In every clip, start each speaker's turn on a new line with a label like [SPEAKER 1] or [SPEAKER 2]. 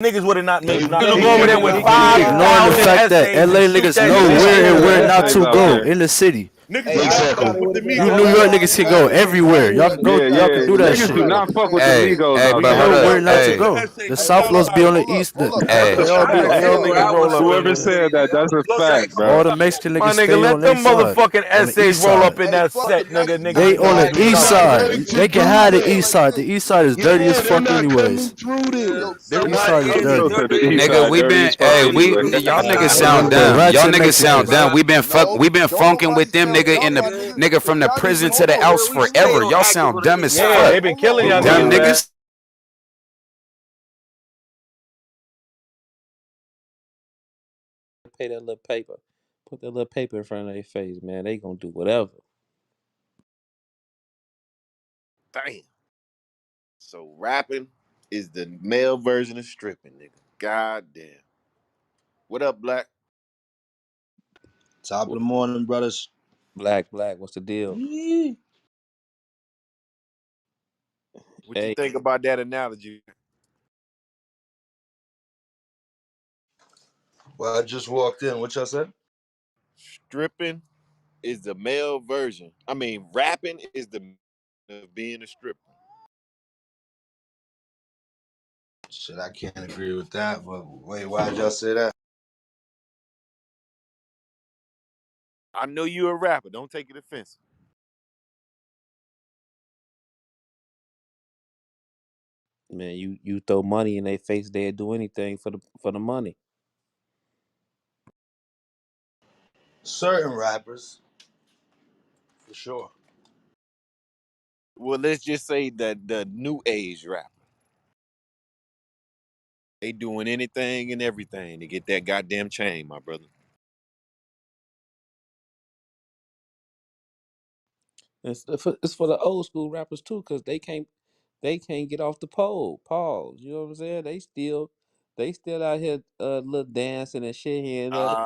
[SPEAKER 1] Niggas would have not made it.
[SPEAKER 2] He
[SPEAKER 1] Niggas go over there with
[SPEAKER 3] ignoring the
[SPEAKER 1] 5,000
[SPEAKER 3] fact that
[SPEAKER 1] essays
[SPEAKER 3] LA
[SPEAKER 1] and shoot
[SPEAKER 3] niggas
[SPEAKER 1] that
[SPEAKER 3] know
[SPEAKER 1] shit
[SPEAKER 3] where and where
[SPEAKER 1] down.
[SPEAKER 3] not to
[SPEAKER 2] out
[SPEAKER 3] go
[SPEAKER 2] there.
[SPEAKER 3] in the city.
[SPEAKER 4] Niggas
[SPEAKER 5] Hey,
[SPEAKER 4] would not
[SPEAKER 5] exactly.
[SPEAKER 4] fuck with the
[SPEAKER 3] You New
[SPEAKER 4] Migos.
[SPEAKER 3] York niggas can go everywhere. Y'all can go. Y'all can
[SPEAKER 2] Yeah,
[SPEAKER 3] do that
[SPEAKER 2] niggas do
[SPEAKER 3] shit.
[SPEAKER 2] not fuck with the
[SPEAKER 6] Hey,
[SPEAKER 2] Migos
[SPEAKER 6] hey,
[SPEAKER 2] out
[SPEAKER 3] We
[SPEAKER 6] but
[SPEAKER 2] there.
[SPEAKER 6] hold
[SPEAKER 3] know
[SPEAKER 6] up.
[SPEAKER 3] where not to
[SPEAKER 6] Hey,
[SPEAKER 3] go.
[SPEAKER 4] Essay
[SPEAKER 3] The
[SPEAKER 4] on
[SPEAKER 3] South
[SPEAKER 4] both
[SPEAKER 3] Los be
[SPEAKER 4] sides.
[SPEAKER 3] on the
[SPEAKER 4] Hold up.
[SPEAKER 3] East.
[SPEAKER 6] hey,
[SPEAKER 3] They all be. They all
[SPEAKER 1] Hell
[SPEAKER 3] niggas roll up.
[SPEAKER 2] Whoever said that, that's a
[SPEAKER 4] Plus
[SPEAKER 2] fact,
[SPEAKER 4] X.
[SPEAKER 2] bro.
[SPEAKER 3] All the Mexican
[SPEAKER 1] My
[SPEAKER 3] niggas
[SPEAKER 1] nigga,
[SPEAKER 3] stay
[SPEAKER 1] let
[SPEAKER 3] on their
[SPEAKER 1] them
[SPEAKER 3] side,
[SPEAKER 1] motherfucking
[SPEAKER 3] on the
[SPEAKER 1] essays
[SPEAKER 3] East
[SPEAKER 1] roll
[SPEAKER 3] side.
[SPEAKER 1] up in
[SPEAKER 5] Hey,
[SPEAKER 1] that
[SPEAKER 5] fuck
[SPEAKER 1] set,
[SPEAKER 5] it. That's
[SPEAKER 1] nigga. Niggas
[SPEAKER 3] They
[SPEAKER 1] know
[SPEAKER 3] on
[SPEAKER 1] how
[SPEAKER 3] the
[SPEAKER 1] to do
[SPEAKER 3] East
[SPEAKER 5] not
[SPEAKER 1] numbers.
[SPEAKER 3] side.
[SPEAKER 5] cutting
[SPEAKER 3] They can
[SPEAKER 5] through
[SPEAKER 3] have the
[SPEAKER 5] there.
[SPEAKER 3] East side. The East side is dirty as
[SPEAKER 4] Yeah, they
[SPEAKER 3] fuck,
[SPEAKER 4] not cutting
[SPEAKER 3] anyways.
[SPEAKER 4] through there.
[SPEAKER 5] Yo,
[SPEAKER 1] They
[SPEAKER 3] The
[SPEAKER 5] son,
[SPEAKER 3] East
[SPEAKER 1] not
[SPEAKER 3] side is
[SPEAKER 2] I
[SPEAKER 1] in
[SPEAKER 2] go
[SPEAKER 3] dirty.
[SPEAKER 2] to the
[SPEAKER 1] dirty.
[SPEAKER 2] east
[SPEAKER 6] nigga,
[SPEAKER 2] side,
[SPEAKER 6] we
[SPEAKER 2] dirty
[SPEAKER 6] been,
[SPEAKER 2] as fuck
[SPEAKER 6] y'all
[SPEAKER 2] anyway.
[SPEAKER 6] niggas
[SPEAKER 3] Them
[SPEAKER 6] sound
[SPEAKER 3] the
[SPEAKER 6] dumb. Y'all
[SPEAKER 3] ratchet
[SPEAKER 6] niggas sound
[SPEAKER 3] Mexicans.
[SPEAKER 6] dumb.
[SPEAKER 5] no,
[SPEAKER 6] We been
[SPEAKER 5] don't
[SPEAKER 6] funking
[SPEAKER 5] nobody
[SPEAKER 6] with them
[SPEAKER 5] sound
[SPEAKER 6] nigga
[SPEAKER 5] dumb.
[SPEAKER 6] in the
[SPEAKER 5] Y'all niggas,
[SPEAKER 6] nigga from the
[SPEAKER 5] y'all niggas,
[SPEAKER 6] prison to
[SPEAKER 5] hold
[SPEAKER 6] the
[SPEAKER 5] on.
[SPEAKER 6] outs
[SPEAKER 5] We stay
[SPEAKER 6] forever.
[SPEAKER 5] on
[SPEAKER 6] Y'all
[SPEAKER 5] active
[SPEAKER 6] sound
[SPEAKER 5] on the
[SPEAKER 6] dumb
[SPEAKER 5] east
[SPEAKER 6] as
[SPEAKER 1] Yeah,
[SPEAKER 5] side.
[SPEAKER 6] fuck.
[SPEAKER 1] they been
[SPEAKER 5] Hold on,
[SPEAKER 1] killing
[SPEAKER 6] You
[SPEAKER 1] y'all
[SPEAKER 5] hold
[SPEAKER 6] dumb
[SPEAKER 1] niggas,
[SPEAKER 5] on.
[SPEAKER 1] man.
[SPEAKER 6] niggas.
[SPEAKER 7] Pay that little paper. Put that little paper in front of their face, man. They gonna do whatever.
[SPEAKER 8] Damn. So rapping is the male version of stripping, nigga. God damn. What up, Black?
[SPEAKER 5] Top of the morning, brothers.
[SPEAKER 7] Black, what's the deal?
[SPEAKER 5] Yee.
[SPEAKER 8] What you
[SPEAKER 7] Hey,
[SPEAKER 8] think about that analogy?
[SPEAKER 5] Well, I just walked in. What y'all said?
[SPEAKER 8] Stripping is the male version. I mean, rapping is the of being a stripper.
[SPEAKER 5] Shit, I can't agree with that. But wait, why did y'all say that?
[SPEAKER 8] I know you a rapper. Don't take it offensive.
[SPEAKER 7] man, you throw money in their face, they'll do anything for the money.
[SPEAKER 5] Certain rappers, for sure.
[SPEAKER 8] Well, let's just say the new age rapper. They doing anything and everything to get that goddamn chain, my brother.
[SPEAKER 7] It's for the old school rappers too, cause they can't get off the pole. Pause. You know what I'm saying? They still out here little dancing and shit here and there.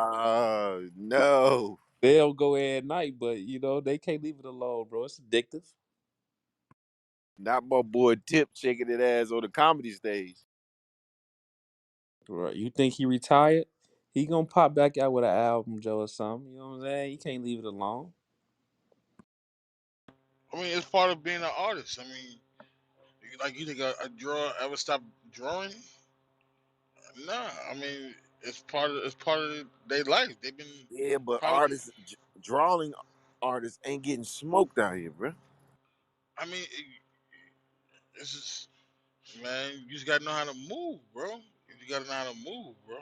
[SPEAKER 8] No.
[SPEAKER 7] They'll go at night, but they can't leave it alone, bro. It's addictive.
[SPEAKER 8] Not my boy Tip shaking that ass on the comedy stage.
[SPEAKER 7] Right. You think he retired? He gonna pop back out with an album, Joe, or something. You know what I'm saying? He can't leave it alone.
[SPEAKER 4] I mean, it's part of being an artist. I mean, like you think a drawer ever stop drawing? Nah. I mean, it's part of their life. They've been
[SPEAKER 8] Yeah, but
[SPEAKER 4] probably.
[SPEAKER 8] drawing artists ain't getting smoked out here, bro.
[SPEAKER 4] I mean, it's just man. You just gotta know how to move, bro. You gotta know how to move, bro.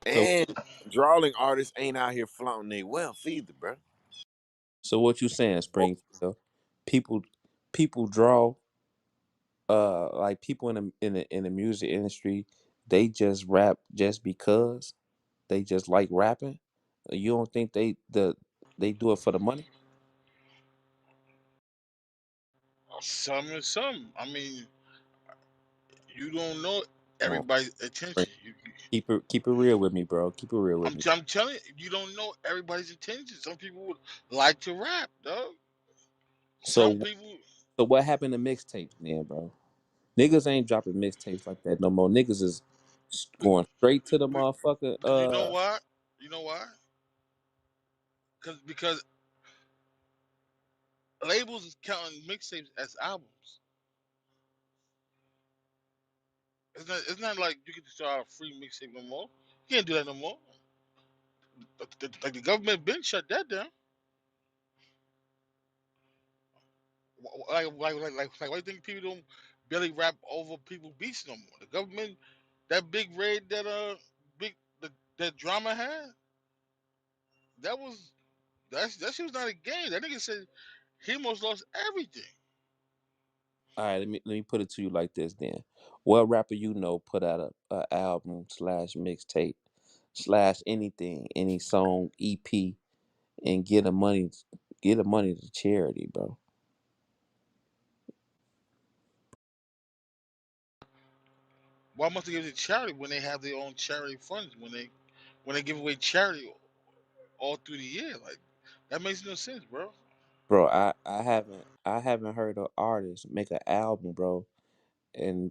[SPEAKER 7] So
[SPEAKER 8] And drawing artists ain't out here flaunting their wealth either, bro.
[SPEAKER 7] so what you saying, Springfield? People people draw like people in the music industry, they just rap just because they just like rapping. You don't think they do it for the money?
[SPEAKER 4] Some is some. I mean, you don't know
[SPEAKER 7] Come on,
[SPEAKER 4] everybody's
[SPEAKER 7] Spring.
[SPEAKER 4] attention.
[SPEAKER 7] Keep it real with me, bro. Keep it real with me.
[SPEAKER 4] I'm telling you, you don't know everybody's attention. Some people would like to rap, dog. Some
[SPEAKER 7] So
[SPEAKER 4] people,
[SPEAKER 7] so what happened to mixtapes then, bro? Niggas ain't dropping mixtapes like that no more. Niggas is
[SPEAKER 4] be-
[SPEAKER 7] going straight to the motherfucker.
[SPEAKER 4] because you know why? You know why? Because labels is counting mixtapes as albums. It's not like you can just throw out a free mixtape no more. You can't do that no more. Like the government been shut that down. Like why do you think people don't barely rap over people beats no more? The government, that big raid that big that drama had, that was that shit was not a game. That nigga said he almost lost everything.
[SPEAKER 7] All right, let me put it to you like this then. What rapper you know put out a album slash mixtape slash anything, any song, EP, and get the money to charity, bro?
[SPEAKER 4] Why must they give it to charity when they have their own charity funds? When they give away charity all through the year, like that makes no sense, bro.
[SPEAKER 7] Bro, I haven't heard an artist make an album, bro, and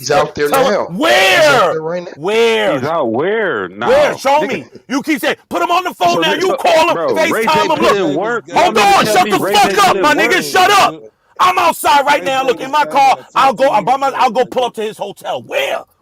[SPEAKER 9] He's out there
[SPEAKER 1] Tell her
[SPEAKER 9] now. He's out
[SPEAKER 1] where?
[SPEAKER 9] there right now.
[SPEAKER 1] Where?
[SPEAKER 2] He's out where
[SPEAKER 1] Where?
[SPEAKER 2] now?
[SPEAKER 1] Show
[SPEAKER 2] Nigga,
[SPEAKER 1] me. You keep saying, put him on the phone
[SPEAKER 2] so,
[SPEAKER 1] now. You
[SPEAKER 2] so
[SPEAKER 1] call him,
[SPEAKER 2] bro, Ray J
[SPEAKER 1] FaceTime him.
[SPEAKER 2] put
[SPEAKER 1] Look,
[SPEAKER 2] in
[SPEAKER 10] Vegas
[SPEAKER 2] work. You
[SPEAKER 10] got
[SPEAKER 2] want
[SPEAKER 1] hold
[SPEAKER 2] me to
[SPEAKER 1] on.
[SPEAKER 2] tell
[SPEAKER 1] Shut
[SPEAKER 2] me
[SPEAKER 1] the
[SPEAKER 2] Ray
[SPEAKER 1] fuck
[SPEAKER 2] J put
[SPEAKER 1] up, my
[SPEAKER 2] in
[SPEAKER 1] nigga.
[SPEAKER 2] work?
[SPEAKER 1] Shut
[SPEAKER 10] Vegas,
[SPEAKER 1] up.
[SPEAKER 10] nigga.
[SPEAKER 1] I'm outside right
[SPEAKER 10] Ray
[SPEAKER 1] now.
[SPEAKER 10] J
[SPEAKER 1] Look, in
[SPEAKER 10] was
[SPEAKER 1] my
[SPEAKER 10] signed
[SPEAKER 1] car.
[SPEAKER 10] like a
[SPEAKER 1] I'll
[SPEAKER 10] top
[SPEAKER 1] go.
[SPEAKER 10] 10
[SPEAKER 1] I'm by my. I'll
[SPEAKER 10] NFL,
[SPEAKER 1] go pull
[SPEAKER 10] nigga.
[SPEAKER 1] up to his hotel. Where?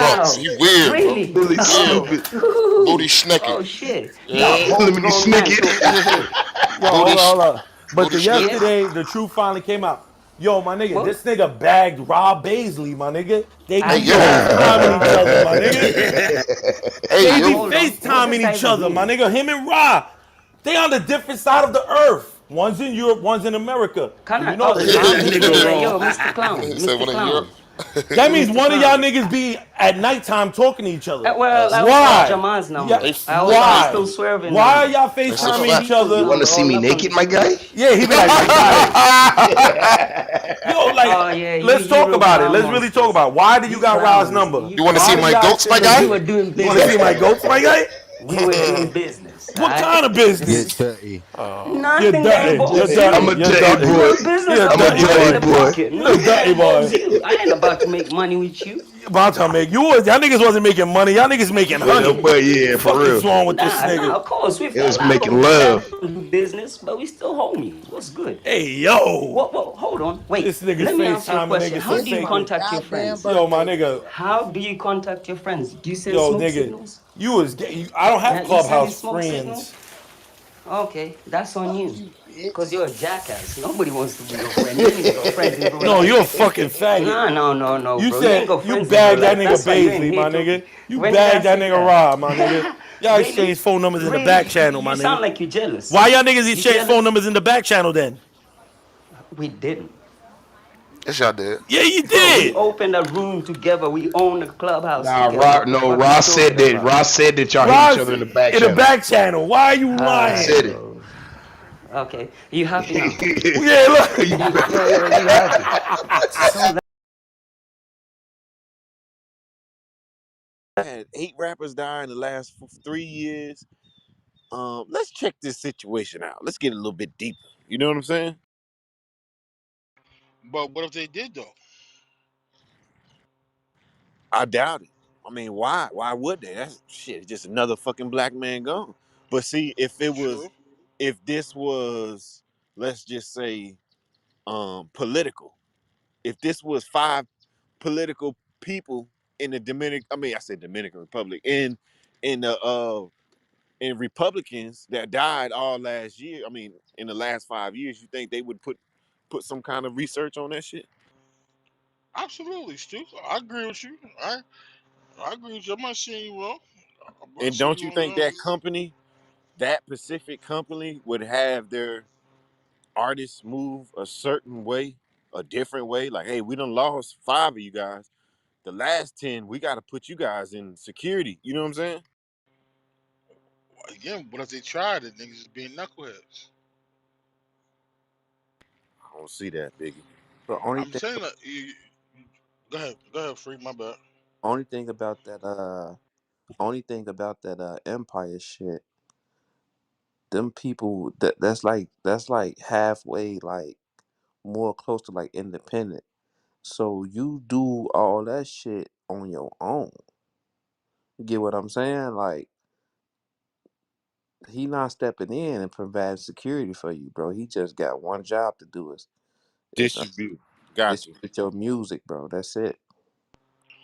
[SPEAKER 11] drunks.
[SPEAKER 12] Wow.
[SPEAKER 11] You weird, bro.
[SPEAKER 12] Really?
[SPEAKER 9] Billy
[SPEAKER 11] Yeah.
[SPEAKER 9] stupid.
[SPEAKER 11] Booty
[SPEAKER 12] Ooh.
[SPEAKER 11] snecking.
[SPEAKER 12] Oh shit. Y'all
[SPEAKER 11] Yeah.
[SPEAKER 12] whole
[SPEAKER 9] Lemony
[SPEAKER 12] grown man
[SPEAKER 9] Snicket.
[SPEAKER 12] talking shit.
[SPEAKER 1] Yo,
[SPEAKER 11] Booty,
[SPEAKER 1] hold up. But
[SPEAKER 11] booty
[SPEAKER 1] the
[SPEAKER 11] snooker.
[SPEAKER 12] Yeah?
[SPEAKER 1] yesterday, the truth finally came out. Yo, my nigga,
[SPEAKER 12] What?
[SPEAKER 1] this nigga bagged Rob Baisley, my nigga. They
[SPEAKER 12] I
[SPEAKER 1] be
[SPEAKER 13] yo.
[SPEAKER 12] know.
[SPEAKER 1] FaceTiming each other, my nigga.
[SPEAKER 13] Hey,
[SPEAKER 1] They be
[SPEAKER 13] yo.
[SPEAKER 12] Hold on. What does
[SPEAKER 1] FaceTiming
[SPEAKER 12] that
[SPEAKER 1] each
[SPEAKER 12] even
[SPEAKER 1] other, my
[SPEAKER 12] mean?
[SPEAKER 1] nigga. Him and Rob. They on the different side of the earth. One's in Europe, one's in America.
[SPEAKER 12] Can
[SPEAKER 1] And
[SPEAKER 12] I?
[SPEAKER 1] you know
[SPEAKER 12] Oh,
[SPEAKER 1] the
[SPEAKER 3] That
[SPEAKER 1] time
[SPEAKER 3] nigga
[SPEAKER 1] difference.
[SPEAKER 12] yo,
[SPEAKER 3] wrong.
[SPEAKER 12] Mr. Clown,
[SPEAKER 13] He said,
[SPEAKER 12] Mr.
[SPEAKER 13] "What in Europe?"
[SPEAKER 12] Clown,
[SPEAKER 1] That means
[SPEAKER 12] Mr.
[SPEAKER 1] one of y'all
[SPEAKER 12] Clown.
[SPEAKER 1] niggas be at nighttime talking to each other.
[SPEAKER 12] Well,
[SPEAKER 13] That's
[SPEAKER 12] I
[SPEAKER 13] a
[SPEAKER 12] was on
[SPEAKER 13] fact.
[SPEAKER 1] Why?
[SPEAKER 12] Jamal's
[SPEAKER 1] Yeah,
[SPEAKER 12] number.
[SPEAKER 13] That's
[SPEAKER 12] I was still
[SPEAKER 1] why?
[SPEAKER 12] swerving
[SPEAKER 1] Why are
[SPEAKER 12] number.
[SPEAKER 1] y'all
[SPEAKER 13] that's a
[SPEAKER 12] I was
[SPEAKER 1] FaceTiming each
[SPEAKER 13] fact.
[SPEAKER 12] people's
[SPEAKER 9] You
[SPEAKER 1] other?
[SPEAKER 9] want to
[SPEAKER 12] number
[SPEAKER 9] see
[SPEAKER 12] all
[SPEAKER 9] me
[SPEAKER 12] up on
[SPEAKER 9] naked,
[SPEAKER 12] the
[SPEAKER 9] my guy?
[SPEAKER 12] screen.
[SPEAKER 1] Yeah, he be like, my guy. Yo, like,
[SPEAKER 12] Oh yeah,
[SPEAKER 1] let's
[SPEAKER 12] you
[SPEAKER 1] talk about it.
[SPEAKER 12] Eurobound
[SPEAKER 1] Let's really talk
[SPEAKER 12] monsters.
[SPEAKER 1] about it. Why do you
[SPEAKER 12] You
[SPEAKER 1] got Ra's
[SPEAKER 12] clowns,
[SPEAKER 1] number?
[SPEAKER 13] You
[SPEAKER 12] you
[SPEAKER 13] want to see
[SPEAKER 1] Why do
[SPEAKER 13] my
[SPEAKER 12] clowns.
[SPEAKER 1] y'all?
[SPEAKER 13] goats, my
[SPEAKER 12] Because we
[SPEAKER 13] guy?
[SPEAKER 12] were doing
[SPEAKER 1] You want to see
[SPEAKER 12] business,
[SPEAKER 1] my
[SPEAKER 12] man.
[SPEAKER 1] goats, my guy?
[SPEAKER 12] We were doing business,
[SPEAKER 1] What
[SPEAKER 12] alright?
[SPEAKER 1] kind of
[SPEAKER 3] Get
[SPEAKER 1] business?
[SPEAKER 3] dirty.
[SPEAKER 1] You're
[SPEAKER 12] Nothing that
[SPEAKER 1] dirty. You're
[SPEAKER 12] involves
[SPEAKER 1] dirty.
[SPEAKER 9] I'm a
[SPEAKER 12] you.
[SPEAKER 1] You're
[SPEAKER 9] dirty
[SPEAKER 1] dirty.
[SPEAKER 9] boy.
[SPEAKER 12] Your business
[SPEAKER 1] You're a
[SPEAKER 9] I'm a
[SPEAKER 12] about
[SPEAKER 1] dirty
[SPEAKER 12] money in
[SPEAKER 9] dirty
[SPEAKER 1] boy.
[SPEAKER 12] the
[SPEAKER 9] boy.
[SPEAKER 12] pocket.
[SPEAKER 1] You're a
[SPEAKER 12] Nothing that
[SPEAKER 1] dirty
[SPEAKER 12] involves
[SPEAKER 1] boy.
[SPEAKER 12] you. I ain't about to make money with you.
[SPEAKER 1] About to make you was y'all niggas wasn't making money. Y'all niggas making
[SPEAKER 9] Yeah,
[SPEAKER 1] honey.
[SPEAKER 9] but yeah, for
[SPEAKER 1] Fuck is
[SPEAKER 9] real.
[SPEAKER 1] wrong with this
[SPEAKER 12] Nah,
[SPEAKER 1] nigga?
[SPEAKER 12] of course, we
[SPEAKER 9] It
[SPEAKER 12] fell
[SPEAKER 9] was
[SPEAKER 12] out
[SPEAKER 9] making
[SPEAKER 12] over that
[SPEAKER 9] love.
[SPEAKER 12] business, but we still homies. What's good?
[SPEAKER 1] Hey yo,
[SPEAKER 12] What, hold on. Wait,
[SPEAKER 1] this nigga's
[SPEAKER 12] let me ask you a
[SPEAKER 1] FaceTiming
[SPEAKER 12] question.
[SPEAKER 1] niggas
[SPEAKER 12] How
[SPEAKER 1] from
[SPEAKER 12] do you
[SPEAKER 1] fake.
[SPEAKER 13] My
[SPEAKER 12] contact your
[SPEAKER 13] goddamn
[SPEAKER 12] friends?
[SPEAKER 1] Yo, my
[SPEAKER 13] birthday.
[SPEAKER 1] nigga.
[SPEAKER 12] How do you contact your friends? Do you send
[SPEAKER 1] Yo,
[SPEAKER 12] smoke
[SPEAKER 1] nigga.
[SPEAKER 12] signals?
[SPEAKER 1] You was I don't have
[SPEAKER 12] Yeah, you sending
[SPEAKER 1] Clubhouse
[SPEAKER 12] smoke signals?
[SPEAKER 1] friends.
[SPEAKER 12] Okay, that's on
[SPEAKER 13] Fuck
[SPEAKER 12] you.
[SPEAKER 13] you,
[SPEAKER 12] Because
[SPEAKER 13] bitch.
[SPEAKER 12] you're a jackass. Nobody wants to be your friend. You ain't even got friends in real
[SPEAKER 1] No, you're a
[SPEAKER 12] life.
[SPEAKER 1] fucking faggot.
[SPEAKER 12] No,
[SPEAKER 1] You
[SPEAKER 12] bro. You ain't
[SPEAKER 1] said
[SPEAKER 12] got
[SPEAKER 1] you
[SPEAKER 12] friends in real
[SPEAKER 1] bagged that
[SPEAKER 12] life.
[SPEAKER 1] nigga
[SPEAKER 12] That's why you're in
[SPEAKER 1] Baisley,
[SPEAKER 12] here
[SPEAKER 1] my
[SPEAKER 12] talking.
[SPEAKER 1] nigga. You
[SPEAKER 12] When did I
[SPEAKER 1] bagged that
[SPEAKER 12] say
[SPEAKER 1] nigga Rob,
[SPEAKER 12] that?
[SPEAKER 1] my nigga. Y'all
[SPEAKER 12] Really?
[SPEAKER 1] exchanged phone numbers in the
[SPEAKER 12] Really?
[SPEAKER 1] back channel, my
[SPEAKER 12] You
[SPEAKER 1] nigga.
[SPEAKER 12] sound like you're jealous.
[SPEAKER 1] Why y'all niggas
[SPEAKER 12] You
[SPEAKER 1] exchange phone
[SPEAKER 12] jealous?
[SPEAKER 1] numbers in the back channel then?
[SPEAKER 12] We didn't.
[SPEAKER 13] Yes, y'all did.
[SPEAKER 1] Yeah, you
[SPEAKER 12] Bro, we
[SPEAKER 1] did.
[SPEAKER 12] opened a room together. We own the clubhouse
[SPEAKER 9] Nah,
[SPEAKER 12] together. What the
[SPEAKER 9] No,
[SPEAKER 12] fuck you
[SPEAKER 9] Ross said
[SPEAKER 12] talking
[SPEAKER 9] that.
[SPEAKER 12] about?
[SPEAKER 9] Ross said that y'all hit each
[SPEAKER 1] Roz
[SPEAKER 9] other in the back
[SPEAKER 1] in the
[SPEAKER 9] channel.
[SPEAKER 1] back channel. Why are you
[SPEAKER 9] He
[SPEAKER 12] Alright,
[SPEAKER 9] said
[SPEAKER 1] lying?
[SPEAKER 9] it.
[SPEAKER 12] bro. Okay. You happy now?
[SPEAKER 1] Yeah, look.
[SPEAKER 12] You happy? So
[SPEAKER 8] Had 8 rappers die in the last 3 years. Let's check this situation out. Let's get a little bit deeper. You know what I'm saying?
[SPEAKER 4] But what if they did though?
[SPEAKER 8] I doubt it. I mean, why? Why would they? That's shit. Just another fucking black man gone. But see,
[SPEAKER 4] True.
[SPEAKER 8] if this was, let's just say, political. If this was 5 political people in the I said Dominican Republic, in the in Republicans that died all last year. I mean, in the last 5 years, you think they would put some kind of research on that shit?
[SPEAKER 4] Absolutely, Stu. I agree with you. I agree with you. I'm not saying you wrong. I'm not
[SPEAKER 8] And
[SPEAKER 4] saying
[SPEAKER 8] don't
[SPEAKER 4] you
[SPEAKER 8] you
[SPEAKER 4] wrong at
[SPEAKER 8] think
[SPEAKER 4] all.
[SPEAKER 8] that company, that Pacific company, would have their artists move a certain way, a different way? Like, hey, we done lost 5 of you guys. The last 10, we got to put you guys in security. You know what I'm saying?
[SPEAKER 4] Again, what if they tried it? Niggas is being knuckleheads.
[SPEAKER 8] I don't see that, Biggie.
[SPEAKER 7] The only
[SPEAKER 4] I'm
[SPEAKER 7] thing,
[SPEAKER 4] saying that. Go ahead, freak. My bad.
[SPEAKER 7] only thing about that, Empire shit. Them people that's like halfway, like more close to like independent. So you do all that shit on your own. You get what I'm saying? Like he not stepping in and providing security for you, bro. He just got one job to do is
[SPEAKER 8] Distribute. Got you.
[SPEAKER 7] distribute your music, bro. That's it.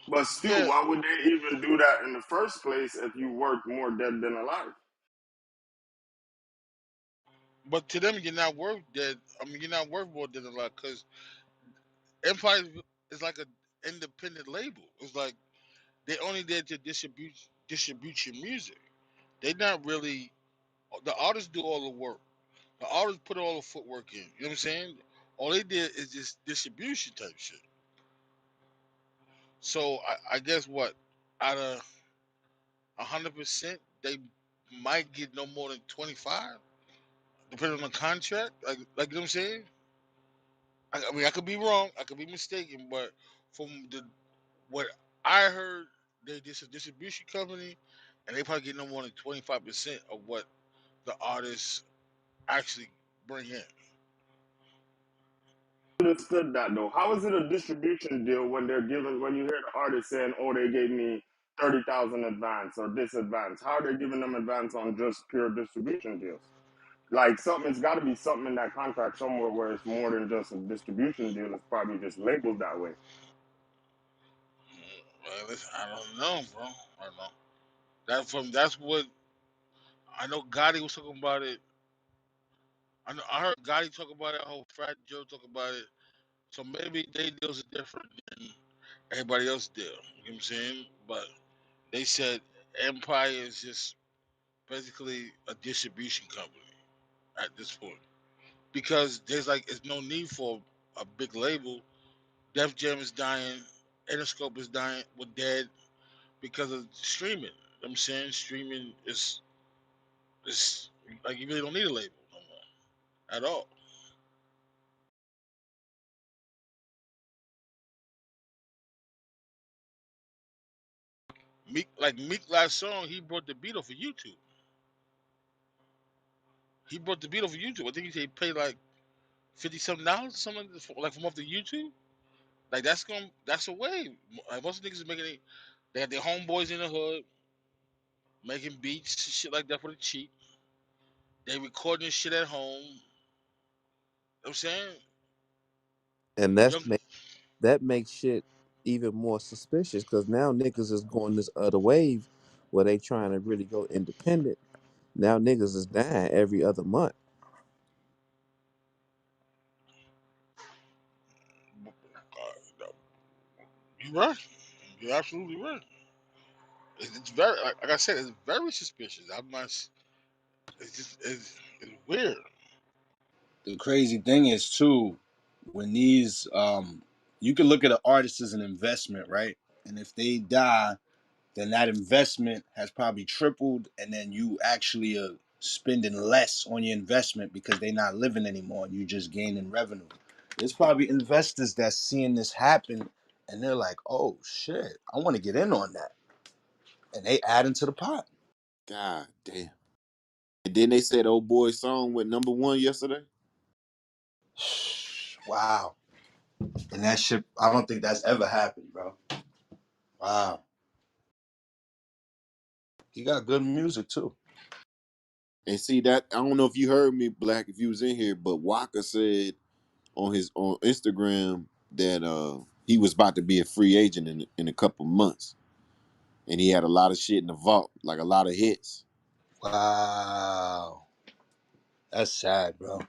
[SPEAKER 2] But still,
[SPEAKER 4] Yeah,
[SPEAKER 2] why would they even do that in the first place if you work more dead than alive?
[SPEAKER 4] but to them, you're not worth that. I mean, you're not worth more than a lot because Empire is like an independent label. It's like they only there to distribute your music. They not really. The artists do all the work. The artists put all the footwork in. You know what I'm saying? All they did is just distribution type shit. So I guess what out of 100%, they might get no more than 25, depending on the contract. Like you know what I'm saying? I mean, I could be wrong. I could be mistaken, but from what I heard, they just a distribution company, and they probably get no more than 25% of what the artists actually bring in.
[SPEAKER 2] Understood that though. How is it a distribution deal when when you hear the artist saying, "Oh, they gave me 30,000 advance or this advance"? How are they giving them advance on just pure distribution deals? Like something, it's got to be something in that contract somewhere where it's more than just a distribution deal. It's probably just labeled that way.
[SPEAKER 4] Well, listen, I don't know, bro. I don't know. That's what I know. Gotti was talking about it. I heard Gotti talk about it. I heard Fat Joe talk about it. So maybe they deals are different than everybody else deal. You know what I'm saying? But they said Empire is just basically a distribution company at this point because there's like it's no need for a big label. Def Jam is dying, Interscope is dying, we're dead because of streaming. You know what I'm saying streaming is like you really don't need a label no more at all. Meek last song he brought the beat off of YouTube. He brought the beat off of YouTube. I think he said he paid like $50 something like from off the YouTube. Like that's a way. Like most niggas is making it. They got their homeboys in the hood making beats shit like that for the cheap. They recording shit at home. You know what I'm saying
[SPEAKER 7] And
[SPEAKER 4] young.
[SPEAKER 7] that makes shit even more suspicious because now niggas is going this other wave where they trying to really go independent. Now niggas is dying every other month.
[SPEAKER 4] You right. You're absolutely right. It's very like I said. It's very suspicious. I'm not. It's just it's weird.
[SPEAKER 9] The crazy thing is too, when these you can look at an artist as an investment, right? And if they die, then that investment has probably tripled, and then you actually are spending less on your investment because they're not living anymore and you just gaining revenue. There's probably investors that's seeing this happen and they're like, oh shit, I want to get in on that. And they add into the pot.
[SPEAKER 8] God damn. And then they said old boy's song went #1 yesterday.
[SPEAKER 9] Wow. And that shit, I don't think that's ever happened, bro. Wow. He got good music too.
[SPEAKER 8] And see that I don't know if you heard me, Black, if you was in here, but Waka said on Instagram that he was about to be a free agent in a couple months. And he had a lot of shit in the vault, like a lot of hits.
[SPEAKER 9] Wow. That's sad, bro.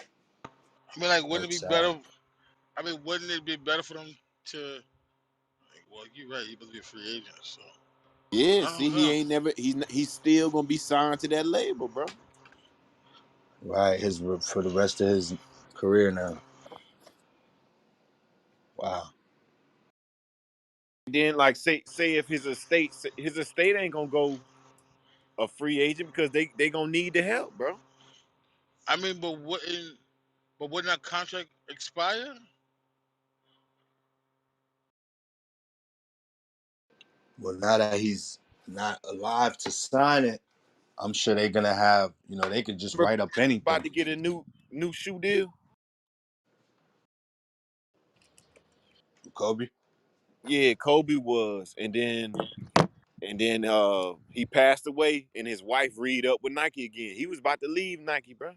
[SPEAKER 4] I mean, like, wouldn't it
[SPEAKER 9] That's
[SPEAKER 4] be
[SPEAKER 9] sad.
[SPEAKER 4] better? I mean, wouldn't it be better for them to? Like, well, you're right. He supposed to be a free agent, so
[SPEAKER 8] Yeah,
[SPEAKER 4] I
[SPEAKER 8] see,
[SPEAKER 4] don't know.
[SPEAKER 8] he's still gonna be signed to that label, bro.
[SPEAKER 9] Right, his for the rest of his career now. Wow.
[SPEAKER 8] Then like say if his estate ain't gonna go a free agent because they gonna need the help, bro.
[SPEAKER 4] I mean, but wouldn't that contract expire?
[SPEAKER 9] Well, now that he's not alive to sign it, I'm sure they're gonna have, they could just
[SPEAKER 8] Remember
[SPEAKER 9] write up
[SPEAKER 8] about
[SPEAKER 9] anything.
[SPEAKER 8] to get a new shoe deal?
[SPEAKER 9] Kobe.
[SPEAKER 8] Yeah, Kobe was, and then he passed away, and his wife read up with Nike again. He was about to leave Nike, bro.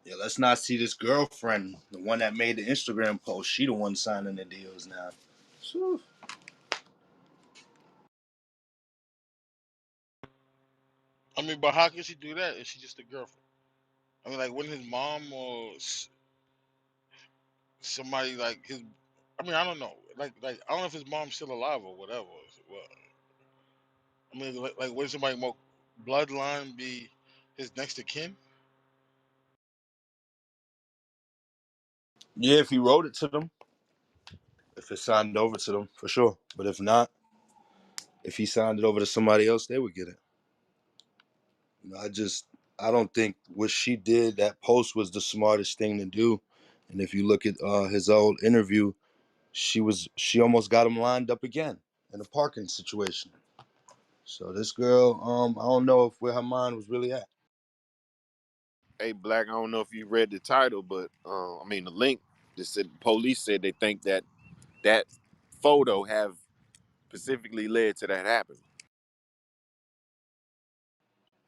[SPEAKER 9] Yeah, let's not see this girlfriend, the one that made the Instagram post. She the one signing the deals now. Phew.
[SPEAKER 4] I mean, but how can she do that if she's just a girlfriend? I mean, like, wouldn't his mom or somebody like his? I mean, I don't know. Like I don't know if his mom's still alive or whatever. Well, I mean, like wouldn't somebody more bloodline be his next of kin?
[SPEAKER 9] Yeah, if he wrote it to them, if it signed over to them, for sure. But if not, if he signed it over to somebody else, they would get it. I don't think what she did, that post was the smartest thing to do. And if you look at his old interview, she almost got him lined up again in a parking situation. So this girl, I don't know if where her mind was really at.
[SPEAKER 8] Hey, Black, I don't know if you read the title, but I mean the link. Just said police said they think that photo have specifically led to that happening.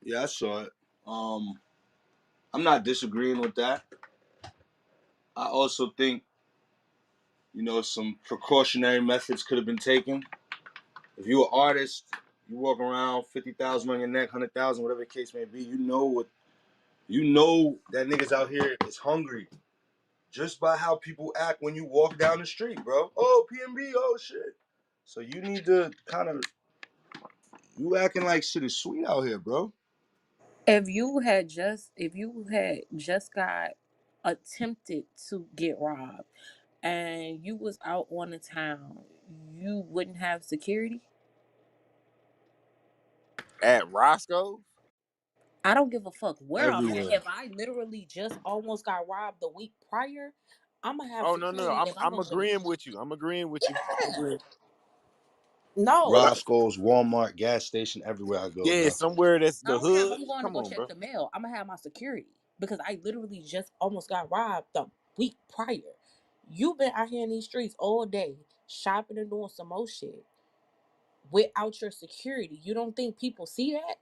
[SPEAKER 9] Yeah, I saw it. I'm not disagreeing with that. I also think, some precautionary methods could have been taken. If you're an artist, you walk around 50,000 on your neck, 100,000, whatever the case may be. You know that niggas out here is hungry, just by how people act when you walk down the street, bro. Oh, PNB, oh shit. So you need to kind of you acting like shit is sweet out here, bro.
[SPEAKER 11] If you had just got attempted to get robbed and you was out on the town, you wouldn't have security?
[SPEAKER 8] At Roscoe,
[SPEAKER 11] I don't give a fuck where I'm at.
[SPEAKER 9] Everywhere.
[SPEAKER 11] If I literally just almost got robbed the week prior, I'm gonna have
[SPEAKER 8] oh no,
[SPEAKER 11] security and I'm
[SPEAKER 8] I'm
[SPEAKER 11] gonna believe.
[SPEAKER 8] agreeing with you. I'm agreeing with you. I'm
[SPEAKER 11] Yeah.
[SPEAKER 8] agreeing.
[SPEAKER 11] No,
[SPEAKER 8] But
[SPEAKER 9] Roscoe's, Walmart, gas station, everywhere I go,
[SPEAKER 8] yeah,
[SPEAKER 9] bro.
[SPEAKER 8] somewhere that's
[SPEAKER 11] I
[SPEAKER 8] the
[SPEAKER 11] don't care if
[SPEAKER 8] hood.
[SPEAKER 11] I'm going to
[SPEAKER 8] Come
[SPEAKER 11] go
[SPEAKER 8] on,
[SPEAKER 11] check
[SPEAKER 8] bro.
[SPEAKER 11] the mail. I'm gonna have my security because I literally just almost got robbed the week prior. You've been out here in these streets all day shopping and doing some more shit without your security. You don't think people see that?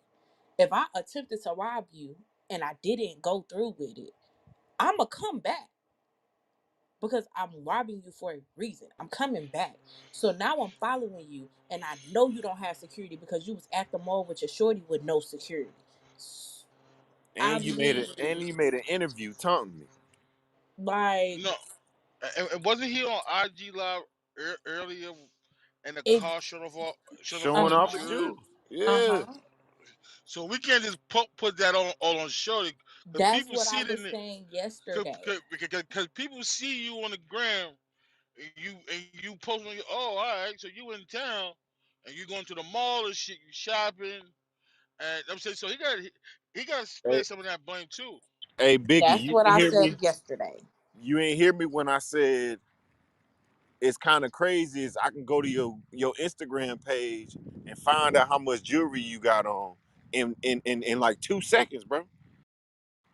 [SPEAKER 11] If I attempted to rob you and I didn't go through with it, I'ma come back because I'm robbing you for a reason. I'm coming back. So now I'm following you and I know you don't have security because you was at the mall with your shorty with no security. I mean,
[SPEAKER 8] And you made an interview taunting me,
[SPEAKER 11] like
[SPEAKER 4] No, and wasn't he on IG Live earlier, and the
[SPEAKER 11] it
[SPEAKER 4] car showed off all
[SPEAKER 8] showing
[SPEAKER 4] the
[SPEAKER 8] off at
[SPEAKER 4] jewelry?
[SPEAKER 8] you. Yeah.
[SPEAKER 11] uh-huh.
[SPEAKER 4] So we can't just put that on all on Shorty, because
[SPEAKER 11] That's
[SPEAKER 4] people
[SPEAKER 11] what
[SPEAKER 4] see
[SPEAKER 11] I
[SPEAKER 4] it in
[SPEAKER 11] was
[SPEAKER 4] it.
[SPEAKER 11] saying yesterday.
[SPEAKER 4] Because people see you on the gram, and you post on your, oh, all right, so you in town and you going to the mall and shit, you shopping, and I'm saying, so he got to
[SPEAKER 8] Hey,
[SPEAKER 4] spare some of that blame too.
[SPEAKER 8] hey, Biggie,
[SPEAKER 11] That's
[SPEAKER 8] you
[SPEAKER 11] what
[SPEAKER 8] ain't
[SPEAKER 11] I
[SPEAKER 8] hear me.
[SPEAKER 11] said yesterday.
[SPEAKER 8] You ain't hear me when I said it's kind of crazy. Is I can go to your Instagram page and find out how much jewelry you got on in like 2 seconds, bro.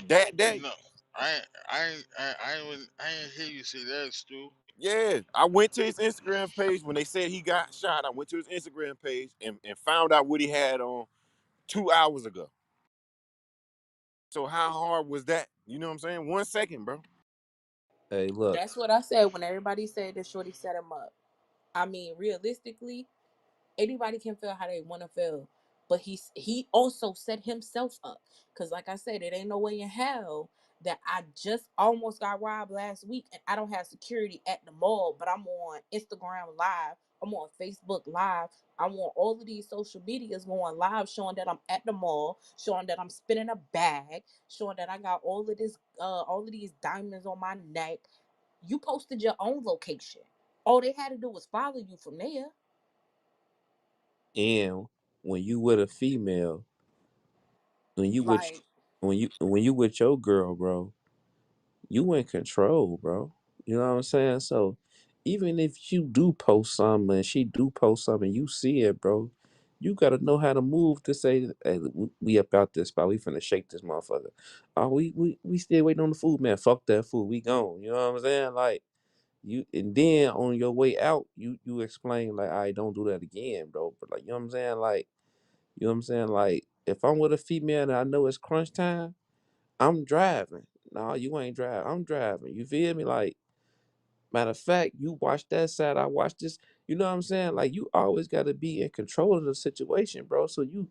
[SPEAKER 8] That day.
[SPEAKER 4] No, I ain't hear you say that, Stu.
[SPEAKER 8] Yeah, I went to his Instagram page when they said he got shot. I went to his Instagram page and found out what he had on 2 hours ago. So how hard was that? You know what I'm saying? 1 second, bro.
[SPEAKER 7] Hey, look,
[SPEAKER 11] That's what I said when everybody said that Shorty set him up. I mean, realistically, anybody can feel how they want to feel, but he also set himself up, because like I said, it ain't no way in hell that I just almost got robbed last week and I don't have security at the mall, but I'm on Instagram live, I'm on Facebook live, I'm on all of these social medias going live, showing that I'm at the mall, showing that I'm spinning a bag, showing that I got all of these diamonds on my neck. You posted your own location. All they had to do was follow you from there.
[SPEAKER 7] and when you with a female, when you with
[SPEAKER 11] Like,
[SPEAKER 7] when you with your girl, bro, you in control, bro. You know what I'm saying? So even if you do post something and she do post something, you see it, bro. You gotta know how to move to say, "Hey, we up out this spot. We finna shake this motherfucker. Oh, we still waiting on the food, man. Fuck that food. We gone." You know what I'm saying? Like you, and then on your way out, you explain like, "I don't do that again, bro." But like, you know what I'm saying? Like, you know what I'm saying? Like, if I'm with a female and I know it's crunch time, I'm driving. No, you ain't driving. I'm driving. You feel me? Like, matter of fact, you watch that side, I watch this. You know what I'm saying? Like, you always got to be in control of the situation, bro. So you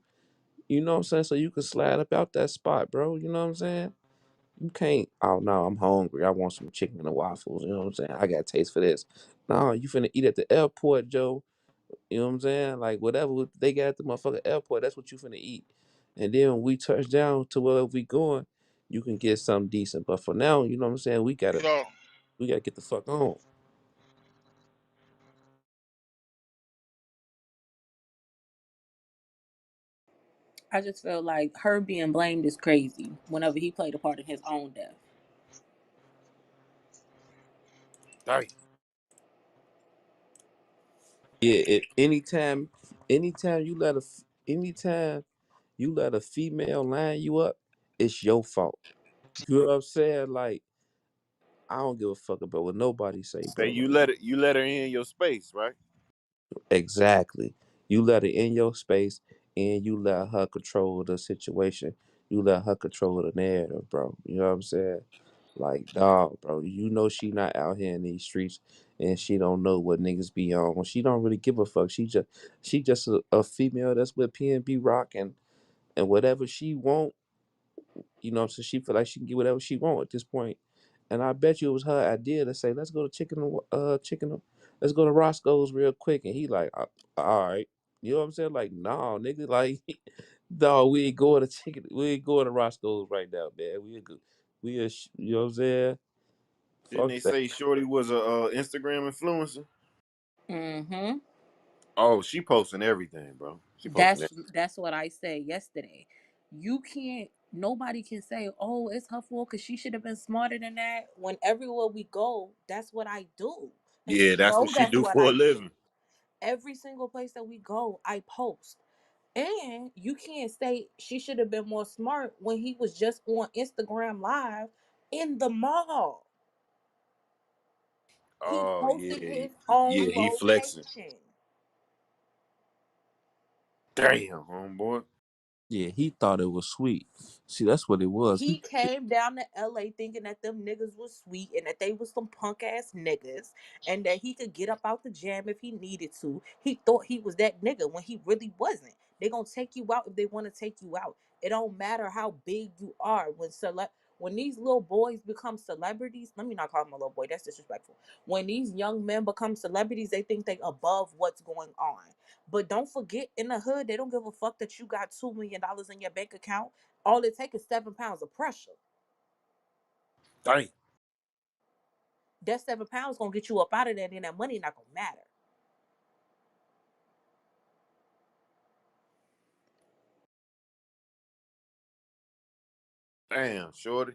[SPEAKER 7] know what I'm saying? So you can slide up out that spot, bro. You know what I'm saying? You can't, oh no, I'm hungry. I want some chicken and waffles. You know what I'm saying? I got a taste for this. No, you finna eat at the airport, Joe. You know what I'm saying? Like, whatever they got at the motherfucking airport, that's what you finna eat. And then when we touch down to wherever we going, you can get something decent. But for now, you know what I'm saying?
[SPEAKER 4] Yo,
[SPEAKER 7] We gotta get the fuck on.
[SPEAKER 11] I just feel like her being blamed is crazy whenever he played a part in his own death.
[SPEAKER 8] Dang.
[SPEAKER 7] Yeah, anytime anytime you let a female line you up, it's your fault. You know what I'm saying? Like, I don't give a fuck about what nobody say,
[SPEAKER 8] Say
[SPEAKER 7] bro.
[SPEAKER 8] you let her in your space, right?
[SPEAKER 7] Exactly. You let her in your space and you let her control the situation. You let her control the narrative, bro. You know what I'm saying? Like, dog, bro, you know she not out here in these streets and she don't know what niggas be on. She don't really give a fuck. She just a female that's with PNB Rock and whatever she want, you know, so she feel like she can get whatever she want at this point. And I bet you it was her idea to say, let's go to let's go to Roscoe's real quick. And he like, all right. You know what I'm saying? Like, no, nigga, like, no, we ain't going to we ain't going to Roscoe's right now, man. You know what I'm saying?
[SPEAKER 8] Didn't
[SPEAKER 7] Fuck
[SPEAKER 8] they
[SPEAKER 7] that.
[SPEAKER 8] say Shorty was a Instagram influencer?
[SPEAKER 11] Mm-hmm.
[SPEAKER 8] Oh, she posting everything, bro. She posting
[SPEAKER 11] That's what I said yesterday. You can't. Nobody can say, "Oh, it's her fault," because she should have been smarter than that. When everywhere we go, that's what I do, and
[SPEAKER 8] Yeah,
[SPEAKER 11] she
[SPEAKER 8] that's what
[SPEAKER 11] know
[SPEAKER 8] she
[SPEAKER 11] that's
[SPEAKER 8] do
[SPEAKER 11] what
[SPEAKER 8] for a
[SPEAKER 11] I do.
[SPEAKER 8] living.
[SPEAKER 11] Every single place that we go, I post. And you can't say she should have been more smart when he was just on Instagram Live in the mall. He
[SPEAKER 8] Oh
[SPEAKER 11] posted
[SPEAKER 8] yeah,
[SPEAKER 11] his own
[SPEAKER 8] yeah, he flexing.
[SPEAKER 11] location.
[SPEAKER 8] Damn, homeboy.
[SPEAKER 7] Yeah, he thought it was sweet. See, that's what it was.
[SPEAKER 11] He came down to LA thinking that them niggas was sweet and that they was some punk ass niggas and that he could get up out the jam if he needed to. He thought he was that nigga when he really wasn't. They gonna take you out if they want to take you out. It don't matter how big you are. When these little boys become celebrities, let me not call him a little boy, that's disrespectful. When these young men become celebrities, they think they above what's going on. But don't forget, in the hood, they don't give a fuck that you got $2 million in your bank account. All it takes is 7 pounds of pressure.
[SPEAKER 8] Damn,
[SPEAKER 11] That 7 pounds gonna get you up out of there, and then that money not gonna matter.
[SPEAKER 8] damn, Shorty.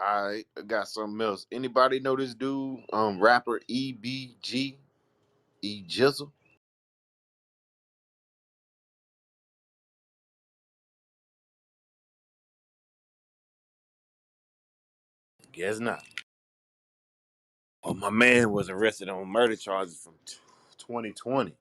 [SPEAKER 8] All right, I got something else. Anybody know this dude, rapper EBG, E Jizzle? Guess not. Oh, my man was arrested on murder charges from 2020.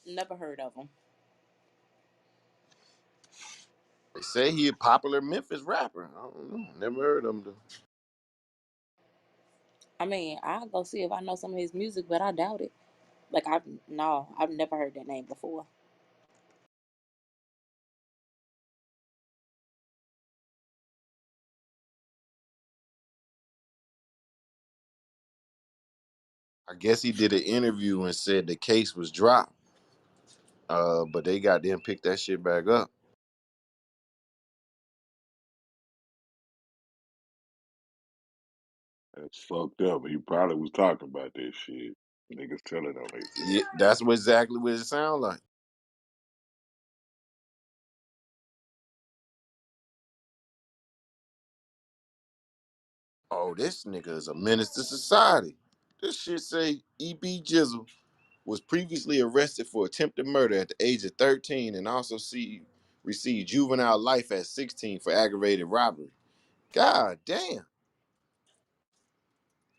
[SPEAKER 11] Never heard of them.
[SPEAKER 8] They say he a popular Memphis rapper. I don't know. Never heard of him though.
[SPEAKER 11] I mean, I'll go see if I know some of his music, but I doubt it. Like I've never heard that name before.
[SPEAKER 8] I guess he did an interview and said the case was dropped. But they got them pick that shit back up.
[SPEAKER 14] That's fucked up. He probably was talking about that shit. Niggas telling on
[SPEAKER 8] Yeah,
[SPEAKER 14] themselves.
[SPEAKER 8] that's exactly what it sounds like. Oh, this nigga is a menace to society. This shit say EB Jizzle was previously arrested for attempted murder at the age of 13 and also received juvenile life at 16 for aggravated robbery. God damn.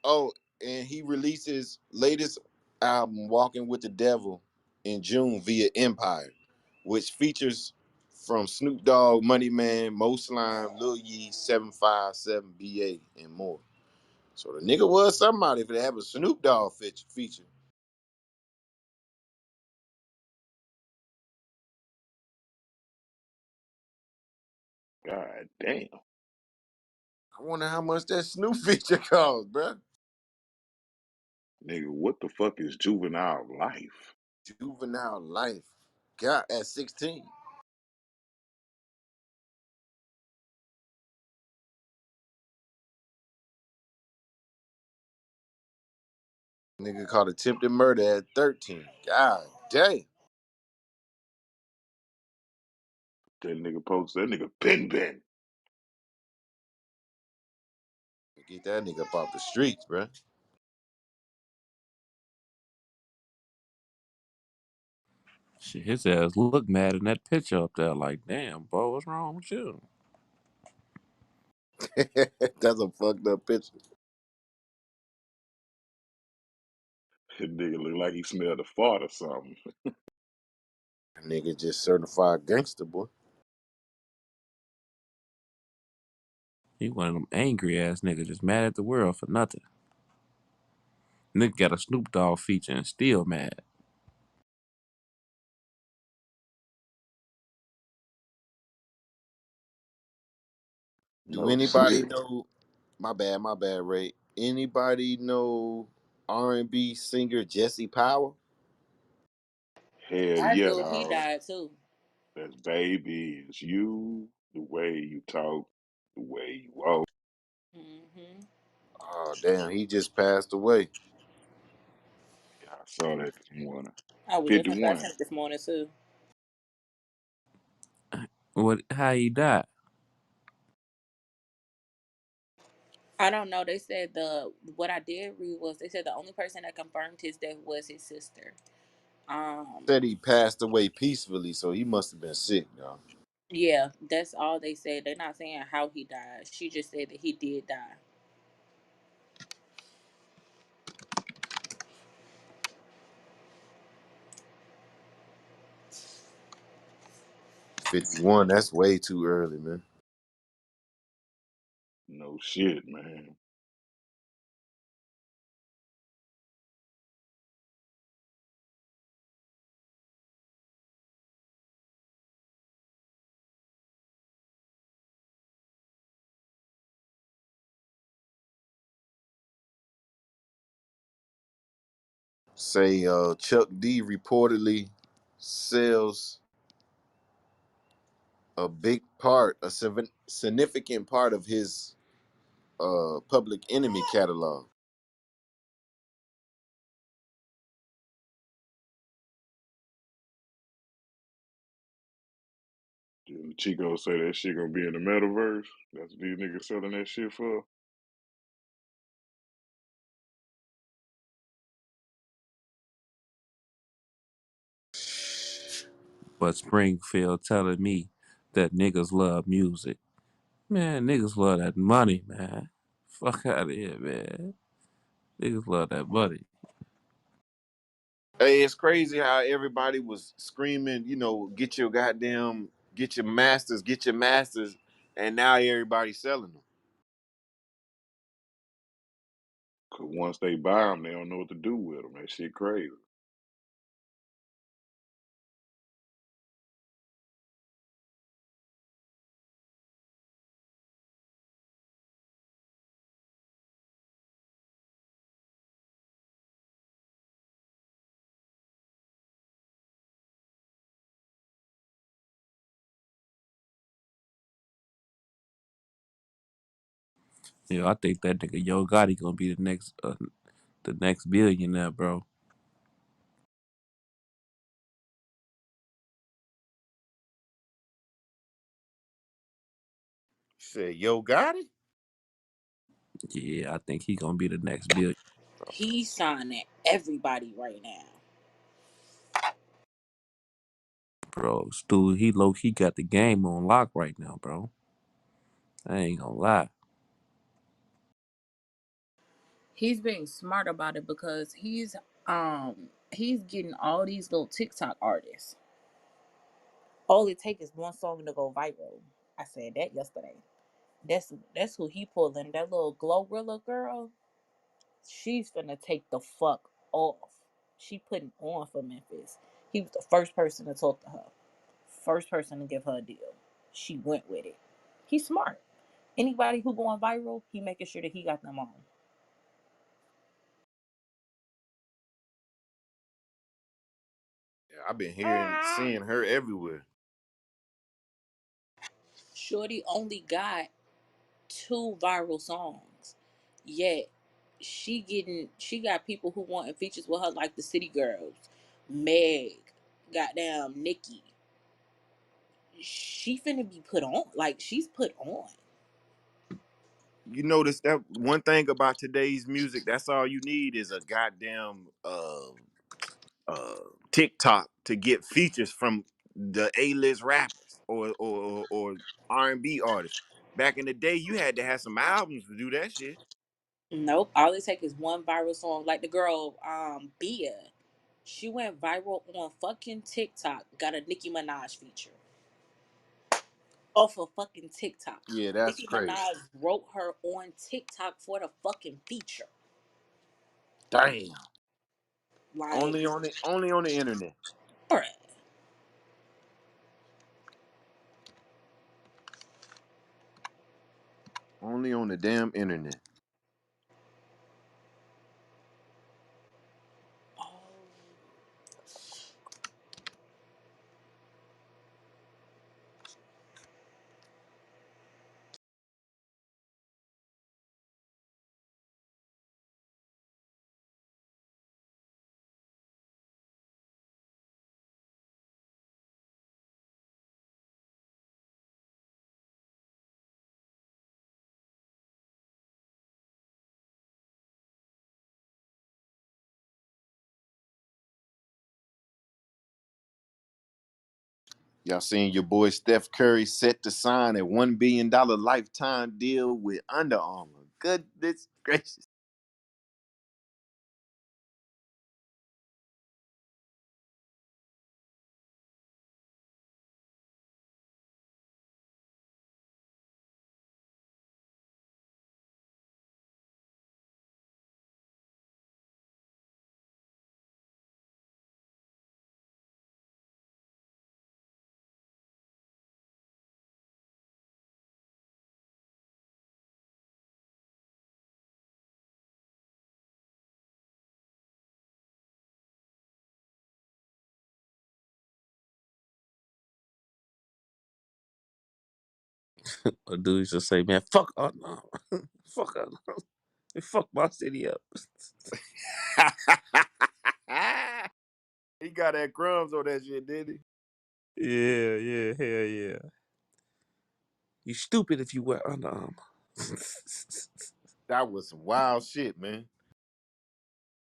[SPEAKER 8] Oh, and he released his latest album, Walking with the Devil, in June via Empire, which features from Snoop Dogg, Money Man, Mo Slime, Lil Yee, 757 BA, and more. So the nigga was somebody if they have a Snoop Dogg feature.
[SPEAKER 14] God damn.
[SPEAKER 8] I wonder how much that Snoop feature cost, bruh.
[SPEAKER 14] Nigga, what the fuck is juvenile life?
[SPEAKER 8] Juvenile life. God, at 16. Nigga caught attempted murder at 13. God damn.
[SPEAKER 14] That nigga post that nigga Ben.
[SPEAKER 8] Get that nigga up off the streets, bruh.
[SPEAKER 7] Shit, his ass look mad in that picture up there. Like, damn, bro, what's wrong with you?
[SPEAKER 8] That's a fucked up picture.
[SPEAKER 14] That nigga look like he smelled a fart or something.
[SPEAKER 8] Nigga just certified gangster, boy.
[SPEAKER 7] He one of them angry ass niggas just mad at the world for nothing. Nigga got a Snoop Dogg feature and still mad.
[SPEAKER 8] Do
[SPEAKER 14] No
[SPEAKER 8] anybody
[SPEAKER 14] shit.
[SPEAKER 8] know? My bad, Ray. Anybody know R&B singer Jesse Power?
[SPEAKER 14] Hell
[SPEAKER 11] I
[SPEAKER 14] yeah,
[SPEAKER 11] knew he
[SPEAKER 14] dog.
[SPEAKER 11] died too.
[SPEAKER 14] That's baby. It's you, the way you talk, the way you walk.
[SPEAKER 11] Hmm.
[SPEAKER 8] Oh damn, he just passed away.
[SPEAKER 14] Yeah, I saw that this morning.
[SPEAKER 11] I was just gonna say I
[SPEAKER 14] 51.
[SPEAKER 11] seen it this morning too.
[SPEAKER 7] What? How he died?
[SPEAKER 11] I don't know. They said the what I did read was they said the only person that confirmed his death was his sister. Um,
[SPEAKER 8] Said he passed away peacefully, so he must have been sick, y'all.
[SPEAKER 11] yeah, that's all they said. They're not saying how he died. She just said that he did die.
[SPEAKER 8] 51, that's way too early, man.
[SPEAKER 14] No shit, man.
[SPEAKER 8] Say Chuck D reportedly sells a big part, significant part of his Public Enemy catalog.
[SPEAKER 14] Didn't Chico say that shit gonna be in the metaverse? That's what these niggas selling that shit for.
[SPEAKER 7] But Springfield telling me that niggas love music. Man, niggas love that money, man. Fuck out of here, man. Niggas love that money.
[SPEAKER 8] Hey, it's crazy how everybody was screaming, get your masters, and now everybody's selling them.
[SPEAKER 14] Cause once they buy them, they don't know what to do with them. That shit crazy.
[SPEAKER 7] You know, I think that nigga Yo Gotti gonna be the next billionaire, bro.
[SPEAKER 8] Said, yo, got it?
[SPEAKER 7] Yeah, I think he gonna be the next billion,
[SPEAKER 11] He's signing everybody right now.
[SPEAKER 7] bro. Stu, he got the game on lock right now, bro. I ain't gonna lie.
[SPEAKER 11] He's being smart about it because he's getting all these little TikTok artists. All it takes is one song to go viral. I said that yesterday. That's who he pulling. That little Glorilla girl, she's finna take the fuck off. She putting on for Memphis. He was the first person to talk to her. First person to give her a deal. She went with it. He's smart. Anybody who going viral, he making sure that he got them on.
[SPEAKER 8] Yeah, I've been seeing her everywhere.
[SPEAKER 11] Shorty only got two viral songs. Yet she got people who wanting features with her like the City Girls, Meg, goddamn Nikki. She finna be put on. Like she's put on.
[SPEAKER 8] You notice that one thing about today's music, that's all you need is a goddamn TikTok to get features from the A-list rappers or R&B artists. Back in the day, you had to have some albums to do that shit.
[SPEAKER 11] Nope. All it takes is one viral song. Like the girl, Bia. She went viral on fucking TikTok. Got a Nicki Minaj feature. Off of fucking TikTok.
[SPEAKER 8] Yeah, that's
[SPEAKER 11] Nicki
[SPEAKER 8] crazy.
[SPEAKER 11] Minaj wrote her on TikTok for the fucking feature.
[SPEAKER 8] Damn.
[SPEAKER 11] Like,
[SPEAKER 8] Only on the internet.
[SPEAKER 11] bruh.
[SPEAKER 8] Only on the damn internet.
[SPEAKER 11] Oh.
[SPEAKER 8] Y'all seen your boy Steph Curry set to sign a $1 billion lifetime deal with Under Armour. Goodness gracious.
[SPEAKER 7] A dude used to say, man, fuck Under Armour. Fuck Under Armour. They fuck my city up.
[SPEAKER 8] He got that crumbs on that shit, didn't he?
[SPEAKER 7] Yeah, hell yeah. You stupid if you wear Under Armour.
[SPEAKER 8] That was some wild shit, man.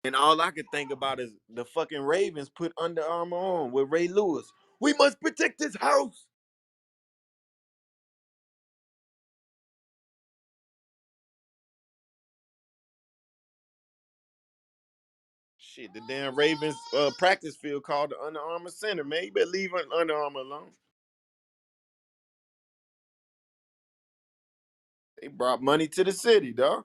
[SPEAKER 8] And all I could think about is the fucking Ravens put Under Armour on with Ray Lewis. We must protect his house. Shit, the damn Ravens practice field called the Under Armour Center, man. You better leave Under Armour alone. They brought money to the city, dog.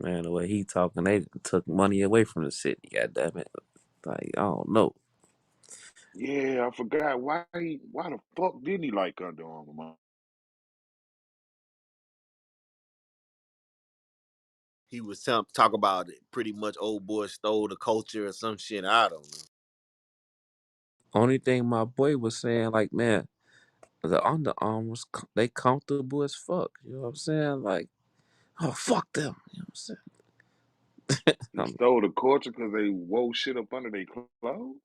[SPEAKER 7] Man, the way he talking, they took money away from the city. God damn it! Like I don't know.
[SPEAKER 14] Yeah, I forgot why the fuck didn't he like Under Armour, man?
[SPEAKER 8] He was talk about it. Pretty much old boy stole the culture or some shit. I don't know.
[SPEAKER 7] Only thing my boy was saying, like, man, the Under Armours, they comfortable as fuck. You know what I'm saying? Like, oh fuck them. You know what
[SPEAKER 14] He
[SPEAKER 7] I'm saying?
[SPEAKER 14] stole the culture because they wore shit up under their clothes.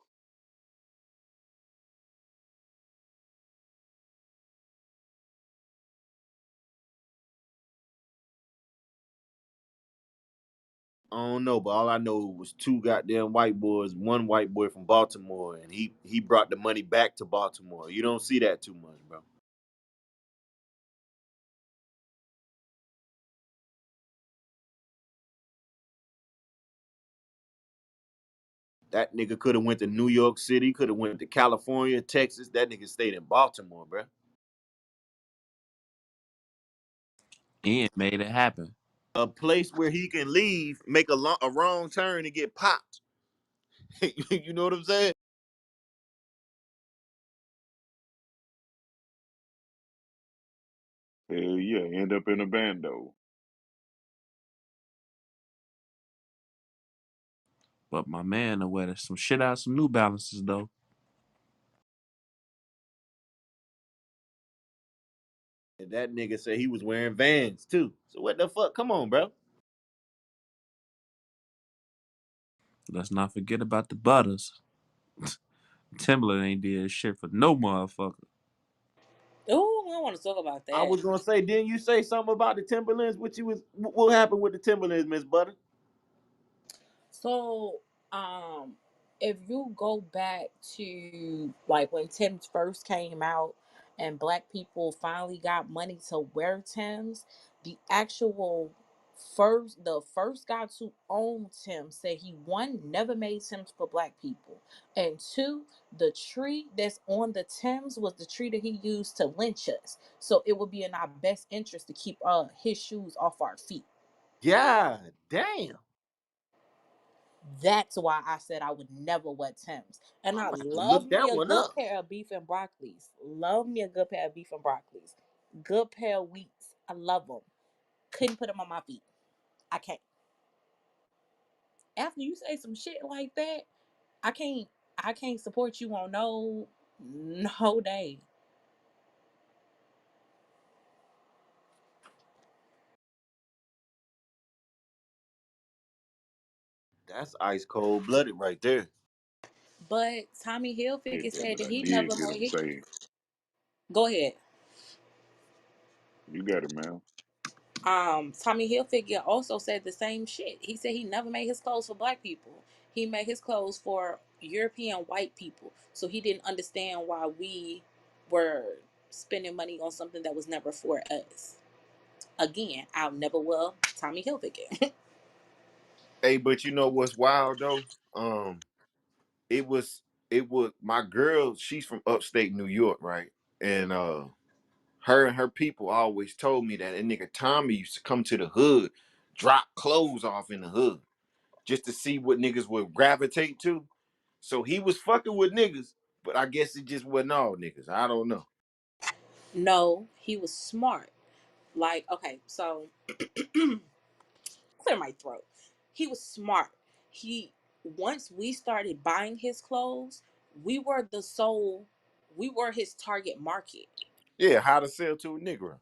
[SPEAKER 8] I don't know, but all I know was two goddamn white boys, one white boy from Baltimore, and he brought the money back to Baltimore. You don't see that too much, bro. That nigga could have went to New York City, could have went to California, Texas. That nigga stayed in Baltimore, bro.
[SPEAKER 7] Ian made it happen.
[SPEAKER 8] A place where he can leave, make a wrong turn, and get popped. You know what I'm saying?
[SPEAKER 14] Hell yeah, end up in a bando.
[SPEAKER 7] But my man, wear some shit out, some New Balances though.
[SPEAKER 8] And that nigga said he was wearing Vans too. So what the fuck? Come on, bro.
[SPEAKER 7] Let's not forget about the Butters. Timberland ain't did shit for no motherfucker.
[SPEAKER 11] Oh, I don't want to talk about
[SPEAKER 8] I
[SPEAKER 11] that.
[SPEAKER 8] was gonna say, didn't you say something about the Timberlands? What happened with the Timberlands, Miss Butter?
[SPEAKER 11] So Um, if you go back to like when Tim's first came out and black people finally got money to wear Tim's, the actual first guy to own Tim said he, one, never made Tim's for black people, and two, the tree that's on the Thames was the tree that he used to lynch us. So it would be in our best interest to keep his shoes off our feet.
[SPEAKER 8] God damn.
[SPEAKER 11] That's why I said I would never wear Tim's. And
[SPEAKER 8] I'm
[SPEAKER 11] I
[SPEAKER 8] gonna have to
[SPEAKER 11] love
[SPEAKER 8] look
[SPEAKER 11] me
[SPEAKER 8] that
[SPEAKER 11] a
[SPEAKER 8] one
[SPEAKER 11] good
[SPEAKER 8] up.
[SPEAKER 11] pair of beef and broccolis. Love me a good pair of beef and broccolis. Good pair of wheats. I love them. Couldn't put them on my feet. I can't. After you say some shit like that, I can't. I can't support you on no day.
[SPEAKER 8] That's ice cold blooded right there.
[SPEAKER 11] But Tommy
[SPEAKER 14] Hit
[SPEAKER 11] Hilfiger
[SPEAKER 14] that,
[SPEAKER 11] said
[SPEAKER 14] but
[SPEAKER 11] that
[SPEAKER 14] I
[SPEAKER 11] he
[SPEAKER 14] did
[SPEAKER 11] never
[SPEAKER 14] hear
[SPEAKER 11] made
[SPEAKER 14] them
[SPEAKER 11] his.
[SPEAKER 14] say,
[SPEAKER 11] Go ahead.
[SPEAKER 14] "You got it, man."
[SPEAKER 11] Tommy Hilfiger also said the same shit. He said he never made his clothes for black people. He made his clothes for European white people. So he didn't understand why we were spending money on something that was never for us. Again, I'll never wear Tommy Hilfiger.
[SPEAKER 8] Hey, but you know what's wild though? Um, it was my girl, she's from upstate New York, right? And her and her people always told me that nigga Tommy used to come to the hood, drop clothes off in the hood just to see what niggas would gravitate to. So he was fucking with niggas, but I guess it just wasn't all niggas. I don't know.
[SPEAKER 11] No, he was smart. Like, okay, so clear my throat. He was smart. He Once we started buying his clothes, we were the sole we were his target market.
[SPEAKER 8] Yeah, how to sell to a nigga.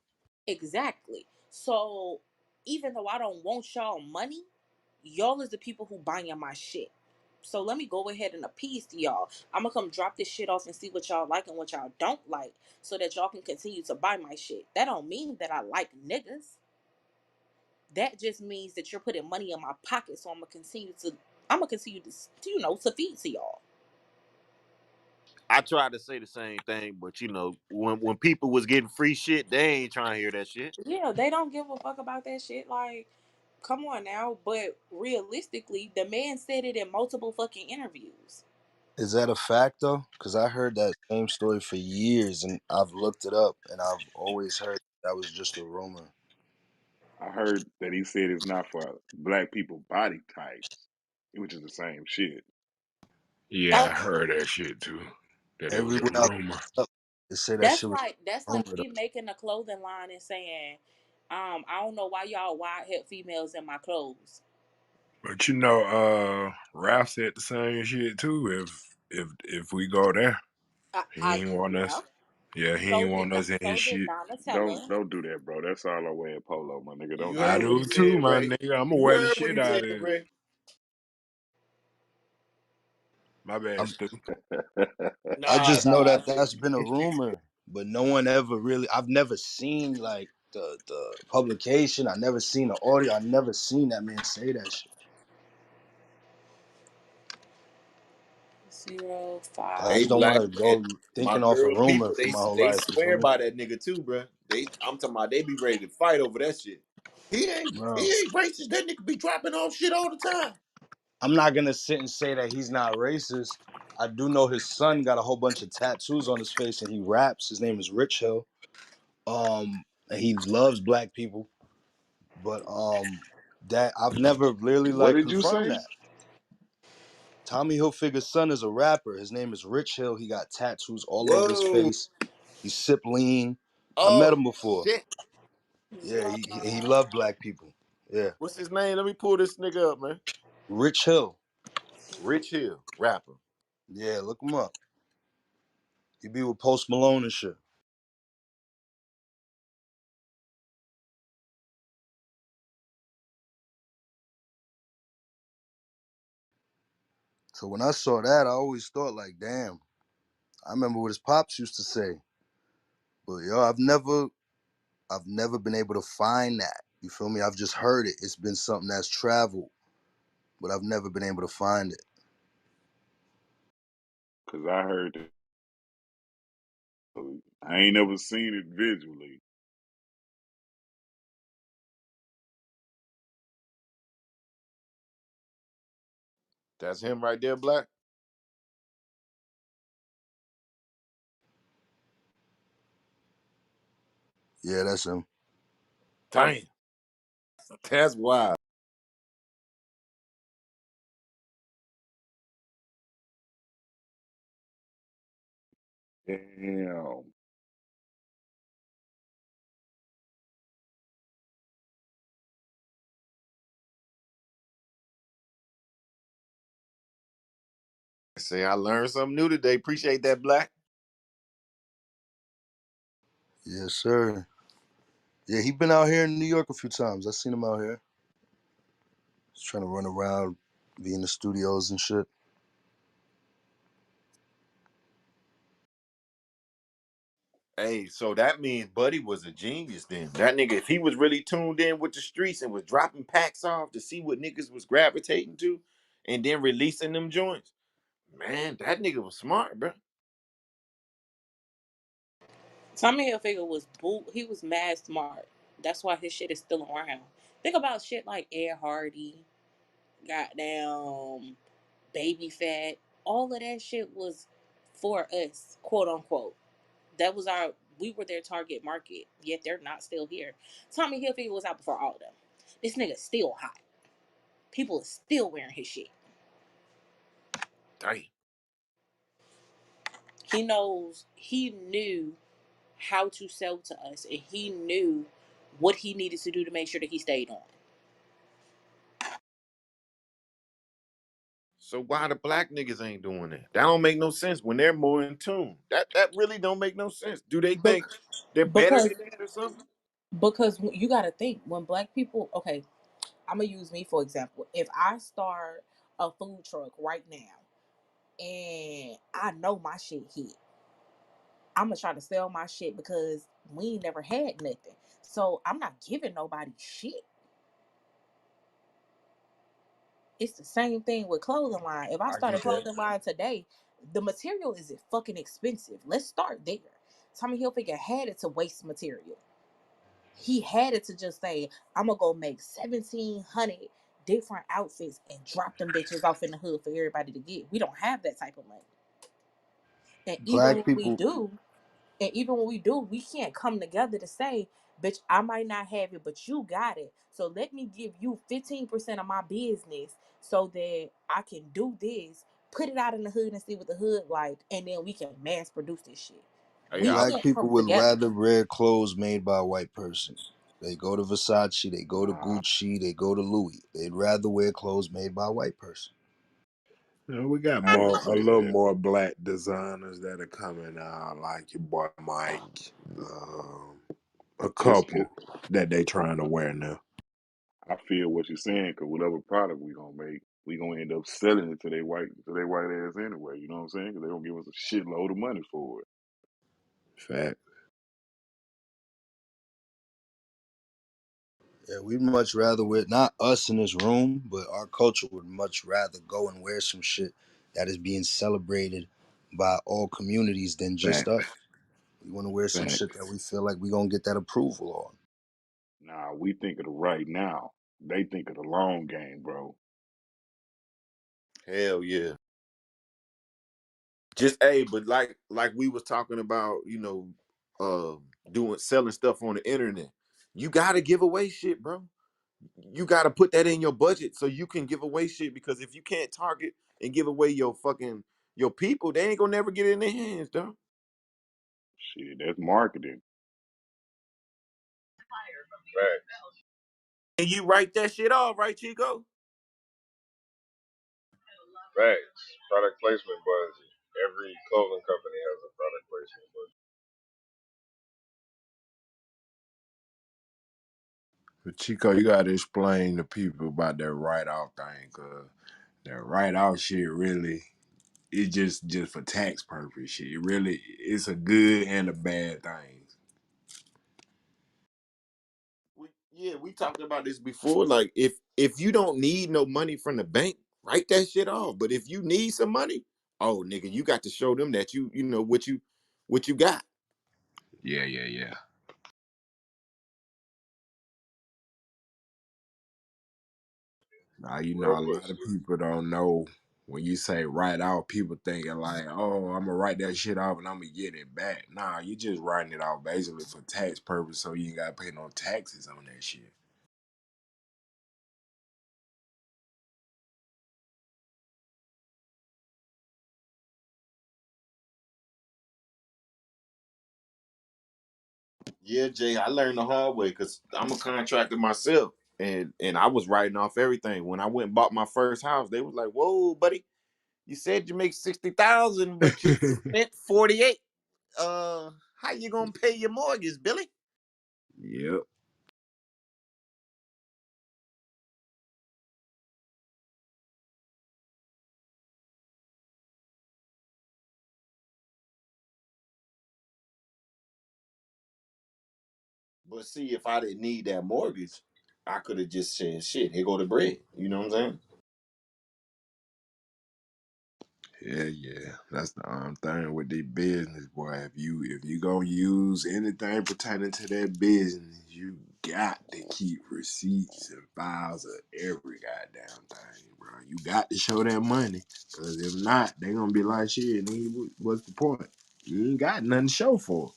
[SPEAKER 11] Exactly. So even though I don't want y'all money, y'all is the people who buying my shit. So let me go ahead and appease to y'all. I'm gonna come drop this shit off and see what y'all like and what y'all don't like, so that y'all can continue to buy my shit. That don't mean that I like niggas. That just means that you're putting money in my pocket. So I'm gonna continue to to feed to y'all.
[SPEAKER 8] I tried to say the same thing, but you know, when people was getting free shit, they ain't trying to hear that shit.
[SPEAKER 11] Yeah, they don't give a fuck about that shit. Like, come on now. But realistically, the man said it in multiple fucking interviews.
[SPEAKER 6] Is that a fact though? Because I heard that same story for years, and I've looked it up, and I've always heard that was just a rumor.
[SPEAKER 14] I heard that he said it's not for black people body types, which is the same shit.
[SPEAKER 15] Yeah, I
[SPEAKER 11] Oh,
[SPEAKER 15] heard that shit too. That it was a
[SPEAKER 6] Everywhere I looked
[SPEAKER 15] rumor.
[SPEAKER 6] it up, it said that
[SPEAKER 11] that's
[SPEAKER 6] shit was
[SPEAKER 11] like that's
[SPEAKER 6] a
[SPEAKER 11] like
[SPEAKER 6] rumor though.
[SPEAKER 11] me making a clothing line and saying, I don't know why y'all wide hip females in my clothes.
[SPEAKER 15] But you know, Ralph said the same shit too. If we go there, he ain't want
[SPEAKER 11] Yeah.
[SPEAKER 15] us. Yeah, he
[SPEAKER 11] So
[SPEAKER 15] ain't
[SPEAKER 11] did
[SPEAKER 15] want us in his
[SPEAKER 11] so did
[SPEAKER 15] shit.
[SPEAKER 11] Donatella.
[SPEAKER 14] Don't do that, bro. That's all I wear at Polo, my nigga. Don't
[SPEAKER 8] You
[SPEAKER 14] do
[SPEAKER 15] I
[SPEAKER 8] heard
[SPEAKER 14] that.
[SPEAKER 8] what
[SPEAKER 15] do
[SPEAKER 8] he
[SPEAKER 15] too,
[SPEAKER 8] said,
[SPEAKER 15] my
[SPEAKER 8] Ray.
[SPEAKER 15] nigga. I'ma
[SPEAKER 8] You
[SPEAKER 15] wear the
[SPEAKER 8] heard what
[SPEAKER 15] shit
[SPEAKER 8] he
[SPEAKER 15] out
[SPEAKER 8] said,
[SPEAKER 15] of it.
[SPEAKER 8] Ray.
[SPEAKER 15] My bad,
[SPEAKER 6] I'm,
[SPEAKER 15] Stu.
[SPEAKER 6] I
[SPEAKER 8] Nah,
[SPEAKER 6] just know
[SPEAKER 8] nah. I
[SPEAKER 6] that
[SPEAKER 8] said
[SPEAKER 6] that's been a rumor, but no one ever really. I've never seen like the publication. I never seen the audio. I never seen that man say that shit. I
[SPEAKER 8] hey,
[SPEAKER 6] just don't
[SPEAKER 11] 05.
[SPEAKER 6] want
[SPEAKER 8] black
[SPEAKER 6] to
[SPEAKER 8] and
[SPEAKER 6] go
[SPEAKER 8] my
[SPEAKER 6] thinking off a
[SPEAKER 8] girl
[SPEAKER 6] rumor
[SPEAKER 8] people,
[SPEAKER 6] for my whole
[SPEAKER 8] they
[SPEAKER 6] life. You feel
[SPEAKER 8] swear
[SPEAKER 6] me,
[SPEAKER 8] by that nigga too, bro. I'm talking about they be ready to fight over that shit. He
[SPEAKER 6] bro?
[SPEAKER 8] ain't racist. That nigga be dropping off shit all the time.
[SPEAKER 6] I'm not gonna sit and say that he's not racist. I do know his son got a whole bunch of tattoos on his face and he raps. His name is Rich Hill. And he loves black people, but that I've never really
[SPEAKER 14] What
[SPEAKER 6] like
[SPEAKER 14] did you
[SPEAKER 6] confirmed
[SPEAKER 14] say?
[SPEAKER 6] that. Tommy Hilfiger's son is a rapper. His name is Rich Hill. He got tattoos all over his
[SPEAKER 8] Whoa.
[SPEAKER 6] face. He sip lean. I met
[SPEAKER 8] Oh
[SPEAKER 6] him before.
[SPEAKER 8] shit.
[SPEAKER 6] Yeah, he loved black people. Yeah,
[SPEAKER 8] What's his name? Let me pull this nigga up, man.
[SPEAKER 6] Rich Hill.
[SPEAKER 8] Rich Hill, rapper.
[SPEAKER 6] Yeah, look him up. He be with Post Malone and shit. So when I saw that, I always thought like, damn. I remember what his pops used to say. But yo, I've never been able to find that. You feel me? I've just heard it. It's been something that's traveled, but I've never been able to find it.
[SPEAKER 14] Cause I heard that. I ain't never seen it visually.
[SPEAKER 8] That's him right there, Black.
[SPEAKER 6] Yeah, that's him.
[SPEAKER 8] Damn, that's wild.
[SPEAKER 14] Damn.
[SPEAKER 8] Say I learned something new today. Appreciate that, Black.
[SPEAKER 6] Yes, sir. Yeah, he been out here in New York a few times. I seen him out here. He's trying to run around, be in the studios and shit.
[SPEAKER 8] Hey, so that means Buddy was a genius then. That nigga, if he was really tuned in with the streets and was dropping packs off to see what niggas was gravitating to and then releasing them joints, man, that nigga was smart, bro.
[SPEAKER 11] Tommy Hilfiger was he was mad smart. That's why his shit is still around. Think about shit like Ed Hardy, goddamn Baby Fat. All of that shit was for us, quote unquote. That was we were their target market, yet they're not still here. Tommy Hilfiger was out before all of them. This nigga's still hot. People are still wearing his shit.
[SPEAKER 8] Damn.
[SPEAKER 11] He knew how to sell to us, and he knew what he needed to do to make sure that he stayed on.
[SPEAKER 8] So why the black niggas ain't doing that? That don't make no sense when they're more in tune. That really don't make no sense. Do they
[SPEAKER 11] But
[SPEAKER 8] think they're better
[SPEAKER 11] because
[SPEAKER 8] than that or something?
[SPEAKER 11] you got to think when black people, okay, I'm gonna use me for example. If I start a food truck right now and I know my shit hit, I'm gonna try to sell my shit because we ain't never had nothing. So I'm not giving nobody shit. It's the same thing with clothing line. If I
[SPEAKER 8] I
[SPEAKER 11] start a
[SPEAKER 8] get that.
[SPEAKER 11] clothing line today, the material is fucking expensive. Let's start there. Tommy Hilfiger had it to waste material. He had it to just say, I'm gonna go make 1,700 different outfits and drop them bitches off in the hood for everybody to get. We don't have that type of money. And even
[SPEAKER 6] Black
[SPEAKER 11] when we
[SPEAKER 6] people,
[SPEAKER 11] do, we can't come together to say, bitch, I might not have it, but you got it. So let me give you 15% of my business so that I can do this, put it out in the hood and see what the hood like, and then we can mass produce this shit.
[SPEAKER 8] Hey,
[SPEAKER 11] We
[SPEAKER 8] I,
[SPEAKER 6] black
[SPEAKER 11] can't
[SPEAKER 6] people
[SPEAKER 11] come
[SPEAKER 6] would
[SPEAKER 11] together.
[SPEAKER 6] rather wear clothes made by a white person. They go to Versace, they go to
[SPEAKER 14] Nah.
[SPEAKER 6] Gucci, they go to Louis. They'd rather wear clothes made by a white person.
[SPEAKER 15] You know, we got
[SPEAKER 14] I ain't gonna
[SPEAKER 15] a
[SPEAKER 14] say
[SPEAKER 15] little
[SPEAKER 14] that.
[SPEAKER 15] more black designers that are coming out, like your boy Mike. A
[SPEAKER 14] It's
[SPEAKER 15] couple that they trying to wear now.
[SPEAKER 14] I feel what you're saying, cause whatever product we gonna make, we gonna end up selling it to their white ass anyway. You know what I'm saying? Cause they gonna give us a shitload of money for it.
[SPEAKER 15] Fact.
[SPEAKER 6] Yeah, we'd much rather wear, not us in this room, but our culture would much rather go and wear some shit that is being celebrated by all communities than just us.
[SPEAKER 15] Facts.
[SPEAKER 6] We want to wear some shit that
[SPEAKER 15] Facts.
[SPEAKER 6] we feel like we gonna get that approval on.
[SPEAKER 14] Nah, we think of the right now. They think of the long game, bro.
[SPEAKER 8] hell yeah. Just but like we was talking about, doing selling stuff on the internet. You gotta give away shit, bro. You gotta put that in your budget so you can give away shit because if you can't target and give away your people, they ain't gonna never get it in their hands, dog.
[SPEAKER 14] Shit, that's marketing.
[SPEAKER 16] Facts.
[SPEAKER 8] And you write that shit off, right, Chico?
[SPEAKER 16] Facts. Product placement budget. Every clothing company has a product placement budget.
[SPEAKER 15] But Chico, you gotta explain to people about that write off thing, cause that write off shit really it's just for tax purpose shit. It really it's a good and a bad thing.
[SPEAKER 8] We talked about this before. Like if you don't need no money from the bank, write that shit off. But if you need some money, Oh, nigga, you got to show them that you know what you got.
[SPEAKER 15] Yeah. Now, you
[SPEAKER 16] Real
[SPEAKER 15] know, a lot of
[SPEAKER 16] pussy.
[SPEAKER 15] people don't know when you say write off, people thinking like, oh, I'm gonna write that shit off and I'm gonna get it back. Nah, you just writing it off basically for tax purpose so you ain't gotta pay no taxes on that shit.
[SPEAKER 8] Yeah, Jay, I learned the hard way because I'm a contractor myself, and I was writing off everything. When I went and bought my first house, they was like, "Whoa, buddy, you said you make 60,000, but you spent 48. How you gonna pay your mortgage, Billy?"
[SPEAKER 15] Yep.
[SPEAKER 8] But see, if I didn't need that mortgage, I could have just said, "Shit, here go the bread." You know what I'm saying?
[SPEAKER 15] Yeah. That's the thing with the business, boy. If you gonna use anything pertaining to that business, you got to keep receipts and files of every goddamn thing, bro. You got to show that money, cause if not, they gonna be like, shit, nigga, what's the point? You ain't got nothing to show for it.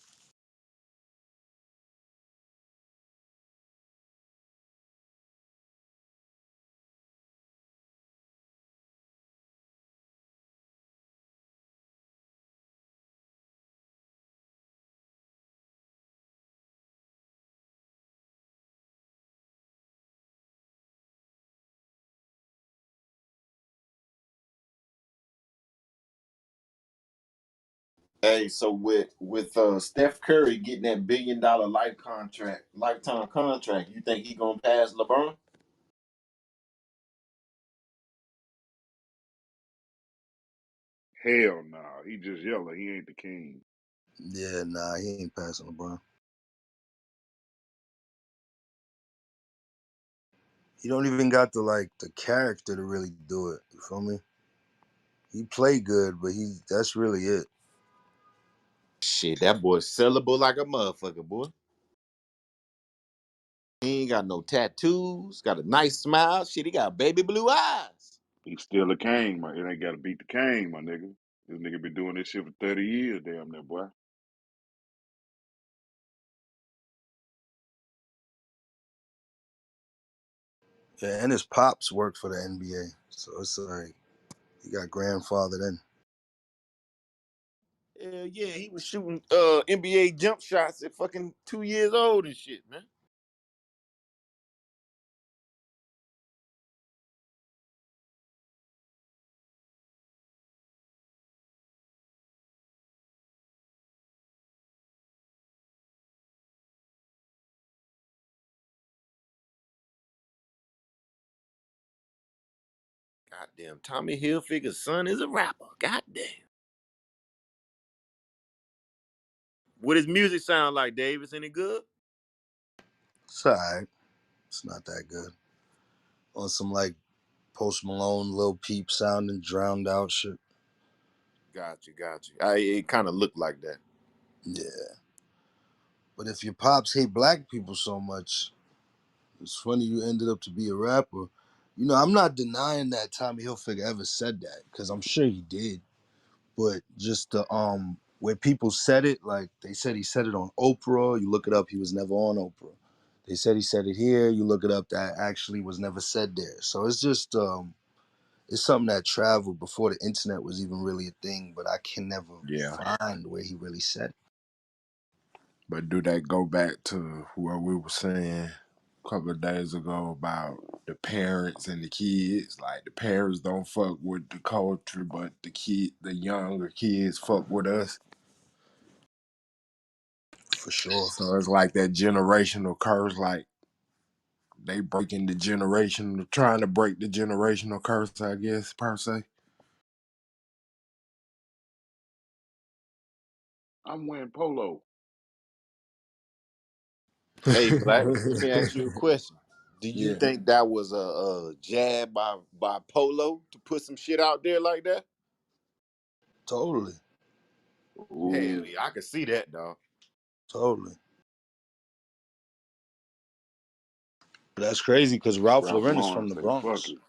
[SPEAKER 8] Hey, so with Steph Curry getting that $1 billion lifetime contract, you think he gonna pass LeBron?
[SPEAKER 14] Hell nah. He just yelling. He ain't the king.
[SPEAKER 6] Yeah, nah, he ain't passing LeBron. He don't even got the character to really do it. You feel me? He play good, but that's really it.
[SPEAKER 8] Shit, that boy's sellable like a motherfucker, boy. He ain't got no tattoos, got a nice smile. Shit, he got baby blue eyes.
[SPEAKER 14] He's still a king, my. It ain't got to beat the king, my nigga. This nigga been doing this shit for 30 years, damn that boy.
[SPEAKER 6] Yeah, and his pops worked for the NBA, so it's like he got grandfathered in.
[SPEAKER 8] Hell yeah, he was shooting NBA jump shots at fucking 2 years old and shit, man. Goddamn, Tommy Hilfiger's son is a rapper. Goddamn. What his music sound like, Davis? Any good?
[SPEAKER 6] It's alright. It's not that good. On some Post Malone, Lil Peep sounding drowned out shit.
[SPEAKER 8] Got you. It kind of looked like that.
[SPEAKER 6] Yeah. But if your pops hate black people so much, it's funny you ended up to be a rapper. You know, I'm not denying that Tommy Hilfiger ever said that, because I'm sure he did. But just the where people said it, like they said he said it on Oprah, you look it up, he was never on Oprah. They said he said it here, you look it up, that actually was never said there. So it's just it's something that traveled before the internet was even really a thing, but I can never
[SPEAKER 15] Yeah.
[SPEAKER 6] find where he really said it.
[SPEAKER 15] But do that go back to what we were saying a couple of days ago about the parents and the kids? Like the parents don't fuck with the culture, but the younger kids fuck with us.
[SPEAKER 6] For sure.
[SPEAKER 15] So it's like that generational curse. Like they breaking the generation, trying to break the generational curse, I guess per se.
[SPEAKER 14] I'm wearing polo.
[SPEAKER 8] Hey, Black, let me ask you a question. Do you
[SPEAKER 15] Yeah.
[SPEAKER 8] think that was a jab by Polo to put some shit out there like that?
[SPEAKER 9] Totally.
[SPEAKER 8] Hell
[SPEAKER 14] Ooh,
[SPEAKER 8] yeah, I can see that, dog.
[SPEAKER 9] Totally. But that's crazy because Ralph
[SPEAKER 14] Ralph
[SPEAKER 9] Lauren is from
[SPEAKER 14] Lauren
[SPEAKER 9] the
[SPEAKER 14] say, "Fuck
[SPEAKER 9] Bronx.
[SPEAKER 14] it."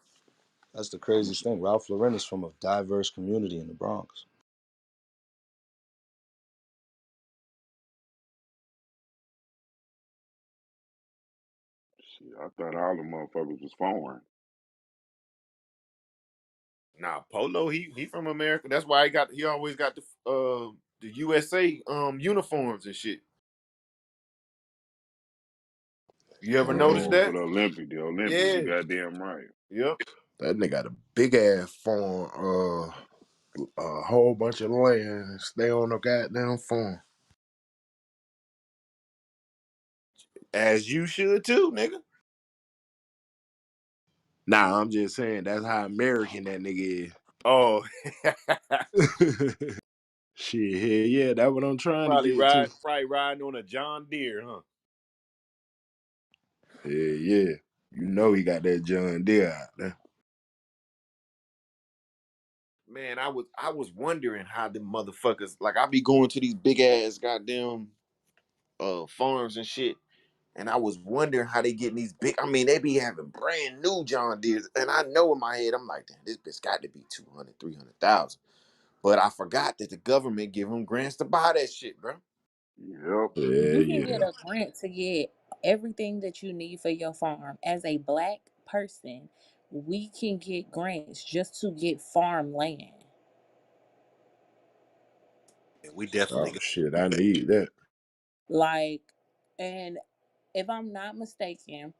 [SPEAKER 9] That's the craziest thing. Ralph Lauren is from a diverse community in the Bronx.
[SPEAKER 14] Shit, I thought all the motherfuckers was foreign.
[SPEAKER 8] Nah, Polo, he from America. That's why he always got the USA uniforms and shit. You ever notice
[SPEAKER 15] Uh-huh.
[SPEAKER 14] For
[SPEAKER 8] that?
[SPEAKER 14] the Olympic, you
[SPEAKER 8] Yeah.
[SPEAKER 14] goddamn right.
[SPEAKER 8] Yep.
[SPEAKER 15] That nigga got a big ass farm, a whole bunch of land and stay on the goddamn farm.
[SPEAKER 8] As you should too, nigga.
[SPEAKER 15] Nah, I'm just saying that's how American that nigga
[SPEAKER 8] Oh,
[SPEAKER 15] is. Shit, hell yeah, that's what I'm trying to get to.
[SPEAKER 8] probably riding on a John Deere, huh?
[SPEAKER 15] Hell yeah. You know he got that John Deere out there.
[SPEAKER 8] Man, I was wondering how them motherfuckers like I be going to these big ass goddamn farms and shit. And I was wondering how they getting these big. I mean, they be having brand new John Deere's. And I know in my head, I'm like, damn, this bitch got to be 200, 300,000. But I forgot that the government give them grants to buy that shit, bro.
[SPEAKER 14] Yep.
[SPEAKER 15] Yeah,
[SPEAKER 11] You can get
[SPEAKER 15] yeah.
[SPEAKER 11] a grant to get everything that you need for your farm. As a black person, we can get grants just to get farm land.
[SPEAKER 8] And we definitely
[SPEAKER 15] Oh
[SPEAKER 8] got
[SPEAKER 15] shit,
[SPEAKER 8] to do
[SPEAKER 15] I
[SPEAKER 8] that.
[SPEAKER 15] need that.
[SPEAKER 11] Like, and if I'm not mistaken,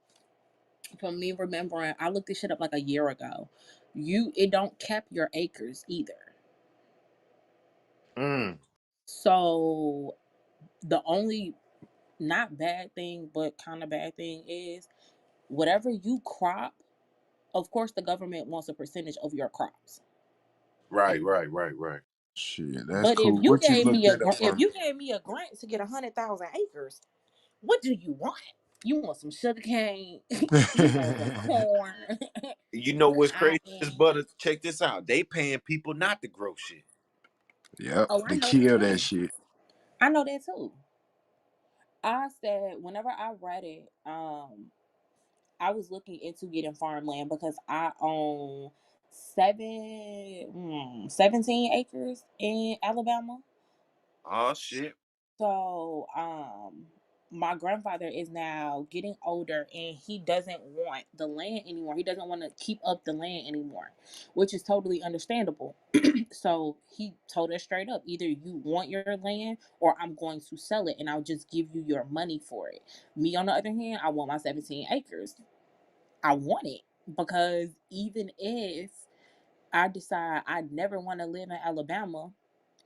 [SPEAKER 11] from me remembering, I looked this shit up like a year ago. It don't cap your acres either.
[SPEAKER 8] Mm,
[SPEAKER 11] So the only not bad thing, but kind of bad thing is whatever you crop, of course the government wants a percentage of your crops.
[SPEAKER 8] right.
[SPEAKER 15] Shit, that's
[SPEAKER 11] But
[SPEAKER 15] cool. What you looked that up
[SPEAKER 11] if
[SPEAKER 15] for me?
[SPEAKER 11] you gave me a grant to get 100,000 acres, what do you want? You want some sugar cane? You want some corn,
[SPEAKER 8] You know what's crazy? This
[SPEAKER 11] cotton?
[SPEAKER 8] butter, check this out. They paying people not to grow shit.
[SPEAKER 15] Yep,
[SPEAKER 11] Oh, I
[SPEAKER 15] to
[SPEAKER 11] know that
[SPEAKER 15] kill that
[SPEAKER 11] too.
[SPEAKER 15] shit.
[SPEAKER 11] I know that too. I said whenever I read it, I was looking into getting farmland because I own 17 acres in Alabama.
[SPEAKER 8] Oh shit.
[SPEAKER 11] So, my grandfather is now getting older and he doesn't want the land anymore. He doesn't want to keep up the land anymore, which is totally understandable. So he told us straight up, either you want your land or I'm going to sell it and I'll just give you your money for it. Me, on the other hand, I want my 17 acres. I want it because even if I decide I never want to live in Alabama,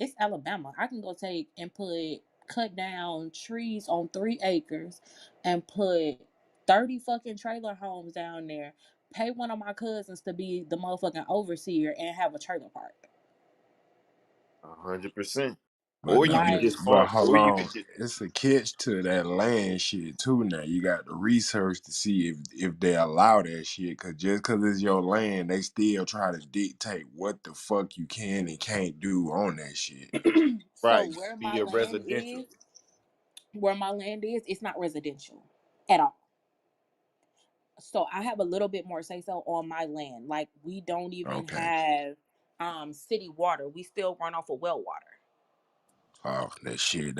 [SPEAKER 11] it's Alabama. I can go take and cut down trees on 3 acres and put 30 fucking trailer homes down there. Pay one of my cousins to be the motherfucking overseer and have a trailer park.
[SPEAKER 8] 100%.
[SPEAKER 15] But
[SPEAKER 8] Or you
[SPEAKER 15] now,
[SPEAKER 8] could
[SPEAKER 11] Like,
[SPEAKER 8] just
[SPEAKER 15] but
[SPEAKER 8] farm,
[SPEAKER 15] hold
[SPEAKER 8] or you could
[SPEAKER 15] on,
[SPEAKER 8] just
[SPEAKER 15] it's a catch to that land shit too. Now you got to research to see if they allow that shit. Cause just cause it's your land, they still try to dictate what the fuck you can and can't do on that shit.
[SPEAKER 11] so
[SPEAKER 8] right be a residential.
[SPEAKER 11] where my land is, it's not residential at all. So I have a little bit more say so on my land. Like we don't even
[SPEAKER 15] Okay.
[SPEAKER 11] have city water. We still run off of well water.
[SPEAKER 15] Oh, that shit.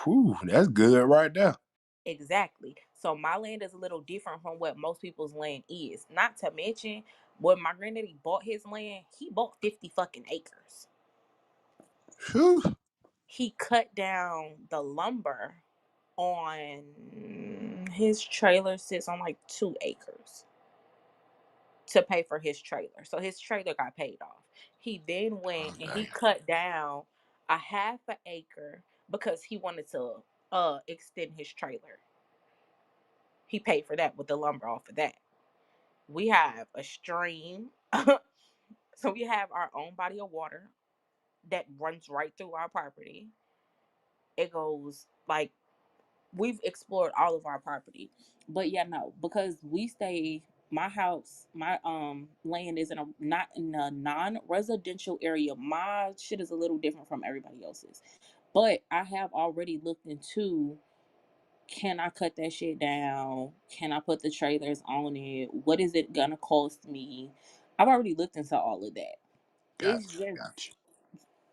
[SPEAKER 15] Whew, that's good right there.
[SPEAKER 11] Exactly. So my land is a little different from what most people's land is. Not to mention when my granddaddy bought his land, he bought 50 fucking acres.
[SPEAKER 15] Whew.
[SPEAKER 11] He cut down the lumber on his trailer sits on like 2 acres to pay for his trailer. So his trailer got paid off. He then
[SPEAKER 15] Oh,
[SPEAKER 11] went and he
[SPEAKER 15] damn.
[SPEAKER 11] cut down a half an acre because he wanted to extend his trailer. He paid for that with the lumber off of that. We have a stream. So we have our own body of water that runs right through our property. It goes we've explored all of our property. But yeah, no, because we stay My house, my land is in a not in a non-residential area. My shit is a little different from everybody else's. But I have already looked into, can I cut that shit down? Can I put the trailers on it? What is it gonna cost me? I've already looked into all of that. It's
[SPEAKER 15] Gotcha,
[SPEAKER 11] just
[SPEAKER 15] gotcha.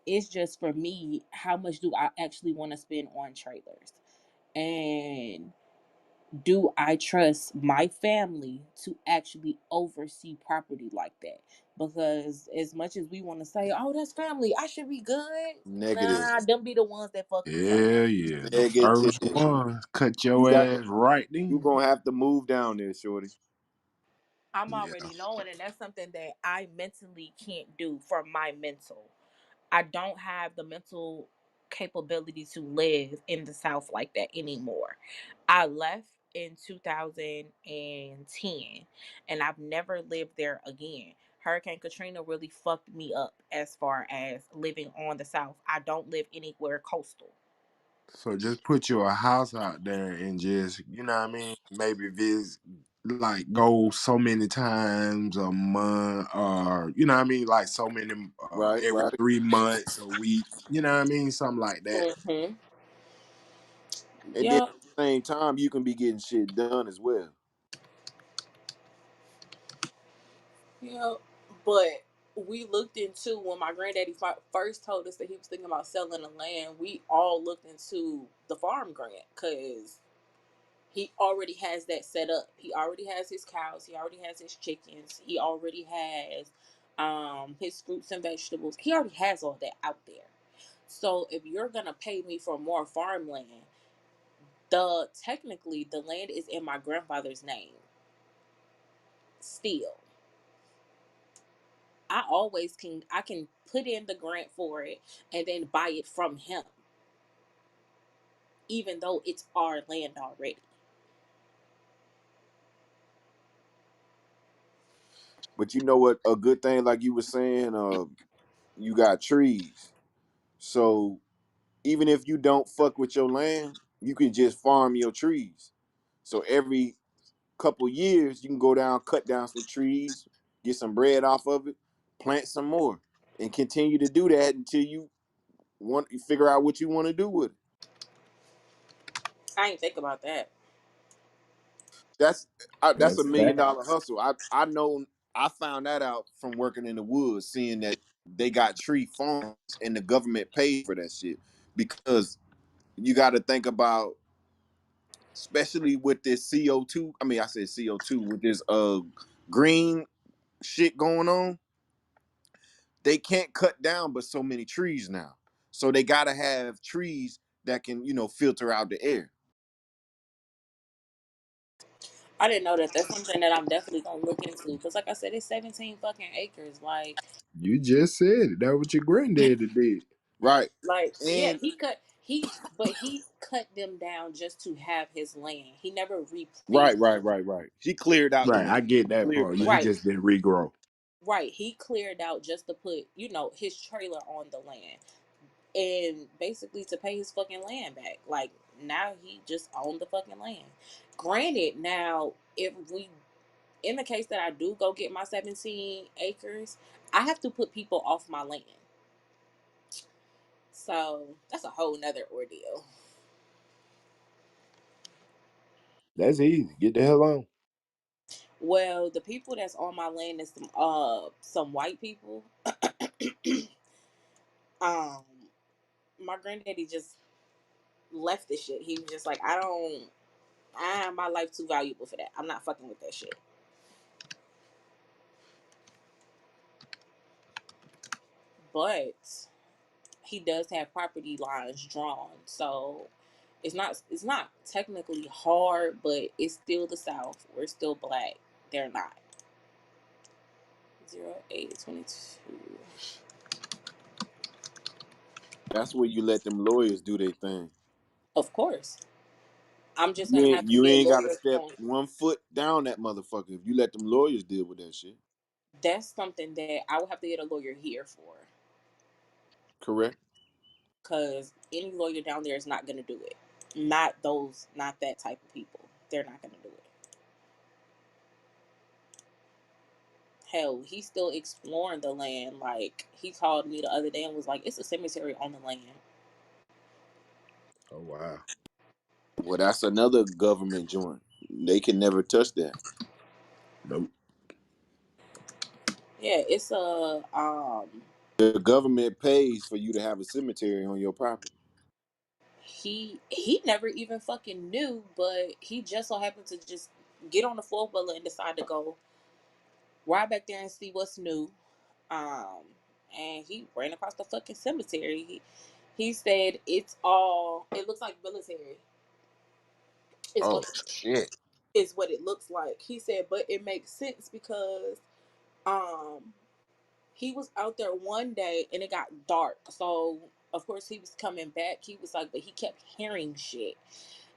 [SPEAKER 11] it's just for me, how much do I actually want to spend on trailers? And do I trust my family to actually oversee property like that? Because as much as we want to say, oh, that's family, I should be good.
[SPEAKER 8] Negative.
[SPEAKER 11] Nah, them be the ones that fuck me up.
[SPEAKER 15] Yeah, yeah. The first
[SPEAKER 8] Negative.
[SPEAKER 15] one cut
[SPEAKER 8] You
[SPEAKER 15] your
[SPEAKER 8] got
[SPEAKER 15] ass right
[SPEAKER 8] you
[SPEAKER 15] then.
[SPEAKER 8] gonna have to move down there, shorty.
[SPEAKER 11] I'm
[SPEAKER 15] Yeah.
[SPEAKER 11] already knowing, and that's something that I mentally can't do for my mental. I don't have the mental capability to live in the South like that anymore. I left in 2010 and I've never lived there again. Hurricane Katrina really fucked me up as far as living on the South. I don't live anywhere coastal.
[SPEAKER 15] So just put your house out there and just, you know what I mean? Maybe visit, like go so many times a month, or you know what I mean? Like so many,
[SPEAKER 8] Right,
[SPEAKER 15] every
[SPEAKER 8] right.
[SPEAKER 15] 3 months, a week. You know what I mean? Something like that.
[SPEAKER 11] Mm-hmm.
[SPEAKER 8] And then
[SPEAKER 11] Yep.
[SPEAKER 8] at the same time, you can be getting shit done as well.
[SPEAKER 11] Yep. But we looked into, when my granddaddy first told us that he was thinking about selling the land, we all looked into the farm grant because he already has that set up. He already has his cows. He already has his chickens. He already has his fruits and vegetables. He already has all that out there. So if you're gonna pay me for more farmland, the technically the land is in my grandfather's name still. I can put in the grant for it and then buy it from him, even though it's our land already.
[SPEAKER 8] But you know what? A good thing, like you were saying, you got trees. So even if you don't fuck with your land, you can just farm your trees. So every couple years, you can go down, cut down some trees, get some bread off of it, plant some more, and continue to do that until you figure out what you want to do with it.
[SPEAKER 11] I ain't think about that.
[SPEAKER 8] That's that's a
[SPEAKER 9] That's
[SPEAKER 8] million
[SPEAKER 9] fact.
[SPEAKER 8] dollar hustle. I know I found that out from working in the woods, seeing that they got tree farms and the government paid for that shit. Because you got to think about, especially with this CO2. I mean, I said CO2 with this green shit going on. They can't cut down but so many trees now, so they got to have trees that can filter out the air.
[SPEAKER 11] I didn't know that. That's something that I'm definitely gonna look into. Because, like I said, it's 17 fucking acres.
[SPEAKER 15] You just said it. That what your granddaddy did.
[SPEAKER 8] Right.
[SPEAKER 11] Yeah,
[SPEAKER 8] And
[SPEAKER 11] but he cut them down just to have his land. He never
[SPEAKER 8] right,
[SPEAKER 11] replanted.
[SPEAKER 8] right, right, right. He cleared out the
[SPEAKER 15] Right,
[SPEAKER 8] land.
[SPEAKER 15] I get
[SPEAKER 8] He
[SPEAKER 15] that
[SPEAKER 8] cleared the
[SPEAKER 15] part. He
[SPEAKER 8] land.
[SPEAKER 11] Right,
[SPEAKER 15] just didn't regrow.
[SPEAKER 11] right. He cleared out just to put, his trailer on the land, and basically to pay his fucking land back. Like, now he just owned the fucking land. Granted, now if we, in the case that I do go get my 17 acres, I have to put people off my land. So that's a whole nother ordeal.
[SPEAKER 15] That's easy. Get the hell on.
[SPEAKER 11] Well, the people that's on my land is some white people. Um, my granddaddy just left this shit. He was just like, I have my life too valuable for that. I'm not fucking with that shit. But he does have property lines drawn, so it's not technically hard, but it's still the South. We're still black. They're not. 0822.
[SPEAKER 8] That's where you let them lawyers do their thing.
[SPEAKER 11] Of course. I'm just
[SPEAKER 8] You
[SPEAKER 11] gonna
[SPEAKER 8] ain't
[SPEAKER 11] have to
[SPEAKER 8] you
[SPEAKER 11] get
[SPEAKER 8] ain't got to
[SPEAKER 11] lawyers
[SPEAKER 8] step
[SPEAKER 11] on.
[SPEAKER 8] 1 foot down that motherfucker if you let them lawyers deal with that shit.
[SPEAKER 11] That's something that I will have to get a lawyer here for,
[SPEAKER 8] Correct.
[SPEAKER 11] because any lawyer down there is not gonna do it. Not that type of people. They're not gonna do it. hell, he's still exploring the land. Like, he called me the other day and was like, "It's a cemetery on the land."
[SPEAKER 15] Oh wow.
[SPEAKER 8] Well, that's another government joint. They can never touch that.
[SPEAKER 15] Nope.
[SPEAKER 11] Yeah, it's a
[SPEAKER 8] The government pays for you to have a cemetery on your property.
[SPEAKER 11] he never even fucking knew, but he just so happened to just get on the 4 wheeler and decide to go ride back there and see what's new. Um, and he ran across the fucking cemetery. He said it looks like military. Is
[SPEAKER 8] Oh
[SPEAKER 11] what
[SPEAKER 8] shit!
[SPEAKER 11] is what it looks like. He said, but it makes sense because um he was out there one day and it got dark. So of course he was coming back. He was like, but he kept hearing shit.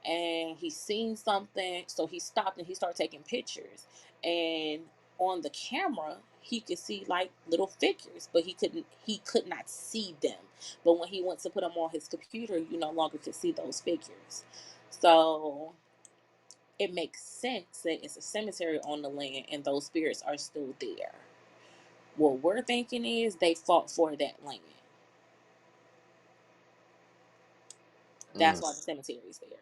[SPEAKER 11] And he seen something, so he stopped and he started taking pictures. And on the camera, he could see like little figures, but he could not see them. But when he went to put them on his computer, you no longer could see those figures. So it makes sense that it's a cemetery on the land and those spirits are still there. What we're thinking is they fought for that land. That's
[SPEAKER 8] Mm.
[SPEAKER 11] why the cemetery is there.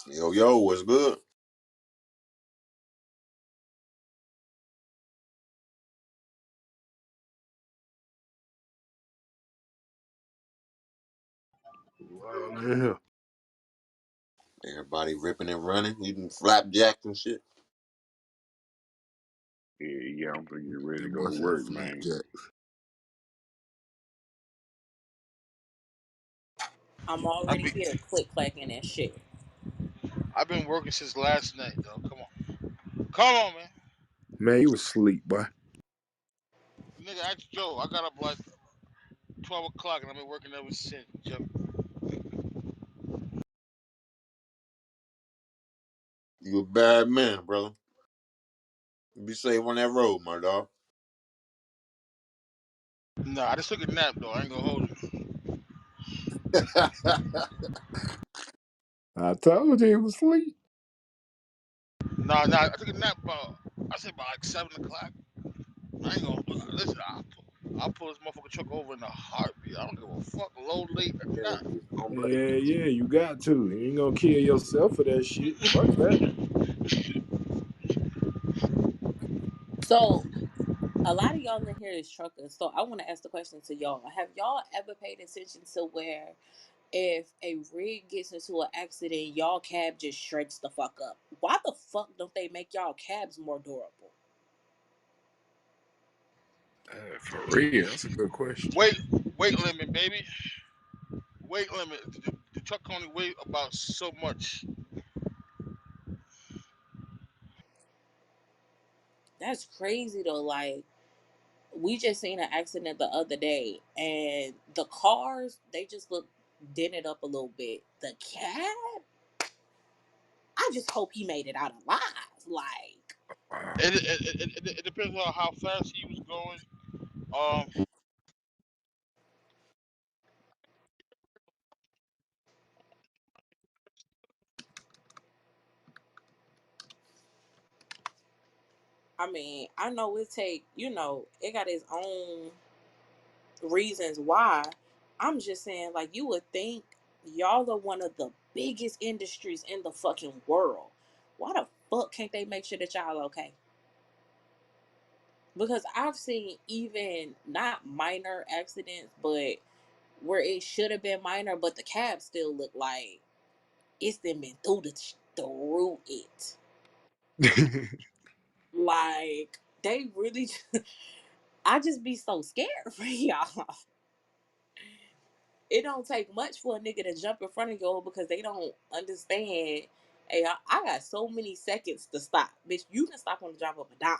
[SPEAKER 8] Yo, yo, what's good?
[SPEAKER 15] Well, yeah.
[SPEAKER 8] Everybody ripping and running, eating flapjacks and shit.
[SPEAKER 14] Yeah, I'm gonna get ready
[SPEAKER 15] That
[SPEAKER 14] to go
[SPEAKER 15] boy
[SPEAKER 14] to
[SPEAKER 15] said
[SPEAKER 14] work, man.
[SPEAKER 15] flapjack.
[SPEAKER 11] I'm
[SPEAKER 4] I
[SPEAKER 11] already
[SPEAKER 4] be
[SPEAKER 11] here click clacking and shit.
[SPEAKER 4] I've been working since last night, though. Come on, man.
[SPEAKER 15] Man, you was asleep, boy.
[SPEAKER 4] Nigga, ask Joe. I got up like 12 o'clock and I've been working ever since. Joe.
[SPEAKER 8] You a bad man, brother. Be safe on that road, my dog.
[SPEAKER 4] Nah, I just took a nap though. I ain't gonna hold you.
[SPEAKER 15] I told you he was asleep.
[SPEAKER 4] Nah. I took a nap about I said about like 7 o'clock. I ain't gonna listen. I'll pull this motherfucking truck over in a heartbeat. I don't give a fuck, low, late, or nothing.
[SPEAKER 15] Yeah, yeah, you got to. You ain't gonna kill yourself for that shit. Fuck that.
[SPEAKER 11] So a lot of y'all in here is truckers. So I want to ask the question to y'all. Have y'all ever paid attention to where if a rig gets into an accident, y'all cab just shreds the fuck up? Why the fuck don't they make y'all cabs more durable?
[SPEAKER 15] For real, that's a good question.
[SPEAKER 4] Weight limit, baby. Weight limit. The truck can only weigh about so much.
[SPEAKER 11] That's crazy though. Like, we just seen an accident the other day and the cars, they just look dented up a little bit. The cab, I just hope he made it out alive. Like,
[SPEAKER 15] Wow.
[SPEAKER 4] It depends on how fast he was going. Um,
[SPEAKER 11] I mean, I know it got its own reasons why. I'm just saying, like, you would think y'all are one of the biggest industries in the fucking world. Why the fuck can't they make sure that y'all okay? Because I've seen even not minor accidents, but where it should have been minor, but the cab still looked like it's been through it. Like, they really I just be so scared for y'all. It don't take much for a nigga to jump in front of you because they don't understand. Hey, I got so many seconds to stop. Bitch, you can stop on the drop of a dime.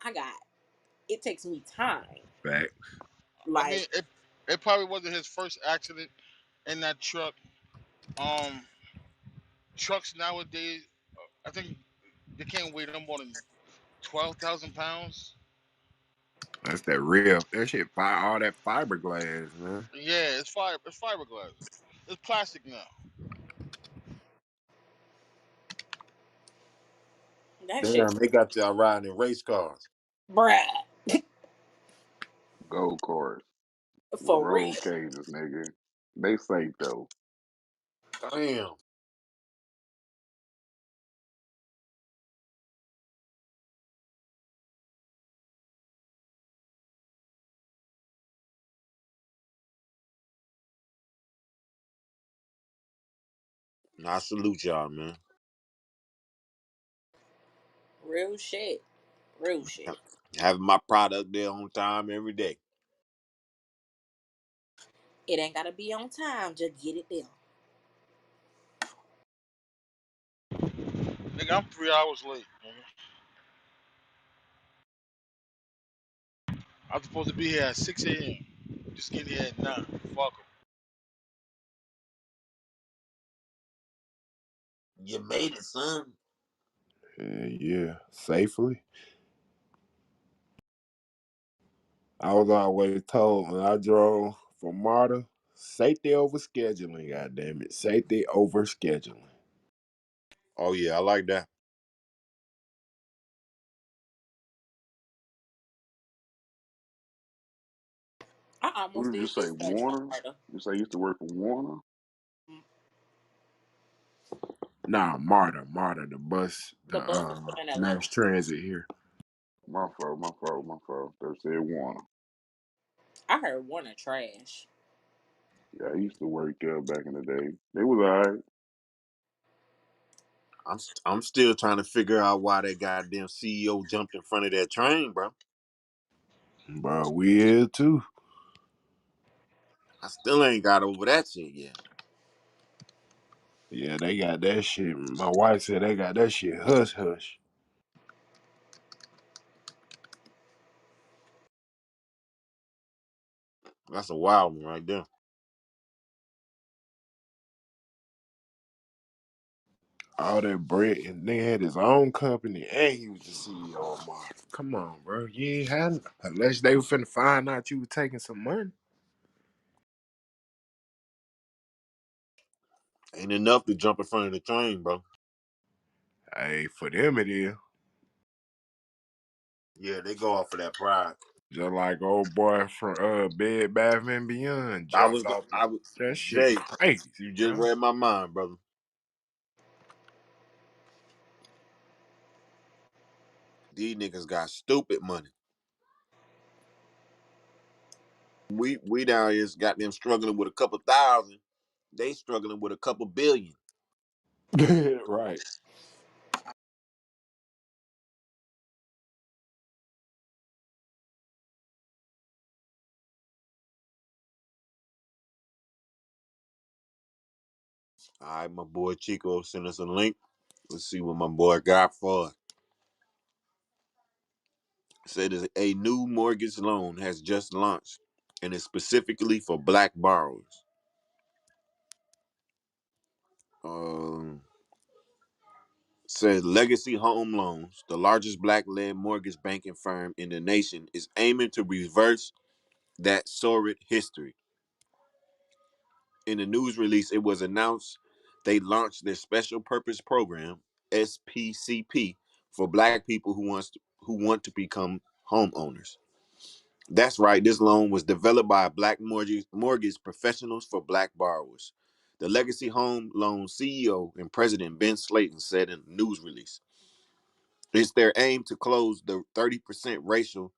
[SPEAKER 11] I got it takes me time.
[SPEAKER 15] Fact.
[SPEAKER 4] I mean,
[SPEAKER 11] Like,
[SPEAKER 4] it probably wasn't his first accident in that truck. Um, Trucks nowadays, I think they can't weigh no more than 12,000 pounds.
[SPEAKER 15] That's that real. That shit, all that fiberglass, man.
[SPEAKER 4] Yeah, it's fiber. It's fiberglass. It's plastic now.
[SPEAKER 11] that shit,
[SPEAKER 8] Damn, they got y'all riding in race cars.
[SPEAKER 11] bruh,
[SPEAKER 14] Go karts with
[SPEAKER 11] for real.
[SPEAKER 14] roll cages, nigga. They safe though.
[SPEAKER 8] Damn. I salute y'all, man.
[SPEAKER 11] Real shit. Real shit.
[SPEAKER 8] Having my product there on time every day.
[SPEAKER 11] It ain't gotta be on time. Just get it there.
[SPEAKER 4] Nigga, I'm 3 hours late. Nigga. I'm supposed to be here at 6 a.m. Just getting here at 9. Fuck 'em.
[SPEAKER 8] You made it, son.
[SPEAKER 15] Yeah, safely. I was always told when I drove from Marta, safety over scheduling. God damn it, safety over scheduling.
[SPEAKER 8] Oh yeah, I like that.
[SPEAKER 11] I
[SPEAKER 14] Who
[SPEAKER 11] almost
[SPEAKER 14] did you
[SPEAKER 11] did
[SPEAKER 14] say,
[SPEAKER 11] dispatch for
[SPEAKER 14] Warner?
[SPEAKER 11] murder.
[SPEAKER 14] You say you used to work for Warner?
[SPEAKER 15] Nah, Marta, the bus, the
[SPEAKER 11] The bus is put in Atlanta.
[SPEAKER 15] mass transit here.
[SPEAKER 14] My fault, my fault, my fault. They said Warner.
[SPEAKER 11] I heard Warner trash.
[SPEAKER 14] Yeah, I used to work there back in the day. They was alright.
[SPEAKER 8] I'm still trying to figure out why that goddamn CEO jumped in front of that train, bro.
[SPEAKER 15] Bro, we is too.
[SPEAKER 8] I still ain't got over that shit yet.
[SPEAKER 15] Yeah, they got that shit. My wife said they got that shit hush hush.
[SPEAKER 8] That's a wild one right there.
[SPEAKER 15] All that bread, and they had his own company, and he was the CEO of Marta. Come on, bro. You ain't had unless they were finna find out you were taking some money.
[SPEAKER 8] Ain't enough to jump in front of the train, bro.
[SPEAKER 15] Hey, for them it is.
[SPEAKER 8] Yeah, they go off of that pride.
[SPEAKER 15] Just like old boy from Bed Bath and Beyond jumped off.
[SPEAKER 8] I was
[SPEAKER 15] That shit
[SPEAKER 8] Jay.
[SPEAKER 15] crazy,
[SPEAKER 8] You just
[SPEAKER 15] bro.
[SPEAKER 8] read my mind, brother. These niggas got stupid money. We down here got them struggling with a couple thousand. They struggling with a couple billion.
[SPEAKER 15] Right.
[SPEAKER 8] All right, my boy Chico sent us a link. Let's see what my boy got for us. Said that a new mortgage loan has just launched and is specifically for black borrowers. Um, Says Legacy Home Loans, the largest black-led mortgage banking firm in the nation, is aiming to reverse that sordid history. In the news release, it was announced they launched their special purpose program (SPCP) for black people who want to become homeowners. That's right. This loan was developed by black mortgage professionals for black borrowers. The Legacy Home Loan CEO and President Ben Slayton said in a news release, it's their aim to close the 30% racial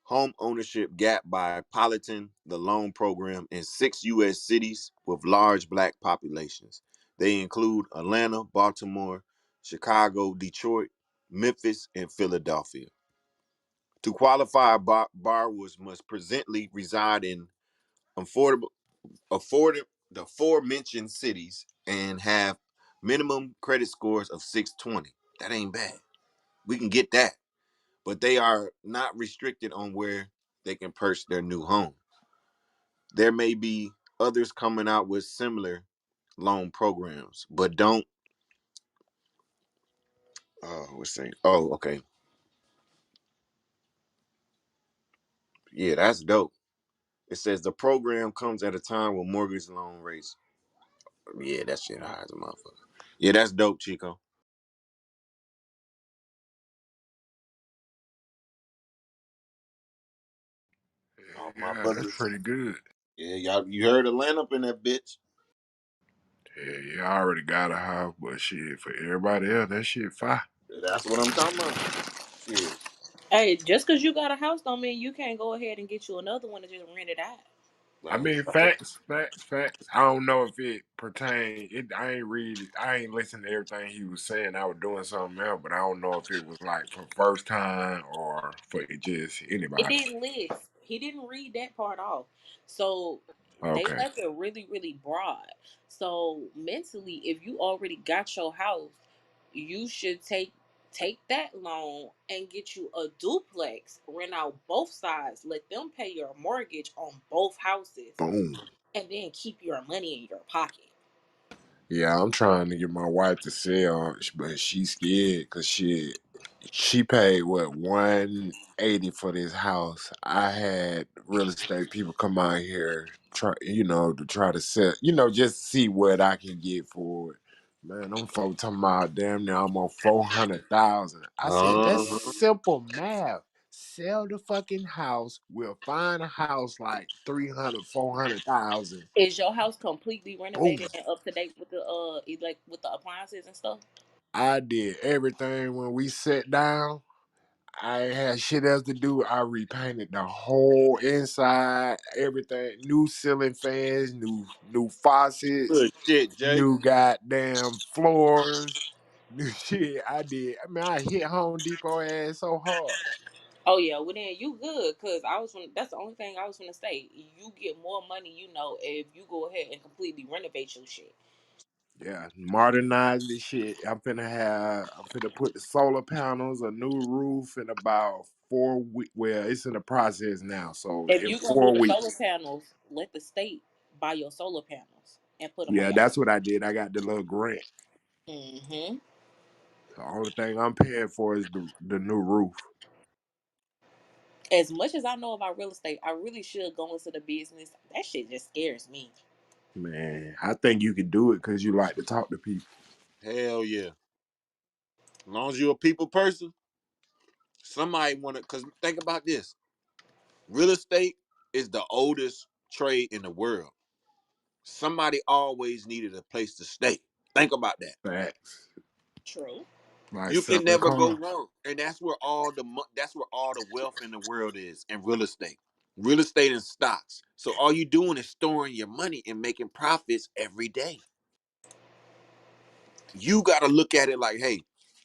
[SPEAKER 8] home ownership gap by piloting the loan program in 6 U.S. cities with large black populations. They include Atlanta, Baltimore, Chicago, Detroit, Memphis, and Philadelphia. To qualify, borrowers must presently reside in affordable, afforded the aforementioned cities and have minimum credit scores of 620. That ain't bad. We can get that, but they are not restricted on where they can purchase their new home. There may be others coming out with similar loan programs, but don't. What's saying? Oh, okay. Yeah, that's dope. It says the program comes at a time when mortgage loan rates. Yeah, that shit high as a motherfucker. Yeah, that's dope, Chico. Oh, my
[SPEAKER 15] Yeah, that's
[SPEAKER 8] brothers.
[SPEAKER 15] pretty good.
[SPEAKER 8] Yeah, y'all, you heard Atlanta up in that bitch.
[SPEAKER 15] Yeah, yeah, I already got a house, but shit, for everybody else, that shit fire.
[SPEAKER 8] That's what I'm talking about. Shit.
[SPEAKER 11] Hey, just because you got a house don't mean you can't go ahead and get you another one and just rent it out.
[SPEAKER 15] I
[SPEAKER 8] Right.
[SPEAKER 15] mean, facts, facts, facts. I don't know if it pertained. I ain't read it. I ain't listen to everything he was saying. I was doing something else, but I don't know if it was like for first time or for just
[SPEAKER 11] It
[SPEAKER 15] anybody.
[SPEAKER 11] didn't list. He didn't read that part off. So they
[SPEAKER 15] Okay.
[SPEAKER 11] left it really, really broad. So mentally, if you already got your house, you should take that loan and get you a duplex, rent out both sides, let them pay your mortgage on both houses,
[SPEAKER 15] Boom.
[SPEAKER 11] and then keep your money in your pocket.
[SPEAKER 15] Yeah, I'm trying to get my wife to sell, but she's scared because she paid what 180 for this house. I had real estate people come out here to try to sell, just see what I can get for it. Man, them folks talking about damn near almost 400,000. I said that's
[SPEAKER 8] Uh-huh.
[SPEAKER 15] simple math. Sell the fucking house. We'll find a house like 300, 400,000.
[SPEAKER 11] Is your house completely
[SPEAKER 15] Boom.
[SPEAKER 11] renovated and up to date with the like with the appliances and stuff?
[SPEAKER 15] I did everything when we sat down. I ain't had shit else to do. I repainted the whole inside, everything, new ceiling fans, new faucets,
[SPEAKER 8] Good shit, Jay.
[SPEAKER 15] new goddamn floors, new shit. I did. I mean, I hit Home Depot ass so hard.
[SPEAKER 11] Oh yeah, well then you good, cause that's the only thing I was gonna say. You get more money, if you go ahead and completely renovate your shit.
[SPEAKER 15] Yeah, modernized this shit. I'm finna put the solar panels, a new roof in about 4 weeks. Well, it's in the process now. So
[SPEAKER 11] If
[SPEAKER 15] in
[SPEAKER 11] you gonna do
[SPEAKER 15] four
[SPEAKER 11] the solar
[SPEAKER 15] weeks.
[SPEAKER 11] panels, let the state buy your solar panels and put them on
[SPEAKER 15] Yeah,
[SPEAKER 11] your
[SPEAKER 15] that's what
[SPEAKER 11] house.
[SPEAKER 15] I did. I got the little grant.
[SPEAKER 11] Hmm.
[SPEAKER 15] The only thing I'm paying for is the new roof.
[SPEAKER 11] As much as I know about real estate, I really should go into the business. That shit just scares me.
[SPEAKER 15] Man, I think you could do it because you like to talk to people.
[SPEAKER 8] Hell yeah. As long as you're a people person, somebody wanna cause think about this. Real estate is the oldest trade in the world. Somebody always needed a place to stay. Think about that.
[SPEAKER 15] Facts.
[SPEAKER 11] True.
[SPEAKER 15] Like
[SPEAKER 8] You can
[SPEAKER 15] selling
[SPEAKER 8] never go
[SPEAKER 15] cars.
[SPEAKER 8] wrong, and that's where all the wealth in the world is in real estate and stocks. So all you doing is storing your money and making profits every day. You got to look at it like, hey,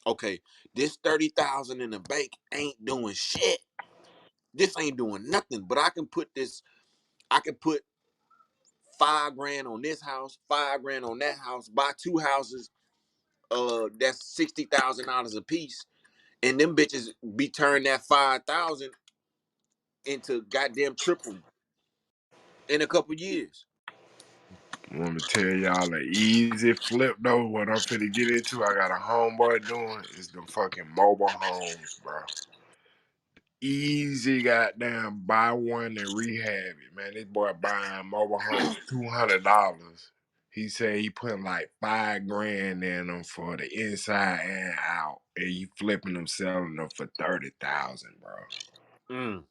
[SPEAKER 8] okay, this 30,000 in the bank ain't doing shit. This ain't doing nothing, but I can put this. I can put 5 grand on this house, 5 grand on that house, buy two houses. That's $60,000 a piece, and them bitches be turning that 5,000 into goddamn triple in a couple years.
[SPEAKER 15] I want to tell y'all an easy flip though. What I'm finna get into, I got a homeboy doing is them fucking mobile homes, bro. Easy goddamn buy one and rehab it, man. This boy buying mobile homes $200. He said he put like 5 grand in them for the inside and out, and he flipping them, selling them for 30,000, bro.
[SPEAKER 8] Mm.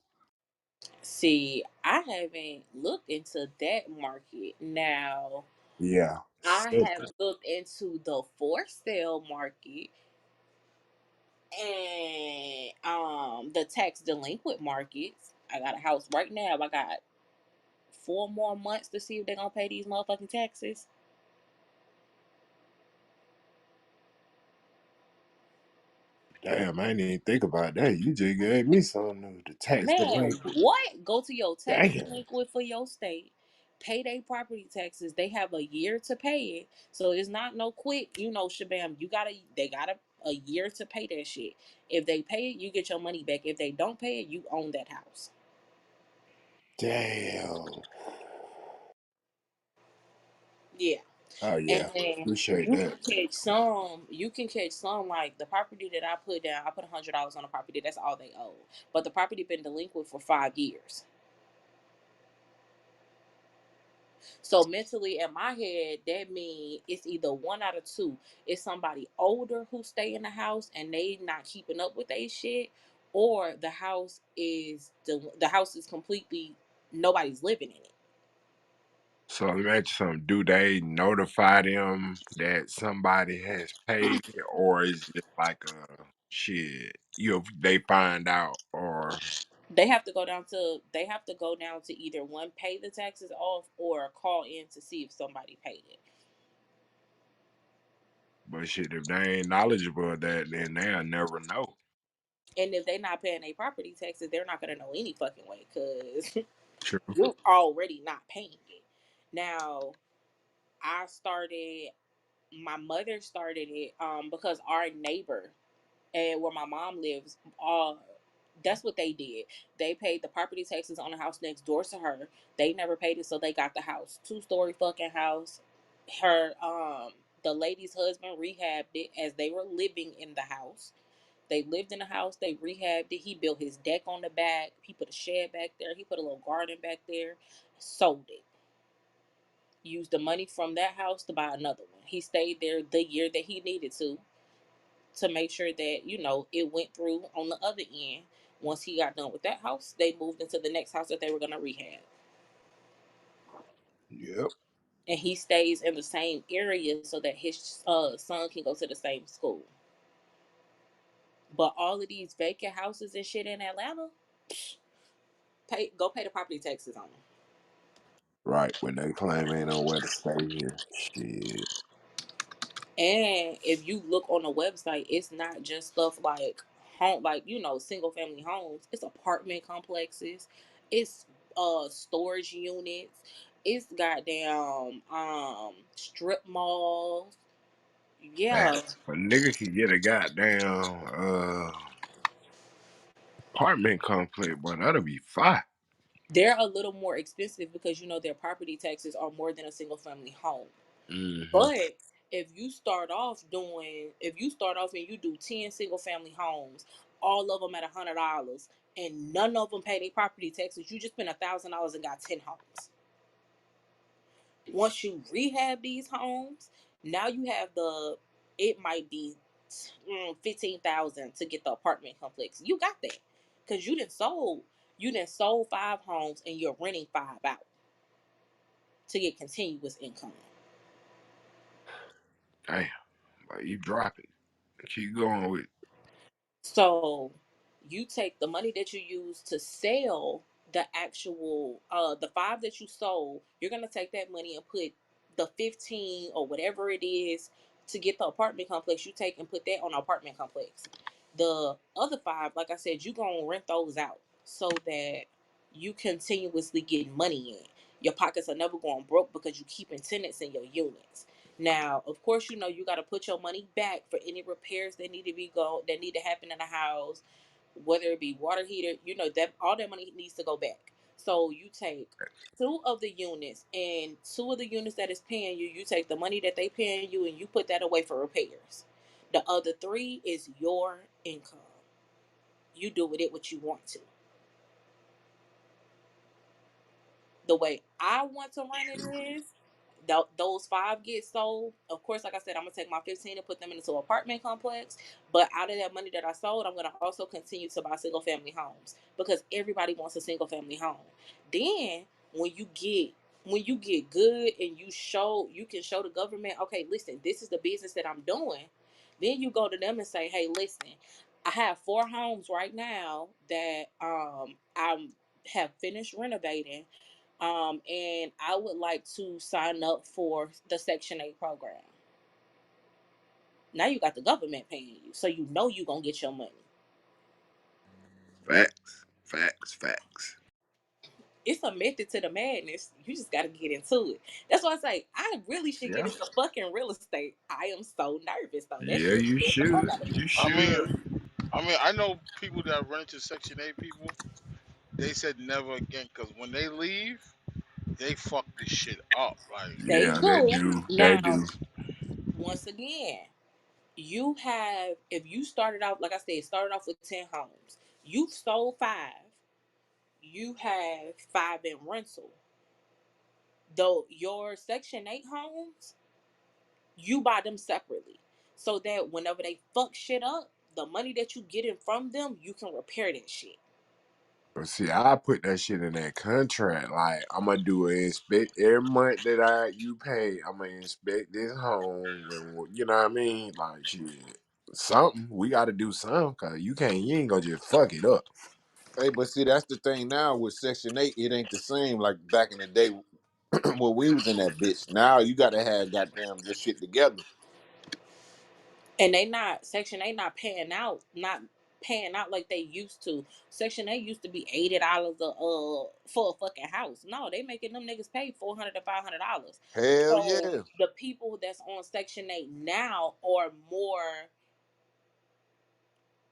[SPEAKER 11] See, I haven't looked into that market. Now,
[SPEAKER 15] Yeah,
[SPEAKER 11] I have looked into the for sale market and the tax delinquent markets. I got a house right now. I got 4 more months to see if they're gonna pay these motherfucking taxes.
[SPEAKER 15] Damn, I didn't even think about that. You just gave me something new. The tax
[SPEAKER 11] Man,
[SPEAKER 15] delinquent.
[SPEAKER 11] what? Go to your tax
[SPEAKER 15] Damn.
[SPEAKER 11] delinquent for your state. Pay their property taxes. They have a year to pay it. So it's not no quick, shabam. They got a year to pay that shit. If they pay it, you get your money back. If they don't pay it, you own that house.
[SPEAKER 15] Damn.
[SPEAKER 11] Yeah.
[SPEAKER 15] Oh
[SPEAKER 11] And
[SPEAKER 15] yeah.
[SPEAKER 11] then
[SPEAKER 15] Appreciate that.
[SPEAKER 11] you can catch some like the property that I put down, I put $100 on the property, that's all they owe. But the property been delinquent for 5 years. So mentally in my head, that means it's either one out of two. It's somebody older who stay in the house and they not keeping up with their shit, or the house is completely nobody's living in it.
[SPEAKER 15] So let me ask you something. Do they notify them that somebody has paid, or is it like a shit? They find out, or
[SPEAKER 11] They have to go down to either one, pay the taxes off, or call in to see if somebody paid it.
[SPEAKER 15] but shit, if they ain't knowledgeable of that, then they'll never know.
[SPEAKER 11] And if they're not paying their property taxes, they're not gonna know any fucking way because
[SPEAKER 15] True.
[SPEAKER 11] you're already not paying it. Now, I started. My mother started it because our neighbor and where my mom lives, that's what they did. They paid the property taxes on the house next door to her. They never paid it, so they got the house. 2-story fucking house. Her the lady's husband rehabbed it as they were living in the house. They lived in the house, they rehabbed it. He built his deck on the back. He put a shed back there. He put a little garden back there. Sold it. Used the money from that house to buy another one. He stayed there the year that he needed to make sure that, it went through on the other end. Once he got done with that house, they moved into the next house that they were going to rehab.
[SPEAKER 15] Yep.
[SPEAKER 11] And he stays in the same area so that his son can go to the same school. But all of these vacant houses and shit in Atlanta, go pay the property taxes on them.
[SPEAKER 15] Right. When they claim ain't nowhere to stay here. Shit.
[SPEAKER 11] And if you look on the website, it's not just stuff like home, like single family homes. It's apartment complexes. It's storage units. It's goddamn strip malls.
[SPEAKER 15] Man,
[SPEAKER 11] Yeah,
[SPEAKER 15] a nigga can get a goddamn apartment complex, but that'll be fine.
[SPEAKER 11] they're a little more expensive because their property taxes are more than a single family home.
[SPEAKER 15] Mm-hmm.
[SPEAKER 11] But if you start off and you do 10 single family homes, all of them at $100, and none of them pay their property taxes, you just spent $1,000 and got 10 homes. Once you rehab these homes, now you have it might be 15,000 to get the apartment complex. You got that because you didn't sold 5 homes and you're renting 5 out to get continuous income.
[SPEAKER 15] Damn, but you dropping. Keep going with it.
[SPEAKER 11] So you take the money that you use to sell the 5 that you sold, you're gonna take that money and put the 15 or whatever it is to get the apartment complex, you take and put that on an apartment complex. The other 5, like I said, you gonna rent those out so that you continuously get money in. Your pockets are never going broke because you keeping tenants in your units. Now, of course, you got to put your money back for any repairs that need to happen in the house, whether it be water heater. That all that money needs to go back. So you take 2 of the units that is paying you. You take the money that they paying you and you put that away for repairs. The other 3 is your income. You do with it what you want to. The way I want to run it
[SPEAKER 15] True.
[SPEAKER 11] is those 5 get sold. Of course, like I said, I'm gonna take my 15 and put them into an apartment complex. But out of that money that I sold, I'm gonna also continue to buy single family homes because everybody wants a single family home. Then when you get good and you can show the government, okay, listen, this is the business that I'm doing. Then you go to them and say, hey, listen, I have 4 homes right now that I'm have finished renovating, and I would like to sign up for the Section 8 program. Now you got the government paying you, so you know you gonna get your money.
[SPEAKER 15] Facts, facts, facts.
[SPEAKER 11] It's a method to the madness. You just got to get into it. That's why I say I really should get
[SPEAKER 15] Yeah,
[SPEAKER 11] into fucking real estate. I am so nervous though. That
[SPEAKER 15] yeah,
[SPEAKER 11] shit
[SPEAKER 15] you
[SPEAKER 11] scares the fuck
[SPEAKER 15] should.
[SPEAKER 11] out of me.
[SPEAKER 15] You
[SPEAKER 4] I
[SPEAKER 15] should.
[SPEAKER 4] mean, I know people that run into Section 8 people. They said never again because when they leave, they fuck this shit up. Like,
[SPEAKER 11] They
[SPEAKER 15] Yeah, they
[SPEAKER 11] do.
[SPEAKER 15] do. They
[SPEAKER 11] Now,
[SPEAKER 15] do.
[SPEAKER 11] once again, you have, if you started out, like I said, started off with 10 homes, you've sold five, you have five in rental. Though your Section 8 homes, you buy them separately. So that whenever they fuck shit up, the money that you getting from them, you can repair that shit.
[SPEAKER 15] But see, I put that shit in that contract. Like, I'm gonna do an inspect every month that you pay. I'm gonna inspect this home, and you know what I mean. Like, shit, something we got to do something, cause you ain't gonna just fuck it up.
[SPEAKER 8] Hey, but see, that's the thing now with Section 8, it ain't the same like back in the day when we was in that bitch. Now you gotta have goddamn your shit together.
[SPEAKER 11] And they not Section 8 not paying out like they used to. Section 8 used to be $80 for a fucking house. No, they making them niggas pay $400 to $500.
[SPEAKER 8] Hell
[SPEAKER 11] So
[SPEAKER 8] yeah.
[SPEAKER 11] the people that's on Section 8 now are more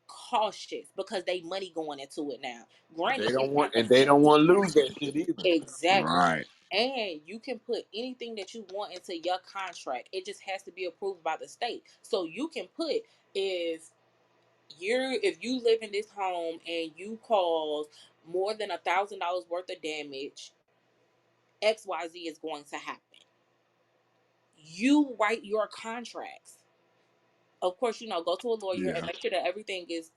[SPEAKER 11] cautious because they money going into it now. Granted,
[SPEAKER 8] They don't
[SPEAKER 11] it's
[SPEAKER 8] want
[SPEAKER 11] not the
[SPEAKER 8] and they don't
[SPEAKER 11] same.
[SPEAKER 8] want to lose that shit either.
[SPEAKER 11] Exactly.
[SPEAKER 15] Right.
[SPEAKER 11] And you can put anything that you want into your contract. It just has to be approved by the state. So you can put, if if you live in this home and you cause more than $1,000 worth of damage, XYZ is going to happen. You write your contracts. Of course, go to a lawyer and
[SPEAKER 15] Yeah.
[SPEAKER 11] make sure that everything is,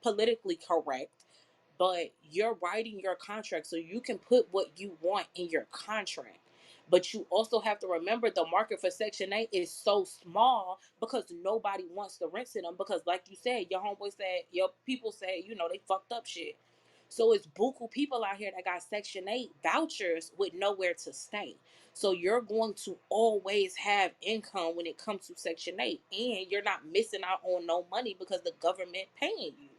[SPEAKER 11] politically correct. But you're writing your contract so you can put what you want in your contract. But you also have to remember the market for Section 8 is so small because nobody wants to rent to them. Because, like you said, your homeboy said, your people said, they fucked up shit. So it's buku people out here that got Section 8 vouchers with nowhere to stay. So you're going to always have income when it comes to Section 8. And you're not missing out on no money because the government paying you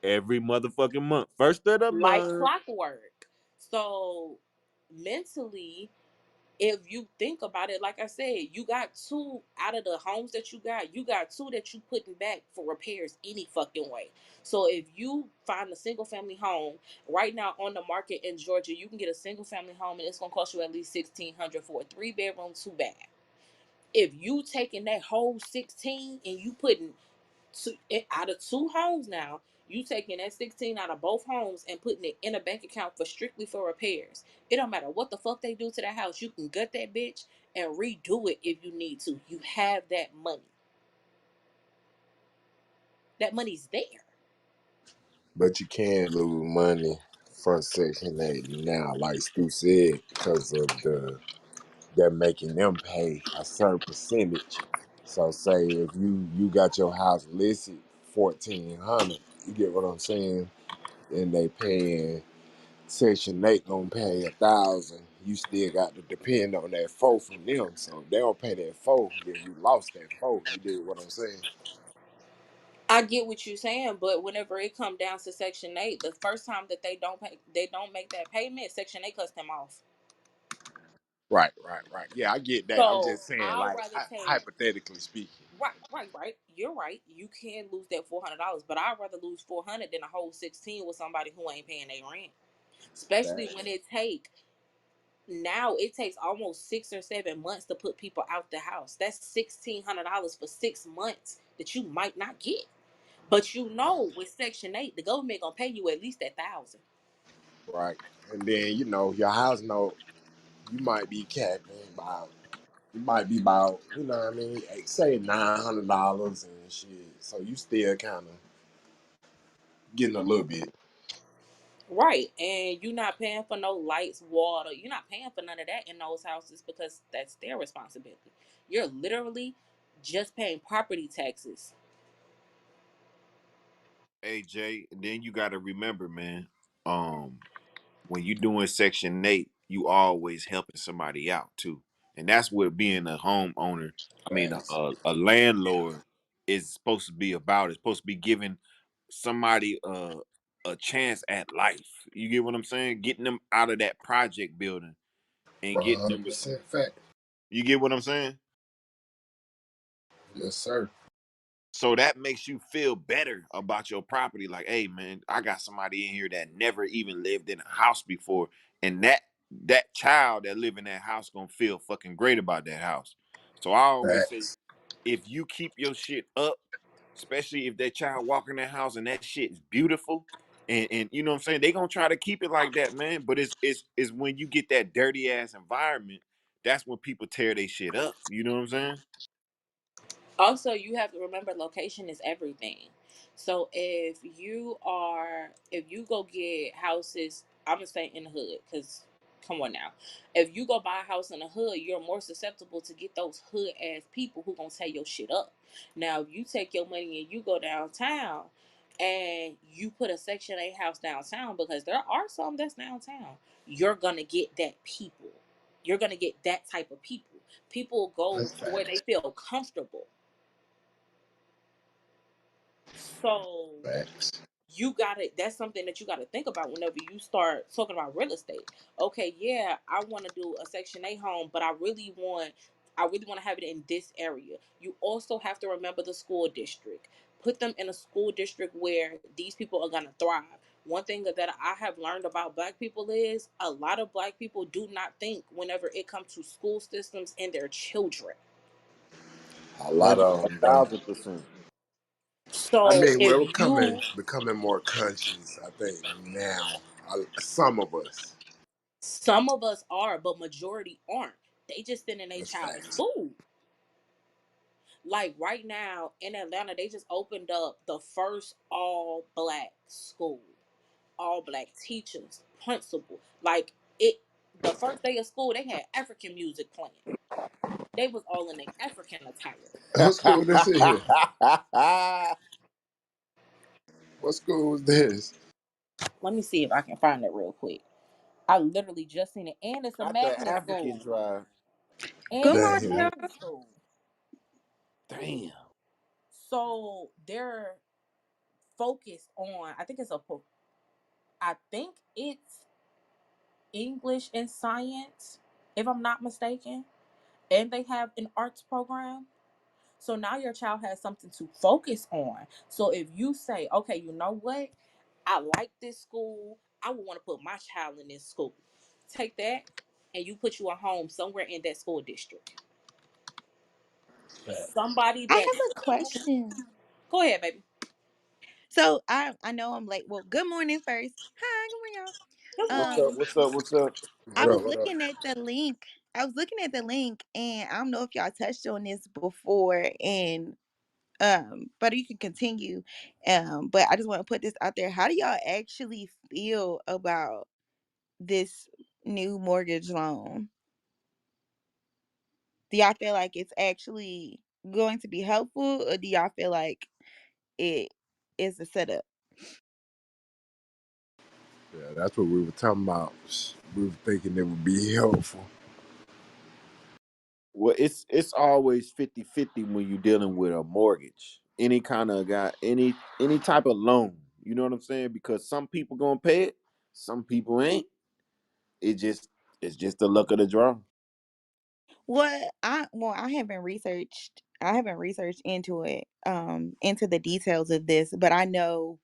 [SPEAKER 8] Every motherfucking month. First of the
[SPEAKER 11] like
[SPEAKER 8] month.
[SPEAKER 11] clockwork. So mentally, if you think about it, like I said, you got two out of the homes that you got two that you putting back for repairs any fucking way. So if you find a single family home right now on the market in Georgia, you can get a single family home and it's gonna cost you at least $1,600 for a 3 bedroom, 2 bath. If you taking that whole 16 and you putting out of two homes now, you taking that 16 out of both homes and putting it in a bank account for strictly for repairs. It don't matter what the fuck they do to that house. You can gut that bitch and redo it if you need to. You have that money. That money's there.
[SPEAKER 15] But you can lose money from Section 8 now, like Stu said, because of they're making them pay a certain percentage. So say if you got your house listed 1,400, you get what I'm saying, and they paying Section 8 gonna pay 1,000. You still got to depend on that four from them. So if they don't pay that four, then you lost that four. You did what I'm saying?
[SPEAKER 11] I get what you're saying, but whenever it come down to Section 8, the first time that they don't make that payment, Section 8 cuts them off.
[SPEAKER 15] Right, right, right. Yeah, I get that. I'm
[SPEAKER 11] So
[SPEAKER 15] just saying,
[SPEAKER 11] I'd
[SPEAKER 15] like,
[SPEAKER 11] rather take
[SPEAKER 15] hypothetically speaking.
[SPEAKER 11] right. You're right. You can lose that $400, but I'd rather lose 400 than a whole 16 with somebody who ain't paying their rent. Especially
[SPEAKER 15] That,
[SPEAKER 11] when it takes almost 6 or 7 months to put people out the house. That's $1,600 for 6 months that you might not get. But with Section 8, the government gonna pay you at least 1,000.
[SPEAKER 15] right. And then, your house note, you might be capping about, you know what I mean, say $900 and shit. So you still kind of getting a little bit.
[SPEAKER 11] Right. And you're not paying for no lights, water. You're not paying for none of that in those houses because that's their responsibility. You're literally just paying property taxes.
[SPEAKER 8] Hey Jay, and then you gotta remember, man, when you doing Section 8, you always helping somebody out too. And that's what being a homeowner, I mean, a landlord is supposed to be about. It's supposed to be giving somebody a chance at life. You get what I'm saying? Getting them out of that project building and getting them.
[SPEAKER 15] 100% fact.
[SPEAKER 8] You get what I'm saying?
[SPEAKER 15] Yes, sir.
[SPEAKER 8] So that makes you feel better about your property. Like, hey man, I got somebody in here that never even lived in a house before, and that child that live in that house gonna feel fucking great about that house. So I always say,
[SPEAKER 15] Facts.
[SPEAKER 8] if you keep your shit up, especially if that child walk in that house and that shit is beautiful, and you know what I'm saying, they gonna try to keep it like that, man. But it's when you get that dirty ass environment, that's when people tear their shit up. You know what I'm saying?
[SPEAKER 11] Also, you have to remember location is everything. So if you go get houses, I'm gonna say in the hood, because come on now, if you go buy a house in the hood, you're more susceptible to get those hood ass people who gonna tear your shit up. Now, if you take your money and you go downtown and you put a Section 8 house downtown, because there are some that's downtown, you're gonna get that people. You're gonna get that type of people. People go
[SPEAKER 15] That's
[SPEAKER 11] to where they
[SPEAKER 15] facts.
[SPEAKER 11] feel comfortable. So
[SPEAKER 15] Facts.
[SPEAKER 11] you gotta that's something that you gotta think about whenever you start talking about real estate. Okay, yeah, I wanna do a Section 8 home, but I really want to have it in this area. You also have to remember the school district. Put them in a school district where these people are gonna thrive. One thing that I have learned about black people is a lot of black people do not think whenever it comes to school systems and their children.
[SPEAKER 15] A lot
[SPEAKER 8] Hundred,
[SPEAKER 15] of
[SPEAKER 8] a
[SPEAKER 15] them don't.
[SPEAKER 8] thousand percent.
[SPEAKER 15] I
[SPEAKER 11] So
[SPEAKER 15] mean,
[SPEAKER 11] if
[SPEAKER 15] we're
[SPEAKER 11] you
[SPEAKER 15] becoming more conscious, I think, now. Some of us.
[SPEAKER 11] Some of us are, but majority aren't. They just sending their
[SPEAKER 15] That's
[SPEAKER 11] child to
[SPEAKER 15] facts.
[SPEAKER 11] school. Like right now in Atlanta, they just opened up the first all black school, all black teachers, principal. Like it, the first day of school, they had African music playing. They was all in their African attire.
[SPEAKER 15] What school this is? What school was this?
[SPEAKER 11] Let me see if I can find it real quick. I literally just seen it, and it's a
[SPEAKER 8] Not the
[SPEAKER 11] magnet
[SPEAKER 8] African
[SPEAKER 11] school,
[SPEAKER 8] tribe.
[SPEAKER 11] and
[SPEAKER 17] Good
[SPEAKER 11] it's a
[SPEAKER 17] morning,
[SPEAKER 15] Damn.
[SPEAKER 17] y'all.
[SPEAKER 11] magnet school.
[SPEAKER 8] Damn.
[SPEAKER 11] So they're focused on. I think it's English and science, if I'm not mistaken. And they have an arts program. So now your child has something to focus on. So if you say, okay, you know what? I like this school. I would want to put my child in this school. Take that and you put you a home somewhere in that school district. Somebody
[SPEAKER 17] I
[SPEAKER 11] that
[SPEAKER 17] have a question.
[SPEAKER 11] go ahead, baby.
[SPEAKER 17] So I know I'm late. Well, good morning first. Hi, good morning,
[SPEAKER 11] Good
[SPEAKER 17] y'all.
[SPEAKER 8] What's up? What's up? What's up?
[SPEAKER 17] I
[SPEAKER 15] What
[SPEAKER 17] was
[SPEAKER 15] up? What up?
[SPEAKER 17] looking at the link. I was looking at the link, and I don't know if y'all touched on this before, and but you can continue. But I just want to put this out there. How do y'all actually feel about this new mortgage loan? Do y'all feel like it's actually going to be helpful, or do y'all feel like it is a setup?
[SPEAKER 15] Yeah, that's what we were talking about. We were thinking it would be helpful.
[SPEAKER 8] Well, it's always 50-50 when you're dealing with a mortgage. Any kind of guy, any type of loan. You know what I'm saying? Because some people gonna pay it, some people ain't. It just it's just the luck of the draw.
[SPEAKER 17] I haven't researched into it, into the details of this, but I know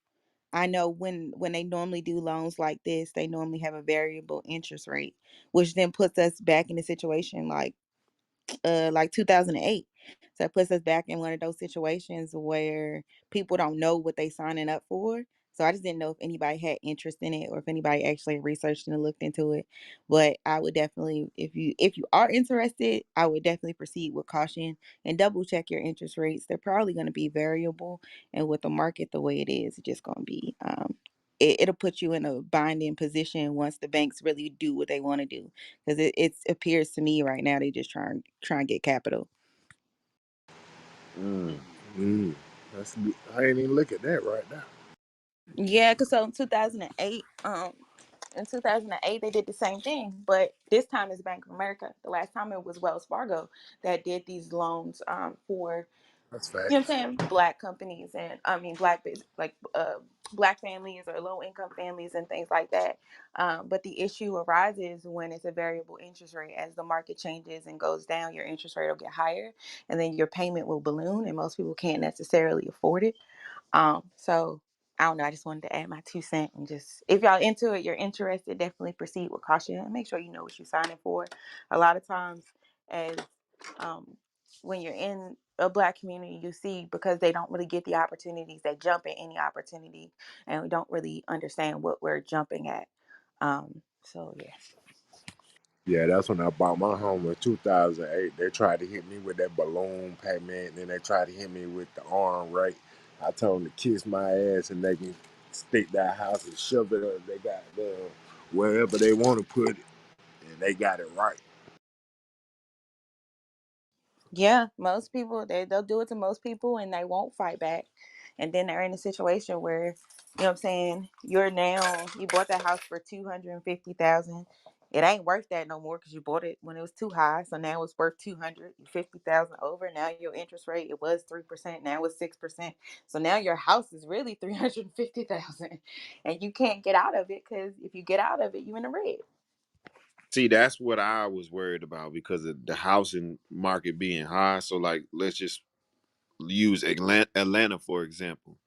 [SPEAKER 17] when they normally do loans like this, they normally have a variable interest rate, which then puts us back in a situation like 2008. So it puts us back in one of those situations where people don't know what they signing up for. So I just didn't know if anybody had interest in it or if anybody actually researched and looked into it. But I would definitely, if you are interested, I would definitely proceed with caution and double check your interest rates. They're probably going to be variable, and with the market the way it is, it's just going to be it'll put you in a binding position once the banks really do what they want to do, because it appears to me right now they just try and get capital.
[SPEAKER 8] Mm.
[SPEAKER 15] Mm, I ain't even look at that right now.
[SPEAKER 17] Yeah, because so in 2008, in 2008 they did the same thing, but this time it's Bank of America. The last time it was Wells Fargo that did these loans for,
[SPEAKER 15] That's
[SPEAKER 17] you know what I'm
[SPEAKER 15] facts.
[SPEAKER 17] saying, black companies, and I mean black families or low income families and things like that. But the issue arises when it's a variable interest rate. As the market changes and goes down, your interest rate will get higher, and then your payment will balloon, and most people can't necessarily afford it. So I don't know. I just wanted to add my 2 cents, and just, if y'all into it, you're interested, definitely proceed with caution and make sure you know what you're signing for. A lot of times, as um, when you're in a black community, you see, because they don't really get the opportunities, they jump at any opportunity, and we don't really understand what we're jumping at. So yeah.
[SPEAKER 15] Yeah, that's when I bought my home in 2008. They tried to hit me with that balloon payment, and then they tried to hit me with the arm rate. I told them to kiss my ass, and they can stick that house and shove it up. They got wherever they want to put it, and they got it right.
[SPEAKER 17] Yeah, most people they'll do it to most people and they won't fight back. And then they're in a situation where, you know what I'm saying, you bought that house for 250,000. It ain't worth that no more because you bought it when it was too high. So now it's worth 250,000 over. Now your interest rate, it was 3%, now it's 6%. So now your house is really 350,000, and you can't get out of it, because if you get out of it, you in the red.
[SPEAKER 8] See, that's what I was worried about because of the housing market being high. So, like, let's just use Atlanta for example.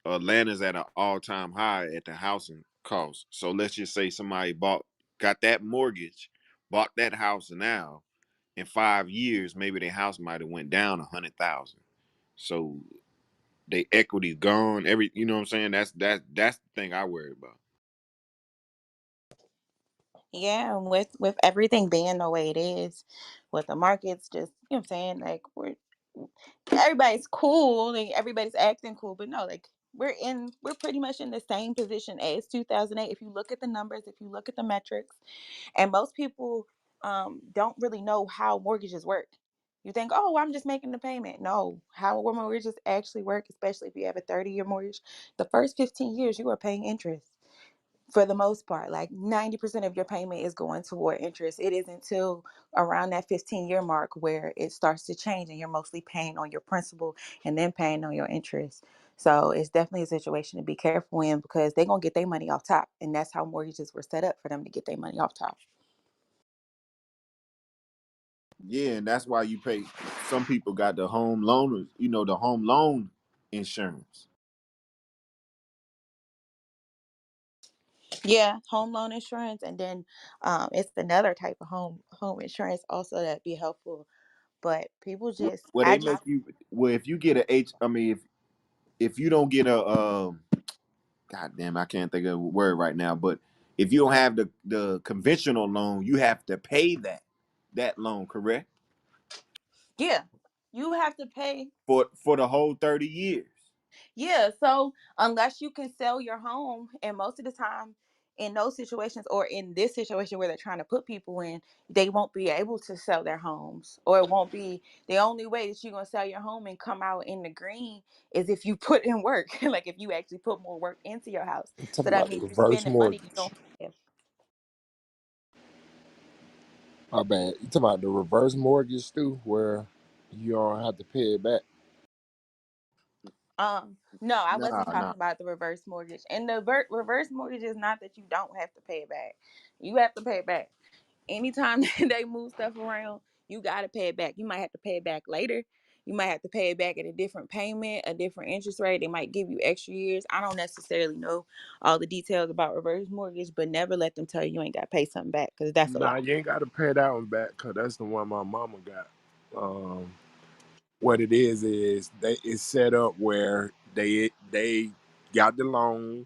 [SPEAKER 8] Atlanta's at an all-time high at the housing cost. So let's just say somebody got that mortgage, bought that house now. In 5 years, maybe their house might have went down 100,000. So they equity's gone. You know what I'm saying? That's the thing I worry about.
[SPEAKER 17] Yeah, with everything being the way it is, with the markets just, you know what I'm saying, like, everybody's cool, like everybody's acting cool, but no, like, we're pretty much in the same position as 2008. If you look at the numbers, if you look at the metrics, and most people don't really know how mortgages work. You think, oh, I'm just making the payment. No, how mortgages actually work, especially if you have a 30-year mortgage, the first 15 years you are paying interest for the most part. Like 90% of your payment is going toward interest. It isn't until around that 15-year mark where it starts to change and you're mostly paying on your principal and then paying on your interest. So it's definitely a situation to be careful in, because they're going to get their money off top. And that's how mortgages were set up, for them to get their money off top.
[SPEAKER 8] Yeah, and that's why you pay. Some people got the home loaners, the home loan insurance.
[SPEAKER 17] Yeah, home loan insurance, and then it's another type of home insurance also that be helpful. But people just,
[SPEAKER 8] Where
[SPEAKER 17] I
[SPEAKER 8] they
[SPEAKER 17] just,
[SPEAKER 8] make you, well, if you get a H, I mean, if you don't get a, God damn, I can't think of a word right now, but if you don't have the conventional loan, you have to pay that loan, correct?
[SPEAKER 17] yeah, you have to pay.
[SPEAKER 8] For the whole 30 years.
[SPEAKER 17] Yeah, so unless you can sell your home, and most of the time in those situations, or in this situation where they're trying to put people in, they won't be able to sell their homes, or it won't be, the only way that you're going to sell your home and come out in the green is if you put in work, like if you actually put more work into your house.
[SPEAKER 15] I'm
[SPEAKER 17] So
[SPEAKER 15] talking
[SPEAKER 17] that
[SPEAKER 15] about the
[SPEAKER 17] means you're
[SPEAKER 15] reverse
[SPEAKER 17] spending money you
[SPEAKER 15] mortgage.
[SPEAKER 17] don't have.
[SPEAKER 15] My bad. You talking about the reverse mortgage too, where you don't have to pay it back?
[SPEAKER 17] No, I
[SPEAKER 8] Nah,
[SPEAKER 17] wasn't
[SPEAKER 8] nah.
[SPEAKER 17] talking about the reverse mortgage. And the reverse mortgage is not that you don't have to pay it back. You have to pay it back. Anytime they move stuff around, you got to pay it back. You might have to pay it back later. You might have to pay it back at a different payment, a different interest rate. They might give you extra years. I don't necessarily know all the details about reverse mortgage, but never let them tell you you ain't got to pay something back, because that's a
[SPEAKER 15] Nah,
[SPEAKER 17] lie.
[SPEAKER 15] you ain't got to pay that one back, cause that's the one my mama got. Um, what it is it's set up where they got the loan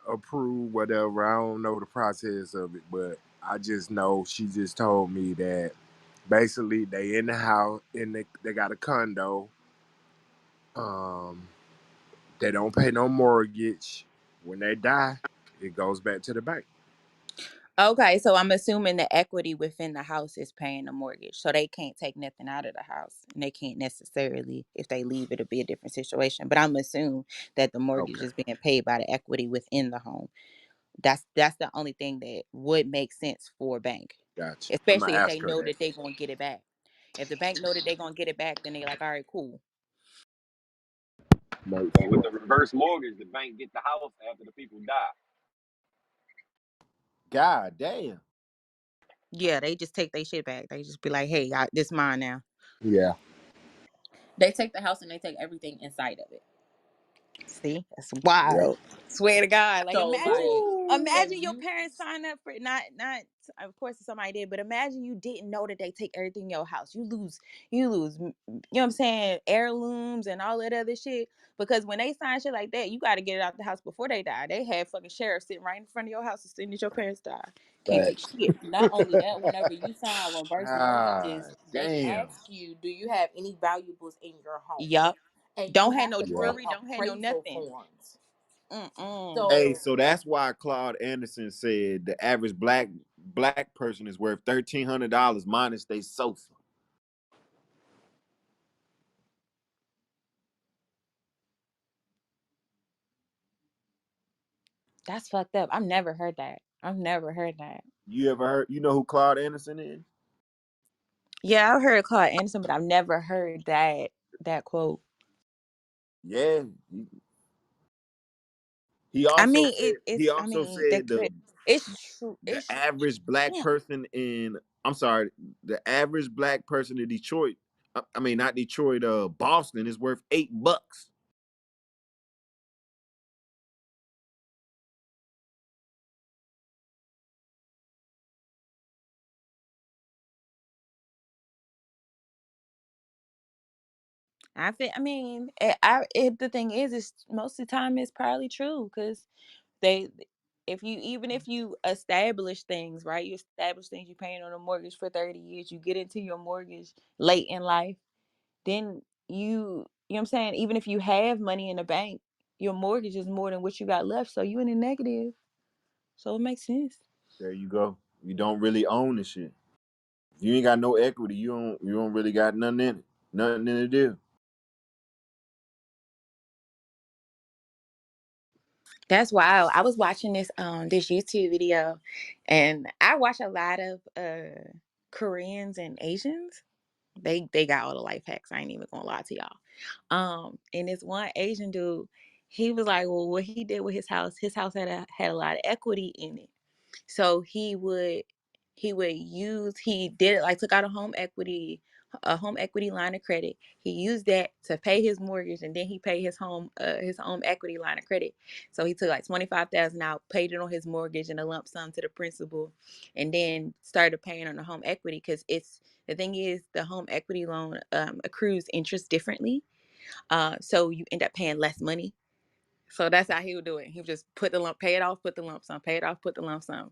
[SPEAKER 15] approved, whatever. I don't know the process of it, but I just know she just told me that basically they in the house and they got a condo. Um, they don't pay no mortgage. When they die, it goes back to the bank.
[SPEAKER 17] Okay, so I'm assuming the equity within the house is paying the mortgage. So they can't take nothing out of the house. And they can't necessarily, if they leave, it'll be a different situation. But I'm assuming that the mortgage
[SPEAKER 15] Okay.
[SPEAKER 17] is being paid by the equity within the home. That's the only thing that would make sense for a bank,
[SPEAKER 15] Gotcha. I'm gonna
[SPEAKER 17] especially if they
[SPEAKER 15] ask her
[SPEAKER 17] know
[SPEAKER 15] that.
[SPEAKER 17] that they're gonna get it back. If the bank know that they're gonna get it back, then they like, all right, cool.
[SPEAKER 15] Makes
[SPEAKER 18] But with
[SPEAKER 15] sense.
[SPEAKER 18] the reverse mortgage, the bank get the house after the people die.
[SPEAKER 8] God damn.
[SPEAKER 17] Yeah, they just take their shit back. They just be like, hey, this mine now.
[SPEAKER 15] Yeah.
[SPEAKER 11] They take the house and they take everything inside of it.
[SPEAKER 17] See, that's
[SPEAKER 15] Yep.
[SPEAKER 17] wild. Swear to God. Like
[SPEAKER 11] So like if
[SPEAKER 17] imagine your
[SPEAKER 11] you
[SPEAKER 17] parents sign up for not of course somebody did, but imagine you didn't know that they take everything in your house. You lose you know what I'm saying, heirlooms and all that other shit. Because when they sign shit like that, you gotta get it out the house before they die. They had fucking sheriff sitting right in front of your house as soon as your parents die. Can't do
[SPEAKER 15] Facts.
[SPEAKER 17] shit.
[SPEAKER 11] not only that, whenever you sign reverse mortgages,
[SPEAKER 8] God
[SPEAKER 11] they
[SPEAKER 8] damn.
[SPEAKER 11] ask you, do you have any valuables in your home?
[SPEAKER 17] Yup.
[SPEAKER 11] And you
[SPEAKER 17] Don't have
[SPEAKER 11] have
[SPEAKER 17] no
[SPEAKER 11] to
[SPEAKER 15] Yeah.
[SPEAKER 11] fill
[SPEAKER 17] jewelry, don't have no
[SPEAKER 11] appraisal
[SPEAKER 17] nothing.
[SPEAKER 11] forms.
[SPEAKER 17] Mm-mm.
[SPEAKER 8] Hey,
[SPEAKER 11] So
[SPEAKER 8] so that's why Claude Anderson said the average black person is worth $1,300 minus their sofa.
[SPEAKER 17] That's fucked up. I've never heard that. I've never heard that.
[SPEAKER 8] You ever heard? You know who Claude Anderson is?
[SPEAKER 17] Yeah, I've heard Claude Anderson, but I've never heard that quote.
[SPEAKER 8] Yeah. He
[SPEAKER 17] I
[SPEAKER 8] also
[SPEAKER 17] mean,
[SPEAKER 8] said he
[SPEAKER 17] I
[SPEAKER 8] also
[SPEAKER 17] mean, that
[SPEAKER 8] said
[SPEAKER 17] could. It's true.
[SPEAKER 8] the
[SPEAKER 17] It's
[SPEAKER 8] average black
[SPEAKER 17] yeah.
[SPEAKER 8] person in I'm sorry, the average black person in Detroit, I mean not Detroit, Boston is worth $8.
[SPEAKER 17] I feel. I mean, the thing is most of the time it's probably true because they, if you establish things, right? You establish things. You're paying on a mortgage for 30 years. You get into your mortgage late in life, then you know what I'm saying. Even if you have money in the bank, your mortgage is more than what you got left, so you in the negative. So it makes sense.
[SPEAKER 8] There you go. You don't really own the shit. If you ain't got no equity, you don't really got nothing in it. Nothing in the deal.
[SPEAKER 17] That's wild. I was watching this YouTube video, and I watch a lot of Koreans and Asians. They got all the life hacks. I ain't even gonna lie to y'all. And this one Asian dude, he was like, well, what he did with his house had a lot of equity in it. So he did it like took out a home equity line of credit. He used that to pay his mortgage, and then he paid his home equity line of credit. So he took like 25,000 out, paid it on his mortgage and a lump sum to the principal, and then started paying on the home equity because it's the thing is the home equity loan accrues interest differently. So you end up paying less money. So that's how he would do it. He would just pay it off, put the lump sum, pay it off, put the lump sum,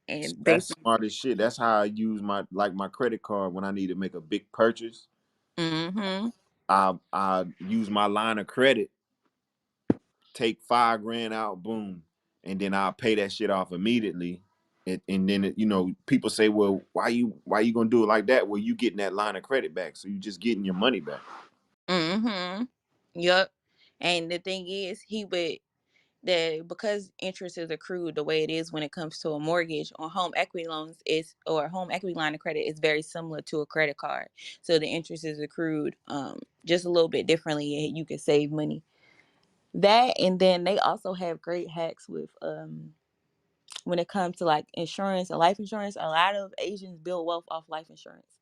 [SPEAKER 17] and
[SPEAKER 8] That's
[SPEAKER 17] basically.
[SPEAKER 8] smart as shit. That's how I use my credit card when I need to make a big purchase.
[SPEAKER 17] Mm-hmm.
[SPEAKER 8] I use my line of credit, take 5 grand out, boom, and then I'll pay that shit off immediately. And then people say, well, why you gonna do it like that? Well, you getting that line of credit back, so you just getting your money back.
[SPEAKER 17] Mm-hmm. Yup. And the thing is, because interest is accrued the way it is when it comes to a mortgage on home equity loans is or a home equity line of credit is very similar to a credit card. So the interest is accrued just a little bit differently, and you can save money. That and then they also have great hacks with when it comes to like insurance and life insurance. A lot of Asians build wealth off life insurance.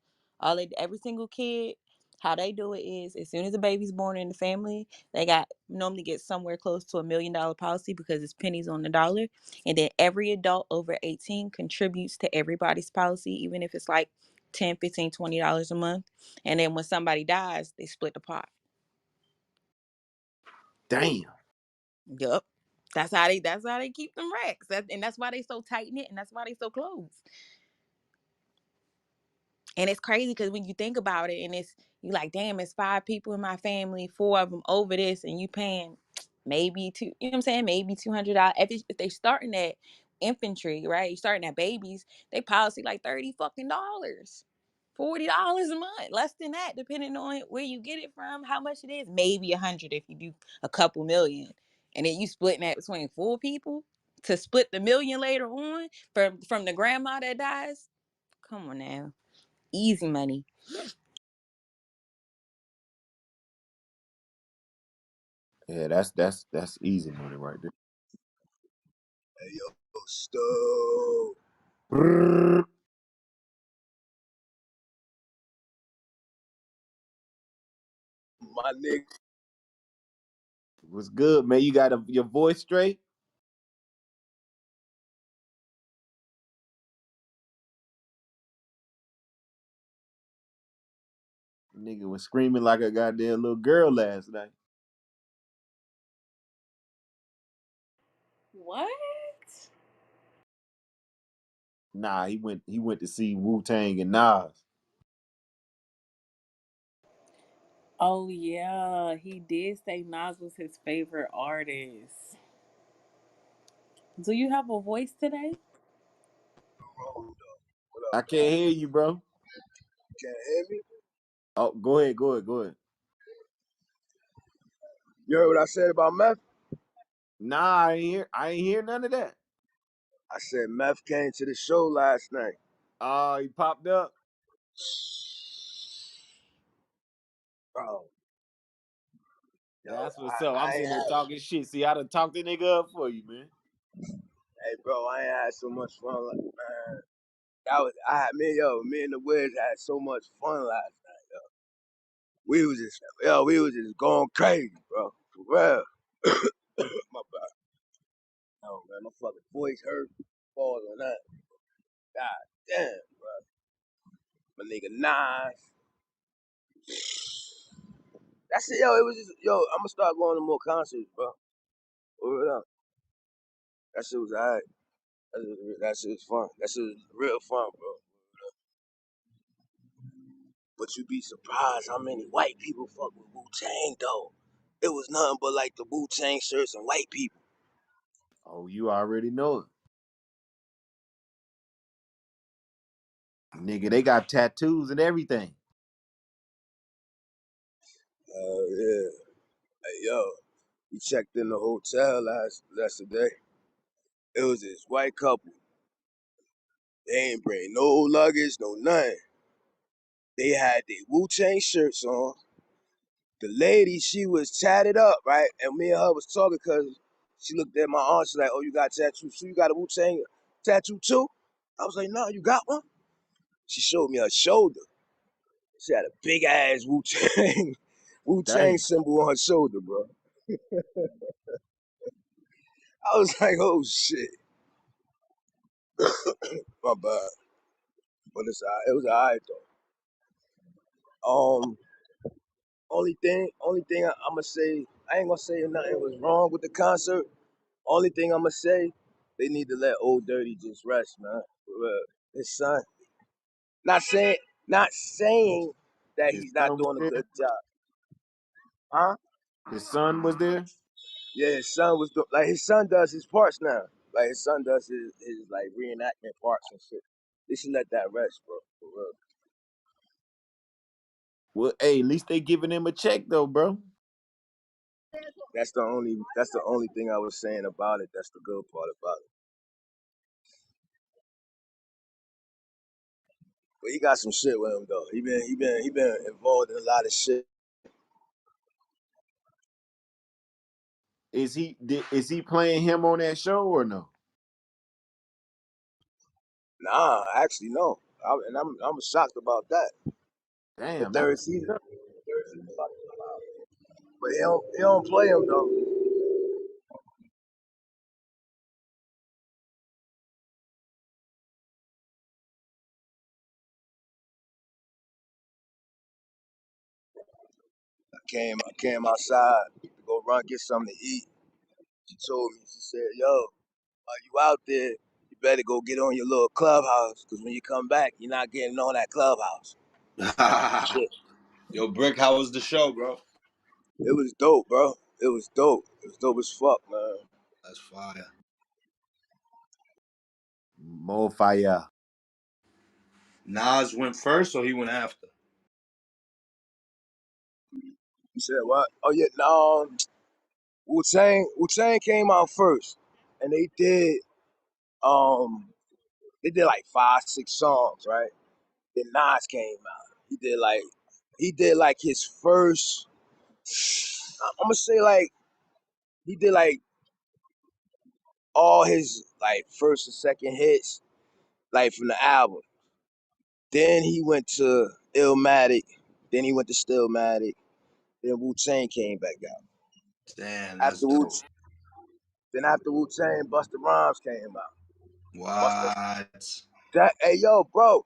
[SPEAKER 17] Every single kid, how they do it is as soon as a baby's born in the family, they got normally get somewhere close to $1 million policy because it's pennies on the dollar. And then every adult over 18 contributes to everybody's policy, even if it's like 10, 15, $20 a month. And then when somebody dies, they split the pot.
[SPEAKER 8] Damn.
[SPEAKER 17] Yup. That's how they keep them racks. And that's why they so tight knit and that's why they so close. And it's crazy because when you think about it, and you like, damn, it's 5 people in my family, 4 of them over this, and you paying maybe two, you know what I'm saying, maybe $200. If they starting at infantry, right? You starting at babies, they policy like $30 fucking dollars, $40 a month, less than that, depending on where you get it from, how much it is, maybe 100 if you do a couple million, and then you splitting that between 4 people. to split the million later on from the grandma that dies. Come on now, easy money.
[SPEAKER 8] Yeah, that's easy money right there.
[SPEAKER 6] Hey, yo, Sto.
[SPEAKER 8] Brrr.
[SPEAKER 6] My nigga.
[SPEAKER 8] What's good, man? You got your voice straight? Nigga was screaming like a goddamn little girl last night.
[SPEAKER 11] What?
[SPEAKER 8] Nah, he went to see Wu Tang and Nas.
[SPEAKER 11] Oh yeah, he did say Nas was his favorite artist. Do you have a voice today?
[SPEAKER 6] What up,
[SPEAKER 8] I
[SPEAKER 6] dog?
[SPEAKER 8] can't hear you, bro.
[SPEAKER 6] Can't hear me?
[SPEAKER 8] Oh, go ahead, go ahead, go ahead.
[SPEAKER 6] You heard what I said about meth?
[SPEAKER 8] Nah, I ain't hear none of that.
[SPEAKER 6] I said meth came to the show last night.
[SPEAKER 8] Oh, he popped up.
[SPEAKER 6] Bro, yo,
[SPEAKER 8] That's what's up. I'm
[SPEAKER 6] I ain't
[SPEAKER 8] sitting there
[SPEAKER 6] had.
[SPEAKER 8] talking shit. See, I done talked the nigga up for you, man.
[SPEAKER 6] Hey, bro, I ain't had so much fun, man. That was I had me and the Wiz had so much fun last night. Yo. We was just going crazy, bro. For real. My bad. Oh man, my fucking voice hurt. Pause on that. God damn, bro. My nigga Nas. That's it, yo. It was just, yo. I'm gonna start going to more concerts, bro. Word up. That shit was alright. That shit was fun. That shit was real fun, bro. But you'd be surprised how many white people fuck with Wu Tang though. It was nothing but like the Wu Tang shirts and white people.
[SPEAKER 8] Oh, you already know it. Nigga, they got tattoos and everything.
[SPEAKER 6] Yeah. Hey yo, we checked in the hotel yesterday. It was this white couple. They ain't bring no luggage, no nothing. They had their Wu Tang shirts on. The lady, she was tatted up, right? And me and her was talking because she looked at my aunt. She's like, "Oh, you got tattoos? So you got a Wu Tang tattoo too?" I was like, "No, you got one?" She showed me her shoulder. She had a big ass Wu Tang Wu Tang
[SPEAKER 8] Damn.
[SPEAKER 6] symbol on her shoulder, bro. I was like, "Oh shit, my bad." But it was alright though. Only thing I'ma say, I ain't gonna say nothing was wrong with the concert. Only thing I'ma say, they need to let Old Dirty just rest, man. For real. His son. Not saying, not saying that
[SPEAKER 8] His
[SPEAKER 6] he's not
[SPEAKER 8] son was
[SPEAKER 6] doing a
[SPEAKER 8] there.
[SPEAKER 6] good job, huh?
[SPEAKER 8] His son was there.
[SPEAKER 6] Yeah, his son was like his son does his parts now. Like his son does his like reenactment parts and shit. They should let that rest, bro. For real.
[SPEAKER 8] Well, hey, at least they giving him a check though, bro.
[SPEAKER 6] That's the only thing I was saying about it. That's the good part about it. But he got some shit with him though. He been involved in a lot of shit.
[SPEAKER 8] Is he playing him on that show or no?
[SPEAKER 6] Nah, actually no. I'm shocked about that. The
[SPEAKER 8] Damn, that's
[SPEAKER 6] third season. But he don't play him though. I came outside to go run get something to eat. She told me, she said, "Yo, while you out there, you better go get on your little clubhouse, cause when you come back, you're not getting on that clubhouse." Shit.
[SPEAKER 9] Yo, Brick, how was the show, bro?
[SPEAKER 6] It was dope, bro. It was dope. It was dope as fuck, man.
[SPEAKER 9] That's fire.
[SPEAKER 8] More fire.
[SPEAKER 9] Nas went first, or he went after?
[SPEAKER 6] You said what? Oh yeah, no. Wu Tang came out first.
[SPEAKER 19] and they did like 5, 6 songs, right? Then Nas came out. He did like his first. I'm gonna say like he did like all his like first and second hits like from the album. Then he went to Illmatic. Then he went to Stillmatic. Then Wu Tang came back out.
[SPEAKER 5] Damn, that's
[SPEAKER 19] After Wu,
[SPEAKER 5] dope.
[SPEAKER 19] then after Wu Tang, Busta Rhymes came out. Busta,
[SPEAKER 5] What?
[SPEAKER 19] that hey yo, bro,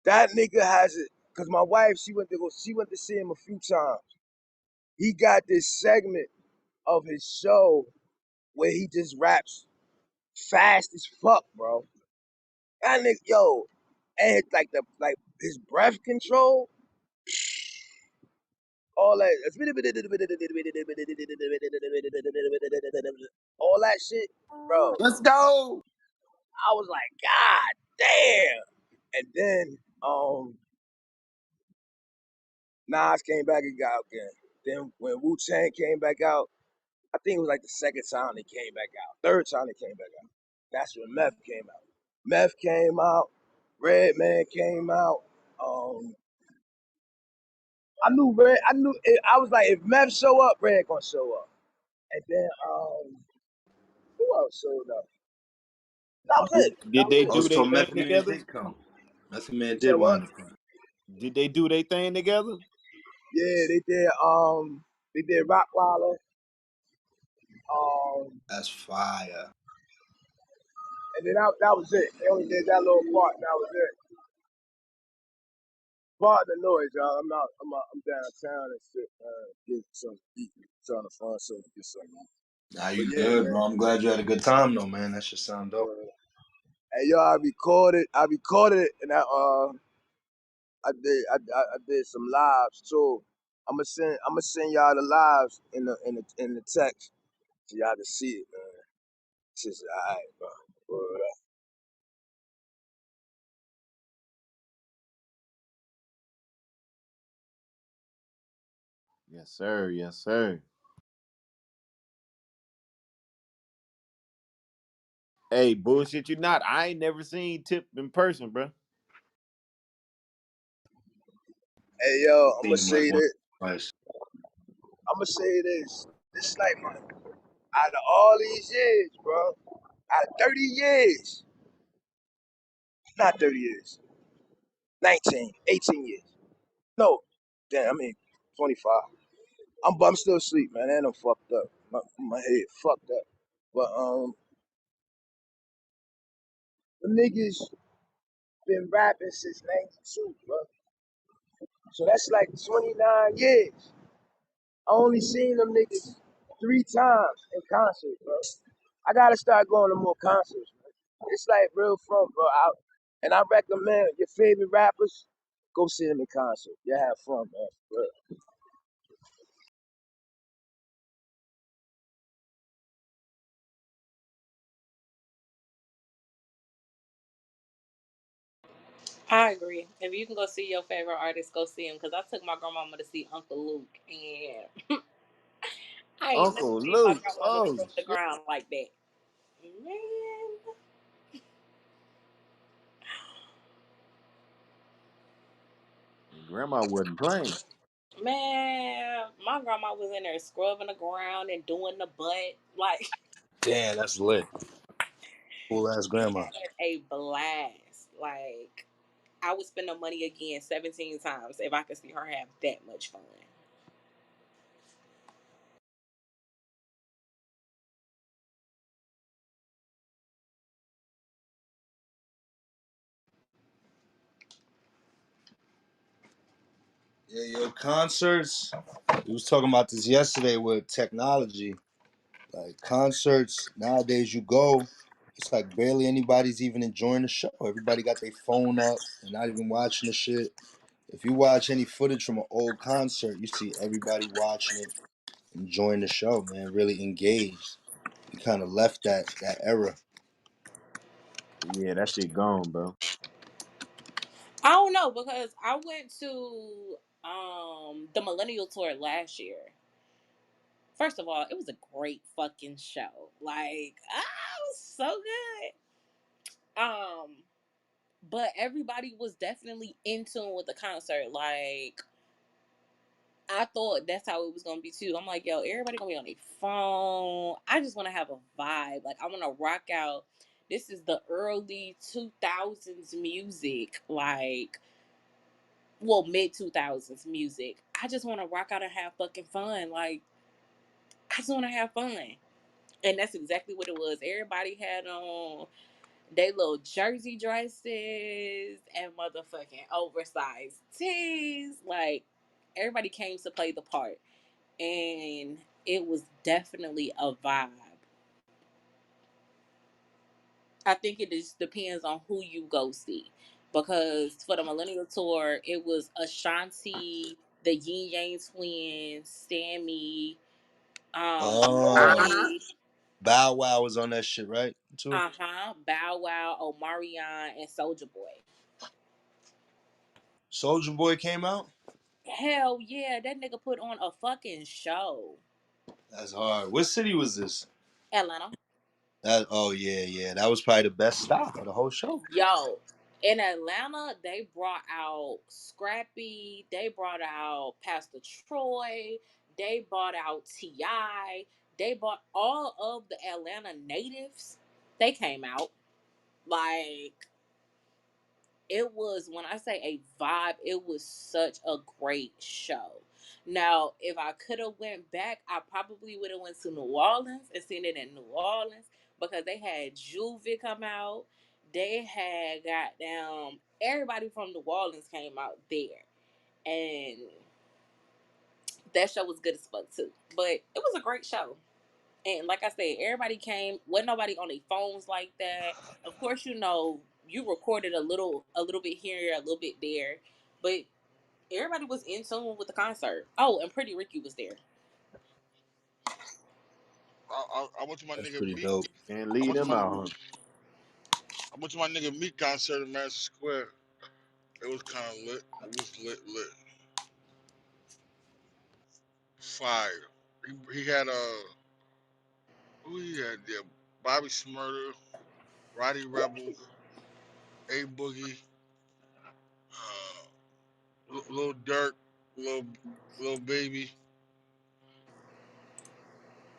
[SPEAKER 19] that nigga has it. Cause my wife, she went to see him a few times. He got this segment of his show where he just raps fast as fuck, bro. That nigga, yo, and like his breath control, all that, all that shit, bro.
[SPEAKER 5] Let's go.
[SPEAKER 19] I was like, God damn. And then Nas came back and got again. Then when Wu Tang came back out, I think it was like the second time they came back out. Third time they came back out. That's when Meth came out. Meth came out. Redman came out. Um, I knew Red. I knew. I was like, if Meth show up, Red gonna show up. And then who else showed up? That was it. That
[SPEAKER 8] Did
[SPEAKER 19] was
[SPEAKER 8] they
[SPEAKER 19] it.
[SPEAKER 5] Oh,
[SPEAKER 8] do their
[SPEAKER 5] so
[SPEAKER 8] thing
[SPEAKER 5] Method Man
[SPEAKER 8] together?
[SPEAKER 5] did come. Method Man
[SPEAKER 19] You said
[SPEAKER 5] did
[SPEAKER 19] what?
[SPEAKER 5] wind up coming.
[SPEAKER 8] Did they do their thing together?
[SPEAKER 19] Yeah, they did. They did Rockwaller.
[SPEAKER 5] That's fire.
[SPEAKER 19] And then that was it. They only did that little part. That was it. Pardon the noise, y'all. I'm downtown and shit. Get some eat, trying to find something to get something.
[SPEAKER 5] Nah,
[SPEAKER 19] But
[SPEAKER 5] you
[SPEAKER 19] yeah,
[SPEAKER 5] good,
[SPEAKER 19] man.
[SPEAKER 5] bro. I'm glad you had a good time, though, man. That shit sound dope.
[SPEAKER 19] Hey, yo, I recorded it, and I did some lives too. I'm gonna send y'all the lives in the text so y'all can see it, man. It's just alright, bro. Word up.
[SPEAKER 8] Yes, sir. Yes, sir. Hey, bullshit you not. I ain't never seen Tip in person, bro.
[SPEAKER 19] Hey, yo, I'm gonna
[SPEAKER 5] Seen him like
[SPEAKER 19] say
[SPEAKER 5] once
[SPEAKER 19] this.
[SPEAKER 5] or twice.
[SPEAKER 19] I'm gonna say this. This is like out of all these years, bro. Out of 30 years, not 30 years, 19, 18 years. No, damn, I mean 25. I'm still asleep, man. And I'm fucked up. My head fucked up. But the niggas been rapping since '92, bro. So that's like 29 years. I only seen them niggas 3 times in concert, bro. I gotta start going to more concerts, man. It's like real fun, bro. And I recommend your favorite rappers, go see them in concert. You have fun, man. Bro.
[SPEAKER 11] I agree. If you can go see your favorite artist, go see him. Because I took my grandmama to see Uncle Luke, and I ain't never
[SPEAKER 8] Uncle
[SPEAKER 11] seen my
[SPEAKER 8] Luke.
[SPEAKER 11] grandmama
[SPEAKER 8] Oh
[SPEAKER 11] scrub the
[SPEAKER 8] shit.
[SPEAKER 11] ground like that. Man,
[SPEAKER 8] Grandma wasn't playing.
[SPEAKER 11] man, my grandma was in there scrubbing the ground and doing the butt. Like,
[SPEAKER 6] Damn, that's lit. Cool ass
[SPEAKER 11] she
[SPEAKER 6] grandma.
[SPEAKER 11] had a blast. Like, I would spend the money again 17 times if I could see her have that much fun.
[SPEAKER 6] Yeah, yo, concerts. We was talking about this yesterday with technology. Like concerts nowadays, you go, it's like barely anybody's even enjoying the show. Everybody got their phone up and not even watching the shit. If you watch any footage from an old concert, you see everybody watching it, enjoying the show, man, really engaged. We kind of left that era.
[SPEAKER 8] Yeah, that shit gone, bro.
[SPEAKER 11] I don't know because I went to the Millennial Tour last year. First of all, it was a great fucking show. Like, was so good. But everybody was definitely in tune with the concert. Like, I thought that's how it was gonna be too. I'm like, yo, everybody gonna be on their phone. I just want to have a vibe. Like, I want to rock out. This is the early 2000s music, like, well, mid 2000s music. I just want to rock out and have fucking fun. Like, I just want to have fun, and that's exactly what it was. Everybody had on they little jersey dresses and motherfucking oversized tees. Like, everybody came to play the part, and it was definitely a vibe. I think it just depends on who you go see, because for the Millennial Tour, it was Ashanti, the Yin Yang Twins, Sammy,
[SPEAKER 6] Oh,
[SPEAKER 11] Marley,
[SPEAKER 6] Bow Wow was on that shit, right? Too.
[SPEAKER 11] Bow Wow, Omarion, and Soldier Boy.
[SPEAKER 6] Soldier Boy came out.
[SPEAKER 11] Hell yeah, that nigga put on a fucking show.
[SPEAKER 6] That's hard. What city was this?
[SPEAKER 11] Atlanta.
[SPEAKER 6] That. Oh yeah. That was probably the best stop of the whole show.
[SPEAKER 11] Yo, in Atlanta, they brought out Scrappy, they brought out Pastor Troy, they brought out T.I., they brought all of the Atlanta natives. They came out. Like, it was, when I say a vibe, it was such a great show. Now, if I could have went back, I probably would have went to New Orleans and seen it in New Orleans, because they had Juvie come out. They had goddamn everybody from New Orleans came out there, and that show was good as fuck too. But it was a great show. And like I said, everybody came. Wasn't nobody on their phones like that. Of course, you recorded a little bit here, a little bit there, but everybody was in tune with the concert. Oh, and Pretty Ricky was there.
[SPEAKER 4] I went to my
[SPEAKER 6] That's
[SPEAKER 4] nigga
[SPEAKER 6] pretty
[SPEAKER 4] Meek.
[SPEAKER 6] dope.
[SPEAKER 8] And
[SPEAKER 4] I
[SPEAKER 8] leave
[SPEAKER 4] went to
[SPEAKER 8] them
[SPEAKER 4] my
[SPEAKER 8] out, huh?
[SPEAKER 4] I went to my nigga Meek concert in Madison Square. It was kind of lit. It was lit. Fire. He had who he had there? Bobby Smurder, Roddy Rebel, A Boogie, Lil Durk, Lil Lil Baby,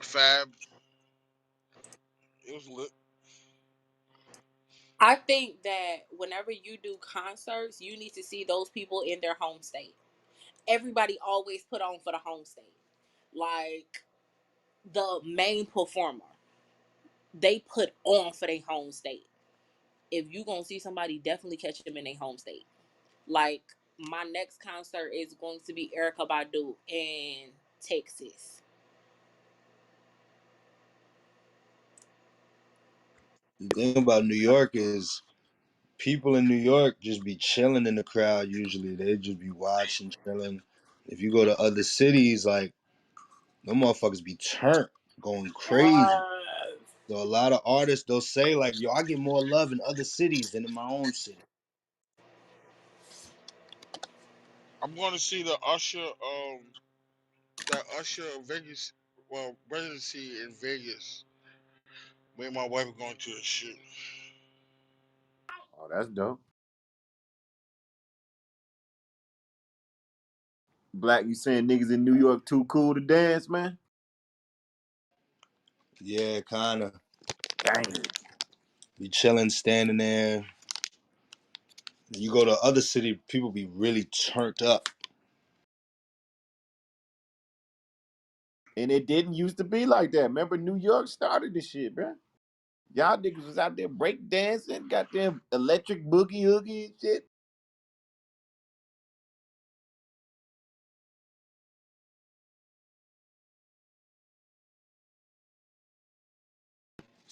[SPEAKER 4] Fab. It was lit.
[SPEAKER 11] I think that whenever you do concerts, you need to see those people in their home state. Everybody always put on for the home state. Like, the main performer, they put on for their home state. If you gonna see somebody, definitely catch them in their home state. Like, my next concert is going to be Erica Badu in Texas.
[SPEAKER 6] The thing about New York is people in New York just be chilling in the crowd. Usually, they just be watching, chilling. If you go to other cities, like them motherfuckers be turned, going crazy. So a lot of artists they'll say like, "Yo, I get more love in other cities than in my own city."
[SPEAKER 4] I'm going to see the Usher that Usher Vegas residency in Vegas. Me and my wife are going to a shit.
[SPEAKER 8] Oh, that's dope. Black, you saying niggas in New York too cool to dance, man?
[SPEAKER 6] Yeah, kinda.
[SPEAKER 8] Damn.
[SPEAKER 6] Be chilling, standing there. You go to other city, people be really turned up.
[SPEAKER 8] And it didn't used to be like that. Remember, New York started this shit, bro. Y'all niggas was out there break dancing, goddamn electric boogie oogie and shit.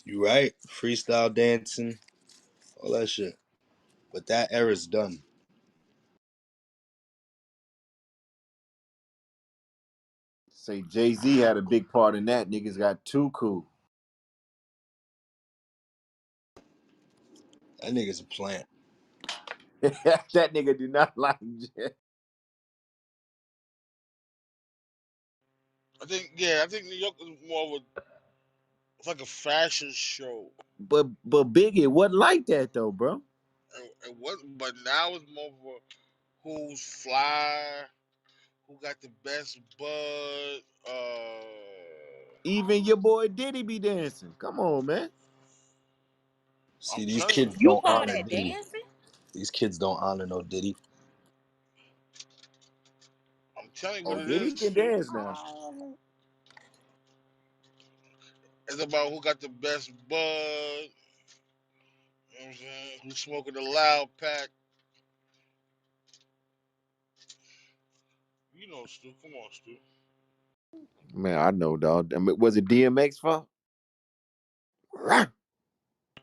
[SPEAKER 6] You right? Freestyle dancing, all that shit. But that era's done.
[SPEAKER 8] Say Jay-Z had a big part in that. Niggas got too cool.
[SPEAKER 6] That nigga's a plant.
[SPEAKER 8] That nigga do not like Jay.
[SPEAKER 4] I think New York is more of It's like a fashion show.
[SPEAKER 8] But Biggie, it wasn't like that though, bro.
[SPEAKER 4] And what? But now it's more of a who's fly, who got the best bud.
[SPEAKER 8] Even your boy Diddy be dancing. Come on, man.
[SPEAKER 4] I'm
[SPEAKER 6] See, these
[SPEAKER 4] telling
[SPEAKER 6] kids
[SPEAKER 4] you,
[SPEAKER 11] You
[SPEAKER 6] don't
[SPEAKER 11] call
[SPEAKER 6] honor
[SPEAKER 11] that
[SPEAKER 6] Diddy.
[SPEAKER 11] dancing?
[SPEAKER 6] These kids don't honor no Diddy.
[SPEAKER 4] I'm telling you what
[SPEAKER 8] Oh,
[SPEAKER 4] it
[SPEAKER 8] Diddy
[SPEAKER 4] is,
[SPEAKER 8] can
[SPEAKER 4] Stu.
[SPEAKER 8] dance now.
[SPEAKER 4] It's about who got the best bud. You know what I'm saying? Who's smoking the loud pack? You know, Stu. Come on, Stu.
[SPEAKER 8] Man, I know, dog. I mean, was it DMX fault?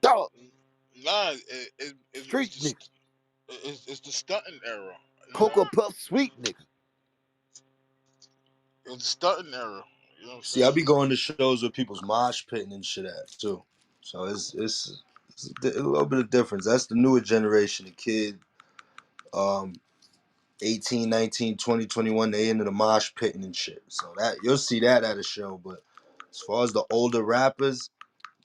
[SPEAKER 8] Dog,
[SPEAKER 4] Nah,
[SPEAKER 8] street nigga,
[SPEAKER 4] it's the stunting era. You know,
[SPEAKER 8] Cocoa Puff sweet nigga.
[SPEAKER 4] it's the stunting era. You know what I'm
[SPEAKER 6] See, I
[SPEAKER 4] saying?
[SPEAKER 6] be going to shows with people's mosh pitting and shit at too. So it's a little bit of difference. That's the newer generation, the kid, um, 18, 19, 20, 21, they into the mosh pitting and shit. So that you'll see that at a show. But as far as the older rappers,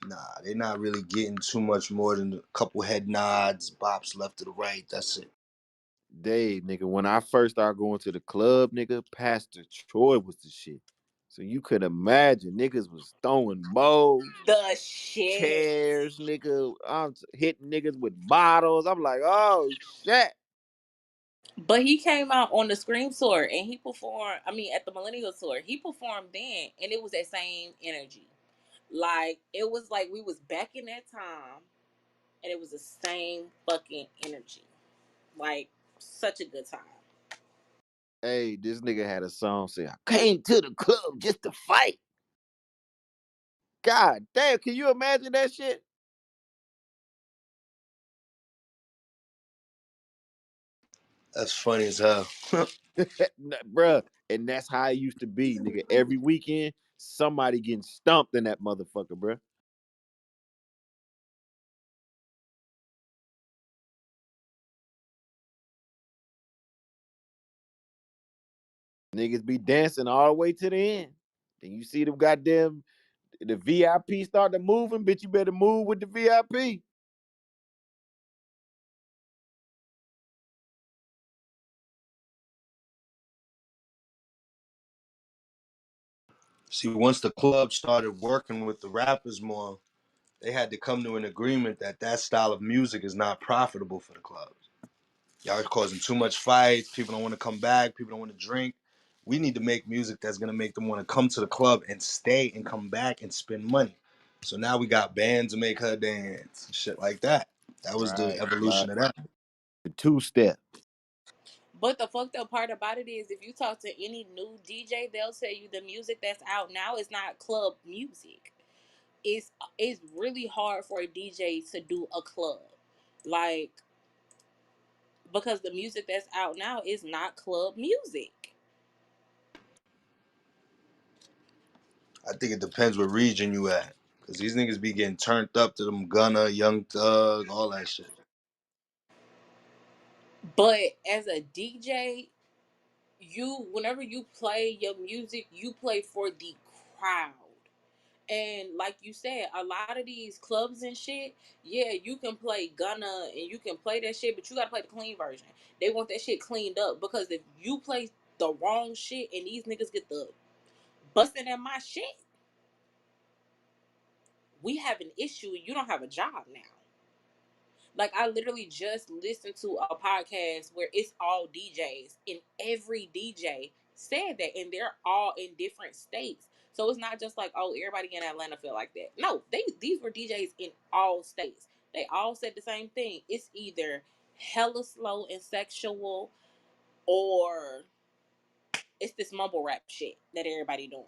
[SPEAKER 6] nah, they're not really getting too much more than a couple head nods, bops left to the right. That's it.
[SPEAKER 8] Dave, nigga, when I first started going to the club, nigga, Pastor Troy was the shit. So you could imagine niggas was throwing bowls,
[SPEAKER 11] The shit.
[SPEAKER 8] chairs, nigga. I'm hitting niggas with bottles. I'm like, oh shit.
[SPEAKER 11] But he came out on the Scream tour and he performed. I mean, at the Millennial tour, he performed then, and it was that same energy. Like it was like we was back in that time, and it was the same fucking energy. Like such a good time.
[SPEAKER 8] Hey, this nigga had a song saying, I came to the club just to fight. God damn, can you imagine that shit?
[SPEAKER 6] That's funny as hell.
[SPEAKER 8] Bruh. And that's how it used to be, nigga. Every weekend, somebody getting stumped in that motherfucker, bruh. Niggas be dancing all the way to the end. Then you see them goddamn the VIP start to moving, bitch. You better move with the VIP.
[SPEAKER 6] See, once the club started working with the rappers more, they had to come to an agreement that that style of music is not profitable for the clubs. Y'all are causing too much fights. People don't want to come back. People don't want to drink. We need to make music that's gonna make them want to come to the club and stay and come back and spend money. So now we got bands to make her dance, shit like that. That was the
[SPEAKER 8] Right, right.
[SPEAKER 6] evolution of that.
[SPEAKER 8] The two step.
[SPEAKER 11] But the fucked up part about it is, if you talk to any new DJ, they'll tell you the music that's out now is not club music. It's really hard for a DJ to do a club, like because the music that's out now is not club music.
[SPEAKER 6] I think it depends what region you at. Cause these niggas be getting turned up to them Gunna, Young Thug, all that shit.
[SPEAKER 11] But as a DJ, you whenever you play your music, you play for the crowd. And like you said, a lot of these clubs and shit, yeah, you can play Gunna and you can play that shit, but you gotta play the clean version. They want that shit cleaned up because if you play the wrong shit and these niggas get the busting at my shit, we have an issue. You don't have a job now. Like I literally just listened to a podcast where it's all DJs, and every DJ said that, and they're all in different states. So it's not just like, oh, everybody in Atlanta feel like that. No, these were DJs in all states. They all said the same thing. It's either hella slow and sexual, or it's this mumble rap shit that everybody doing.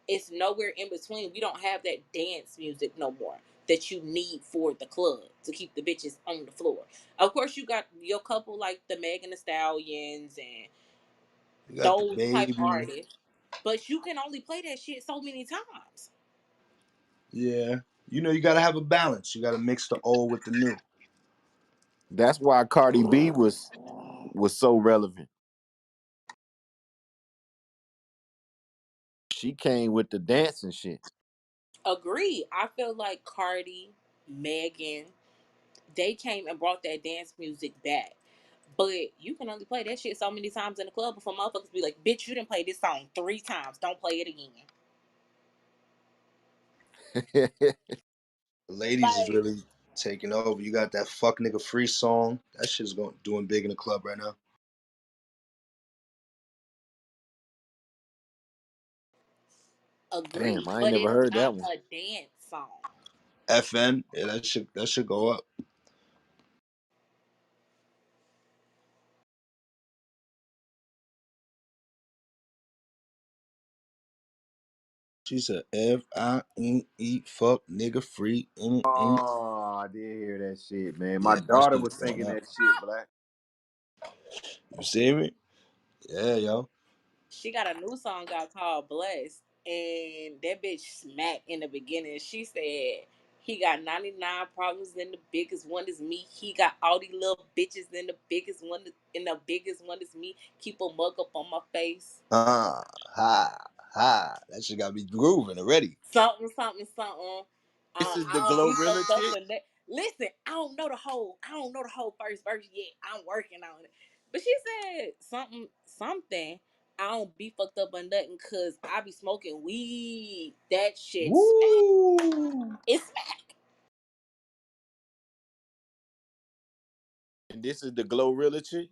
[SPEAKER 11] It's nowhere in between. We don't have that dance music no more that you need for the club to keep the bitches on the floor. Of course, you got your couple like the Megan Thee Stallions and
[SPEAKER 6] You got the
[SPEAKER 11] those type
[SPEAKER 6] baby.
[SPEAKER 11] artists, but you can only play that shit so many times.
[SPEAKER 6] Yeah. You know, you gotta have a balance. You gotta mix the old with the new.
[SPEAKER 8] That's why Cardi B was so relevant. She came with the dancing shit.
[SPEAKER 11] Agreed. I feel like Cardi, Megan, they came and brought that dance music back. But you can only play that shit so many times in the club before motherfuckers be like, bitch, you didn't play this song 3 times. Don't play it again.
[SPEAKER 6] Ladies is
[SPEAKER 11] Like,
[SPEAKER 6] really taking over. You got that fuck nigga free song. That shit's going doing big in the club right now.
[SPEAKER 8] Damn,
[SPEAKER 11] agreed.
[SPEAKER 8] I ain't
[SPEAKER 11] But
[SPEAKER 8] never
[SPEAKER 11] it's
[SPEAKER 8] heard
[SPEAKER 11] not
[SPEAKER 8] that one.
[SPEAKER 11] a dance song.
[SPEAKER 6] FN, yeah, that should go up. She said, F I N E fuck nigga free.
[SPEAKER 8] Oh, I did hear that shit, man. My
[SPEAKER 6] Yeah, that
[SPEAKER 8] daughter
[SPEAKER 6] shit
[SPEAKER 8] was
[SPEAKER 6] going
[SPEAKER 8] singing
[SPEAKER 6] up.
[SPEAKER 8] that shit, Black.
[SPEAKER 6] You see me? Yeah, yo.
[SPEAKER 11] She got a new song out called Blessed. And that bitch smacked in the beginning. She said, he got 99 problems and the biggest one is me. He got all these little bitches and the biggest one is me. Keep a mug up on my face.
[SPEAKER 6] Ha, ha. That shit got me grooving already.
[SPEAKER 11] Something, something, something.
[SPEAKER 8] This is the
[SPEAKER 11] I don't be
[SPEAKER 8] Glorilla
[SPEAKER 11] fucked up
[SPEAKER 8] chick.
[SPEAKER 11] for that. Listen, I don't know the whole first verse yet. I'm working on it. But she said something. I don't be fucked up on nothing cause I be smoking weed. That shit smack.
[SPEAKER 6] Woo!
[SPEAKER 11] It's smack.
[SPEAKER 8] And this is the Glorilla chick.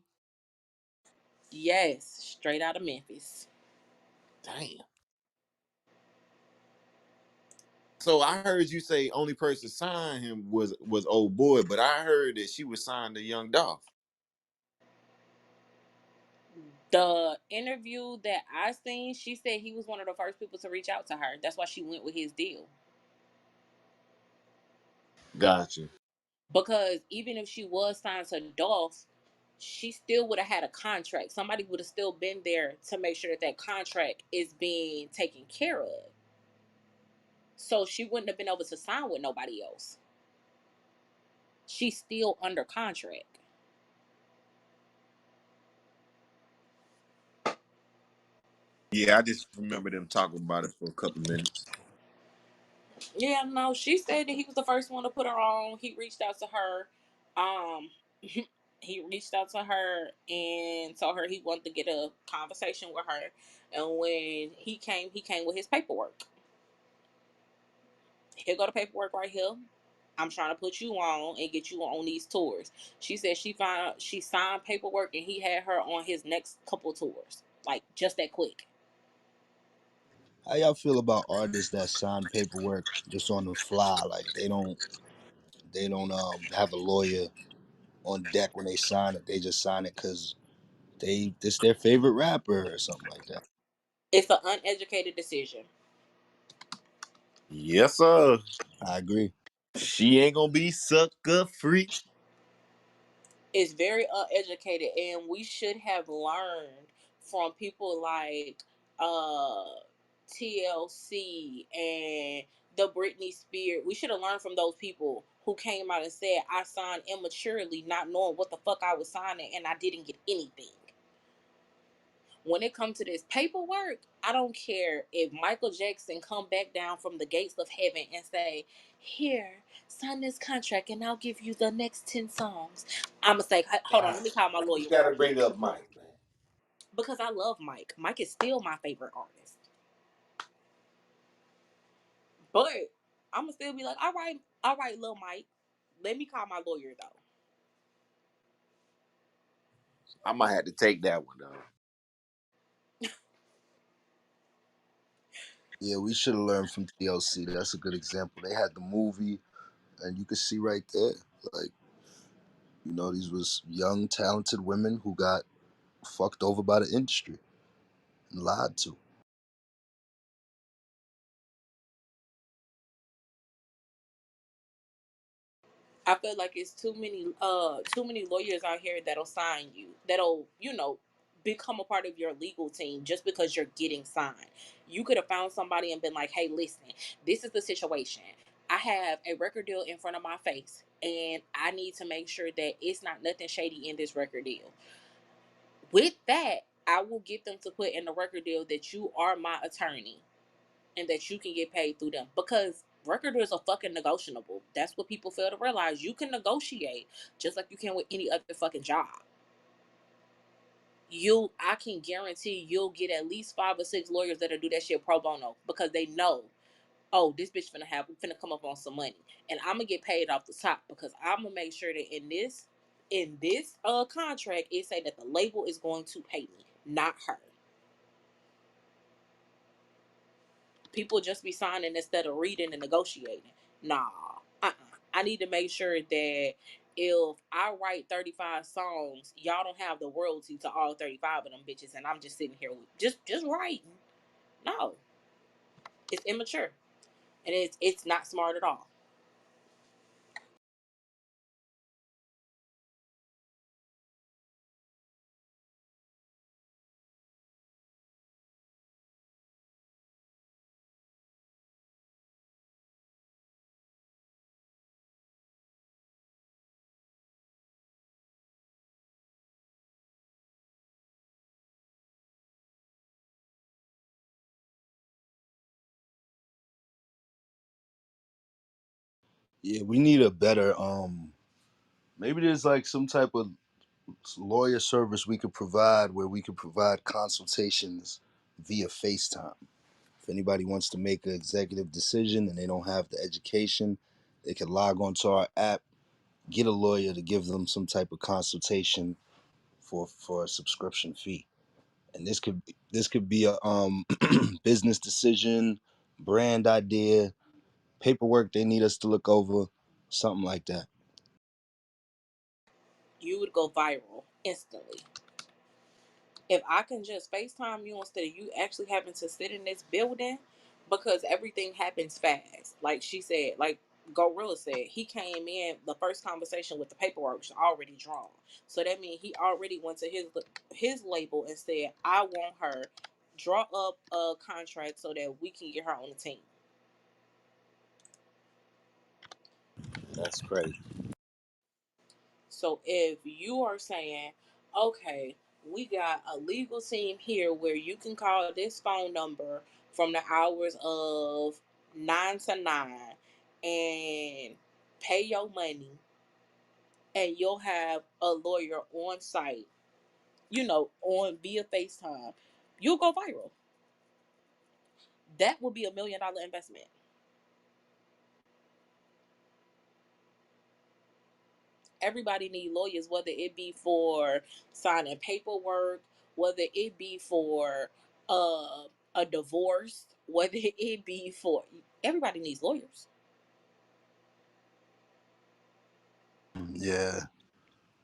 [SPEAKER 11] Yes, straight out of Memphis.
[SPEAKER 8] Damn. So I heard you say only person signed him was old boy, but I heard that she was signed to Young Dolph.
[SPEAKER 11] The interview that I seen, she said he was one of the first people to reach out to her. That's why she went with his deal.
[SPEAKER 8] Gotcha.
[SPEAKER 11] Because even if she was signed to Dolph, she still would have had a contract. Somebody would have still been there to make sure that that contract is being taken care of. So she wouldn't have been able to sign with nobody else. She's still under contract.
[SPEAKER 8] Yeah, I just remember them talking about it for a couple minutes.
[SPEAKER 11] Yeah, no, she said that he was the first one to put her on. He reached out to her. Um, he reached out to her and told her he wanted to get a conversation with her. And when he came with his paperwork. Here go the paperwork right here. I'm trying to put you on and get you on these tours. She said she signed paperwork and he had her on his next couple tours. Like just that quick.
[SPEAKER 6] How y'all feel about artists that sign paperwork just on the fly? Like they don't have a lawyer on deck when they sign it. They just sign it because this their favorite rapper or something like that.
[SPEAKER 11] It's an uneducated decision.
[SPEAKER 8] Yes, sir.
[SPEAKER 6] I agree.
[SPEAKER 8] She ain't gonna be sucker free.
[SPEAKER 11] It's very uneducated and we should have learned from people like uh TLC and the Britney Spears. We should have learned from those people who came out and said I signed immaturely, not knowing what the fuck I was signing, and I didn't get anything. When it comes to this paperwork, I don't care if Michael Jackson come back down from the gates of heaven and say, "Here, sign this contract, and I'll give you the next 10 songs." I'ma say, "Hold on, let me call my
[SPEAKER 8] Why you
[SPEAKER 11] lawyer
[SPEAKER 8] gotta
[SPEAKER 11] real
[SPEAKER 8] bring
[SPEAKER 11] quick,"
[SPEAKER 8] up Mike, man?
[SPEAKER 11] because I love Mike. Mike is still my favorite artist, but I'ma still be like, all right, Lil Mike, let me call my lawyer though."
[SPEAKER 8] I might have to take that one though.
[SPEAKER 6] Yeah, we should have learned from TLC. That's a good example. They had the movie, and you could see right there, like these was young, talented women who got fucked over by the industry and lied to.
[SPEAKER 11] I feel like it's too many lawyers out here that'll sign you, that'll, become a part of your legal team just because you're getting signed. You could have found somebody and been like, "Hey, listen, this is the situation. I have a record deal in front of my face and I need to make sure that it's not nothing shady in this record deal." With that, I will get them to put in the record deal that you are my attorney. and that you can get paid through them, because record deals are fucking negotiable. That's what people fail to realize. You can negotiate just like you can with any other fucking job. I can guarantee you'll get at least 5 or 6 lawyers that'll do that shit pro bono, because they know, oh, this bitch finna come up on some money, and I'm gonna get paid off the top, because I'm gonna make sure that in this contract it say that the label is going to pay me, not her. People just be signing instead of reading and negotiating. Nah, I need to make sure that if I write 35 songs, y'all don't have the royalty to all 35 of them bitches, and I'm just sitting here with just writing. No, it's immature, and it's not smart at all.
[SPEAKER 6] Yeah, we need a better maybe there's like some type of lawyer service we could provide where we could provide consultations via FaceTime. If anybody wants to make an executive decision and they don't have the education, they can log onto our app, get a lawyer to give them some type of consultation for a subscription fee. And this could be a business decision, brand idea, paperwork they need us to look over, something like that.
[SPEAKER 11] You would go viral instantly. If I can just FaceTime you instead of you actually having to sit in this building, because everything happens fast. Like she said, like Gorilla said, he came in the first conversation with the paperwork already drawn. So that means he already went to his label and said, I want her, draw up a contract so that we can get her on the team.
[SPEAKER 6] That's crazy.
[SPEAKER 11] So if you are saying, okay, we got a legal team here where you can call this phone number from the hours of 9 to 9 and pay your money, and you'll have a lawyer on site, on via FaceTime, you'll go viral. That would be $1 million investment. Everybody need lawyers, whether it be for signing paperwork, whether it be for a divorce, whether it be for, everybody needs lawyers.
[SPEAKER 6] Yeah,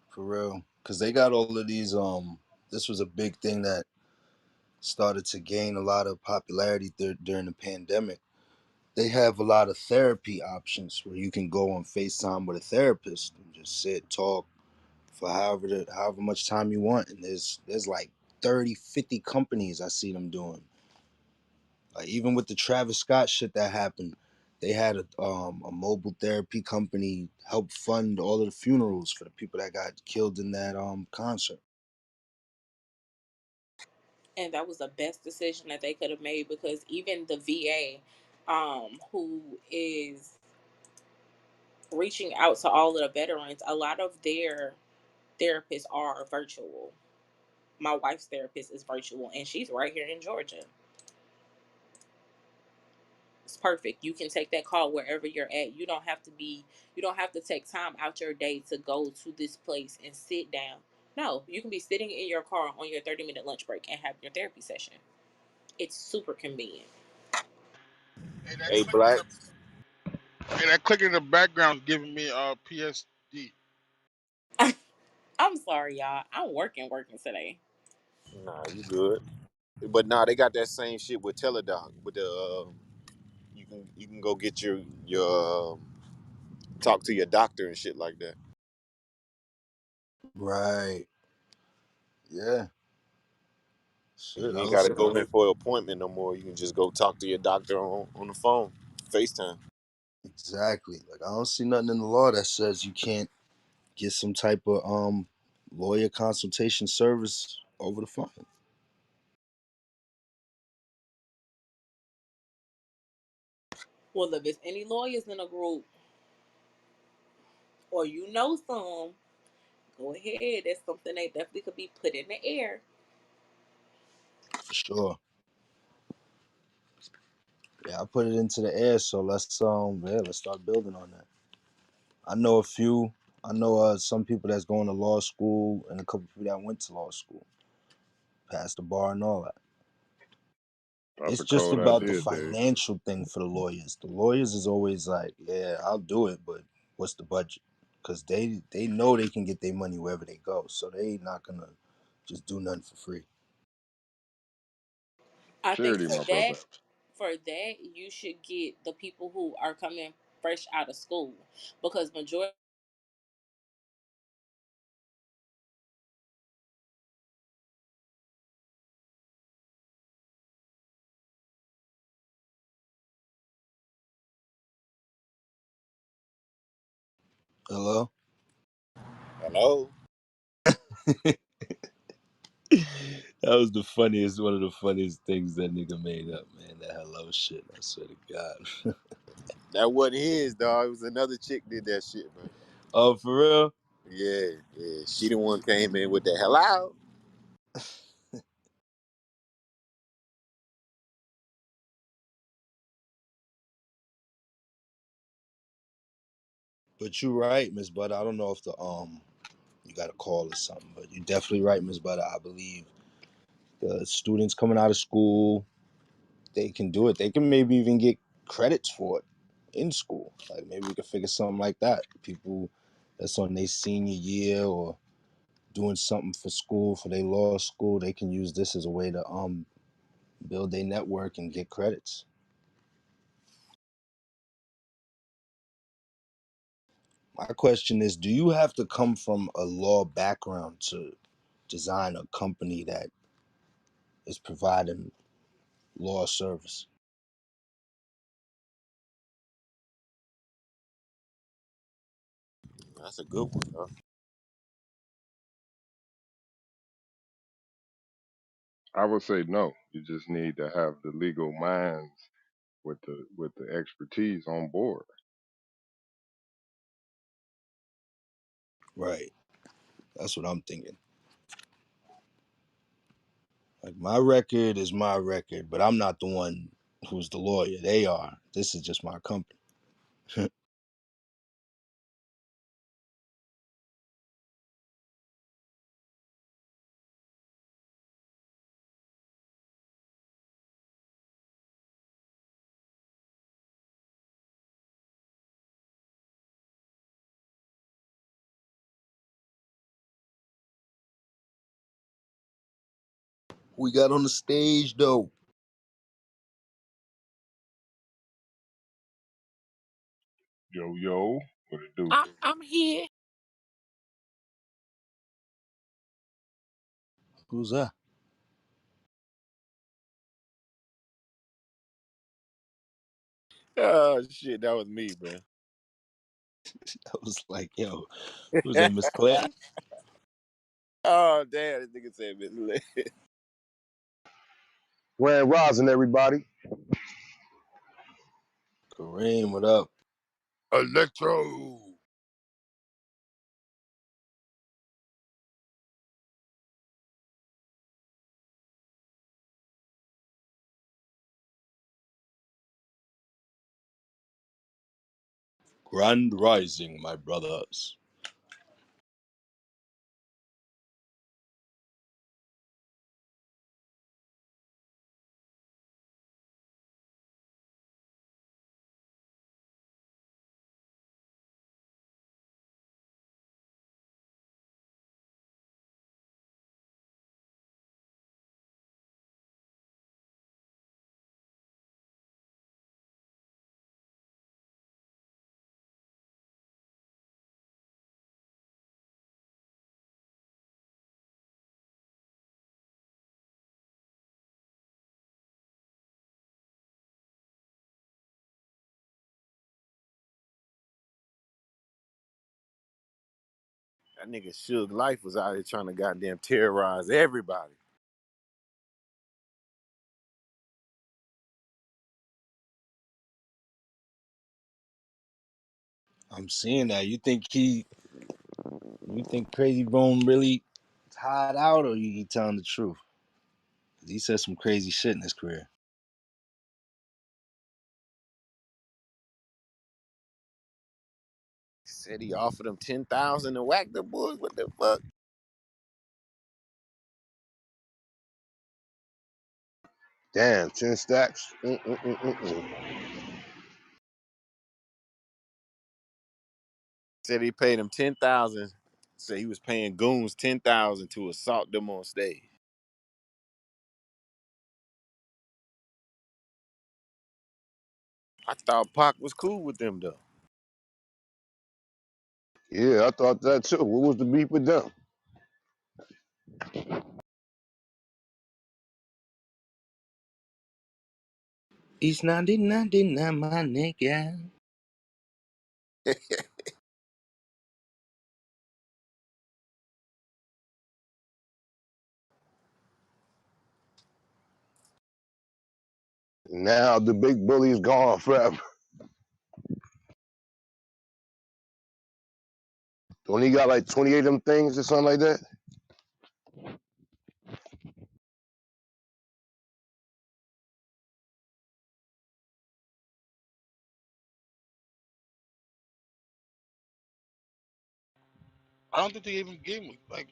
[SPEAKER 6] for real. Cause they got all of these. This was a big thing that started to gain a lot of popularity during the pandemic. They have a lot of therapy options where you can go on FaceTime with a therapist and just sit, talk for however much time you want. And there's like 30, 50 companies I see them doing. Like even with the Travis Scott shit that happened, they had a mobile therapy company help fund all of the funerals for the people that got killed in that concert.
[SPEAKER 11] And that was the best decision that they could have made, because even the VA, who is reaching out to all of the veterans, a lot of their therapists are virtual. My wife's therapist is virtual, and she's right here in Georgia. It's perfect. You can take that call wherever you're at. You don't have to take time out your day to go to this place and sit down. No, you can be sitting in your car on your 30-minute lunch break and have your therapy session. It's super convenient.
[SPEAKER 4] Hey, that
[SPEAKER 8] Hey,
[SPEAKER 4] click in
[SPEAKER 8] Black.
[SPEAKER 4] the hey, that click in the background giving me PSD.
[SPEAKER 11] I'm sorry, y'all. I'm working today.
[SPEAKER 8] Nah, you good. But nah, they got that same shit with Teledoc. With the you can go get your talk to your doctor and shit like that.
[SPEAKER 6] Right. Yeah.
[SPEAKER 8] And
[SPEAKER 6] Shit.
[SPEAKER 8] you
[SPEAKER 6] I
[SPEAKER 8] ain't
[SPEAKER 6] don't
[SPEAKER 8] got to
[SPEAKER 6] see.
[SPEAKER 8] go in for an appointment no more. You can just go talk to your doctor on the phone, FaceTime.
[SPEAKER 6] Exactly. Like I don't see nothing in the law that says you can't get some type of lawyer consultation service over the phone.
[SPEAKER 11] Well, if there's any lawyers in a group or you know some, go ahead. That's something that definitely could be put in the air.
[SPEAKER 6] For sure. Yeah, I put it into the air, so let's start building on that. I know a few. I know some people that's going to law school and a couple people that went to law school, passed the bar and all that.
[SPEAKER 14] That's
[SPEAKER 6] It's
[SPEAKER 14] a
[SPEAKER 6] just
[SPEAKER 14] cold
[SPEAKER 6] about the
[SPEAKER 14] idea, Dave.
[SPEAKER 6] financial thing for the lawyers. The lawyers is always like, yeah, I'll do it, but what's the budget? Because they know they can get their money wherever they go, so they not gonna just do nothing for free.
[SPEAKER 11] I think
[SPEAKER 14] Charity, my brother.
[SPEAKER 11] for that, you should get the people who are coming fresh out of school because majority.
[SPEAKER 6] Hello.
[SPEAKER 8] Hello.
[SPEAKER 6] That was the funniest, one of the funniest things that nigga made up, man. That hello shit. I swear to God.
[SPEAKER 8] That wasn't his, dog. It was another chick did that shit, bro.
[SPEAKER 6] Oh, for real?
[SPEAKER 8] Yeah, yeah. She the one came in with the hello.
[SPEAKER 6] But you right, Miss Butter. I don't know if the you got a call or something, but you definitely right, Miss Butter. I believe the students coming out of school, they can do it. They can maybe even get credits for it in school. Like maybe we could figure something like that. People that's on their senior year or doing something for school for their law school, they can use this as a way to build their network and get credits. My question is, do you have to come from a law background to design a company that is providing law service?
[SPEAKER 8] That's a good one, dog.
[SPEAKER 14] I would say no. You just need to have the legal minds with the expertise on board.
[SPEAKER 6] Right. That's what I'm thinking. Like my record is my record, but I'm not the one who's the lawyer. They are. This is just my company. We got on the stage though.
[SPEAKER 14] Yo, yo, what it do?
[SPEAKER 12] I'm here.
[SPEAKER 6] Who's that?
[SPEAKER 8] Oh shit, that was me, bro.
[SPEAKER 6] I was like, yo, who's that, Miss Claire?
[SPEAKER 8] Oh damn, this nigga said Miss Lit.
[SPEAKER 20] Grand Rising, everybody.
[SPEAKER 6] Kareem, what up?
[SPEAKER 15] Electro.
[SPEAKER 6] Grand Rising, my brothers.
[SPEAKER 8] That nigga Suge Life was out here trying to goddamn terrorize everybody.
[SPEAKER 6] I'm seeing that. You think Crazy Bone really tied out, or you telling the truth? He said some crazy shit in his career.
[SPEAKER 8] Said he offered him 10,000 to whack the boys. What the fuck?
[SPEAKER 20] Damn, 10 stacks. Mm-mm-mm-mm.
[SPEAKER 8] Said he paid him 10,000. Said he was paying goons 10,000 to assault them on stage. I thought Pac was cool with them though.
[SPEAKER 20] Yeah, I thought that too. What was the beef with them?
[SPEAKER 6] It's 99, my nigga.
[SPEAKER 20] Now the big bully is gone forever. Don't he got like 28 of them things or something like that?
[SPEAKER 4] I don't think they even gave him like.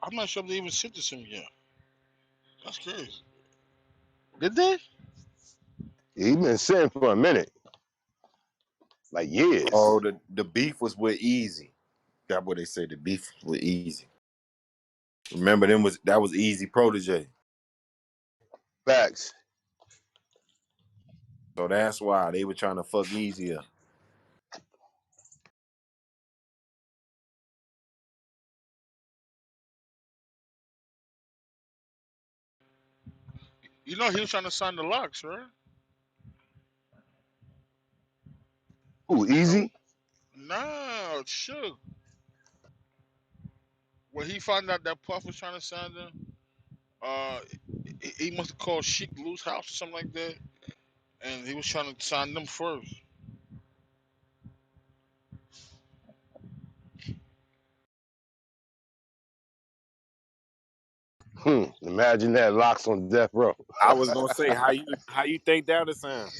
[SPEAKER 4] I'm not sure if they even sentenced him yet. That's crazy. Did they?
[SPEAKER 20] He been sitting for a minute, like years.
[SPEAKER 8] Oh, the beef was with Easy. That's what they said. The beef was with Easy. Remember that was Easy protege.
[SPEAKER 20] Facts.
[SPEAKER 8] So that's why they were trying to fuck Easy up.
[SPEAKER 4] You know he was trying to sign the locks, right?
[SPEAKER 20] Ooh,
[SPEAKER 4] No,
[SPEAKER 20] easy.
[SPEAKER 4] no, sure. When he found out that Puff was trying to sign them, uh, he must have called Sheik Lou's house or something like that, and he was trying to sign them first.
[SPEAKER 20] Imagine that locks on death row.
[SPEAKER 8] I was gonna say how you think that would sound?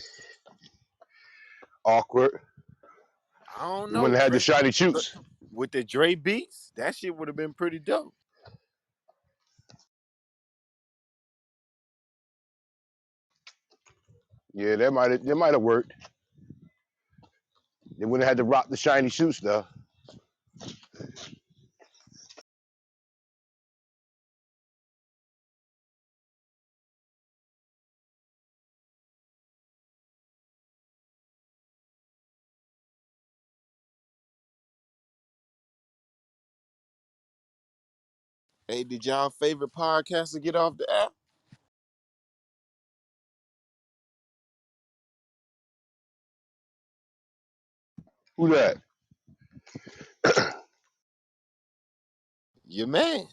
[SPEAKER 20] Awkward.
[SPEAKER 8] I don't
[SPEAKER 20] He
[SPEAKER 8] know,
[SPEAKER 20] wouldn't have had the
[SPEAKER 8] Dre.
[SPEAKER 20] shiny shoots.
[SPEAKER 8] With the Dre beats, that shit would have been pretty dope.
[SPEAKER 20] Yeah, that might have worked. They wouldn't have had to rock the shiny shoots though.
[SPEAKER 8] Hey, did y'all favorite podcaster get off the app?
[SPEAKER 20] Who that?
[SPEAKER 8] Your man.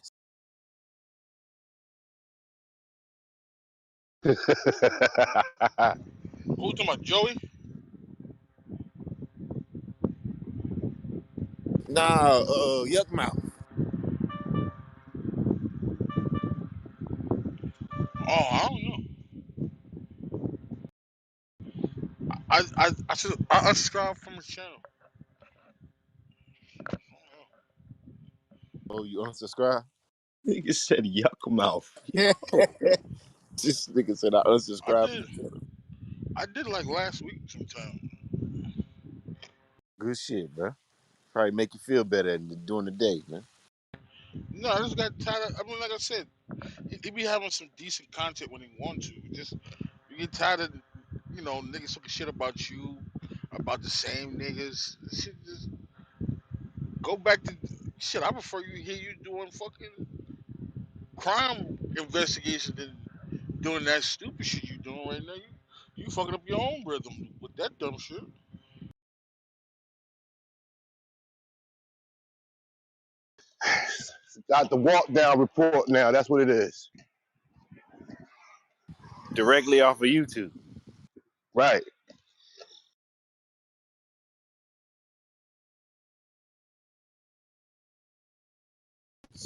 [SPEAKER 4] Who talking about Joey?
[SPEAKER 8] Nah, Yuck Mouth.
[SPEAKER 4] Oh, I don't know. I unsubscribed from his channel.
[SPEAKER 8] Oh, you unsubscribe?
[SPEAKER 6] Nigga said yuck mouth.
[SPEAKER 8] This
[SPEAKER 6] Yo.
[SPEAKER 8] nigga said I
[SPEAKER 4] I
[SPEAKER 8] unsubscribed from
[SPEAKER 4] did.
[SPEAKER 8] the channel.
[SPEAKER 4] I did like last week sometime.
[SPEAKER 8] Good shit, bro. Probably make you feel better during the day, man.
[SPEAKER 4] No, I just got tired of. I mean, like I said, he be having some decent content when he wants to. Just you get tired of, niggas talking shit about you, about the same niggas. Shit, just go back to shit. I prefer hear you doing fucking crime investigation than doing that stupid shit you doing right now. You fucking up your own rhythm with that dumb shit.
[SPEAKER 20] Got the walk down report now. That's what it is.
[SPEAKER 8] Directly off of YouTube.
[SPEAKER 20] Right.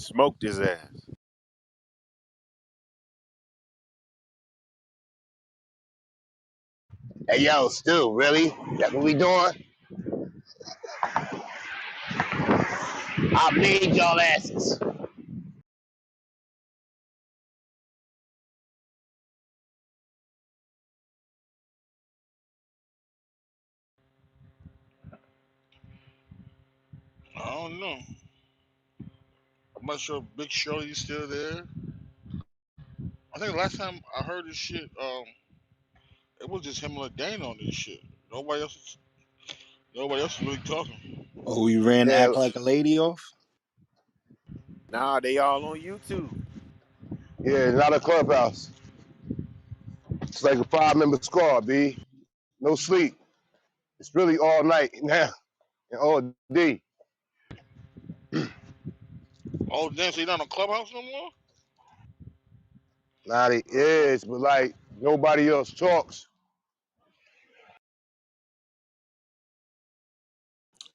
[SPEAKER 8] smoked his ass.
[SPEAKER 20] Hey, yo, Stu, really? That's what we doing? I made y'all asses.
[SPEAKER 4] I don't know. I'm not sure if Big Shorty's still there. I think the last time I heard this shit, it was just him and Dane on this shit. Nobody else is really talking.
[SPEAKER 6] Oh, we ran
[SPEAKER 20] Yeah,
[SPEAKER 6] Act Like a Lady off?
[SPEAKER 8] Nah, they all on YouTube.
[SPEAKER 20] yeah, not a clubhouse. It's like a 5-member squad, B. No sleep. It's really all night now and all day.
[SPEAKER 4] Oh, damn, so you're not on Clubhouse no more?
[SPEAKER 20] Not it is, but like nobody else talks.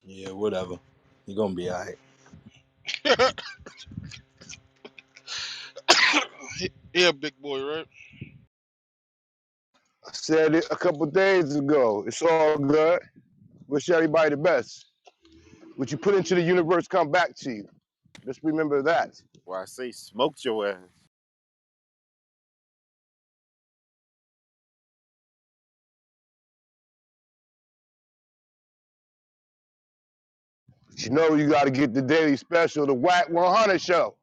[SPEAKER 6] Yeah, whatever. You're gonna be alright.
[SPEAKER 4] Yeah, big boy, right?
[SPEAKER 20] I said it a couple days ago. It's all good. Wish everybody the best. What you put into the universe come back to you. Just remember that.
[SPEAKER 8] Why I say smoked your ass.
[SPEAKER 20] But you know you got to get the daily special, the Whack 100 show.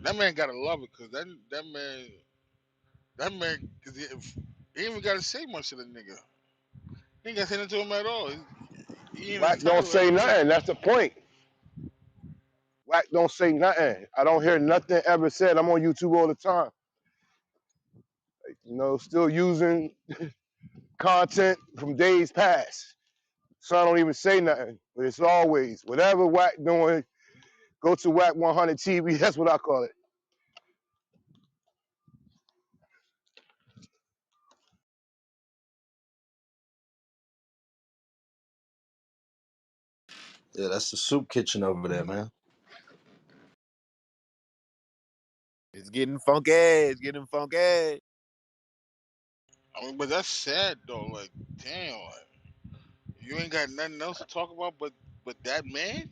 [SPEAKER 4] That man gotta love it, cause that man, cause he ain't even gotta say much to the nigga. He ain't gotta say nothing to him at all. He in his
[SPEAKER 20] Whack don't
[SPEAKER 4] title,
[SPEAKER 20] say
[SPEAKER 4] everything.
[SPEAKER 20] nothing. That's the point. Whack don't say nothing. I don't hear nothing ever said. I'm on YouTube all the time. You know, still using content from days past. So I don't even say nothing. But it's always whatever Whack doing. Go to Whack 100 TV. That's what I call it.
[SPEAKER 6] Yeah, that's the soup kitchen over there, man.
[SPEAKER 8] It's getting funky. It's getting funky.
[SPEAKER 4] I mean, but that's sad though. Like, damn, like you ain't got nothing else to talk about, but that man.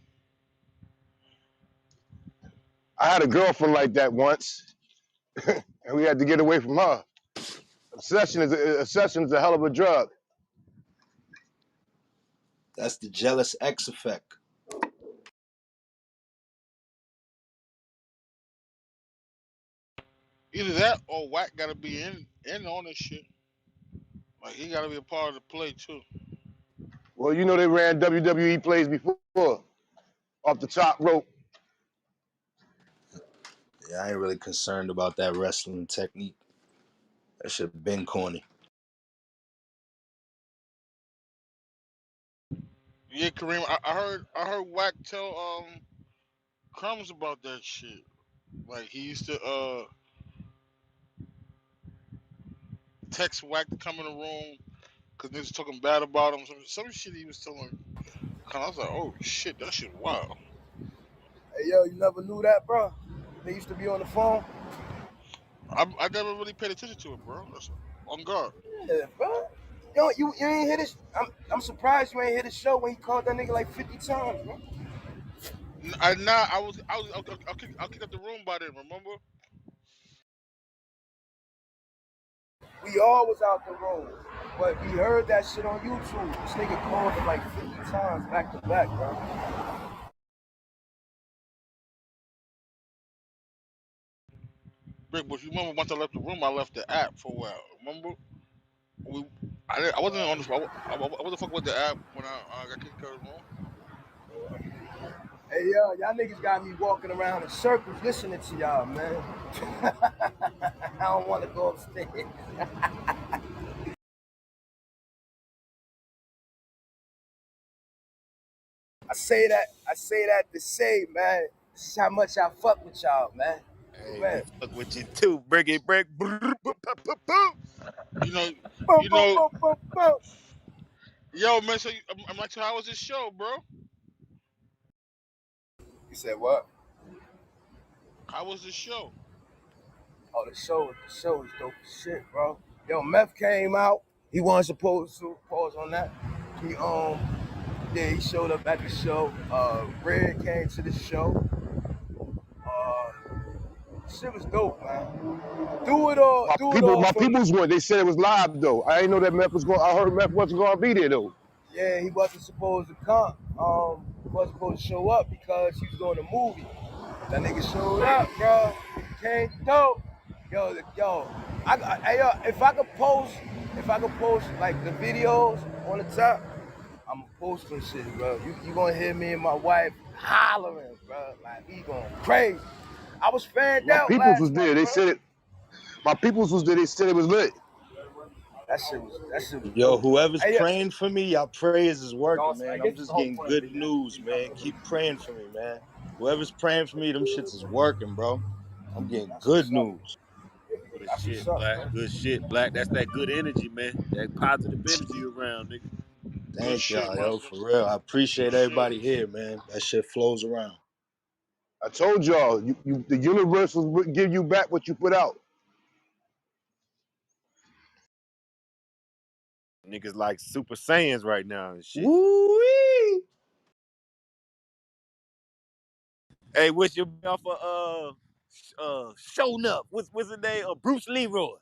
[SPEAKER 20] I had a girlfriend like that once, and we had to get away from her. Obsession is a hell of a drug.
[SPEAKER 6] That's the jealous X effect.
[SPEAKER 4] Either that or Wack gotta be in on this shit. Like he gotta be a part of the play too.
[SPEAKER 20] Well, you know they ran WWE plays before off the top rope.
[SPEAKER 6] Yeah, I ain't really concerned about that wrestling technique. That shit been corny.
[SPEAKER 4] Yeah, Kareem. I heard Wack tell Crumbs about that shit. Like he used to text Wack to come in the room because niggas talking bad about him. Some shit he was telling. I was like, oh shit, that shit wild.
[SPEAKER 19] Hey, yo, you never knew that, bro? They used to be on the phone.
[SPEAKER 4] I never really paid attention to it, bro. That's on guard.
[SPEAKER 19] Yeah, bro. Yo, you ain't hear this. I'm surprised you ain't hear the show when he called that nigga like 50 times, bro.
[SPEAKER 4] I'll kick up the room by then. Remember?
[SPEAKER 19] We all was out the road, but we heard that shit on YouTube. This nigga called him like 50 times back to back, bro.
[SPEAKER 4] Big, but you remember once I left the room, I left the app for a while. Remember? We, I wasn't on the. I wasn't fucking with the app when I got kicked out of the room.
[SPEAKER 19] Hey, yo, y'all niggas got me walking around in circles listening to y'all, man. I don't want to go upstairs. I say that to say, man, this is how much I fuck with y'all, man.
[SPEAKER 8] Hey, we
[SPEAKER 19] Man.
[SPEAKER 8] fuck with you too. Break it, break.
[SPEAKER 4] You know,
[SPEAKER 19] Boom,
[SPEAKER 4] You
[SPEAKER 19] boom,
[SPEAKER 4] know,
[SPEAKER 19] boom, boom, boom.
[SPEAKER 4] yo, man. So I'm like, so how was this show, bro?
[SPEAKER 19] You said what?
[SPEAKER 4] How was this show?
[SPEAKER 19] Oh, the show is dope as shit, bro. Yo, Meth came out. He wasn't supposed to pause on that. He yeah, he showed up at the show. Red came to the show. Uh, shit was dope, man. Do it all
[SPEAKER 20] My
[SPEAKER 19] for me.
[SPEAKER 20] people's one. They said it was live though. I ain't know that Meth was going. I heard Meth wasn't going to be there though.
[SPEAKER 19] Yeah, he wasn't supposed to come. He wasn't supposed to show up because he was doing a movie. That nigga showed up, bro. Came dope. Yo, if I could post like the videos on the top, I'm gonna post some shit, bro. You gonna hear me and my wife hollering, bro. Like we going crazy. I was fanned
[SPEAKER 20] My
[SPEAKER 19] out
[SPEAKER 20] peoples was
[SPEAKER 19] last
[SPEAKER 20] there.
[SPEAKER 19] night,
[SPEAKER 20] They
[SPEAKER 19] bro.
[SPEAKER 20] said it. My peoples was there. They said it was lit.
[SPEAKER 19] That shit was
[SPEAKER 6] Yo,
[SPEAKER 19] dope, bro.
[SPEAKER 6] whoever's
[SPEAKER 19] Hey, yeah.
[SPEAKER 6] praying for me, y'all prayers is
[SPEAKER 19] No,
[SPEAKER 6] working,
[SPEAKER 19] I
[SPEAKER 6] man. I'm
[SPEAKER 19] guess it's
[SPEAKER 6] just
[SPEAKER 19] the whole
[SPEAKER 6] getting
[SPEAKER 19] point of
[SPEAKER 6] good
[SPEAKER 19] it.
[SPEAKER 6] news, man. Keep praying for me, man. Whoever's praying for me, them shits is working, bro. I'm getting
[SPEAKER 19] That's
[SPEAKER 6] good
[SPEAKER 19] what's up.
[SPEAKER 6] news.
[SPEAKER 8] Good
[SPEAKER 19] That's what's
[SPEAKER 8] shit,
[SPEAKER 19] up,
[SPEAKER 8] Black.
[SPEAKER 19] bro.
[SPEAKER 8] Good shit, Black. That's that good energy, man. That positive energy around, nigga.
[SPEAKER 4] Good
[SPEAKER 6] Thank
[SPEAKER 4] shit,
[SPEAKER 6] y'all,
[SPEAKER 4] man.
[SPEAKER 6] yo, for real. I
[SPEAKER 4] Good
[SPEAKER 6] appreciate
[SPEAKER 4] shit.
[SPEAKER 6] everybody here, man. That shit flows around.
[SPEAKER 20] I told y'all, the universe will give you back what you put out.
[SPEAKER 8] Niggas like Super Saiyans right now and shit.
[SPEAKER 6] Woo-wee!
[SPEAKER 8] Hey, what's your off of showing up? What's the name? Bruce Leroy.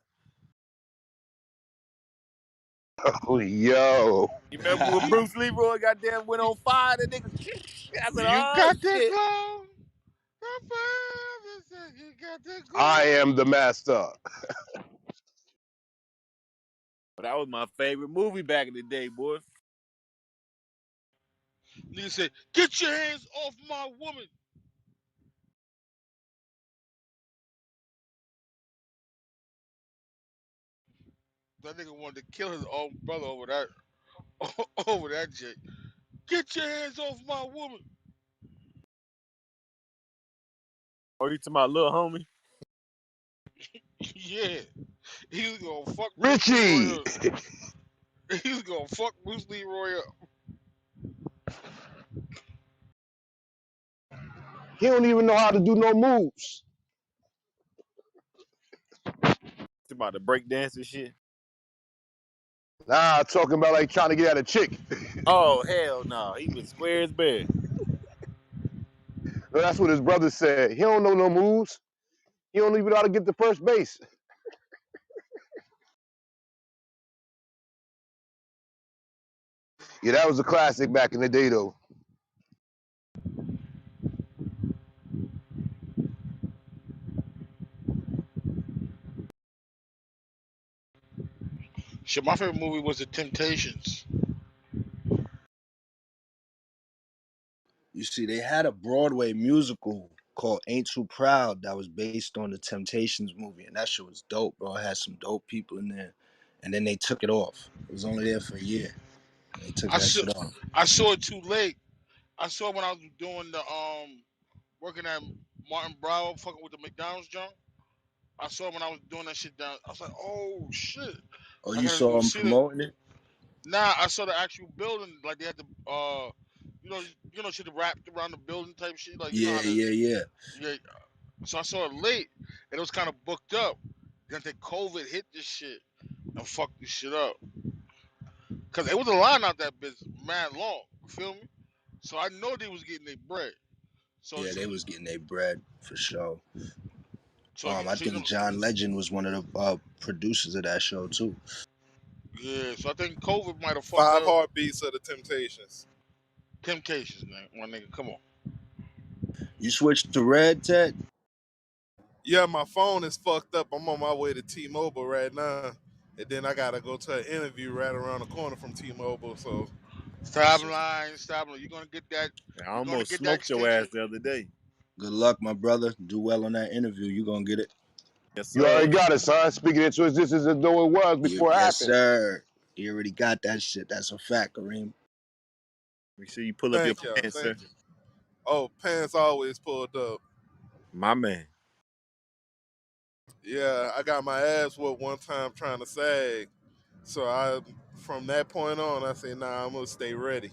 [SPEAKER 20] Oh, yo.
[SPEAKER 8] You remember when Bruce Leroy goddamn went on fire? The niggas. I said,
[SPEAKER 4] You
[SPEAKER 8] oh
[SPEAKER 4] got that
[SPEAKER 8] shit.
[SPEAKER 4] glow. My father said you got that
[SPEAKER 20] I
[SPEAKER 4] glow.
[SPEAKER 20] am the master.
[SPEAKER 8] But that was my favorite movie back in the day, boy.
[SPEAKER 4] Nigga said, get your hands off my woman. That nigga wanted to kill his own brother over that over that shit. Get your hands off my woman.
[SPEAKER 8] Oh, you talking about little homie?
[SPEAKER 4] Yeah. He was gonna fuck Bruce Leroy
[SPEAKER 20] Richie.
[SPEAKER 4] up. He was gonna fuck Bruce Leroy up.
[SPEAKER 20] He don't even know how to do no moves.
[SPEAKER 8] Talking about the break dance and shit.
[SPEAKER 20] Nah, talking about like trying to get at a chick.
[SPEAKER 8] Oh hell no, he was square as bed.
[SPEAKER 20] That's what his brother said. He don't know no moves. He don't even know how to get to first base. Yeah, that was a classic back in the day, though.
[SPEAKER 4] Shit, my favorite movie was The Temptations.
[SPEAKER 6] You see, they had a Broadway musical called Ain't Too Proud that was based on the Temptations movie, and that shit was dope, bro. It had some dope people in there. And then they took it off. It was only there for a year. And they took
[SPEAKER 4] I
[SPEAKER 6] that
[SPEAKER 4] saw
[SPEAKER 6] shit off.
[SPEAKER 4] I saw it too late. I saw it when I was doing the working at Martin Bravo fucking with the McDonald's junk. I saw it when I was doing that shit down. I was like, oh shit.
[SPEAKER 6] Oh,
[SPEAKER 4] I
[SPEAKER 6] you
[SPEAKER 4] gotta
[SPEAKER 6] saw
[SPEAKER 4] go
[SPEAKER 6] them
[SPEAKER 4] see the
[SPEAKER 6] promoting it?
[SPEAKER 4] Nah, I saw the actual building. Like they had the shit wrapped around the building type shit. Like you know
[SPEAKER 6] Yeah,
[SPEAKER 4] how the
[SPEAKER 6] yeah, yeah.
[SPEAKER 4] yeah. So I saw it late, and it was kind of booked up. Then the COVID hit this shit and fucked this shit up. Cause it was a line out that bitch mad long. You feel me? So I know they was getting their bread. So
[SPEAKER 6] Yeah, they was getting their bread for sure. I
[SPEAKER 4] so you
[SPEAKER 6] think
[SPEAKER 4] know
[SPEAKER 6] John Legend was one of the producers of that show too.
[SPEAKER 4] yeah. So I think COVID might have fucked
[SPEAKER 10] Five
[SPEAKER 4] up.
[SPEAKER 10] Heartbeats of the Temptations.
[SPEAKER 4] Temptations, man. My nigga, come on.
[SPEAKER 6] You switched to Red, Ted?
[SPEAKER 10] Yeah, my phone is fucked up. I'm on my way to T-Mobile right now, and then I gotta go to an interview right around the corner from T-Mobile. So
[SPEAKER 4] Stop
[SPEAKER 10] shit.
[SPEAKER 4] lying, stop lying. You're gonna get that.
[SPEAKER 8] I
[SPEAKER 4] You're gonna
[SPEAKER 8] almost
[SPEAKER 4] get that
[SPEAKER 8] smoked your ass
[SPEAKER 4] extension.
[SPEAKER 8] the other day.
[SPEAKER 6] Good luck, my brother. Do well on that interview. You gonna get it.
[SPEAKER 8] Yes,
[SPEAKER 20] You
[SPEAKER 8] sir.
[SPEAKER 20] already got it, son. Speaking into existence as though it was before it
[SPEAKER 6] Yes,
[SPEAKER 20] happened.
[SPEAKER 6] sir. You already got that shit. That's a fact, Kareem.
[SPEAKER 8] Make sure you pull up your
[SPEAKER 10] Thank you,
[SPEAKER 8] pants, sir.
[SPEAKER 10] thank you. Oh, pants always pulled up.
[SPEAKER 8] My man.
[SPEAKER 10] Yeah, I got my ass whooped one time trying to sag. So from that point on, I say, nah, I'm gonna stay ready.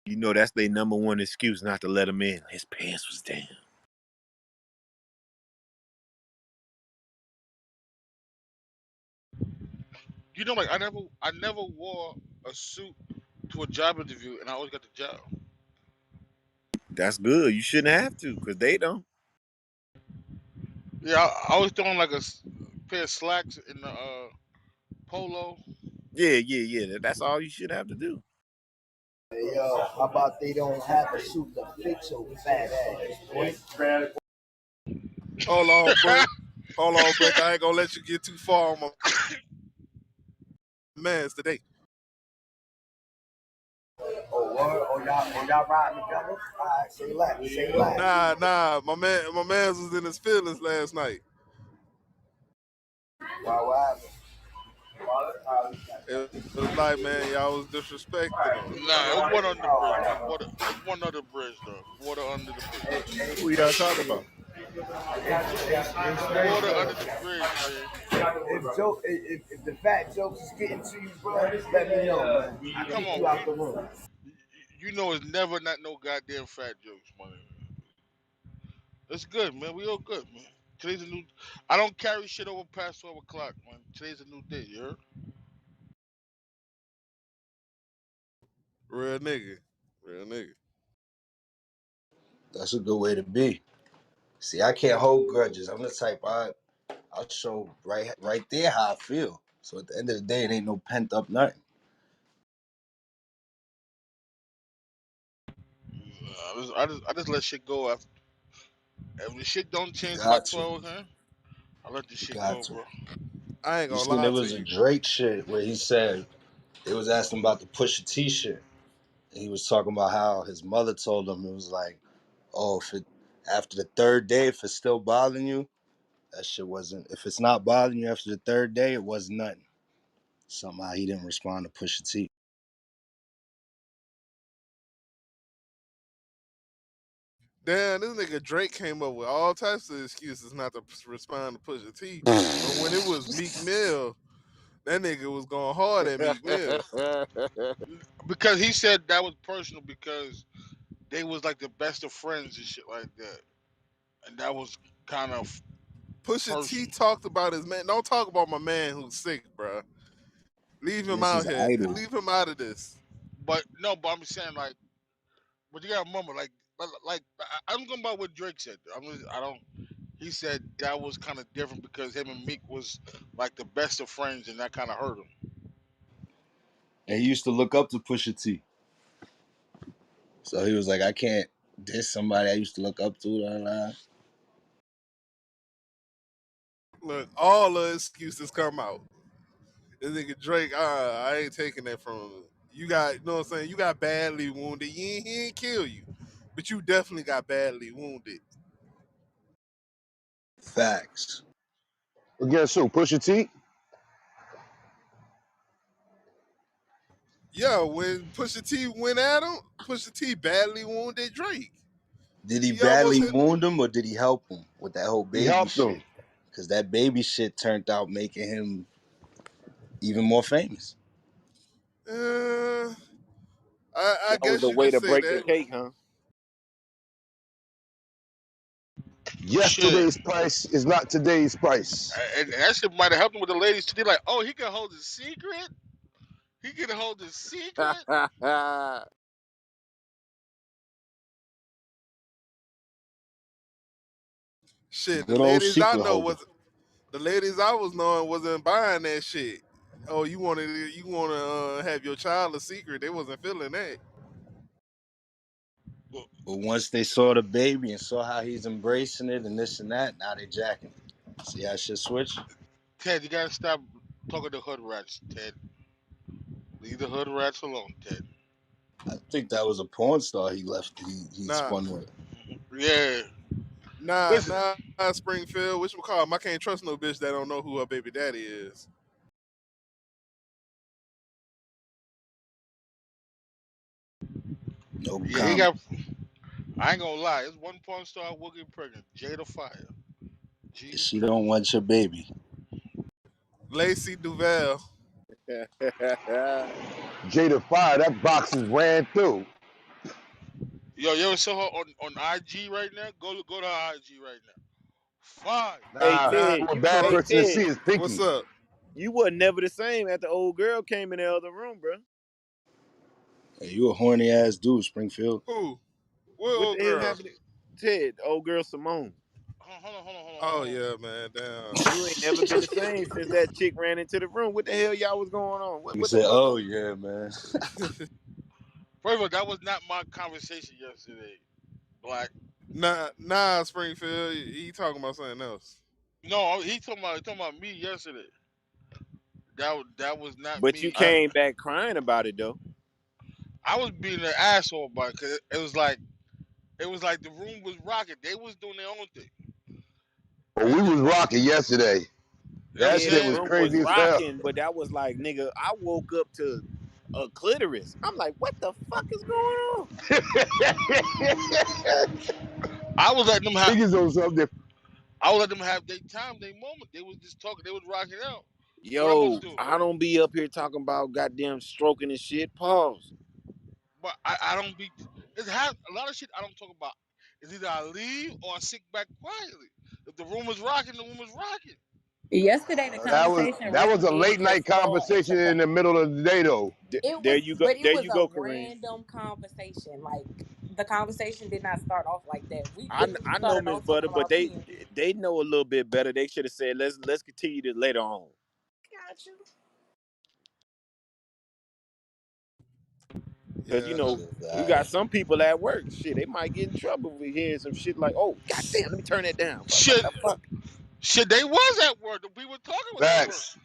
[SPEAKER 8] You know that's their number one excuse not to let him in. His pants was down.
[SPEAKER 4] You know, like I never wore a suit to a job interview, and I always got the job.
[SPEAKER 8] That's good. You shouldn't have to, cause they don't.
[SPEAKER 4] Yeah, I was throwing like pair of slacks in the polo.
[SPEAKER 8] Yeah. That's all you should have to do.
[SPEAKER 19] Hey, yo, how about they don't have a suit that fits your fat ass, boy?
[SPEAKER 10] Hold on, Brink. Hold on, Brink. I ain't gonna let you get too far on my man's today.
[SPEAKER 19] Oh, word? Oh, y'all riding together? All right, say less, say less.
[SPEAKER 10] Nah. My man's was in his feelings last night.
[SPEAKER 19] Why, what
[SPEAKER 10] It was like, man, y'all was disrespecting him.
[SPEAKER 4] Nah, it was one under the bridge. It was one under the bridge though. Water under the bridge.
[SPEAKER 8] Who y'all talking about?
[SPEAKER 4] Water under the bridge, man.
[SPEAKER 19] if the fat jokes is getting to you, bro, just let me know, man. I
[SPEAKER 4] Come
[SPEAKER 19] kick
[SPEAKER 4] on,
[SPEAKER 19] you out the room.
[SPEAKER 4] you know it's never not no goddamn fat jokes, man. It's good, man. We all good, man. Today's a new. I don't carry shit over past 12 o'clock, man. Today's a new day, you heard?
[SPEAKER 10] Real nigga. Real nigga.
[SPEAKER 6] That's a good way to be. See, I can't hold grudges. I'm the type I'll show right there how I feel. So at the end of the day, it ain't no pent up nothing.
[SPEAKER 4] I just let shit go after. If the shit don't
[SPEAKER 6] You
[SPEAKER 4] change by
[SPEAKER 6] got to.
[SPEAKER 4] 12, huh? I let the
[SPEAKER 6] You
[SPEAKER 4] shit
[SPEAKER 6] got
[SPEAKER 4] go,
[SPEAKER 6] to.
[SPEAKER 4] bro.
[SPEAKER 10] I ain't
[SPEAKER 6] You
[SPEAKER 10] gonna
[SPEAKER 6] seen
[SPEAKER 10] lie
[SPEAKER 6] there
[SPEAKER 10] to
[SPEAKER 6] was a
[SPEAKER 10] you.
[SPEAKER 6] Drake shit where he said they was asking about the Pusha T shit. And he was talking about how his mother told him it was like, oh, after the third day, if it's still bothering you, that shit wasn't. If it's not bothering you after the third day, it was nothing. Somehow he didn't respond to Pusha T.
[SPEAKER 10] Damn, this nigga Drake came up with all types of excuses not to respond to Pusha T. But when it was Meek Mill, that nigga was going hard at Meek Mill.
[SPEAKER 4] Because he said that was personal because they was like the best of friends and shit like that, and that was kind of
[SPEAKER 10] Pusha T
[SPEAKER 4] personal.
[SPEAKER 10] talked about his man. Don't talk about my man who's sick, bro. Leave him
[SPEAKER 6] That's
[SPEAKER 10] out
[SPEAKER 6] his
[SPEAKER 10] here.
[SPEAKER 6] idol.
[SPEAKER 10] Leave him out of this.
[SPEAKER 4] But no, but I'm saying like, but you gotta remember like I'm going by what Drake said. I don't. He said that was kind of different because him and Meek was like the best of friends, and that kind of hurt him.
[SPEAKER 6] And he used to look up to Pusha T. So he was like, I can't diss somebody I used to look up to. Blah, blah.
[SPEAKER 10] Look, all the excuses come out. This nigga Drake, I ain't taking that from him. You got, you know what I'm saying? You got badly wounded. He ain't kill you, but you definitely got badly wounded.
[SPEAKER 6] Facts.
[SPEAKER 20] Against who? Pusha T?
[SPEAKER 10] Yeah, when Pusha T went at him, Pusha T badly wounded Drake.
[SPEAKER 6] Did he
[SPEAKER 10] He almost
[SPEAKER 6] badly
[SPEAKER 10] hit.
[SPEAKER 6] wound him or did he help him with that whole
[SPEAKER 20] He
[SPEAKER 6] baby
[SPEAKER 20] helped
[SPEAKER 6] shit?
[SPEAKER 20] them.
[SPEAKER 6] Because that baby shit turned out making him even more famous.
[SPEAKER 10] Uh, I
[SPEAKER 8] That was
[SPEAKER 10] guess
[SPEAKER 8] the
[SPEAKER 10] you
[SPEAKER 8] way
[SPEAKER 10] could
[SPEAKER 8] to
[SPEAKER 10] say
[SPEAKER 8] break the
[SPEAKER 10] that.
[SPEAKER 8] cake, huh?
[SPEAKER 4] Shit,
[SPEAKER 20] Yesterday's price is not today's price.
[SPEAKER 4] and that shit might have helped him with the ladies too. They like, oh, he can hold his secret. He can hold his secret.
[SPEAKER 10] Shit,
[SPEAKER 6] Good old secret holder.
[SPEAKER 10] the ladies I was knowing wasn't buying that shit. Oh, you wanna have your child a secret? They wasn't feeling that.
[SPEAKER 4] Well,
[SPEAKER 6] But once they saw the baby and saw how he's embracing it and this and that, now they jacking it. See how shit switch?
[SPEAKER 4] Ted, you gotta stop talking to hood rats, Ted. Leave the hood rats alone, Ted.
[SPEAKER 6] I think that was a porn star he left. He
[SPEAKER 10] Nah,
[SPEAKER 6] spun with.
[SPEAKER 4] Yeah.
[SPEAKER 10] nah,
[SPEAKER 4] Listen,
[SPEAKER 10] nah. Springfield, which call him? I can't trust no bitch that don't know who her baby daddy is.
[SPEAKER 6] No
[SPEAKER 4] yeah, he
[SPEAKER 6] comment.
[SPEAKER 4] got. I ain't gonna lie. It's one porn star will get pregnant. Jada Fire. Jesus
[SPEAKER 6] She
[SPEAKER 4] Christ.
[SPEAKER 6] don't want your baby.
[SPEAKER 10] Lacey Duval.
[SPEAKER 20] Jada Fire, that boxes ran through.
[SPEAKER 4] Yo, you ever saw her on IG right now? Go to her IG right now. Fire.
[SPEAKER 8] Hey
[SPEAKER 20] Nah,
[SPEAKER 10] Nah,
[SPEAKER 8] Ted,
[SPEAKER 20] I'm a
[SPEAKER 8] you
[SPEAKER 20] bad
[SPEAKER 8] hey
[SPEAKER 20] person to see
[SPEAKER 8] Ted,
[SPEAKER 20] is
[SPEAKER 10] what's
[SPEAKER 20] Pinky.
[SPEAKER 10] up?
[SPEAKER 8] you wasn't never the same after old girl came in the other room, bro.
[SPEAKER 6] Hey, you a horny ass dude, Springfield.
[SPEAKER 10] Who? What
[SPEAKER 8] What
[SPEAKER 10] old
[SPEAKER 8] the hell
[SPEAKER 10] girl?
[SPEAKER 8] happened to Ted, old girl Simone?
[SPEAKER 10] Oh
[SPEAKER 4] Hold on.
[SPEAKER 10] yeah, man. Damn.
[SPEAKER 8] You ain't never been the same since that chick ran into the room. What the hell y'all was going on?
[SPEAKER 6] He
[SPEAKER 8] What the
[SPEAKER 6] said,
[SPEAKER 8] fuck
[SPEAKER 6] "Oh
[SPEAKER 8] going?
[SPEAKER 6] yeah, man."
[SPEAKER 4] First of all, that was not my conversation yesterday. Black.
[SPEAKER 10] Nah, Springfield. He talking about something else.
[SPEAKER 4] No, he talking about me yesterday. That was not
[SPEAKER 8] But you
[SPEAKER 4] me.
[SPEAKER 10] I,
[SPEAKER 8] came back crying about it though.
[SPEAKER 4] I was being an asshole about it because it was like the room was rocking. They was doing their own thing,
[SPEAKER 20] But we
[SPEAKER 4] and
[SPEAKER 20] was
[SPEAKER 4] then
[SPEAKER 20] rocking yesterday.
[SPEAKER 4] you know what I'm
[SPEAKER 20] That
[SPEAKER 8] Yeah, the
[SPEAKER 20] shit was
[SPEAKER 4] saying.
[SPEAKER 8] room was
[SPEAKER 20] crazy as hell.
[SPEAKER 8] rocking, but that was like, nigga, I woke up to a clitoris. I'm like, what the fuck is going on?
[SPEAKER 4] I was letting them have.
[SPEAKER 20] Niggas on something.
[SPEAKER 4] I was letting them have their time, their moment. They was just talking. They was rocking out. What I'm
[SPEAKER 8] Yo,
[SPEAKER 4] supposed to do?
[SPEAKER 8] I don't be up here talking about goddamn stroking and shit. Pause.
[SPEAKER 4] But I don't be. A lot of shit I don't talk about. It's either I leave or I sit back quietly. If the room is rocking, the room is rocking.
[SPEAKER 11] Yesterday, the conversation
[SPEAKER 20] That was
[SPEAKER 11] really
[SPEAKER 20] a
[SPEAKER 11] did
[SPEAKER 20] late night
[SPEAKER 11] just fall
[SPEAKER 20] conversation
[SPEAKER 11] into
[SPEAKER 20] in the middle of the day though.
[SPEAKER 11] it
[SPEAKER 8] There
[SPEAKER 11] was,
[SPEAKER 8] you go.
[SPEAKER 11] but it
[SPEAKER 8] There
[SPEAKER 11] was
[SPEAKER 8] you
[SPEAKER 11] a
[SPEAKER 8] go, Kareem.
[SPEAKER 11] random conversation. Like the conversation did not start off like that. We
[SPEAKER 8] I
[SPEAKER 11] literally
[SPEAKER 8] I know
[SPEAKER 11] started
[SPEAKER 8] Miss
[SPEAKER 11] off
[SPEAKER 8] Butter,
[SPEAKER 11] talking
[SPEAKER 8] but
[SPEAKER 11] about Ken.
[SPEAKER 8] they know a little bit better. They should have said let's continue this later on.
[SPEAKER 11] Gotcha.
[SPEAKER 8] Cause
[SPEAKER 10] yeah.
[SPEAKER 8] we got some people at work. Shit, they might get in trouble for hearing some shit like, "Oh, goddamn, let me turn that down." What
[SPEAKER 4] Shit,
[SPEAKER 8] the fuck?
[SPEAKER 4] shit. They was at work. The people talking was at work.
[SPEAKER 20] Facts.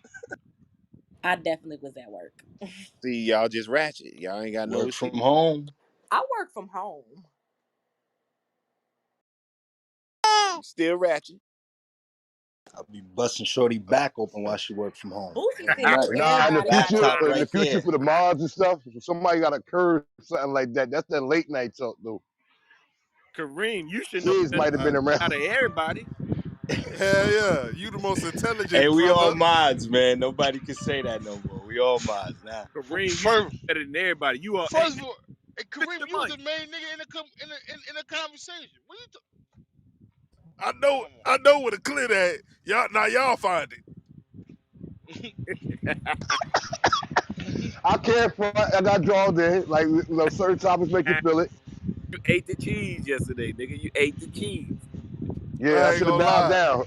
[SPEAKER 11] I definitely was at work.
[SPEAKER 8] See, y'all just ratchet. Y'all ain't got no
[SPEAKER 6] Work from
[SPEAKER 8] shit.
[SPEAKER 6] home.
[SPEAKER 11] I work from home.
[SPEAKER 8] Still ratchet.
[SPEAKER 6] I'll be busting shorty back open while she work from home.
[SPEAKER 11] Boosie
[SPEAKER 6] Every
[SPEAKER 11] said
[SPEAKER 6] night.
[SPEAKER 20] Nah,
[SPEAKER 11] everybody got
[SPEAKER 6] Laptop
[SPEAKER 20] in the
[SPEAKER 6] right
[SPEAKER 20] future
[SPEAKER 6] there.
[SPEAKER 20] for the mods and stuff, if somebody got a curve, something like that. That's that late night talk though.
[SPEAKER 8] Kareem, you should know
[SPEAKER 20] Kids
[SPEAKER 8] better
[SPEAKER 20] might have been around.
[SPEAKER 8] out of everybody.
[SPEAKER 10] Hell yeah. You the most
[SPEAKER 6] Hey,
[SPEAKER 10] intelligent
[SPEAKER 6] we all
[SPEAKER 10] brother.
[SPEAKER 6] mods, man. Nobody can say that no more. We all mods now.
[SPEAKER 8] Kareem, you should
[SPEAKER 4] First,
[SPEAKER 8] know better than everybody. You are, hey,
[SPEAKER 4] first of all, hey, Kareem,
[SPEAKER 8] Mr.
[SPEAKER 4] you was
[SPEAKER 8] Money.
[SPEAKER 4] the main nigga in the conversation. What you?
[SPEAKER 10] I know
[SPEAKER 4] Come
[SPEAKER 10] I know where the clit at. Y'all find it.
[SPEAKER 4] on.
[SPEAKER 20] I can't front. I got drawn in. Like certain topics make you feel it.
[SPEAKER 8] You ate the cheese yesterday, nigga. You ate the cheese.
[SPEAKER 20] Yeah, I
[SPEAKER 10] I ain't
[SPEAKER 20] should have
[SPEAKER 10] gonna
[SPEAKER 20] bowed
[SPEAKER 10] lie.
[SPEAKER 20] down.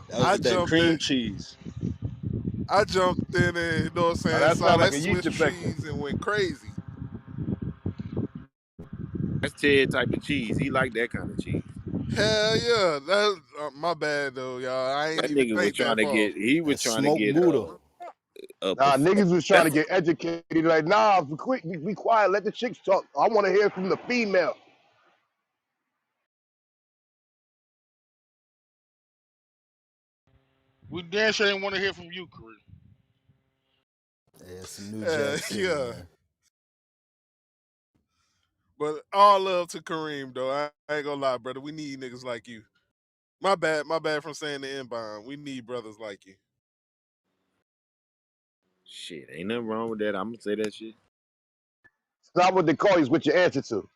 [SPEAKER 6] That was
[SPEAKER 10] I
[SPEAKER 6] with that
[SPEAKER 10] jumped in.
[SPEAKER 6] cream cheese.
[SPEAKER 10] I jumped in and you know what I'm
[SPEAKER 20] Now
[SPEAKER 10] saying,
[SPEAKER 20] that
[SPEAKER 10] saw
[SPEAKER 20] sounds like
[SPEAKER 10] that
[SPEAKER 20] a yeast
[SPEAKER 10] Swiss
[SPEAKER 20] infection.
[SPEAKER 10] cheese and went crazy.
[SPEAKER 8] That's Ted type of cheese. He like that kind of cheese.
[SPEAKER 10] Hell yeah. That my bad though, y'all. I ain't
[SPEAKER 8] That
[SPEAKER 10] even
[SPEAKER 8] nigga was
[SPEAKER 10] think
[SPEAKER 8] trying
[SPEAKER 10] that
[SPEAKER 8] to
[SPEAKER 10] far.
[SPEAKER 8] get. He was
[SPEAKER 6] That
[SPEAKER 8] trying to
[SPEAKER 6] smoked
[SPEAKER 8] get
[SPEAKER 6] Gouda.
[SPEAKER 8] a
[SPEAKER 20] Nah, niggas was trying to
[SPEAKER 8] professor.
[SPEAKER 20] get educated. Like, nah, be quiet. Let the chicks talk. I want to hear from the female.
[SPEAKER 4] We damn sure didn't want to hear from you, Kareem.
[SPEAKER 6] Yeah, some New Jack City,
[SPEAKER 10] Yeah.
[SPEAKER 6] man.
[SPEAKER 10] But all love to Kareem though. I ain't gonna lie, brother. We need niggas like you. My bad from saying the inbound. We need brothers like you.
[SPEAKER 8] Shit, ain't nothing wrong with that. I'm gonna say that shit.
[SPEAKER 20] It's not what they call you, it's what you answer to.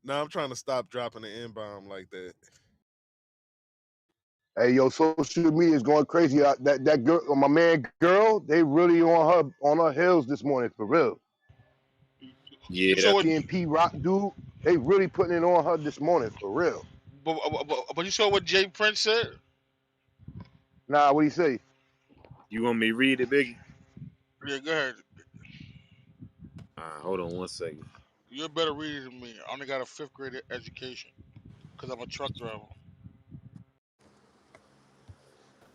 [SPEAKER 10] Now I'm trying to stop dropping the inbound like that.
[SPEAKER 20] Hey, yo, social media is going crazy. That girl, my man, girl, they really on her heels this morning for real.
[SPEAKER 4] You
[SPEAKER 8] Yeah,
[SPEAKER 4] saw
[SPEAKER 8] that,
[SPEAKER 4] what?
[SPEAKER 20] PNP Rock dude, they really putting it on her this morning for real.
[SPEAKER 4] But you saw what Jay Prince said.
[SPEAKER 20] Nah, what do you say?
[SPEAKER 8] you want me to read it, Biggie?
[SPEAKER 4] Yeah, go ahead.
[SPEAKER 8] Hold on one second.
[SPEAKER 4] You're a better reader than me. I only got a fifth grade education because I'm a truck driver.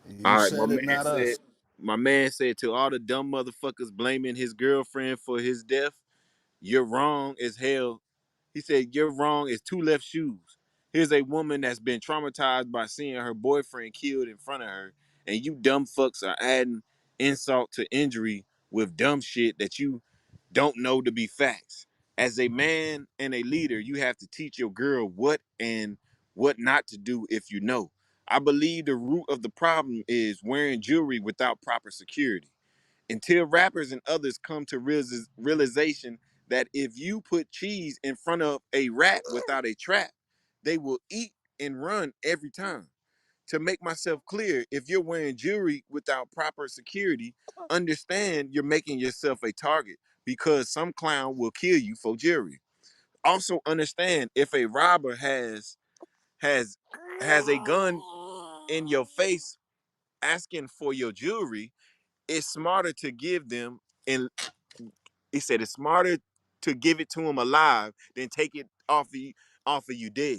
[SPEAKER 6] You
[SPEAKER 8] All right,
[SPEAKER 6] said it, not us.
[SPEAKER 8] my man said to all the dumb motherfuckers blaming his girlfriend for his death, you're wrong as hell. He said, you're wrong as two left shoes. Here's a woman that's been traumatized by seeing her boyfriend killed in front of her, and you dumb fucks are adding insult to injury with dumb shit that you don't know to be facts. As a man and a leader, you have to teach your girl what and what not to do if you know. I believe the root of the problem is wearing jewelry without proper security. Until rappers and others come to realization that if you put cheese in front of a rat without a trap, they will eat and run every time. To make myself clear, if you're wearing jewelry without proper security, understand you're making yourself a target because some clown will kill you for jewelry. Also understand if a robber has has a gun in your face asking for your jewelry, it's smarter to give them, and he said it's smarter to give it to him alive than take it off of you dead.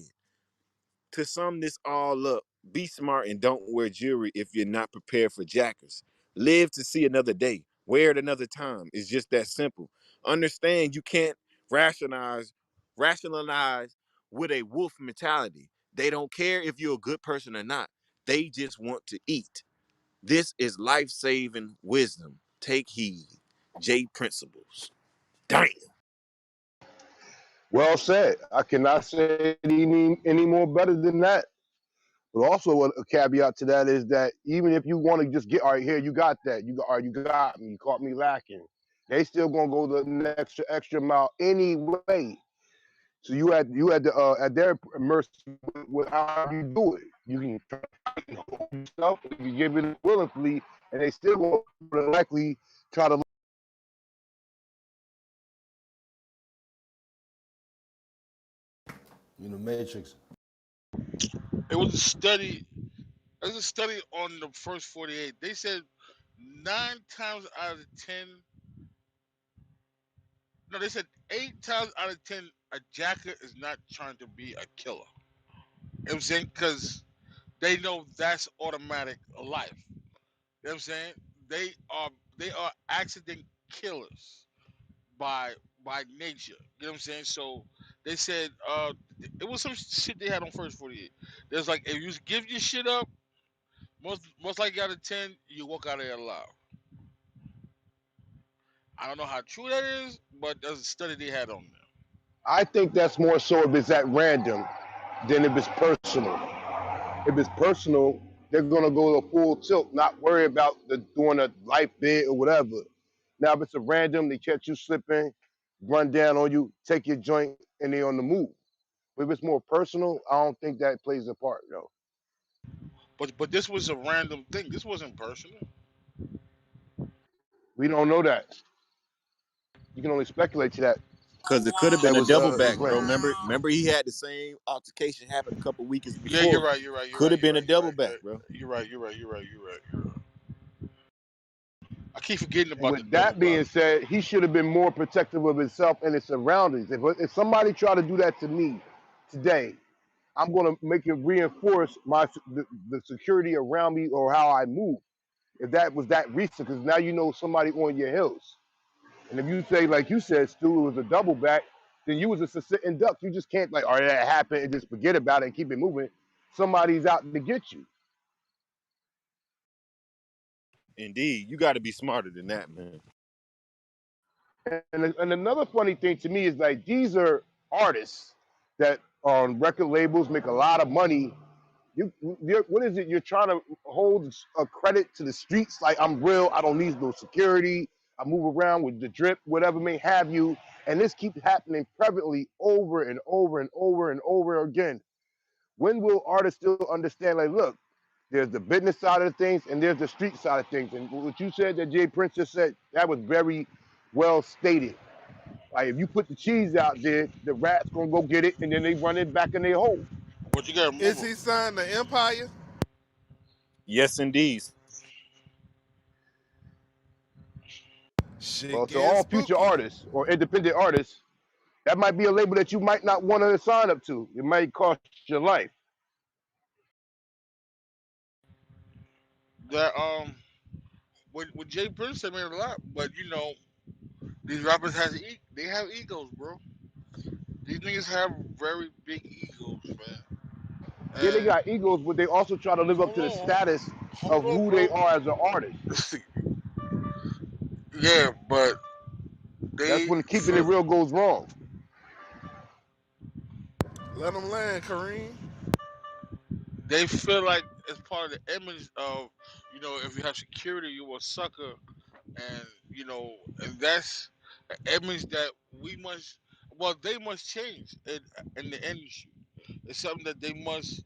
[SPEAKER 8] To sum this all up, be smart and don't wear jewelry if you're not prepared for jackers. Live to see another day. Wear it another time. It's just that simple. Understand you can't rationalize with a wolf mentality. They don't care if you're a good person or not. They just want to eat. This is life-saving wisdom. Take heed. J Principles. Damn.
[SPEAKER 20] Well said. I cannot say any more better than that. But also a caveat to that is that even if you want to just get, all right, here, you got that. You got me. You caught me lacking. They still gonna go the extra mile anyway. So at their mercy with how you do it. You can try to hold yourself, you give it willingly, and they still will likely try to.
[SPEAKER 6] You the Matrix.
[SPEAKER 4] It was a study. It was a study on the first 48. They said 9 times out of 10. No, they said 8 times out of 10, a jacker is not trying to be a killer. You know what I'm saying? Because they know that's automatic life. You know what I'm saying? They are they are accident killers by nature. You know what I'm saying? So they said it was some shit they had on first 48. There's like if you give your shit up, most likely out of 10, you walk out of there alive. I don't know how true that is, but there's a study they had on there.
[SPEAKER 20] I think that's more so if it's at random than if it's personal. If it's personal, they're gonna go to full tilt, not worry about doing a life bid or whatever. Now, if it's a random, they catch you slipping, run down on you, take your joint, and they on the move. But if it's more personal, I don't think that plays a part, though.
[SPEAKER 4] But this was a random thing. This wasn't personal.
[SPEAKER 20] We don't know that. You can only speculate to that.
[SPEAKER 8] Because it could have been
[SPEAKER 20] That
[SPEAKER 8] a
[SPEAKER 20] was
[SPEAKER 8] double
[SPEAKER 20] it
[SPEAKER 8] back,
[SPEAKER 20] was
[SPEAKER 8] bro.
[SPEAKER 20] random.
[SPEAKER 8] Remember he had the same altercation happen a couple weeks
[SPEAKER 4] Yeah,
[SPEAKER 8] before.
[SPEAKER 4] you're right. You're right. You're
[SPEAKER 8] Could
[SPEAKER 4] right.
[SPEAKER 8] have
[SPEAKER 4] You're
[SPEAKER 8] been a
[SPEAKER 4] right. You're
[SPEAKER 8] double
[SPEAKER 4] right.
[SPEAKER 8] back, bro.
[SPEAKER 4] You're right. You're right. You're right. You're right. You're right. I keep forgetting
[SPEAKER 20] And
[SPEAKER 4] about the
[SPEAKER 20] with
[SPEAKER 4] double
[SPEAKER 20] that
[SPEAKER 4] back.
[SPEAKER 20] being said, he should have been more protective of himself and his surroundings. If somebody tried to do that to me today, I'm going to make it reinforce the security around me or how I move. If that was that recent, because now you know somebody on your heels. And if you say, like you said, Stu, it was a double back, then you was a sitting duck. You just can't like, all right, that happened and just forget about it and keep it moving. Somebody's out to get you.
[SPEAKER 8] Indeed, you got to be smarter than that, man.
[SPEAKER 20] And another funny thing to me is like these are artists that on record labels make a lot of money. What is it? You're trying to hold a credit to the streets. Like I'm real. I don't need no security. I move around with the drip, whatever may have you. And this keeps happening prevalently over and over and over and over again. When will artists still understand? Like, look, there's the business side of things and there's the street side of things. And what you said that Jay Prince just said, that was very well stated. Like if you put the cheese out there, the rats gonna go get it and then they run it back in their hole.
[SPEAKER 4] But you gotta
[SPEAKER 10] Is
[SPEAKER 4] remember,
[SPEAKER 10] he signed to Empire?
[SPEAKER 8] Yes, indeed.
[SPEAKER 10] Shit
[SPEAKER 20] Well, to
[SPEAKER 10] getting
[SPEAKER 20] all future
[SPEAKER 10] spooky.
[SPEAKER 20] artists or independent artists, that might be a label that you might not want to sign up to. It might cost your life.
[SPEAKER 4] that with Jay Prince, they made a lot. But you know, these rappers they have egos, bro. These niggas have very big egos, man.
[SPEAKER 20] Yeah, they
[SPEAKER 4] And
[SPEAKER 20] got egos, but they also try to live up
[SPEAKER 4] hold
[SPEAKER 20] to the
[SPEAKER 4] on,
[SPEAKER 20] status
[SPEAKER 4] hold
[SPEAKER 20] of
[SPEAKER 4] on,
[SPEAKER 20] who they
[SPEAKER 4] bro.
[SPEAKER 20] are as an artist.
[SPEAKER 4] Yeah, but
[SPEAKER 20] That's
[SPEAKER 4] they
[SPEAKER 20] when keeping it
[SPEAKER 4] feel
[SPEAKER 20] real goes wrong.
[SPEAKER 10] Let him land, Kareem.
[SPEAKER 4] they feel like it's part of the image of, if you have security, you're a sucker, and and that's an image that we must, well, they must change in the industry. It's something that they must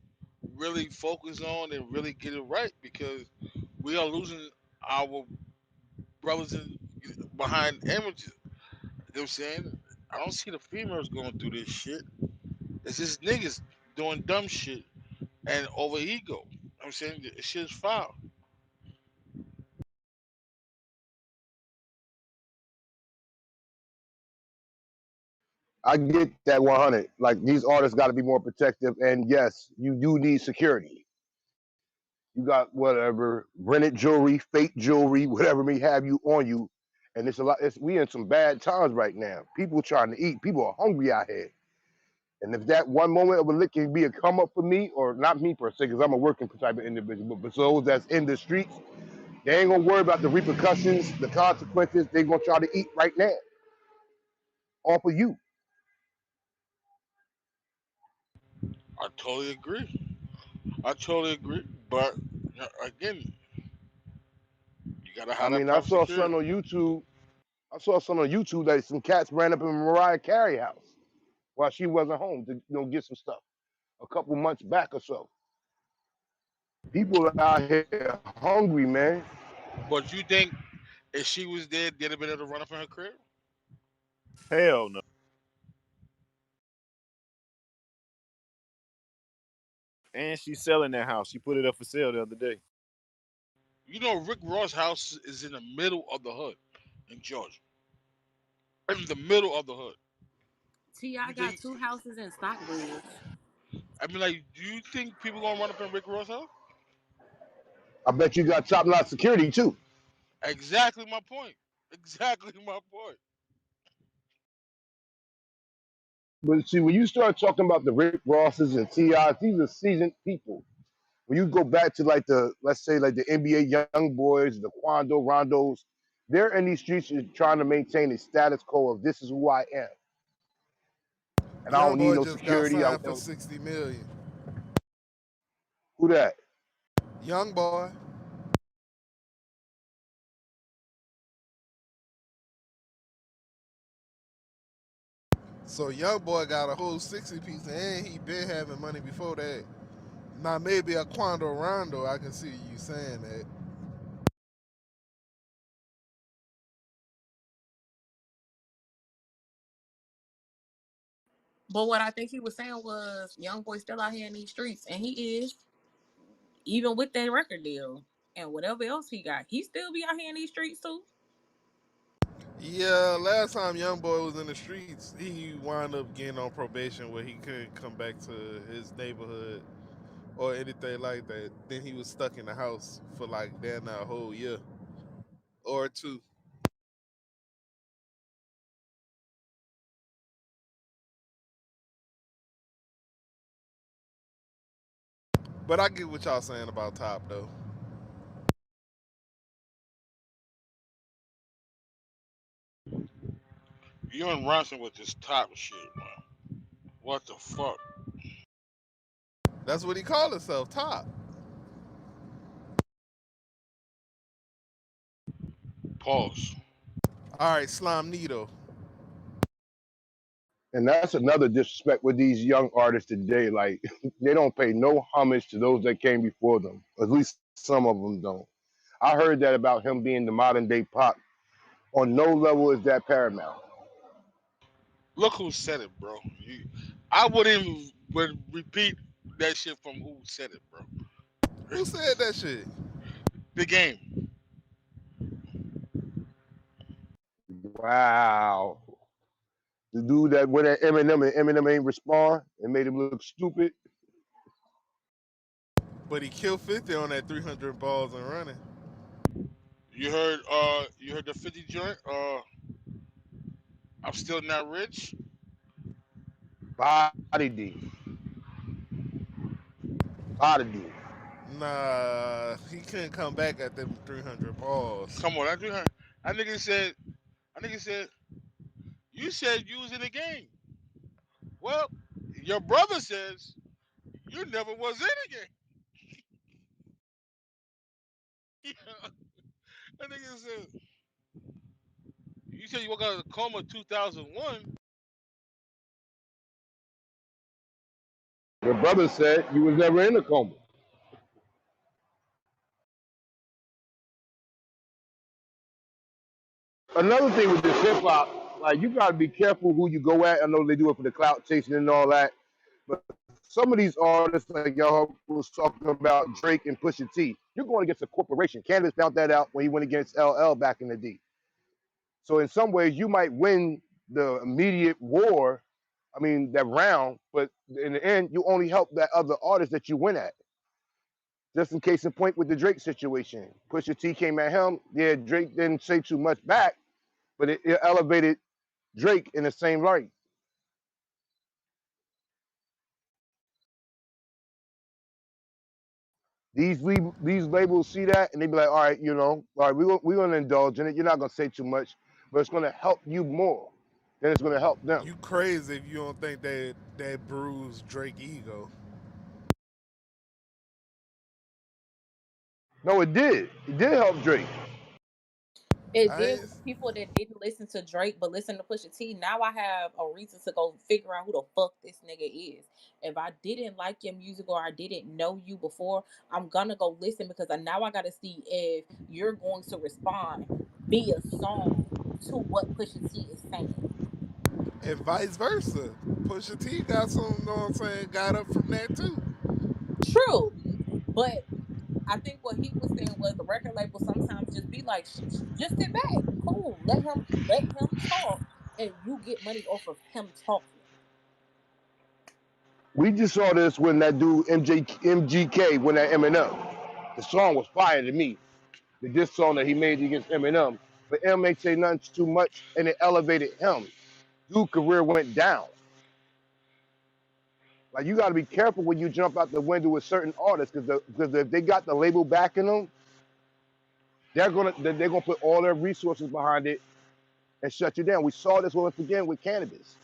[SPEAKER 4] really focus on and really get it right, because we are losing our brothers behind images. You know what I'm saying? I don't see the females going through this shit. It's just niggas doing dumb shit and over ego. I'm saying this shit's foul.
[SPEAKER 20] I get that 100. Like these artists got to be more protective, and yes, you do need security. You got whatever rented jewelry, fake jewelry, whatever may have you on you, and it's a lot. We in some bad times right now. People trying to eat. People are hungry out here. And if that one moment of a lick can be a come up for me, or not me per se, because I'm a working type of individual, but for those that's in the streets, they ain't gonna worry about the repercussions, the consequences. They gonna try to eat right now off of you.
[SPEAKER 4] I totally agree. I totally agree. But again, you gotta
[SPEAKER 20] I
[SPEAKER 4] have that
[SPEAKER 20] mean, I
[SPEAKER 4] proper
[SPEAKER 20] saw
[SPEAKER 4] security.
[SPEAKER 20] something on YouTube. I saw something on YouTube that some cats ran up in Mariah Carey house while she wasn't home to get some stuff a couple months back or so. People out here hungry, man.
[SPEAKER 4] But you think if she was there, they'd have been able to run up in her crib?
[SPEAKER 8] Hell no. And she's selling that house. She put it up for sale the other day.
[SPEAKER 4] Rick Ross' house is in the middle of the hood in Georgia. In the middle of the hood.
[SPEAKER 11] T.I.
[SPEAKER 4] You
[SPEAKER 11] got
[SPEAKER 4] think?
[SPEAKER 11] 2 houses in Stockbridge.
[SPEAKER 4] I mean, like, do you think people gonna run up in Rick Ross' house?
[SPEAKER 20] I bet you got top notch security too.
[SPEAKER 4] Exactly my point. Exactly my point.
[SPEAKER 20] But see, when you start talking about the Rick Rosses and T.I.s, these are seasoned people. When you go back to like let's say like the NBA young boys, the Quando Rondos, they're in these streets trying to maintain a status quo of this is who I am. And I
[SPEAKER 10] Young
[SPEAKER 20] don't need
[SPEAKER 10] boy
[SPEAKER 20] no
[SPEAKER 10] just got
[SPEAKER 20] security.
[SPEAKER 10] signed for 60 million.
[SPEAKER 20] Who that?
[SPEAKER 10] Young boy. So young boy got a whole 60 piece, and he been having money before that. Now maybe a Quando Rondo, I can see you saying that.
[SPEAKER 11] But what I think he was saying was, young boy still out here in these streets, and he is, even with that record deal and whatever else he got, he still be out here in these streets too.
[SPEAKER 10] Yeah, last time young boy was in the streets, he wound up getting on probation where he couldn't come back to his neighborhood or anything like that. Then he was stuck in the house for like damn a whole year or two. But I get what y'all saying about Top though.
[SPEAKER 4] You and Ronson with this top shit, man. What the fuck?
[SPEAKER 10] That's what he called himself, Top.
[SPEAKER 4] Pause.
[SPEAKER 10] All right, Slime Nito.
[SPEAKER 20] And that's another disrespect with these young artists today. Like they don't pay no homage to those that came before them. At least some of them don't. I heard that about him being the modern day pop. On no level is that paramount.
[SPEAKER 4] Look who said it, bro. I wouldn't even would repeat that shit from who said it, bro.
[SPEAKER 10] Who said that shit?
[SPEAKER 4] The game.
[SPEAKER 20] Wow. The dude that went at Eminem and Eminem ain't respond and made him look stupid.
[SPEAKER 10] But he killed 50 on that 300 balls and running.
[SPEAKER 4] You heard the 50 joint? I'm still not rich.
[SPEAKER 20] Body D. Body D.
[SPEAKER 10] Nah, he couldn't come back at them 300 balls.
[SPEAKER 4] Come on, that nigga said, you said you was in the game. Well, your brother says you never was in the game. That nigga said, you said you woke out of the coma 2001.
[SPEAKER 20] Your brother said you was never in a coma. Another thing with this hip hop, like you gotta be careful who you go at. I know they do it for the clout chasing and all that, but some of these artists, like y'all was talking about Drake and Pusha T, you're going against a corporation. Candace found that out when he went against LL back in the D. So in some ways, you might win the immediate war, I mean that round, but in the end, you only help that other artist that you win at. Just in case in point with the Drake situation, Pusha T came at him. Yeah, Drake didn't say too much back, but it elevated Drake in the same light. These labels see that and they be like, all right, all right, we're gonna indulge in it. You're not gonna say too much, but it's gonna help you more than it's gonna help them.
[SPEAKER 10] You crazy if you don't think that bruised Drake ego.
[SPEAKER 20] No, it did. It did help Drake.
[SPEAKER 11] It
[SPEAKER 10] I
[SPEAKER 11] did with the people that didn't listen to Drake but listen to Pusha T. Now I have a reason to go figure out who the fuck this nigga is. If I didn't like your music or I didn't know you before, I'm gonna go listen because now I gotta see if you're going to respond via song to what Pusha T is saying.
[SPEAKER 10] and vice versa. Pusha T got some, you know what I'm saying, got up from that too.
[SPEAKER 11] True, but I think what he was saying was the record label sometimes just be like, just sit back, cool, let him talk, and you get money off of him talking.
[SPEAKER 20] We just saw this when that dude MGK went at Eminem. The song was fire to me. The diss song that he made against Eminem, but M ain't say nothing too much, and it elevated him. Dude's career went down. Like you got to be careful when you jump out the window with certain artists, because if they got the label backing them, they're gonna put all their resources behind it and shut you down. We saw this once again with Cannabis.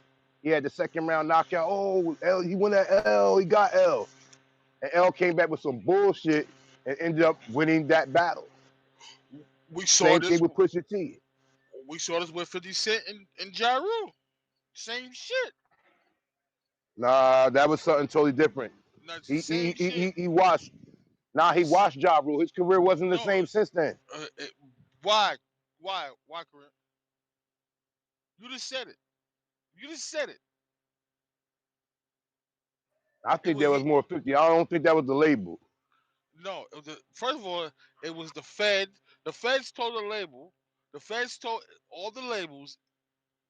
[SPEAKER 20] He had the second round knockout. Oh, L, he went at L, he got L, and L came back with some bullshit and ended up winning that battle.
[SPEAKER 4] We saw
[SPEAKER 20] Same thing
[SPEAKER 4] this.
[SPEAKER 20] with Pusha T.
[SPEAKER 4] We saw this with 50 Cent and Ja Rule. Same shit.
[SPEAKER 20] Nah, that was something totally different.
[SPEAKER 4] Not the
[SPEAKER 20] He he
[SPEAKER 4] same
[SPEAKER 20] he
[SPEAKER 4] shit.
[SPEAKER 20] he, he watched. Nah, he
[SPEAKER 4] This
[SPEAKER 20] watched Ja Rule. His career wasn't the
[SPEAKER 4] no.
[SPEAKER 20] same since then.
[SPEAKER 4] It, why? Why, Corinne? You just said it. You just said it.
[SPEAKER 20] I
[SPEAKER 4] It
[SPEAKER 20] think
[SPEAKER 4] was
[SPEAKER 20] there was
[SPEAKER 4] he.
[SPEAKER 20] more 50. I don't think that was the label.
[SPEAKER 4] No. First of all, it was the Fed. The Feds told the label. The Feds told all the labels,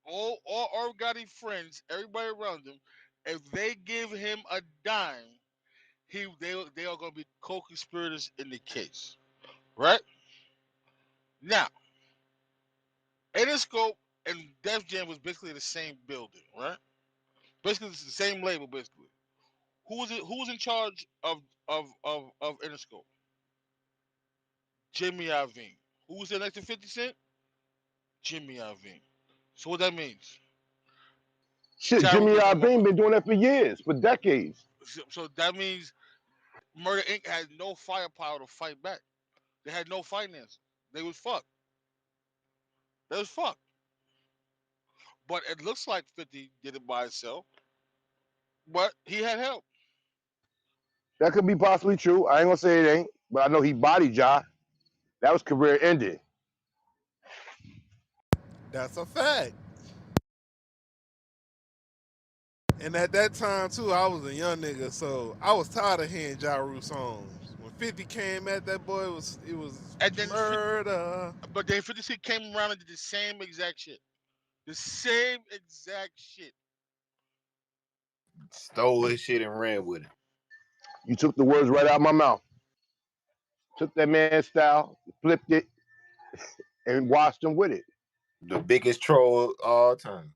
[SPEAKER 4] all Gotti friends, everybody around him, if they give him a dime, they are gonna be co-conspirators in the case. Right now, Interscope and Def Jam was basically the same building, right? Basically, it's the same label. Basically, who was it? Who was in charge of Interscope? Jimmy Iovine. Who was there next to 50 Cent? Jimmy Iovine. So what that means?
[SPEAKER 20] Shit,
[SPEAKER 4] Ja Rule
[SPEAKER 20] Jimmy
[SPEAKER 4] gets no more
[SPEAKER 20] Iovine
[SPEAKER 4] money.
[SPEAKER 20] been doing that for years, for decades.
[SPEAKER 4] So that means Murder Inc. had no firepower to fight back. They had no finance. They was fucked. They was fucked. But it looks like 50 did it by himself. But he had help.
[SPEAKER 20] That could be possibly true. I ain't gonna say it ain't, but I know he bodied Ja. That was career ended.
[SPEAKER 10] That's a fact. And at that time too, I was a young nigga, so I was tired of hearing Ja Rule songs. When 50 came at that boy, it was
[SPEAKER 4] And then
[SPEAKER 10] murder.
[SPEAKER 4] but then 50 Cent came around and did the same exact shit. The same exact shit.
[SPEAKER 8] Stole his shit and ran with it.
[SPEAKER 20] You took the words right out of my mouth. Took that man's style, flipped it, and washed him with it.
[SPEAKER 8] The biggest troll of all time.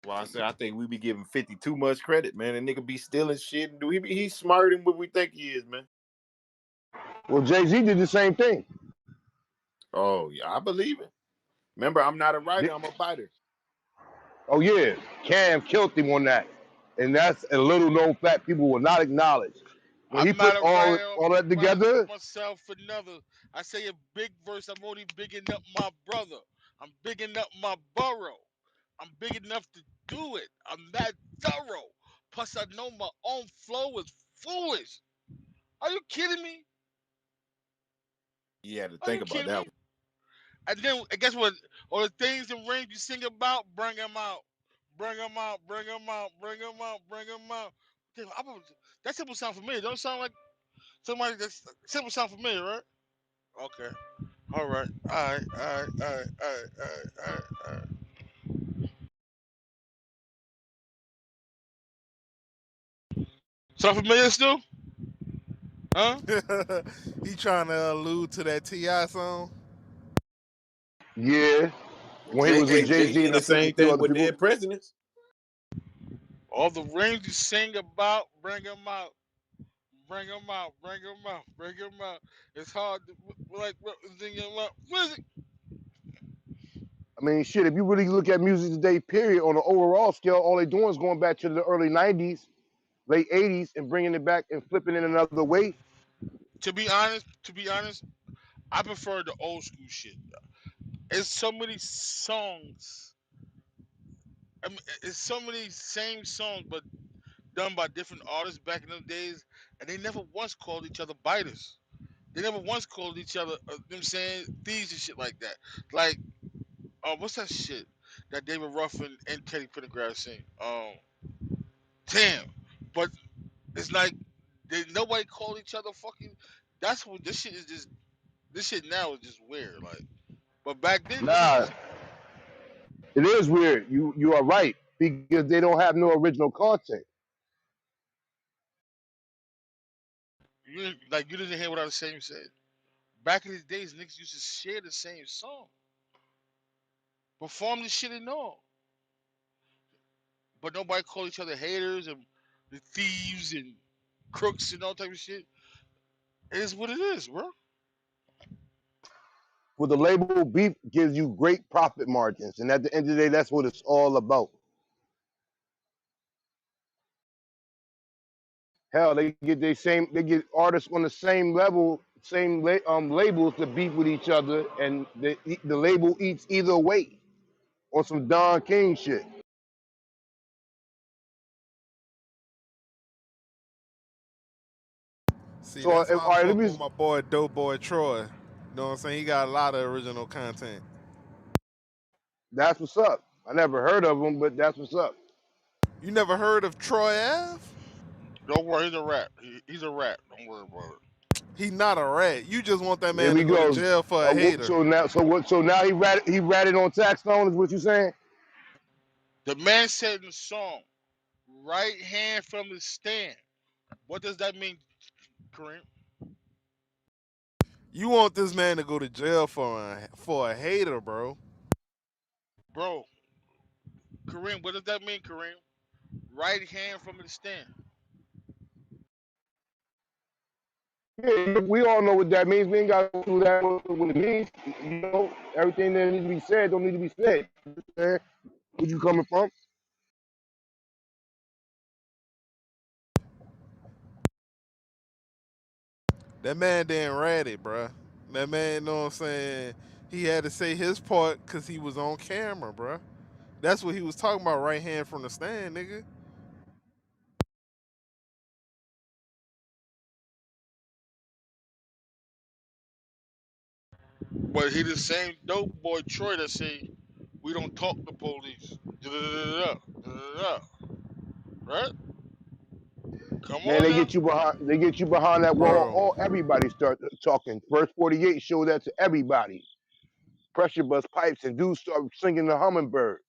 [SPEAKER 8] Well, I said I think we be giving 50 too much credit, man. And nigga be stealing shit and he's smarter than what we think he is, man.
[SPEAKER 20] Well, Jay-Z did the same thing.
[SPEAKER 8] Oh yeah, I believe it. Remember, I'm not a writer, I'm a biter.
[SPEAKER 20] Oh yeah, Cam killed him on that. and that's a little known fact people will not acknowledge. When he
[SPEAKER 4] I'm
[SPEAKER 20] put
[SPEAKER 4] not a
[SPEAKER 20] all that
[SPEAKER 4] write
[SPEAKER 20] together,
[SPEAKER 4] myself another. I say a big verse. I'm only bigging up my brother. I'm bigging up my borough. I'm big enough to do it. I'm that thorough. Plus, I know my own flow is foolish. Are you kidding me?
[SPEAKER 8] You had to
[SPEAKER 4] Are
[SPEAKER 8] think
[SPEAKER 4] you
[SPEAKER 8] about
[SPEAKER 4] kidding
[SPEAKER 8] that
[SPEAKER 4] me?
[SPEAKER 8] one.
[SPEAKER 4] And then, and guess what? All the things and rings you sing about, bring them out. Bring them out, bring them out, bring them out, bring them out. Damn, that simple sound familiar. Don't it sound like somebody that's simple sound familiar, right? Okay. All right. All right. All right. All right. All right. All right. All right. All right. Sound familiar still? Huh?
[SPEAKER 10] He trying to allude to that Ti song.
[SPEAKER 20] yeah,
[SPEAKER 8] Well,
[SPEAKER 20] when he
[SPEAKER 8] Jay,
[SPEAKER 20] was with
[SPEAKER 8] hey,
[SPEAKER 20] Jay
[SPEAKER 8] Jay
[SPEAKER 20] Z
[SPEAKER 8] did
[SPEAKER 20] and
[SPEAKER 8] the
[SPEAKER 20] a
[SPEAKER 8] same
[SPEAKER 20] few
[SPEAKER 8] thing
[SPEAKER 20] other
[SPEAKER 8] with
[SPEAKER 20] people.
[SPEAKER 8] Dead Presidents.
[SPEAKER 4] All the rings you sing about, bring them out. Bring them out. Bring them out. Bring them out. It's hard to like represent your love. What is it?
[SPEAKER 20] I mean, shit, if you really look at music today, period, on an overall scale, all they doing is going back to the early 90s, late 80s, and bringing it back and flipping it another way.
[SPEAKER 4] To be honest, I prefer the old school shit. It's so many songs. I mean, it's so many same songs, but done by different artists back in those days, and they never once called each other biters. They never once called each other, you know what I'm saying, thieves and shit like that. Like, what's that shit that David Ruffin and Teddy Pendergrass sing? Damn. But it's like nobody called each other fucking. That's what this shit is. Just this shit now is just weird. Like, but back then this shit
[SPEAKER 20] Nah,
[SPEAKER 4] just
[SPEAKER 20] it is weird. You are right because they don't have no original content.
[SPEAKER 4] you didn't hear what I was saying. Said back in these days, niggas used to share the same song, perform this shit and all, but nobody called each other haters and the thieves and crooks and all type of shit. It is what it is, bro.
[SPEAKER 20] With the label, beef gives you great profit margins, and at the end of the day, that's what it's all about. Hell, they get artists on the same level, labels to beef with each other, and the label eats either way on some Don King shit.
[SPEAKER 10] See,
[SPEAKER 20] So,
[SPEAKER 10] that's why I
[SPEAKER 20] all right, let
[SPEAKER 10] fuck
[SPEAKER 20] me.
[SPEAKER 10] with my boy Dope Boy Troy. You know what I'm saying? He got a lot of original content.
[SPEAKER 20] That's what's up. I never heard of him, but that's what's up.
[SPEAKER 10] You never heard of Troy Ave?
[SPEAKER 4] Don't worry, he's a rat. He's a rat. Don't worry about it.
[SPEAKER 10] He not a rat. You just want that
[SPEAKER 20] Here
[SPEAKER 10] man to
[SPEAKER 20] we
[SPEAKER 10] go to
[SPEAKER 20] go.
[SPEAKER 10] jail for a hater.
[SPEAKER 20] So now he ratted on Tax Stone is what you saying?
[SPEAKER 4] The man said in the song, "Right hand from the stand." What does that mean, Kareem?
[SPEAKER 10] You want this man to go to jail for a hater, bro.
[SPEAKER 4] Bro, Kareem, what does that mean, Kareem? Right hand from the stand.
[SPEAKER 20] Yeah, we all know what that means. We ain't got to go through that what it means. You know, everything that needs to be said don't need to be said. Where you coming from?
[SPEAKER 10] That man didn't rat it, bro. That man, know what I'm saying? He had to say his part because he was on camera, bro. That's what he was talking about, right hand from the stand, nigga.
[SPEAKER 4] But he the same dope boy Troy that say we don't talk to police. Da-da-da-da-da. Da-da-da-da. Right? Come
[SPEAKER 20] Man,
[SPEAKER 4] on now.
[SPEAKER 20] they get you behind that wall.
[SPEAKER 10] Bro,
[SPEAKER 20] All everybody start talking. First 48 show that to everybody. Pressure bust pipes and dudes start singing the hummingbird.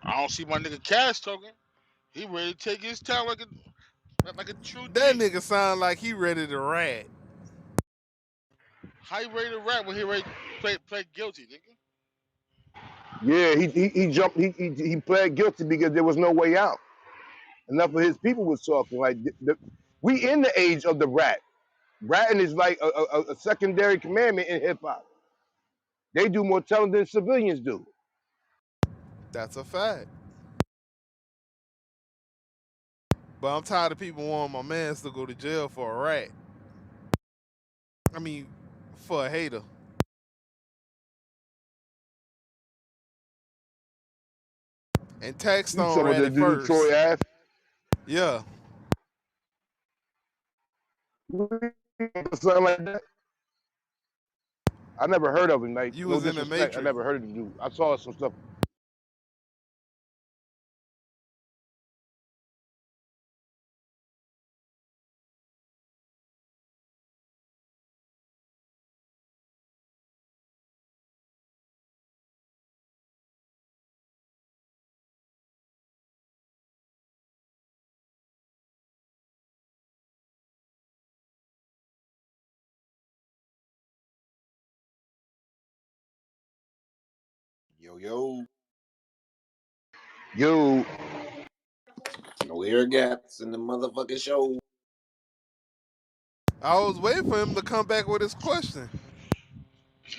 [SPEAKER 4] I don't see my nigga Cash talking. He ready to take his time like a true
[SPEAKER 10] that
[SPEAKER 4] G.
[SPEAKER 10] nigga sound like he ready to rat.
[SPEAKER 4] How you ready to rap when he ready to play guilty, nigga?
[SPEAKER 20] Yeah, he jumped. He pled guilty because there was no way out. Enough of his people was talking. Like we in the age of the rat. Ratting is like a secondary commandment in hip hop. They do more telling than civilians do.
[SPEAKER 10] That's a fact. But I'm tired of people wanting my mans to go to jail for a rat. I mean, for a hater. And
[SPEAKER 20] You
[SPEAKER 10] Taxstone
[SPEAKER 20] talking about
[SPEAKER 10] ran
[SPEAKER 20] the
[SPEAKER 10] it
[SPEAKER 20] dude Troy
[SPEAKER 10] first.
[SPEAKER 20] Ave?
[SPEAKER 10] Yeah,
[SPEAKER 20] Something like that. I never heard of him. Like,
[SPEAKER 10] you
[SPEAKER 20] no
[SPEAKER 10] was in the
[SPEAKER 20] disrespect, I
[SPEAKER 10] Matrix.
[SPEAKER 20] never heard of the dude. I saw some stuff.
[SPEAKER 8] Yo, yo,
[SPEAKER 20] Yo,
[SPEAKER 8] no air gaps in the motherfucking show.
[SPEAKER 10] I was waiting for him to come back with his question.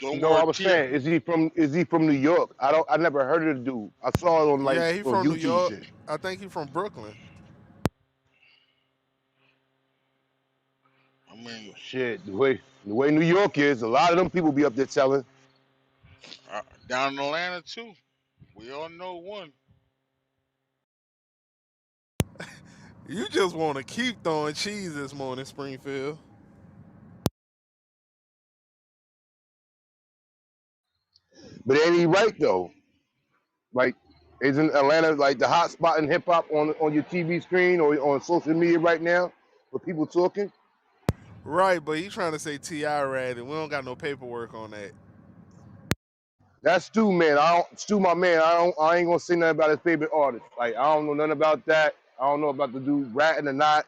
[SPEAKER 4] Don't
[SPEAKER 20] no, I
[SPEAKER 4] worry,
[SPEAKER 20] was
[SPEAKER 4] Tia.
[SPEAKER 20] saying, is he from New York? I never heard of the dude. I saw it on like
[SPEAKER 10] Yeah, he
[SPEAKER 20] on
[SPEAKER 10] from New
[SPEAKER 20] YouTube
[SPEAKER 10] York.
[SPEAKER 20] shit.
[SPEAKER 10] I think he from Brooklyn.
[SPEAKER 4] I mean,
[SPEAKER 20] Shit, the way New York is, a lot of them people be up there telling.
[SPEAKER 4] down in Atlanta too. We all know one.
[SPEAKER 10] You just want to keep throwing cheese this morning, Springfield.
[SPEAKER 20] But ain't he right though? Like, isn't Atlanta like the hot spot in hip hop on your TV screen or on social media right now with people talking?
[SPEAKER 10] Right, but he trying to say T.I. ratted. We don't got no paperwork on that.
[SPEAKER 20] That's Stu, man. Stu, my man. I ain't gonna say nothing about his favorite artist. Like, I don't know nothing about that. I don't know about the dude ratting or not.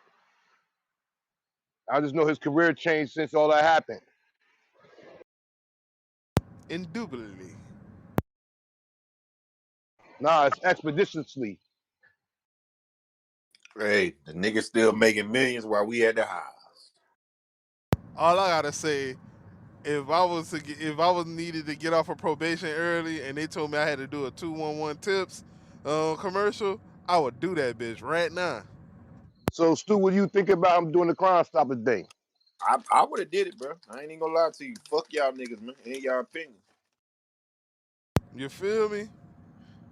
[SPEAKER 20] I just know his career changed since all that happened.
[SPEAKER 10] Indubitably.
[SPEAKER 20] Nah, it's expeditiously.
[SPEAKER 8] Hey, the nigga still making millions while we at the house.
[SPEAKER 10] All I gotta say, if I was needed to get off of probation early and they told me I had to do a 211 tips commercial, I would do that bitch right now.
[SPEAKER 20] So, Stu, what do you think about him doing the Crime Stoppers thing?
[SPEAKER 8] I would have did it, bro. I ain't even gonna lie to you. Fuck y'all niggas, man. Ain't y'all opinion.
[SPEAKER 10] You feel me?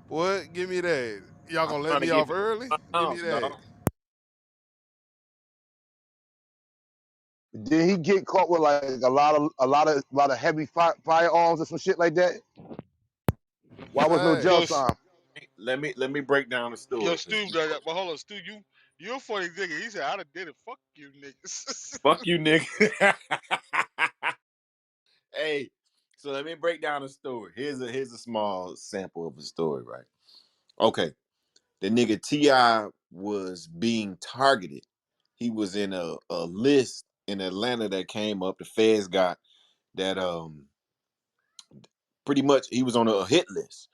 [SPEAKER 10] What? Give me that. Y'all
[SPEAKER 8] I'm
[SPEAKER 10] gonna let
[SPEAKER 8] trying to
[SPEAKER 10] me
[SPEAKER 8] give
[SPEAKER 10] off
[SPEAKER 8] it
[SPEAKER 10] early? Give me
[SPEAKER 8] ounce,
[SPEAKER 10] that.
[SPEAKER 8] dog.
[SPEAKER 20] Did he get caught with like a lot of heavy firearms or some shit like that? Why was no jail
[SPEAKER 4] Yo,
[SPEAKER 10] Facts.
[SPEAKER 20] time?
[SPEAKER 8] Let me break down the
[SPEAKER 4] yo,
[SPEAKER 8] story.
[SPEAKER 4] Stu, but hold on, Stu, you're a funny nigga. He said, I done did it. Fuck you, niggas.
[SPEAKER 8] Fuck you, nigga. Hey, so let me break down the story. Here's a small sample of a story, right? Okay, the nigga Ti was being targeted. He was in a list in Atlanta that came up. The feds got that pretty much he was on a hit list.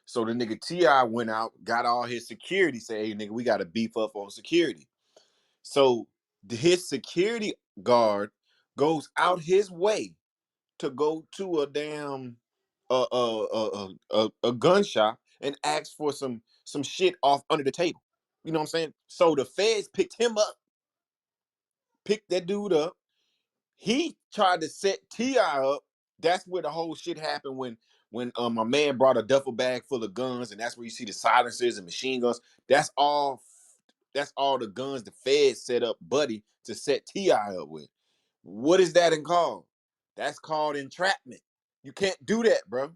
[SPEAKER 8] So the nigga Ti went out, got all his security. Say, hey nigga, we got to beef up on security. So his security guard goes out his way to go to a damn a gun shop and ask for some shit off under the table. You know what I'm saying? So the feds picked him up, picked that dude up. He tried to set Ti up. That's where the whole shit happened when my man brought a duffel bag full of guns, and that's where you see the silencers and machine guns. That's all the guns the feds set up Buddy to set Ti up with. What is that in called? That's called entrapment. You can't do that, bro.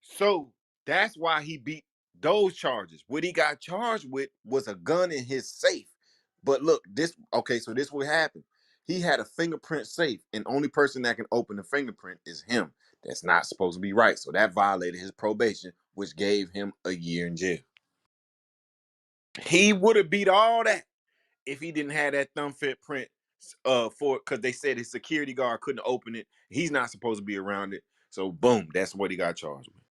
[SPEAKER 8] So that's why he beat those charges. What he got charged with was a gun in his safe. But look, so this what happened. He had a fingerprint safe, and only person that can open the fingerprint is him. That's not supposed to be right. So that violated his probation, which gave him a year in jail. He would have beat all that if he didn't have that thumb fit print for because they said his security guard couldn't open it. He's not supposed to be around it. So boom, that's what he got charged with.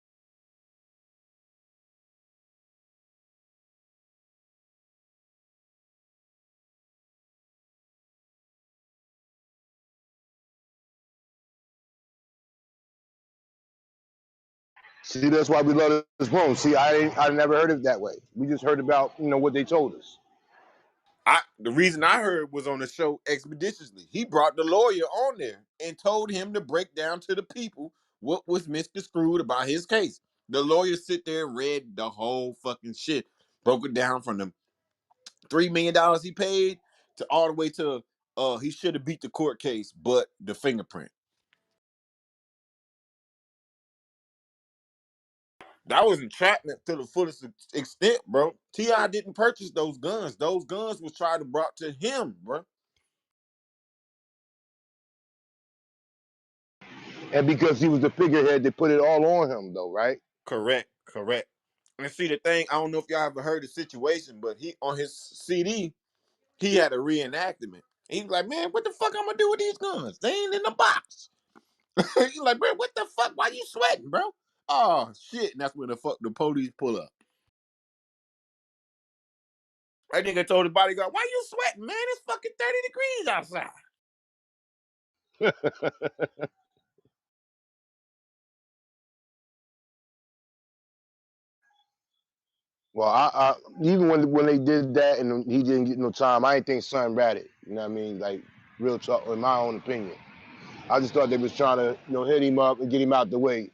[SPEAKER 20] See, that's why we love this room. See, I never heard it that way. We just heard about what they told us.
[SPEAKER 8] The reason I heard was on the show Expeditiously. He brought the lawyer on there and told him to break down to the people what was misconstrued about his case. The lawyer sit there and read the whole fucking shit, broke it down from the $3 million he paid to all the way to he should have beat the court case, but the fingerprint. That was entrapment to the fullest extent, bro. T.I. didn't purchase those guns. Those guns was tried to brought to him, bro.
[SPEAKER 20] And because he was the figurehead, they put it all on him, though, right?
[SPEAKER 8] Correct. And see the thing, I don't know if y'all ever heard the situation, but he on his CD, he had a reenactment. He was like, man, what the fuck I'm gonna do with these guns? They ain't in the box. He's like, bro, what the fuck? Why you sweating, bro? Oh shit. And that's when the police pull up. That nigga told the bodyguard, why you sweating, man? It's fucking 30 degrees outside.
[SPEAKER 20] Well, I even when they did that and he didn't get no time, I didn't think son ratted. You know what I mean? Like real talk, in my own opinion. I just thought they was trying to hit him up and get him out the way.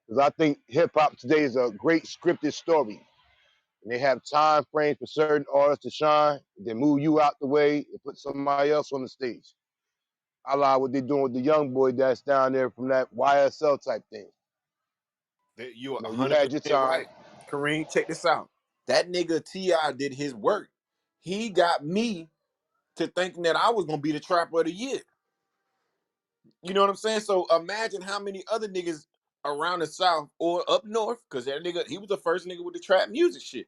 [SPEAKER 20] Because I think hip hop today is a great scripted story. And they have time frames for certain artists to shine. They move you out the way and put somebody else on the stage. I like what they're doing with the young boy that's down there from that YSL type thing.
[SPEAKER 8] You are
[SPEAKER 20] You
[SPEAKER 8] 100%
[SPEAKER 20] had your time.
[SPEAKER 8] right. Kareem, check this out. That nigga T.I. did his work. He got me to thinking that I was gonna be the trapper of the year. You know what I'm saying? So imagine how many other niggas around the South or up north, because that nigga, he was the first nigga with the trap music shit.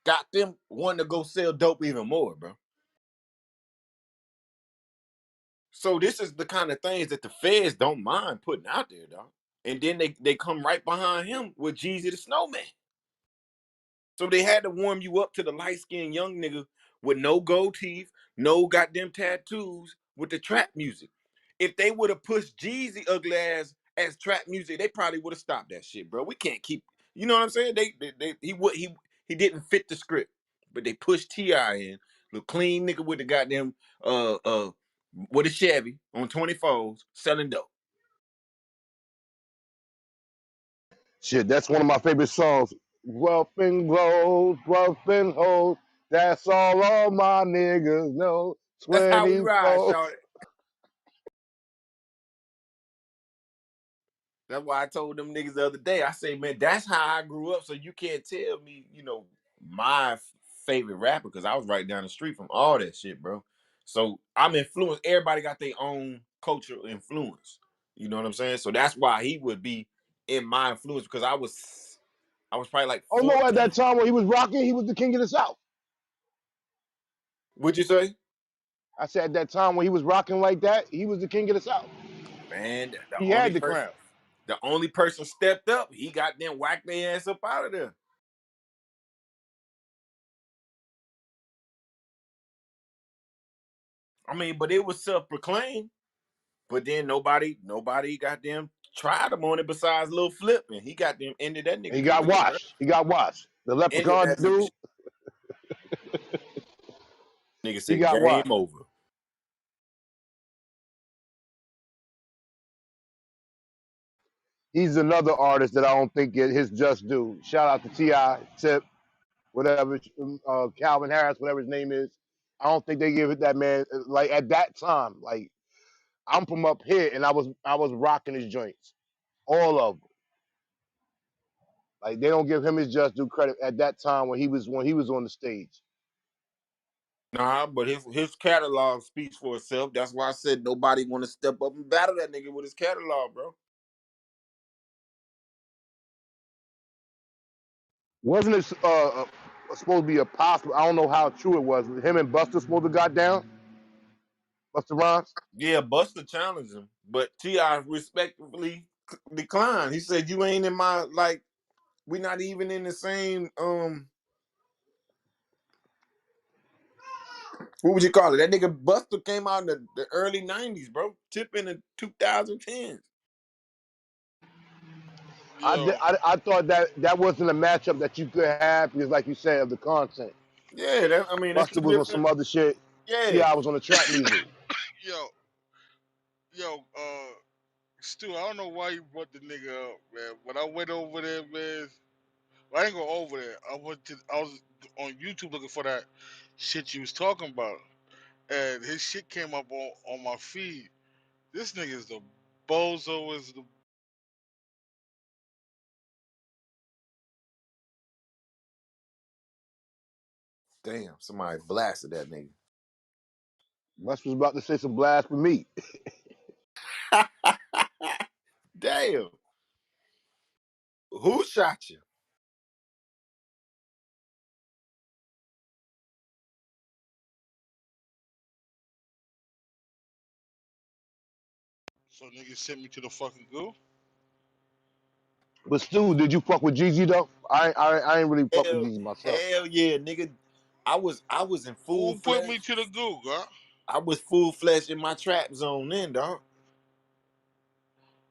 [SPEAKER 8] Got them wanting to go sell dope even more, bro. So this is the kind of things that the feds don't mind putting out there, dog. And then they come right behind him with Jeezy the Snowman. So they had to warm you up to the light-skinned young nigga with no gold teeth, no goddamn tattoos with the trap music. If they would have pushed Jeezy ugly ass as trap music, they probably would have stopped that shit, bro. We can't keep, you know what I'm saying? He didn't fit the script, but they pushed T.I. in, the clean nigga with the goddamn with a Chevy on 24s selling dope.
[SPEAKER 20] Shit, that's one of my favorite songs. Rough and gold, rough and hold. That's all my niggas know.
[SPEAKER 8] That's how we ride,
[SPEAKER 20] 24.
[SPEAKER 8] shawty. That's why I told them niggas the other day. I say, man, that's how I grew up. So you can't tell me, my favorite rapper, because I was right down the street from all that shit, bro. So I'm influenced. Everybody got their own cultural influence. You know what I'm saying? So that's why he would be in my influence, because I was probably like
[SPEAKER 20] Oh no, at
[SPEAKER 8] 14.
[SPEAKER 20] that time when he was rocking, he was the king of the South.
[SPEAKER 8] What'd you say?
[SPEAKER 20] I said at that time when he was rocking like that, he was the king of the South.
[SPEAKER 8] Man, the
[SPEAKER 20] He
[SPEAKER 8] only
[SPEAKER 20] had the
[SPEAKER 8] person,
[SPEAKER 20] crown.
[SPEAKER 8] the only person stepped up. He got them whacked their ass up out of there. I mean, but it was self-proclaimed. But then nobody got them tried him on it besides Lil Flip, and he got them ended that
[SPEAKER 20] And he
[SPEAKER 8] nigga
[SPEAKER 20] got
[SPEAKER 8] career, bro.
[SPEAKER 20] washed. He got washed. The
[SPEAKER 8] Ended
[SPEAKER 20] leprechaun
[SPEAKER 8] that nigga.
[SPEAKER 20] dude,
[SPEAKER 8] Nigga
[SPEAKER 20] he
[SPEAKER 8] said
[SPEAKER 20] got
[SPEAKER 8] game
[SPEAKER 20] washed.
[SPEAKER 8] over.
[SPEAKER 20] He's another artist that I don't think get his just due. Shout out to T.I., Tip, whatever, Calvin Harris, whatever his name is. I don't think they give it that man like at that time. Like I'm from up here, and I was rocking his joints, all of them. Like they don't give him his just due credit at that time when he was on the stage.
[SPEAKER 8] Nah, but his catalog speaks for itself. That's why I said nobody want to step up and battle that nigga with his catalog, bro.
[SPEAKER 20] Wasn't it supposed to be a possible? I don't know how true it was. Him and Buster supposed to got down. Buster Rhymes.
[SPEAKER 8] Yeah, Buster challenged him, but T.I. respectfully declined. He said, "You ain't in my we not even in the same what would you call it? That nigga Buster came out in the early '90s, bro. Tip in the 2010s.
[SPEAKER 4] Yo,
[SPEAKER 20] I thought that wasn't a matchup that you could have because, like you said, of the content.
[SPEAKER 8] Yeah, I mean that's two
[SPEAKER 20] Buster was on
[SPEAKER 8] different.
[SPEAKER 20] some other shit.
[SPEAKER 8] Yeah,
[SPEAKER 20] T.I. was on the trap music.
[SPEAKER 4] yo, yo, Stu, I don't know why you brought the nigga up, man. When I went over there, man, well, I ain't go over there. I was on YouTube looking for that shit you was talking about, and his shit came up on my feed. This nigga is the bozo. Is the
[SPEAKER 8] damn, somebody blasted that nigga.
[SPEAKER 20] Buster was about to say some blasphemy.
[SPEAKER 8] Damn, who shot you?
[SPEAKER 4] so nigga sent me to the fucking goo?
[SPEAKER 20] But Stu, did you fuck with Jeezy though? I ain't really fuck with
[SPEAKER 8] Hell,
[SPEAKER 20] Jeezy myself.
[SPEAKER 8] hell yeah, nigga. I was in full
[SPEAKER 4] Who put me
[SPEAKER 8] flesh.
[SPEAKER 4] to the goo, huh?
[SPEAKER 8] I was full flesh in my trap zone then, dog.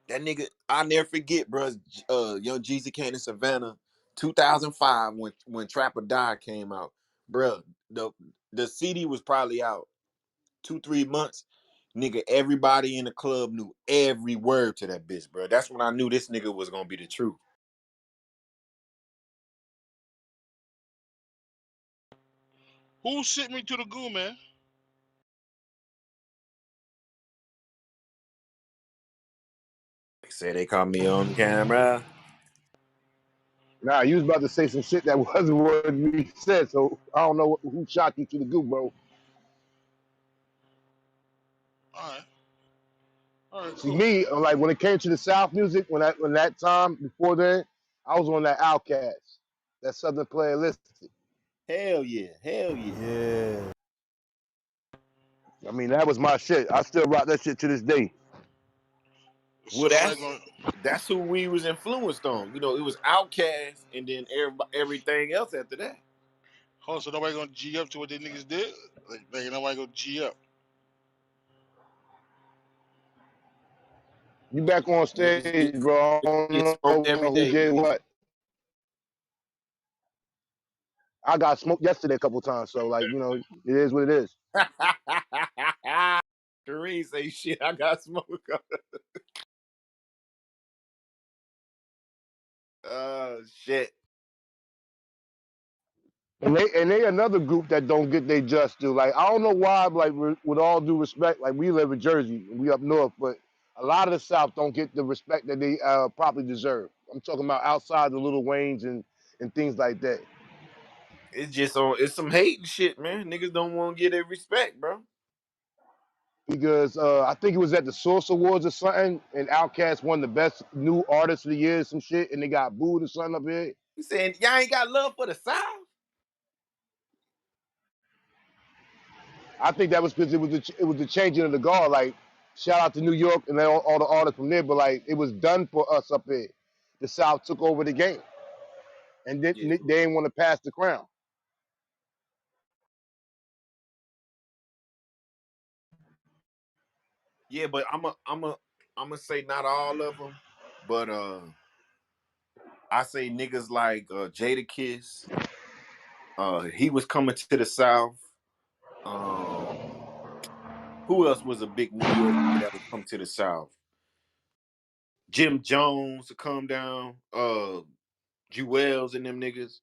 [SPEAKER 8] That nigga, I never forget, bro. Young Jeezy came to Savannah, 2005 when Trap or Die came out, bro. The CD was probably out 2-3 months. Nigga, everybody in the club knew every word to that bitch, bro. That's when I knew this nigga was gonna be the truth.
[SPEAKER 4] Who sent me to the goo, man?
[SPEAKER 8] They said they caught me on camera.
[SPEAKER 20] Nah, you was about to say some shit that wasn't what we said, so I don't know who shot you to the goo, bro.
[SPEAKER 4] All right,
[SPEAKER 20] See
[SPEAKER 4] cool.
[SPEAKER 20] me, like when it came to the South music, when that time before then, I was on that Outcast, that Southern playlist.
[SPEAKER 8] Hell yeah, hell yeah.
[SPEAKER 1] Yeah.
[SPEAKER 20] I mean, that was my shit. I still rock that shit to this day.
[SPEAKER 8] Well,
[SPEAKER 4] So nobody
[SPEAKER 8] that's
[SPEAKER 4] gonna.
[SPEAKER 8] that's who we was influenced on. You know, it was Outkast, and then everything else after that.
[SPEAKER 4] Oh, so nobody gonna G up to what they niggas did? Like nobody gonna G up.
[SPEAKER 20] You back on
[SPEAKER 8] Niggas
[SPEAKER 20] stage, bro. I
[SPEAKER 8] get
[SPEAKER 20] don't
[SPEAKER 8] smoked every
[SPEAKER 20] know who
[SPEAKER 8] day,
[SPEAKER 20] did
[SPEAKER 8] nigga.
[SPEAKER 20] what. I got smoked yesterday a couple times, so like, it is what it is.
[SPEAKER 8] Kareem say shit. I got smoke. Shit.
[SPEAKER 20] And they another group that don't get their just due. Like I don't know why, like with all due respect, like we live in Jersey and we up north, but a lot of the South don't get the respect that they probably deserve. I'm talking about outside the Little Waynes and things like that.
[SPEAKER 8] It's some hating shit, man. Niggas don't want to get their respect, bro.
[SPEAKER 20] Because I think it was at the Source Awards or something, and Outkast won the best new artist of the year, some shit, and they got booed or something up here.
[SPEAKER 8] You saying y'all ain't got love for the South?
[SPEAKER 20] I think that was because it was the changing of the guard. Like, shout out to New York and all the artists from there, but like it was done for us up here. The South took over the game, and then
[SPEAKER 8] Yeah.
[SPEAKER 20] they didn't want to pass the crown.
[SPEAKER 8] Yeah, but I'm a say not all of them, but I say niggas like Jada Kiss. He was coming to the South. Um, who else was a big New York nigga that would come to the South? Jim Jones to come down. Jewels and them niggas.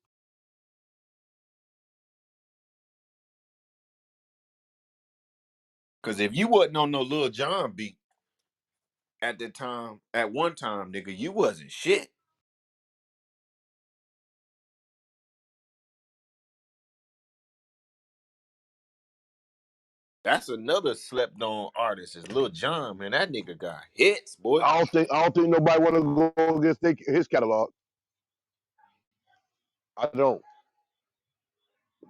[SPEAKER 8] Cause if you wasn't on no Lil Jon beat at that time, at one time, nigga, you wasn't shit. That's another slept on artist is Lil Jon, man. That nigga got hits, boy.
[SPEAKER 20] I don't think nobody want to go against his catalog. I don't.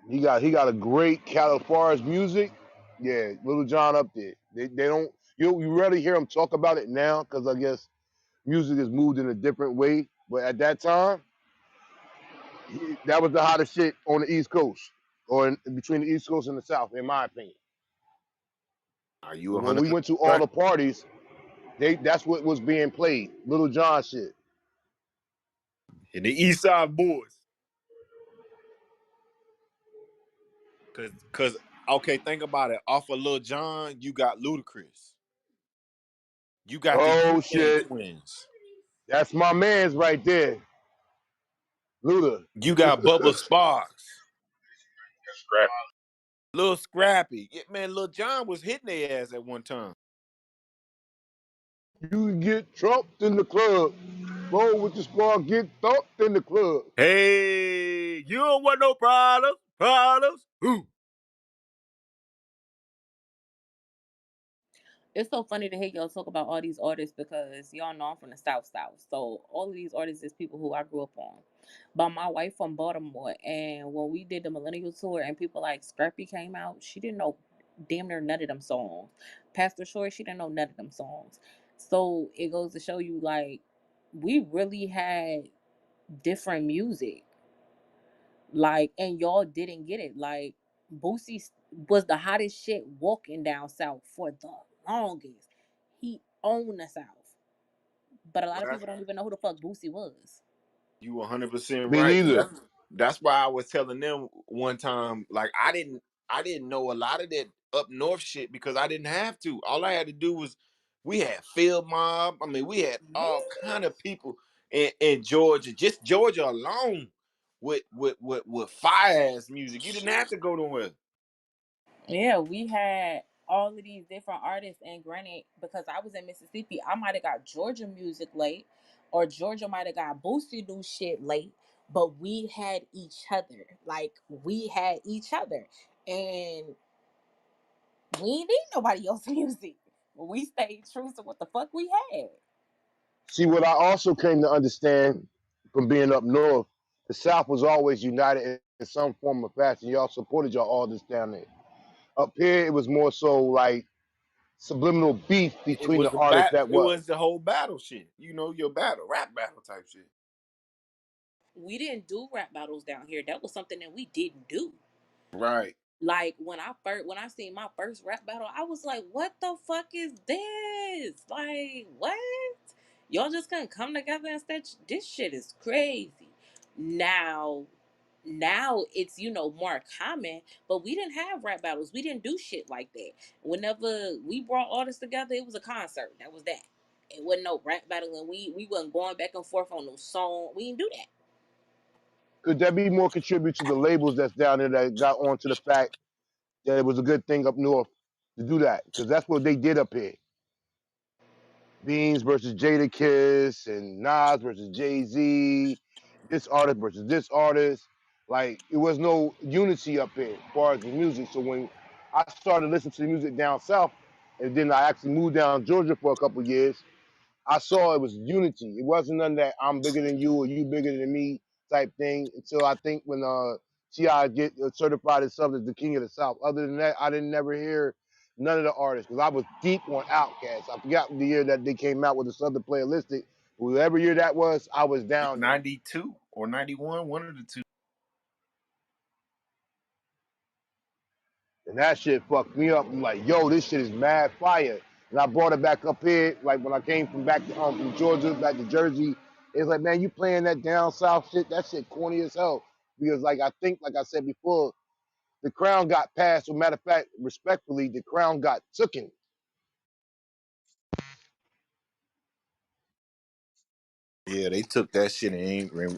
[SPEAKER 20] He got a great catalog as far as music. Yeah, Little John up there. They don't you rarely hear him talk about it now because I guess music is moved in a different way. But at that time, that was the hottest shit on the East Coast or between the East Coast and the South, in my opinion.
[SPEAKER 8] Are you
[SPEAKER 20] When we
[SPEAKER 8] 100%
[SPEAKER 20] went to all
[SPEAKER 8] right?
[SPEAKER 20] the parties, that's what was being played. Little John shit.
[SPEAKER 8] And the East Side Boys. Cause okay, think about it. Off of Lil Jon, you got Ludacris. You got the
[SPEAKER 20] Oh
[SPEAKER 8] UK
[SPEAKER 20] shit,
[SPEAKER 8] twins.
[SPEAKER 20] that's my man's right there, Luda.
[SPEAKER 8] You got Bubba Sparks.
[SPEAKER 16] That's scrappy.
[SPEAKER 8] Lil Scrappy. Yeah, man, Lil Jon was hitting their ass at one time.
[SPEAKER 20] You can get trumped in the club. Roll with the squad, get thumped in the club.
[SPEAKER 8] Hey, you don't want no problems. Problems. Ooh.
[SPEAKER 11] It's so funny to hear y'all talk about all these artists because y'all know I'm from the South. So all of these artists is people who I grew up on. But my wife from Baltimore, and when we did the Millennial Tour and people like Scrappy came out, she didn't know damn near none of them songs. Pastor Short, she didn't know none of them songs. So it goes to show you like we really had different music. Like, and y'all didn't get it. Like, Boosie was the hottest shit walking down south for the longest. He owned the South, but a lot of
[SPEAKER 8] Well,
[SPEAKER 11] people don't even know who the fuck Boosie was.
[SPEAKER 8] you 100%
[SPEAKER 20] Me
[SPEAKER 8] right. And
[SPEAKER 20] neither.
[SPEAKER 8] that's why I was telling them one time, like I didn't know a lot of that up north shit because I didn't have to. All I had to do was we had Field Mob. I mean, we had all kind of people in Georgia, just Georgia alone with fire ass music. You didn't have to go nowhere.
[SPEAKER 11] Yeah, we had all of these different artists, and granted, because I was in Mississippi, I might have got Georgia music late, or Georgia might have got Boosie do shit late. But we had each other. Like, we had each other, and we didn't need nobody else's music. We stayed true to what the fuck we had.
[SPEAKER 20] See, what I also came to understand from being up north, the South was always united in some form or fashion. Y'all supported y'all artists down there. Up here, it was more so like subliminal beef
[SPEAKER 8] It
[SPEAKER 20] between
[SPEAKER 8] was
[SPEAKER 20] the
[SPEAKER 8] the
[SPEAKER 20] artists that
[SPEAKER 8] it
[SPEAKER 20] was.
[SPEAKER 8] was the whole battle shit. You know, your rap battle type shit.
[SPEAKER 11] We didn't do rap battles down here. That was something that we didn't do.
[SPEAKER 8] Right.
[SPEAKER 11] Like when I seen my first rap battle, I was like, "What the fuck is this? Like, what? Y'all just gonna come together and say this shit is crazy." Now, now it's more common, but we didn't have rap battles. We didn't do shit like that. Whenever we brought artists together, it was a concert. That was that. It wasn't no rap battle, and we wasn't going back and forth on no song. We didn't do that.
[SPEAKER 20] Could that be more contribute to the labels that's down there that got onto the fact that it was a good thing up north to do that? Because that's what they did up here. Beans versus Jadakiss and Nas versus Jay Z, this artist versus this artist. Like it was no unity up here as far as the music. So when I started listening to the music down south, and then I actually moved down Georgia for a couple of years, I saw it was unity. It wasn't none of that I'm bigger than you or you bigger than me type thing. Until I think when Ti get certified as something as the king of the South. Other than that, I didn't never hear none of the artists because I was deep on Outkast. I forgot the year that they came out with the Southern Playalistic. Whatever year that was, I was down there.
[SPEAKER 8] 92 or 91, one of the two.
[SPEAKER 20] And that shit fucked me up. I'm like, yo, this shit is mad fire. And I brought it back up here, like when I came from back to, from Georgia back to Jersey. It's like, man, you playing that down south shit? That shit corny as hell. Because like I think, like I said before, the crown got passed. As a matter of fact, respectfully, the crown got taken.
[SPEAKER 8] Yeah, they took that shit and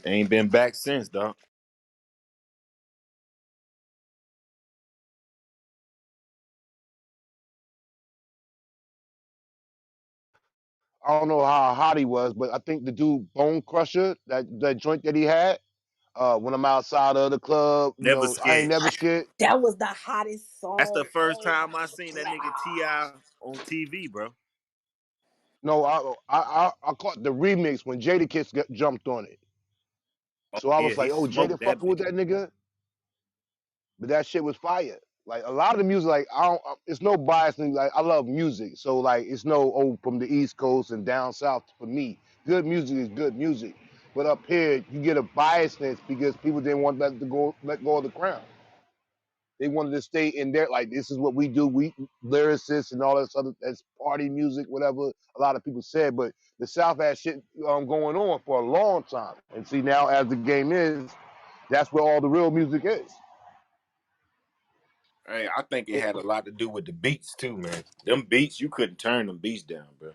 [SPEAKER 8] ain't been back since, dog.
[SPEAKER 20] I don't know how hot he was, but I think the dude Bone Crusher, that joint that he had, when I'm outside of the club,
[SPEAKER 8] Never
[SPEAKER 20] I ain't
[SPEAKER 8] scared.
[SPEAKER 20] never scared.
[SPEAKER 11] That was the hottest
[SPEAKER 8] That's the
[SPEAKER 11] song.
[SPEAKER 8] first
[SPEAKER 11] Oh
[SPEAKER 8] time I
[SPEAKER 11] my
[SPEAKER 8] seen that nigga Ti
[SPEAKER 11] gosh.
[SPEAKER 8] on TV, bro.
[SPEAKER 20] No, I caught the remix when Jadakiss jumped on it.
[SPEAKER 8] Oh
[SPEAKER 20] So I
[SPEAKER 8] yeah,
[SPEAKER 20] was
[SPEAKER 8] he
[SPEAKER 20] like, oh, Jada
[SPEAKER 8] smoked that
[SPEAKER 20] fucking with
[SPEAKER 8] bitch.
[SPEAKER 20] that nigga. But that shit was fire. Like a lot of the music, like I don't, it's no bias. Like I love music, so like it's no from the East Coast and down south for me. Good music is good music, but up here you get a biasness because people didn't want that to go let go of the crown. They wanted to stay in there. Like this is what we do. We lyricists and all this other that's party music, whatever. A lot of people said, but the South had shit going on for a long time. And see now, as the game is, that's where all the real music is.
[SPEAKER 8] Hey, I think it
[SPEAKER 20] It,
[SPEAKER 8] had a lot to do with the beats too, man. Them beats, you couldn't turn them beats down, bro.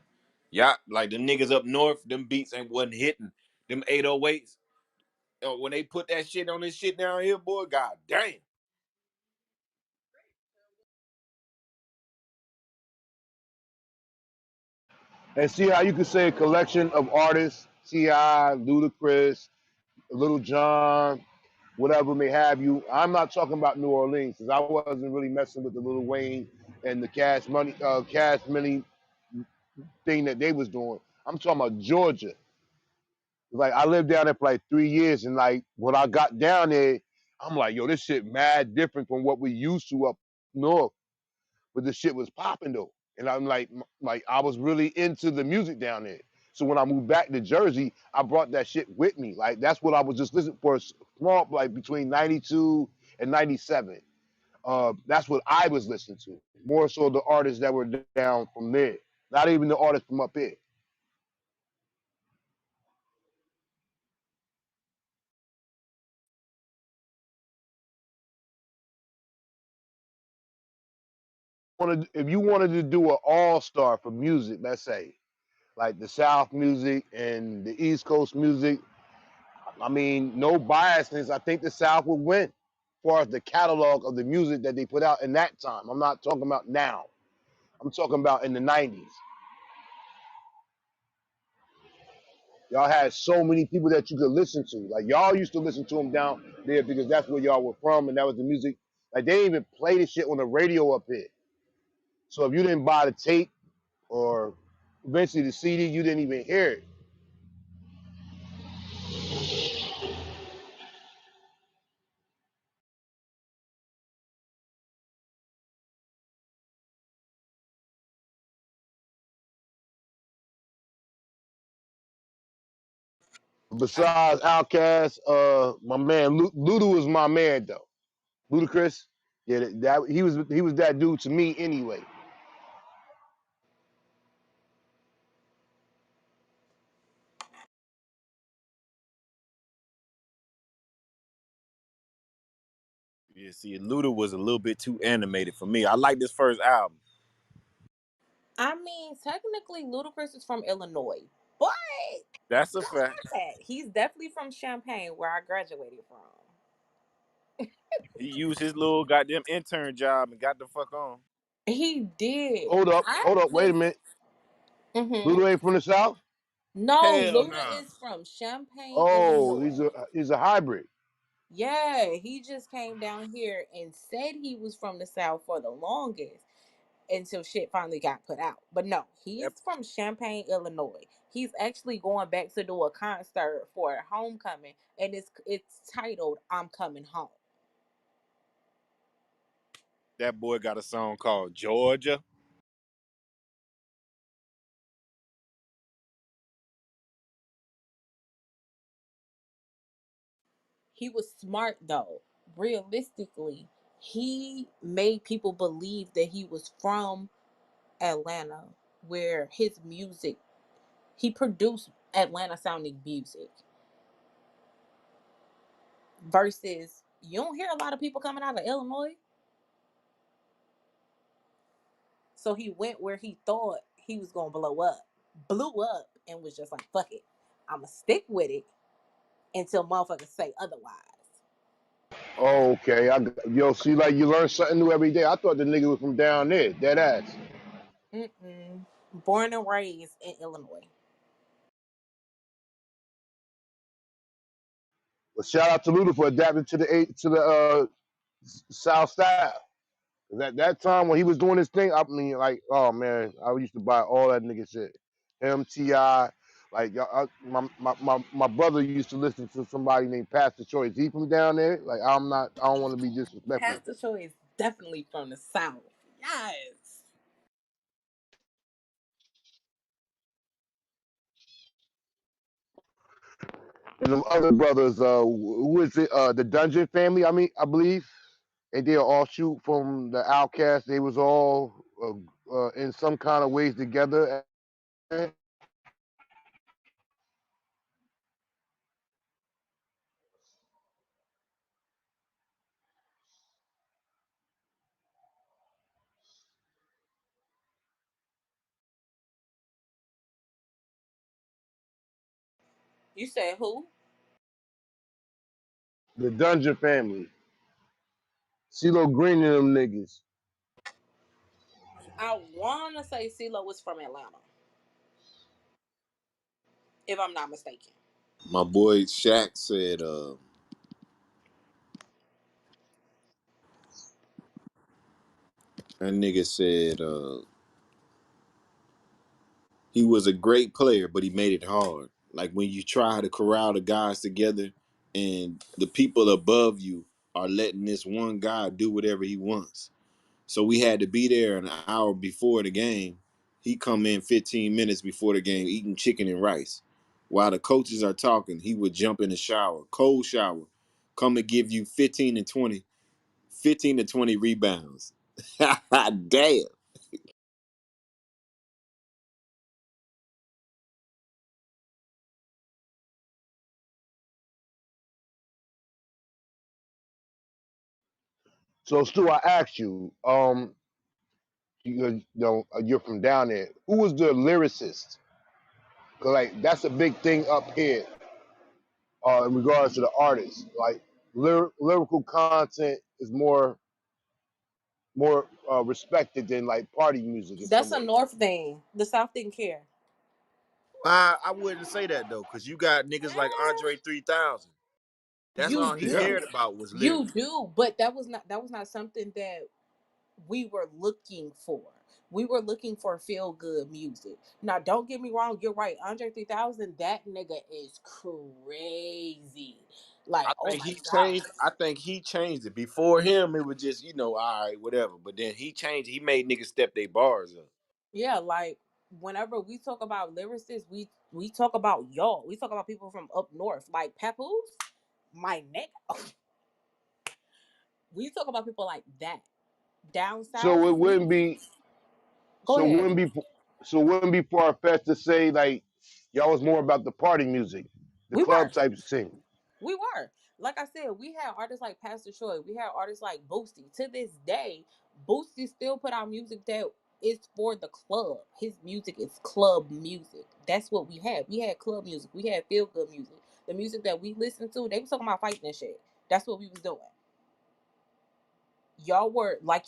[SPEAKER 8] Yeah, like them niggas up north, them beats ain't wasn't hitting. Them 808s, when they put that shit on this shit down here, boy, god damn.
[SPEAKER 20] and see how you could say a collection of artists: T.I., Ludacris, Little John, whatever may have you. I'm not talking about New Orleans because I wasn't really messing with the Lil Wayne and the Cash Money thing that they was doing. I'm talking about Georgia. Like I lived down there for like 3 years, and like when I got down there, I'm like, yo, this shit mad different from what we used to up north. But the shit was popping though, and I'm like I was really into the music down there. So when I moved back to Jersey, I brought that shit with me. Like that's what I was just listening for. Small, like between '92 and '97. That's what I was listening to. More so the artists that were down from there, not even the artists from up here. If you wanted to do an all star for music, let's say like the South music and the East Coast music, I mean, no biasness. I think the South would win as far as the catalog of the music that they put out in that time. I'm not talking about now. I'm talking about in the 90s. Y'all had so many people that you could listen to. Like y'all used to listen to them down there because that's where y'all were from and that was the music. Like they didn't even play the shit on the radio up here. So if you didn't buy the tape or eventually the CD, you didn't even hear it. Besides Outkast, my man Luda was my man though. Ludacris, yeah, that he was that dude to me anyway.
[SPEAKER 8] Yeah, see, Luda was a little bit too animated for me. I like this first album.
[SPEAKER 11] I mean, technically, Ludacris is from Illinois, but
[SPEAKER 8] That's a
[SPEAKER 11] don't
[SPEAKER 8] fact.
[SPEAKER 11] say that. He's definitely from Champaign, where I graduated from.
[SPEAKER 8] He used his little goddamn intern job and got the fuck on.
[SPEAKER 11] He did.
[SPEAKER 20] Hold up, wait a
[SPEAKER 11] Just,
[SPEAKER 20] minute.
[SPEAKER 11] hmm
[SPEAKER 20] Luda ain't from the South?
[SPEAKER 11] No,
[SPEAKER 8] Hell
[SPEAKER 11] Luda
[SPEAKER 8] nah.
[SPEAKER 11] is from Champaign,
[SPEAKER 20] Oh,
[SPEAKER 11] Illinois.
[SPEAKER 20] he's a hybrid.
[SPEAKER 11] Yeah, he just came down here and said he was from the South for the longest until shit finally got put out. But no, he is
[SPEAKER 8] That,
[SPEAKER 11] from Champaign, Illinois. He's actually going back to do a concert for homecoming, and it's titled "I'm Coming Home."
[SPEAKER 8] that boy got a song called Georgia.
[SPEAKER 11] He was smart though. Realistically, he made people believe that he was from Atlanta, where his music he produced Atlanta sounding music. Versus, you don't hear a lot of people coming out of Illinois. So he went where he thought he was gonna blow up, blew up, and was just like, "Fuck it, I'ma stick with it until motherfuckers say otherwise."
[SPEAKER 20] Oh, okay. Yo, see, like you learn something new every day. I thought the nigga was from down there, dead ass.
[SPEAKER 11] Mm-mm. Born and raised in Illinois.
[SPEAKER 20] But shout out to Luda for adapting to the South style. 'Cause at that time when he was doing his thing, I mean, like, oh man, I used to buy all that nigga shit. MTI, like, my brother used to listen to somebody named Pastor Choice. He from down there. Like, I don't want to be disrespectful.
[SPEAKER 11] Pastor Troy is definitely from the South. Yes.
[SPEAKER 20] And the other brothers, who is it? The Dungeon family. I mean, I believe. Ain't they all shoot from the Outcast? They was all in some kind of ways together.
[SPEAKER 11] You said who?
[SPEAKER 20] The Dungeon Family, CeeLo Green and them niggas.
[SPEAKER 11] I wanna say CeeLo was from Atlanta, if I'm not mistaken.
[SPEAKER 8] My boy Shaq said, that nigga said, he was a great player, but he made it hard. Like when you try to corral the guys together and the people above you are letting this one guy do whatever he wants. So we had to be there an hour before the game. He come in 15 minutes before the game eating chicken and rice. While the coaches are talking, he would jump in the shower, cold shower, come and give you 15 to 20 rebounds. Damn.
[SPEAKER 20] So Stu, I asked you, you're from down there. Who was the lyricist? Cause like that's a big thing up here in regards to the artists. Like lyrical content is more respected than like party music in some
[SPEAKER 11] That's a
[SPEAKER 20] ways.
[SPEAKER 11] North thing. The South didn't care.
[SPEAKER 8] I wouldn't say that though, because you got niggas like
[SPEAKER 11] Eh,
[SPEAKER 8] Andre 3000. That's
[SPEAKER 11] You
[SPEAKER 8] all he
[SPEAKER 20] Yeah.
[SPEAKER 11] do.
[SPEAKER 8] cared about was
[SPEAKER 11] You
[SPEAKER 8] lyrics.
[SPEAKER 11] do, but that was not something that we were looking for. We were looking for feel good music. Now, don't get me wrong. You're right. Andre 3000, that nigga is crazy. Like,
[SPEAKER 8] I
[SPEAKER 11] oh
[SPEAKER 8] think
[SPEAKER 11] my
[SPEAKER 8] he
[SPEAKER 11] god.
[SPEAKER 8] changed. I think he changed it. Before him, it was just all right, whatever. But then he changed. He made niggas step their bars up.
[SPEAKER 11] Yeah, like whenever we talk about lyricists, we talk about y'all. We talk about people from up north, like Papoose, my nigga. We talk about people like that. Down south,
[SPEAKER 20] So it
[SPEAKER 11] we
[SPEAKER 20] wouldn't be
[SPEAKER 11] go
[SPEAKER 20] so it
[SPEAKER 11] ahead.
[SPEAKER 20] wouldn't be so it wouldn't be far fetched to say like y'all was more about the party music, the
[SPEAKER 11] We
[SPEAKER 20] club
[SPEAKER 11] were.
[SPEAKER 20] type scene.
[SPEAKER 11] We were. Like I said, we had artists like Pastor Troy. We had artists like Boosty. To this day, Boosty still put out music that is for the club. His music is club music. That's what we had. We had club music. We had feel good music. The music that we listened to, they was talking about fighting and shit. That's what we was doing. Y'all were like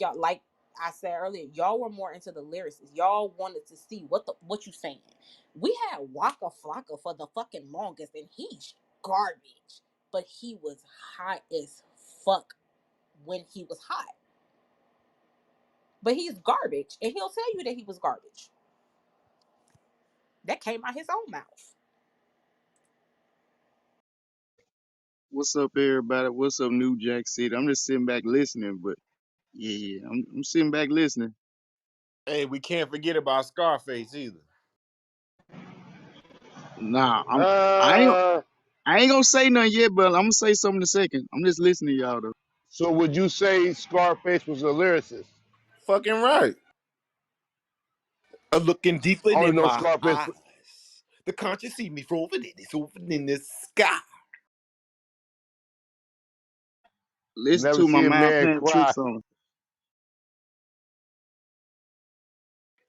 [SPEAKER 11] I said earlier, y'all were more into the lyricists. Y'all wanted to see what you saying. We had Waka Flocka for the fucking longest, and he's garbage. But he was hot as fuck when he was hot. But he's garbage, and he'll tell you that he was garbage. That came out his own mouth.
[SPEAKER 21] What's up, everybody? What's up, New Jack City? I'm just sitting back listening, but yeah, I'm sitting back listening.
[SPEAKER 8] Hey, we can't forget about Scarface either.
[SPEAKER 21] Nah, I ain't
[SPEAKER 20] Uh,
[SPEAKER 21] I ain't gonna say nothing yet, but I'm gonna say something in a second. I'm just listening to y'all though.
[SPEAKER 20] so would you say Scarface was a lyricist?
[SPEAKER 8] Fucking right. Looking deeper
[SPEAKER 20] I only
[SPEAKER 8] in
[SPEAKER 20] know
[SPEAKER 8] my
[SPEAKER 20] Scarface.
[SPEAKER 8] eyes. The conscious see me roving in it's over in the sky.
[SPEAKER 21] Listen
[SPEAKER 20] Never
[SPEAKER 21] to my
[SPEAKER 20] see a
[SPEAKER 21] mind
[SPEAKER 20] man
[SPEAKER 21] playing
[SPEAKER 20] cry.
[SPEAKER 21] tricks on.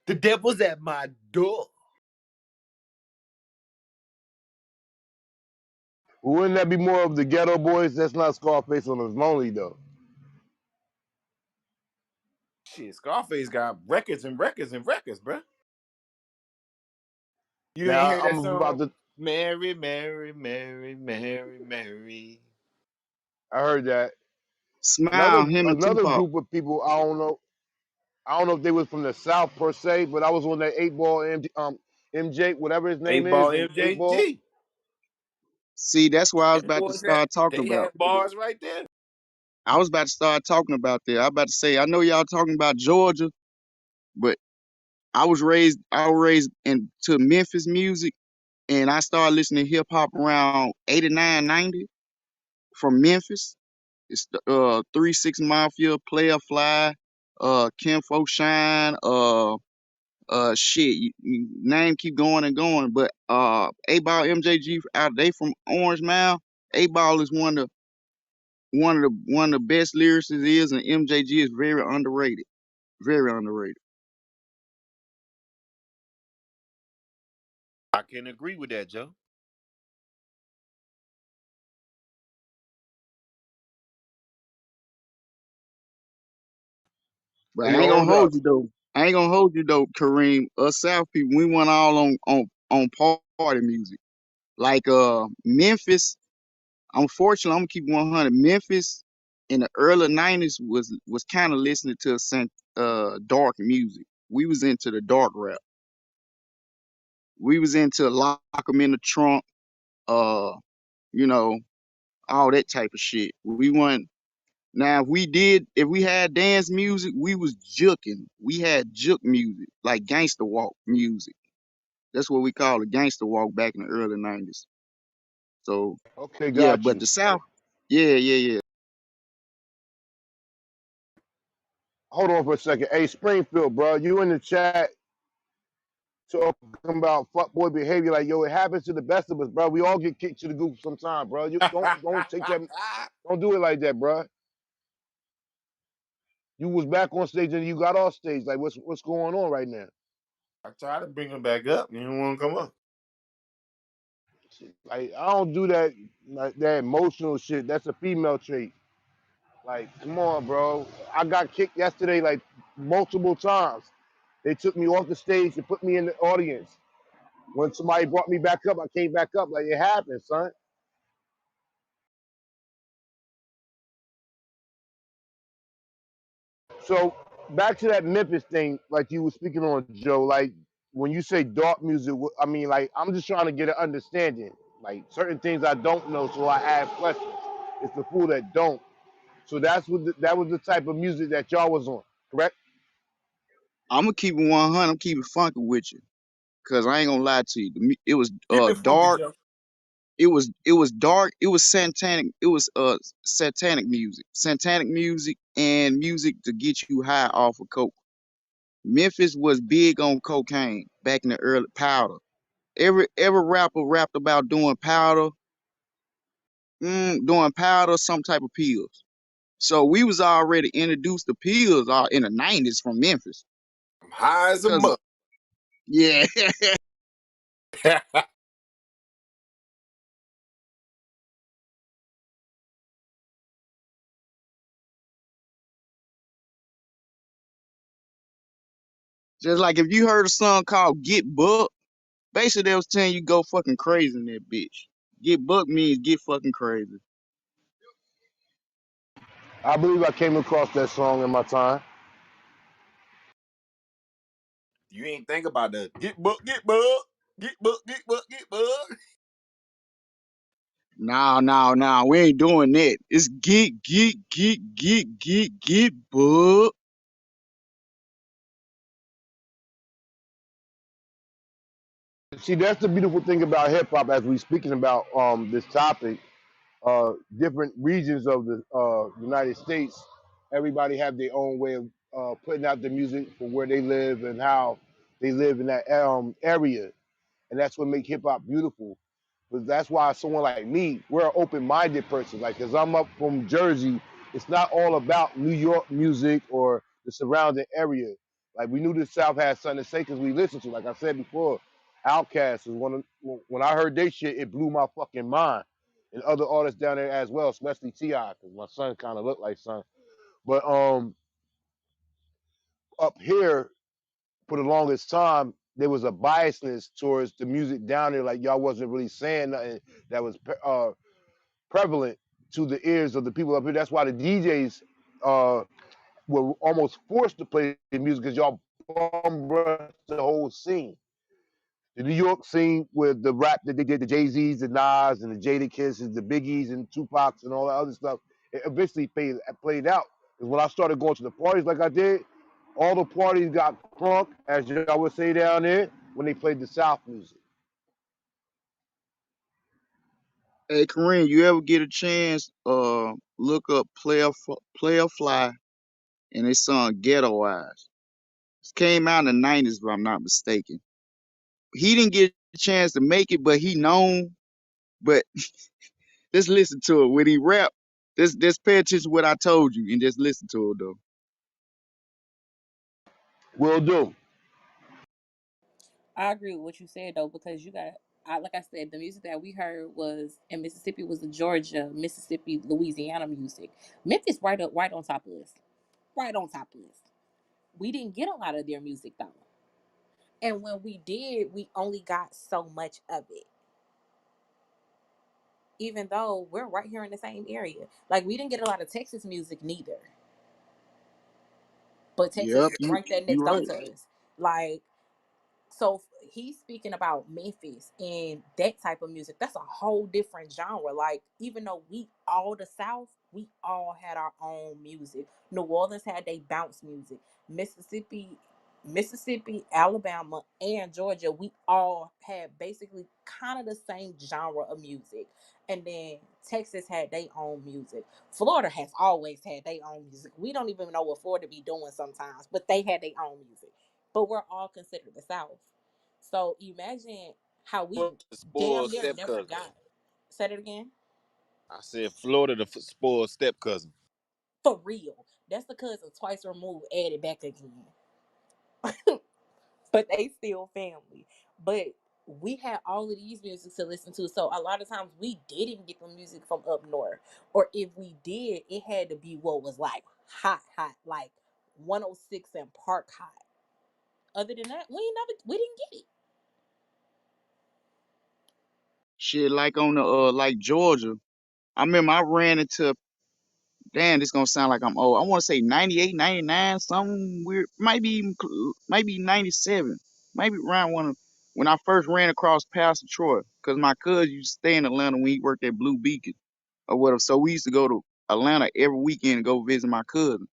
[SPEAKER 8] The devil's at my door.
[SPEAKER 20] Wouldn't that be more of the Ghetto Boys? That's not Scarface on his lonely though.
[SPEAKER 8] Shit, Scarface got records and records and records, bruh. You ain't
[SPEAKER 20] Now
[SPEAKER 8] hear
[SPEAKER 20] I'm
[SPEAKER 8] that
[SPEAKER 20] about
[SPEAKER 8] song?
[SPEAKER 20] to.
[SPEAKER 8] Mary, Mary, Mary, Mary, Mary.
[SPEAKER 20] I heard that
[SPEAKER 21] Smile, him and
[SPEAKER 20] another
[SPEAKER 21] Tupac.
[SPEAKER 20] group of people. I don't know. I don't know if they was from the South per se, but I was on that eight ball MJ, whatever his name
[SPEAKER 8] 8
[SPEAKER 20] is,
[SPEAKER 8] Ball
[SPEAKER 20] and eight ball.
[SPEAKER 8] MJG.
[SPEAKER 21] See, that's why I was
[SPEAKER 8] Them
[SPEAKER 21] about to
[SPEAKER 8] boys had,
[SPEAKER 21] start talking
[SPEAKER 8] they
[SPEAKER 21] about.
[SPEAKER 8] had bars right there.
[SPEAKER 21] I was about to start talking about that. I was about to say, I know y'all talking about Georgia, but I was raised into Memphis music, and I started listening to hip hop around 89, 90 from Memphis. It's the 3 6 Mafia, Player Fly, Kim Fo Shine, shit, name keep going and going. But A Ball MJG out they from Orange Mound. A Ball is one of the best lyricists is, and MJG is very underrated. Very underrated.
[SPEAKER 8] I can agree with that, Joe.
[SPEAKER 21] But
[SPEAKER 20] Hey,
[SPEAKER 21] I
[SPEAKER 20] yo,
[SPEAKER 21] ain't gonna
[SPEAKER 20] hold up.
[SPEAKER 21] hold you though. I ain't gonna hold you though, Kareem. Us South people, we went all on party music. Like Memphis. Unfortunately, I'm gonna keep 100. Memphis in the early '90s was kind of listening to some dark music. We was into the dark rap. We was into lock 'em in the trunk. Uh, you know, all that type of shit. We want now if we had dance music, we was juking. We had juke music, like gangster walk music. That's what we call a gangster walk back in the early '90s. So
[SPEAKER 20] Okay,
[SPEAKER 21] yeah,
[SPEAKER 20] got
[SPEAKER 21] but
[SPEAKER 20] you.
[SPEAKER 21] the South, yeah.
[SPEAKER 20] Hold on for a second. Hey, Springfield, bro, you in the chat talking about fuckboy behavior? Like, yo, it happens to the best of us, bro. We all get kicked to the goof sometime, bro. You don't take that. Don't do it like that, bro. You was back on stage and you got off stage. Like, what's going on right now?
[SPEAKER 8] I tried to bring him back up. You don't want to come up.
[SPEAKER 20] Like, I don't do that, like that emotional shit. That's a female trait. Like, come on, bro. I got kicked yesterday like multiple times. They took me off the stage and put me in the audience. When somebody brought me back up, I came back up. Like, it happened, son. So back to that Memphis thing, like you were speaking on, Joe. Like when you say dark music, I mean, like I'm just trying to get an understanding. Like certain things I don't know, so I ask questions. It's the fool that don't. So that was the type of music that y'all was on, correct?
[SPEAKER 21] I'm gonna keep it 100. I'm keep it funky with you, cause I ain't gonna lie to you. It was
[SPEAKER 8] Keep it funky,
[SPEAKER 21] dark.
[SPEAKER 8] Joe.
[SPEAKER 21] It was dark. It was satanic. It was satanic music, and music to get you high off of coke. Memphis was big on cocaine back in the early powder. Every rapper rapped about doing powder, some type of pills. So we was already introduced to pills in the '90s from Memphis.
[SPEAKER 8] I'm high as a
[SPEAKER 21] Cause
[SPEAKER 8] mug.
[SPEAKER 21] yeah, just like if you heard a song called "Get Booked," basically they was telling you go fucking crazy in that bitch. Get booked means get fucking crazy.
[SPEAKER 20] I believe I came across that song in my time.
[SPEAKER 8] You ain't think about the get book, get book, get book, get book, get book.
[SPEAKER 21] No, we ain't doing that. It's get booked.
[SPEAKER 20] See, that's the beautiful thing about hip hop as we speaking about this topic. Different regions of the United States, everybody have their own way of putting out the music for where they live and how they live in that area, and that's what make hip hop beautiful. But that's why someone like me, we're an open-minded person. Like, cause I'm up from Jersey, it's not all about New York music or the surrounding area. Like, we knew the South had something to say because we listened to. Like I said before, Outkast was one of when I heard they shit, it blew my fucking mind. And other artists down there as well, especially Ti, because my son kind of looked like son. But up here for the longest time, there was a biasness towards the music down there. Like y'all wasn't really saying nothing that was prevalent to the ears of the people up here. That's why the DJs were almost forced to play the music because y'all bum rushed the whole scene. The New York scene with the rap that they did, the Jay-Z's, the Nas, and the Jada Kisses, the Biggies, and Tupacs, and all that other stuff, it eventually played out. Because when I started going to the parties like I did, all the parties got crunk, as y'all would say down there, when they played the South music.
[SPEAKER 21] Hey, Kareem, you ever get a chance? Look up Player Fly and his song Ghetto Eyes. It came out in the '90s, if I'm not mistaken. He didn't get a chance to make it, but he known. But just listen to it when he rap. Just pay attention to what I told you and just listen to it though.
[SPEAKER 20] Will do.
[SPEAKER 11] I agree with what you said though, because you got, like I said, the music that we heard was in Mississippi was the Georgia, Mississippi, Louisiana music. Memphis right up, right on top of us, right on top of us. We didn't get a lot of their music though, and when we did, we only got so much of it. Even though we're right here in the same area, like we didn't get a lot of Texas music neither. But Texas
[SPEAKER 21] Yep,
[SPEAKER 11] is right there
[SPEAKER 21] you
[SPEAKER 11] next door
[SPEAKER 21] right.
[SPEAKER 11] to us. Like, so he's speaking about Memphis and that type of music. That's a whole different genre. Like, even though we all the South, we all had our own music. New Orleans had they bounce music. Mississippi, Alabama, and Georgia, we all had basically kind of the same genre of music. And then Texas had their own music. Florida has always had their own music. We don't even know what Florida be doing sometimes, but they had their own music. But we're all considered the South. So imagine how we
[SPEAKER 8] The
[SPEAKER 11] damn
[SPEAKER 8] spoiled
[SPEAKER 11] near
[SPEAKER 8] step
[SPEAKER 11] never
[SPEAKER 8] cousin.
[SPEAKER 11] got. Said it again.
[SPEAKER 8] I said Florida, the spoiled step cousin.
[SPEAKER 11] For real. That's the cousin twice removed, added back again. But they still family. But we had all of these music to listen to. So a lot of times we didn't get the music from up north. Or if we did, it had to be what was like hot, hot, like 106 and Park hot. Other than that, we didn't get it.
[SPEAKER 21] Shit, like on the like Georgia. I remember I ran into, damn, this gonna sound like I'm old. I want to say 98, 99, something weird. Maybe 97. Maybe around when I first ran across Pastor Troy, cause my cousin used to stay in Atlanta when he worked at Blue Beacon or whatever. So we used to go to Atlanta every weekend and go visit my cousin.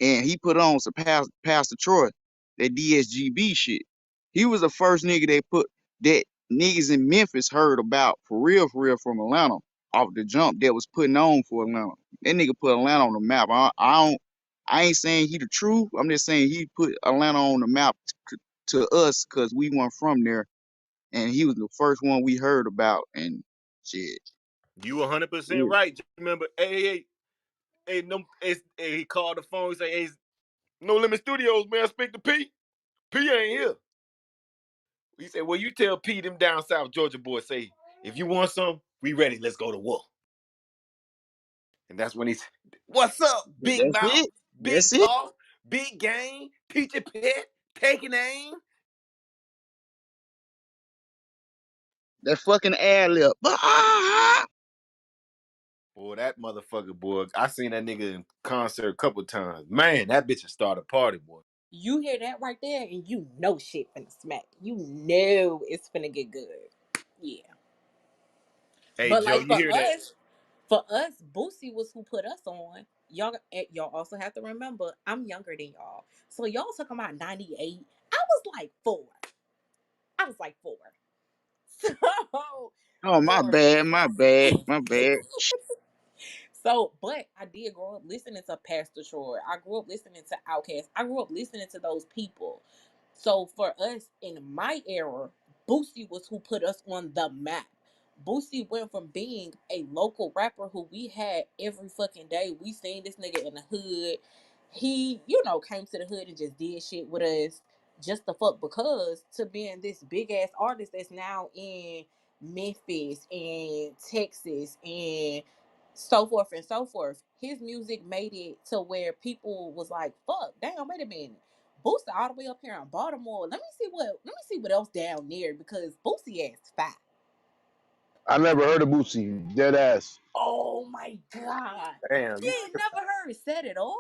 [SPEAKER 21] And he put on some Pastor Troy, that DSGB shit. He was the first nigga that niggas in Memphis heard about for real from Atlanta off the jump that was putting on for Atlanta. That nigga put Atlanta on the map. I ain't saying he the truth. I'm just saying he put Atlanta on the map to us because we weren't from there, and he was the first one we heard about. And shit,
[SPEAKER 8] You 100%
[SPEAKER 21] yeah.
[SPEAKER 8] right. Just remember, hey, no, hey, he called the phone. He say, hey, No Limit Studios, man. Speak to P. P ain't here. He said, well, you tell P them down south Georgia boys say, if you want some, we ready. Let's go to war. And that's when he's, what's up, big
[SPEAKER 21] That's
[SPEAKER 8] mouth,
[SPEAKER 21] it.
[SPEAKER 8] big
[SPEAKER 21] That's it.
[SPEAKER 8] talk, big game, peachy pit, taking aim.
[SPEAKER 21] That fucking ad lib.
[SPEAKER 8] Boy, that motherfucker, boy. I seen that nigga in concert a couple times. Man, that bitch will start a party, boy.
[SPEAKER 11] You hear that right there, and you know shit finna smack. You know it's finna get good. Yeah.
[SPEAKER 8] Hey,
[SPEAKER 11] But
[SPEAKER 8] Joe,
[SPEAKER 11] like
[SPEAKER 8] you hear that?
[SPEAKER 11] for us, Boosie was who put us on. Y'all also have to remember, I'm younger than y'all. So y'all talking about 98. I was like 4. I was like 4. So
[SPEAKER 21] Oh, my
[SPEAKER 11] for
[SPEAKER 21] bad, my bad, my bad.
[SPEAKER 11] So, but I did grow up listening to Pastor Troy. I grew up listening to Outkast. I grew up listening to those people. So for us in my era, Boosie was who put us on the map. Boosie went from being a local rapper who we had every fucking day. We seen this nigga in the hood. He, came to the hood and just did shit with us just the fuck because, to being this big ass artist that's now in Memphis and Texas and so forth and so forth. His music made it to where people was like, "Fuck, damn, wait a minute, Boosie all the way up here in Baltimore. Let me see what else down there because Boosie ass fat."
[SPEAKER 20] I never heard of Boosie. Dead ass.
[SPEAKER 11] Oh my god,
[SPEAKER 8] Damn, you
[SPEAKER 11] you ain't never heard Set It Off?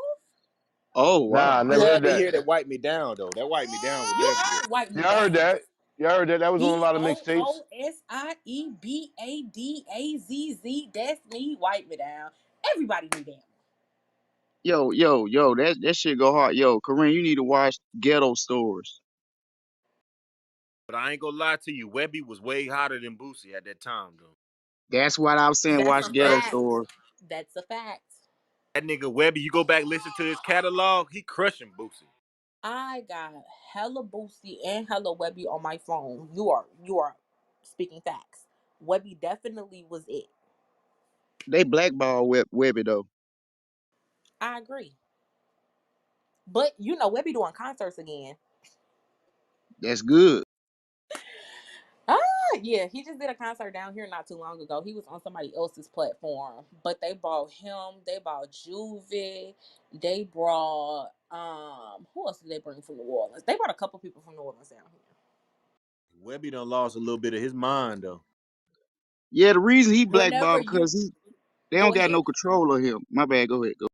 [SPEAKER 21] Oh
[SPEAKER 20] Nah,
[SPEAKER 21] wow.
[SPEAKER 20] I
[SPEAKER 8] you
[SPEAKER 20] never
[SPEAKER 8] had
[SPEAKER 20] heard
[SPEAKER 8] to
[SPEAKER 20] that.
[SPEAKER 8] hear that Wipe Me Down, though. That Wipe Me Down was
[SPEAKER 11] You
[SPEAKER 8] legendary.
[SPEAKER 11] heard "Wipe Me
[SPEAKER 20] Yeah, I heard
[SPEAKER 11] Down"?
[SPEAKER 20] that. Yeah, I heard that. That was on a lot of mixtapes.
[SPEAKER 11] BOOSIEBADAZZ. That's me. Wipe Me Down. Everybody knew that.
[SPEAKER 21] Yo, that shit go hard. Yo, Kareem, you need to watch Ghetto Stories.
[SPEAKER 8] But I ain't gonna lie to you, Webby was way hotter than Boosie at that time, though.
[SPEAKER 21] That's what I was saying.
[SPEAKER 11] That's
[SPEAKER 21] Watch
[SPEAKER 11] a
[SPEAKER 21] Ghetto
[SPEAKER 11] fact.
[SPEAKER 21] Story.
[SPEAKER 11] That's a fact.
[SPEAKER 8] That nigga Webby, you go back listen to his catalog, he crushing Boosie.
[SPEAKER 11] I got hella Boosie and hella Webby on my phone. You are speaking facts. Webby definitely was it.
[SPEAKER 21] They blackball Webby though.
[SPEAKER 11] I agree. But you know, Webby doing concerts again.
[SPEAKER 21] That's good.
[SPEAKER 11] Ah, yeah, he just did a concert down here not too long ago. He was on somebody else's platform, but they brought him. They brought Juve. They brought who else did they bring from New Orleans? They brought a couple people from New Orleans down here.
[SPEAKER 8] Webby done lost a little bit of his mind though.
[SPEAKER 21] Yeah, the reason he
[SPEAKER 11] Whenever
[SPEAKER 21] blackballed
[SPEAKER 11] you
[SPEAKER 21] because they don't
[SPEAKER 11] go
[SPEAKER 21] got
[SPEAKER 11] ahead,
[SPEAKER 21] no control of him. My bad. Go ahead. Go.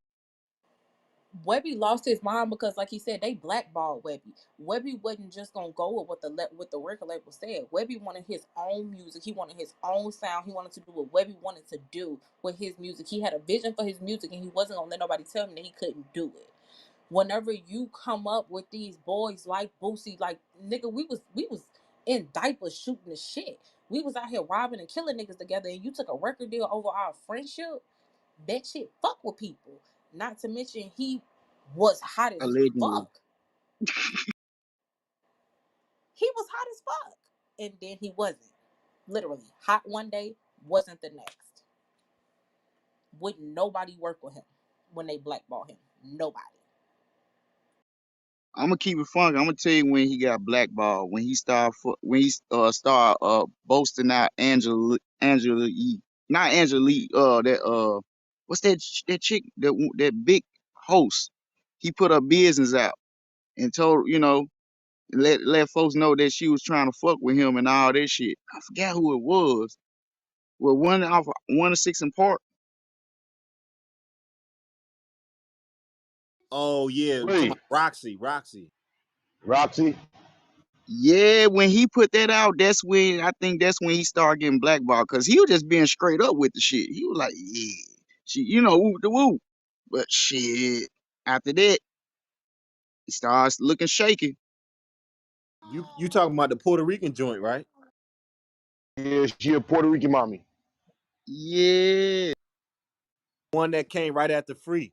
[SPEAKER 11] Webby lost his mind because, like he said, they blackballed Webby. Webby wasn't just gonna go with what the record label said. Webby wanted his own music. He wanted his own sound. He wanted to do what Webby wanted to do with his music. He had a vision for his music, and he wasn't gonna let nobody tell him that he couldn't do it. Whenever you come up with these boys like Boosie, like nigga, we was in diapers shooting the shit. We was out here robbing and killing niggas together, and you took a record deal over our friendship. That shit fuck with people. Not to mention he was hot as
[SPEAKER 21] Allegedly.
[SPEAKER 11] fuck. He was hot as fuck. And then he wasn't. Literally. Hot one day, wasn't the next. Wouldn't nobody work with him when they blackball him. Nobody.
[SPEAKER 21] I'm gonna keep it funky. I'm gonna tell you when he got blackballed. When he started boasting out Angela Yee. Not Angela Lee. That what's that chick that big host. He put her business out and told let folks know that she was trying to fuck with him and all that shit. I forgot who it was. Well, one of Six and Park.
[SPEAKER 8] Oh yeah, we talking
[SPEAKER 20] Wait,
[SPEAKER 8] about Roxy.
[SPEAKER 20] Roxy.
[SPEAKER 21] Yeah, when he put that out, that's when he started getting blackballed because he was just being straight up with the shit. He was like, yeah, she, whoop the whoop. But shit, after that, he starts looking shaky.
[SPEAKER 8] You talking about the Puerto Rican joint, right?
[SPEAKER 20] Yeah, she a Puerto Rican mommy.
[SPEAKER 21] Yeah,
[SPEAKER 8] One that came right after Free.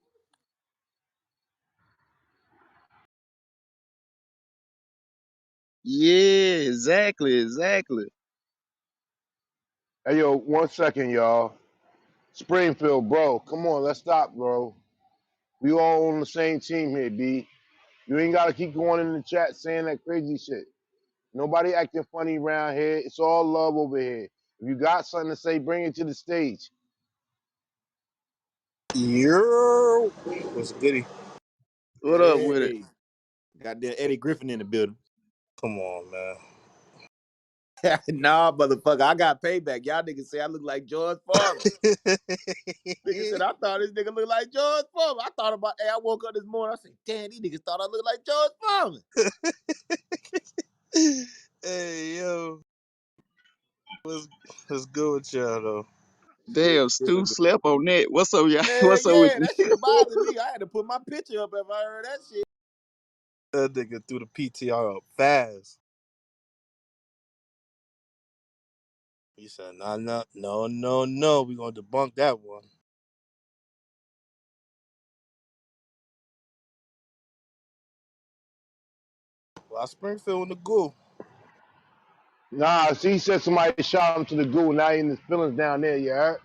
[SPEAKER 21] yeah, exactly.
[SPEAKER 20] Hey yo, 1 second, y'all. Springfield, bro. Come on, let's stop, bro. We all on the same team here, B. You ain't gotta keep going in the chat saying that crazy shit. Nobody acting funny around here. It's all love over here. If you got something to say, bring it to the stage.
[SPEAKER 6] Yo, what's goody?
[SPEAKER 21] What up with it?
[SPEAKER 8] Hey, got that Eddie Griffin in the building.
[SPEAKER 6] Come on, man.
[SPEAKER 8] Nah, motherfucker, I got payback. Y'all niggas say I look like George Foreman. Nigga said I thought this nigga looked like George Foreman. I thought about, hey, I woke up this morning. I said, damn, these niggas thought I looked like George Foreman.
[SPEAKER 6] Hey, yo, what's, what's good with y'all, though?
[SPEAKER 8] Shit,
[SPEAKER 21] Damn,
[SPEAKER 8] good,
[SPEAKER 21] Stu
[SPEAKER 8] man.
[SPEAKER 21] slept on that. What's up, y'all?
[SPEAKER 8] Hell
[SPEAKER 21] What's up with
[SPEAKER 8] yeah,
[SPEAKER 21] you?
[SPEAKER 8] that shit bothered me. I had to put my picture up if I heard that shit.
[SPEAKER 6] That nigga threw the PTR up fast. He said, nah, nah, no. We gonna debunk that one. Well, Springfield in the goo.
[SPEAKER 20] Nah, he said somebody shot him to the goo. Now he in his feelings down there, you heard?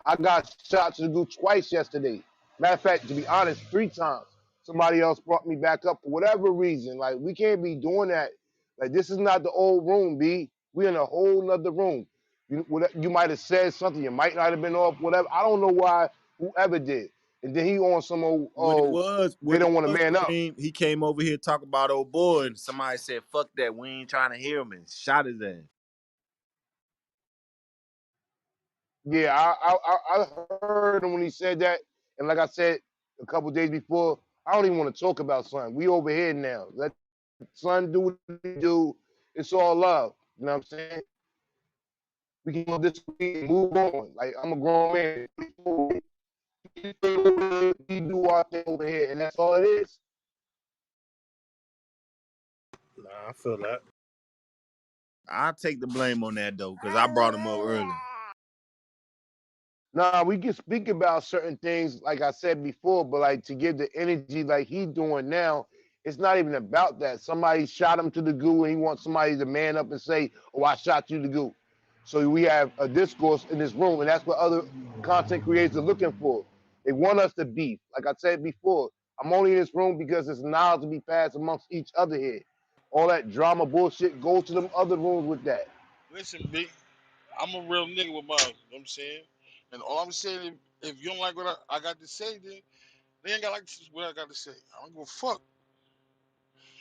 [SPEAKER 20] I got shot to the goo twice yesterday. Matter of fact, to be honest, 3 times. Somebody else brought me back up for whatever reason. Like, we can't be doing that. Like, this is not the old room, B. We in a whole nother room. You might have said something. You might not have been off, whatever. I don't know why whoever did. And then he on some old, they
[SPEAKER 8] What it
[SPEAKER 20] don't want to
[SPEAKER 8] was,
[SPEAKER 20] man up.
[SPEAKER 8] Kareem, he came over here talking about old boy, and somebody said, fuck that, we ain't trying to hear him, and shot his ass.
[SPEAKER 20] Yeah, I heard him when he said that. And like I said a couple days before, I don't even want to talk about Son. We over here now. Let Son do what he do. It's all love. You know what I'm saying? We can love this week and move on. Like, I'm a grown man. We do our thing over here, and that's all it is.
[SPEAKER 6] Nah, I feel that.
[SPEAKER 8] I'll take the blame on that, though, because I brought him up early.
[SPEAKER 20] Nah, we can speak about certain things, like I said before, but like to give the energy like he doing now, it's not even about that. Somebody shot him to the goo, and he wants somebody to man up and say, "Oh, I shot you to the goo." So we have a discourse in this room, and that's what other content creators are looking for. They want us to beef. Like I said before, I'm only in this room because there's knowledge to be passed amongst each other here. All that drama bullshit, go to them other rooms with that.
[SPEAKER 4] Listen, B, I'm a real nigga with mine. You know what I'm saying? And all I'm saying, if you don't like what I got to say, then they ain't got like what I got to say. I don't give a fuck.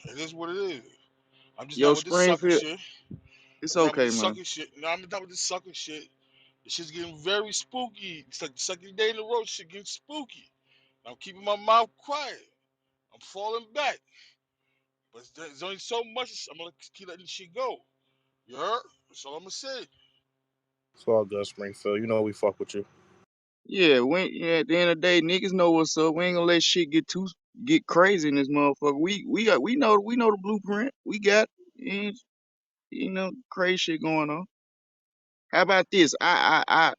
[SPEAKER 4] It is what it is. I'm just
[SPEAKER 21] Yo,
[SPEAKER 4] not with this sucker
[SPEAKER 21] Springfield,
[SPEAKER 4] shit.
[SPEAKER 21] it's
[SPEAKER 4] I'm done with
[SPEAKER 21] okay,
[SPEAKER 4] this
[SPEAKER 21] man.
[SPEAKER 4] sucker shit. No, I'm done with this sucker shit. This shit's getting very spooky. It's like the second day in a row, shit getting spooky. I'm keeping my mouth quiet. I'm falling back. But there's only so much I'm gonna keep letting shit go. You heard? That's all I'm gonna say.
[SPEAKER 6] It's all good, Springfield. You know we fuck with you.
[SPEAKER 21] Yeah, at the end of the day, niggas know what's up. We ain't gonna let shit get crazy in this motherfucker. We know the blueprint. We got eh, crazy shit going on. How about this? I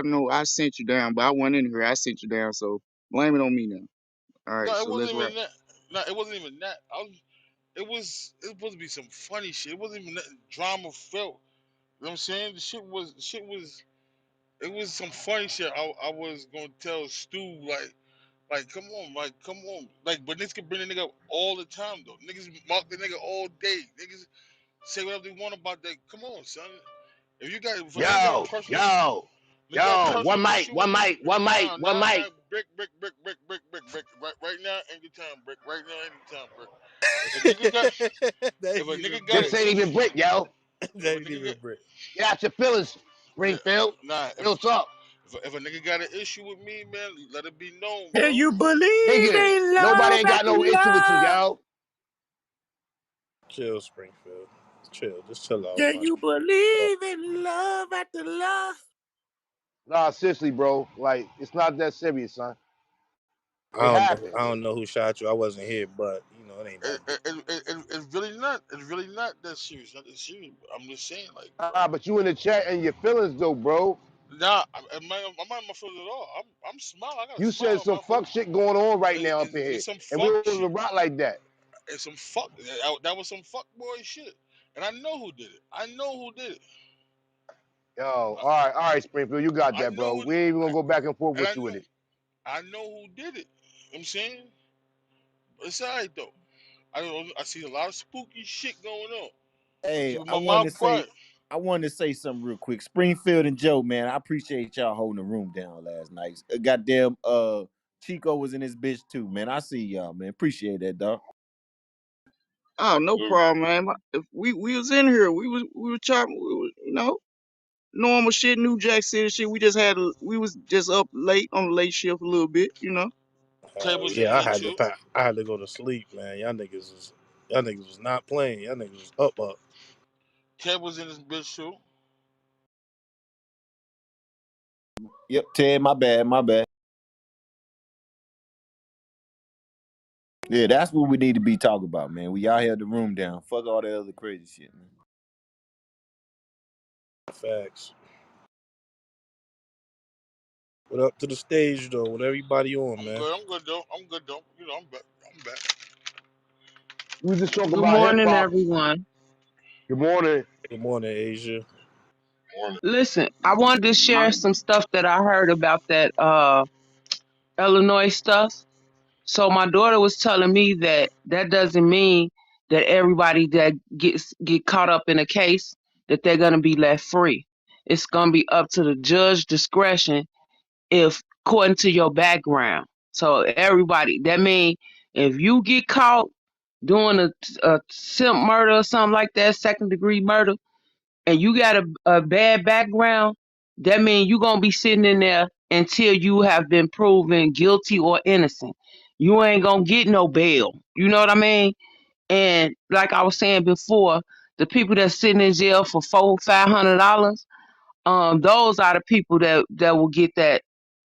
[SPEAKER 21] know I sent you down, but I wasn't in here. I sent you down, so blame it on me now. All right,
[SPEAKER 4] No, it
[SPEAKER 21] so
[SPEAKER 4] wasn't
[SPEAKER 21] let's
[SPEAKER 4] even
[SPEAKER 21] rap.
[SPEAKER 4] that. No, it wasn't even that. It was supposed to be some funny shit. It wasn't even nothing drama felt. You know what I'm saying? The shit was it was some funny shit. I was gonna tell Stu like come on, like but niggas can bring the nigga up all the time though. Niggas mock the nigga all day. Niggas say whatever they want about that. Come on, son. If a nigga got a
[SPEAKER 20] Yo,
[SPEAKER 4] personal
[SPEAKER 20] yo,
[SPEAKER 4] nigga got a
[SPEAKER 20] yo, one
[SPEAKER 4] personal
[SPEAKER 20] mic,
[SPEAKER 4] issue with
[SPEAKER 20] one
[SPEAKER 4] me,
[SPEAKER 20] mic, one mic, one
[SPEAKER 4] nah,
[SPEAKER 20] mic.
[SPEAKER 4] brick. Right now, anytime, brick. Right now, anytime, brick. If a nigga got
[SPEAKER 6] That
[SPEAKER 4] if
[SPEAKER 6] ain't
[SPEAKER 4] a
[SPEAKER 6] even
[SPEAKER 4] nigga got an
[SPEAKER 20] This
[SPEAKER 6] brick.
[SPEAKER 20] ain't even
[SPEAKER 4] issue,
[SPEAKER 20] brick, yo.
[SPEAKER 6] That
[SPEAKER 4] if a
[SPEAKER 6] ain't
[SPEAKER 4] nigga
[SPEAKER 6] even
[SPEAKER 4] got
[SPEAKER 6] brick.
[SPEAKER 20] Get out your feelings,
[SPEAKER 4] yeah,
[SPEAKER 20] Springfield.
[SPEAKER 4] nah,
[SPEAKER 20] Real talk.
[SPEAKER 4] if a nigga got an issue with me, man, let it be known,
[SPEAKER 7] Can
[SPEAKER 4] bro.
[SPEAKER 7] you believe
[SPEAKER 20] Nigga,
[SPEAKER 7] in
[SPEAKER 20] nobody
[SPEAKER 7] love
[SPEAKER 20] ain't got
[SPEAKER 7] after
[SPEAKER 20] no issue with you,
[SPEAKER 7] love?
[SPEAKER 20] yo.
[SPEAKER 6] Chill, Springfield. Chill. Just chill out,
[SPEAKER 7] Can
[SPEAKER 6] man.
[SPEAKER 7] you believe in love after love?
[SPEAKER 20] Nah, seriously, bro. Like, it's not that serious, son. It
[SPEAKER 6] I don't know.
[SPEAKER 20] happened.
[SPEAKER 6] I don't know who shot you. I wasn't here, but it ain't
[SPEAKER 4] It,
[SPEAKER 6] that big.
[SPEAKER 4] it, it, it, it's really not. It's really not that serious. Not that serious. I'm just saying, like, bro.
[SPEAKER 20] Nah, but you in the chat and your feelings, though, bro.
[SPEAKER 4] Nah, I'm not my feelings at all. I'm smiling. I got a
[SPEAKER 20] You
[SPEAKER 4] smile
[SPEAKER 20] said
[SPEAKER 4] on
[SPEAKER 20] some
[SPEAKER 4] my face.
[SPEAKER 20] fuck shit going on right now up in
[SPEAKER 4] It's
[SPEAKER 20] here.
[SPEAKER 4] some
[SPEAKER 20] And we
[SPEAKER 4] fuck
[SPEAKER 20] don't
[SPEAKER 4] shit.
[SPEAKER 20] even rock like that.
[SPEAKER 4] It's some fuck. That was some fuck boy shit. And I know who did it. I know who did it.
[SPEAKER 20] Yo,
[SPEAKER 4] I,
[SPEAKER 20] all right, Springfield. You got
[SPEAKER 4] I
[SPEAKER 20] that, bro.
[SPEAKER 4] know who.
[SPEAKER 20] We ain't even gonna go back and forth
[SPEAKER 4] And
[SPEAKER 20] with you with it.
[SPEAKER 4] I know who did it. You know what I'm saying, but it's alright though. I see a lot of spooky shit going on. I'm
[SPEAKER 3] Hey,
[SPEAKER 4] keeping my mouth quiet.
[SPEAKER 3] I wanted to say something real quick. Springfield and Joe, man, I appreciate y'all holding the room down last night. Goddamn, Chico was in this bitch too, man. I see y'all, man. Appreciate that, dog.
[SPEAKER 21] Oh, no
[SPEAKER 16] Salute.
[SPEAKER 21] problem, man. If we was in here, we was chopping, normal shit, New Jack City shit. We was just up late on the late shift a little bit,
[SPEAKER 4] Tables in
[SPEAKER 6] Yeah, I
[SPEAKER 4] here
[SPEAKER 6] had to
[SPEAKER 4] too.
[SPEAKER 6] pack. I had to go to sleep, man. Y'all niggas was not playing. Y'all niggas was up, up.
[SPEAKER 4] Tables in this bitch too.
[SPEAKER 3] Yep, Ted, my bad, my bad. Yeah, that's what we need to be talking about, man. We all held the room down. Fuck all that other crazy shit, man.
[SPEAKER 6] Facts. What up to the stage though? What everybody on,
[SPEAKER 4] I'm
[SPEAKER 6] man?
[SPEAKER 4] good. I'm good though. I'm good though. I'm back. I'm back.
[SPEAKER 20] We just talk
[SPEAKER 22] Good
[SPEAKER 20] about hip
[SPEAKER 22] morning,
[SPEAKER 20] hop.
[SPEAKER 22] everyone.
[SPEAKER 20] Good morning.
[SPEAKER 6] Good morning, Asia.
[SPEAKER 16] Morning.
[SPEAKER 22] Listen, I wanted to share
[SPEAKER 21] man.
[SPEAKER 22] some stuff that I heard about that Illinois stuff. So my daughter was telling me that that doesn't mean that everybody that get caught up in a case that they're gonna be left free. It's gonna be up to the judge discretion if according to your background. So everybody, that means if you get caught doing a simp murder or something like that, second degree murder, and you got a bad background, that means you're gonna be sitting in there until you have been proven guilty or innocent. You ain't gonna get no bail. You know what I mean? And like I was saying before, the people that's sitting in jail for $400-500, those are the people that will get that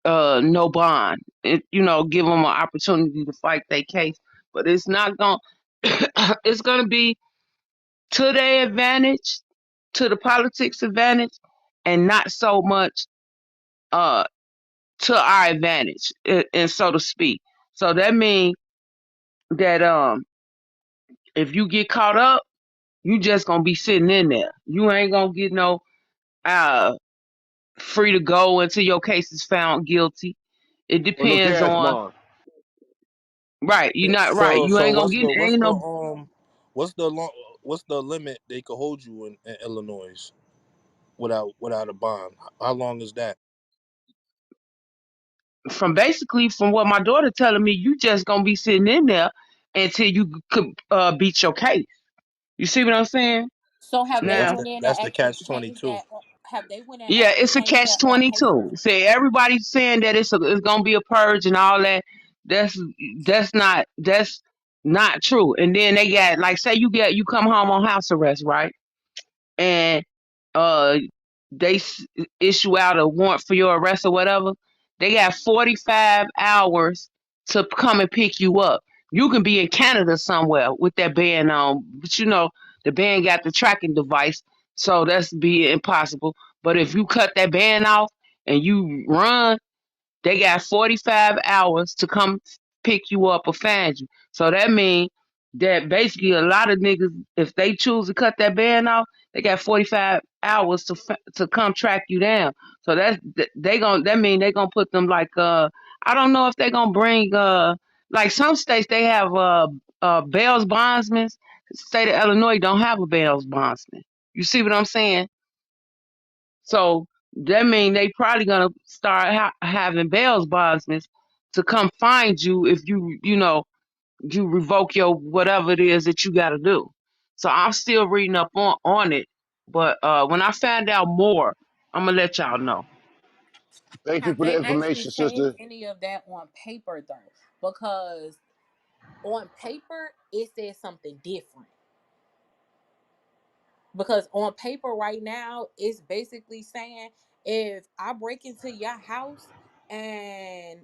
[SPEAKER 22] no bond. Give them an opportunity to fight their case. But it's not gonna it's gonna be to their advantage, to the politics advantage, and not so much to our advantage, and so to speak. So that means that if you get caught up, you just gonna be sitting in there. You ain't gonna get no uh free to go until your case is found guilty. It
[SPEAKER 20] Or no
[SPEAKER 22] depends
[SPEAKER 20] cash
[SPEAKER 22] on
[SPEAKER 20] bond.
[SPEAKER 22] right. You're not right.
[SPEAKER 7] So
[SPEAKER 22] You
[SPEAKER 7] so
[SPEAKER 22] ain't gonna
[SPEAKER 7] what's
[SPEAKER 22] get
[SPEAKER 7] the
[SPEAKER 22] ain't no
[SPEAKER 7] what's the long what's the limit they could hold you in Illinois without a bond? How long is that?
[SPEAKER 22] from basically from what my daughter telling me. You just gonna be sitting in there until you could beat your case. You see what I'm saying?
[SPEAKER 11] So have they
[SPEAKER 7] That's
[SPEAKER 22] Now,
[SPEAKER 7] the
[SPEAKER 11] went in and
[SPEAKER 7] that's the
[SPEAKER 11] actually
[SPEAKER 7] catch
[SPEAKER 11] changed
[SPEAKER 7] 22.
[SPEAKER 11] that? Have they went and
[SPEAKER 22] yeah,
[SPEAKER 11] actually
[SPEAKER 22] it's a
[SPEAKER 11] changed
[SPEAKER 22] catch
[SPEAKER 11] that on
[SPEAKER 22] 22.
[SPEAKER 11] paper?
[SPEAKER 22] Say everybody's saying that it's gonna be a purge and all that. That's that's not true. And then they got like say you come home on house arrest, right? And uh they issue out a warrant for your arrest or whatever, they got 45 hours to come and pick you up. You can be in Canada somewhere with that band on, but the band got the tracking device, so that's be impossible. But if you cut that band off and you run, they got 45 hours to come pick you up or find you. So that means that basically a lot of niggas, if they choose to cut that band off, they got 45 hours to come track you down. So that mean they gonna put them like I don't know if they gonna bring like some states they have bail's bondsmen. State of Illinois don't have a bail's bondsman. You see what I'm saying? So that mean they probably gonna start having bail bondsmen to come find you if you revoke your whatever it is that you got to do. So I'm still reading up on it, but when I find out more, I'm gonna let y'all know.
[SPEAKER 20] Thank you
[SPEAKER 11] Have
[SPEAKER 20] for the
[SPEAKER 11] they actually
[SPEAKER 20] information,
[SPEAKER 11] changed
[SPEAKER 20] sister.
[SPEAKER 11] any of that on paper though? Because on paper it says something different. Because on paper right now it's basically saying if I break into your house and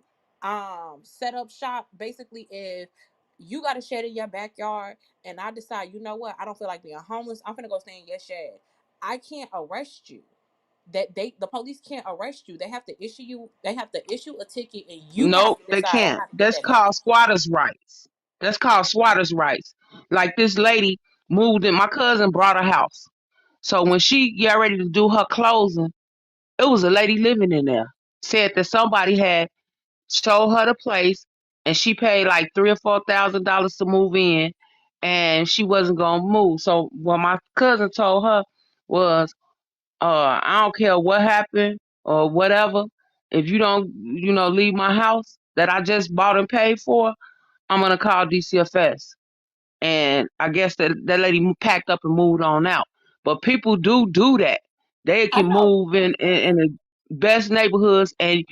[SPEAKER 11] set up shop, basically if you got a shed in your backyard and I decide, you know what, I don't feel like being homeless, I'm gonna go stay in your shed, I can't arrest you. The police can't arrest you. They have to issue a ticket and you have
[SPEAKER 22] Nope,
[SPEAKER 11] to
[SPEAKER 22] they
[SPEAKER 11] decide
[SPEAKER 22] can't.
[SPEAKER 11] how to get
[SPEAKER 22] That's
[SPEAKER 11] that back.
[SPEAKER 22] called squatters' rights. That's called squatters' rights. Like this lady moved in. My cousin brought a house. So when she got ready to do her closing, it was a lady living in there. Said that somebody had showed her the place, and she paid like $3 or $4,000 to move in, and she wasn't gonna move. So what my cousin told her was, I don't care what happened or whatever. If you don't, leave my house that I just bought and paid for, I'm gonna call DCFS. And I guess that lady packed up and moved on out. But people do that. They
[SPEAKER 11] I
[SPEAKER 22] can
[SPEAKER 11] know.
[SPEAKER 22] move in the best neighborhoods, and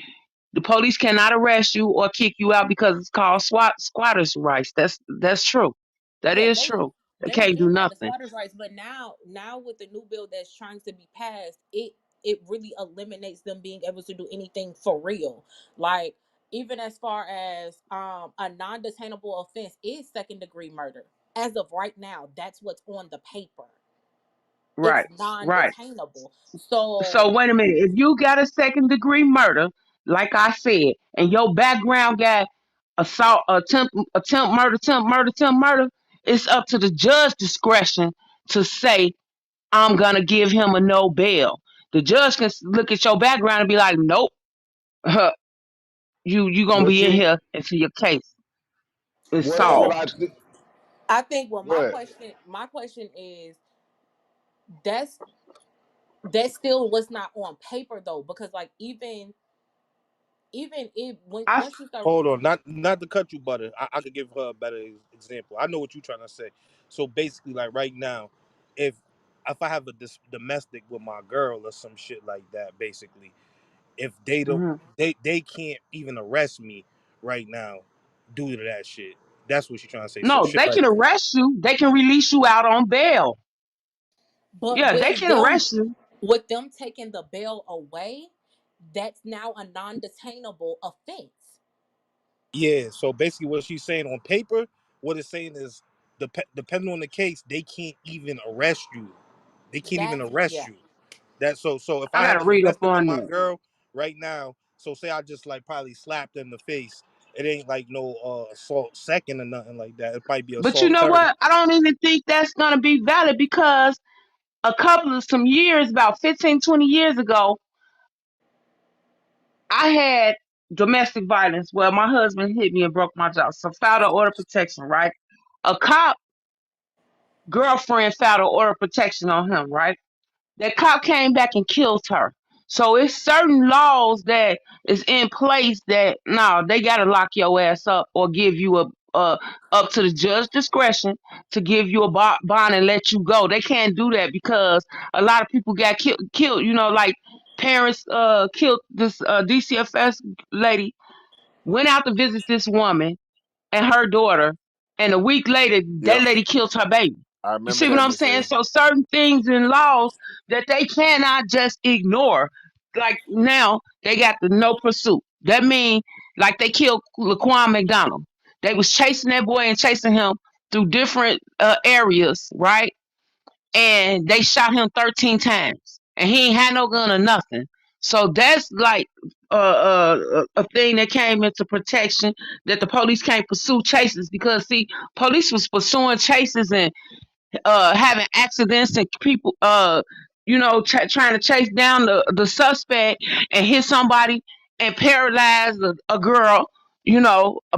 [SPEAKER 22] the police cannot arrest you or kick you out because it's called squatters' rights. That's true. That
[SPEAKER 11] Yeah,
[SPEAKER 22] is true. They
[SPEAKER 11] they
[SPEAKER 22] can't do
[SPEAKER 11] did that, the
[SPEAKER 22] nothing.
[SPEAKER 11] squatters' rights, but now with the new bill that's trying to be passed, it really eliminates them being able to do anything for real. Like even as far as a non-detainable offense is second degree murder. As of right now, that's what's on the paper. It's
[SPEAKER 22] Right, right.
[SPEAKER 11] non-detainable. So
[SPEAKER 22] So wait a minute. If you got a second degree murder, like I said, and your background got assault, attempt murder, it's up to the judge discretion to say I'm gonna give him a no bail. The judge can look at your background and be like, nope, you gonna
[SPEAKER 20] But
[SPEAKER 22] be in
[SPEAKER 20] see,
[SPEAKER 22] here until your case is
[SPEAKER 20] what
[SPEAKER 11] so
[SPEAKER 20] I
[SPEAKER 22] solved.
[SPEAKER 20] th-
[SPEAKER 11] I think what
[SPEAKER 20] go ahead.
[SPEAKER 11] my question is that's that still was not on paper though, because like even if when
[SPEAKER 22] I
[SPEAKER 11] once you start.
[SPEAKER 7] Hold on, not to cut you, butter. I could give her a better example. I know what you're trying to say. So basically, like right now, if if I have a domestic with my girl or some shit like that, basically, if they don't,
[SPEAKER 22] mhm.
[SPEAKER 7] they can't even arrest me right now due to that shit. That's what she's trying to say. So
[SPEAKER 22] No,
[SPEAKER 7] shit
[SPEAKER 22] they
[SPEAKER 7] like
[SPEAKER 22] can arrest you. They can release you out on bail.
[SPEAKER 11] But
[SPEAKER 22] Yeah, they can arrest you.
[SPEAKER 11] with them taking the bail away, that's now a non-detainable offense.
[SPEAKER 7] yeah. So basically, what she's saying on paper, what it's saying is, depending on the case, they can't even arrest you. They can't even
[SPEAKER 11] That's
[SPEAKER 7] arrest
[SPEAKER 11] yeah.
[SPEAKER 7] you. That so if
[SPEAKER 22] I
[SPEAKER 7] I have
[SPEAKER 22] gotta
[SPEAKER 7] a
[SPEAKER 22] read up
[SPEAKER 7] domestic with
[SPEAKER 22] on
[SPEAKER 7] my
[SPEAKER 22] that.
[SPEAKER 7] girl right now,
[SPEAKER 2] So say I just like probably slapped her in the face. It ain't like no assault second or nothing like that. It might be
[SPEAKER 22] But you
[SPEAKER 2] assault
[SPEAKER 22] know
[SPEAKER 2] third.
[SPEAKER 22] what? I don't even think that's gonna be valid because a couple of some years, about 15, 20 years ago, I had domestic violence where my husband hit me and broke my jaw. So filed an order of protection, right? A cop girlfriend filed an order of protection on him, right? That cop came back and killed her. So it's certain laws that is in place that no, they gotta lock your ass up or give you a up to the judge discretion to give you a bond and let you go. They can't do that because a lot of people got killed. You know, like parents killed this DCFS lady went out to visit this woman and her daughter, and a week later, that
[SPEAKER 8] Yep,
[SPEAKER 22] lady killed her baby.
[SPEAKER 8] I
[SPEAKER 22] You
[SPEAKER 8] remember
[SPEAKER 22] see what
[SPEAKER 8] that,
[SPEAKER 22] I'm
[SPEAKER 8] Miss
[SPEAKER 22] saying?
[SPEAKER 8] A.
[SPEAKER 22] So certain things in laws that they cannot just ignore. Like now, they got the no pursuit. That means like they killed Laquan McDonald. They was chasing that boy and chasing him through different areas, right? And they shot him 13 times, and he ain't had no gun or nothing. So that's like a thing that came into protection that the police can't pursue chases because see, police was pursuing chases and having accidents and people trying to chase down the suspect and hit somebody and paralyze a girl,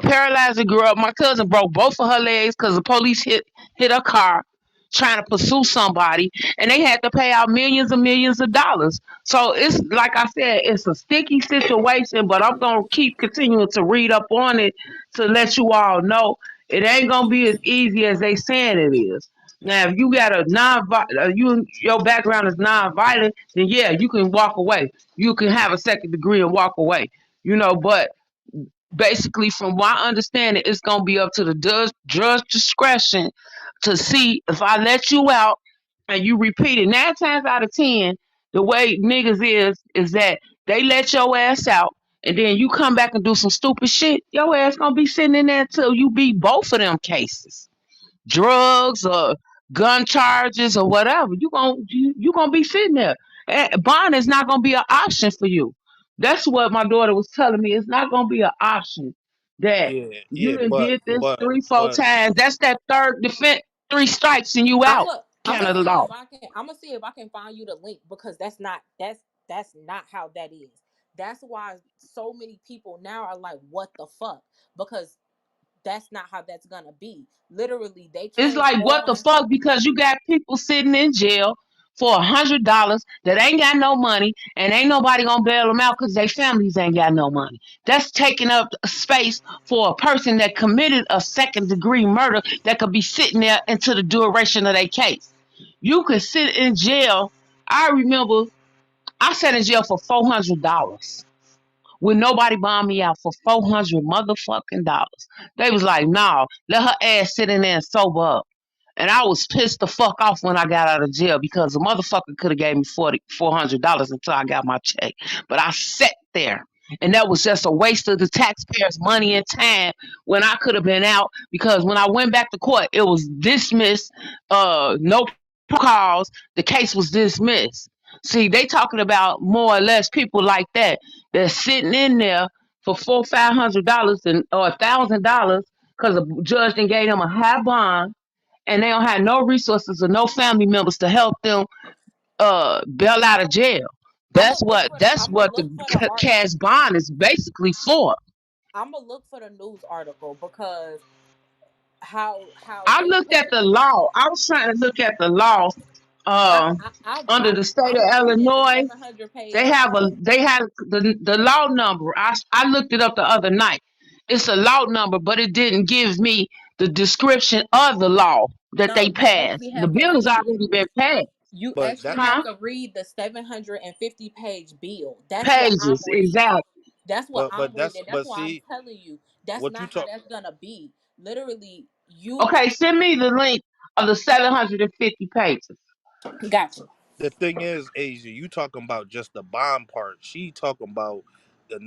[SPEAKER 22] paralyze a girl. My cousin broke both of her legs because the police hit her car trying to pursue somebody, and they had to pay out millions and millions of dollars. So it's like I said, it's a sticky situation, but I'm gonna keep continuing to read up on it to let you all know it ain't gonna be as easy as they saying it is. Now, if you got a your background is non-violent, then yeah, you can walk away. You can have a second degree and walk away. But basically, from what I understand, it's gonna be up to the judge discretion to see if I let you out and you repeat it. 9 times out of 10, the way niggas is that they let your ass out. And then you come back and do some stupid shit, your ass gonna be sitting in there until you beat both of them cases, drugs or gun charges or whatever, you gonna be sitting there. And bond is not gonna be an option for you. That's what my daughter was telling me. It's not gonna be an option. That
[SPEAKER 2] Yeah,
[SPEAKER 22] you
[SPEAKER 2] yeah,
[SPEAKER 22] done
[SPEAKER 2] but
[SPEAKER 22] did this
[SPEAKER 2] but
[SPEAKER 22] three, four
[SPEAKER 2] but
[SPEAKER 22] times. That's that third defense, 3 strikes and you
[SPEAKER 11] I'm
[SPEAKER 22] out
[SPEAKER 11] a I'm
[SPEAKER 22] kind
[SPEAKER 11] gonna
[SPEAKER 22] of
[SPEAKER 11] see
[SPEAKER 22] law.
[SPEAKER 11] if I can. I'm gonna see if I can find you the link because that's not how that is. That's why so many people now are like, "What the fuck?" Because that's not how that's gonna be. Literally, they
[SPEAKER 22] It's
[SPEAKER 11] came
[SPEAKER 22] like what the
[SPEAKER 11] on.
[SPEAKER 22] fuck because you got people sitting in jail for $100 that ain't got no money and ain't nobody gonna bail them out because their families ain't got no money. That's taking up space for a person that committed a second degree murder that could be sitting there until the duration of their case. You could sit in jail. I remember I sat in jail for $400 when nobody bombed me out for 400 motherfucking dollars. They was like, "No, let her ass sit in there and sober up." And I was pissed the fuck off when I got out of jail because the motherfucker could have gave me $400 until I got my check. But I sat there. And that was just a waste of the taxpayers' money and time when I could have been out because when I went back to court, it was dismissed, no calls, the case was dismissed. See, they talking about more or less people like that that's sitting in there for $500 and or $1,000 because the judge then gave them a high bond and they don't have no resources or no family members to help them bail out of jail. That's what that's
[SPEAKER 11] I'm gonna
[SPEAKER 22] what the
[SPEAKER 11] look for the art.
[SPEAKER 22] cash bond is basically for.
[SPEAKER 11] I'm gonna look for the news article because how
[SPEAKER 22] I
[SPEAKER 11] they
[SPEAKER 22] looked
[SPEAKER 11] put
[SPEAKER 22] at
[SPEAKER 11] it.
[SPEAKER 22] the law. I was trying to look at the law
[SPEAKER 11] I
[SPEAKER 22] uh,
[SPEAKER 11] I I,
[SPEAKER 22] under
[SPEAKER 11] I
[SPEAKER 22] the state of
[SPEAKER 11] I'm reading the
[SPEAKER 22] Illinois.
[SPEAKER 11] 700 page.
[SPEAKER 22] They have the law number. I looked it up the other night. It's a law number, but it didn't give me the description of the law that
[SPEAKER 11] No,
[SPEAKER 22] they
[SPEAKER 11] you
[SPEAKER 22] passed.
[SPEAKER 11] actually
[SPEAKER 22] The
[SPEAKER 11] have to
[SPEAKER 22] bill has
[SPEAKER 11] read.
[SPEAKER 22] already been passed.
[SPEAKER 11] You
[SPEAKER 2] but
[SPEAKER 11] actually
[SPEAKER 2] that
[SPEAKER 11] have
[SPEAKER 22] Huh?
[SPEAKER 11] to read the 750-page bill. That's what I'm
[SPEAKER 22] Pages,
[SPEAKER 11] reading.
[SPEAKER 22] exactly.
[SPEAKER 11] That's what I'm reading. That's
[SPEAKER 2] but
[SPEAKER 11] why I'm
[SPEAKER 2] see
[SPEAKER 11] telling you. That's
[SPEAKER 2] what you
[SPEAKER 11] not how
[SPEAKER 2] talk.
[SPEAKER 11] that's gonna be. Literally, you
[SPEAKER 22] Okay, send me the link of the 750 pages.
[SPEAKER 11] got you.
[SPEAKER 2] The thing is, Asia, you talking about just the bond part. She talking about the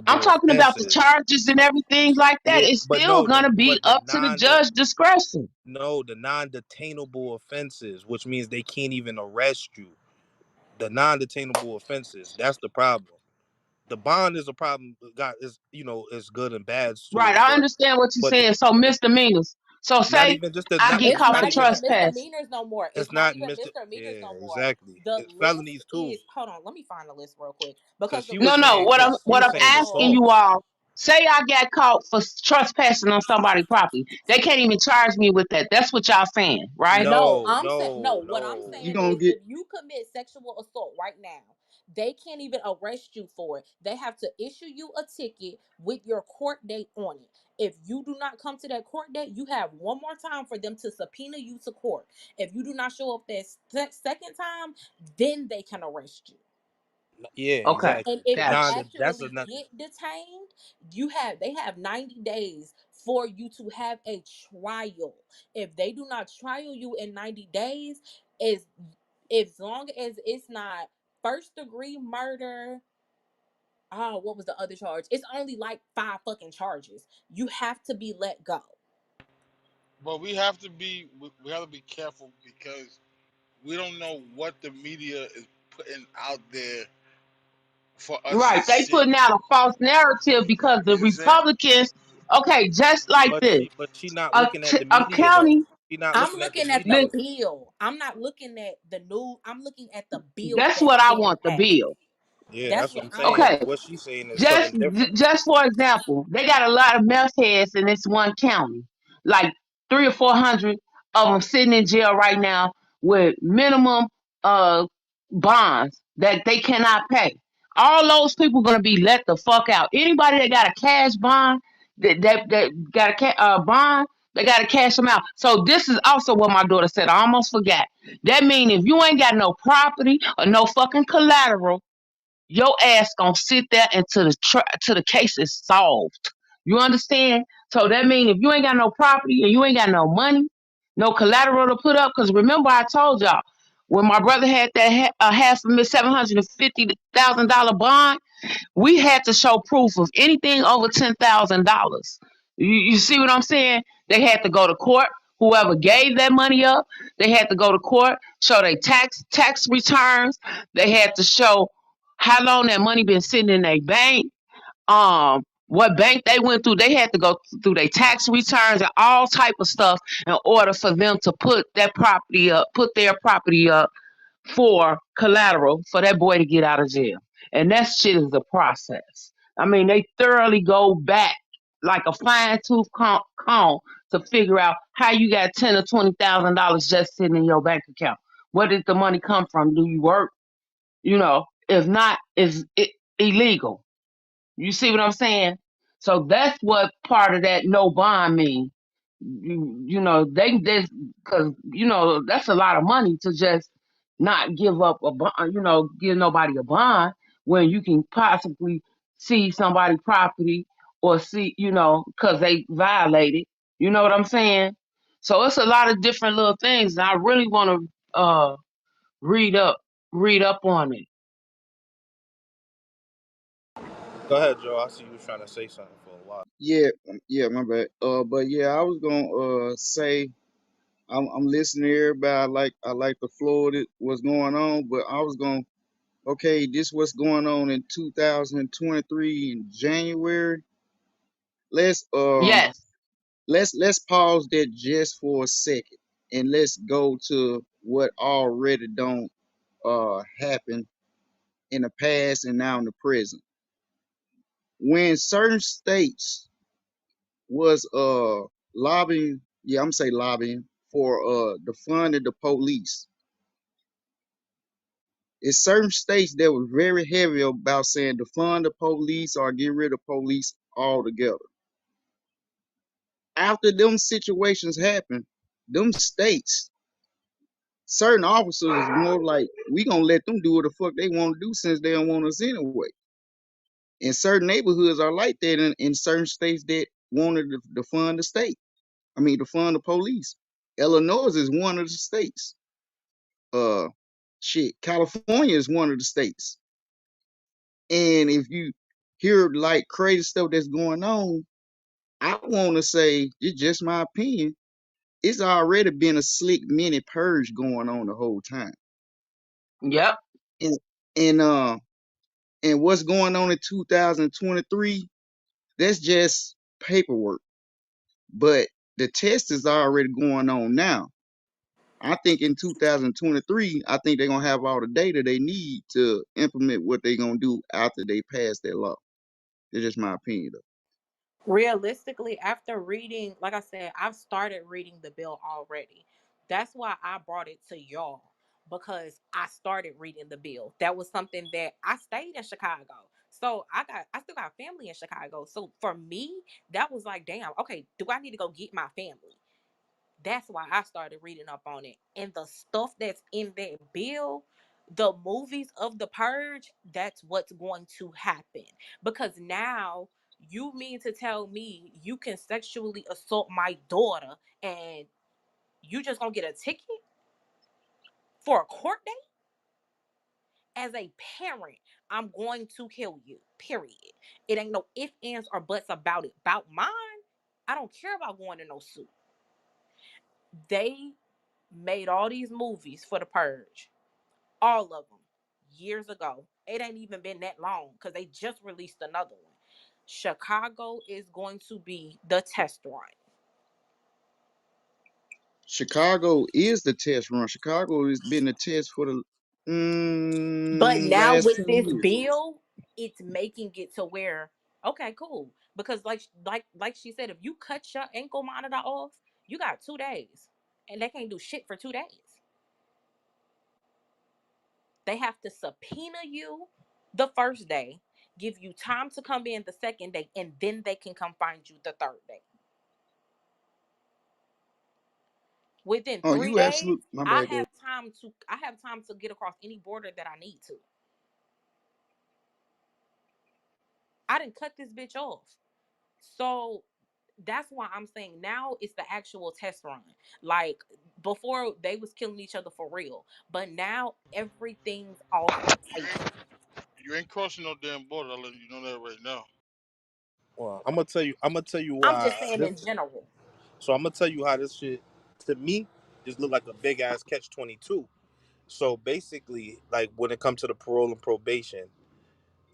[SPEAKER 22] I'm
[SPEAKER 2] non-detainable
[SPEAKER 22] talking about the
[SPEAKER 2] offenses.
[SPEAKER 22] charges and everything like that.
[SPEAKER 2] Yeah,
[SPEAKER 22] It's
[SPEAKER 2] but
[SPEAKER 22] still
[SPEAKER 2] no,
[SPEAKER 22] gonna be
[SPEAKER 2] the
[SPEAKER 22] up to the judge discretion.
[SPEAKER 2] no, the non-detainable offenses, which means they can't even arrest you. The non-detainable offenses, that's the problem. the bond is a problem. Got is is good and bad to
[SPEAKER 22] Right.
[SPEAKER 2] it,
[SPEAKER 22] I understand what you're
[SPEAKER 2] but
[SPEAKER 22] saying. So
[SPEAKER 2] the
[SPEAKER 22] misdemeanors. So
[SPEAKER 2] not
[SPEAKER 22] say
[SPEAKER 2] even just the
[SPEAKER 22] I
[SPEAKER 2] not
[SPEAKER 22] get
[SPEAKER 11] It's
[SPEAKER 2] it's
[SPEAKER 22] caught
[SPEAKER 2] not
[SPEAKER 22] for
[SPEAKER 11] not
[SPEAKER 2] even
[SPEAKER 11] even
[SPEAKER 22] trespass.
[SPEAKER 11] misdemeanors no more.
[SPEAKER 2] it's
[SPEAKER 11] It's not
[SPEAKER 2] not
[SPEAKER 11] even
[SPEAKER 2] Mr.
[SPEAKER 11] misdemeanors
[SPEAKER 2] Yeah,
[SPEAKER 11] no more.
[SPEAKER 2] exactly.
[SPEAKER 11] The
[SPEAKER 2] It's felonies
[SPEAKER 11] list
[SPEAKER 2] too.
[SPEAKER 11] is, hold on, let me find the list real quick because
[SPEAKER 2] Cause
[SPEAKER 11] the
[SPEAKER 2] she was
[SPEAKER 22] No,
[SPEAKER 11] list is
[SPEAKER 22] no.
[SPEAKER 2] saying,
[SPEAKER 22] What I'm
[SPEAKER 2] cause she
[SPEAKER 22] what
[SPEAKER 2] was
[SPEAKER 22] I'm
[SPEAKER 2] saying
[SPEAKER 11] horrible.
[SPEAKER 22] asking you
[SPEAKER 2] assaults.
[SPEAKER 22] all. Say I got caught for trespassing on somebody's property. They can't even charge me with that. That's what y'all saying, right?
[SPEAKER 11] No,
[SPEAKER 2] No,
[SPEAKER 11] I'm saying no.
[SPEAKER 2] no,
[SPEAKER 11] What I'm
[SPEAKER 2] no.
[SPEAKER 21] You
[SPEAKER 11] saying
[SPEAKER 21] gonna
[SPEAKER 11] is,
[SPEAKER 21] get
[SPEAKER 11] if you commit sexual assault right now, they can't even arrest you for it. They have to issue you a ticket with your court date on it. If you do not come to that court date, you have one more time for them to subpoena you to court. If you do not show up that second time, then they can arrest you.
[SPEAKER 2] Yeah,
[SPEAKER 22] Okay,
[SPEAKER 2] exactly.
[SPEAKER 11] And if you
[SPEAKER 22] gotcha.
[SPEAKER 2] That's
[SPEAKER 11] actually
[SPEAKER 2] another.
[SPEAKER 11] get detained, they have 90 days for you to have a trial. If they do not trial you in 90 days, is as long as it's not first degree murder. Oh, what was the other charge? It's only like five fucking charges. You have to be let go.
[SPEAKER 4] But we have to be careful because we don't know what the media is putting out there for us to
[SPEAKER 22] Right. They
[SPEAKER 4] see.
[SPEAKER 22] putting out a false narrative because the
[SPEAKER 4] You know what I'm saying?
[SPEAKER 22] Republicans. Okay, just like this,
[SPEAKER 2] But she not
[SPEAKER 22] a
[SPEAKER 2] looking at the
[SPEAKER 22] a
[SPEAKER 2] media though.
[SPEAKER 22] county.
[SPEAKER 2] She not
[SPEAKER 11] I'm
[SPEAKER 2] looking at the
[SPEAKER 11] looking at the
[SPEAKER 2] media.
[SPEAKER 22] Listen,
[SPEAKER 11] bill. I'm not looking at the news. I'm looking at the bill
[SPEAKER 22] that's
[SPEAKER 11] that's
[SPEAKER 22] what I
[SPEAKER 11] being
[SPEAKER 22] want. The
[SPEAKER 11] passed.
[SPEAKER 22] bill.
[SPEAKER 2] Yeah,
[SPEAKER 11] That's
[SPEAKER 2] that's what
[SPEAKER 11] what
[SPEAKER 2] I'm
[SPEAKER 11] I'm
[SPEAKER 2] saying.
[SPEAKER 22] Okay.
[SPEAKER 11] looking
[SPEAKER 2] What
[SPEAKER 11] at.
[SPEAKER 2] she's saying is
[SPEAKER 22] just
[SPEAKER 2] something different.
[SPEAKER 22] just for example, they got a lot of meth heads in this one county, like 300 or 400 of them sitting in jail right now with minimum uh bonds that they cannot pay. All those people gonna be let the fuck out. Anybody that got a cash bond, that got a bond, they gotta cash them out. So this is also what my daughter said. I almost forgot. That mean if you ain't got no property or no fucking collateral, your ass gonna sit there until till the case is solved. You understand? So that means if you ain't got no property and you ain't got no money, no collateral to put up, because remember I told y'all when my brother had that half a $750,000 bond, we had to show proof of anything over $10,000. You see what I'm saying? They had to go to court. Whoever gave that money up, they had to go to court, show their tax returns. They had to show how long that money been sitting in their bank. What bank they went through. They had to go through their tax returns and all type of stuff in order for them to put that property up, put their property up for collateral for that boy to get out of jail. And that shit is a process. I mean, they thoroughly go back like a fine tooth comb to figure out how you got $10,000 or $20,000 just sitting in your bank account. Where did the money come from? Do you work? If not, is it illegal? You see what I'm saying? So that's what part of that no bond means. They because that's a lot of money to just not give up a bond, give nobody a bond when you can possibly see somebody property or see, because they violated. You know what I'm saying? So it's a lot of different little things. And I really want to read up read up on it.
[SPEAKER 2] Go ahead, Joe. I see you was trying to say something for a while.
[SPEAKER 21] yeah, yeah, my bad. But yeah, I was gonna say I'm listening to everybody. I like the flow of it, what's going on, but I was gonna okay, this what's going on in 2023 in January. Let's
[SPEAKER 22] Yes.
[SPEAKER 21] let's pause that just for a second and let's go to what already don't happen in the past and now in the present. When certain states was lobbying, yeah, I'm say lobbying for the fund of the police. It's certain states that were very heavy about saying defund the police or get rid of police altogether. After them situations happen, them states, certain officers is more like, we gonna let them do what the fuck they want to do since they don't want us anyway. And certain neighborhoods are like that in certain states that wanted to defund the state. I mean, defund the police. Illinois is one of the states. Uh, shit, California is one of the states. And if you hear like crazy stuff that's going on, I want to say it's just my opinion. It's already been a slick mini purge going on the whole time.
[SPEAKER 22] Yep.
[SPEAKER 21] And and And what's going on in 2023, that's just paperwork. But the test is already going on now. I think in 2023, I think they're gonna have all the data they need to implement what they're gonna do after they pass that law. It's just my opinion though.
[SPEAKER 11] Realistically, after reading, like I said, I've started reading the bill already. That's why I brought it to y'all, because I started reading the bill. That was something that I stayed in Chicago. So I still got family in Chicago. So for me, that was like, damn, okay, do I need to go get my family? That's why I started reading up on it. And the stuff that's in that bill, the movies of the purge, that's what's going to happen. Because now you mean to tell me you can sexually assault my daughter and you just gonna get a ticket for a court date? As a parent, I'm going to kill you. Period. It ain't no ifs, ands, or buts about it. About mine, I don't care about going in no suit. They made all these movies for the purge, all of them, years ago. It ain't even been that long because they just released another one. Chicago is going to be the test run.
[SPEAKER 21] Chicago is the test run. Chicago has been the test for the
[SPEAKER 11] But now
[SPEAKER 21] last
[SPEAKER 11] with
[SPEAKER 21] 10
[SPEAKER 11] this
[SPEAKER 21] years.
[SPEAKER 11] bill, it's making it to where, okay, cool. Because like she said, if you cut your ankle monitor off, you got 2 days. And they can't do shit for 2 days. They have to subpoena you the first day, give you time to come in the second day, and then they can come find you the third day. Within
[SPEAKER 21] Oh,
[SPEAKER 11] three
[SPEAKER 21] you
[SPEAKER 11] days,
[SPEAKER 21] absolute. My
[SPEAKER 11] I
[SPEAKER 21] bad. Go.
[SPEAKER 11] have time to get across any border that I need to. I didn't cut this bitch off. So that's why I'm saying now it's the actual test run. Like before they was killing each other for real. But now everything's off the
[SPEAKER 4] You ain't
[SPEAKER 11] table.
[SPEAKER 4] you ain't crossing no damn border. I'll let you know that right now.
[SPEAKER 2] Well, I'm gonna tell you. I'm gonna tell you
[SPEAKER 11] I'm
[SPEAKER 2] why
[SPEAKER 11] just saying in
[SPEAKER 2] this.
[SPEAKER 11] general.
[SPEAKER 2] So I'm gonna tell you how this shit to me just look like a big ass catch 22. So basically, like when it comes to the parole and probation,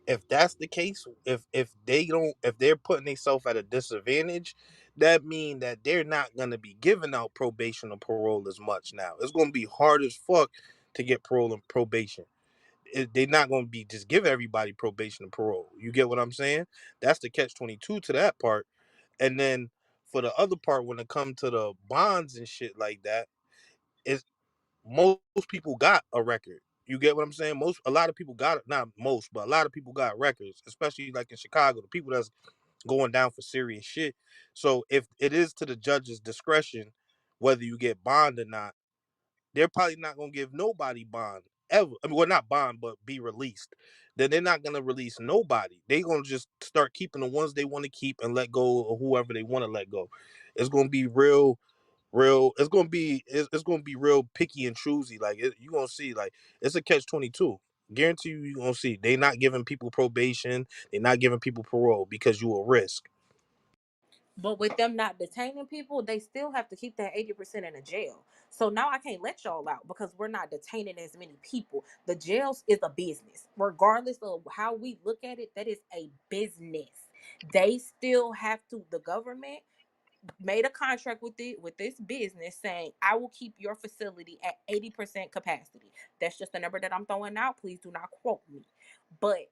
[SPEAKER 2] if that's the case, if they don't, if they're putting themselves at a disadvantage, that mean that they're not gonna be giving out probation or parole as much now. It's gonna be hard as fuck to get parole and probation. They're not gonna be just giving everybody probation and parole. You get what I'm saying? That's the catch 22 to that part. And then for the other part, when it comes to the bonds and shit like that, it's most people got a record. You get what I'm saying? A lot of people got it, not most, but a lot of people got records, especially like in Chicago, the people that's going down for serious shit. So if it is to the judge's discretion whether you get bond or not, they're probably not gonna give nobody bond ever. I mean, well, not bond, but be released. Then they're not gonna release nobody. They're gonna just start keeping the ones they want to keep and let go of whoever they want to let go. It's gonna be real. It's gonna be real picky and choosy. Like you gonna see, like it's a catch 22. Guarantee you gonna see. They not giving people probation. They not giving people parole because you a risk.
[SPEAKER 11] But with them not detaining people, they still have to keep that 80% in a jail. So now I can't let y'all out because we're not detaining as many people. The jails is a business. Regardless of how we look at it, that is a business. They still have to, the government made a contract with this business saying I will keep your facility at 80% capacity. That's just the number that I'm throwing out. Please do not quote me. But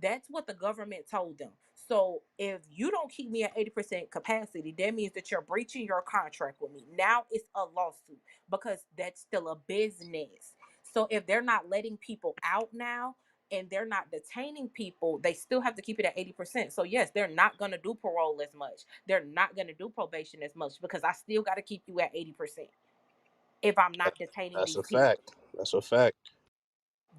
[SPEAKER 11] that's what the government told them. So if you don't keep me at 80% capacity, that means that you're breaching your contract with me. Now it's a lawsuit because that's still a business. So if they're not letting people out now and they're not detaining people, they still have to keep it at 80%. So yes, they're not going to do parole as much. They're not going to do probation as much because I still got to keep you at 80% if I'm not detaining
[SPEAKER 2] That's a
[SPEAKER 11] these people.
[SPEAKER 2] fact. That's a fact.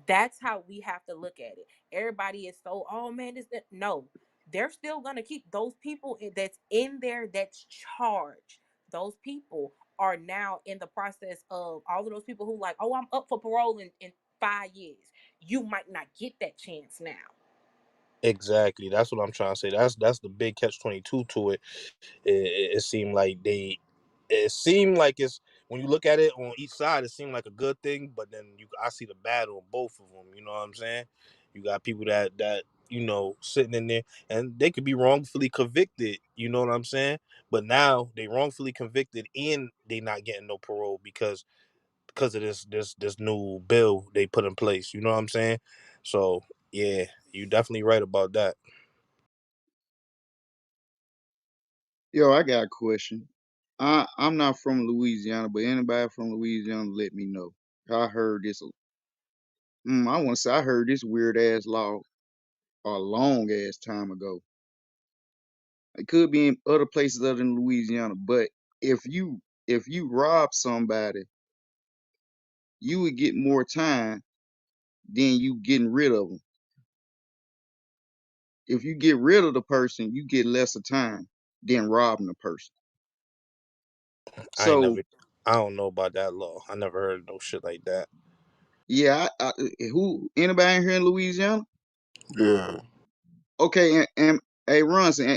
[SPEAKER 11] That's how we have to look at it. Everybody is so, oh man, this that. No, they're still gonna keep those people that's in there that's charged. Those people are now in the process of all of those people who like, oh, I'm up for parole in 5 years. You might not get that chance now.
[SPEAKER 2] Exactly. That's what I'm trying to say. That's the big catch 22 to it. It seemed like they. It seemed like it's when you look at it on each side, it seemed like a good thing, but then I see the bad on both of them. You know what I'm saying? You got people that sitting in there, and they could be wrongfully convicted. You know what I'm saying? But now they wrongfully convicted and they not getting no parole because of this new bill they put in place. You know what I'm saying? So yeah, you definitely right about that.
[SPEAKER 21] Yo, I got a question. I'm not from Louisiana, but anybody from Louisiana, let me know. I heard this. I want to say I heard this weird ass law a long ass time ago. It could be in other places other than Louisiana, but if you if you rob somebody, you would get more time than you getting rid of them. If you get rid of the person, you get lesser time than robbing the person.
[SPEAKER 2] I ain't
[SPEAKER 21] So
[SPEAKER 2] never. I don't know about that law. I never heard of no shit like that.
[SPEAKER 21] yeah, who anybody in here in Louisiana?
[SPEAKER 15] Yeah.
[SPEAKER 21] Okay, and hey, Ronson,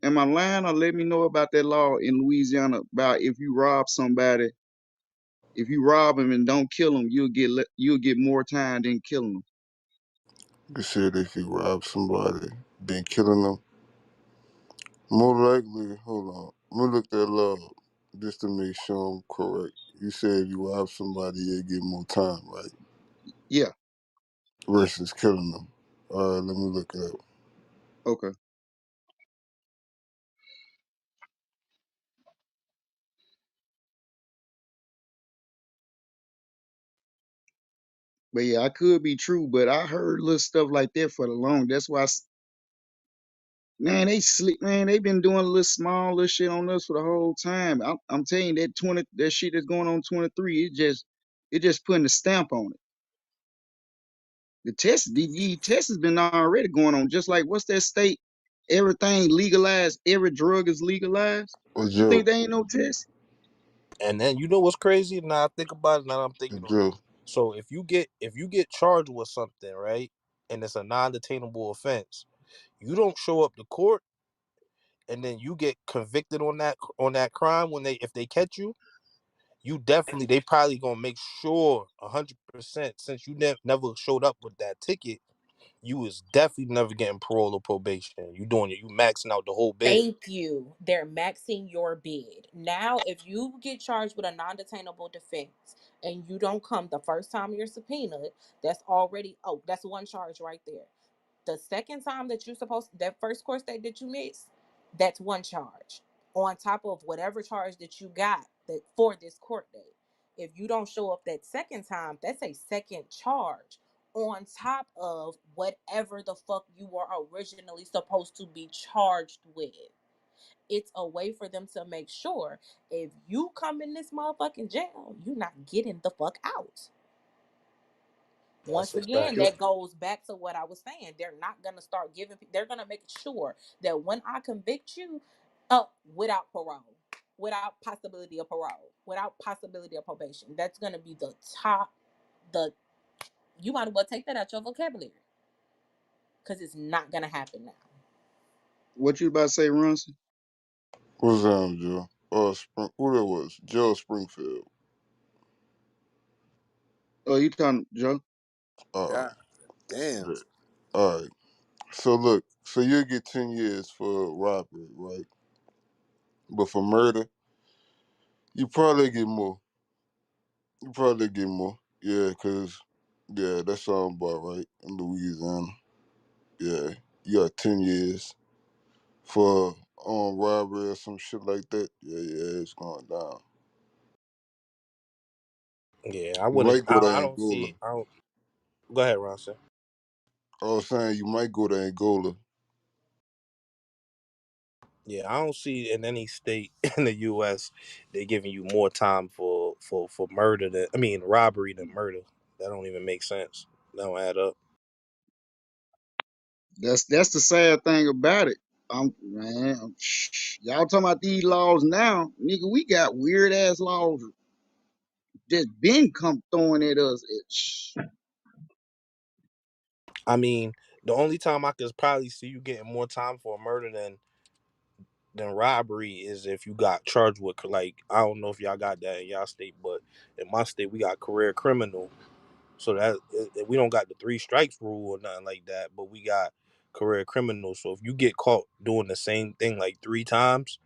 [SPEAKER 21] am I lying or let me know about that law in Louisiana about if you rob somebody, if you rob him and don't kill him, you'll get more time than killing them.
[SPEAKER 15] You said if you rob somebody, then killing them. More likely, hold on. I'm gonna look that up just to make sure I'm correct. You said if you rob somebody, you get more time, right?
[SPEAKER 21] Yeah,
[SPEAKER 15] Versus killing them. All right, let me look it up.
[SPEAKER 21] okay. But yeah, I could be true, but I heard little stuff like that for the long. That's why, man, they sleep, man. They been doing a little small little shit on us for the whole time. I'm telling you that that shit that's going on 23. It just putting a stamp on it. The test has been already going on. Just like what's that state? Everything legalized. Every drug is legalized.
[SPEAKER 15] Well,
[SPEAKER 21] You think
[SPEAKER 15] Joe,
[SPEAKER 21] they ain't no test?
[SPEAKER 2] And then you know what's crazy? Now I think about it. Now I'm thinking on it.
[SPEAKER 15] Joe,
[SPEAKER 2] So if you get charged with something, right, and it's a non-detainable offense, you don't show up to court, and then you get convicted on that crime when if they catch you, you definitely they probably gonna make sure 100% since you never showed up with that ticket, you was definitely never getting parole or probation. You maxing out the whole bid.
[SPEAKER 11] Thank you. They're maxing your bid. Now, if you get charged with a non-detainable defense and you don't come the first time you're subpoenaed, that's one charge right there. The second time that you're supposed that first court date that you missed, that's one charge on top of whatever charge that you got that for this court date. If you don't show up that second time, that's a second charge on top of whatever the fuck you were originally supposed to be charged with. It's a way for them to make sure if you come in this motherfucking jail, you're not getting the fuck out.
[SPEAKER 2] That's
[SPEAKER 11] Once
[SPEAKER 2] a
[SPEAKER 11] again,
[SPEAKER 2] fact.
[SPEAKER 11] that goes back to what I was saying. They're not going to start giving, they're going to make sure that when I convict you, without parole, without possibility of parole, without possibility of probation, that's going to be the top, the, you might as well take that out your vocabulary because it's not going to happen now.
[SPEAKER 21] What you about to say, Ronson?
[SPEAKER 15] what's up, Joe? Who that was? Joe Springfield.
[SPEAKER 21] Oh, you talking, Joe?
[SPEAKER 15] All
[SPEAKER 2] God damn.
[SPEAKER 15] right, all right. So look, so you get 10 years for robbery, right? But for murder, you probably get more. You probably get more. Yeah, cause yeah, that sounds about right in Louisiana. Yeah, you got 10 years for robbery or some shit like that. Yeah, yeah, it's going down.
[SPEAKER 2] Yeah, I
[SPEAKER 15] You
[SPEAKER 2] wouldn't.
[SPEAKER 15] might go to
[SPEAKER 2] I don't
[SPEAKER 15] Angola.
[SPEAKER 2] see. I don't. Go ahead, Ronson.
[SPEAKER 15] I was saying you might go to Angola.
[SPEAKER 2] Yeah, I don't see in any state in the U.S. they giving you more time for murder than robbery than murder. That don't even make sense. That don't add up.
[SPEAKER 21] That's the sad thing about it. Y'all talking about these laws now, nigga? We got weird ass laws just been come throwing at us.
[SPEAKER 2] I mean, the only time I could probably see you getting more time for a murder than robbery is if you got charged with, like, I don't know if y'all got that in y'all state, but in my state we got career criminal. So that we don't got the three strikes rule or nothing like that, but we got career criminal. So if you get caught doing the same thing like 3 times,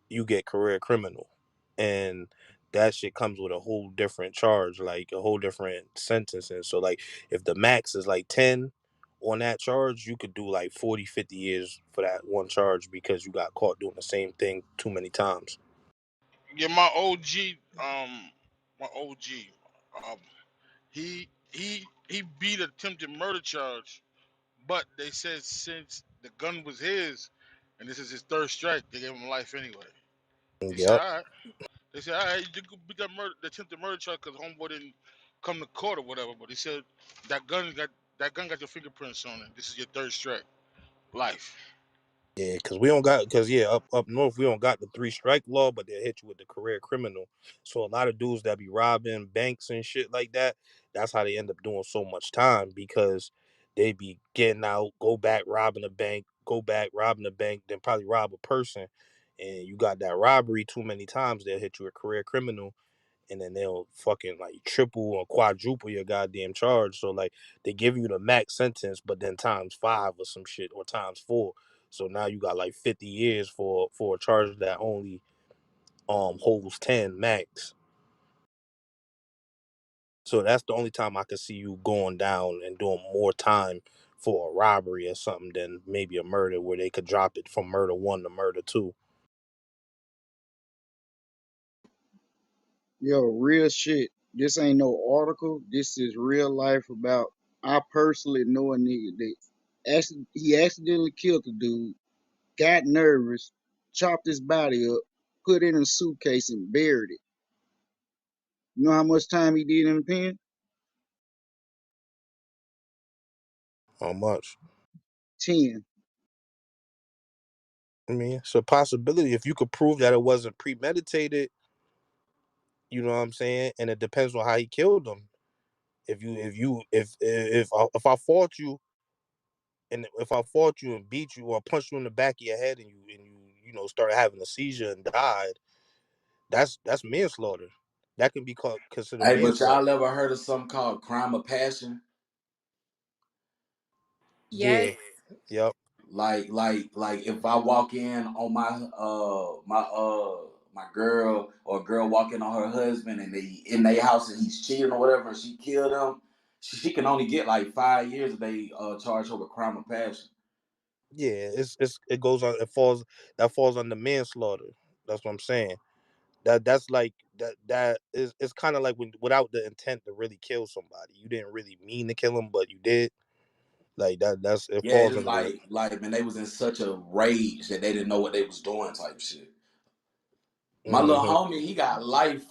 [SPEAKER 2] you get career criminal, and that shit comes with a whole different charge, like a whole different sentence. And so like if the max is like 10 on that charge, you could do like 40, 50 years for that one charge because you got caught doing the same thing too many times.
[SPEAKER 4] Yeah, my OG, um, he beat attempted murder charge, but they said since the gun was his, and this is his third strike, they gave him life anyway. He said,
[SPEAKER 2] Yep.
[SPEAKER 4] all right. They said, all right, you could beat the attempted murder charge because homeboy didn't come to court or whatever. But he said that gun got your fingerprints on it. This is your third strike, life.
[SPEAKER 2] Yeah, because we don't got, because yeah, up north we don't got the three strike law, but they hit you with the career criminal. So a lot of dudes that be robbing banks and shit like that, that's how they end up doing so much time, because they be getting out, go back robbing a bank, go back robbing a bank, then probably rob a person, and you got that robbery too many times, they'll hit you a career criminal, and then they'll fucking like triple or quadruple your goddamn charge. So like they give you the max sentence, but then times 5 or some shit, or times 4. So now you got like 50 years for a charge that only holds 10 max. So that's the only time I could see you going down and doing more time for a robbery or something than maybe a murder, where they could drop it from murder 1 to murder 2.
[SPEAKER 21] Yo, real shit. This ain't no article. This is real life about. I personally know a nigga that he accidentally killed a dude, got nervous, chopped his body up, put it in a suitcase and buried it. You know how much time he did in the pen?
[SPEAKER 2] How much?
[SPEAKER 21] 10.
[SPEAKER 2] I mean, it's a possibility if you could prove that it wasn't premeditated. You know what I'm saying? And it depends on how he killed them. If I fought you, and if I fought you and beat you or punched you in the back of your head, and you started having a seizure and died, that's manslaughter. That can be called considered
[SPEAKER 13] Hey, but
[SPEAKER 2] manslaughter.
[SPEAKER 13] y'all ever heard of something called crime of passion?
[SPEAKER 11] Yes.
[SPEAKER 2] Yeah. Yep.
[SPEAKER 13] Like if I walk in on my girl, or a girl walk in on her husband and they in their house and he's cheating or whatever, and she killed him, she can only get like 5 years if they charge her with crime of passion.
[SPEAKER 2] Yeah. It goes on. That falls under manslaughter. That's what I'm saying. That's like that is it's kind of like without the intent to really kill somebody. You didn't really mean to kill him, but you did. Like that's it
[SPEAKER 13] Yeah,
[SPEAKER 2] falls
[SPEAKER 13] it's
[SPEAKER 2] under that.
[SPEAKER 13] like man, they was in such a rage that they didn't know what they was doing type shit. My little
[SPEAKER 2] Hmm.
[SPEAKER 13] homie, he got life.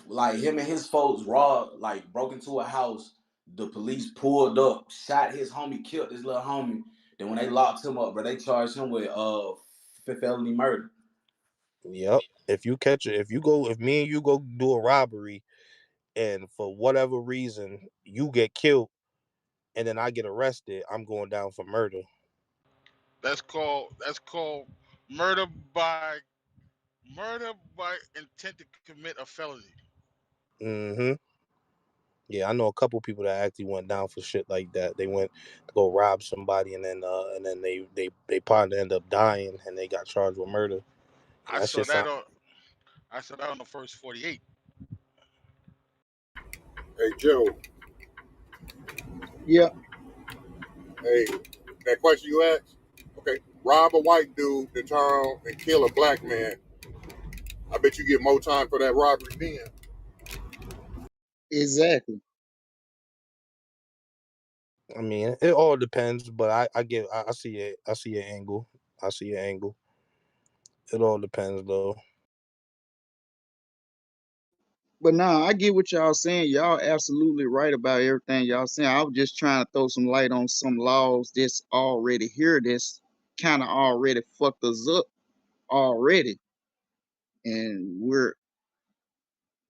[SPEAKER 13] Like him and his folks robbed, like broke into a house. The police pulled up, shot his homie, killed his little homie. Then when they locked him up, bro, they charged him with felony murder.
[SPEAKER 2] Yep. If me and you go do a robbery, and for whatever reason you get killed and then I get arrested, I'm going down for murder.
[SPEAKER 4] That's called murder by murder by intent to commit a felony.
[SPEAKER 2] Hmm. Yeah, I know a couple people that actually went down for shit like that. They went to go rob somebody, and then they probably end up dying, and they got charged with murder. And
[SPEAKER 4] I
[SPEAKER 2] that
[SPEAKER 4] saw
[SPEAKER 2] shit
[SPEAKER 4] that
[SPEAKER 2] sound.
[SPEAKER 4] on I saw that on the first 48.
[SPEAKER 16] Hey Joe,
[SPEAKER 21] Yeah,
[SPEAKER 16] hey, that question you asked. Okay, rob a white dude to turn and kill a black man. I bet you get more time for that robbery then.
[SPEAKER 21] exactly.
[SPEAKER 2] I mean, it all depends, but I see it. I see your angle. I see your angle. It all depends though.
[SPEAKER 21] But nah, I get what y'all saying. Y'all absolutely right about everything y'all saying. I was just trying to throw some light on some laws that's already here that's kind of already fucked us up already. And we're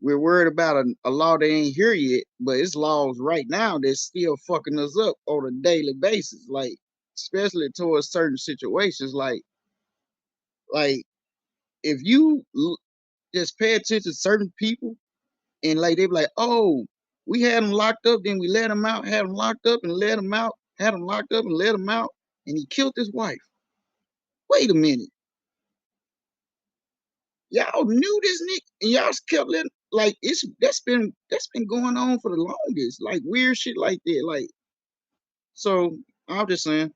[SPEAKER 21] worried about a law that ain't here yet, but it's laws right now that's still fucking us up on a daily basis. Like, especially towards certain situations. Like if you just pay attention to certain people, and like they be like, oh, We had him locked up, then we let him out, had him locked up and let him out, had him locked up and let him out, and he killed his wife. Wait a minute. Y'all knew this nigga and y'all kept letting like that's been going on for the longest. Like weird shit like that. Like so I'm just saying.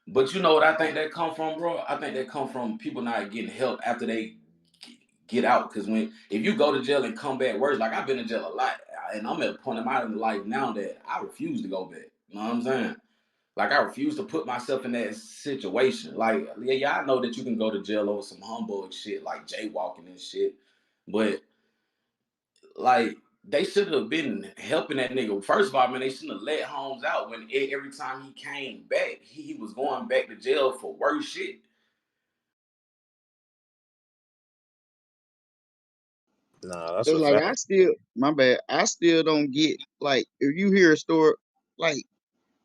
[SPEAKER 13] But you know what I think that come from, bro? I think that come from people not getting help after they get out. Because if you go to jail and come back worse, like I've been in jail a lot, and I'm at a point in my life now that I refuse to go back. You know what I'm saying? Like I refuse to put myself in that situation. Like yeah, I know that you can go to jail over some humbug shit like jaywalking and shit, but like they should have been helping that nigga. First of all, man, they shouldn't have let Holmes out when every time he came back, he was going back to jail for worse shit.
[SPEAKER 2] Nah, that's
[SPEAKER 21] So
[SPEAKER 2] a
[SPEAKER 21] like
[SPEAKER 2] fact.
[SPEAKER 21] I still my bad. I still don't get like if you hear a story like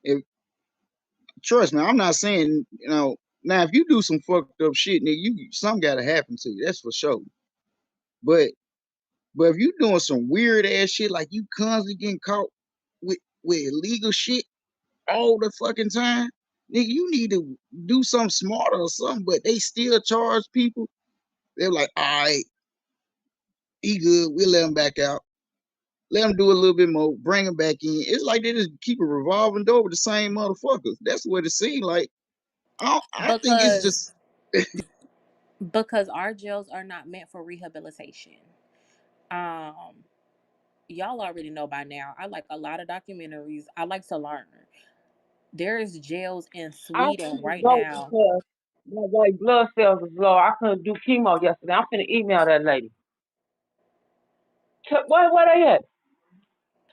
[SPEAKER 21] if trust me, I'm not saying now if you do some fucked up shit, nigga, something gotta happen to you. That's for sure. But but if you doing some weird ass shit like you constantly getting caught with illegal shit all the fucking time, nigga, you need to do something smarter or something. But they still charge people. They're like, all right, he good. We'll let him back out. Let him do a little bit more. Bring him back in. It's like they just keep a revolving door with the same motherfuckers. That's what it seems like. I think it's just
[SPEAKER 11] because because our jails are not meant for rehabilitation. Um, y'all already know by now. I like a lot of documentaries. I like to learn. There's jails in
[SPEAKER 22] I
[SPEAKER 11] Sweden
[SPEAKER 22] couldn't
[SPEAKER 11] right
[SPEAKER 22] go
[SPEAKER 11] now.
[SPEAKER 22] because my white blood cells was low. I couldn't do chemo yesterday. I'm finna email that lady. Where they at?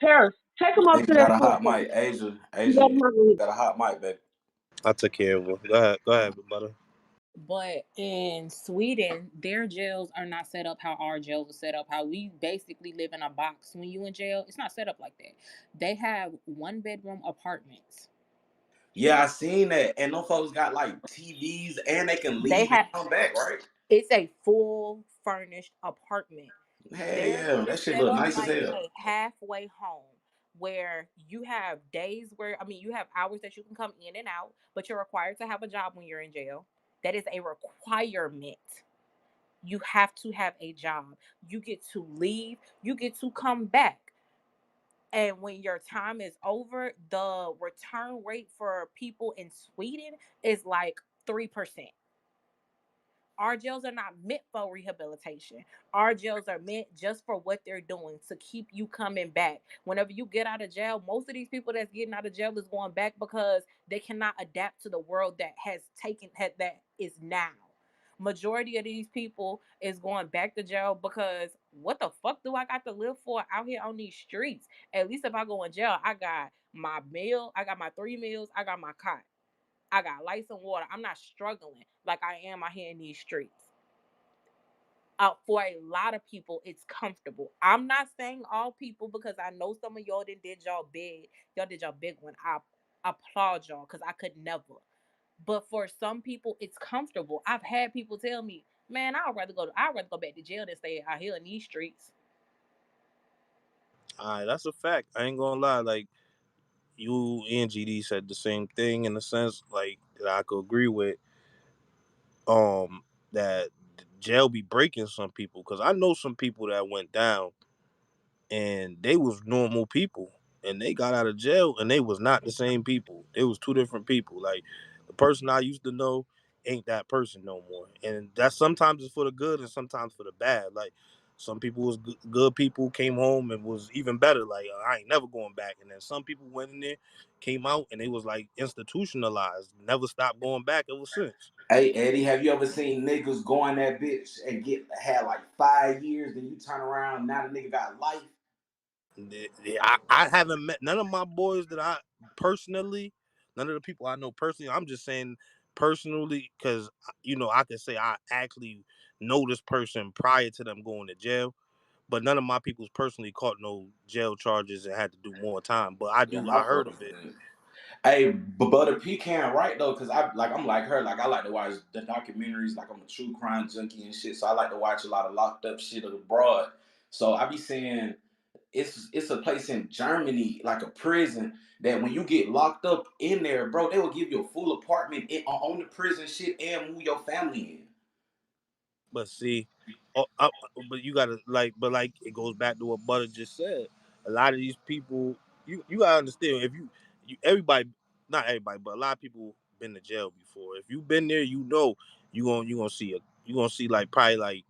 [SPEAKER 22] Paris. Take them up to
[SPEAKER 13] Asia
[SPEAKER 22] that
[SPEAKER 13] got a
[SPEAKER 22] food
[SPEAKER 13] hot
[SPEAKER 22] place.
[SPEAKER 13] mic.
[SPEAKER 22] You got
[SPEAKER 13] Asia
[SPEAKER 22] my
[SPEAKER 13] got a hot mic, baby.
[SPEAKER 2] I took care of her. Go ahead, brother.
[SPEAKER 11] But in Sweden, their jails are not set up how our jails are set up. How we basically live in a box when you in jail. It's not set up like that. They have 1 bedroom apartments.
[SPEAKER 13] Yeah, I seen that. And them folks got like TVs and they can
[SPEAKER 11] They
[SPEAKER 13] leave and
[SPEAKER 11] have
[SPEAKER 13] come back, right?
[SPEAKER 11] It's a full furnished apartment.
[SPEAKER 13] Hell
[SPEAKER 11] Theirs
[SPEAKER 13] yeah, that
[SPEAKER 11] is
[SPEAKER 13] shit
[SPEAKER 11] set
[SPEAKER 13] look
[SPEAKER 11] up
[SPEAKER 13] nice as
[SPEAKER 11] like
[SPEAKER 13] hell.
[SPEAKER 11] a halfway home where you have days where you have hours that you can come in and out, but you're required to have a job when you're in jail. That is a requirement. You have to have a job. You get to leave, you get to come back. And when your time is over, the return rate for people in Sweden is like 3%. Our jails are not meant for rehabilitation. Our jails are meant just for what they're doing to keep you coming back. Whenever you get out of jail, most of these people that's getting out of jail is going back because they cannot adapt to the world that that is now. Majority of these people is going back to jail because what the fuck do I got to live for out here on these streets? At least if I go in jail, I got my meal, I got my 3 meals, I got my cot. I got lights and water. I'm not struggling like I am out here in these streets. For a lot of people, it's comfortable. I'm not saying all people because I know some of y'all did y'all big. Y'all did y'all big one. I applaud y'all because I could never. But for some people, it's comfortable. I've had people tell me, "Man, I'd rather go back to jail than stay out here in these streets."
[SPEAKER 2] All right, that's a fact. I ain't gonna lie. Like you and GD said the same thing in a sense, like that I could agree with. That jail be breaking some people because I know some people that went down and they was normal people and they got out of jail and they was not the same people. They was two different people. Like the person I used to know ain't that person no more. And that sometimes is for the good and sometimes for the bad. Like some people was good people came home and was even better. Like I ain't never going back. And then some people went in there, came out and they was like institutionalized. Never stopped going back ever since.
[SPEAKER 13] Hey Eddie, have you ever seen niggas go in that bitch and had like 5 years, then you turn around, now the nigga got life?
[SPEAKER 2] I haven't met none of my boys that I personally, none of the people I know personally. I'm just saying personally because I could say I actually know this person prior to them going to jail, but none of my people's personally caught no jail charges and had to do more time. But
[SPEAKER 13] Yeah,
[SPEAKER 2] I
[SPEAKER 13] my
[SPEAKER 2] heard
[SPEAKER 13] brother
[SPEAKER 2] of it.
[SPEAKER 13] did. Hey, but a pecan, right though, because I'm like her, like I like to watch the documentaries, like I'm a true crime junkie and shit. So I like to watch a lot of locked up shit abroad. So I be seeing It's a place in Germany, like a prison, that when you get locked up in there, bro, they will give you a full apartment on the prison shit and move your family in.
[SPEAKER 2] But see, but you gotta like it goes back to what Butter just said. A lot of these people, you gotta understand if you everybody, not everybody, but a lot of people been to jail before. If you've been there, you know you gonna see like probably like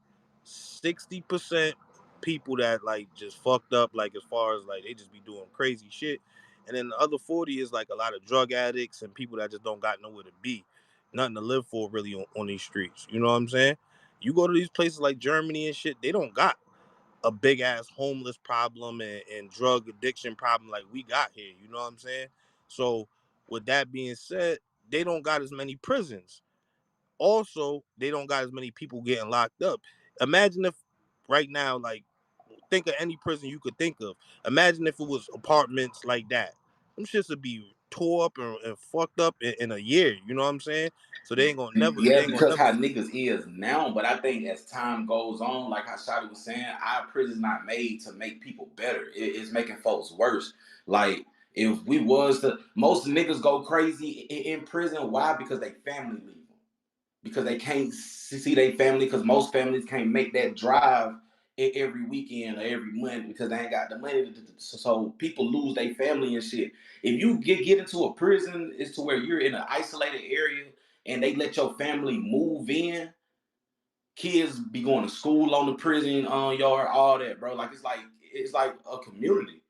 [SPEAKER 2] 60% people that like just fucked up, like as far as like they just be doing crazy shit, and then the other 40 is like a lot of drug addicts and people that just don't got nowhere to be, nothing to live for really on these streets. You know what I'm saying? You go to these places like Germany and shit, they don't got a big ass homeless problem and drug addiction problem like we got here. You know what I'm saying? So with that being said, they don't got as many prisons. Also, they don't got as many people getting locked up. Imagine if right now, like, think of any prison you could think of. Imagine if it was apartments like that. Them shits would be tore up and fucked up in a year. You know what I'm saying? So they
[SPEAKER 13] Yeah,
[SPEAKER 2] ain't gonna
[SPEAKER 13] because
[SPEAKER 2] never.
[SPEAKER 13] how niggas is now, but I think as time goes on, like how Shotty was saying, our prison's not made to make people better. It's making folks worse. Like if we was to, most niggas go crazy in prison. Why? Because they family leave them. Because they can't see their family. Because most families can't make that drive every weekend or every month because they ain't got the money. So people lose their family and shit. If you get into a prison, it's to where you're in an isolated area and they let your family move in. Kids be going to school on the prison yard, all that, bro. Like it's like a community.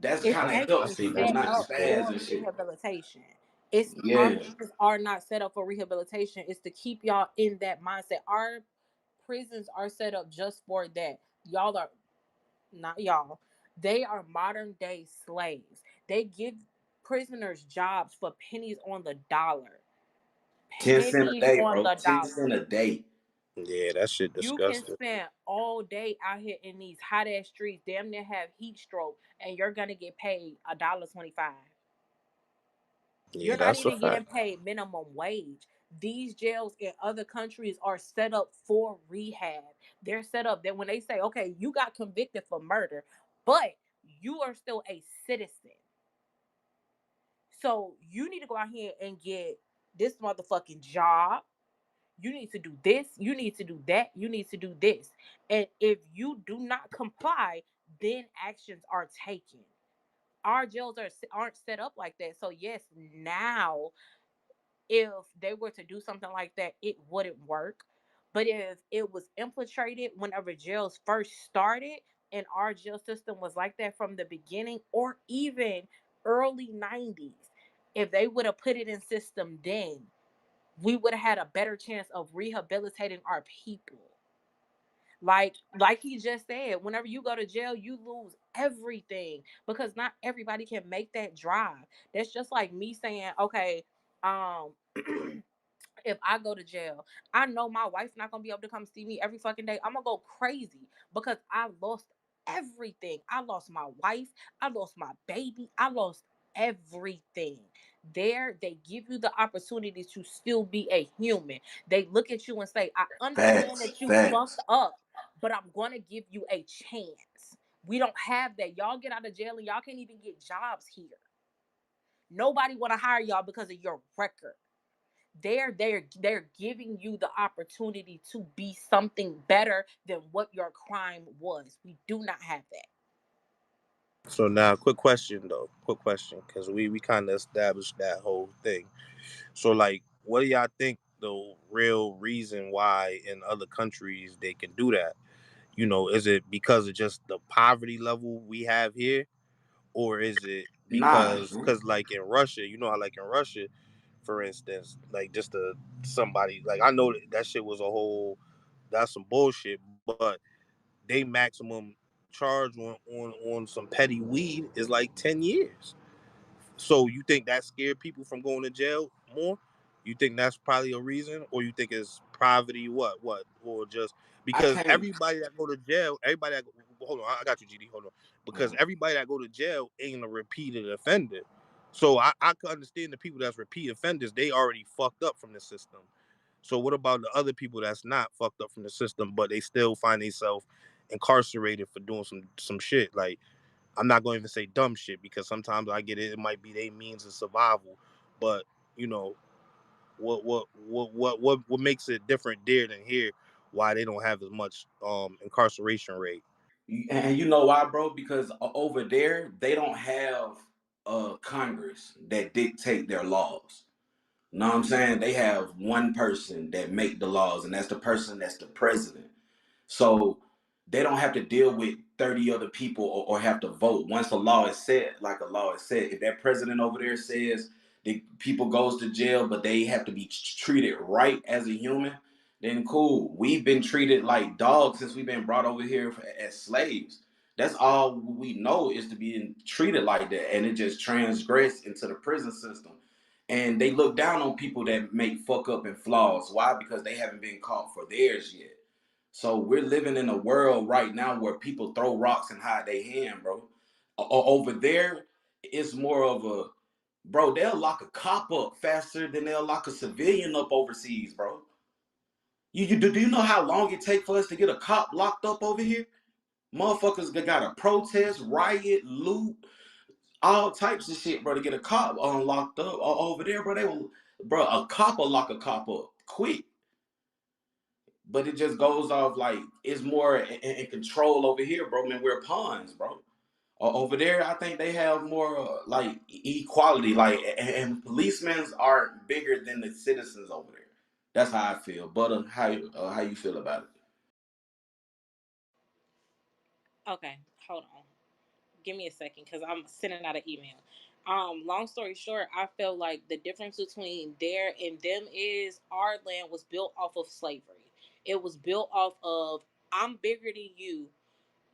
[SPEAKER 13] That's
[SPEAKER 11] It's
[SPEAKER 13] kind of
[SPEAKER 2] I
[SPEAKER 13] help
[SPEAKER 11] actually
[SPEAKER 2] see
[SPEAKER 13] people
[SPEAKER 2] that
[SPEAKER 11] set
[SPEAKER 2] shit
[SPEAKER 13] not
[SPEAKER 2] is
[SPEAKER 11] up
[SPEAKER 13] spaz
[SPEAKER 11] for
[SPEAKER 13] and shit.
[SPEAKER 11] rehabilitation. It's our
[SPEAKER 13] Yeah,
[SPEAKER 11] prisons are not set up for rehabilitation. It's to keep y'all in that mindset. Our prisons are set up just for that. Y'all are not y'all. They are modern day slaves. They give prisoners jobs for pennies on the dollar.
[SPEAKER 13] 10 cent a
[SPEAKER 11] Pennies
[SPEAKER 13] day,
[SPEAKER 11] on
[SPEAKER 13] bro.
[SPEAKER 11] the
[SPEAKER 13] ten
[SPEAKER 11] dollar.
[SPEAKER 13] cent a day.
[SPEAKER 2] yeah, that shit
[SPEAKER 11] You can
[SPEAKER 2] disgusting.
[SPEAKER 11] spend all day out here in these hot ass streets, damn near have heat stroke, and you're gonna get paid $1.25.
[SPEAKER 2] Yeah,
[SPEAKER 11] You're not
[SPEAKER 2] that's a
[SPEAKER 11] even
[SPEAKER 2] fact.
[SPEAKER 11] getting paid minimum wage. These jails in other countries are set up for rehab. They're set up that when they say, okay, you got convicted for murder, but you are still a citizen. So you need to go out here and get this motherfucking job. You need to do this. You need to do that. You need to do this. And if you do not comply, then actions are taken. Our jails aren't set up like that. So yes, now if they were to do something like that, it wouldn't work. But if it was infiltrated whenever jails first started, and our jail system was like that from the beginning, or even early 90s, if they would have put it in system then, we would have had a better chance of rehabilitating our people. Like he just said, whenever you go to jail, you lose everything because not everybody can make that drive. That's just like me saying, okay, um if I go to jail, I know my wife's not gonna be able to come see me every fucking day. I'm gonna go crazy because I lost everything. I lost my wife, I lost my baby, I lost everything. There, they give you the opportunity to still be a human. They look at you and say, I understand
[SPEAKER 13] Facts,
[SPEAKER 11] that you fucked
[SPEAKER 13] facts.
[SPEAKER 11] up, but I'm gonna give you a chance. We don't have that. Y'all get out of jail and y'all can't even get jobs here. Nobody wanna hire y'all because of your record. They're giving you the opportunity to be something better than what your crime was. We do not have that.
[SPEAKER 2] So now, quick question though, quick question, because we kind of established that whole thing. So like, what do y'all think the real reason why in other countries they can do that? You know, is it because of just the poverty level we have here, or is it
[SPEAKER 13] Nah,
[SPEAKER 2] because like in Russia, you know how like in Russia, for instance, like just somebody like I know that shit was a whole that's some bullshit, but they maximum charge on some petty weed is like 10 years. So you think that scared people from going to jail more? You think that's probably a reason, or you think it's poverty? What, or just
[SPEAKER 13] I
[SPEAKER 2] because
[SPEAKER 13] can't.
[SPEAKER 2] everybody that go to jail, everybody that hold on, I got you, GD, hold on, because everybody that go to jail ain't a repeated offender. So I can understand the people that's repeat offenders. They already fucked up from the system. So what about the other people that's not fucked up from the system, but they still find themselves incarcerated for doing some shit. Like, I'm not going to even say dumb shit because sometimes I get it. It might be their means of survival, but you know what makes it different there than here? Why they don't have as much incarceration rate?
[SPEAKER 13] And you know why, bro? Because over there they don't have a Congress that dictate their laws. Know what I'm saying? They have one person that make the laws, and that's the person that's the president. So they don't have to deal with 30 other people or have to vote. Once a law is set, like a law is set, if that president over there says the people goes to jail, but they have to be treated right as a human, then cool. We've been treated like dogs since we've been brought over here as slaves. That's all we know is to be treated like that, and it just transgressed into the prison system. And they look down on people that make fuck up and flaws. Why? Because they haven't been caught for theirs yet. So we're living in a world right now where people throw rocks and hide their hand, bro. Over there, it's more of a, bro, they'll lock a cop up faster than they'll lock a civilian up overseas, bro. Do you know how long it take for us to get a cop locked up over here? Motherfuckers got to protest, riot, loot, all types of shit, bro, to get a cop locked up over there, bro. Bro, a cop will lock a cop up quick. But it just goes off like it's more in control over here, bro. Man, we're pawns, bro. Over there, I think they have more like equality, like and policemen aren't bigger than the citizens over there. That's how I feel. But how you feel about it?
[SPEAKER 11] Okay, hold on. Give me a second because I'm sending out an email. Long story short, I feel like the difference between there and them is our land was built off of slavery. It was built off of I'm bigger than you.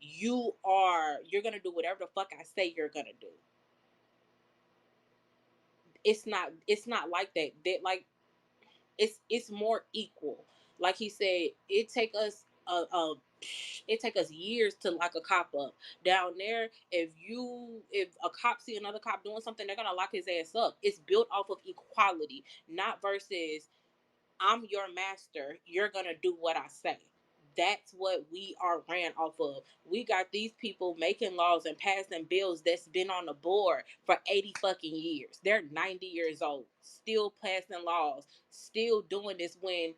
[SPEAKER 11] You're gonna do whatever the fuck I say you're gonna do. It's not like that. That like it's more equal. Like he said, it take us years to lock a cop up. Down there, if a cop see another cop doing something, they're gonna lock his ass up. It's built off of equality, not versus I'm your master. You're going to do what I say. That's what we are ran off of. We got these people making laws and passing bills that's been on the board for 80 fucking years. They're 90 years old, still passing laws, still doing this when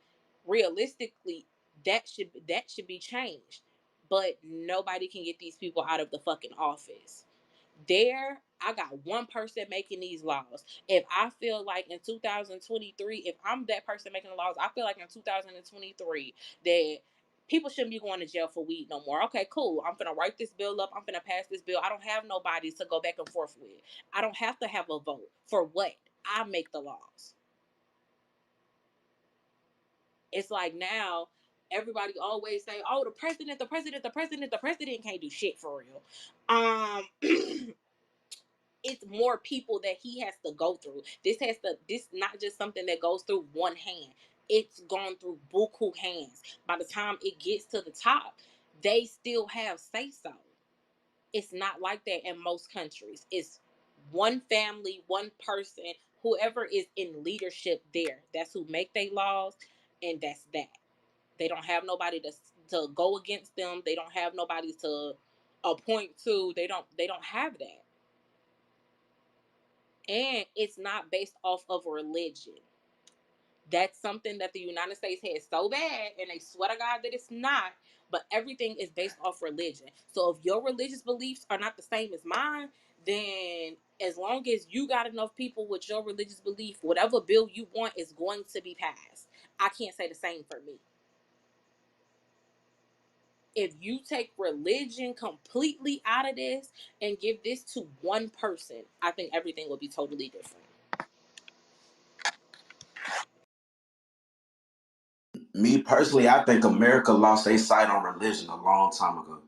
[SPEAKER 11] realistically that should be changed. But nobody can get these people out of the fucking office. There, I got one person making these laws. If I feel like in 2023, if I'm that person making the laws, I feel like in 2023 that people shouldn't be going to jail for weed no more. Okay, cool. I'm gonna write this bill up. I'm gonna pass this bill. I don't have nobody to go back and forth with. I don't have to have a vote for what I make the laws. It's like now everybody always say, "Oh, the president, the president, the president, the president can't do shit for real." It's more people that he has to go through. This not just something that goes through one hand. It's gone through buku hands. By the time it gets to the top, they still have say so. It's not like that in most countries. It's one family, one person, whoever is in leadership there. That's who make their laws, and that's that. They don't have nobody to go against them. They don't have nobody to appoint to. They don't have that. And it's not based off of religion. That's something that the United States has so bad, and they swear to God that it's not. But everything is based off religion. So if your religious beliefs are not the same as mine, then as long as you got enough people with your religious belief, whatever bill you want is going to be passed. I can't say the same for me. If you take religion completely out of this and give this to one person, I think everything will be totally different.
[SPEAKER 13] Me personally, I think America lost their sight on religion a long time ago.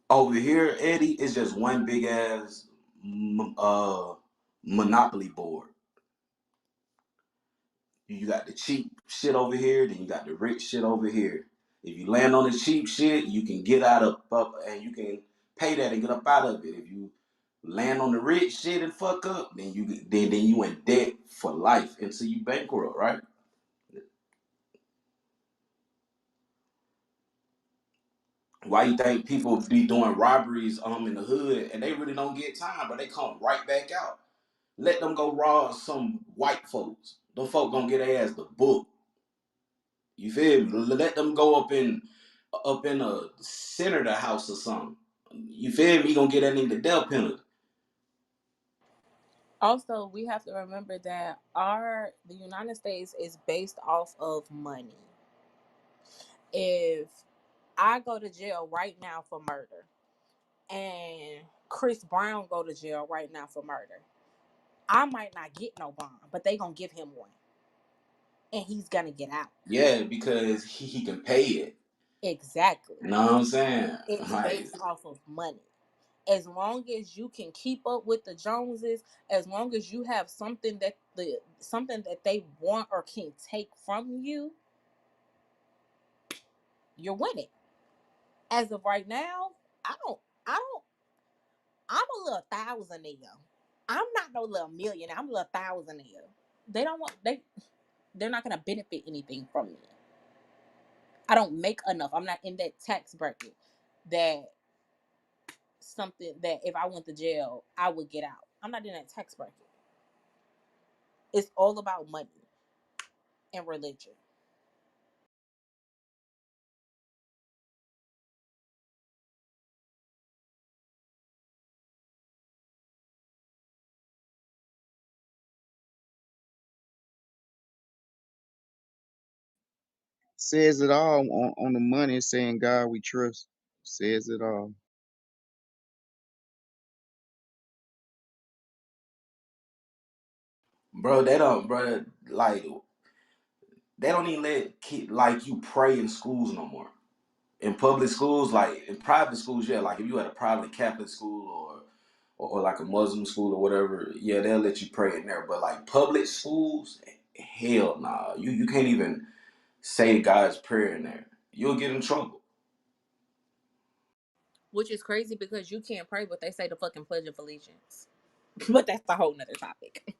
[SPEAKER 13] Over here, Eddie, it's just one big ass monopoly board. You got the cheap shit over here, then you got the rich shit over here. If you land on the cheap shit, you can get out of up and you can pay that and get up out of it. If you land on the rich shit and fuck up, then you in debt for life until you bankrupt, right? Why you think people be doing robberies in the hood and they really don't get time, but they come right back out? Let them go rob some white folks. Them folk gonna get their ass the book. You feel me? Let them go up in a senator house or something. You feel me? You gonna get that nigga the death penalty.
[SPEAKER 11] Also, we have to remember that the United States is based off of money. If I go to jail right now for murder and Chris Brown go to jail right now for murder, I might not get no bond, but they gonna give him one, and he's gonna get out.
[SPEAKER 13] Yeah, because he can pay it.
[SPEAKER 11] Exactly.
[SPEAKER 13] You know what I'm saying?
[SPEAKER 11] It's
[SPEAKER 13] Like,
[SPEAKER 11] based off of money. As long as you can keep up with the Joneses, as long as you have something that they want or can take from you, you're winning. As of right now, I don't I'm a little thousandaire. I'm not no little millionaire. I'm a little thousandaire. They don't want they're not gonna benefit anything from me. I don't make enough. I'm not in that tax bracket that something that if I went to jail, I would get out. I'm not in that tax bracket. It's all about money and religion.
[SPEAKER 21] Says it all on the money, saying God we trust. Says it all.
[SPEAKER 13] bro, like they don't even let like you pray in schools no more. In public schools, like in private schools, yeah, like if you had a private Catholic school or like a Muslim school or whatever, yeah, they'll let you pray in there. But like public schools, hell nah. You can't even say God's prayer in there. You'll get in trouble.
[SPEAKER 11] Which is crazy because you can't pray, but they say the fucking Pledge of Allegiance. But that's a whole nother topic.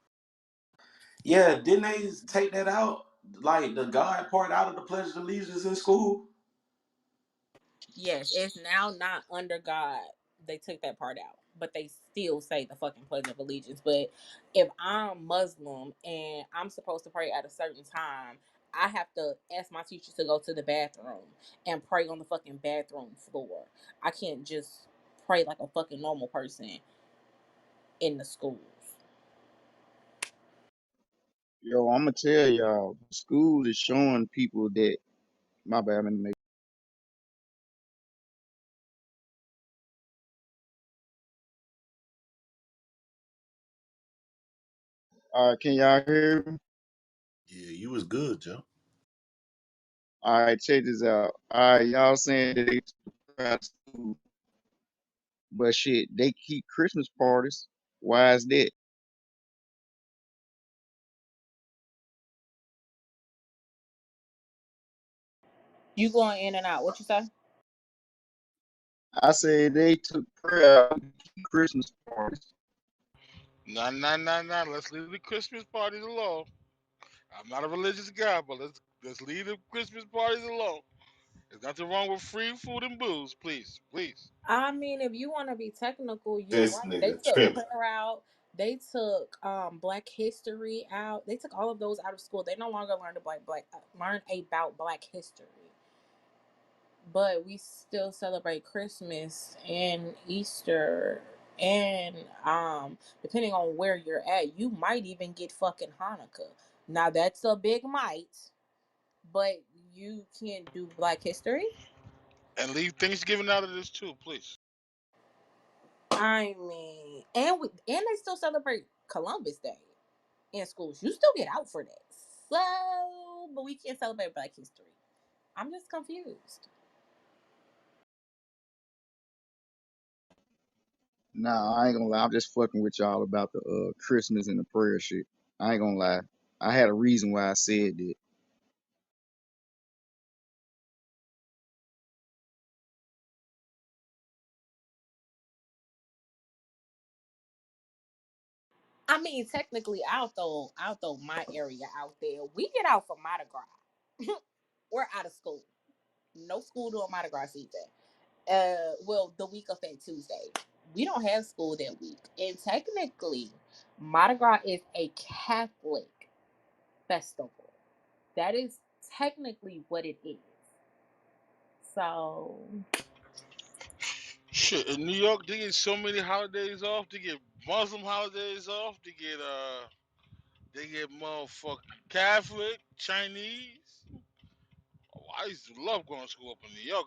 [SPEAKER 13] Yeah, didn't they take that out? Like the God part out of the Pledge of Allegiance in school?
[SPEAKER 11] Yes, it's now not under God. They took that part out, but they still say the fucking Pledge of Allegiance. But if I'm Muslim and I'm supposed to pray at a certain time, I have to ask my teacher to go to the bathroom and pray on the fucking bathroom floor. I can't just pray like a fucking normal person in the schools.
[SPEAKER 21] Yo, I'm gonna tell y'all, school is showing people that my bad. I'm in the matrix. All right, can y'all hear me?
[SPEAKER 17] Yeah, you was good, Joe.
[SPEAKER 21] All right, check this out. All right, y'all saying that they took prayer out of school, but shit, they keep Christmas parties. Why is that?
[SPEAKER 11] You going in and out? What you say?
[SPEAKER 21] I say they took prayer out to keep Christmas parties.
[SPEAKER 4] Nah, nah, nah, nah. Let's leave the Christmas parties alone. I'm not a religious guy, but let's leave the Christmas parties alone. There's nothing wrong with free food and booze, please, please.
[SPEAKER 11] I mean, if you want to be technical, you're
[SPEAKER 17] This
[SPEAKER 11] right. They
[SPEAKER 17] nigga
[SPEAKER 11] took
[SPEAKER 17] tripping.
[SPEAKER 11] prayer out. They took Black History out. They took all of those out of school. They no longer learn about Black history. But we still celebrate Christmas and Easter and depending on where you're at, you might even get fucking Hanukkah. Now that's a big might, but you can't do Black history.
[SPEAKER 4] And leave Thanksgiving out of this too, please.
[SPEAKER 11] I mean, and they still celebrate Columbus Day in schools. You still get out for that. So, but we can't celebrate Black history. I'm just confused.
[SPEAKER 21] Nah, I ain't gonna lie. I'm just fucking with y'all about the Christmas and the prayer shit. I ain't gonna lie. I had a reason why I said that.
[SPEAKER 11] I mean, technically, I'll throw my area out there. We get out for Mardi Gras. We're out of school. No school during Mardi Gras season. Well, the week of Fat Tuesday. We don't have school that week, and technically, Mardi Gras is a Catholic festival. That is technically what it is. So
[SPEAKER 4] Shit, in New York, they get so many holidays off. They get Muslim holidays off. They get motherfucking Catholic, Chinese. Oh, I used to love going to school up in New York.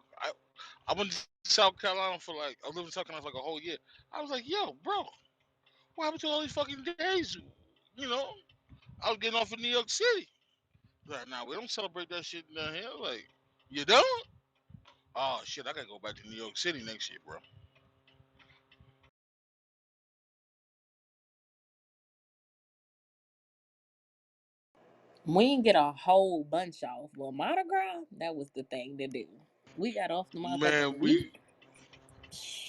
[SPEAKER 4] I went to South Carolina for like I lived in South Carolina for like a whole year. I was like, yo, bro, what happened to all these fucking days? You know, I was getting off in New York City. Like, nah, we don't celebrate that shit down here. Like, you don't? Oh shit, I gotta go back to New York City next year, bro.
[SPEAKER 11] we didn't get a whole bunch off. Well, Mardi Gras, that was the thing to do. We got off the
[SPEAKER 4] Man,
[SPEAKER 11] motherfucking
[SPEAKER 4] we
[SPEAKER 11] week.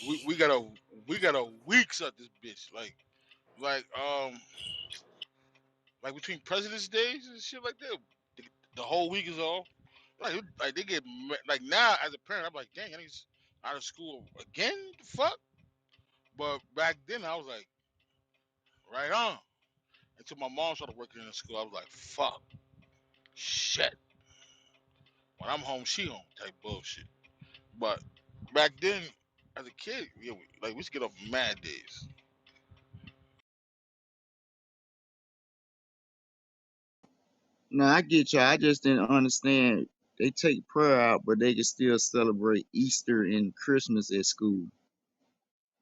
[SPEAKER 4] we we got a we got a weeks at this bitch. Like like between President's Days and shit like that, the whole week is off. Like they get like now as a parent, I'm like, dang, I need out of school again. The fuck. But back then I was like, right on. Until my mom started working in the school, I was like, fuck, shit. When I'm home, she home type bullshit. But back then, as a kid, yeah, we used to get off mad days.
[SPEAKER 21] No, I get you. I just didn't understand. They take prayer out, but they can still celebrate Easter and Christmas at school.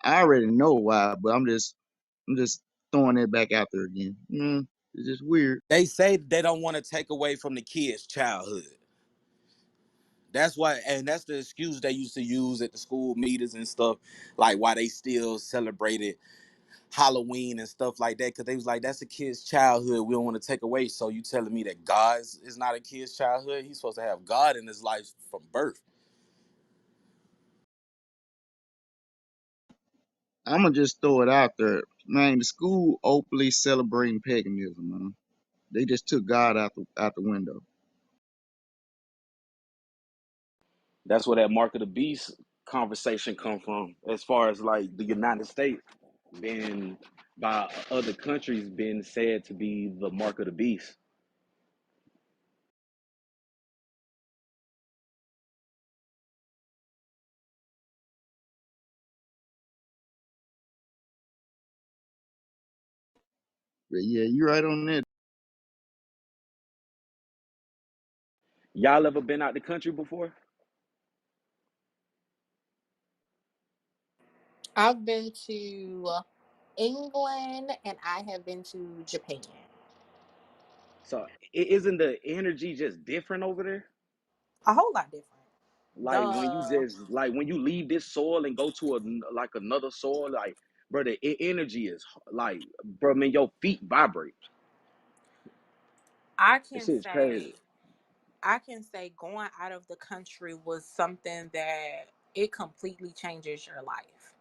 [SPEAKER 21] I already know why, but I'm just throwing that back out there again. It's just weird.
[SPEAKER 13] They say they don't want to take away from the kids' childhood. That's why, and that's the excuse they used to use at the school meetings and stuff, like why they still celebrated Halloween and stuff like that, because they was like, that's a kid's childhood. We don't want to take away. So you telling me that God is not a kid's childhood? He's supposed to have God in his life from birth.
[SPEAKER 21] I'm gonna just throw it out there, man. The school openly celebrating paganism, man. They just took God out the window.
[SPEAKER 13] That's where that mark of the beast conversation come from, as far as like the United States being by other countries being said to be the mark of the beast.
[SPEAKER 21] But yeah, you're right on that.
[SPEAKER 13] Y'all ever been out the country before?
[SPEAKER 11] I've been to England and I have been to Japan.
[SPEAKER 13] So isn't the energy just different over there?
[SPEAKER 11] A whole lot different.
[SPEAKER 13] Like when you
[SPEAKER 11] The
[SPEAKER 13] just like when you leave this soil and go to like another soil, like bro, the energy is like, bro, man, your feet vibrate.
[SPEAKER 11] I
[SPEAKER 13] This
[SPEAKER 11] can
[SPEAKER 13] shit's crazy.
[SPEAKER 11] say I can say going out of the country was something that it completely changes your life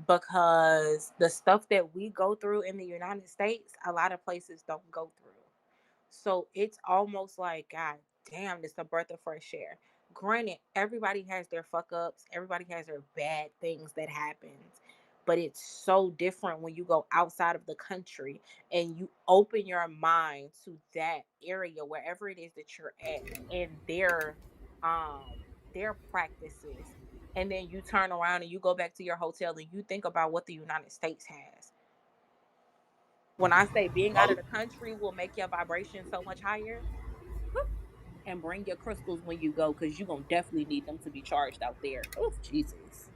[SPEAKER 11] because the stuff that we go through in the United States, a lot of places don't go through. So it's almost like, God damn, it's a breath of fresh air. Granted, everybody has their fuck ups, everybody has their bad things that happens. But it's so different when you go outside of the country and you open your mind to that area, wherever it is that you're at, and um their practices. And then you turn around and you go back to your hotel and you think about what the United States has. When I say being out
[SPEAKER 16] I,
[SPEAKER 11] of the country will make your vibration so much higher, and bring your crystals when you go because you're going to definitely need them to be charged out there. Oh, Jesus.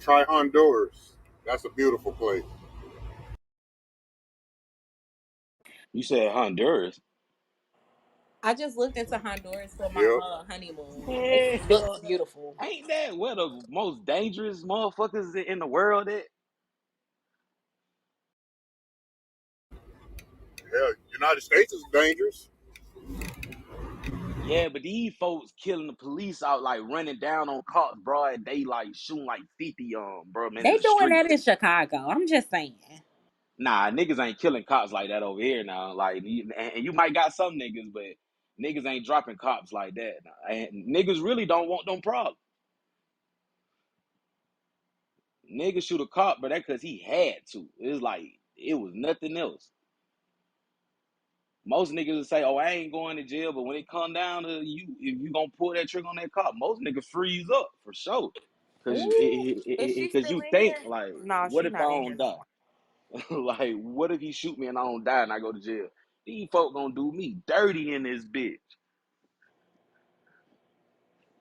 [SPEAKER 16] try Honduras. That's a beautiful place.
[SPEAKER 13] You said Honduras.
[SPEAKER 11] I just looked into Honduras for my
[SPEAKER 16] Yep.
[SPEAKER 11] honeymoon. It looks
[SPEAKER 13] Hell,
[SPEAKER 11] beautiful.
[SPEAKER 13] ain't that where the most dangerous motherfuckers in the world at?
[SPEAKER 16] Hell, United States is dangerous.
[SPEAKER 13] Yeah, but these folks killing the police out, like running down on cops, bro, and they like shooting like 50 bro, man, in
[SPEAKER 11] They
[SPEAKER 13] the
[SPEAKER 11] doing that
[SPEAKER 13] streets.
[SPEAKER 11] in Chicago. I'm just saying.
[SPEAKER 13] Nah, niggas ain't killing cops like that over here now. Like, and you might got some niggas, but niggas ain't dropping cops like that. Now. And niggas really don't want them problems. Niggas shoot a cop, but that because he had to. It's like it was nothing else. Most niggas would say, "Oh, I ain't going to jail," but when it come down to you, if you gonna pull that trigger on that cop, most niggas freeze up for sure. Cause,
[SPEAKER 11] Ooh, is she
[SPEAKER 13] cause
[SPEAKER 11] still
[SPEAKER 13] you
[SPEAKER 11] in
[SPEAKER 13] think
[SPEAKER 11] here?
[SPEAKER 13] like,
[SPEAKER 11] No,
[SPEAKER 13] what
[SPEAKER 11] she
[SPEAKER 13] if I
[SPEAKER 11] not in here
[SPEAKER 13] don't
[SPEAKER 11] no
[SPEAKER 13] die?
[SPEAKER 11] more.
[SPEAKER 13] Like, what if he shoot me and I don't die and I go to jail? These folk gonna do me dirty in this bitch.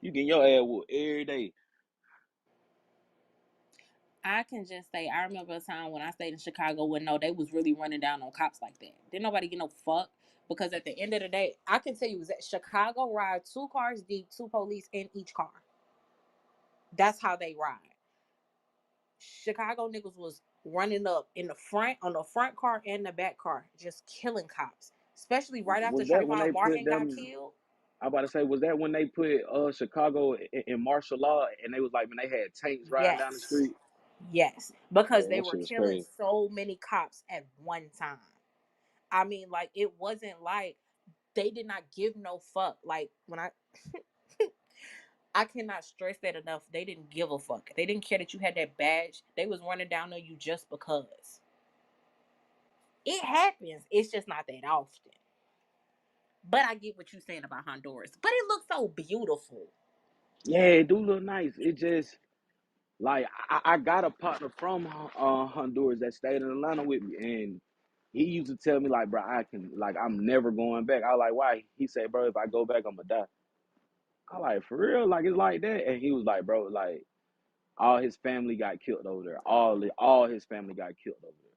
[SPEAKER 13] You get your ass whooped every day.
[SPEAKER 11] I can just say I remember a time when I stayed in Chicago when no, they was really running down on cops like that. Didn't nobody get no fuck because at the end of the day, I can tell you was that Chicago ride 2 cars deep, 2 police in each car. That's how they ride. Chicago niggas was running up in the front on the front car and the back car, just killing cops. Especially right after
[SPEAKER 13] Was that when they
[SPEAKER 11] Trayvon
[SPEAKER 13] put
[SPEAKER 11] Martin got
[SPEAKER 13] them?
[SPEAKER 11] killed.
[SPEAKER 13] I about to say, was that when they put Chicago in martial law and they was like when they had tanks riding down the
[SPEAKER 11] Yes.
[SPEAKER 13] street?
[SPEAKER 11] Yes. Because
[SPEAKER 13] Yeah,
[SPEAKER 11] they
[SPEAKER 13] that
[SPEAKER 11] were
[SPEAKER 13] shit was
[SPEAKER 11] killing
[SPEAKER 13] crazy.
[SPEAKER 11] so many cops at one time. I mean, like it wasn't like they did not give no fuck. Like when I cannot stress that enough. They didn't give a fuck. They didn't care that you had that badge. They was running down on you just because. It happens. It's just not that often. But I get what you're saying about Honduras. But it looks so beautiful.
[SPEAKER 13] Yeah, it do look nice. It just like I got a partner from Honduras that stayed in Atlanta with me, and he used to tell me like, bro, I'm never going back. I was like, why? He said, bro, if I go back, I'm gonna die. I like for real, like it's like that, and he was like, bro, like all his family got killed over there. All his family got killed over there.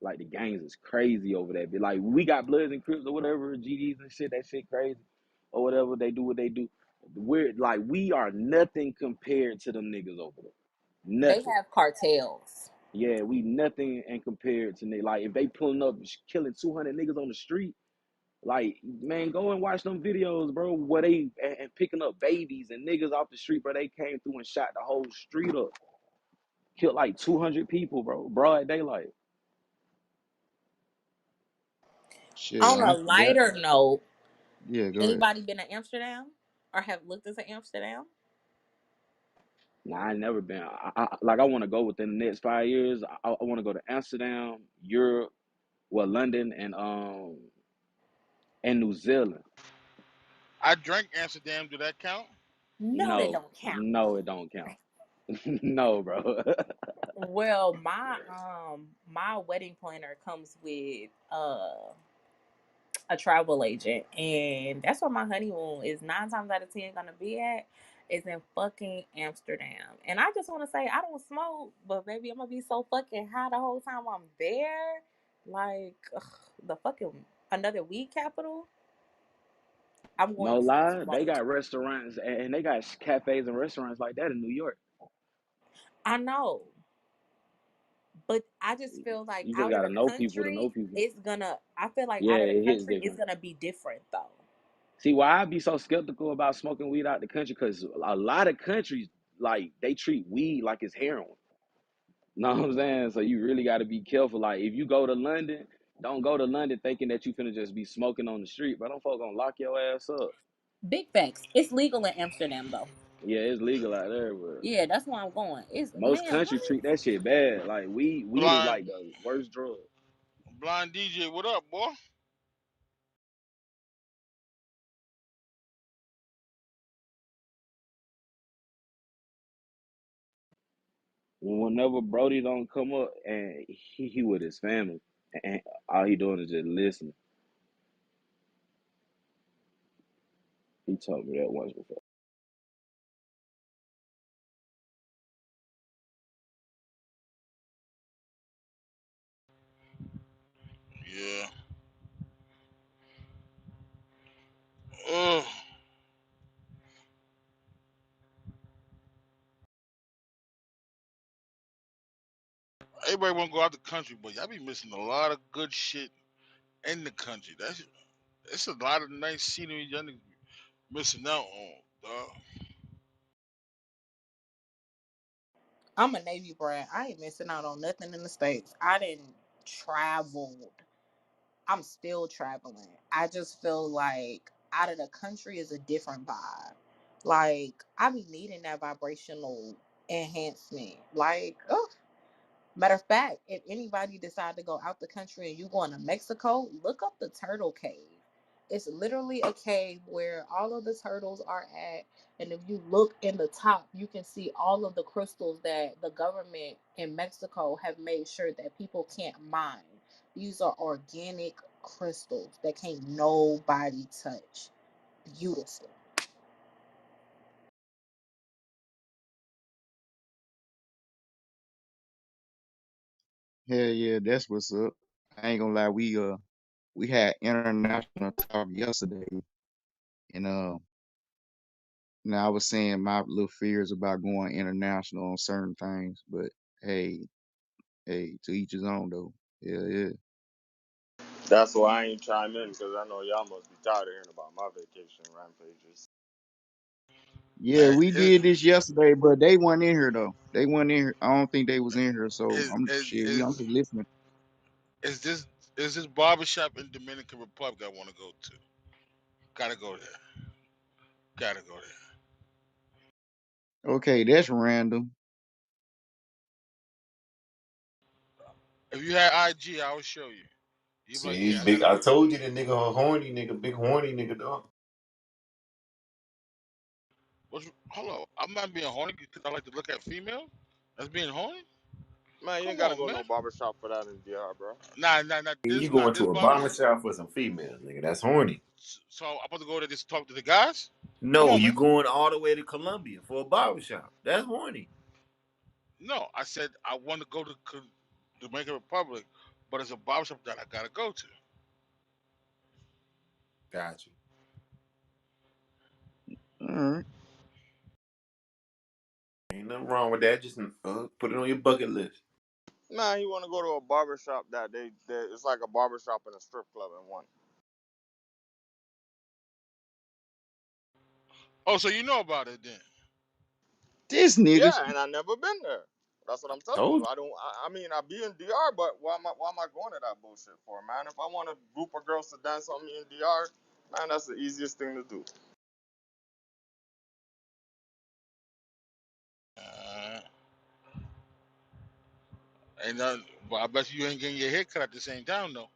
[SPEAKER 13] Like the gangs is crazy over there. But like we got Bloods and Crips or whatever, GDs and shit. That shit crazy or whatever. They do what they do. We're like we are nothing compared to them niggas over there.
[SPEAKER 11] They
[SPEAKER 13] Nothing.
[SPEAKER 11] have cartels.
[SPEAKER 13] Yeah, we nothing and compared to niggas. Like if they pulling up killing 200 niggas on the street, like man, go and watch them videos, bro. Where they and picking up babies and niggas off the street, bro. They came through and shot the whole street up, killed like 200 people, bro. Broad daylight.
[SPEAKER 3] Shit,
[SPEAKER 11] On
[SPEAKER 3] I
[SPEAKER 11] a
[SPEAKER 3] forgot.
[SPEAKER 11] lighter note,
[SPEAKER 3] Yeah, go ahead.
[SPEAKER 11] anybody been to Amsterdam or have looked into Amsterdam?
[SPEAKER 13] Nah, I ain't never been. I want to go within the next 5 years. I want to go to Amsterdam, Europe, well, London, and New Zealand.
[SPEAKER 4] I drank Amsterdam. Do that count?
[SPEAKER 11] No, that
[SPEAKER 13] No,
[SPEAKER 11] don't count.
[SPEAKER 13] no, it don't count. No, bro.
[SPEAKER 11] Well, my wedding planner comes with a travel agent, and that's where my honeymoon is 9 times out of 10 gonna be at. Is in fucking Amsterdam, and I just want to say I don't smoke, but baby, I'm gonna be so fucking high the whole time I'm there, like the fucking another weed capital. I'm going
[SPEAKER 13] No
[SPEAKER 11] to
[SPEAKER 13] lie, they
[SPEAKER 11] smoke.
[SPEAKER 13] got restaurants and they got cafes and restaurants like that in New York.
[SPEAKER 11] I know, but I just feel like
[SPEAKER 13] You just
[SPEAKER 11] out of
[SPEAKER 13] gotta
[SPEAKER 11] the
[SPEAKER 13] know people to know
[SPEAKER 11] country,
[SPEAKER 13] people.
[SPEAKER 11] it's gonna. I feel like
[SPEAKER 13] Yeah,
[SPEAKER 11] out of the
[SPEAKER 13] it hits
[SPEAKER 11] country, it's
[SPEAKER 13] different.
[SPEAKER 11] gonna be different though.
[SPEAKER 13] See, why I be so skeptical about smoking weed out the country? Because a lot of countries like they treat weed like it's heroin. Know what I'm saying? So you really got to be careful. Like if you go to London, don't go to London thinking that you finna just be smoking on the street, but them folk gonna lock your ass up.
[SPEAKER 11] Big facts. It's legal in Amsterdam though.
[SPEAKER 13] Yeah, it's legal out there, but
[SPEAKER 11] Yeah, that's why I'm going. It's
[SPEAKER 13] most
[SPEAKER 11] man,
[SPEAKER 13] countries treat that shit bad. Like weed is
[SPEAKER 4] Blind,
[SPEAKER 13] like the worst drug.
[SPEAKER 4] blind DJ. What up, boy?
[SPEAKER 13] Whenever Brody don't come up and he with his family, and all he doing is just listening. He told me that once before.
[SPEAKER 4] Yeah. Ugh. Everybody want to go out the country, but y'all be missing a lot of good shit in the country. It's a lot of nice scenery y'all niggas be missing out on, dog.
[SPEAKER 11] I'm a Navy brat. I ain't missing out on nothing in the States. I didn't. traveled. I'm still traveling. I just feel like out of the country is a different vibe. Like I be needing that vibrational enhancement. Like, oh, matter of fact, if anybody decide to go out the country and you going to Mexico, look up the turtle cave. It's literally a cave where all of the turtles are at, and if you look in the top, you can see all of the crystals that the government in Mexico have made sure that people can't mine. These are organic crystals that can't nobody touch. Beautiful.
[SPEAKER 21] Hell yeah, that's what's up. I ain't gonna lie, we had international talk yesterday, and now I was saying my little fears about going international on certain things, but hey, hey, to each his own though. Yeah, yeah.
[SPEAKER 8] That's why I ain't chime in because I know y'all must be tired of hearing about my vacation rampages.
[SPEAKER 21] Yeah,
[SPEAKER 4] Man,
[SPEAKER 21] we did this yesterday, but they weren't in here though. They weren't in here. I don't think they was in here, so
[SPEAKER 4] is
[SPEAKER 21] I'm
[SPEAKER 4] is
[SPEAKER 21] shit. I'm
[SPEAKER 4] is
[SPEAKER 21] just listening.
[SPEAKER 4] is this is this barbershop in Dominican Republic I want to go to? Gotta go there. Gotta go there.
[SPEAKER 21] Okay, that's random.
[SPEAKER 4] If you had IG, I would show you. You be like,
[SPEAKER 5] See,
[SPEAKER 4] yeah, I
[SPEAKER 5] big.
[SPEAKER 4] gotta
[SPEAKER 5] I
[SPEAKER 4] go there.
[SPEAKER 5] told you the nigga a horny nigga, big horny nigga, dog.
[SPEAKER 4] Hold on, I'm not being horny because I like to look at females. That's being horny.
[SPEAKER 8] Man, you ain't
[SPEAKER 4] Come
[SPEAKER 8] gotta
[SPEAKER 4] on,
[SPEAKER 8] go
[SPEAKER 4] man.
[SPEAKER 8] no barbershop for that in DR, bro.
[SPEAKER 5] You
[SPEAKER 4] Not
[SPEAKER 5] going
[SPEAKER 4] this
[SPEAKER 5] to a
[SPEAKER 4] barbershop.
[SPEAKER 5] barber shop for some females, nigga? That's horny.
[SPEAKER 4] So I'm about to go there just to talk to the guys. Come
[SPEAKER 5] No,
[SPEAKER 4] on,
[SPEAKER 5] you
[SPEAKER 4] man.
[SPEAKER 5] going all the way to Colombia for a barber shop. That's horny.
[SPEAKER 4] No, I said I want to go to Dominican Republic, but it's a barbershop that I gotta go to.
[SPEAKER 5] Got you.
[SPEAKER 21] All right.
[SPEAKER 5] Ain't nothing wrong with that. Just put it on your bucket list.
[SPEAKER 8] Nah, you wanna go to a barbershop that it's like a barbershop and a strip club in one.
[SPEAKER 4] Oh, so you know about it then?
[SPEAKER 21] This nigga,
[SPEAKER 8] Yeah, and I never been there. That's what I'm telling you.
[SPEAKER 5] Told
[SPEAKER 8] I don't. I mean, I be in DR, but why am I going to that bullshit for, man? If I want a group of girls to dance on me in DR, man, that's the easiest thing to do.
[SPEAKER 4] Uh, ain't nothing. But I bet you ain't getting your hair cut at the same time though.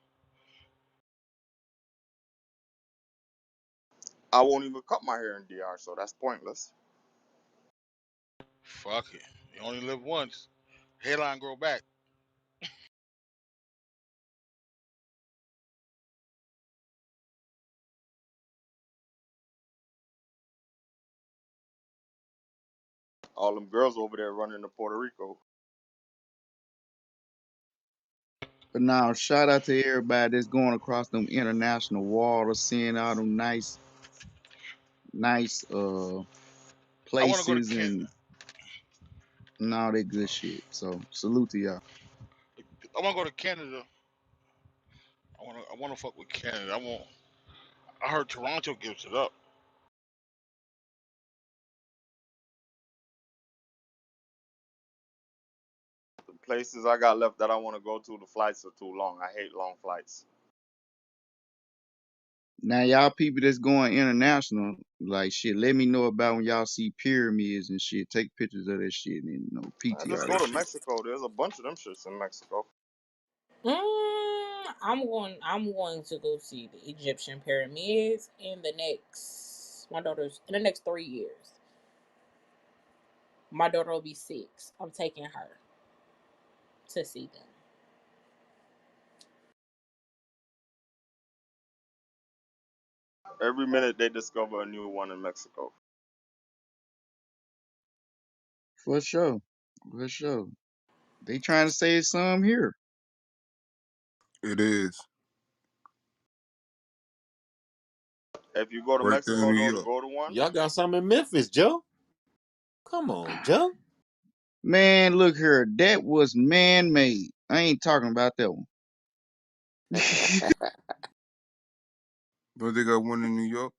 [SPEAKER 8] I won't even cut my hair in DR, so that's pointless.
[SPEAKER 4] Fuck it. You only live once. Hairline grow back.
[SPEAKER 8] All them girls over there running to Puerto Rico.
[SPEAKER 21] but now shout out to everybody that's going across them international waters, seeing all them nice
[SPEAKER 4] I want to go to
[SPEAKER 21] places
[SPEAKER 4] Canada.
[SPEAKER 21] and all that good shit. So salute to y'all.
[SPEAKER 4] I want to go to Canada. I want to fuck with Canada. I want. I heard Toronto gives it up.
[SPEAKER 8] The places I got left that I want to go to, the flights are too long. I hate long flights.
[SPEAKER 21] Now y'all people that's going international, like shit, let me know about when y'all see pyramids and shit. Take pictures of that shit and
[SPEAKER 8] Man, just
[SPEAKER 21] PTR
[SPEAKER 8] go
[SPEAKER 21] that
[SPEAKER 8] to
[SPEAKER 21] shit.
[SPEAKER 8] Mexico. There's a bunch of them shits in Mexico.
[SPEAKER 11] I'm going to go see the Egyptian pyramids in the next my daughter's in the next 3 years. My daughter will be 6. I'm taking her to see them.
[SPEAKER 8] Every minute they discover a new one in Mexico.
[SPEAKER 21] For sure. For sure. They trying to say some here.
[SPEAKER 15] It is
[SPEAKER 8] If you go to
[SPEAKER 15] right there in
[SPEAKER 8] Mexico
[SPEAKER 15] New
[SPEAKER 8] though to
[SPEAKER 15] York.
[SPEAKER 8] go to one,
[SPEAKER 7] Y'all got some in Memphis, Joe. Come on, Joe.
[SPEAKER 21] Man, look here. That was man made. I ain't talking about that one.
[SPEAKER 15] Don't they got one in New York?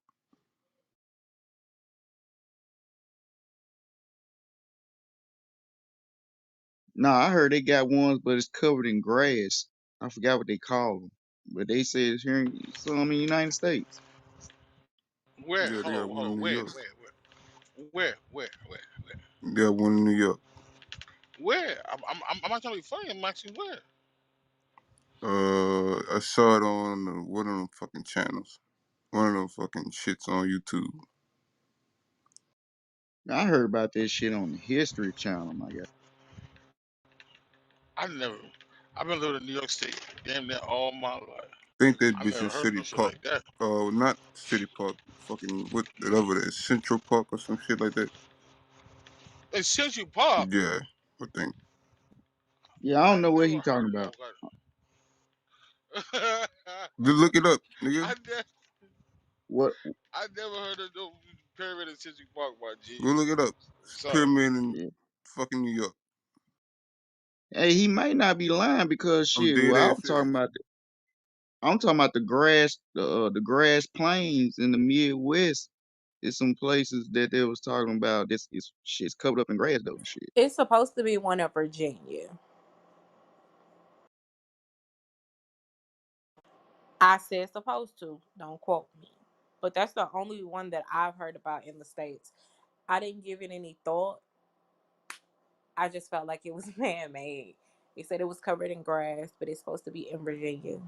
[SPEAKER 21] Nah, I heard they got ones, but it's covered in grass. I forgot what they call them, but they said it's here in some in the United States.
[SPEAKER 4] Where?
[SPEAKER 9] Yeah, they got one
[SPEAKER 4] Hold
[SPEAKER 9] in
[SPEAKER 4] on.
[SPEAKER 9] New
[SPEAKER 4] Where?
[SPEAKER 9] York.
[SPEAKER 4] Where?
[SPEAKER 9] They got one in New York.
[SPEAKER 4] Where? I'm not trying to be funny. I'm asking where.
[SPEAKER 9] I saw it on one of them fucking channels. One of them fucking shits on YouTube.
[SPEAKER 21] Now, I heard about this shit on the History Channel. My God,
[SPEAKER 4] I never. I've been living in New York State damn near all my life.
[SPEAKER 9] Think that
[SPEAKER 4] I
[SPEAKER 9] bitch
[SPEAKER 4] never
[SPEAKER 9] in
[SPEAKER 4] heard of
[SPEAKER 9] City
[SPEAKER 4] no shit
[SPEAKER 9] Park.
[SPEAKER 4] like that.
[SPEAKER 9] Not City Park. Fucking whatever that is, Central Park or some shit like that.
[SPEAKER 4] In Central Park.
[SPEAKER 9] Yeah, I think.
[SPEAKER 21] yeah, I
[SPEAKER 4] I
[SPEAKER 21] don't know what
[SPEAKER 4] never
[SPEAKER 21] he talking
[SPEAKER 4] heard
[SPEAKER 21] about.
[SPEAKER 4] nobody.
[SPEAKER 9] Just look it up, nigga.
[SPEAKER 4] I, ne-
[SPEAKER 21] What?
[SPEAKER 4] I never heard of no pyramid in Central Park, my G.
[SPEAKER 9] Go look it up. It's a
[SPEAKER 4] Sorry.
[SPEAKER 9] pyramid in
[SPEAKER 21] Yeah.
[SPEAKER 9] fucking New York.
[SPEAKER 21] Hey, he might not be lying because
[SPEAKER 9] I'm
[SPEAKER 21] shit.
[SPEAKER 9] dead
[SPEAKER 21] Well,
[SPEAKER 9] ass serious.
[SPEAKER 21] I'm talking about the grass plains in the Midwest. There's some places that they was talking about. This shit's covered up in grass though and shit.
[SPEAKER 11] It's supposed to be one in Virginia. I said supposed to. Don't quote me. But that's the only one that I've heard about in the States. I didn't give it any thought. I just felt like it was man made. They said it was covered in grass, but it's supposed to be in Virginia.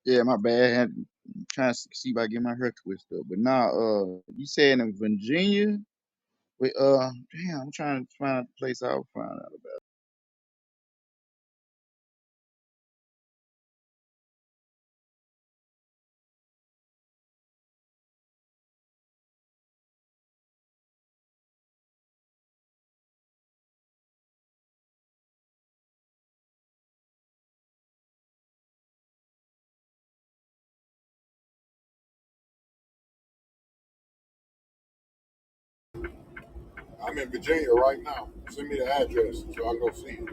[SPEAKER 21] Yeah, my bad. I'm trying to see if I get my hair twisted up. But nah, you saying in Virginia? Wait, damn, I'm trying to find a place I'll find out about.
[SPEAKER 16] I'm in Virginia right now. Send me the address so I can go see it.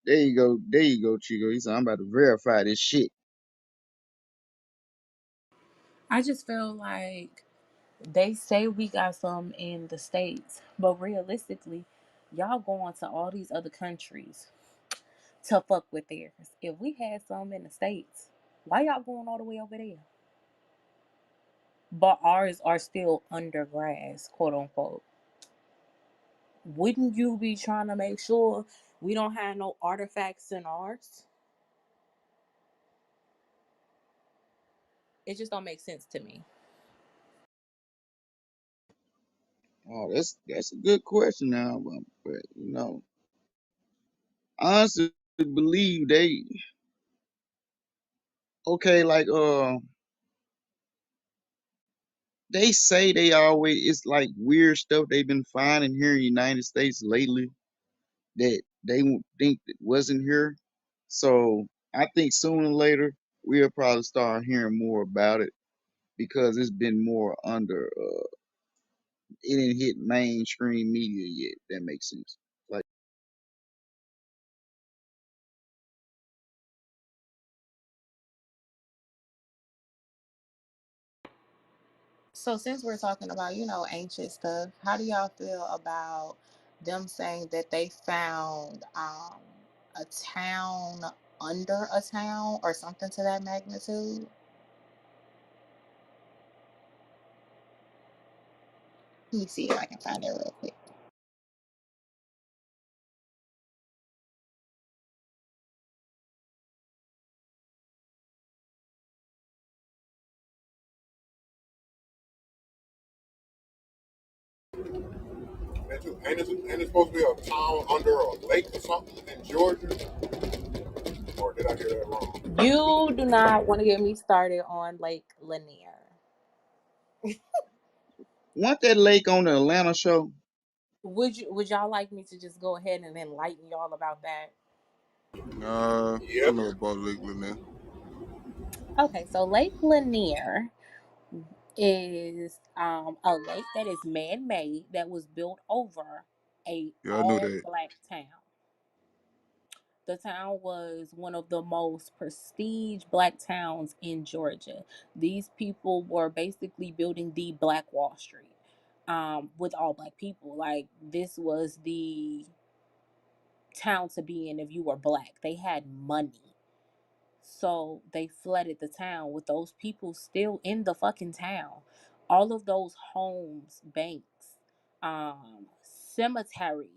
[SPEAKER 21] There you go, Chico. He said I'm about to verify this shit.
[SPEAKER 11] I just feel like they say we got some in the States, but realistically, y'all going to all these other countries to fuck with theirs. If we had some in the States, why y'all going all the way over there? But ours are still under grass, quote unquote. Wouldn't you be trying to make sure we don't have no artifacts in ours? It just don't make sense to me.
[SPEAKER 21] Oh, that's a good question now, but you know, I honestly believe okay, like they say they always it's like weird stuff they've been finding here in the United States lately that they would think that wasn't here. So I think sooner or later we'll probably start hearing more about it because it's been more under it didn't hit mainstream media yet. That makes sense. Like
[SPEAKER 11] So since we're talking about, ancient stuff, how do y'all feel about them saying that they found a town under a town or something to that magnitude? Let me see if I can find it real quick.
[SPEAKER 16] too. Ain't it supposed to be a town under a lake or something in Georgia? Or did I hear that wrong?
[SPEAKER 11] You do not want to get me started on Lake Lanier.
[SPEAKER 21] Wasn't that lake on the Atlanta show?
[SPEAKER 11] Would y'all like me to just go ahead and enlighten y'all about that?
[SPEAKER 9] Nah, I
[SPEAKER 16] Yep.
[SPEAKER 9] know about Lake Lanier.
[SPEAKER 11] Okay, so Lake Lanier is a lake that is man-made that was built over a
[SPEAKER 9] Yeah, I know that.
[SPEAKER 11] all-black town. The town was one of the most prestige black towns in Georgia. These people were basically building the Black Wall Street with all black people. Like, this was the town to be in if you were black. They had money. So they flooded the town with those people still in the fucking town. All of those homes, banks, cemeteries,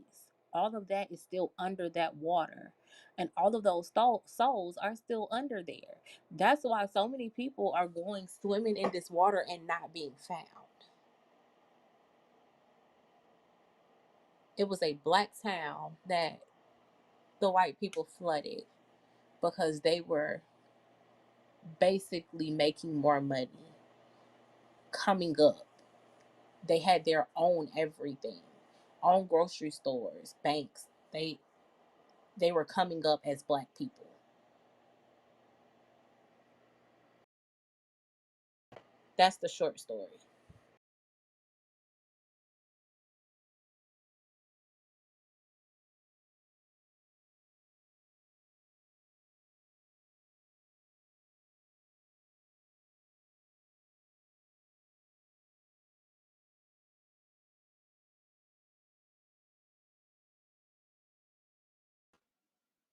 [SPEAKER 11] all of that is still under that water. And all of those souls are still under there. That's why so many people are going swimming in this water and not being found. It was a black town that the white people flooded because they were basically making more money coming up. They had their own everything, own grocery stores, banks. They were coming up as black people. That's the short story.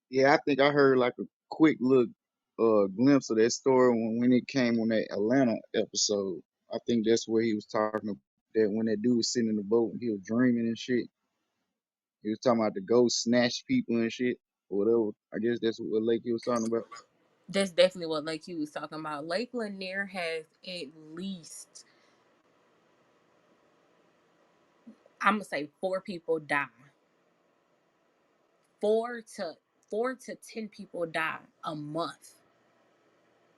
[SPEAKER 21] Yeah, I think I heard like a quick look glimpse of that story when it came on that Atlanta episode. I think that's where he was talking about that when that dude was sitting in the boat and he was dreaming and shit. He was talking about the ghost snatch people and shit or whatever. I guess that's what Lake he was talking about.
[SPEAKER 11] That's definitely what Lake Hugh was talking about. Lake Lanier has at least, I'm gonna say, 4 people die. 4 to 10 people die a month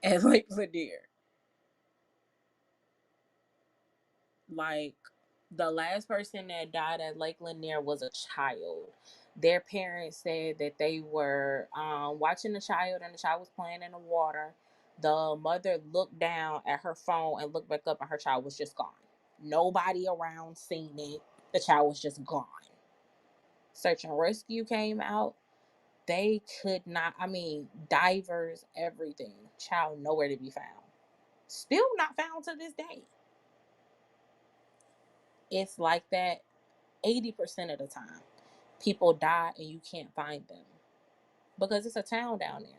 [SPEAKER 11] at Lake Lanier. Like, the last person that died at Lake Lanier was a child. Their parents said that they were watching the child and the child was playing in the water. The mother looked down at her phone and looked back up and her child was just gone. Nobody around seen it. The child was just gone. Search and rescue came out. They could not, I mean, divers, everything. Child nowhere to be found. Still not found to this day. It's like that 80% of the time. People die and you can't find them because it's a town down there.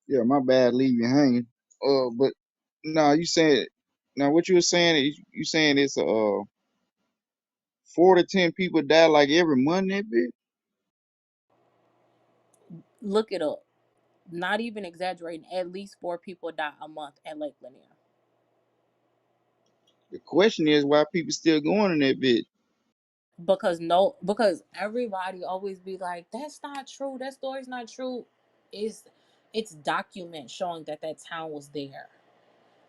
[SPEAKER 21] Yeah, my bad, leave you hanging. But no, you said now what you were saying is you saying it's 4 to 10 people die like every month that bit.
[SPEAKER 11] Look it up. Not even exaggerating. At least 4 people die a month at Lake Lanier.
[SPEAKER 21] The question is why people still going in that bit.
[SPEAKER 11] Because no, because everybody always be like, "That's not true. That story's not true." It's it's document showing that that town was there.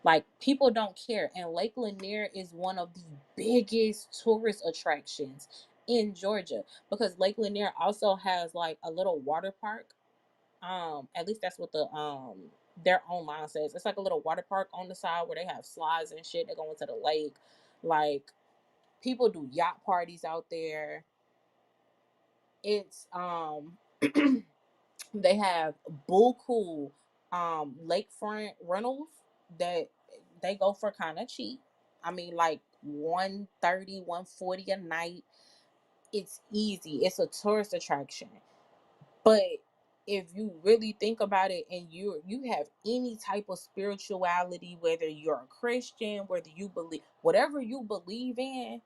[SPEAKER 11] Like, people don't care, and Lake Lanier is one of the biggest tourist attractions in Georgia because Lake Lanier also has like a little water park. At least that's what their own mindsets. It's like a little water park on the side where they have slides and shit. They go into the lake. Like, people do yacht parties out there. It's they have buku lakefront rentals that they go for kind of cheap. I mean, like 130, 140 a night. It's easy. It's a tourist attraction. But if you really think about it, and you have any type of spirituality, whether you're a Christian, whether you believe whatever you believe in,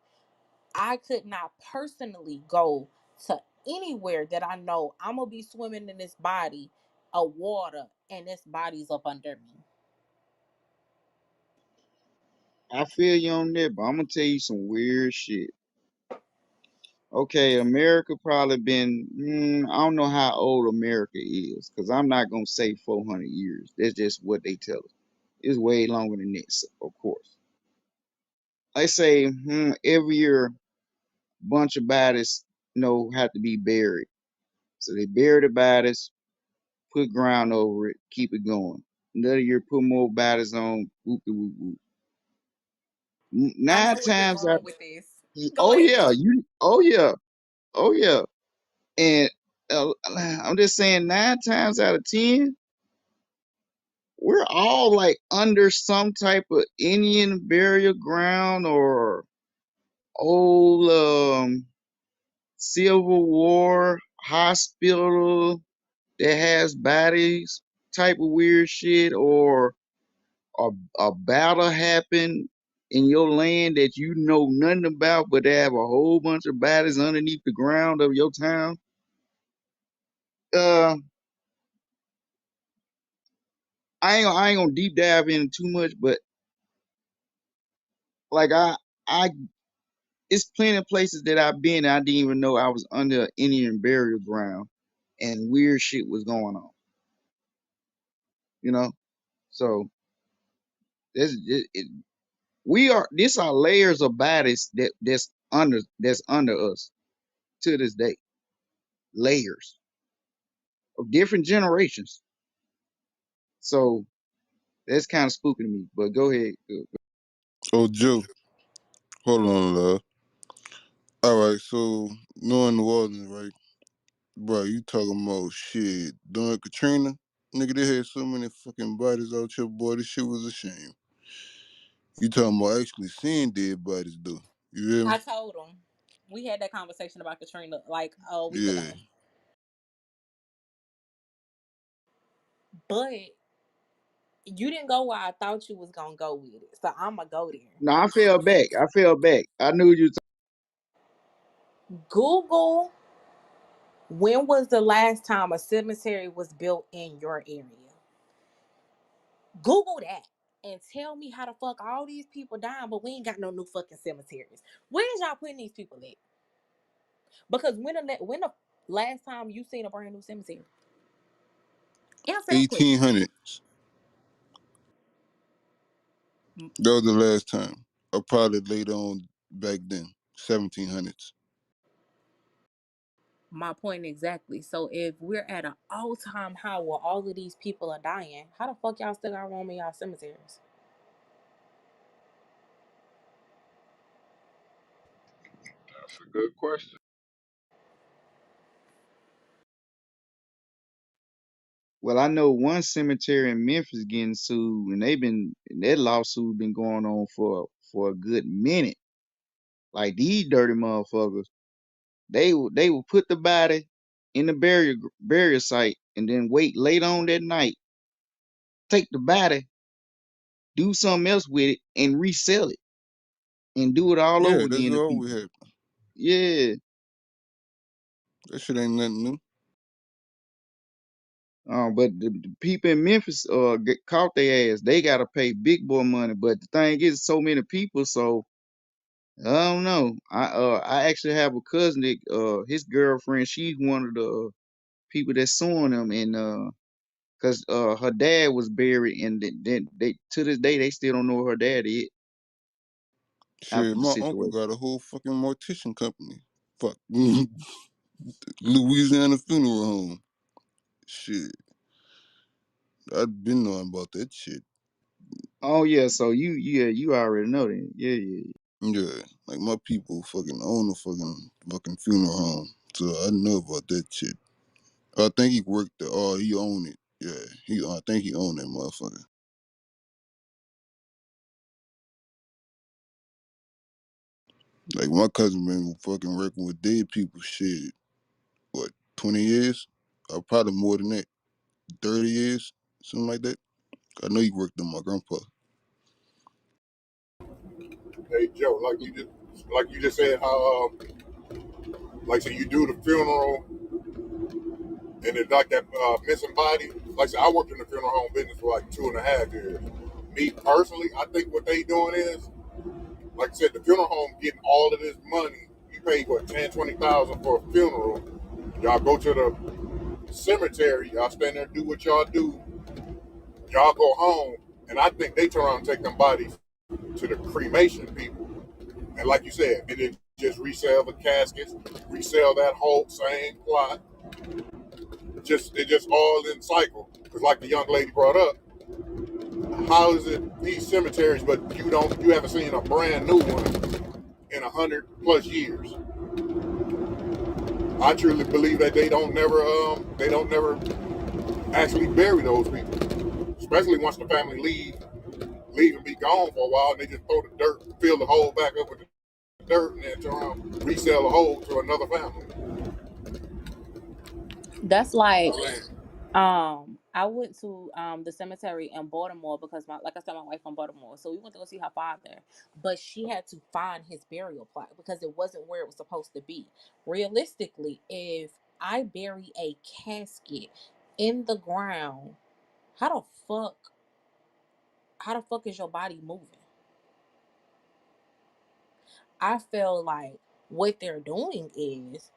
[SPEAKER 11] I could not personally go to anywhere that I know I'm gonna be swimming in this body of water and this body's up under me.
[SPEAKER 21] I feel you on that, but I'm gonna tell you some weird shit. Okay, America probably been, I don't know how old America is, because I'm not going to say 400 years. That's just what they tell us. It's way longer than this, of course. I say every year, bunch of bodies, have to be buried. So they bury the bodies, put ground over it, keep it going. Another year, put more bodies on, whoop de whoop whoop.
[SPEAKER 11] I
[SPEAKER 21] Nine
[SPEAKER 11] know where you're
[SPEAKER 21] times out,
[SPEAKER 11] going with this. Go
[SPEAKER 21] oh
[SPEAKER 11] ahead.
[SPEAKER 21] yeah, oh yeah. And I'm just saying, 9 times out of 10, we're all like under some type of Indian burial ground or old Civil War hospital that has bodies type of weird shit, or a, a battle happened in your land that you know nothing about, but they have a whole bunch of bodies underneath the ground of your town. Uh, I ain't gonna deep dive into too much, but like I it's plenty of places that I've been and I didn't even know I was under an Indian burial ground and weird shit was going on, you know? So we are this are layers of bodies that's under us to this day. Layers of different generations. So that's kind of spooky to me. But go ahead.
[SPEAKER 9] Oh, Joe, hold on, love. All right, so knowing New Orleans, right, bro? You talking about shit during Katrina? Nigga, they had so many fucking bodies out here, boy. This shit was a shame. You talking about actually seeing dead bodies, though? You hear
[SPEAKER 11] I
[SPEAKER 9] me?
[SPEAKER 11] told him. We had that conversation about Katrina like a week
[SPEAKER 9] Yeah.
[SPEAKER 11] ago. But you didn't go where I thought you was gonna go with it. So I'ma go there.
[SPEAKER 21] No, I fell back. I fell back. I knew you.
[SPEAKER 11] Google, when was the last time a cemetery was built in your area? Google that and tell me how the fuck all these people dying, but we ain't got no new fucking cemeteries. Where's y'all putting these people at? Because when the last time you seen a brand new cemetery? Answer that question.
[SPEAKER 9] 1800s. That was the last time. Or probably later on back then, 1700s.
[SPEAKER 11] My point exactly. So if we're at an all-time high where all of these people are dying, how the fuck y'all still got room in y'all cemeteries?
[SPEAKER 16] That's a good question.
[SPEAKER 21] Well, I know one cemetery in Memphis getting sued, and that lawsuit been going on for a good minute. Like these dirty motherfuckers, they will put the body in the burial site, and then wait late on that night, take the body, do something else with it, and resell it, and do it all over
[SPEAKER 9] Yeah, that's
[SPEAKER 21] again to
[SPEAKER 9] what always
[SPEAKER 21] people.
[SPEAKER 9] happen.
[SPEAKER 21] Yeah.
[SPEAKER 9] That shit ain't nothing new.
[SPEAKER 21] But the people in Memphis get caught their ass. They gotta pay big boy money. But the thing is, so many people, so I don't know. I actually have a cousin that his girlfriend, she's one of the people that's suing them, and cause her dad was buried, and then they to this day they still don't know who her dad is
[SPEAKER 9] Shit,
[SPEAKER 21] after the
[SPEAKER 9] my uncle
[SPEAKER 21] situation.
[SPEAKER 9] got a whole fucking mortician company. Fuck. Louisiana Funeral Home. Shit. I've been knowing about that shit.
[SPEAKER 21] Oh yeah, so you already know that. Yeah, yeah.
[SPEAKER 9] Yeah, like my people fucking own a fucking funeral home, so I know about that shit. I think he worked the. Oh, he owned it. Yeah, he. I think he owned that motherfucker. Like my cousin been fucking working with dead people. Shit, what 20 years? Probably more than that. 30 years, something like that. I know he worked on my grandpa.
[SPEAKER 16] Hey Joe, like you just said how like so you do the funeral and it's like that missing body. Like I said, I worked in the funeral home business for like 2.5 years. Me personally, I think what they doing is, like I said, the funeral home getting all of this money. You pay what 10, 20,000 for a funeral. Y'all go to the cemetery. Y'all stand there, do what y'all do. Y'all go home, and I think they turn around and take them bodies to the cremation people. And like you said, and then just resell the caskets, resell that whole same plot. Just it just all in cycle. Because like the young lady brought up, how is it these cemeteries, but you haven't seen a brand new one in 100+ years? I truly believe that they don't never actually bury those people, especially once the family leave and be gone for a while, and they just throw the dirt, fill the hole back up with the dirt, and then turn around resell the hole to another family.
[SPEAKER 11] That's like,
[SPEAKER 16] I land.
[SPEAKER 11] I went to the cemetery in Baltimore because like I said, my wife from Baltimore, so we went to go see her father. But she had to find his burial plot because it wasn't where it was supposed to be. Realistically, if I bury a casket in the ground, how the fuck how the fuck is your body moving? I feel like what they're doing is,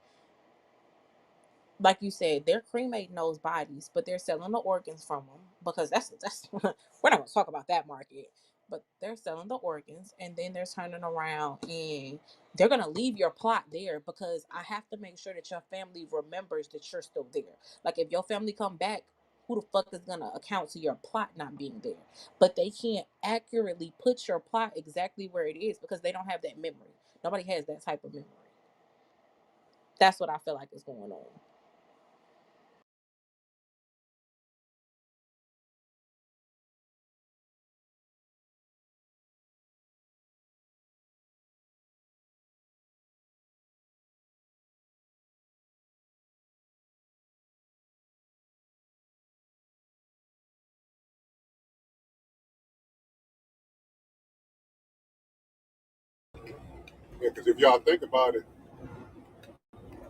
[SPEAKER 11] like you said, they're cremating those bodies, but they're selling the organs from them because that's we're not gonna talk about that market. But they're selling the organs, and then they're turning around and they're gonna leave your plot there because I have to make sure that your family remembers that you're still there. Like if your family come back, who the fuck is gonna account to your plot not being there? But they can't accurately put your plot exactly where it is because they don't have that memory. Nobody has that type of memory. That's what I feel like is going on.
[SPEAKER 16] Yeah, because if y'all think about it,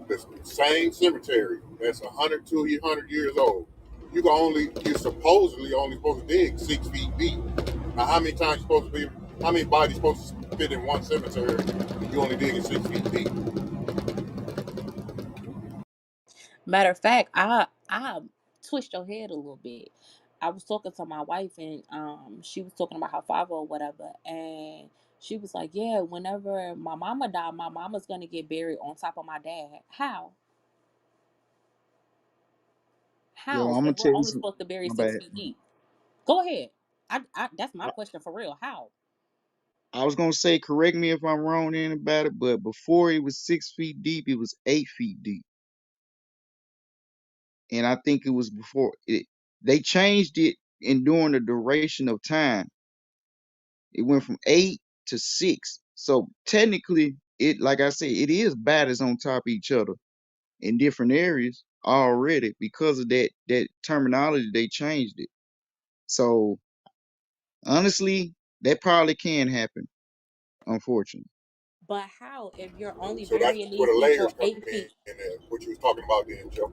[SPEAKER 16] the same cemetery that's 100 to 200 years old, you're supposedly only supposed to dig 6 feet deep. Now, how many bodies supposed to fit in one cemetery? If you only digging 6 feet deep.
[SPEAKER 11] Matter of fact, I twist your head a little bit. I was talking to my wife and she was talking about her father or whatever, and she was like, "Yeah, whenever my mama died, my mama's gonna get buried on top of my dad." How?
[SPEAKER 21] Yo,
[SPEAKER 11] How?
[SPEAKER 21] I'm gonna
[SPEAKER 11] If we're
[SPEAKER 21] tell you
[SPEAKER 11] only
[SPEAKER 21] some.
[SPEAKER 11] supposed to bury
[SPEAKER 21] My
[SPEAKER 11] six
[SPEAKER 21] bad.
[SPEAKER 11] feet deep. Go ahead. I that's my
[SPEAKER 21] I,
[SPEAKER 11] question for real. How?
[SPEAKER 21] I was gonna say, correct me if I'm wrong in about it, but before it was 6 feet deep, it was 8 feet deep, and I think it was before it. They changed it, and during the duration of time, it went from 8 to 6. So technically, it like I said, it is batters on top of each other in different areas already because of that terminology. They changed it. So honestly, that probably can happen. Unfortunately,
[SPEAKER 11] But how if you're only
[SPEAKER 16] So that's
[SPEAKER 11] burying
[SPEAKER 16] where
[SPEAKER 11] these
[SPEAKER 16] the
[SPEAKER 11] people
[SPEAKER 16] layers come
[SPEAKER 11] 8 feet?
[SPEAKER 16] in, and what you was talking about then, Joe.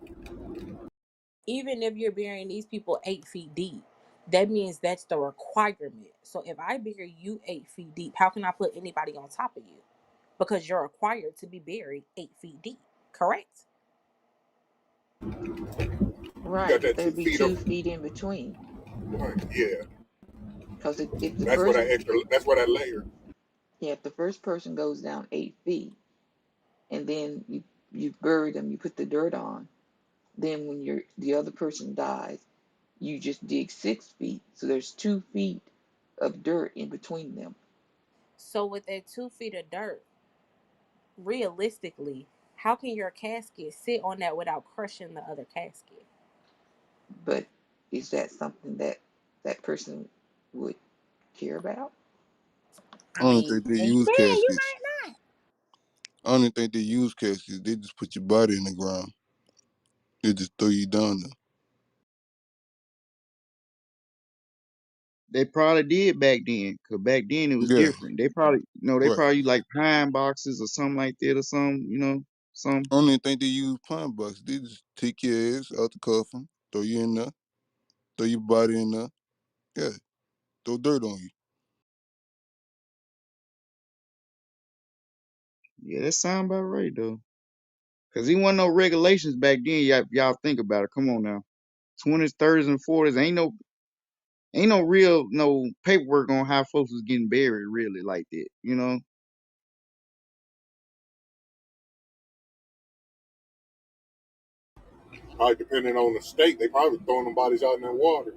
[SPEAKER 11] Even if you're burying these people 8 feet deep, that means that's the requirement. So if I bury you 8 feet deep, how can I put anybody on top of you? Because you're required to be buried 8 feet deep, correct?
[SPEAKER 16] You got
[SPEAKER 14] Right, but
[SPEAKER 16] that two
[SPEAKER 14] there'd be
[SPEAKER 16] feet of
[SPEAKER 14] 2 feet in between.
[SPEAKER 16] right, yeah.
[SPEAKER 14] Because if the
[SPEAKER 16] That's where
[SPEAKER 14] first
[SPEAKER 16] that extra. That's where that layer.
[SPEAKER 14] yeah, if the first person goes down 8 feet and then you bury them, you put the dirt on, then when the other person dies, You just dig 6 feet, so there's 2 feet of dirt in between them.
[SPEAKER 11] So with that 2 feet of dirt, realistically, how can your casket sit on that without crushing the other casket?
[SPEAKER 14] But is that something that that person would care about?
[SPEAKER 9] I
[SPEAKER 11] I
[SPEAKER 9] don't
[SPEAKER 11] mean,
[SPEAKER 9] think they
[SPEAKER 11] maybe
[SPEAKER 9] use
[SPEAKER 11] you
[SPEAKER 9] caskets.
[SPEAKER 11] might not.
[SPEAKER 9] I don't even think they use caskets. They just put your body in the ground. They just throw you down there.
[SPEAKER 21] They probably did back then, cause back then it was
[SPEAKER 9] Yeah,
[SPEAKER 21] different. They probably, they
[SPEAKER 9] right.
[SPEAKER 21] probably like pine boxes or something like that, or some, some.
[SPEAKER 9] I don't even think they use pine boxes. They just take your ass out the coffin, throw you in there, throw your body in there. Yeah, throw dirt on you.
[SPEAKER 21] Yeah, that sound about right though. Cause he wasn't no regulations back then. Y'all think about it. Come on now, 20s, 30s, and 40s. Ain't no real no paperwork on how folks was getting buried really like that.
[SPEAKER 16] Probably depending on the state, they probably throwing them bodies out in that water.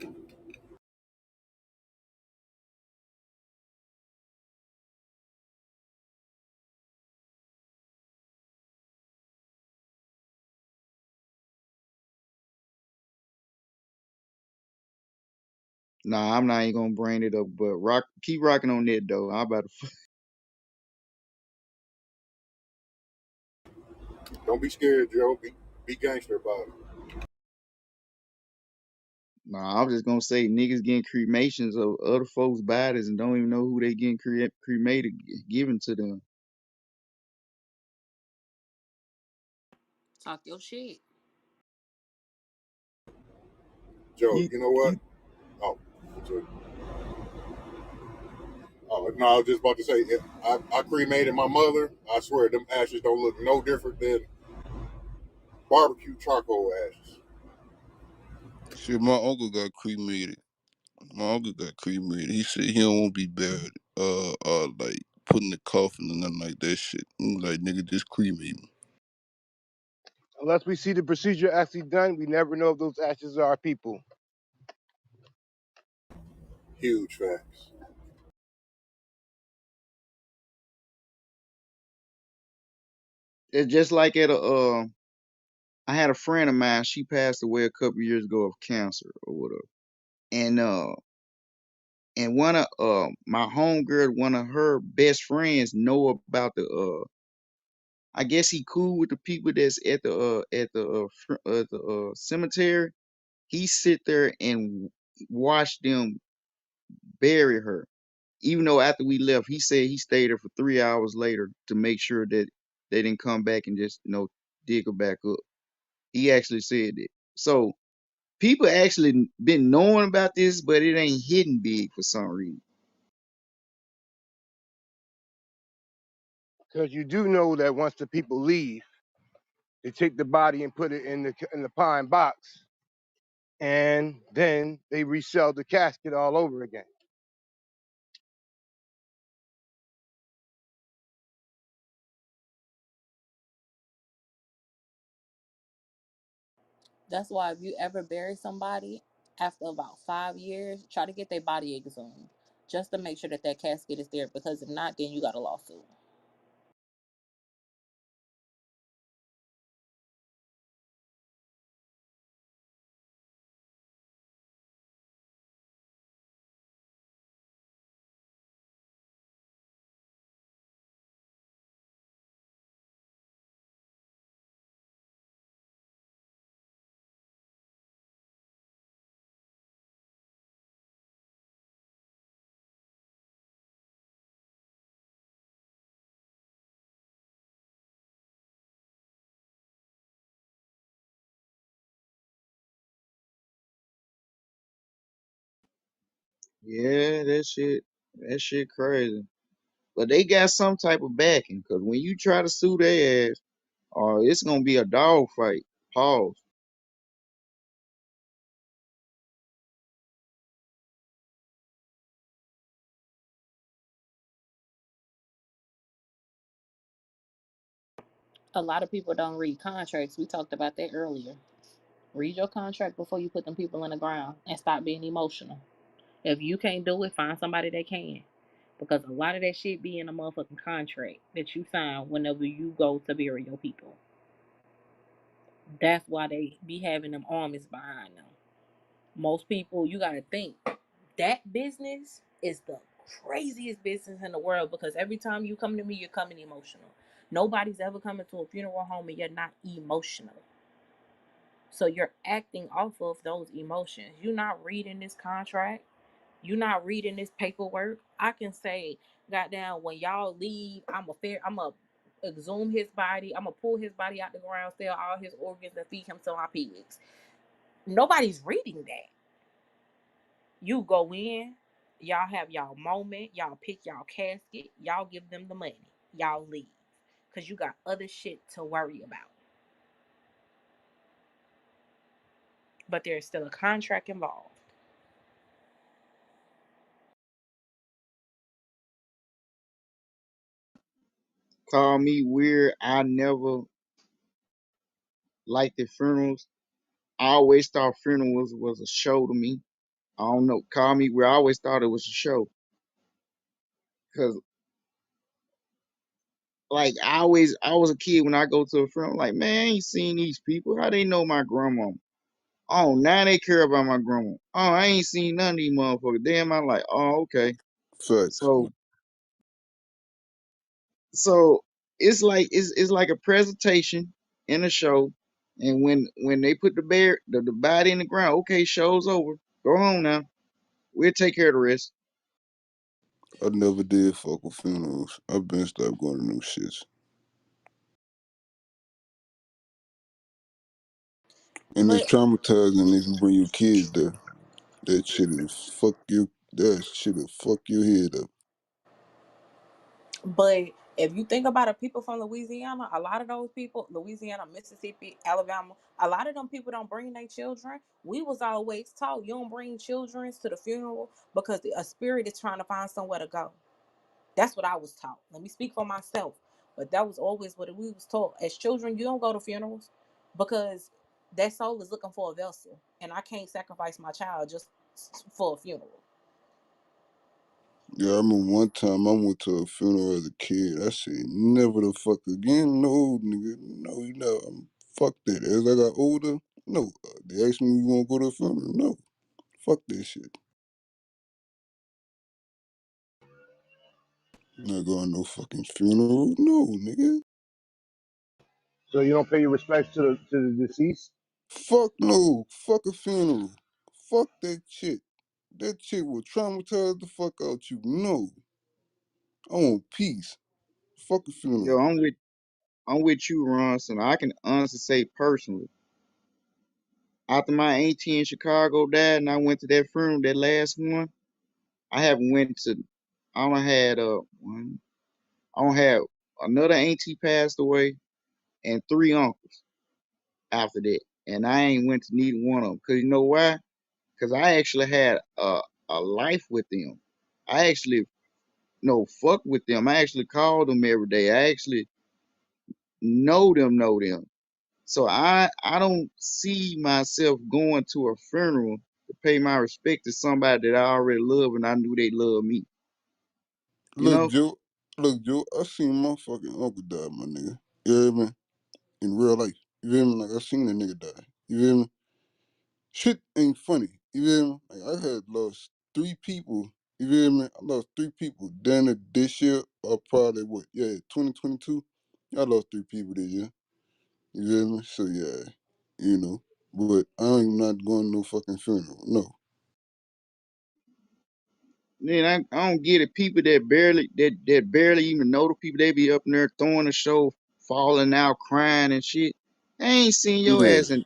[SPEAKER 21] Nah, I'm not even gonna bring it up, but keep rocking on that though. I about to.
[SPEAKER 16] Don't be scared, Joe. Be gangster about it.
[SPEAKER 21] Nah, I was just gonna say niggas getting cremations of other folks' bodies and don't even know who they getting cremated, given to them.
[SPEAKER 11] Talk your shit.
[SPEAKER 16] Joe,
[SPEAKER 21] You,
[SPEAKER 16] you know what?
[SPEAKER 21] you,
[SPEAKER 16] Oh, no, I was just about to say, if I cremated my mother. I swear, them ashes don't look no different than barbecue charcoal ashes.
[SPEAKER 9] Shit, my uncle got cremated. My uncle got cremated. He said he don't want to be buried, like put in the coffin and nothing like that shit. I'm like, nigga, just cremate me.
[SPEAKER 20] Unless we see the procedure actually done, we never know if those ashes are people.
[SPEAKER 16] Huge facts.
[SPEAKER 21] it's just like at a. I had a friend of mine. She passed away a couple years ago of cancer or whatever, and one of my homegirl, one of her best friends, know about the. I guess he cool with the people that's at the cemetery. He sit there and watch them bury her. Even though after we left, he said he stayed there for 3 hours later to make sure that they didn't come back and just dig her back up. He actually said that. So people actually been knowing about this, but it ain't hidden big for some reason.
[SPEAKER 20] Because you do know that once the people leave, they take the body and put it in the pine box, and then they resell the casket all over again.
[SPEAKER 11] That's why if you ever bury somebody, after about 5 years, try to get their body exhumed just to make sure that that casket is there. Because if not, then you got a lawsuit.
[SPEAKER 21] Yeah, that shit crazy. But they got some type of backing, cause when you try to sue their ass, it's gonna be a dog fight. Pause.
[SPEAKER 11] A lot of people don't read contracts. We talked about that earlier. Read your contract before you put them people in the ground and stop being emotional. If you can't do it, find somebody that can. Because a lot of that shit be in a motherfucking contract that you sign whenever you go to bury your people. That's why they be having them armies behind them. Most people, you gotta think that business is the craziest business in the world because every time you come to me, you're coming emotional. Nobody's ever coming to a funeral home and you're not emotional. So you're acting off of those emotions. You're not reading this contract. You're not reading this paperwork. I can say, goddamn, when y'all leave, I'm a exhume his body. I'm gonna pull his body out the ground, sell all his organs, and feed him to my pigs. Nobody's reading that. You go in, y'all have y'all moment, y'all pick y'all casket, y'all give them the money, y'all leave. Cause you got other shit to worry about. But there's still a contract involved.
[SPEAKER 21] Call me weird. I never liked the funerals. I always thought funerals was a show to me. I don't know. Call me weird. I always thought it was a show. Cause like I was a kid when I go to a funeral. Like, man, I ain't seen these people. How they know my grandma? Oh, now they care about my grandma. Oh, I ain't seen none of these motherfuckers. Damn, I'm like, oh, okay.
[SPEAKER 9] Facts.
[SPEAKER 21] So so it's like a presentation in a show, and when they put the body in the ground, okay, show's over. Go home now. We'll take care of the rest.
[SPEAKER 9] I never did fuck with funerals. I've been stopped going to new shits. And it's
[SPEAKER 11] But
[SPEAKER 9] traumatizing if you bring your kids there. That shit'll fuck you. That shit'll fuck your head up.
[SPEAKER 11] But if you think about it, people from Louisiana, a lot of those people, Louisiana, Mississippi, Alabama, a lot of them people don't bring their children. We was always taught you don't bring children to the funeral because a spirit is trying to find somewhere to go. That's what I was taught. Let me speak for myself. But that was always what we was taught. As children, you don't go to funerals because that soul is looking for a vessel. And I can't sacrifice my child just for a funeral.
[SPEAKER 9] Yeah, I remember one time I went to a funeral as a kid. I said, never the fuck again. No, nigga. No, you know, fuck that. As I got older, no. They asked me, you want to go to a funeral? No. Fuck that shit. Not going to no fucking funeral. No, nigga.
[SPEAKER 20] So you don't pay your respects to the deceased?
[SPEAKER 9] Fuck no. Fuck a funeral. Fuck that shit. That shit will traumatize the fuck out you. No. I want peace. Fuck a
[SPEAKER 21] Yo,
[SPEAKER 9] funeral.
[SPEAKER 21] I'm with you, Ron. So I can honestly say personally, after my auntie in Chicago died, and I went to that funeral, that last one, I haven't went to. I don't had one. I don't have another auntie passed away and three uncles after that, and I ain't went to neither one of them. Cause you know why? Cause I actually had a life with them. I actually fuck with them. I actually call them every day. I actually know them. So I don't see myself going to a funeral to pay my respect to somebody that I already love and I knew they love me. You
[SPEAKER 9] Look,
[SPEAKER 21] know?
[SPEAKER 9] Joe. Look, Joe. I seen my fucking uncle die, my nigga. You hear me? In real life. You feel me? Like I seen a nigga die. You feel me? Shit ain't funny. You feel me? Like I had lost three people. You feel me? I lost three people. Then this year, or probably what? Yeah, 2022. I lost three people this year. You feel me? So yeah, you know. But I'm not going to no fucking funeral. No.
[SPEAKER 21] Then I don't get it. People that barely even know the people, they be up in there throwing a show, falling out, crying and shit. I ain't seen your
[SPEAKER 9] Yeah.
[SPEAKER 21] ass in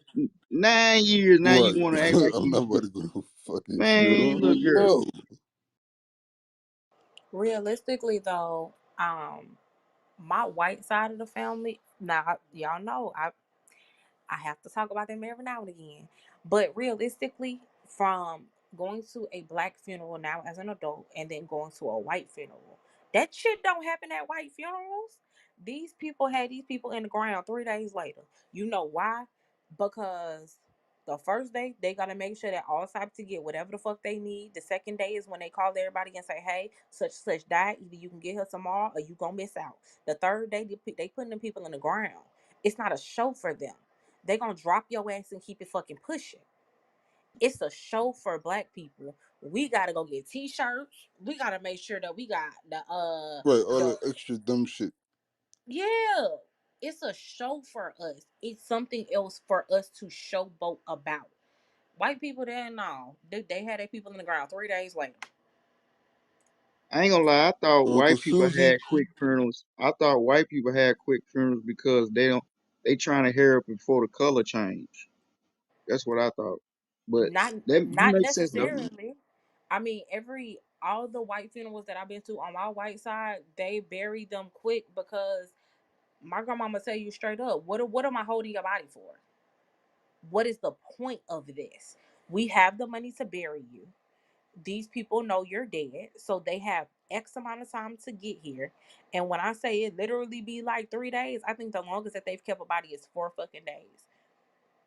[SPEAKER 21] 9 years. Now
[SPEAKER 9] Right.
[SPEAKER 21] you want to act like
[SPEAKER 9] I'm not
[SPEAKER 21] you
[SPEAKER 9] about to go to no fucking
[SPEAKER 21] man,
[SPEAKER 9] funeral.
[SPEAKER 21] look girl.
[SPEAKER 9] No.
[SPEAKER 11] Realistically, though, my white side of the family, now y'all know I have to talk about them every now and again. But realistically, from going to a black funeral now as an adult and then going to a white funeral, that shit don't happen at white funerals. These people had these people in the ground 3 days later. You know why? Because The first day, they gotta make sure that all sides to get whatever the fuck they need. The second day is when they call everybody and say, "Hey, such such died. Either you can get her tomorrow, or you gonna miss out." The third day, they putting them people in the ground. It's not a show for them. They gonna drop your ass and keep it fucking pushing. It's a show for black people. We gotta go get t-shirts. We gotta make sure that we got
[SPEAKER 9] Right, all
[SPEAKER 11] the
[SPEAKER 9] that extra dumb shit.
[SPEAKER 11] yeah. It's a show for us. It's something else for us to showboat about. White people there no. They had their people in the ground 3 days later.
[SPEAKER 21] I ain't gonna lie. I thought
[SPEAKER 9] Uncle
[SPEAKER 21] white people
[SPEAKER 9] Susie,
[SPEAKER 21] had quick funerals. I thought white people had quick funerals because they don't. They trying to hear it before the color change. That's what I thought. But
[SPEAKER 11] Not
[SPEAKER 21] that
[SPEAKER 11] not
[SPEAKER 21] makes sense though.
[SPEAKER 11] necessarily. I mean, all the white funerals that I've been to on my white side, they bury them quick because my grandmama tell you straight up, what am I holding your body for? What is the point of this? We have the money to bury you. These people know you're dead, so they have X amount of time to get here. And when I say it literally be like 3 days, I think the longest that they've kept a body is 4 fucking days.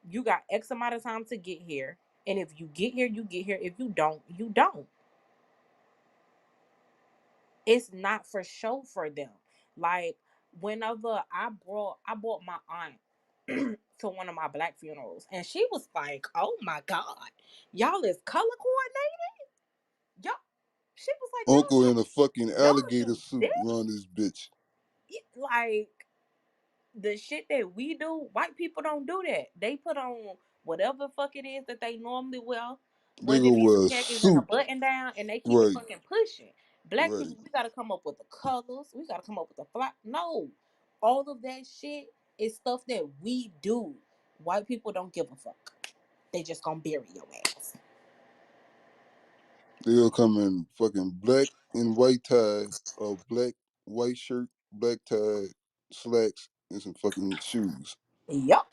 [SPEAKER 11] You got X amount of time to get here. And if you get here, you get here. If you don't, you don't. It's not for show for them. Like whenever I brought my aunt to one of my black funerals, and she was like, "Oh my god, y'all is color coordinated. Y'all." She was like,
[SPEAKER 9] uncle in a fucking
[SPEAKER 11] y'all
[SPEAKER 9] alligator
[SPEAKER 11] do
[SPEAKER 9] suit
[SPEAKER 11] this."
[SPEAKER 9] around this bitch.
[SPEAKER 11] Like the shit that we do, white people don't do that. They put on whatever fuck it is that they normally wear,
[SPEAKER 9] They
[SPEAKER 11] whether
[SPEAKER 9] gonna
[SPEAKER 11] it be
[SPEAKER 9] wear
[SPEAKER 11] some
[SPEAKER 9] a
[SPEAKER 11] khakis and a
[SPEAKER 9] suit.
[SPEAKER 11] button down, and they keep it
[SPEAKER 9] Right,
[SPEAKER 11] fucking pushing. Black
[SPEAKER 9] right.
[SPEAKER 11] people, we gotta come up with the colors. We gotta come up with the flat. No, all of that shit is stuff that we do. White people don't give a fuck. They just gonna bury your ass.
[SPEAKER 9] They gonna come in fucking black and white tie, or black, white shirt, black tie, slacks, and some fucking shoes.
[SPEAKER 11] Yup.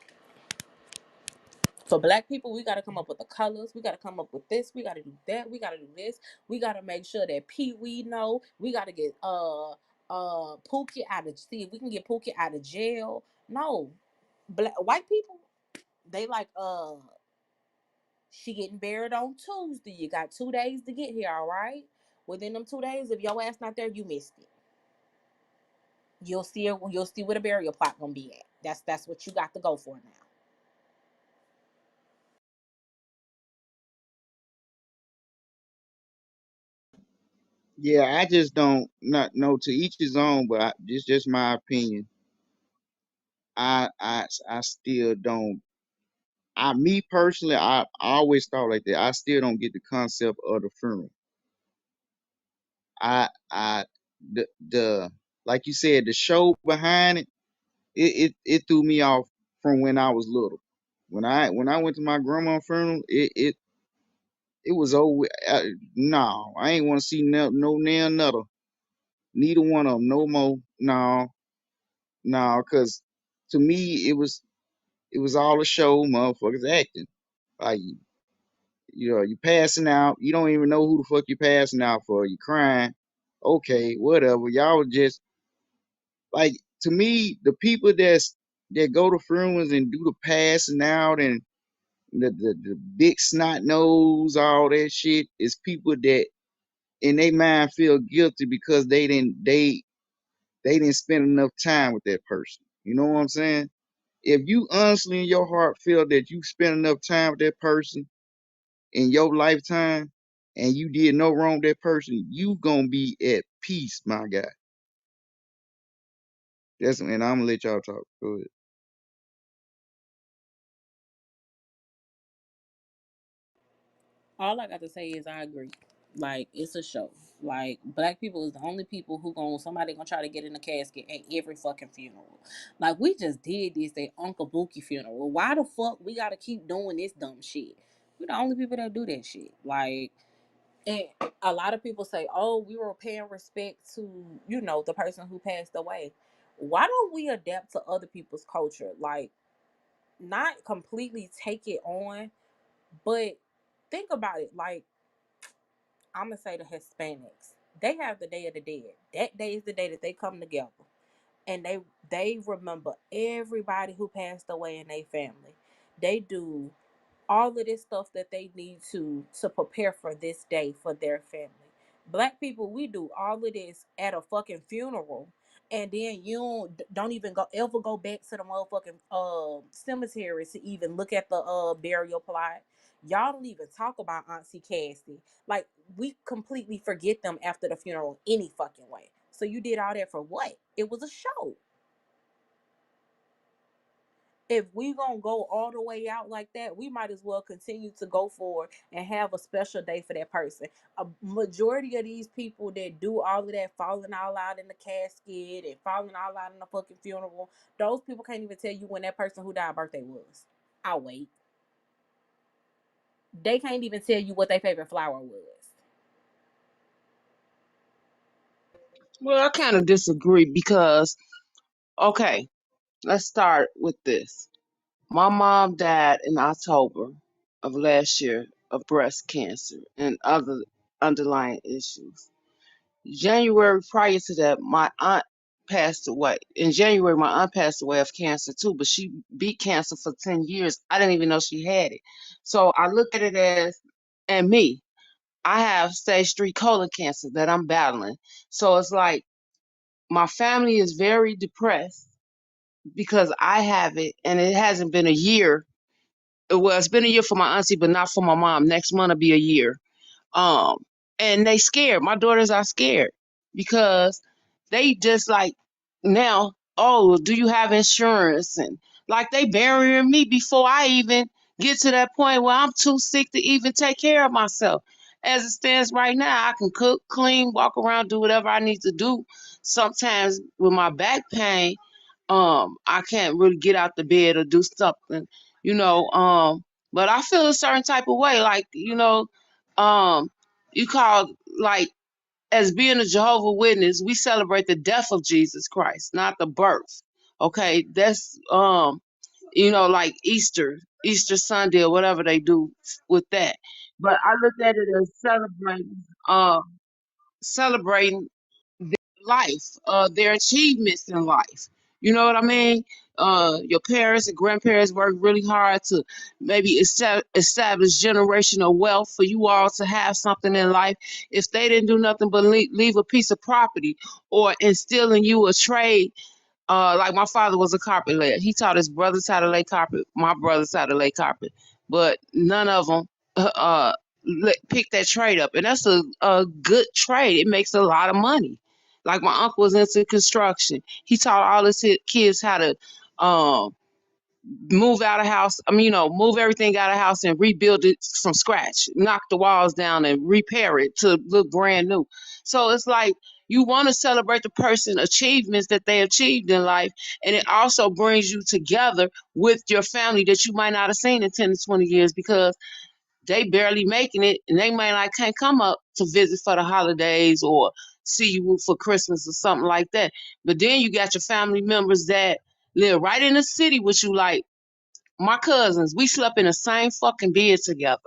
[SPEAKER 11] For black people, we gotta come up with the colors. We gotta come up with this. We gotta do that. We gotta do this. We gotta make sure that Pee Wee know. We gotta get Pookie out of see if we can get Pookie out of jail. No, black white people they like she getting buried on Tuesday. You got 2 days to get here. All right. Within them 2 days, if your ass not there, you missed it. You'll see it. You'll see where the burial plot gonna be at. That's what you got to go for now.
[SPEAKER 21] Yeah, I just don't not know to each his own. But this just my opinion. I still don't. Me personally, I always thought like that. I still don't get the concept of the funeral. I the like you said, the show behind it, it threw me off from when I was little. When I went to my grandma's funeral, it was over. No, I ain't want to see no nail nutter, neither one of them no more. No, no, because to me it was all a show, motherfuckers acting like you passing out. You don't even know who the fuck you passing out for. You crying. Okay, whatever. Y'all was just like to me the people that go to funerals and do the passing out and the big snot nose, all that shit is people that in their mind feel guilty because they didn't spend enough time with that person. You know what I'm saying? If you honestly in your heart feel that you spent enough time with that person in your lifetime and you did no wrong to that person, you gonna be at peace, my guy. And I'm gonna let y'all talk. Go ahead.
[SPEAKER 11] All I got to say is I agree. Like it's a show. Like black people is the only people who somebody gonna try to get in the casket at every fucking funeral. Like we just did this at Uncle Bookie funeral. Why the fuck we gotta keep doing this dumb shit? We the only people that do that shit. Like and a lot of people say, "Oh, we were paying respect to the person who passed away." Why don't we adapt to other people's culture? Like not completely take it on, but think about it. Like I'm gonna say the Hispanics. They have the Day of the Dead. That day is the day that they come together and they remember everybody who passed away in their family. They do all of this stuff that they need to prepare for this day for their family. Black people, we do all of this at a fucking funeral, and then you don't even go ever go back to the motherfucking cemetery to even look at the burial plot. Y'all don't even talk about Auntie Cassie. Like, we completely forget them after the funeral any fucking way. So you did all that for what? It was a show. If we gonna go all the way out like that, we might as well continue to go for it and have a special day for that person. A majority of these people that do all of that, falling all out in the casket and falling all out in the fucking funeral, those people can't even tell you when that person who died birthday was. I'll wait. They can't even tell you what their favorite flower was.
[SPEAKER 22] Well, I kind of disagree because, okay, let's start with this. My mom died in October of last year of breast cancer and other underlying issues. January prior to that, my aunt passed away. In January, my aunt passed away of cancer too, but she beat cancer for 10 years. I didn't even know she had it. So I look at it as, and me, I have stage 3 colon cancer that I'm battling. So it's like my family is very depressed because I have it, and it hasn't been a year. Well, it's been a year for my auntie, but not for my mom. Next month will be a year. Um, and they scared. My daughters are scared because they just like now, oh, do you have insurance? And like they burying me before I even get to that point where I'm too sick to even take care of myself. As it stands right now, I can cook, clean, walk around, do whatever I need to do. Sometimes with my back pain, I can't really get out the bed or do something, you know. But I feel a certain type of way, like, um, you call, like, as being a Jehovah Witness, we celebrate the death of Jesus Christ, not the birth. Okay, that's like Easter Sunday or whatever they do with that. But I look at it as celebrating their life, their achievements in life. You know what I mean? Your parents and grandparents worked really hard to maybe establish generational wealth for you all to have something in life. If they didn't do nothing but leave a piece of property or instill in you a trade, like my father was a carpet layer. He taught his brothers how to lay carpet, my brothers how to lay carpet, but none of them picked that trade up, and that's a good trade. It makes a lot of money. Like my uncle was into construction. He taught all his kids how to um, move out of house. I mean, move everything out of house and rebuild it from scratch. Knock the walls down and repair it to look brand new. So it's like you want to celebrate the person achievements that they achieved in life, and it also brings you together with your family that you might not have seen in 10 to 20 years because they barely making it and they might not can't come up to visit for the holidays or see you for Christmas or something like that. But then you got your family members that live right in the city with you, like my cousins. We slept in the same fucking bed together.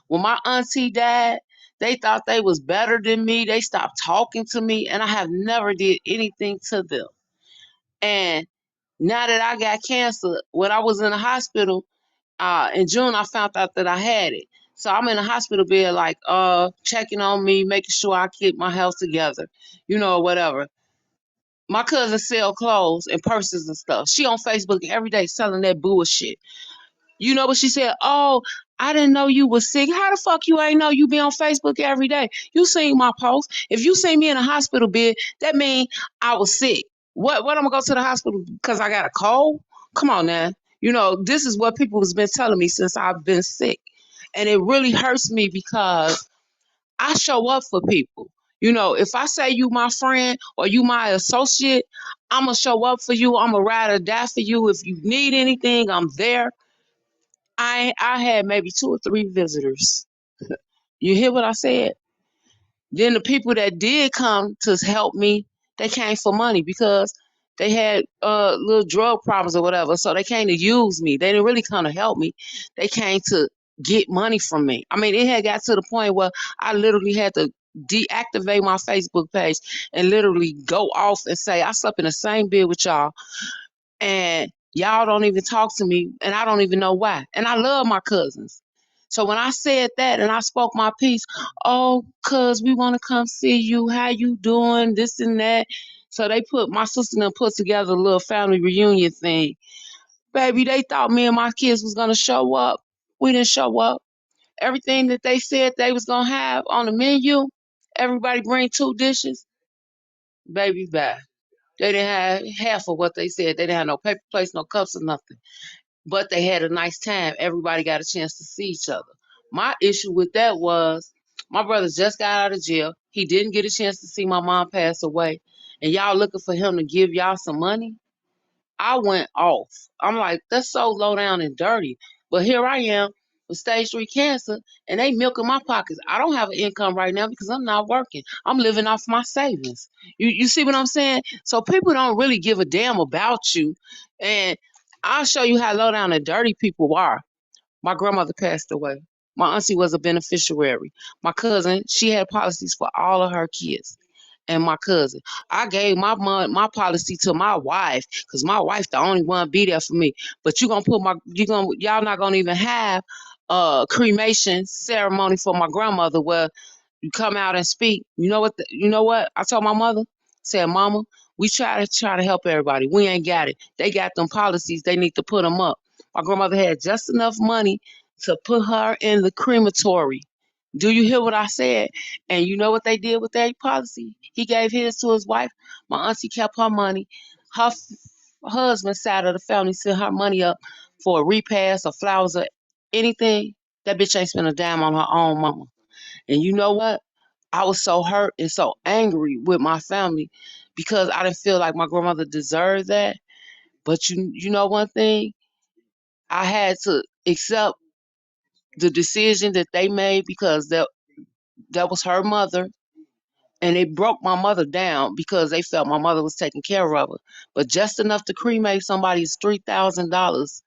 [SPEAKER 22] When my auntie died, they thought they was better than me. They stopped talking to me, and I have never did anything to them. And now that I got cancer, when I was in the hospital, in June, I found out that I had it. So I'm in the hospital bed, like, checking on me, making sure I keep my health together, whatever. My cousin sell clothes and purses and stuff. She on Facebook every day selling that bullshit. You know what she said? Oh, I didn't know you was sick. How the fuck you ain't know you be on Facebook every day? You seen my post. If you see me in a hospital bed, that mean I was sick. What I'm gonna go to the hospital because I got a cold? Come on now. This is what people has been telling me since I've been sick. And it really hurts me because I show up for people. If I say you my friend or you my associate, I'm gonna show up for you. I'm gonna ride or die for you. If you need anything, I'm there. I had maybe 2 or 3 visitors. You hear what I said? Then the people that did come to help me, they came for money because they had little drug problems or whatever. So they came to use me. They didn't really come to help me. They came to get money from me. I mean, it had got to the point where I literally had to deactivate my Facebook page and literally go off and say I slept in the same bed with y'all and y'all don't even talk to me and I don't even know why. And I love my cousins. So when I said that and I spoke my piece, oh, cuz we want to come see you. How you doing? This and that. So they put my sister and them put together a little family reunion thing. Baby, they thought me and my kids was gonna show up. We didn't show up. Everything that they said they was gonna have on the menu, everybody bring 2 dishes. Baby, bye. They didn't have half of what they said. They didn't have no paper plates, no cups, or nothing. But they had a nice time. Everybody got a chance to see each other. My issue with that was my brother just got out of jail. He didn't get a chance to see my mom pass away. And y'all looking for him to give y'all some money? I went off. I'm like, that's so low down and dirty. But here I am with stage 3 cancer and they milking my pockets. I don't have an income right now because I'm not working. I'm living off my savings. You see what I'm saying? So people don't really give a damn about you. And I'll show you how low down and dirty people are. My grandmother passed away. My auntie was a beneficiary. My cousin, she had policies for all of her kids and my cousin. I gave my policy to my wife because my wife the only one be there for me. But y'all not gonna even have a cremation ceremony for my grandmother where you come out and speak. You know what? I told my mother, said, Mama, we try to help everybody. We ain't got it. They got them policies. They need to put them up. My grandmother had just enough money to put her in the crematory. Do you hear what I said? And you know what they did with that policy? He gave his to his wife. My auntie kept her money. Her husband side of the family sent her money up for a repast or flowers or anything. That bitch ain't spent a dime on her own mama. And you know what? I was so hurt and so angry with my family because I didn't feel like my grandmother deserved that. But you know one thing? I had to accept the decision that they made because that was her mother and it broke my mother down because they felt my mother was taking care of her. But just enough to cremate somebody is $3,000.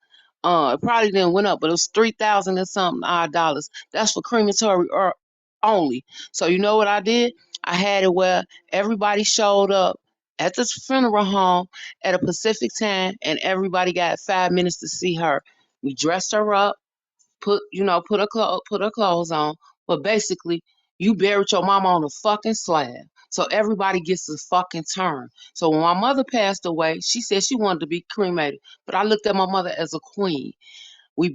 [SPEAKER 22] It probably didn't went up, but it was 3,000 and something odd dollars. That's for crematory or only. So you know what I did? I had it where everybody showed up at the funeral home at a Pacific time, and everybody got 5 minutes to see her. We dressed her up, put her clothes on, but basically you buried your mama on a fucking slab. So everybody gets a fucking turn. So when my mother passed away, she said she wanted to be cremated, but I looked at my mother as a queen. We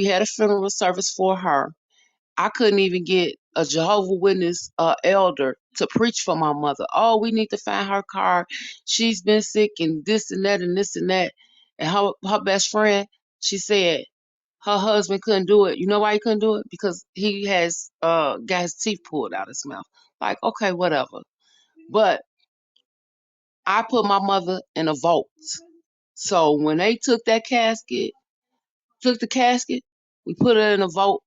[SPEAKER 22] had a funeral service for her. I couldn't even get a Jehovah Witness elder to preach for my mother. Oh, we need to find her card. She's been sick and this and that and this and that. And her best friend, she said, her husband couldn't do it. You know why he couldn't do it? Because he has got his teeth pulled out his mouth. Like, okay, whatever. But I put my mother in a vault. So when they took the casket, we put her in a vault,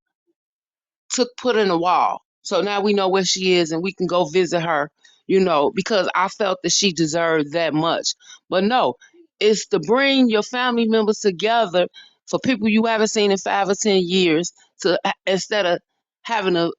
[SPEAKER 22] put her in a wall. So now we know where she is and we can go visit her, because I felt that she deserved that much. But no, it's to bring your family members together for people you haven't seen in 5 or 10 years to instead of having you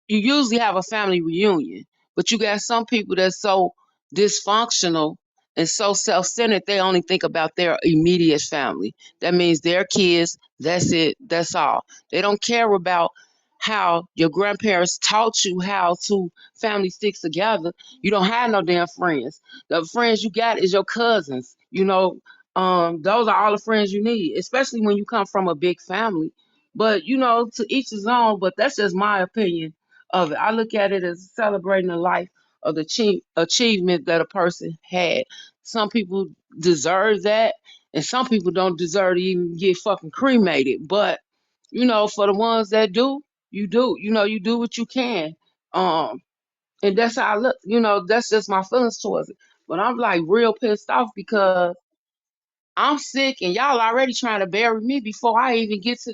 [SPEAKER 22] usually have a family reunion, but you got some people that's so dysfunctional and so self-centered they only think about their immediate family. That means their kids, that's it, that's all. They don't care about how your grandparents taught you how to family sticks together. You don't have no damn friends. The friends you got is your cousins. Those are all the friends you need, especially when you come from a big family. But to each his own, but that's just my opinion of it. I look at it as celebrating the life of the achievement that a person had. Some people deserve that, and some people don't deserve to even get fucking cremated. But for the ones that do, you do. You do what you can. And that's how I look. That's just my feelings towards it. But I'm like real pissed off because I'm sick, and y'all already trying to bury me before I even get to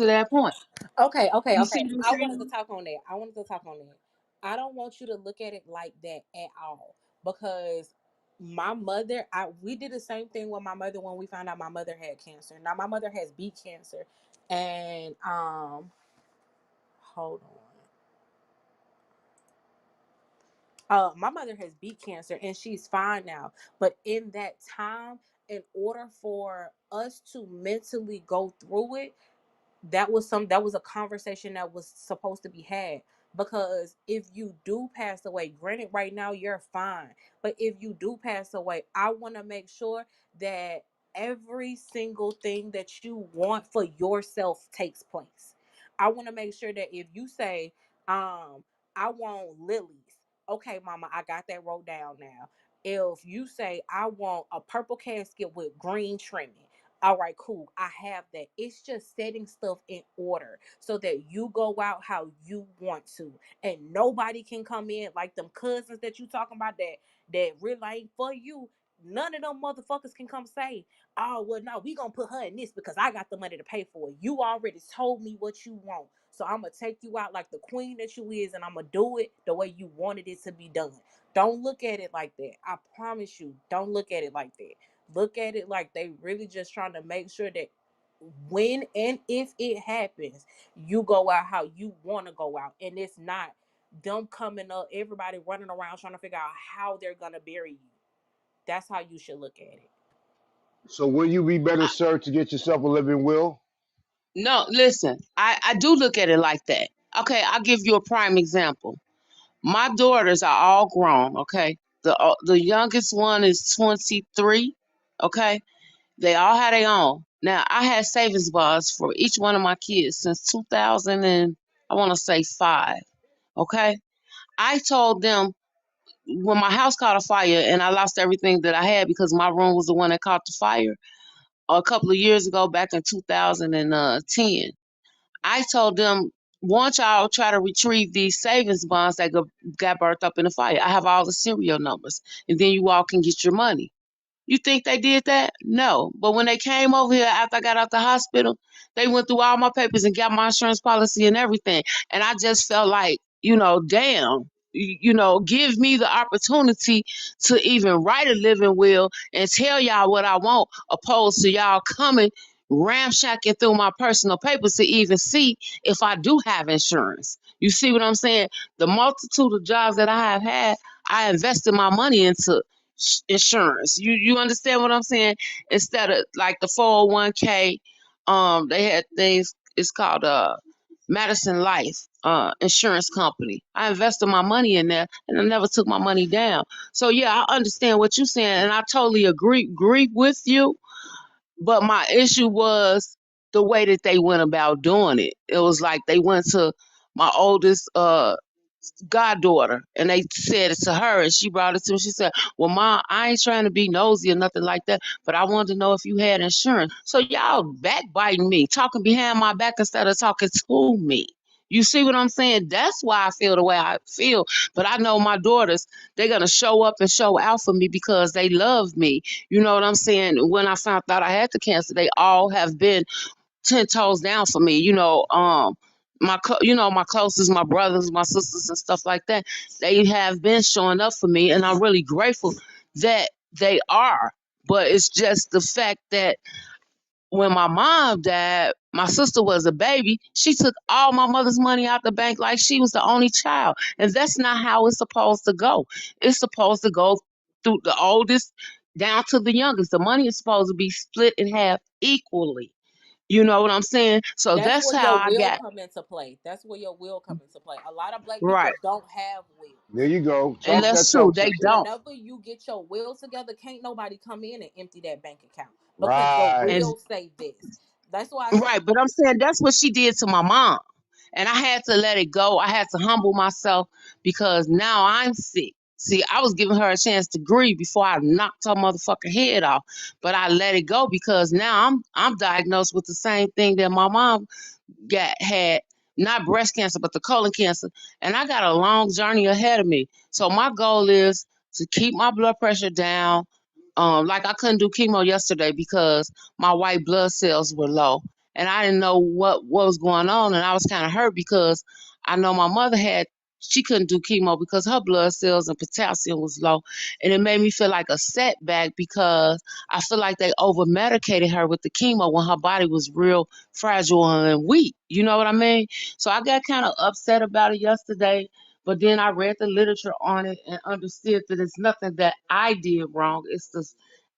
[SPEAKER 22] that point.
[SPEAKER 11] Okay, okay,
[SPEAKER 22] You
[SPEAKER 11] okay.
[SPEAKER 22] see what I'm
[SPEAKER 11] I wanted to
[SPEAKER 22] saying?
[SPEAKER 11] talk on that. I wanted to talk on that. I don't want you to look at it like that at all because my mother, we did the same thing with my mother when we found out my mother had cancer. Now my mother has beet cancer, and hold on. My mother has beet cancer and she's fine now. But in that time, in order for us to mentally go through it, that was a conversation that was supposed to be had, because if you do pass away, granted right now you're fine, but if you do pass away, I want to make sure that every single thing that you want for yourself takes place. I want to make sure that if you say, I want lilies, okay mama, I got that wrote down now. If you say I want a purple casket with green trimming, all right, cool. I have that. It's just setting stuff in order so that you go out how you want to, and nobody can come in like them cousins that you talking about that really ain't for you. None of them motherfuckers can come say, "Oh, well, no, we gonna put her in this because I got the money to pay for it." You already told me what you want, so I'm gonna take you out like the queen that you is, and I'm gonna do it the way you wanted it to be done. Don't look at it like that. I promise you, don't look at it like that. Look at it like they really just trying to make sure that when and if it happens, you go out how you want to go out, and it's not them coming up, everybody running around trying to figure out how they're gonna bury you. That's how you should look at it.
[SPEAKER 20] So will you be better served to get yourself a living will?
[SPEAKER 22] No, listen, I do look at it like that. Okay, I'll give you a prime example. My daughters are all grown, okay? The youngest one is 23, okay? They all have their own. Now, I had savings bonds for each one of my kids since 2000 and I want to say 5, okay? I told them when my house caught a fire and I lost everything that I had because my room was the one that caught the fire a couple of years ago back in 2010. I told them, once y'all try to retrieve these savings bonds that got burnt up in the fire, I have all the serial numbers, and then you all can get your money. You think they did that? No. But when they came over here after I got out the hospital, they went through all my papers and got my insurance policy and everything. And I just felt like, damn, give me the opportunity to even write a living will and tell y'all what I want, opposed to y'all coming ramshacking through my personal papers to even see if I do have insurance. You see what I'm saying? The multitude of jobs that I have had, I invested my money into insurance. You understand what I'm saying? Instead of like the 401k, they had things. It's called Madison Life insurance company. I invested my money in there, and I never took my money down. So yeah, I understand what you're saying, and I totally agree with you. But my issue was the way that they went about doing it. It was like they went to my oldest goddaughter and they said it to her and she brought it to me. She said, well, mom, I ain't trying to be nosy or nothing like that, but I wanted to know if you had insurance. So y'all backbiting me, talking behind my back instead of talking to me. You see what I'm saying? That's why I feel the way I feel. But I know my daughters, they're going to show up and show out for me because they love me. You know what I'm saying? When I found out I had the cancer, they all have been 10 toes down for me. My closest, my brothers, my sisters, and stuff like that. They have been showing up for me, and I'm really grateful that they are. But it's just the fact that when my mom died, my sister was a baby. She took all my mother's money out the bank like she was the only child, and that's not how it's supposed to go. It's supposed to go through the oldest down to the youngest. The money is supposed to be split in half equally. You know what I'm saying? So
[SPEAKER 11] That's
[SPEAKER 22] that's
[SPEAKER 11] where
[SPEAKER 22] how
[SPEAKER 11] your
[SPEAKER 22] I
[SPEAKER 11] will
[SPEAKER 22] got
[SPEAKER 11] come into play. That's where your will come into play. A lot of black
[SPEAKER 22] right.
[SPEAKER 11] people don't have
[SPEAKER 20] There
[SPEAKER 11] wills.
[SPEAKER 20] you go.
[SPEAKER 22] And
[SPEAKER 20] Talk
[SPEAKER 11] And
[SPEAKER 20] that
[SPEAKER 22] that's true.
[SPEAKER 20] talk,
[SPEAKER 22] They
[SPEAKER 20] sister.
[SPEAKER 22] don't.
[SPEAKER 11] whenever you get your will together, can't nobody come in and empty that bank account because your
[SPEAKER 20] Right.
[SPEAKER 22] And
[SPEAKER 11] will say this. That's why I say
[SPEAKER 22] right, but I'm saying that's what she did to my mom. And I had to let it go. I had to humble myself because now I'm sick. See, I was giving her a chance to grieve before I knocked her motherfucking head off. But I let it go because now I'm diagnosed with the same thing that my mom had, not breast cancer but the colon cancer, and I got a long journey ahead of me. So my goal is to keep my blood pressure down. Like I couldn't do chemo yesterday because my white blood cells were low, and I didn't know what was going on, and I was kind of hurt because I know my mother had. She couldn't do chemo because her blood cells and potassium was low. And it made me feel like a setback because I feel like they over medicated her with the chemo when her body was real fragile and weak. You know what I mean? So I got kind of upset about it yesterday, but then I read the literature on it and understood that it's nothing that I did wrong.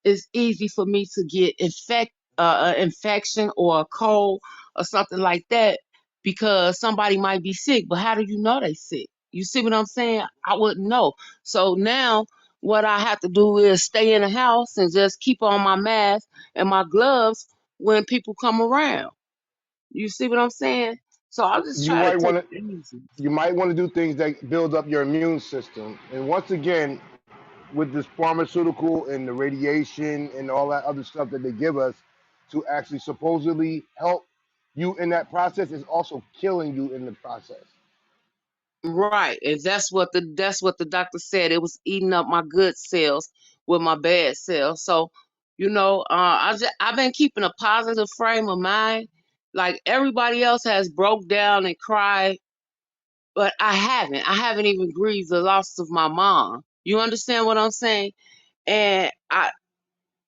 [SPEAKER 22] It's easy for me to get infection or a cold or something like that because somebody might be sick. But how do you know they sick? You see what I'm saying? I wouldn't know. So now what I have to do is stay in the house and just keep on my mask and my gloves when people come around. You see what I'm saying? So I'll just
[SPEAKER 20] You
[SPEAKER 22] try to
[SPEAKER 20] might
[SPEAKER 22] take
[SPEAKER 20] want
[SPEAKER 22] it easy.
[SPEAKER 20] to do things that build up your immune system. And once again, with this pharmaceutical and the radiation and all that other stuff that they give us to actually supposedly help you in that process is also killing you in the process.
[SPEAKER 22] Right. And that's what the doctor said. It was eating up my good cells with my bad cells. So, I've been keeping a positive frame of mind. Like everybody else has broke down and cried, but I haven't. I haven't even grieved the loss of my mom. You understand what I'm saying? And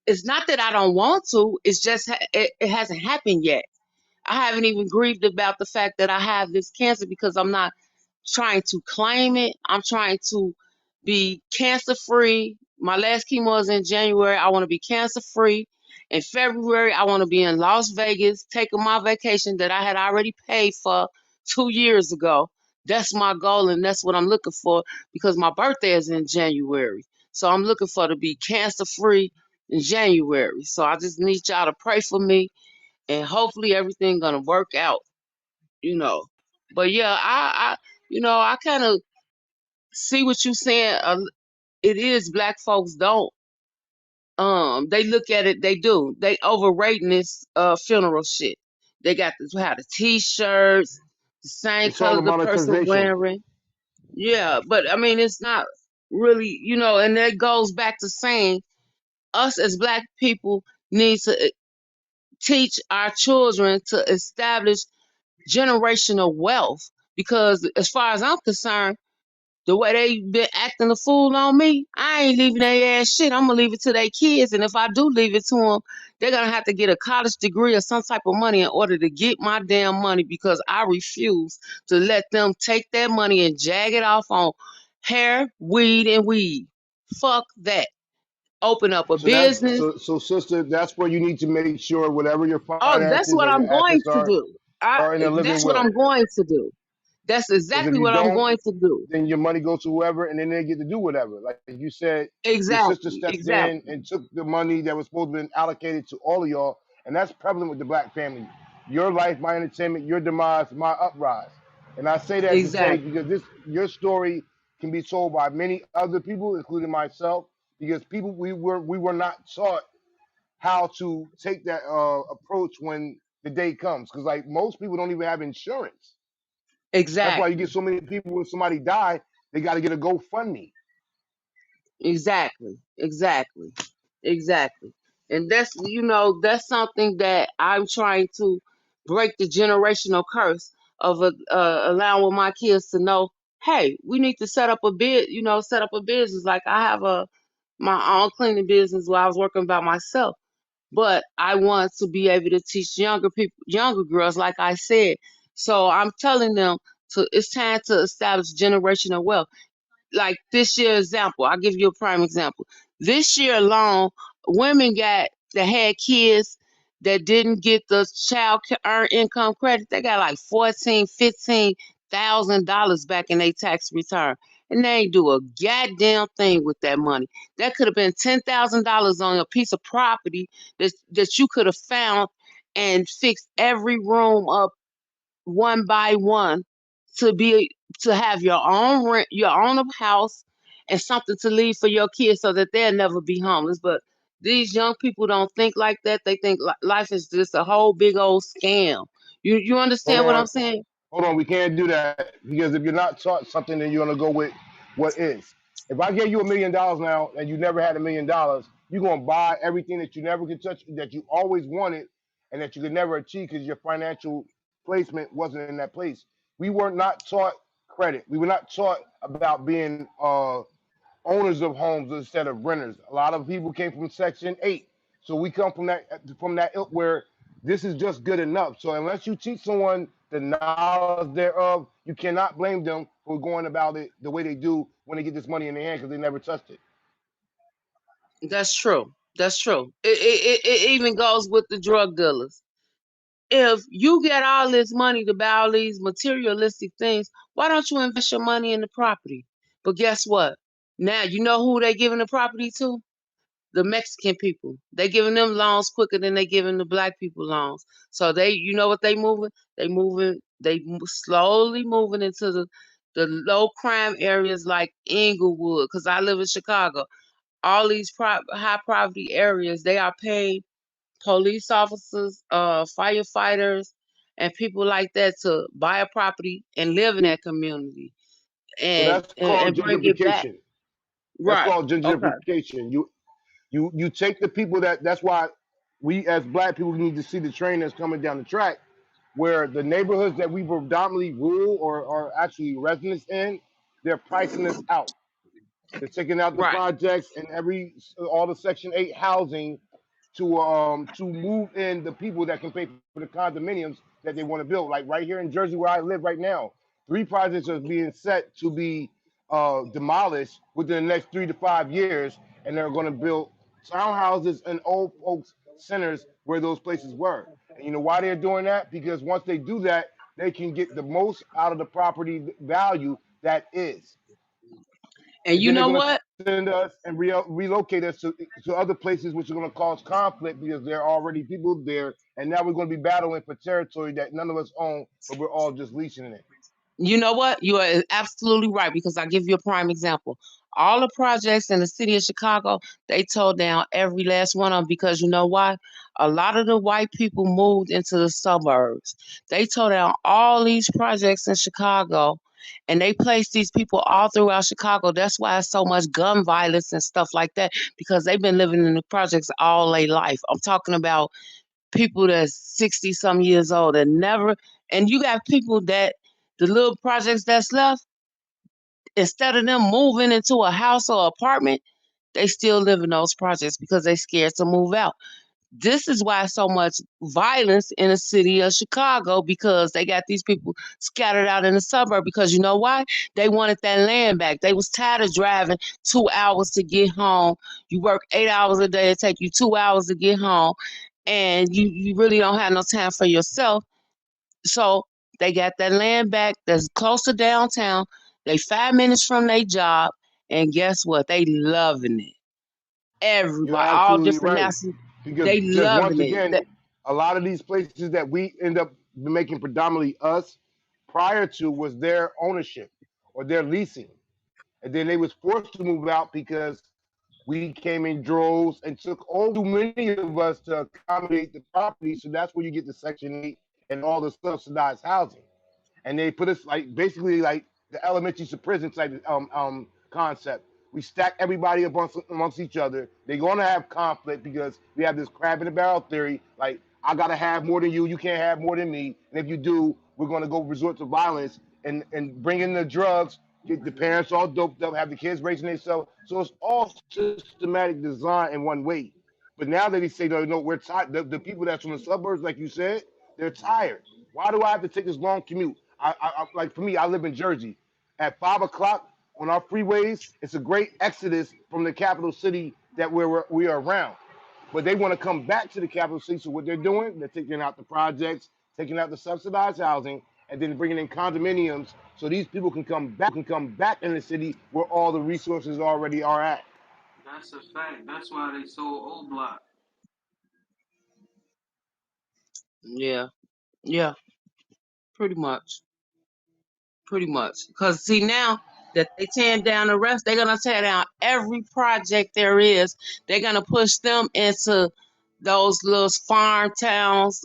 [SPEAKER 22] it's not that I don't want to. It's just it hasn't happened yet. I haven't even grieved about the fact that I have this cancer because I'm not trying to claim it. I'm trying to be cancer free. My last chemo was in January. I want to be cancer free. In February, I want to be in Las Vegas taking my vacation that I had already paid for 2 years ago. That's my goal, and that's what I'm looking for because my birthday is in January. So I'm looking for to be cancer free in January. So I just need y'all to pray for me, and hopefully everything gonna work out. You know, but yeah, I kind of see what you saying. It is black folks don't. They look at it. They do. They overrating this funeral shit. They got to have the t-shirts, the same
[SPEAKER 20] It's all
[SPEAKER 22] color
[SPEAKER 20] the
[SPEAKER 22] the person
[SPEAKER 20] monetization.
[SPEAKER 22] wearing. Yeah, but I mean, it's not really, and that goes back to saying us as black people need to teach our children to establish generational wealth because as far as I'm concerned, the way they been acting a fool on me, I ain't leaving their ass shit. I'm gonna leave it to their kids, and if I do leave it to them, they're gonna have to get a college degree or some type of money in order to get my damn money because I refuse to let them take that money and jag it off on hair, weed, and weed. Fuck that. Open up a
[SPEAKER 20] So that
[SPEAKER 22] business.
[SPEAKER 20] so sister, that's where you need to make sure whatever your
[SPEAKER 22] Oh, that's
[SPEAKER 20] finances
[SPEAKER 22] what
[SPEAKER 20] or
[SPEAKER 22] I'm
[SPEAKER 20] your
[SPEAKER 22] going
[SPEAKER 20] assets
[SPEAKER 22] to do.
[SPEAKER 20] are in a living
[SPEAKER 22] That's what
[SPEAKER 20] will.
[SPEAKER 22] I'm going to do. That's
[SPEAKER 20] Because if
[SPEAKER 22] exactly
[SPEAKER 20] you
[SPEAKER 22] what I'm
[SPEAKER 20] don't,
[SPEAKER 22] going to do.
[SPEAKER 20] then your money goes to whoever, and then they get to do whatever. Like you said, your sister
[SPEAKER 22] Exactly.
[SPEAKER 20] stepped in
[SPEAKER 22] Exactly.
[SPEAKER 20] and took the money that was supposed to be allocated to all of y'all, and that's prevalent with the black family. Your life, my entertainment; your demise, my uprise. And I say that to say
[SPEAKER 22] Exactly.
[SPEAKER 20] because this your story can be told by many other people, including myself, because people we were not taught how to take that approach when the day comes. Because like most people don't even have insurance. That's why you get
[SPEAKER 22] Exactly.
[SPEAKER 20] so many people when somebody die, they got to get a GoFundMe.
[SPEAKER 22] Exactly. Exactly. Exactly. And that's something that I'm trying to break the generational curse of allowing my kids to know, hey, we need to set up a business. Like I have my own cleaning business where I was working by myself. But I want to be able to teach younger people, younger girls, like I said. So I'm telling them it's time to establish generational wealth like this year example, I'll give you a prime example. This year alone, women that had kids that didn't get the earned income credit, they got like 14, $15,000 back in their tax return. And they ain't do a goddamn thing with that money. That could have been $10,000 on a piece of property that you could have found and fixed every room up one by one to have your own rent, your own house, and something to leave for your kids so that they'll never be homeless. But these young people don't think like that. They think life is just a whole big old scam. You
[SPEAKER 20] Hold
[SPEAKER 22] understand what I'm
[SPEAKER 20] on,
[SPEAKER 22] saying?
[SPEAKER 20] hold on. We can't do that because if you're not taught something, then you're gonna go with what is. If I gave you $1 million now and you never had $1 million, you're gonna buy everything that you never could touch, that you always wanted, and that you could never achieve because your financial placement wasn't in that place. We were not taught credit. We were not taught about being owners of homes instead of renters. A lot of people came from Section 8. So we come from that ilk where this is just good enough. So unless you teach someone the knowledge thereof, you cannot blame them for going about it the way they do when they get this money in their hand because they never touched it.
[SPEAKER 22] That's true. That's true. It even goes with the drug dealers. If you get all this money to buy all these materialistic things, why don't you invest your money in the property? But guess what? Now you know who they giving the property to? The Mexican people. They giving them loans quicker than they giving the black people loans. So they, you know what they moving? Slowly moving into the low crime areas like Inglewood. Cause I live in Chicago. All these high poverty areas, they are paying police officers, firefighters, and people like that to buy a property and live in that community
[SPEAKER 20] So
[SPEAKER 22] and
[SPEAKER 20] that's
[SPEAKER 22] and,
[SPEAKER 20] called
[SPEAKER 22] and bring it back.
[SPEAKER 20] gentrification. That's
[SPEAKER 22] Right.
[SPEAKER 20] called
[SPEAKER 22] Okay.
[SPEAKER 20] gentrification. You take the people that's why we as black people need to see the train that's coming down the track, where the neighborhoods that we predominantly rule or are actually residents in, they're pricing us out. They're taking out the
[SPEAKER 22] Right.
[SPEAKER 20] projects and all the Section 8 housing to move in the people that can pay for the condominiums that they want to build. Like right here in Jersey, where I live right now, 3 projects are being set to be demolished within the next 3 to 5 years, and they're going to build townhouses and old folks centers where those places were. And you know why they're doing that? Because once they do that, they can get the most out of the property value that is,
[SPEAKER 22] And
[SPEAKER 20] and
[SPEAKER 22] you
[SPEAKER 20] then they're
[SPEAKER 22] know
[SPEAKER 20] going to
[SPEAKER 22] what?
[SPEAKER 20] send us and relocate us to other places, which are going to cause conflict because there are already people there, and now we're going to be battling for territory that none of us own, but we're all just leasing it.
[SPEAKER 22] You know what? You are absolutely right because I'll give you a prime example. All the projects in the city of Chicago, they tore down every last one of them because you know why? A lot of the white people moved into the suburbs. They tore down all these projects in Chicago and they placed these people all throughout Chicago. That's why it's so much gun violence and stuff like that because they've been living in the projects all their life. I'm talking about people that's 60 some years old and never, and you got people that the little projects that's left, instead of them moving into a house or apartment, they still live in those projects because they scared to move out. This is why so much violence in the city of Chicago because they got these people scattered out in the suburb because you know why? They wanted that land back. They was tired of driving 2 hours to get home. You work 8 hours a day, it take you 2 hours to get home, and you really don't have no time for yourself. So they got that land back that's close to downtown. They 5 minutes from their job, and guess what? They loving it.
[SPEAKER 20] You're
[SPEAKER 22] Everybody, all
[SPEAKER 20] absolutely
[SPEAKER 22] different
[SPEAKER 20] right,
[SPEAKER 22] nationals,
[SPEAKER 20] because
[SPEAKER 22] they
[SPEAKER 20] just
[SPEAKER 22] loving
[SPEAKER 20] once
[SPEAKER 22] it.
[SPEAKER 20] again, a lot of these places that we end up making predominantly us prior to was their ownership or their leasing, and then they was forced to move out because we came in droves and took over too many of us to accommodate the property. So that's where you get the Section 8 and all the subsidized housing. And they put us like basically like the elementary to prison type concept. We stack everybody up amongst each other. They're gonna have conflict because we have this crab in the barrel theory. Like I gotta have more than you, you can't have more than me. And if you do, we're gonna go resort to violence and bring in the drugs. Get the parents all doped up, have the kids raising themselves. So it's all systematic design in one way. But now that they say, no, no, we're tired. The people that's from the suburbs, like you said, they're tired. Why do I have to take this long commute? Like for me, I live in Jersey. At 5 o'clock on our freeways, it's a great exodus from the capital city that we are around. But they want to come back to the capital city. So what they're doing, they're taking out the projects, taking out the subsidized housing, and then bringing in condominiums so these people can come back in the city where all the resources already are at.
[SPEAKER 22] That's a fact. That's why they sold old block. Yeah, yeah, pretty much. Pretty much. Because see now that they tearing down the rest, they're gonna tear down every project there is. They're gonna push them into those little farm towns.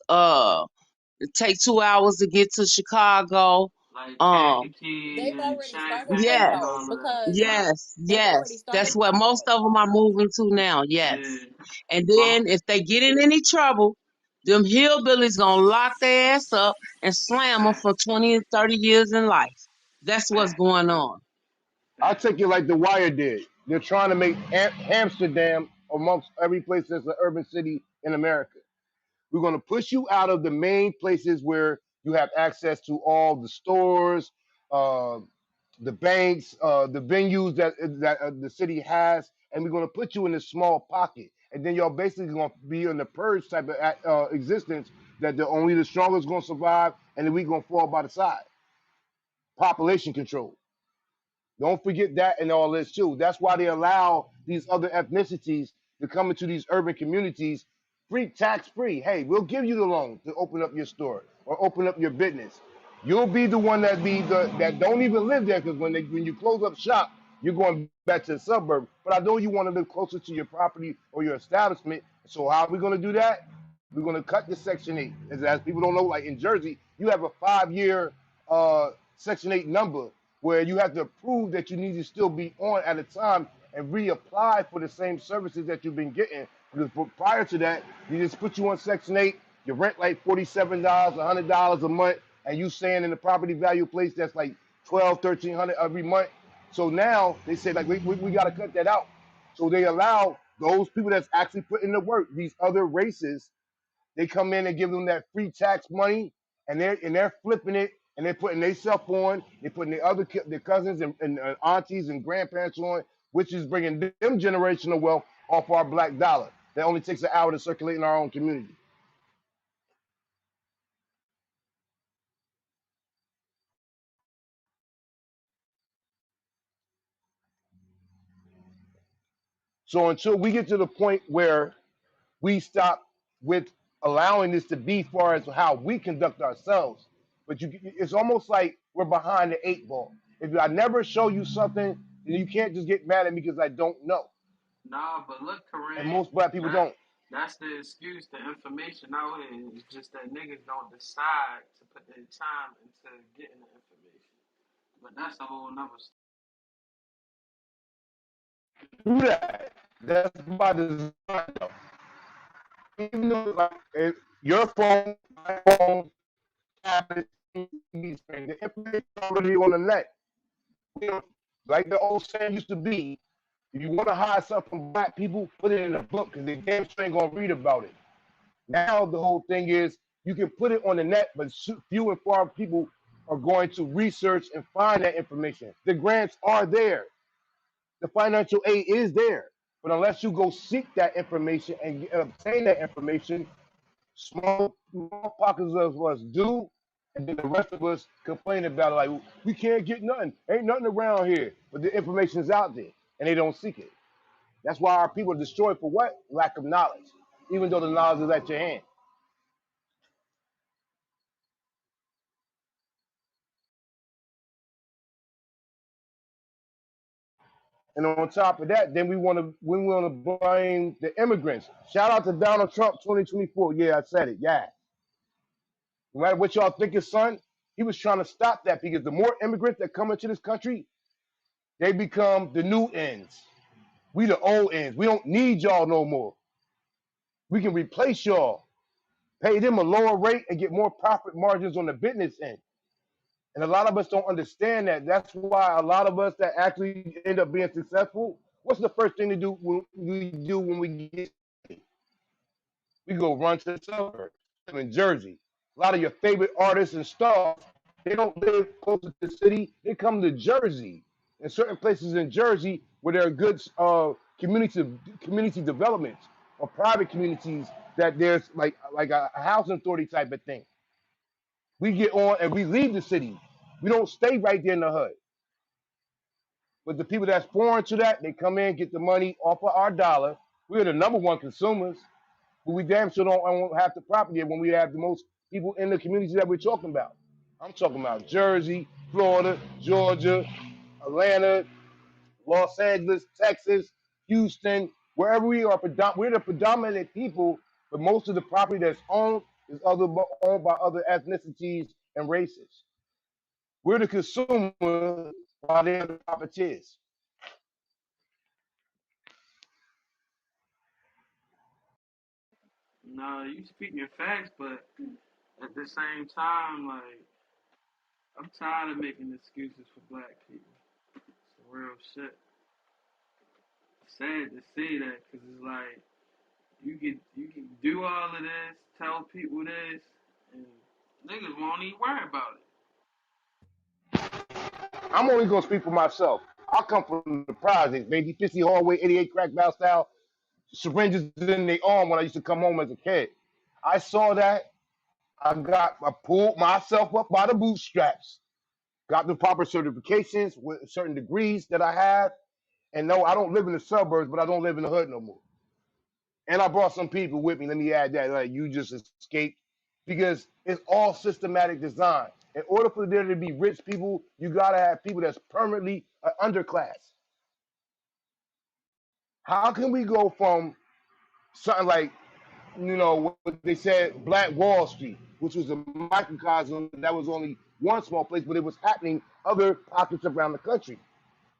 [SPEAKER 22] It take 2 hours to get to Chicago. Like Kankakee
[SPEAKER 11] They've
[SPEAKER 22] and
[SPEAKER 11] already started that
[SPEAKER 22] Yes,
[SPEAKER 11] though, because
[SPEAKER 22] yes,
[SPEAKER 11] they've already
[SPEAKER 22] yes. That's
[SPEAKER 11] started
[SPEAKER 22] where
[SPEAKER 11] that
[SPEAKER 22] most
[SPEAKER 11] though.
[SPEAKER 22] of them are moving to now. Yes. Yeah. And then if they get in any trouble, them hillbillies gonna lock their ass up and slam them for 20 and 30 years in life. That's what's going on.
[SPEAKER 20] I'll take it like The Wire did. They're trying to make Amsterdam amongst every place that's an urban city in America. We're going to push you out of the main places where you have access to all the stores, uh, the banks, the venues that the city has, and we're going to put you in a small pocket. And then y'all basically going to be in the purge type of existence that the only the strongest gonna survive and the weak gonna fall by the side. Population control. Don't forget that and all this too. That's why they allow these other ethnicities to come into these urban communities free, tax free. Hey, we'll give you the loan to open up your store or open up your business. You'll be the one that don't even live there because when you close up shop, you're going back to the suburb. But I know you want to live closer to your property or your establishment. So how are we going to do that? We're going to cut the Section 8. As people don't know, like in Jersey, you have a 5-year Section 8 number where you have to prove that you need to still be on at a time and reapply for the same services that you've been getting. Because prior to that, you just put you on Section 8, you rent like $47, $100 a month, and you staying in the property value place that's like 12, 1300 every month. So now they say like we got to cut that out. So they allow those people that's actually putting the work, these other races, they come in and give them that free tax money, and they're flipping it, and they're putting themselves on. They're putting their cousins and aunties and grandparents on, which is bringing them generational wealth off our black dollar. That only takes an hour to circulate in our own community. So until we get to the point where we stop with allowing this to be far as how we conduct ourselves. But it's almost like we're behind the 8 ball. If I never show you something, then you can't just get mad at me because I don't know.
[SPEAKER 7] Nah, but look,
[SPEAKER 20] And
[SPEAKER 7] Kareem,
[SPEAKER 20] most black people
[SPEAKER 7] that
[SPEAKER 20] don't.
[SPEAKER 7] that's the excuse. The information out here is just that niggas don't decide to put their time into getting the information. But that's a whole nother story.
[SPEAKER 20] Do that. That's by design. Though. Even though like your phone, my phone, tablet, TV screen, the information already on the net. You know, like the old saying used to be, if you want to hide something from black people, put it in a book because they damn sure ain't gonna read about it. Now the whole thing is you can put it on the net, but few and far people are going to research and find that information. The grants are there. The financial aid is there. But unless you go seek that information and obtain that information, small pockets of us do, and then the rest of us complain about it like we can't get nothing. Ain't nothing around here. But the information is out there and they don't seek it. That's why our people are destroyed for what? Lack of knowledge. Even though the knowledge is at your hand. And on top of that, then we want to blame the immigrants. Shout out to Donald Trump 2024. Yeah, I said it. Yeah. No matter what y'all think his son, he was trying to stop that because the more immigrants that come into this country, they become the new ends. We the old ends. We don't need y'all no more. We can replace y'all, pay them a lower rate and get more profit margins on the business end. And a lot of us don't understand that. That's why a lot of us that actually end up being successful, what's the first thing to do when we get we go run to the suburbs in Jersey. A lot of your favorite artists and stars, they don't live close to the city. They come to Jersey. In certain places in Jersey where there are good community developments or private communities that there's like a housing authority type of thing. We get on and we leave the city. We don't stay right there in the hood. But the people that's foreign to that, they come in, get the money off of our dollar. We're the number one consumers. But we damn sure don't have the property when we have the most people in the communities that we're talking about. I'm talking about Jersey, Florida, Georgia, Atlanta, Los Angeles, Texas, Houston, wherever we are. We're the predominant people, but most of the property that's owned is owned by other ethnicities and races. We're the consumer while they're the profiteers.
[SPEAKER 7] No, you speaking facts, but at the same time, like I'm tired of making excuses for black people. It's real shit. Sad to see that because it's like you can do all of this, tell people this, and niggas won't even worry about it.
[SPEAKER 20] I'm only gonna speak for myself. I come from the projects, baby. 50 hallway, 88 crack valve style, syringes in their arm when I used to come home as a kid. I saw that. I pulled myself up by the bootstraps, got the proper certifications with certain degrees that I have. And no, I don't live in the suburbs, but I don't live in the hood no more. And I brought some people with me. Let me add that. Like you just escaped because it's all systematic design. In order for there to be rich people, you gotta have people that's permanently underclass. How can we go from something like what they said Black Wall Street, which was a microcosm that was only one small place, but it was happening other pockets around the country.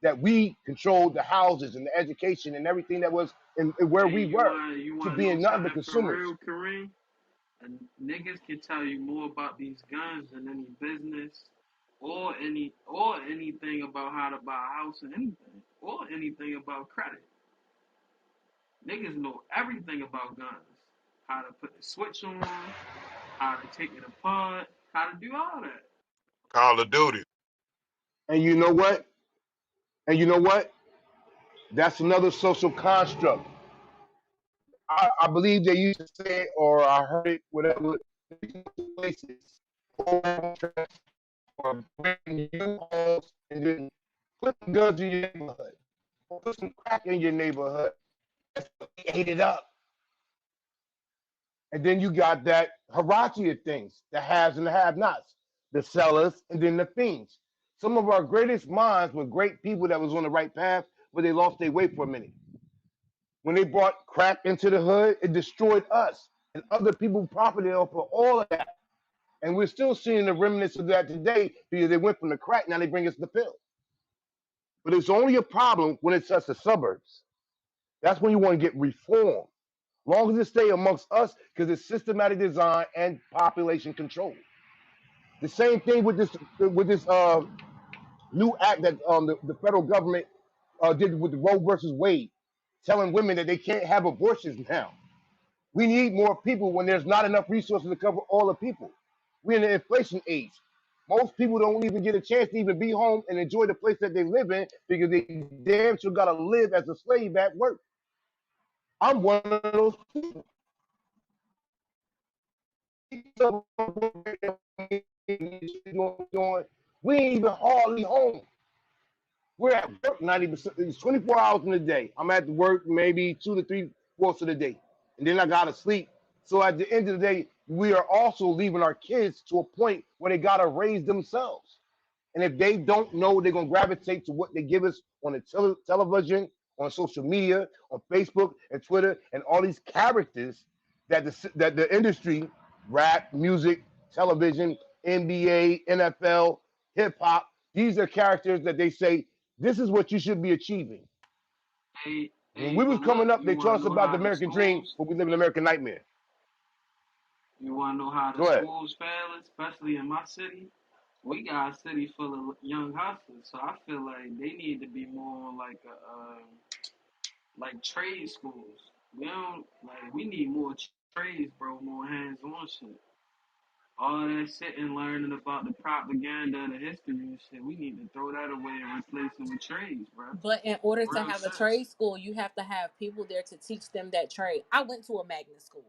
[SPEAKER 20] That we controlled the houses and the education and everything that was in where
[SPEAKER 7] Hey,
[SPEAKER 20] we
[SPEAKER 7] you
[SPEAKER 20] were
[SPEAKER 7] want you
[SPEAKER 20] to
[SPEAKER 7] want to know
[SPEAKER 20] being nothing but
[SPEAKER 7] something for
[SPEAKER 20] consumers.
[SPEAKER 7] real, Kareem? Niggas can tell you more about these guns than any business or anything about how to buy a house and anything or anything about credit. Niggas know everything about guns. How to put the switch on, how to take it apart, how to do all that.
[SPEAKER 16] Call of Duty.
[SPEAKER 20] And you know what? And you know what? That's another social construct. I believe they used to say it, or I heard it, whatever. Places, or bring you homes and then put some guns in your neighborhood, or put some crack in your neighborhood. They ate it up. And then you got that hierarchy of things, the haves and the have-nots, the sellers and then the fiends. Some of our greatest minds were great people that was on the right path, but they lost their way for a minute. When they brought crack into the hood, it destroyed us. And other people profited off of all of that. And we're still seeing the remnants of that today because they went from the crack, now they bring us the pill. But it's only a problem when it's us, the suburbs. That's when you want to get reform. Long as it stay amongst us, because it's systematic design and population control. The same thing with this new act that the federal government did with the Roe versus Wade, telling women that they can't have abortions now. We need more people when there's not enough resources to cover all the people. We're in an inflation age. Most people don't even get a chance to even be home and enjoy the place that they live in because they damn sure gotta live as a slave at work. I'm one of those people. We ain't even hardly home. We're at work 90%. It's 24 hours in a day. I'm at work maybe 2 to 3 fourths of the day. And then I gotta sleep. So at the end of the day, we are also leaving our kids to a point where they gotta raise themselves. And if they don't know, they're gonna gravitate to what they give us on the television, on social media, on Facebook and Twitter, and all these characters that the industry, rap, music, television, NBA, NFL, hip hop, these are characters that they say this is what you should be achieving. When we was
[SPEAKER 7] But look,
[SPEAKER 20] coming up,
[SPEAKER 7] you
[SPEAKER 20] they taught
[SPEAKER 7] wanna
[SPEAKER 20] us
[SPEAKER 7] know
[SPEAKER 20] about the
[SPEAKER 7] how the
[SPEAKER 20] American dream,
[SPEAKER 7] schools
[SPEAKER 20] but we live in the American nightmare.
[SPEAKER 7] you wanna know how the
[SPEAKER 20] Go ahead.
[SPEAKER 7] schools fail, especially in my city? We got a city full of young hustlers, so I feel like they need to be more like like trade schools. We don't like we need more trades, bro, more hands-on shit. All that sitting learning about the propaganda and the history and shit, we need to throw that away and replace it with trades, bro.
[SPEAKER 11] But in order to
[SPEAKER 7] Real
[SPEAKER 11] have a
[SPEAKER 7] sense.
[SPEAKER 11] trade school, you have to have people there to teach them that trade. I went to a magnet school,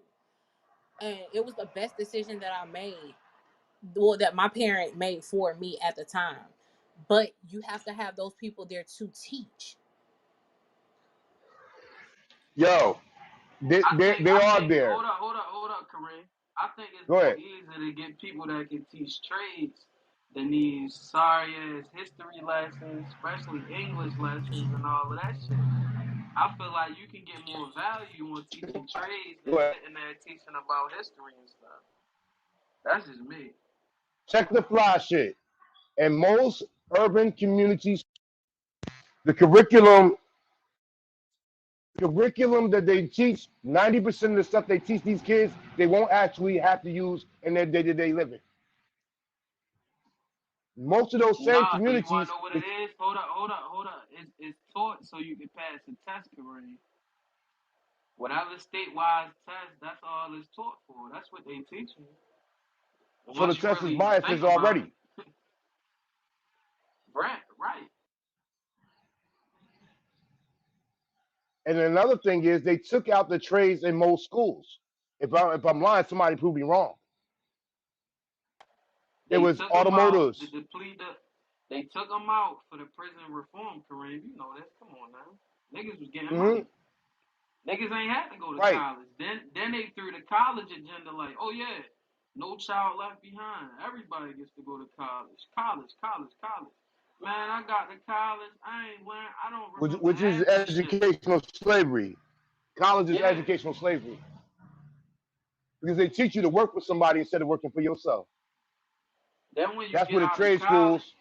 [SPEAKER 11] and it was the best decision that I made, well, that my parent made for me at the time. But you have to have those people there to teach.
[SPEAKER 20] Yo, they,
[SPEAKER 7] I
[SPEAKER 20] they,
[SPEAKER 7] think
[SPEAKER 20] they
[SPEAKER 7] I
[SPEAKER 20] are
[SPEAKER 7] think
[SPEAKER 20] there.
[SPEAKER 7] hold up, Kareem. I think it's
[SPEAKER 20] Go
[SPEAKER 7] more
[SPEAKER 20] ahead.
[SPEAKER 7] easier to get people that can teach trades than these sorry ass history lessons, especially English lessons and all of that shit. I feel like you can get more value on teaching trades than
[SPEAKER 20] Go ahead.
[SPEAKER 7] sitting there teaching about history and stuff. That's just me.
[SPEAKER 20] Check the fly shit. In most urban communities, the curriculum that they teach, 90% of the stuff they teach these kids, they won't actually have to use in their day-to-day living. Most of those same
[SPEAKER 7] Nah, you wanna
[SPEAKER 20] communities,
[SPEAKER 7] know what it is? Hold up. It's taught so you can pass the test, Kareem. Whatever statewide test, that's all it's taught for. That's what they teach you.
[SPEAKER 20] so the
[SPEAKER 7] Once you
[SPEAKER 20] test is
[SPEAKER 7] really
[SPEAKER 20] biased
[SPEAKER 7] think
[SPEAKER 20] is
[SPEAKER 7] about
[SPEAKER 20] already.
[SPEAKER 7] it, right?
[SPEAKER 20] And another thing is they took out the trades in most schools. If I'm lying, somebody prove me wrong. It
[SPEAKER 12] they
[SPEAKER 20] was
[SPEAKER 12] took him out to
[SPEAKER 20] automotives.
[SPEAKER 12] deplete the. They took him out for the prison reform, Kareem. You know this. Come on now. Niggas was getting
[SPEAKER 20] Hmm.
[SPEAKER 12] money. Niggas ain't had to go to
[SPEAKER 20] Right.
[SPEAKER 12] college. Then they threw the college agenda like, oh yeah, no child left behind. Everybody gets to go to college. College, college, college. Man, I got to college. I ain't learn. I don't remember
[SPEAKER 20] Which is
[SPEAKER 12] half this shit.
[SPEAKER 20] educational slavery. College is
[SPEAKER 12] Yeah.
[SPEAKER 20] educational slavery because they teach you to work for somebody instead of working for yourself.
[SPEAKER 12] Then when you
[SPEAKER 20] That's
[SPEAKER 12] get
[SPEAKER 20] where the
[SPEAKER 12] out of
[SPEAKER 20] trade
[SPEAKER 12] college,
[SPEAKER 20] schools.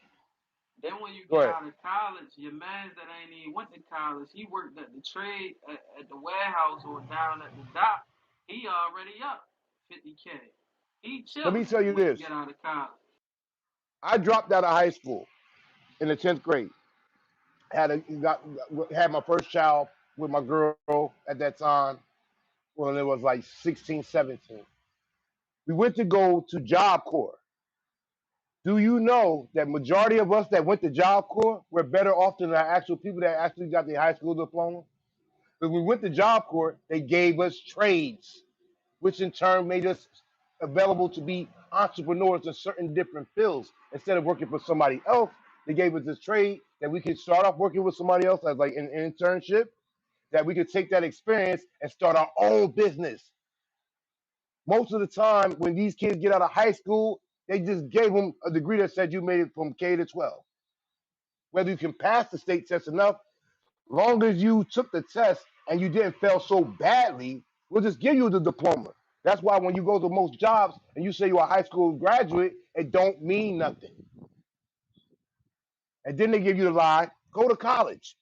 [SPEAKER 12] then when you
[SPEAKER 20] Go
[SPEAKER 12] get
[SPEAKER 20] ahead.
[SPEAKER 12] out of college, your man that ain't even went to college, he worked at the trade at the warehouse or down at the dock. He already up 50K. He
[SPEAKER 20] Let me
[SPEAKER 12] chilling
[SPEAKER 20] tell you
[SPEAKER 12] when he
[SPEAKER 20] this.
[SPEAKER 12] get out of college.
[SPEAKER 20] I dropped out of high school in the 10th grade. Had my first child with my girl at that time when it was like 16, 17. We went to go to Job Corps. Do you know that majority of us that went to Job Corps were better off than the actual people that actually got their high school diploma? Because we went to Job Corps, they gave us trades, which in turn made us available to be entrepreneurs in certain different fields. Instead of working for somebody else, they gave us this trade that we could start off working with somebody else as like an internship, that we could take that experience and start our own business. Most of the time, when these kids get out of high school, they just gave them a degree that said you made it from K to 12. Whether you can pass the state test enough, long as you took the test and you didn't fail so badly, we'll just give you the diploma. That's why when you go to most jobs and you say you're a high school graduate, it don't mean nothing. And then they give you the lie, go to college.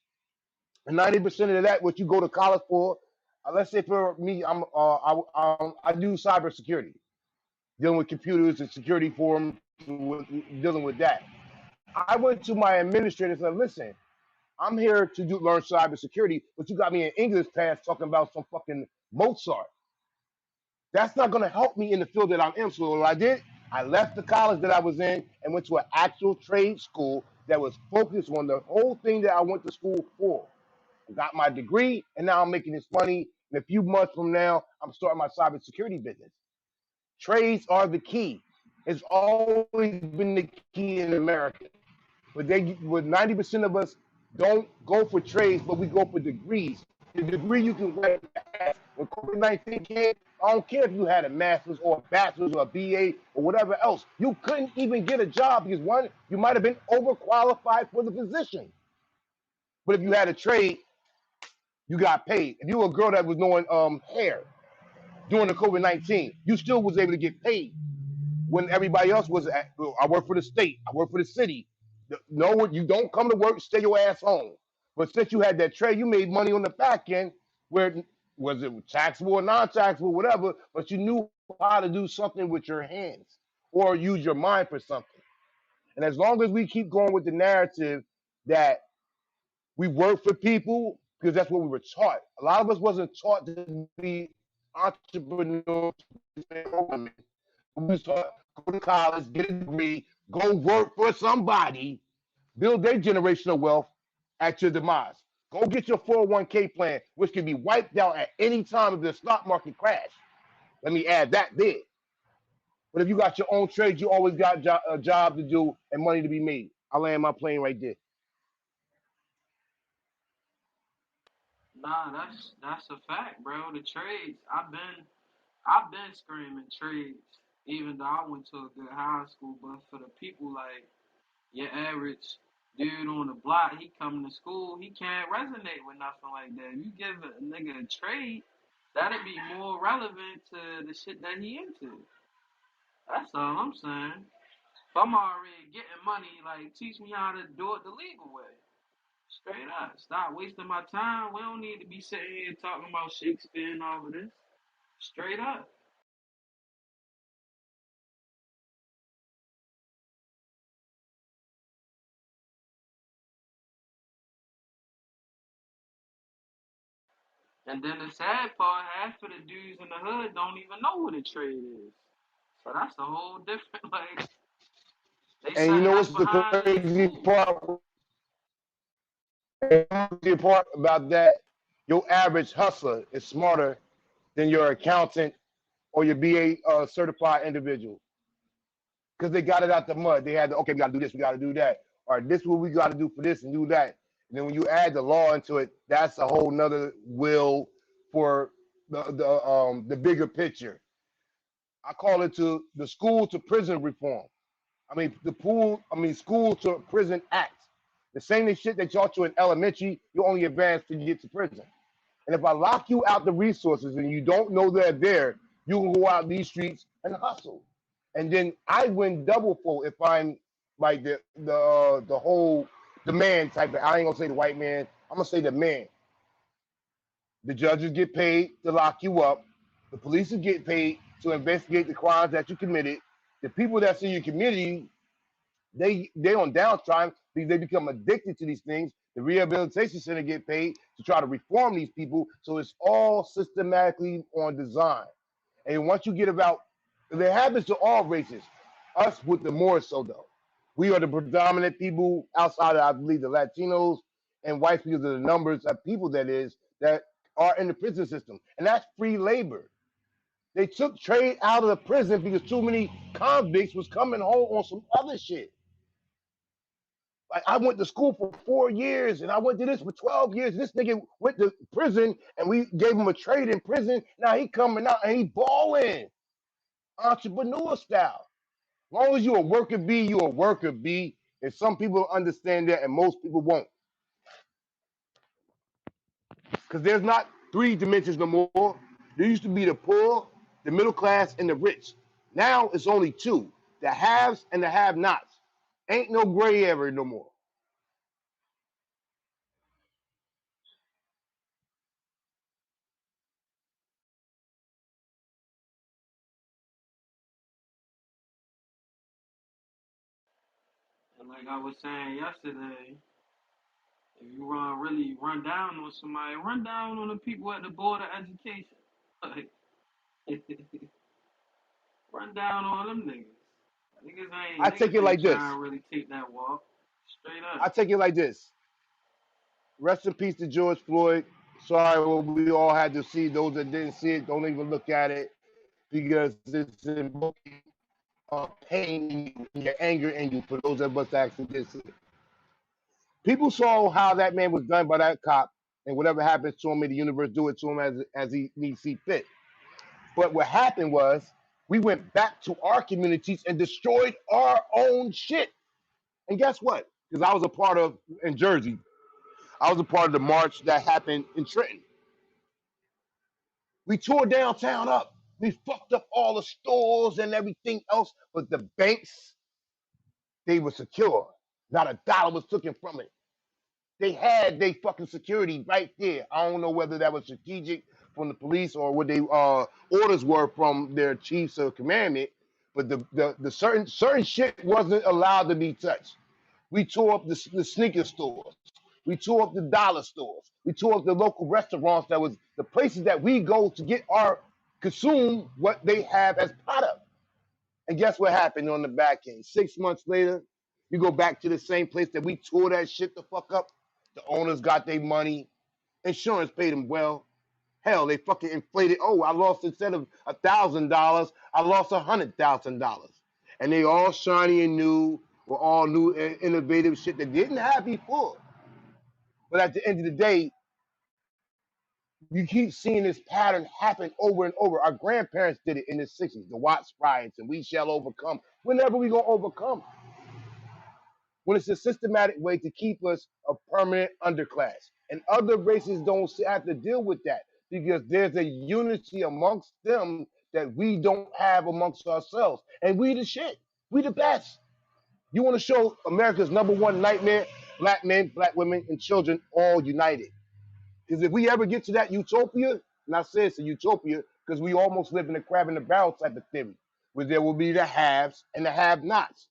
[SPEAKER 20] And 90% of that, what you go to college for, let's say for me, I do cybersecurity, dealing with computers and security forums, dealing with that. I went to my administrator and said, listen, I'm here to learn cybersecurity, but you got me in English class talking about some fucking Mozart. That's not going to help me in the field that I'm in. So what I did, I left the college that I was in and went to an actual trade school that was focused on the whole thing that I went to school for. I got my degree, and now I'm making this money. In a few months from now, I'm starting my cybersecurity business. Trades are the key. It's always been the key in America. But with 90% of us don't go for trades, but we go for degrees. The degree you can wear when COVID-19 came, I don't care if you had a master's or a bachelor's or a BA or whatever else. You couldn't even get a job because one, you might have been overqualified for the position. But if you had a trade, you got paid. If you were a girl that was doing hair during the COVID-19, you still was able to get paid when everybody else was at. I work for the state. I work for the city. No, you don't come to work, stay your ass home. But since you had that trade, you made money on the back end, where was it taxable or non-taxable, whatever, but you knew how to do something with your hands or use your mind for something. And as long as we keep going with the narrative that we work for people, because that's what we were taught. A lot of us wasn't taught to be entrepreneurs. We was taught go to college, get a degree, go work for somebody, build their generational wealth at your demise. Go get your 401k plan, which can be wiped out at any time if the stock market crash. Let me add that there. But if you got your own trade, you always got a job to do and money to be made. I land my plane right there.
[SPEAKER 12] Nah, that's a fact, bro. The trades, I've been screaming trades, even though I went to a good high school. But for the people like your average dude on the block, he coming to school, he can't resonate with nothing like that. If you give a nigga a trade, that'd be more relevant to the shit that he into. That's all I'm saying. If I'm already getting money, like teach me how to do it the legal way. Straight up. Stop wasting my time. We don't need to be sitting here talking about Shakespeare and all of this. Straight up. And then the sad part, half of the dudes in the hood don't even know what a trade is. So that's a whole different, like, they
[SPEAKER 20] And you
[SPEAKER 12] setting
[SPEAKER 20] know
[SPEAKER 12] us
[SPEAKER 20] what's the
[SPEAKER 12] behind in the
[SPEAKER 20] crazy
[SPEAKER 12] school.
[SPEAKER 20] part? The crazy part about that, your average hustler is smarter than your accountant or your BA certified individual. because they got it out the mud. They had to, okay, we got to do this, we got to do that. All right, this is what we got to do for this and do that. And then when you add the law into it, that's a whole nother will for the bigger picture. I call it to the school to prison reform. School to prison act. The same shit they taught you in elementary, you only advance till you get to prison. And if I lock you out the resources and you don't know they're there, you can go out these streets and hustle. And then I win double fold if I'm like the whole the man type of. I ain't gonna say the white man. I'm gonna say the man. The judges get paid to lock you up. The police get paid to investigate the crimes that you committed. The people that's in your community, they on downtime because they become addicted to these things. The rehabilitation center get paid to try to reform these people. So it's all systematically on design. And once you get about, it happens to all races. Us with the more so though. We are the predominant people outside of, I believe, the Latinos and whites because of the numbers of people that are in the prison system. And that's free labor. They took trade out of the prison because too many convicts was coming home on some other shit. Like I went to school for 4 years and I went to this for 12 years. This nigga went to prison and we gave him a trade in prison. Now he coming out and he balling entrepreneur style. As long as you a worker bee, you a worker bee. And some people understand that and most people won't. Because there's not three dimensions no more. There used to be the poor, the middle class, and the rich. Now it's only two, the haves and the have-nots. Ain't no gray area no more.
[SPEAKER 12] And like I was saying yesterday, if you really run down on somebody, run down on the people at the board of education. Like, run down on them niggas.
[SPEAKER 20] I take it
[SPEAKER 12] Niggas ain't
[SPEAKER 20] like
[SPEAKER 12] trying
[SPEAKER 20] this.
[SPEAKER 12] to really take that walk. Straight
[SPEAKER 20] I
[SPEAKER 12] up.
[SPEAKER 20] take it like this. Rest in peace to George Floyd. Sorry, what we all had to see. Those that didn't see it, don't even look at it because it's invoking pain in you, and your anger in you. For those of us that actually did see it, people saw how that man was done by that cop, and whatever happens to him, may the universe do it to him as he needs see fit. But what happened was we went back to our communities and destroyed our own shit. And guess what? Because I was a part of in Jersey, I was a part of the march that happened in Trenton. We tore downtown up. We fucked up all the stores and everything else, but the banks, they were secure. Not a dollar was taken from it. They had they fucking security right there. I don't know whether that was strategic from the police or what they orders were from their chiefs of commandment, but the certain shit wasn't allowed to be touched. We tore up the sneaker stores. We tore up the dollar stores. We tore up the local restaurants that was the places that we go to get our consume what they have as product. And guess what happened on the back end? 6 months later, you go back to the same place that we tore that shit the fuck up. The owners got their money. Insurance paid them well. Hell, they fucking inflated. Oh, I lost instead of $1,000, I lost $100,000. And they all shiny and new, were all new and innovative shit that didn't have before. But at the end of the day, you keep seeing this pattern happen over and over. Our grandparents did it in the 60s, the Watts riots, and we shall overcome. Whenever we gonna overcome? When it's a systematic way to keep us a permanent underclass. And other races don't have to deal with that because there's a unity amongst them that we don't have amongst ourselves. And we the shit. We the best. You want to show America's number one nightmare? Black men, black women, and children all united. Because if we ever get to that utopia, and I say it's a utopia because we almost live in a crab in the barrel type of theory, where there will be the haves and the have-nots.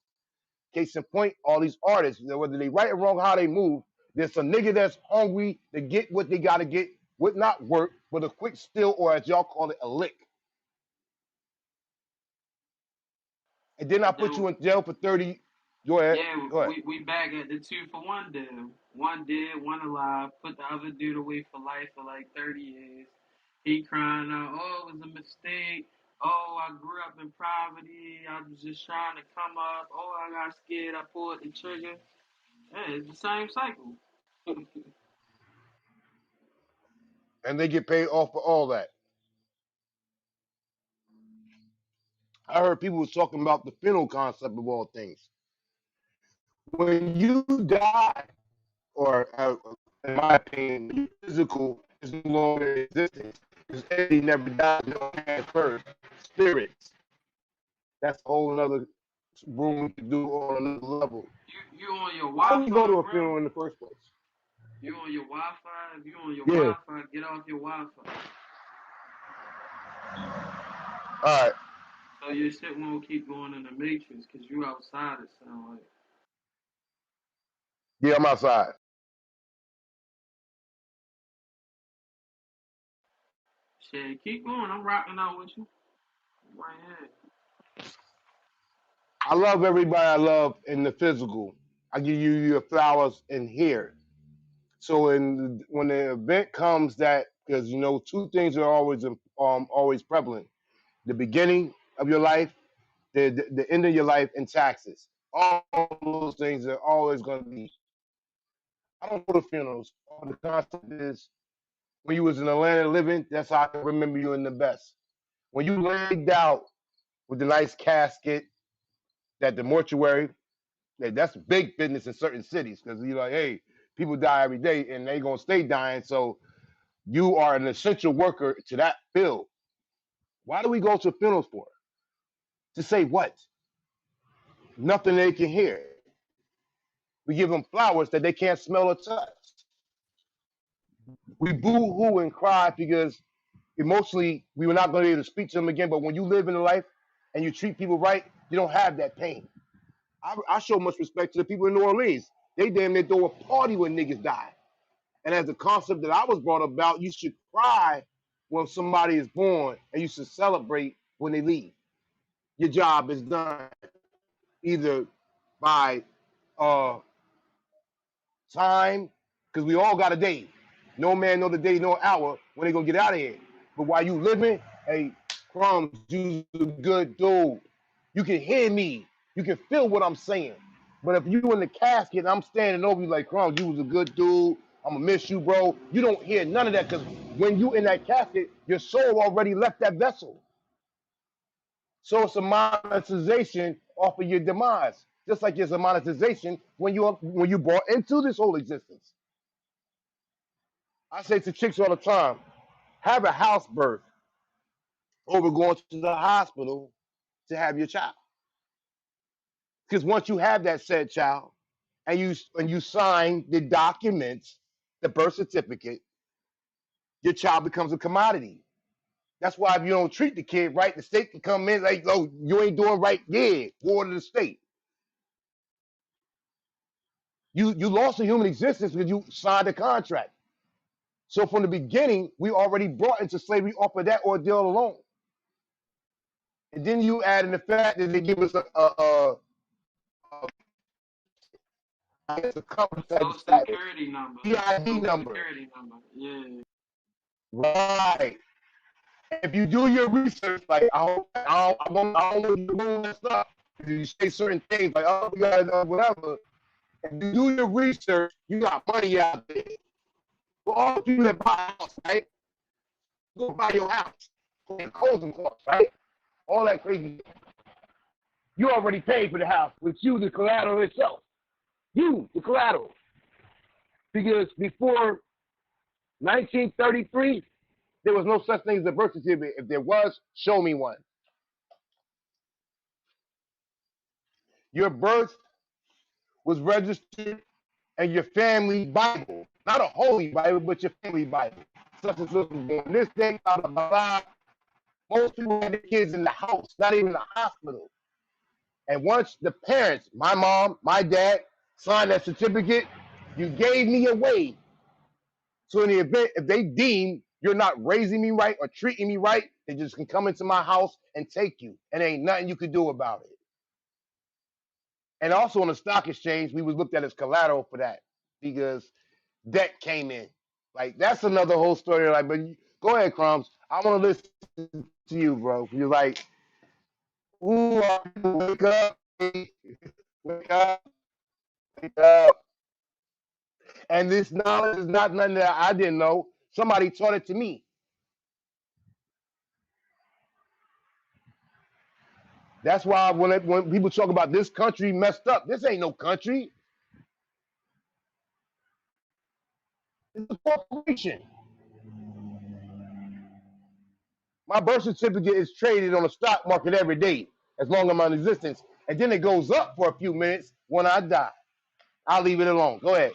[SPEAKER 20] Case in point, all these artists, whether they right or wrong how they move, there's some nigga that's hungry to get what they gotta get, would not work, but a quick steal, or as y'all call it, a lick. And then I
[SPEAKER 12] And
[SPEAKER 20] put
[SPEAKER 12] then
[SPEAKER 20] you in jail for 30. Go ahead.
[SPEAKER 12] yeah,
[SPEAKER 20] Go ahead.
[SPEAKER 12] we back at the 2 for 1 deal. One dead, one alive. Put the other dude away for life for like 30 years. He crying out, "Oh, it was a mistake. Oh, I grew up in poverty. I was just trying to come up. Oh, I got scared. I pulled the trigger. Yeah, it's the same cycle.
[SPEAKER 20] And they get paid off for all that. I heard people was talking about the funeral concept of all things. When you die, or in my opinion, physical is no longer in existence. Because entity never dies, no first. Spirits. That's a whole another room we can do on another level.
[SPEAKER 12] You on your
[SPEAKER 20] Why do we go
[SPEAKER 12] Wi-Fi,
[SPEAKER 20] to a
[SPEAKER 12] bro?
[SPEAKER 20] funeral in the first place?
[SPEAKER 12] You on your Wi-Fi? If you on your
[SPEAKER 20] Yeah.
[SPEAKER 12] Wi-Fi, get off your Wi-Fi.
[SPEAKER 20] All right.
[SPEAKER 12] So your shit won't keep going in the matrix because you outside. It sound like.
[SPEAKER 20] Yeah, I'm outside.
[SPEAKER 12] Shit, keep going. I'm rocking out with you. Right here.
[SPEAKER 20] I love everybody I love in the physical. I give you your flowers in here. So when the event comes that, because you know two things are always prevalent: the beginning of your life, the end of your life, and taxes. All those things are always going to be. I don't go to funerals. All the concept is when you was in Atlanta living, that's how I can remember you in the best. When you laid out with the nice casket, that the mortuary, that's big business in certain cities because you're like, hey, people die every day and they gonna stay dying. So you are an essential worker to that field. Why do we go to funerals for? To say what? Nothing they can hear. We give them flowers that they can't smell or touch. We boo hoo and cry because emotionally we were not going to be able to speak to them again. But when you live in a life and you treat people right, you don't have that pain. I show much respect to the people in New Orleans. They damn near throw a party when niggas die. And as a concept that I was brought about, you should cry when somebody is born and you should celebrate when they leave. Your job is done either by uh, time, because we all got a day. No man know the day, no hour when they gonna get out of here. But while you living, hey, Crumbs, you's a good dude. You can hear me. You can feel what I'm saying. But if you in the casket and I'm standing over you like Crumbs, you was a good dude. I'm gonna miss you, bro. You don't hear none of that because when you in that casket, your soul already left that vessel. So it's a monetization off of your demise, just like there's a monetization when you brought into this whole existence. I say to chicks all the time, have a house birth over going to the hospital to have your child. Because once you have that said child, and you sign the documents, the birth certificate, your child becomes a commodity. That's why if you don't treat the kid right, the state can come in like, oh, you ain't doing right. Yeah, war to the state. You lost a human existence because you signed a contract. So from the beginning, we already brought into slavery off of that ordeal alone. And then you add in the fact that they give us a I guess a cover type of
[SPEAKER 12] Social
[SPEAKER 20] status,
[SPEAKER 12] security number.
[SPEAKER 20] EID
[SPEAKER 12] Social
[SPEAKER 20] number.
[SPEAKER 12] security number. Yeah.
[SPEAKER 20] Right. If you do your research, like I don't know if you're doing that stuff. If you say certain things like, oh, we got whatever. If you do your research, you got money out there. For all the people that buy a house, right? Go buy your house. And closing costs, right? All that crazy. You already paid for the house, with you, the collateral itself. You, the collateral. Because before 1933, there was no such thing as a birth certificate. If there was, show me one. Your birth was registered and your family Bible. Not a holy Bible, but your family Bible. Such as this was born this day, blah, blah, blah, blah. Most people had their kids in the house, not even the hospital. And once the parents, my mom, my dad, signed that certificate, you gave me away. So in the event, if they deem you're not raising me right or treating me right, they just can come into my house and take you. And ain't nothing you can do about it. And also on the stock exchange, we was looked at as collateral for that because debt came in. Like that's another whole story. Like, but go ahead, Crumbs. I want to listen to you, bro. You're like, ooh, wake up, wake up, wake up. And this knowledge is not nothing that I didn't know. Somebody taught it to me. That's why when people talk about this country messed up, this ain't no country. It's a corporation. My birth certificate is traded on the stock market every day as long as I'm in existence. And then it goes up for a few minutes when I die. I'll leave it alone. Go ahead.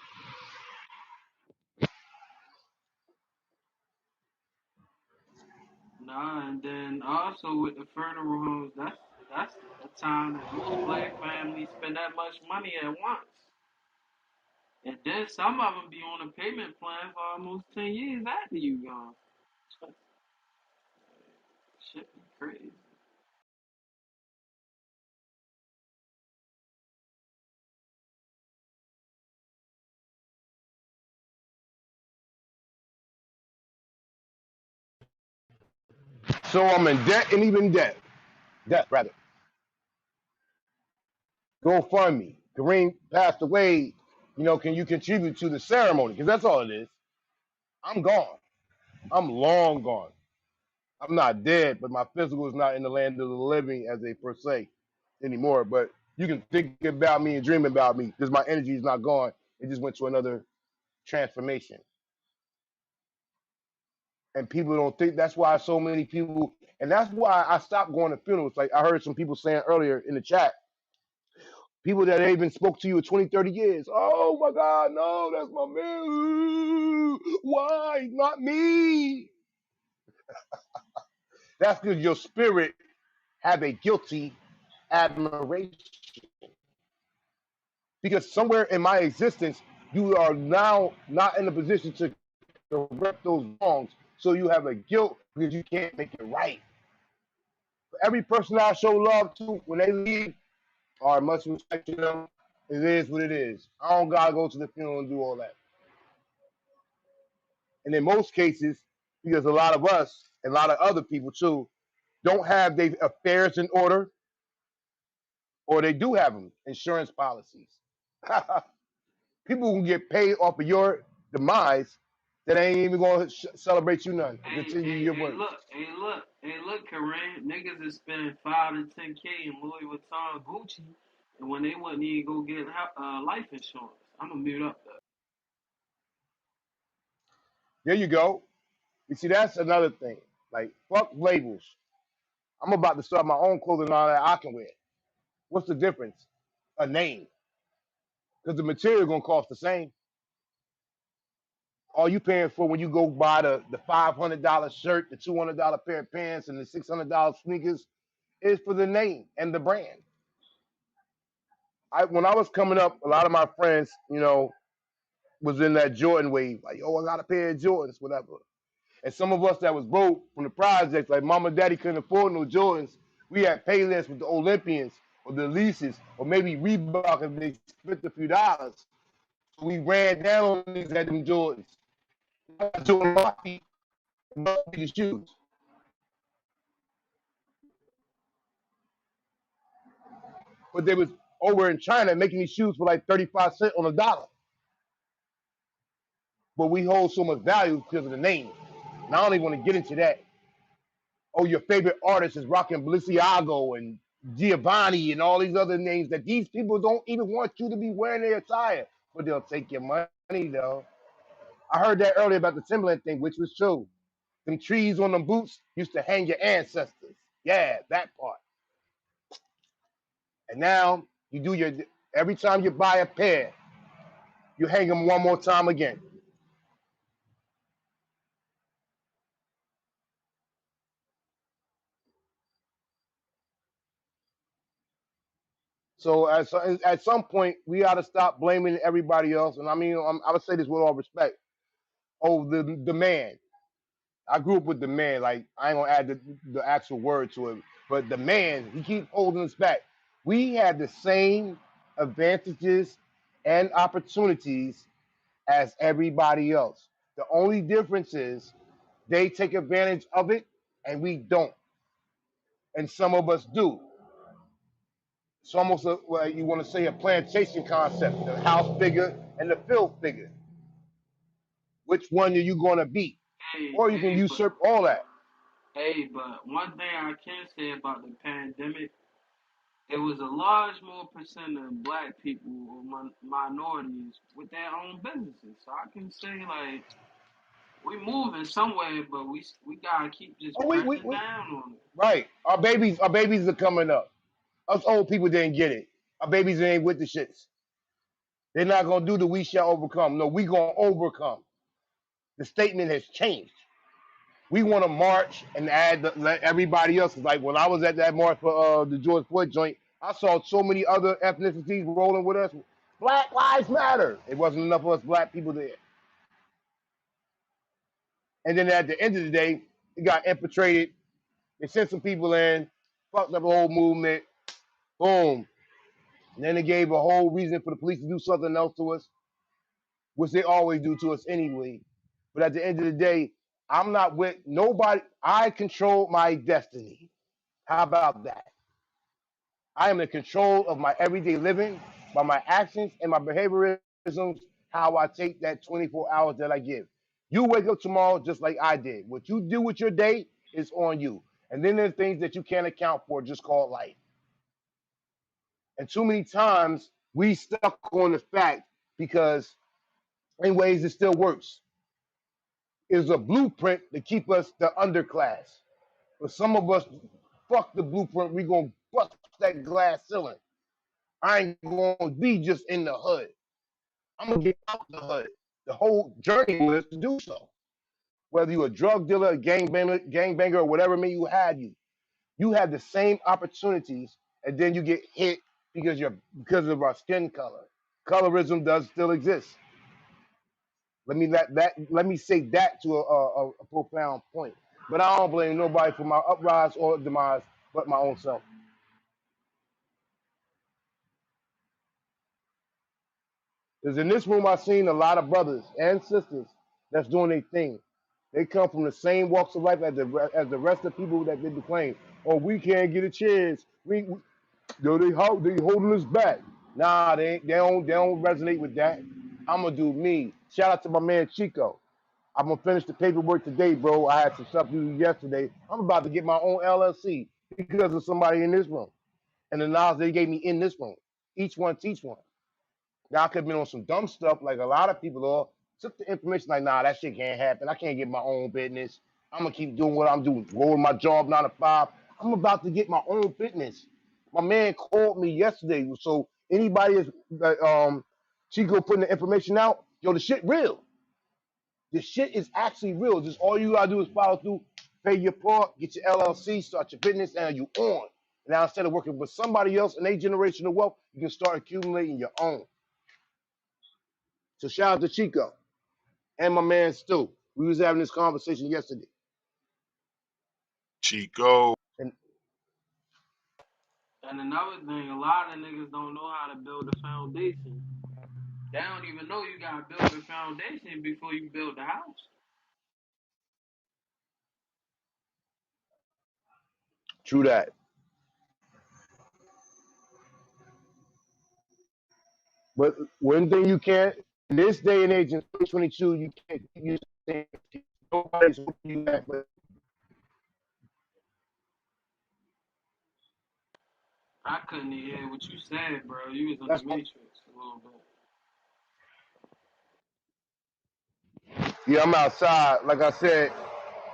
[SPEAKER 12] Nah, and then also with the funeral homes, that's a time that most black families spend that much money at once. And then some of them be on a payment plan for almost 10 years after you gone. Shit be crazy.
[SPEAKER 20] So I'm in debt and even debt. Debt, rather. GoFundMe. Kareem passed away. Can you contribute to the ceremony? Because that's all it is. I'm gone. I'm long gone. I'm not dead, but my physical is not in the land of the living as a per se anymore. But you can think about me and dream about me because my energy is not gone. It just went to another transformation. And people don't think that's why so many people, and that's why I stopped going to funerals. Like I heard some people saying earlier in the chat, people that even spoke to you 20, 30 years. Oh my God, no, that's my man. Ooh, why? Not me. That's because your spirit have a guilty admiration. Because somewhere in my existence, you are now not in a position to correct those wrongs. So you have a guilt because you can't make it right. Every person I show love to, when they leave, I much respect to them. It is what it is. I don't gotta go to the funeral and do all that. And in most cases, because a lot of us and a lot of other people too don't have their affairs in order, or they do have them, insurance policies. People can get paid off of your demise that ain't even gonna celebrate you none and
[SPEAKER 12] Hey,
[SPEAKER 20] continue
[SPEAKER 12] hey,
[SPEAKER 20] your
[SPEAKER 12] hey,
[SPEAKER 20] works.
[SPEAKER 12] look, hey, look, hey, look, Kareem, niggas is spending 5 to 10K in Louis Vuitton, Gucci, and when they wouldn't even go get life insurance. I'm gonna mute up though.
[SPEAKER 20] There you go. You see, that's another thing. Like, fuck labels. I'm about to start my own clothing line that I can wear. What's the difference? A name. Because the material gonna cost the same. All you paying for when you go buy the $500 shirt, the $200 pair of pants, and the $600 sneakers is for the name and the brand. When I was coming up, a lot of my friends, was in that Jordan wave. Like, oh, I got a pair of Jordans, whatever. And some of us that was broke from the projects, like mom and daddy couldn't afford no Jordans, we had pay lists with the Olympians or the leases or maybe Reebok if they spent a few dollars. So we ran down on these at them Jordans. Jordan my feet, the shoes. But they was over in China making these shoes for like 35 cents on a dollar. But we hold so much value because of the name. And I don't even want to get into that. Oh, your favorite artist is rocking Balenciaga and Giovanni and all these other names that these people don't even want you to be wearing their attire, but they'll take your money though. I heard that earlier about the Timberland thing, which was true. Them trees on them boots used to hang your ancestors. Yeah, that part. And now you do your every time you buy a pair, you hang them one more time again. So at some point, we ought to stop blaming everybody else. And I mean, I would say this with all respect. Oh, the man. I grew up with the man. Like I ain't gonna add the actual word to it, but the man, he keep holding us back. We had the same advantages and opportunities as everybody else. The only difference is they take advantage of it and we don't. and some of us do. It's almost well, you want to say a plantation concept: the house bigger and the field bigger. Which one are you going to beat?
[SPEAKER 12] Hey,
[SPEAKER 20] Or you can
[SPEAKER 12] hey, but
[SPEAKER 20] usurp all that.
[SPEAKER 12] hey, but one thing I can say about the pandemic, it was a large more percent of black people or minorities with their own businesses. So I can say like we moving somewhere, but we gotta keep just
[SPEAKER 20] Oh,
[SPEAKER 12] pressing down on it.
[SPEAKER 20] right. Our babies are coming up. Us old people didn't get it. Our babies ain't with the shits. They're not gonna do the we shall overcome. No, we gonna overcome. The statement has changed. We want to march and let everybody else. Like when I was at that march for the George Floyd joint, I saw so many other ethnicities rolling with us. Black Lives Matter. It wasn't enough of us black people there. And then at the end of the day, it got infiltrated. They sent some people in, fucked up the whole movement. Boom. And then they gave a whole reason for the police to do something else to us, which they always do to us anyway. But at the end of the day, I'm not with nobody. I control my destiny. How about that? I am in control of my everyday living by my actions and my behaviorisms, how I take that 24 hours that I give. You wake up tomorrow just like I did. What you do with your day is on you. And then there's things that you can't account for, just called life. And too many times we stuck on the fact because in ways it still works. It's a blueprint to keep us the underclass. But some of us, fuck the blueprint, we gonna bust that glass ceiling. I ain't gonna be just in the hood. I'm gonna get out the hood. The whole journey was to do so. Whether you're a drug dealer, a gangbanger, or whatever may you have the same opportunities, and then you get hit because of our skin color. Colorism does still exist. Let me say that to a profound point. But I don't blame nobody for my uprise or demise, but my own self. Because in this room, I've seen a lot of brothers and sisters that's doing their thing. They come from the same walks of life as the rest of the people that did the claim. Oh, we can't get a chance. They holding us back. Nah, they don't resonate with that. I'm gonna do me. Shout out to my man Chico. I'm gonna finish the paperwork today, bro. I had some stuff to do yesterday. I'm about to get my own LLC because of somebody in this room and the knowledge they gave me in this room. Each one teach one. Now I could have been on some dumb stuff like a lot of people are. Took the information like, nah, that shit can't happen. I can't get my own business. I'm gonna keep doing what I'm doing, rolling my job 9 to 5. I'm about to get my own business. My man called me yesterday. So anybody is Chico putting the information out, yo, the shit real. The shit is actually real. Just all you gotta do is follow through, pay your part, get your LLC, start your business, and you on. Now instead of working with somebody else and their generational wealth, you can start accumulating your own. So shout out to Chico and my man Stu. We was having this conversation yesterday.
[SPEAKER 16] Chico.
[SPEAKER 20] And
[SPEAKER 12] And another thing, a lot of niggas don't know how to build a foundation. They don't even know you gotta build a foundation before you build the house.
[SPEAKER 20] true that. But one thing you can't, in this day and age in 2022, you can't use nobody's holding you back. But
[SPEAKER 12] I couldn't hear what you said, bro. You was in the
[SPEAKER 20] that's my,
[SPEAKER 12] matrix a little bit.
[SPEAKER 20] yeah, I'm outside. Like I said,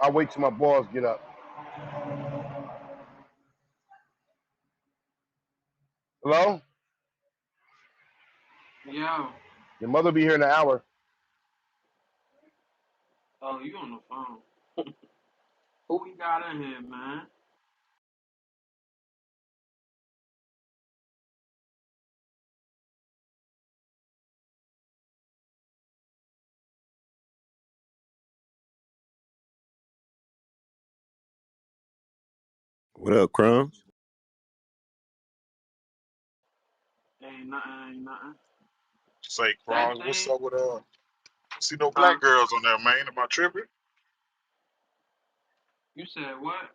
[SPEAKER 20] I wait till my boss get up. Hello?
[SPEAKER 12] Yo,
[SPEAKER 20] Your mother be here in an hour.
[SPEAKER 12] oh, you on the phone. Who we got in here, man?
[SPEAKER 8] What up, Crumbs?
[SPEAKER 12] Ain't nothing, ain't nothing.
[SPEAKER 16] Say,
[SPEAKER 12] That
[SPEAKER 16] Crons, what's
[SPEAKER 12] thing,
[SPEAKER 16] up with see no
[SPEAKER 12] huh?
[SPEAKER 16] black girls on there, man. Am I tripping?
[SPEAKER 12] You said what?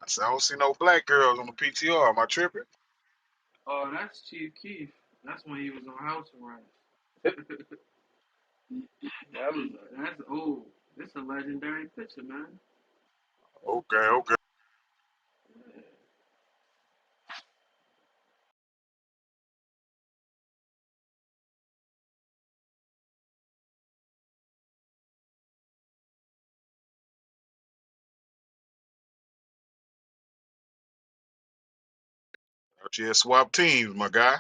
[SPEAKER 18] I said, I don't see no black girls on the PTR. Am I tripping?
[SPEAKER 12] Oh, that's Chief Keef. That's when he was on house arrest. That was that's old. It's a legendary picture, man.
[SPEAKER 18] Okay, okay. Out here swap teams, my guy.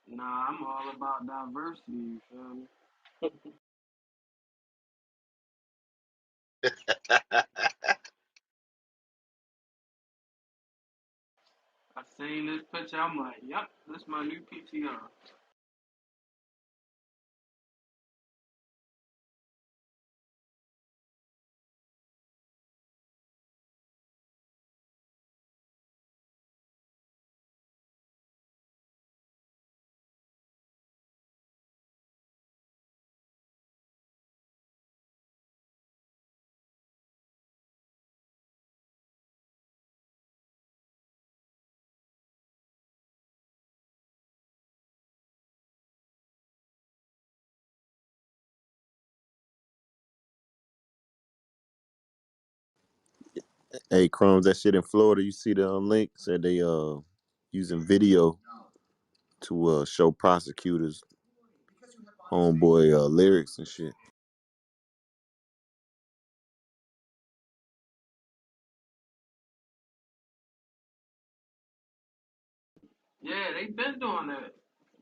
[SPEAKER 12] Nah, I'm all about diversity. You feel me? I seen this picture. I'm like, yup, this my new PTR.
[SPEAKER 3] Hey, Crumbs, that shit in Florida, you see the link? Said they using video to show prosecutors homeboy lyrics and shit.
[SPEAKER 12] Yeah, they been doing that,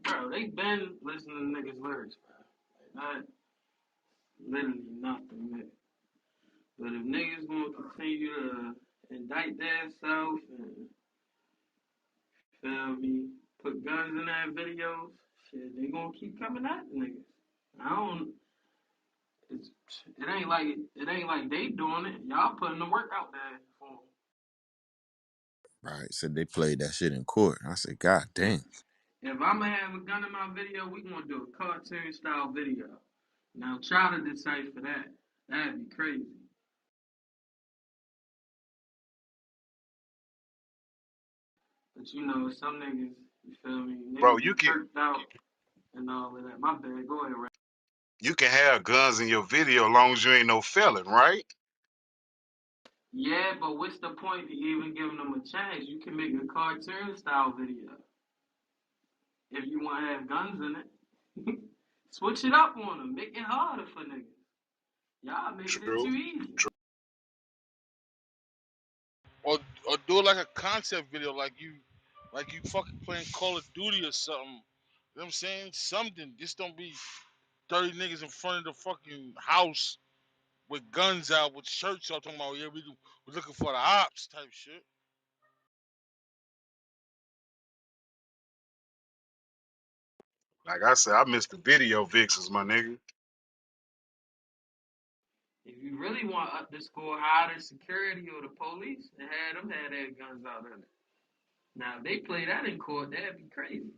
[SPEAKER 12] bro. They been listening to niggas lyrics, bro. Not literally nothing, man. But if niggas gonna continue to indict themselves and feel me, put guns in their videos, shit, they gonna keep coming at the niggas. I don't. It's, it ain't like they doing it. Y'all putting the work out there for 'em.
[SPEAKER 3] Right, said they played that shit in court. I said, God damn.
[SPEAKER 12] If I'ma have a gun in my video, we gonna do a cartoon style video. Now try to decipher that. That'd be crazy. But you know, some niggas, you feel me?
[SPEAKER 18] Bro,
[SPEAKER 12] Niggas be perked out and all of that. My bad. Go ahead, Ray.
[SPEAKER 18] you can have guns in your video as long as you ain't no felon, right?
[SPEAKER 12] Yeah, but what's the point to even giving them a chance? You can make a cartoon style video if you want to have guns in it. Switch it up on them. Make it harder for niggas. Y'all making it too
[SPEAKER 18] True.
[SPEAKER 12] easy.
[SPEAKER 4] or or do it like a concept video, like you fucking playing Call of Duty or something. You know what I'm saying? Something. Just don't be 30 niggas in front of the fucking house with guns out, with shirts out, talking about, yeah, we're looking for the ops type shit.
[SPEAKER 18] Like I said, I missed the video vixens, my nigga.
[SPEAKER 12] If you really want up the score higher than security or the police, they had them had their guns out in it. Now if they play that in court, that'd be crazy.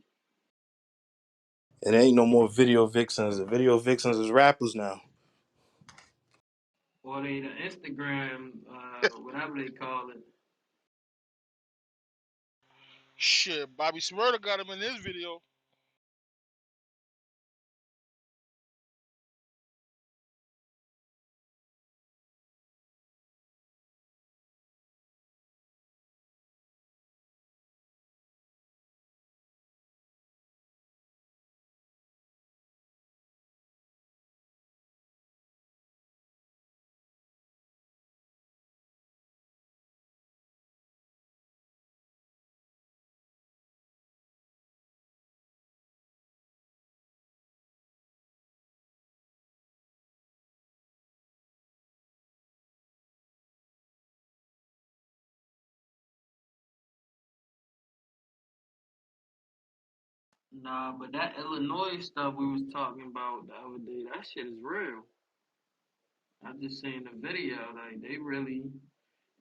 [SPEAKER 6] It ain't no more video vixens. The video vixens is rappers now.
[SPEAKER 12] Or they the Instagram, whatever they call it.
[SPEAKER 4] Shit, Bobby Smurda got him in his video.
[SPEAKER 12] Nah, but that Illinois stuff we was talking about the other day, that shit is real. I just seen the video, like they really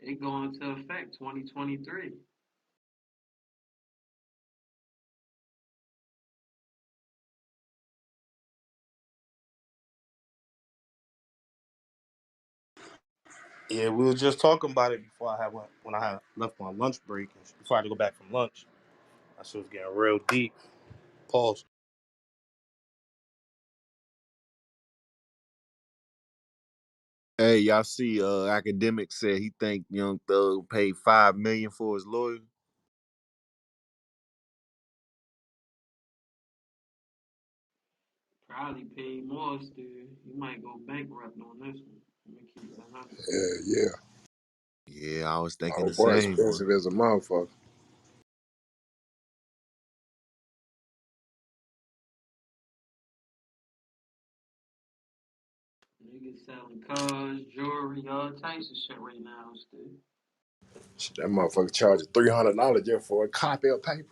[SPEAKER 12] it go into effect 2023.
[SPEAKER 2] Yeah, we were just talking about it before when I had left my lunch break before I had to go back from lunch. That shit was getting real deep. Pause.
[SPEAKER 3] Hey, y'all see academic said he think Young Thug paid 5 million for his lawyer.
[SPEAKER 12] Probably paid more still. You might go bankrupt on this one. Let me keep it 100.
[SPEAKER 15] Yeah, yeah.
[SPEAKER 3] Yeah, I was thinking
[SPEAKER 15] Oh
[SPEAKER 3] the
[SPEAKER 15] boy,
[SPEAKER 3] same, boy.
[SPEAKER 15] expensive as a motherfucker.
[SPEAKER 12] Niggas selling cars, jewelry, all types of shit right now still.
[SPEAKER 15] Shit, that motherfucker charging $300 just for a copy of paper.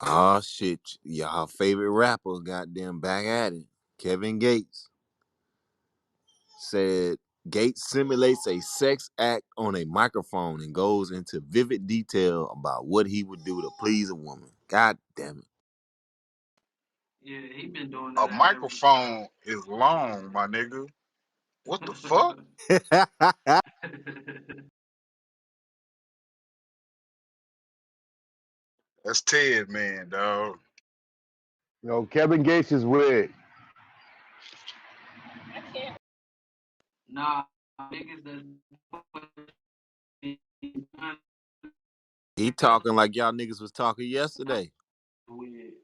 [SPEAKER 3] Oh shit, y'all favorite rapper, goddamn back at it. Kevin Gates said Gates simulates a sex act on a microphone and goes into vivid detail about what he would do to please a woman. God damn
[SPEAKER 12] Yeah, he been doing
[SPEAKER 18] A
[SPEAKER 12] that at every
[SPEAKER 18] microphone is long, my nigga. What the fuck?
[SPEAKER 12] job.
[SPEAKER 3] it.
[SPEAKER 18] That's Ted, man, dog.
[SPEAKER 20] Kevin Gates is weird.
[SPEAKER 12] Nah, niggas that's
[SPEAKER 3] He talking like y'all niggas was talking yesterday.
[SPEAKER 12] weird.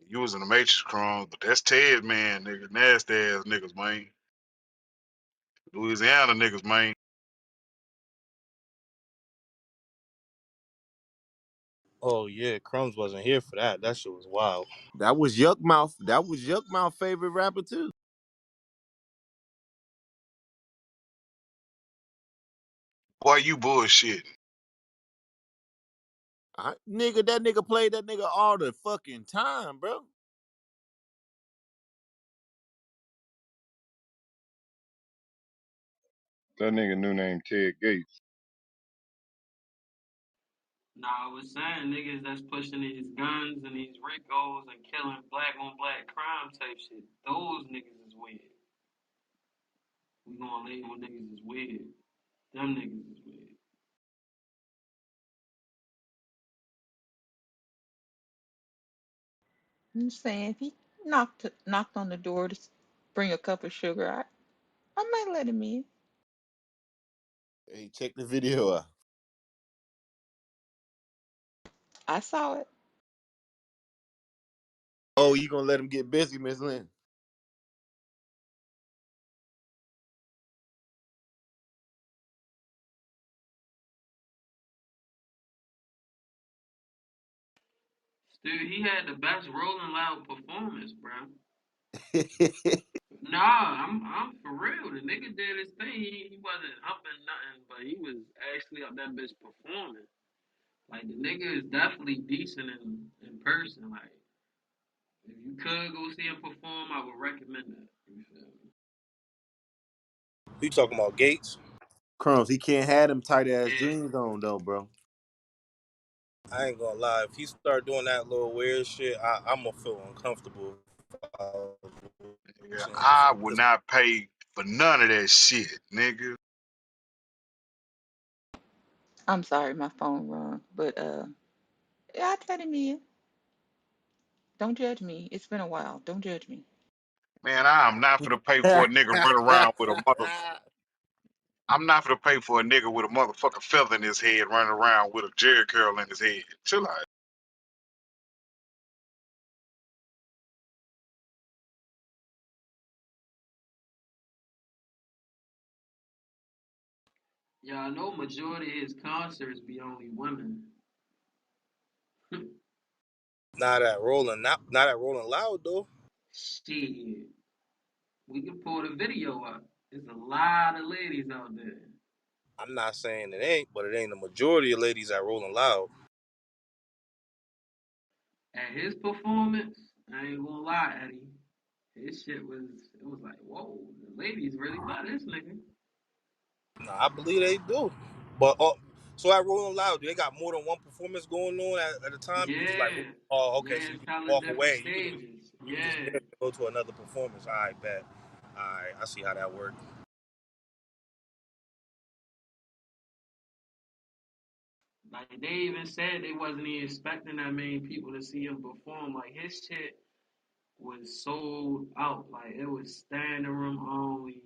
[SPEAKER 18] You was in the Matrix, Chrome, but that's Ted, man, nigga. Nasty ass niggas, man. Louisiana niggas, man.
[SPEAKER 2] Oh yeah, Crumbs wasn't here for that. That shit was wild.
[SPEAKER 3] That was Yuck Mouth. That was Yuck Mouth favorite rapper too.
[SPEAKER 18] Boy, you bullshit.
[SPEAKER 3] Nigga, that nigga played that nigga all the fucking time, bro.
[SPEAKER 10] That nigga new name Ted Gates.
[SPEAKER 12] Nah, I was saying niggas that's pushing these guns and these Ricos and killing black on black crime type shit. Those niggas is weird. We gonna label niggas as weird. Them niggas is weird.
[SPEAKER 14] I'm saying if he knocked on the door to bring a cup of sugar, I might let him in.
[SPEAKER 3] Hey, check the video out.
[SPEAKER 14] I saw it.
[SPEAKER 3] Oh, you gonna let him get busy, Miss Lynn?
[SPEAKER 12] Dude, he had the best Rolling Loud performance, bro. Nah, I'm for real. The nigga did his thing. He wasn't humping nothing, but he was actually up that bitch performing. Like the nigga is definitely decent in person. Like if you could go see him perform, I would recommend that. You feel me?
[SPEAKER 2] You talking about Gates?
[SPEAKER 3] Crumbs, he can't have them tight ass
[SPEAKER 12] Yeah.
[SPEAKER 3] jeans on though, bro.
[SPEAKER 2] I ain't gonna lie. If he start doing that little weird shit, I'm gonna feel uncomfortable.
[SPEAKER 18] Nigga, I would not pay for none of that shit, nigga.
[SPEAKER 14] I'm sorry, my phone rung, but yeah, I'd let him in. Don't judge me. It's been a while. Don't judge me.
[SPEAKER 18] Man, I am not for to pay for a nigga run around with a mother. I'm not for to pay for a nigga with a motherfucking feather in his head running around with a Jerry curl in his head. Chill out.
[SPEAKER 12] Yeah, I know majority of his concerts be only women.
[SPEAKER 2] Not at Rolling Loud though.
[SPEAKER 12] Shit, we can pull the video up. There's a lot of ladies out there.
[SPEAKER 2] I'm not saying it ain't, but it ain't the majority of ladies at Rolling Loud.
[SPEAKER 12] At his performance, I ain't gonna lie, Eddie. His shit was, it was like, whoa, the ladies really buy this nigga.
[SPEAKER 2] Nah, I believe they do. But so at Rolling Loud, they got more than one performance going on at a time. You can just like,
[SPEAKER 12] Yeah,
[SPEAKER 2] oh, okay,
[SPEAKER 12] yeah,
[SPEAKER 2] so you
[SPEAKER 12] it's
[SPEAKER 2] can
[SPEAKER 12] hella
[SPEAKER 2] walk
[SPEAKER 12] different
[SPEAKER 2] away.
[SPEAKER 12] stages.
[SPEAKER 2] You can just
[SPEAKER 12] Yeah,
[SPEAKER 2] get up and go to another performance. All right, bet. All right, I see how that works.
[SPEAKER 12] like they even said they wasn't even expecting that many people to see him perform. Like his shit was sold out. Like it was standing room only,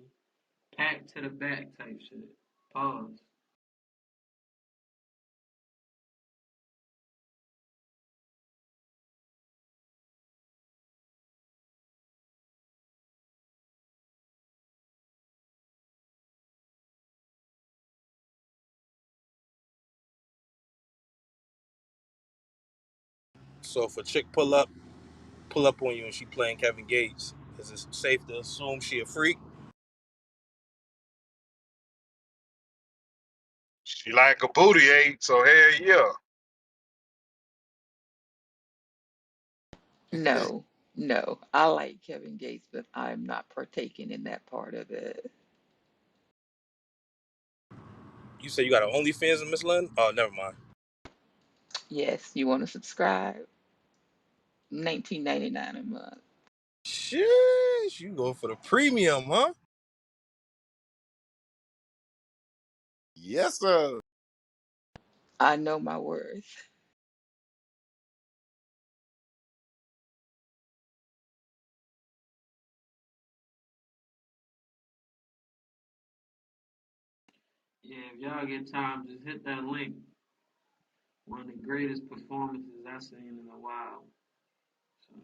[SPEAKER 12] packed to the back type shit. Pause.
[SPEAKER 2] So if a chick pull up on you and she playing Kevin Gates, is it safe to assume she a freak?
[SPEAKER 18] She like a booty ate, so hell yeah.
[SPEAKER 14] No, no. I like Kevin Gates, but I'm not partaking in that part of it.
[SPEAKER 2] You say you got an OnlyFans in Miss Lynn? Oh, never mind.
[SPEAKER 14] Yes, you want to subscribe? 19.99 a month.
[SPEAKER 2] Sheesh, you go for the premium, huh?
[SPEAKER 8] Yes, sir.
[SPEAKER 14] I know my worth.
[SPEAKER 12] Yeah, if y'all get time, just hit that link. One of the greatest performances I've seen in a while. So,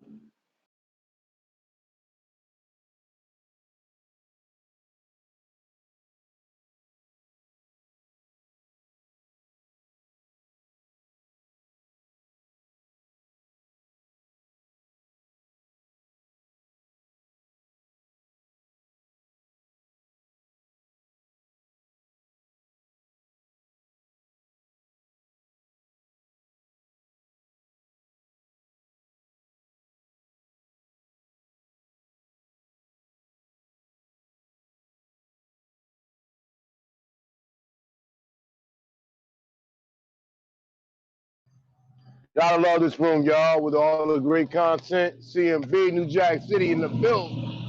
[SPEAKER 20] Gotta love this room, y'all, with all the great content. CMB, New Jack City in the building.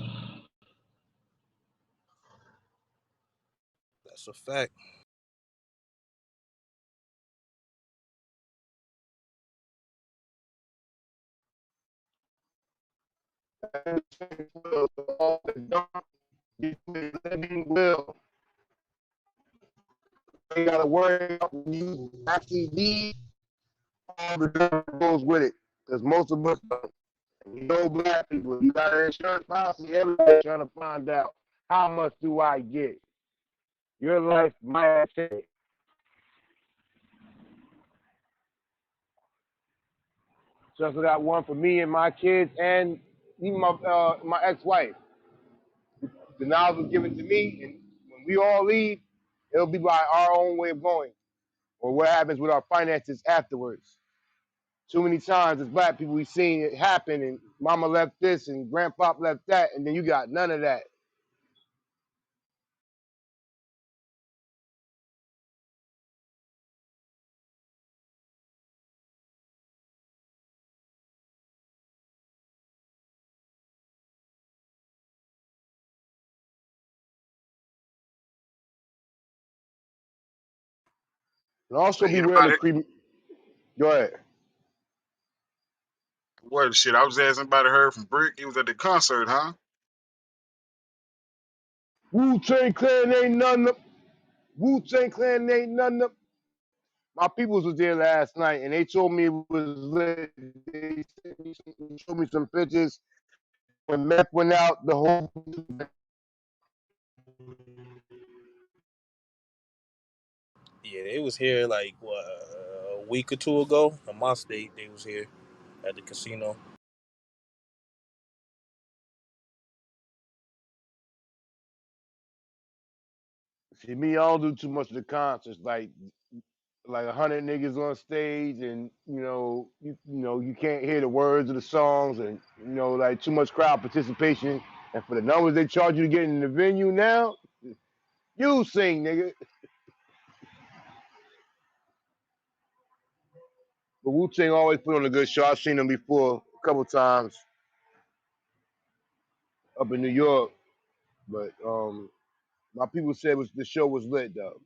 [SPEAKER 2] That's a fact.
[SPEAKER 20] Will. You gotta worry about when you actually need all the stuff goes with it. Because most of us don't. You know, black people, you got an insurance policy, everybody trying to find out how much do I get. Your life might change. Just got one for me and my kids and even my ex-wife. The knowledge was given to me, and when we all leave, it'll be by our own way of going, or what happens with our finances afterwards. Too many times as black people we've seen it happen, and mama left this and grandpa left that, and then you got none of that. And also be wearing the
[SPEAKER 18] Anybody?
[SPEAKER 20] cream. Go ahead.
[SPEAKER 18] What shit? I was asking about heard from Brick. He was at the concert, huh?
[SPEAKER 20] Wu Tang Clan ain't nothing. Wu Tang Clan ain't nothing. My peoples was there last night, and they told me it was lit. They showed me some pictures. When meth went out, the whole
[SPEAKER 2] Yeah, they was here like what a week or two ago in my state. They was here at the casino.
[SPEAKER 20] See, me, I don't do too much of the concerts. Like 100 niggas on stage, and you can't hear the words of the songs, and like too much crowd participation. And for the numbers they charge you to get in the venue now, you sing, nigga. But Wu Tang always put on a good show. I've seen them before a couple times up in New York, but my people said the show was lit though.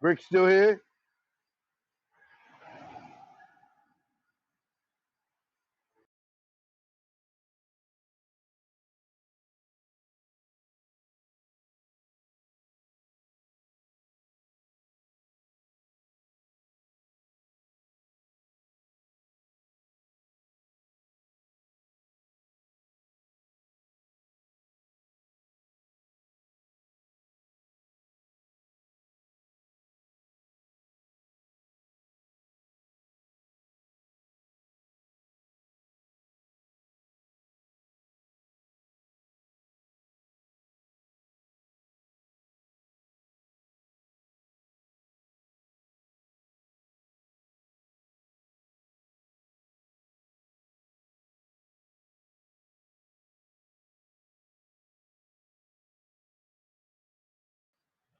[SPEAKER 20] Rick still here?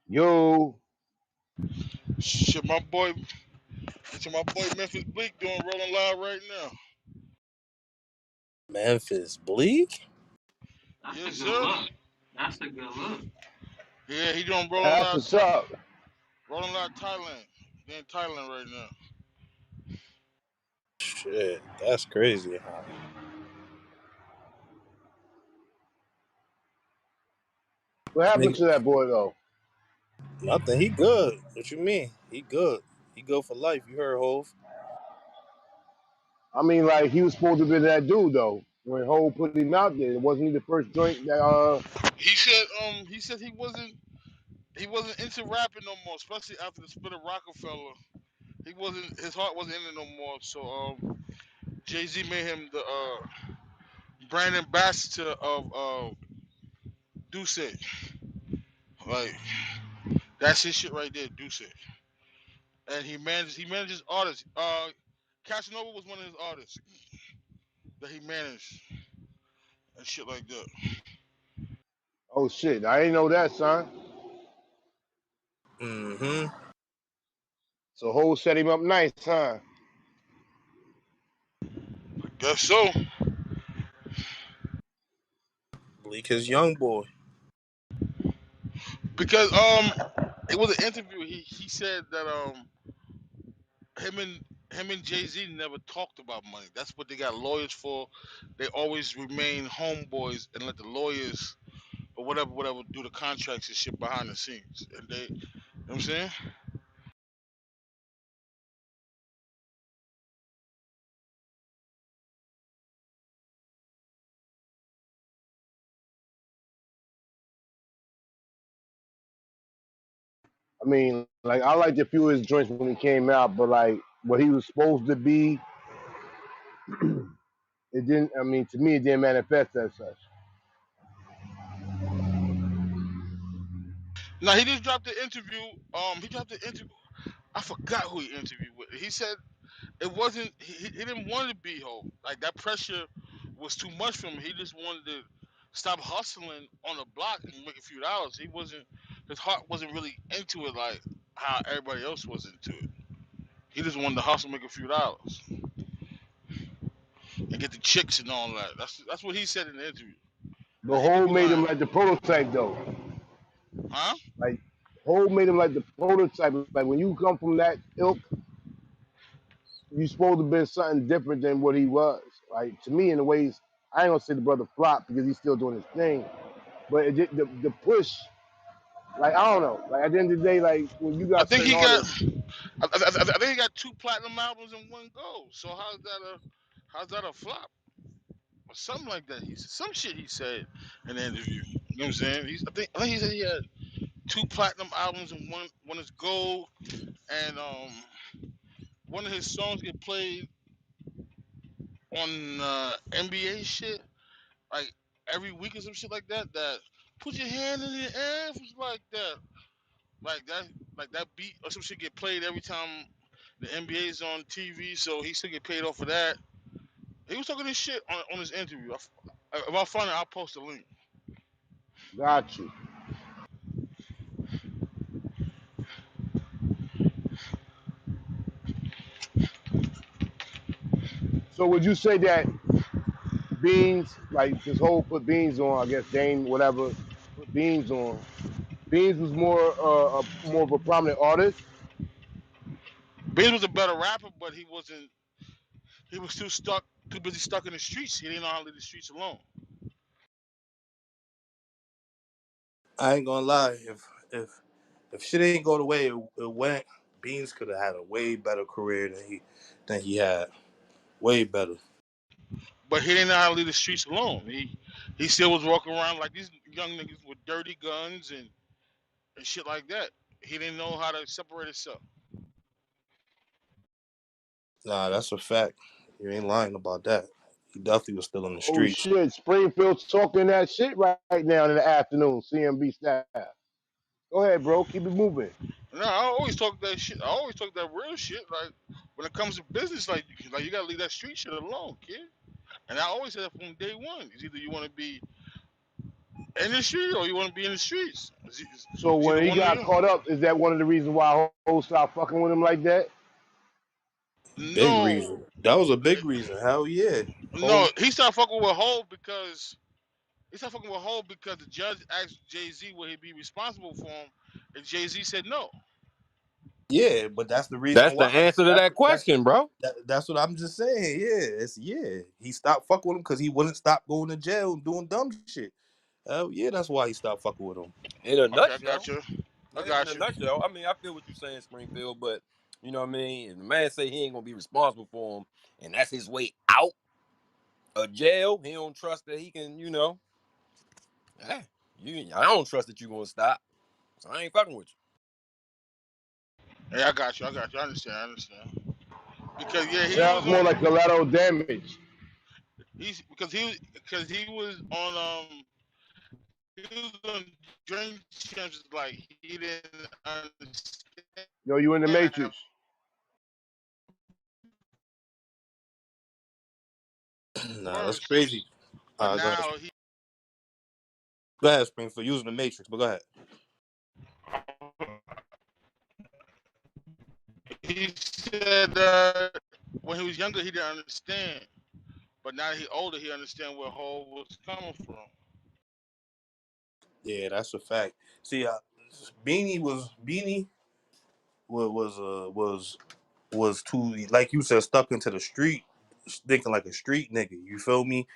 [SPEAKER 20] Yo,
[SPEAKER 4] Shit, my boy Memphis Bleak doing Rolling Loud right now.
[SPEAKER 2] Memphis Bleak.
[SPEAKER 12] That's a
[SPEAKER 4] Yes,
[SPEAKER 12] good
[SPEAKER 4] sir.
[SPEAKER 12] look. That's a good look.
[SPEAKER 4] Yeah, he doing Rolling
[SPEAKER 20] that's
[SPEAKER 4] Loud,
[SPEAKER 20] what's up.
[SPEAKER 4] Rolling Loud Thailand. They in Thailand right now.
[SPEAKER 2] Shit, that's crazy. Huh?
[SPEAKER 20] What happened
[SPEAKER 2] Nigga,
[SPEAKER 20] to that boy though?
[SPEAKER 2] nothing. He good. What you mean? He good. He good for life. You heard Hove.
[SPEAKER 20] I mean, like he was supposed to be that dude though. When Hov put him out there, wasn't he the first joint that
[SPEAKER 4] He said he wasn't into rapping no more, especially after the split of Rockefeller. His heart wasn't in it no more. So Jay Z made him the brand ambassador of Duce. Like that's his shit right there, Duce. And he manages artists. Casanova was one of his artists that he managed and shit like that.
[SPEAKER 20] oh shit, I didn't know that, son.
[SPEAKER 2] Mm-hmm.
[SPEAKER 20] So Hov set him up nice, huh?
[SPEAKER 4] Guess so.
[SPEAKER 2] Bleak his young boy.
[SPEAKER 4] Because it was an interview. He said that him and him and Jay Z never talked about money. That's what they got lawyers for. They always remain homeboys and let the lawyers or whatever do the contracts and shit behind the scenes. And they, you know what I'm saying?
[SPEAKER 20] I mean, like I liked a few of his joints when he came out, but like what he was supposed to be, it didn't. I mean, to me, it didn't manifest as such.
[SPEAKER 4] Now he just dropped the interview. He dropped the interview. I forgot who he interviewed with. He said it wasn't. He didn't want to be Ho. Like that pressure was too much for him. He just wanted to stop hustling on the block and make a few dollars. He wasn't. His heart wasn't really into it like how everybody else was into it. He just wanted to hustle, make a few dollars, and get the chicks and all that. That's what he said in the interview.
[SPEAKER 20] But
[SPEAKER 4] I hear
[SPEAKER 20] Hov
[SPEAKER 4] people
[SPEAKER 20] made him
[SPEAKER 4] lying,
[SPEAKER 20] like the prototype though.
[SPEAKER 4] huh?
[SPEAKER 20] Like Hov made him like the prototype. Like when you come from that ilk, you supposed to be something different than what he was. Like to me, in the ways, I ain't gonna say the brother flop because he's still doing his thing. But the push, like I don't know. Like at the end of the day, like when you
[SPEAKER 4] I
[SPEAKER 20] got
[SPEAKER 4] think
[SPEAKER 20] certain
[SPEAKER 4] he got.
[SPEAKER 20] artists,
[SPEAKER 4] I think he got two platinum albums in one go. So how's that a flop or something like that? He said some shit he said in the interview. You know what I'm saying? I think he said he had two platinum albums and one is gold. And one of his songs get played on NBA shit like every week or some shit like that. That put your hand in the air, was like that, like that, like that beat or some shit get played every time the NBA is on TV. So he still get paid off of that. He was talking this shit on his interview. If I find it, I'll post a link.
[SPEAKER 20] Got you. So would you say that Beans, like this whole put Beans on, I guess Dame, whatever, put Beans on. Beans was more of a prominent artist.
[SPEAKER 4] Biz was a better rapper, but he wasn't. He was too busy stuck in the streets. He didn't know how to leave the streets alone.
[SPEAKER 2] I ain't gonna lie. If shit ain't go the way it went, Beans could have had a way better career than he had. Way better.
[SPEAKER 4] But he didn't know how to leave the streets alone. He still was walking around like these young niggas with dirty guns and shit like that. He didn't know how to separate himself.
[SPEAKER 2] Nah, that's a fact. You ain't lying about that. He definitely was still in the
[SPEAKER 20] Oh
[SPEAKER 2] streets.
[SPEAKER 20] shit, Springfield talking that shit right now in the afternoon, CMB staff. Go ahead, bro. Keep it moving.
[SPEAKER 4] No, I always talk that shit. I always talk that real shit. Like when it comes to business, like you gotta leave that street shit alone, kid. And I always said that from day one. It's either you want to be in the street or you want to be in the streets.
[SPEAKER 20] So
[SPEAKER 4] It's either
[SPEAKER 20] when he
[SPEAKER 4] one or the
[SPEAKER 20] got
[SPEAKER 4] other.
[SPEAKER 20] caught up, is that one of the reasons why Ho stopped fucking with him like that?
[SPEAKER 2] Big
[SPEAKER 4] No,
[SPEAKER 2] reason. That was a big reason. Hell yeah.
[SPEAKER 4] no,
[SPEAKER 2] Hove.
[SPEAKER 4] he started fucking with Hov because he started fucking with Hov because the judge asked Jay Z would he be responsible for him, and Jay Z said no.
[SPEAKER 2] Yeah, but that's the reason
[SPEAKER 1] That's the
[SPEAKER 2] why.
[SPEAKER 1] answer to
[SPEAKER 2] That's
[SPEAKER 1] that
[SPEAKER 2] that,
[SPEAKER 1] question, bro.
[SPEAKER 2] that's what I'm just saying. Yeah. He stopped fucking with him because he wouldn't stop going to jail and doing dumb shit. Hell yeah, that's why he stopped fucking with him.
[SPEAKER 1] In a
[SPEAKER 4] Okay, I got
[SPEAKER 1] nutshell.
[SPEAKER 4] you. I
[SPEAKER 1] Yeah, in
[SPEAKER 4] got
[SPEAKER 1] a
[SPEAKER 4] you.
[SPEAKER 1] nutshell. I mean, I feel what you're saying, Springfield, but you know what I mean? If the man say he ain't gonna be responsible for him and that's his way out of jail, he don't trust that he can, hey, I don't trust that you're gonna stop. So I ain't fucking with
[SPEAKER 4] Yeah, I got you. I got you. I understand. I understand. Because yeah, he was
[SPEAKER 20] Sounds more
[SPEAKER 4] on.
[SPEAKER 20] like collateral damage.
[SPEAKER 4] He was on he was on drink champs like he didn't understand
[SPEAKER 20] Yo, you in the
[SPEAKER 4] at
[SPEAKER 20] matrix.
[SPEAKER 2] Nah, that's
[SPEAKER 4] first,
[SPEAKER 2] crazy.
[SPEAKER 4] but
[SPEAKER 2] Go ahead.
[SPEAKER 4] now
[SPEAKER 2] Go ahead, Springfield. Using the Matrix, but go ahead.
[SPEAKER 4] he said when he was younger he didn't understand, but now he older he understand where Hov was coming from.
[SPEAKER 2] Yeah, that's a fact. See, Beanie was too, like you said, stuck into the street, thinking like a street nigga. You feel me?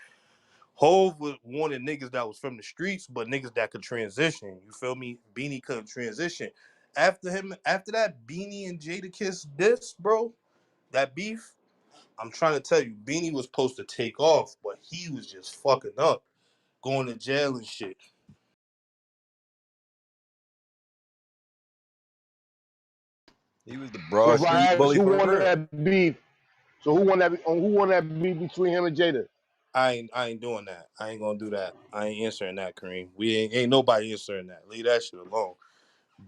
[SPEAKER 2] Hove was wanted niggas that was from the streets, but niggas that could transition. You feel me? Beanie couldn't transition. After that, Beanie and Jada Kiss this, bro, that beef. I'm trying to tell you, Beanie was supposed to take off, but he was just fucking up, going to jail and shit.
[SPEAKER 1] you. He was the
[SPEAKER 20] So
[SPEAKER 1] broad
[SPEAKER 20] if I
[SPEAKER 1] street
[SPEAKER 20] ask
[SPEAKER 1] bully
[SPEAKER 20] who
[SPEAKER 1] for
[SPEAKER 20] won
[SPEAKER 1] real.
[SPEAKER 20] that beef, so who won that beef between him and Jada?
[SPEAKER 2] I ain't doing that. I ain't gonna do that. I ain't answering that, Kareem. We ain't nobody answering that. Leave that shit alone.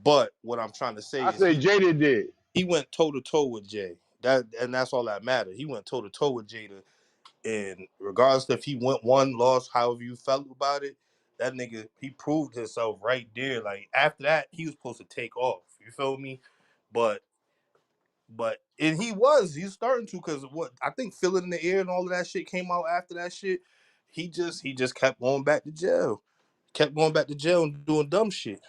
[SPEAKER 2] But what I'm trying to say
[SPEAKER 20] I
[SPEAKER 2] is
[SPEAKER 20] say Jada did.
[SPEAKER 2] he went toe to toe with Jay. That's all that mattered. He went toe to toe with Jada, and regardless if he went one, lost, however you felt about it, that nigga he proved himself right there. Like after that, he was supposed to take off. You feel me? But and he's starting to because what I think feeling in the air and all of that shit came out after that shit. He just kept going back to jail, kept going back to jail and doing dumb shit.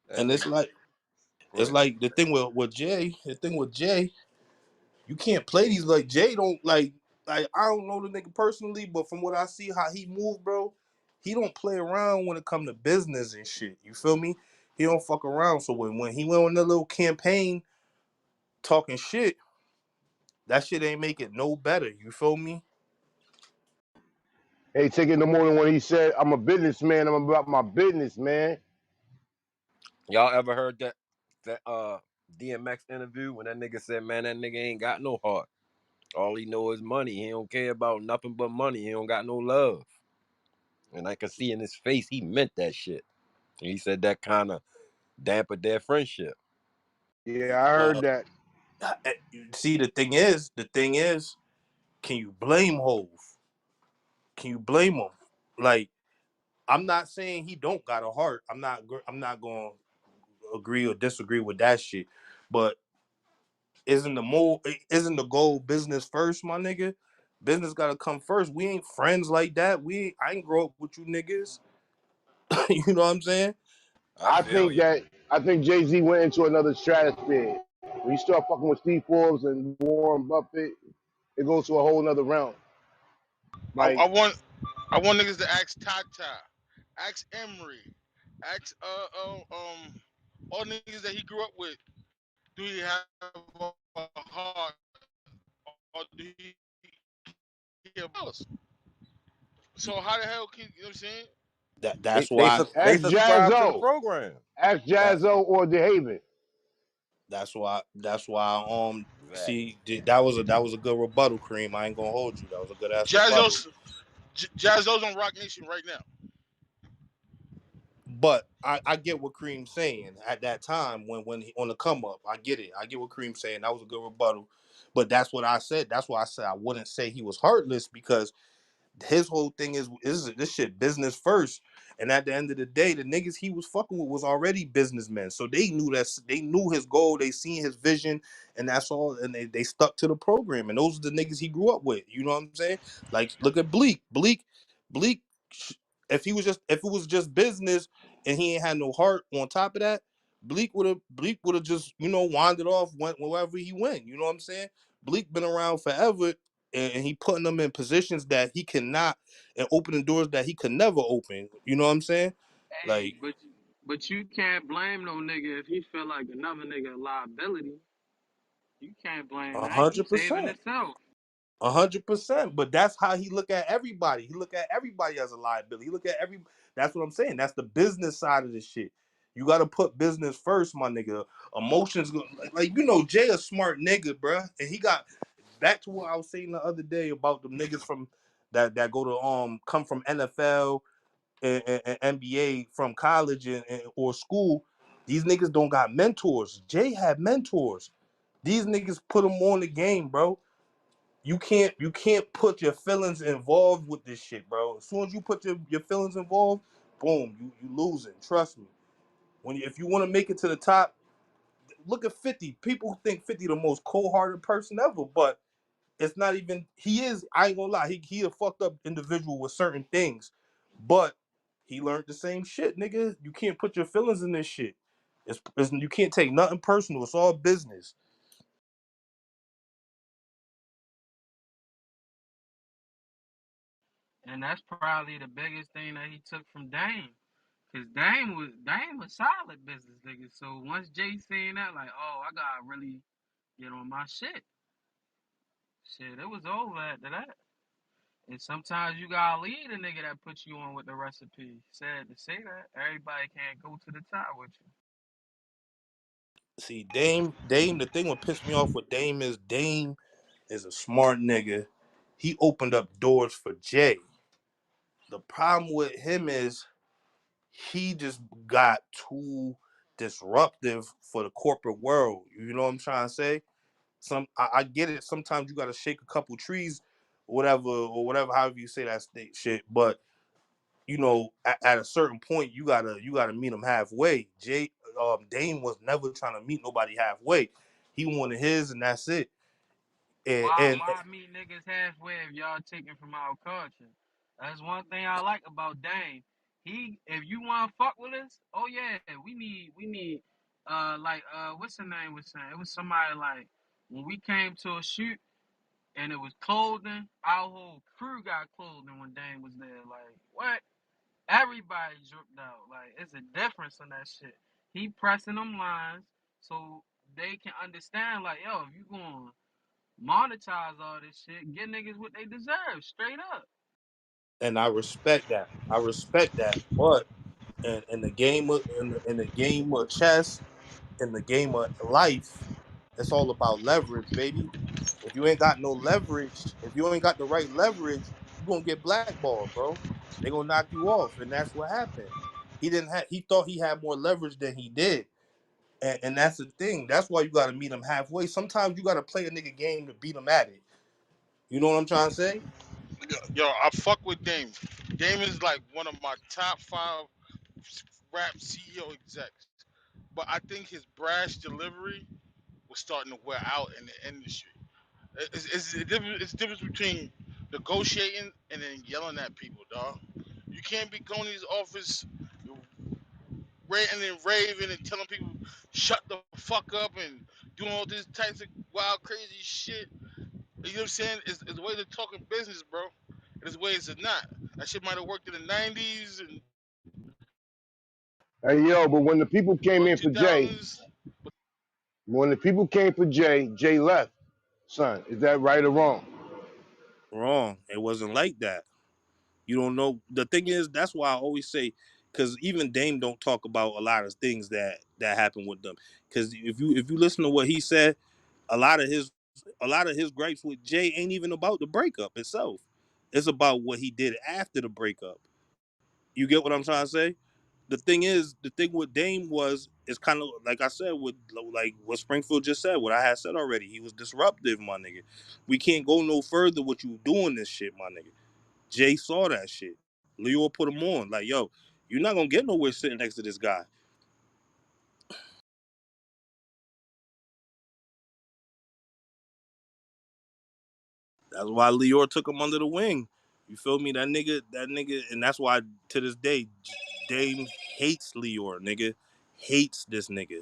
[SPEAKER 1] That
[SPEAKER 2] And
[SPEAKER 1] nigga. Go
[SPEAKER 2] it's
[SPEAKER 1] ahead.
[SPEAKER 2] like the thing with Jay, you can't play these like Jay don't like I don't know the nigga personally, but from what I see how he move, bro, he don't play around when it come to business and shit. You feel me? He don't fuck around. So when he went on that little campaign talking shit, that shit ain't make it no better. You feel me?
[SPEAKER 20] Hey, take it in the morning when he said, "I'm a businessman. I'm about my business, man."
[SPEAKER 1] Y'all ever heard that DMX interview when that nigga said, "Man, that nigga ain't got no heart. All he know is money. He don't care about nothing but money. He don't got no love." And I could see in his face he meant that shit. And he said that kind of dampened their friendship.
[SPEAKER 20] Yeah, I heard
[SPEAKER 6] Well,
[SPEAKER 20] that.
[SPEAKER 6] see, the thing is, can you blame Hove? Can you blame him? Like, I'm not saying he don't got a heart. I'm not going to agree or disagree with that shit. But isn't the goal business first, my nigga? Business got to come first. We ain't friends like that. I ain't grow up with you niggas. You know what I'm saying?
[SPEAKER 1] I feel you.
[SPEAKER 20] I think Jay Z went into another stratosphere. When you start fucking with Steve Forbes and Warren Buffett, it goes to a whole nother realm. Like,
[SPEAKER 4] I want niggas to ask Tata, ask Emery, ask all niggas that he grew up with. Do he have a heart or do he have us? So how the hell can you know what I'm saying?
[SPEAKER 6] That's
[SPEAKER 1] They
[SPEAKER 6] why
[SPEAKER 20] ask
[SPEAKER 1] subscribe to the
[SPEAKER 20] Jazzo,
[SPEAKER 1] program.
[SPEAKER 20] ask
[SPEAKER 6] that
[SPEAKER 20] Jazzo or DeHaven.
[SPEAKER 6] that's why
[SPEAKER 1] Exactly.
[SPEAKER 6] see that was a good rebuttal, Cream. I ain't gonna hold you. That was a good ass rebuttal.
[SPEAKER 4] Jazzo's on Rock Nation right now.
[SPEAKER 6] But I get what Cream's saying at that time when he on the come up. I get it. I get what Cream's saying. That was a good rebuttal. But that's what I said. That's why I said I wouldn't say he was heartless because his whole thing is this shit business first. And at the end of the day, the niggas he was fucking with was already businessmen. So they knew his goal, they seen his vision, and that's all. And they stuck to the program. And those are the niggas he grew up with. You know what I'm saying? Like, look at Bleak. Bleak, if it was just business and he ain't had no heart on top of that, Bleak would have just, wandered off, went wherever he went. You know what I'm saying? Bleak been around forever, and he putting them in positions that he cannot, and opening doors that he could never open. You know what I'm saying?
[SPEAKER 12] Hey,
[SPEAKER 6] Like,
[SPEAKER 12] but you can't blame no nigga if he feel like another nigga a liability. You can't blame
[SPEAKER 6] a
[SPEAKER 12] that. He
[SPEAKER 6] hundred
[SPEAKER 12] saving
[SPEAKER 6] percent,
[SPEAKER 12] himself.
[SPEAKER 6] 100%. But that's how he look at everybody. He look at everybody as a liability. He look at every. That's what I'm saying. That's the business side of this shit. You got to put business first, my nigga. Emotions, Jay a smart nigga, bruh. And he got back to what I was saying the other day about the niggas from that go to come from NFL and NBA from college or school. These niggas don't got mentors. Jay had mentors. These niggas put him on the game, bro. You can't put your feelings involved with this shit, bro. As soon as you put your feelings involved, boom, you losing. Trust me. If you want to make it to the top, look at 50. People think 50 the most cold-hearted person ever, but it's not even. He is. I ain't gonna lie. He a fucked up individual with certain things, but he learned the same shit, nigga. You can't put your feelings in this shit. You can't take nothing personal. It's all business.
[SPEAKER 12] And that's probably the biggest thing that he took from Dame. Cause Dame was solid business nigga. So once Jay seen that, like, oh, I gotta really get on my shit. Shit, it was over after that. And sometimes you gotta lead a nigga that puts you on with the recipe. Sad to say that. Everybody can't go to the top with you.
[SPEAKER 6] See, Dame. The thing what pissed me off with Dame is a smart nigga. He opened up doors for Jay. The problem with him is he just got too disruptive for the corporate world. You know what I'm trying to say? I get it. Sometimes you got to shake a couple trees, whatever, however you say that state shit. But at a certain point, you gotta meet them halfway. Dame was never trying to meet nobody halfway. He wanted his, and that's it. And,
[SPEAKER 12] Why
[SPEAKER 6] and
[SPEAKER 12] why meet niggas halfway if y'all taking from our culture? That's one thing I like about Dame. If you wanna fuck with us, oh yeah, we need like what's the name was saying? It was somebody like when we came to a shoot and it was clothing, our whole crew got clothing when Dame was there. Like what? Everybody dripped out. Like it's a difference in that shit. He pressing them lines so they can understand like, yo, if you going monetize all this shit, get niggas what they deserve, straight up.
[SPEAKER 2] and I respect that. I respect that. But in the game of in the game of chess, in the game of life, it's all about leverage, baby. If you ain't got no leverage, if you ain't got the right leverage, you're gonna get blackballed, bro. They're gonna knock you off. And that's what happened. He thought he had more leverage than he did. And that's the thing. That's why you gotta meet him halfway. Sometimes you gotta play a nigga game to beat him at it. You know what I'm trying to say?
[SPEAKER 4] Yo, I fuck with Dame. Dame is like one of my top five rap CEO execs. But I think his brash delivery was starting to wear out in the industry. It's the difference between negotiating and then yelling at people, dog. You can't be going to his office ranting and raving and telling people shut the fuck up and doing all this types of wild crazy shit. You know what I'm saying? It's the way they're talking business, bro. It's ways it's not. That shit might have worked in the '90s and
[SPEAKER 20] Hey yo, but when the people came
[SPEAKER 4] early
[SPEAKER 20] in for Jay,
[SPEAKER 4] 2000s.
[SPEAKER 20] when the people came for Jay, Jay left. Son, is that right or wrong?
[SPEAKER 2] Wrong. It wasn't like that. You don't know. The thing is, that's why I always say, because even Dame don't talk about a lot of things that happen with them. Because if you listen to what he said, a lot of his a lot of his gripes with Jay ain't even about the breakup itself. It's about what he did after the breakup. You get what I'm trying to say? The thing is, the thing with Dame was is kind of like I said with like what Springfield just said, what I had said already. He was disruptive, my nigga. We can't go no further with you doing this shit, my nigga. Jay saw that shit. Leo put him on. Like, yo, you're not gonna get nowhere sitting next to this guy. That's why Leo took him under the wing. You feel me? That nigga, and that's why to this day, Dame hates Leo, nigga. Hates this nigga.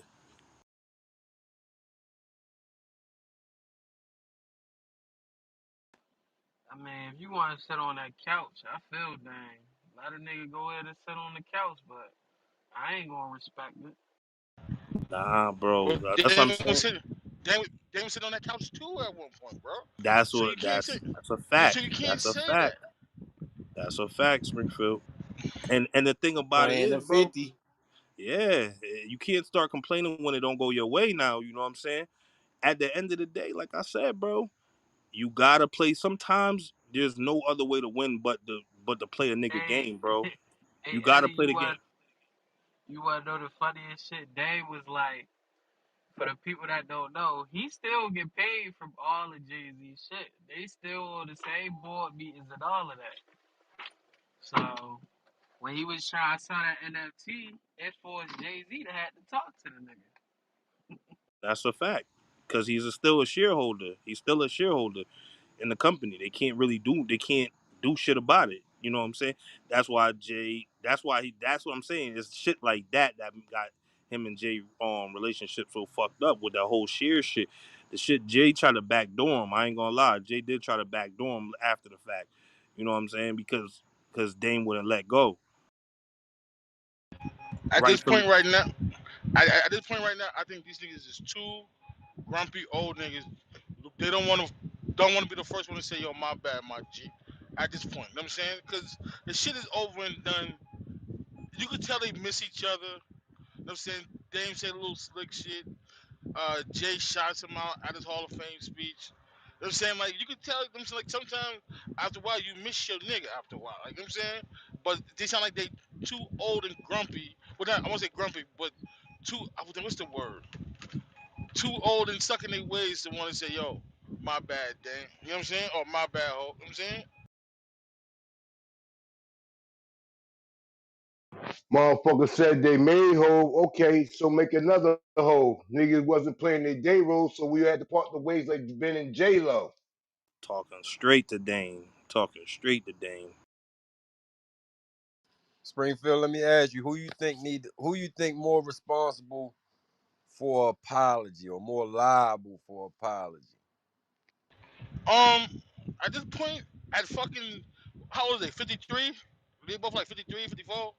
[SPEAKER 12] I mean, if you want to sit on that couch, I feel dang. Let a nigga go ahead and sit on the couch, but I ain't gonna respect it.
[SPEAKER 2] Nah, bro.
[SPEAKER 4] But
[SPEAKER 2] That's what I'm saying.
[SPEAKER 4] Dame was sitting on that couch too at one point, bro.
[SPEAKER 2] That's
[SPEAKER 4] So you
[SPEAKER 2] what
[SPEAKER 4] can't say
[SPEAKER 2] that's a
[SPEAKER 4] so
[SPEAKER 2] fact.
[SPEAKER 4] you can't
[SPEAKER 2] That's a
[SPEAKER 4] say
[SPEAKER 2] fact.
[SPEAKER 4] that.
[SPEAKER 2] That's a fact, Springfield. And the thing about it
[SPEAKER 7] Playing
[SPEAKER 2] is,
[SPEAKER 7] the
[SPEAKER 2] bro,
[SPEAKER 7] 50.
[SPEAKER 2] yeah, you can't start complaining when it don't go your way now, you know what I'm saying? At the end of the day, like I said, bro, you gotta play. Sometimes there's no other way to win but to play a nigga
[SPEAKER 12] Hey,
[SPEAKER 2] game, bro.
[SPEAKER 12] hey
[SPEAKER 2] You gotta
[SPEAKER 12] Eddie,
[SPEAKER 2] play the game.
[SPEAKER 12] you wanna know the funniest shit? Dave was like, for the people that don't know, he still get paid from all the Jay Z shit. They still on the same board meetings and all of that. So when he was trying to sign that NFT, it forced Jay Z to have to talk to the nigga.
[SPEAKER 2] That's a fact. Cause still a shareholder. He's still a shareholder in the company. They can't do shit about it. You know what I'm saying? That's what I'm saying. It's shit like that got him and Jay relationship so fucked up with that whole share shit. The shit Jay tried to backdoor him. I ain't gonna lie. Jay did try to backdoor him after the fact. You know what I'm saying? Because Dame wouldn't let go.
[SPEAKER 4] At this
[SPEAKER 2] Rightfully
[SPEAKER 4] point right now, at this point right now, I think these niggas is two grumpy old niggas. They don't want to be the first one to say, "Yo, my bad, my G." At this point, you know what I'm saying? Because the shit is over and done. You could tell they miss each other. You know what I'm saying? Dame said a little slick shit. Jay shots him out at his Hall of Fame speech. You know what I'm saying? Like, you could tell them, like, sometimes after a while you miss your nigga after a while. Like, you know what I'm saying? But they sound like they too old and grumpy. Well, not, I won't say grumpy, but too, what's the word? Too old and stuck in their ways to want to say, yo, my bad, Dame. You know what I'm saying? Or my bad, ho. You know what I'm saying?
[SPEAKER 20] Motherfucker said they made Hove. Okay, so make another Hove. Niggas wasn't playing their day role, so we had to part the ways like Ben and J Lo.
[SPEAKER 2] talking straight to Dame. Talking straight to Dame.
[SPEAKER 1] Springfield, let me ask you, who you think more responsible for apology or more liable for apology?
[SPEAKER 4] At this point, at fucking, how old are they? 53? They both like 53, 54?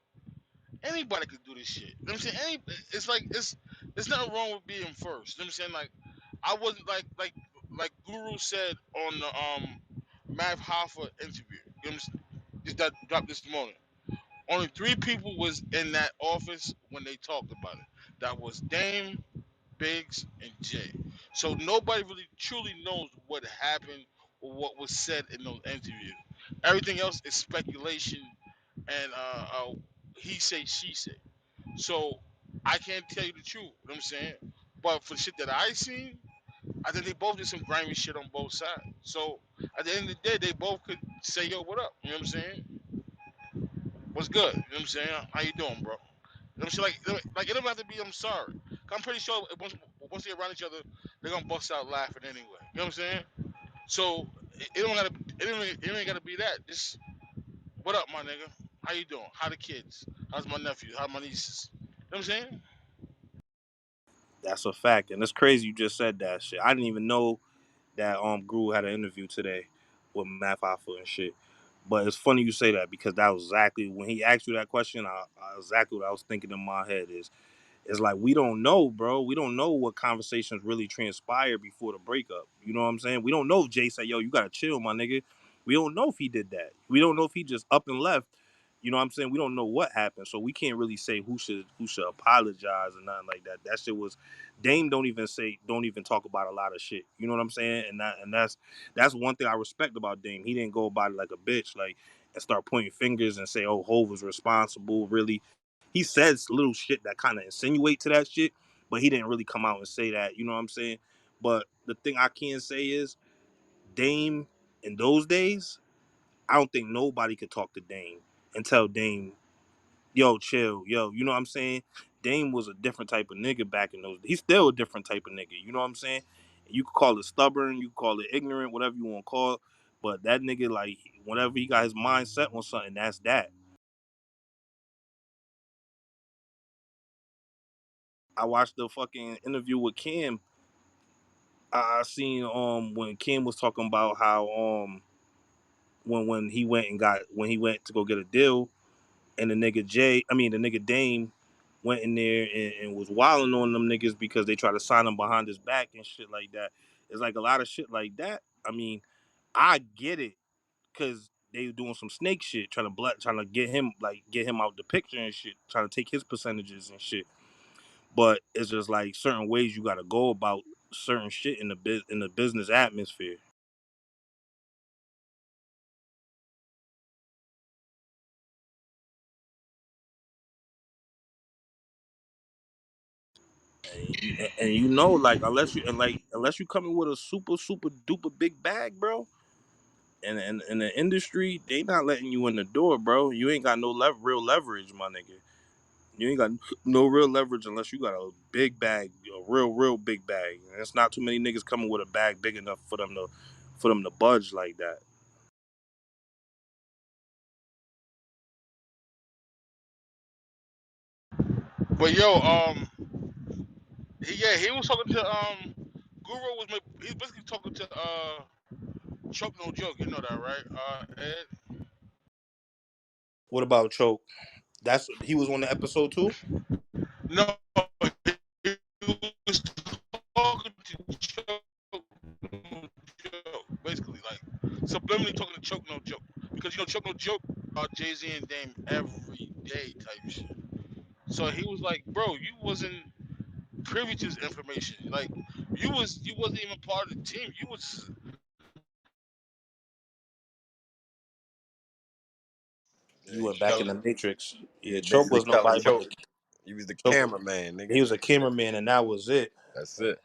[SPEAKER 4] Anybody could do this shit. You know what I'm saying? It's like it's nothing wrong with being first. You know what I'm saying? Like I wasn't like Guru said on the Mav Hoffa interview. You know what I'm saying? Just that dropped this morning. Only 3 people was in that office when they talked about it. That was Dame, Biggs, and Jay. So nobody really truly knows what happened or what was said in those interviews. Everything else is speculation and he say she say. So I can't tell you the truth. You know what I'm saying? But for the shit that I seen, I think they both did some grimy shit on both sides. So at the end of the day, they both could say, "Yo, what up?" You know what I'm saying? What's good? You know what I'm saying? How you doing, bro? You know what I'm saying? Like it don't have to be. I'm sorry. 'Cause I'm pretty sure once they around each other, they're gonna bust out laughing anyway. You know what I'm saying? So it don't gotta. It ain't gotta be that. Just what up, my nigga? How you doing? How the kids? How's my nephew? How my nieces? You know what I'm saying?
[SPEAKER 2] That's a fact, and it's crazy you just said that shit. I didn't even know that Gru had an interview today with Math Alpha and shit. But it's funny you say that because that was exactly when he asked you that question. Exactly what I was thinking in my head is it's like we don't know, bro. We don't know what conversations really transpired before the breakup. You know what I'm saying? We don't know if Jay said, "Yo, you gotta chill, my nigga." We don't know if he did that. We don't know if he just up and left. You know what I'm saying? We don't know what happened, so we can't really say who should apologize or nothing like that. That shit was Dame don't even talk about a lot of shit. You know what I'm saying? And that's one thing I respect about Dame. He didn't go about it like a bitch, like and start pointing fingers and say, "Oh, Hov was responsible." Really, he says little shit that kind of insinuate to that shit, but he didn't really come out and say that. You know what I'm saying? But the thing I can say is Dame in those days, I don't think nobody could talk to Dame and tell Dame, "Yo, chill, yo." You know what I'm saying? Dame was a different type of nigga back in those days. He's still a different type of nigga. You know what I'm saying? You could call it stubborn, you could call it ignorant, whatever you want to call it. But that nigga, like, whenever he got his mind set on something, that's that. I watched the fucking interview with Cam. I seen when Kim was talking about how when he went to go get a deal and the nigga Dame went in there and was wilding on them niggas because they try to sign him behind his back and shit like that. It's like a lot of shit like that. I mean, I get it because they doing some snake shit, trying to get him out the picture and shit, trying to take his percentages and shit. But it's just like certain ways you got to go about certain shit in the business atmosphere. And you know, like unless you coming with a super duper big bag, bro. And in the industry, they not letting you in the door, bro. You ain't got no real leverage, my nigga. You ain't got no real leverage unless you got a big bag, a real big bag. And it's not too many niggas coming with a bag big enough for them to budge like that.
[SPEAKER 4] But yo, he was talking to Guru he's basically talking to Choke No Joke. You know that, right? Ed.
[SPEAKER 2] What about Choke? He was on the episode too.
[SPEAKER 4] No, he was talking to Choke No Joke, basically like subliminally talking to Choke No Joke because Choke No Joke Jay Z and Dame every day type shit. So he was like, bro, you wasn't privy to this information. Like you wasn't even part of the team. You was
[SPEAKER 1] Yeah,
[SPEAKER 2] You
[SPEAKER 1] he
[SPEAKER 2] went back in
[SPEAKER 1] telling,
[SPEAKER 2] the Matrix.
[SPEAKER 1] he
[SPEAKER 2] Yeah, Choke
[SPEAKER 1] basically
[SPEAKER 2] was
[SPEAKER 1] telling
[SPEAKER 2] nobody but
[SPEAKER 1] Choke he was the
[SPEAKER 2] Choke.
[SPEAKER 1] cameraman,
[SPEAKER 2] He
[SPEAKER 1] nigga.
[SPEAKER 2] was a cameraman, and that was it.
[SPEAKER 1] That's it.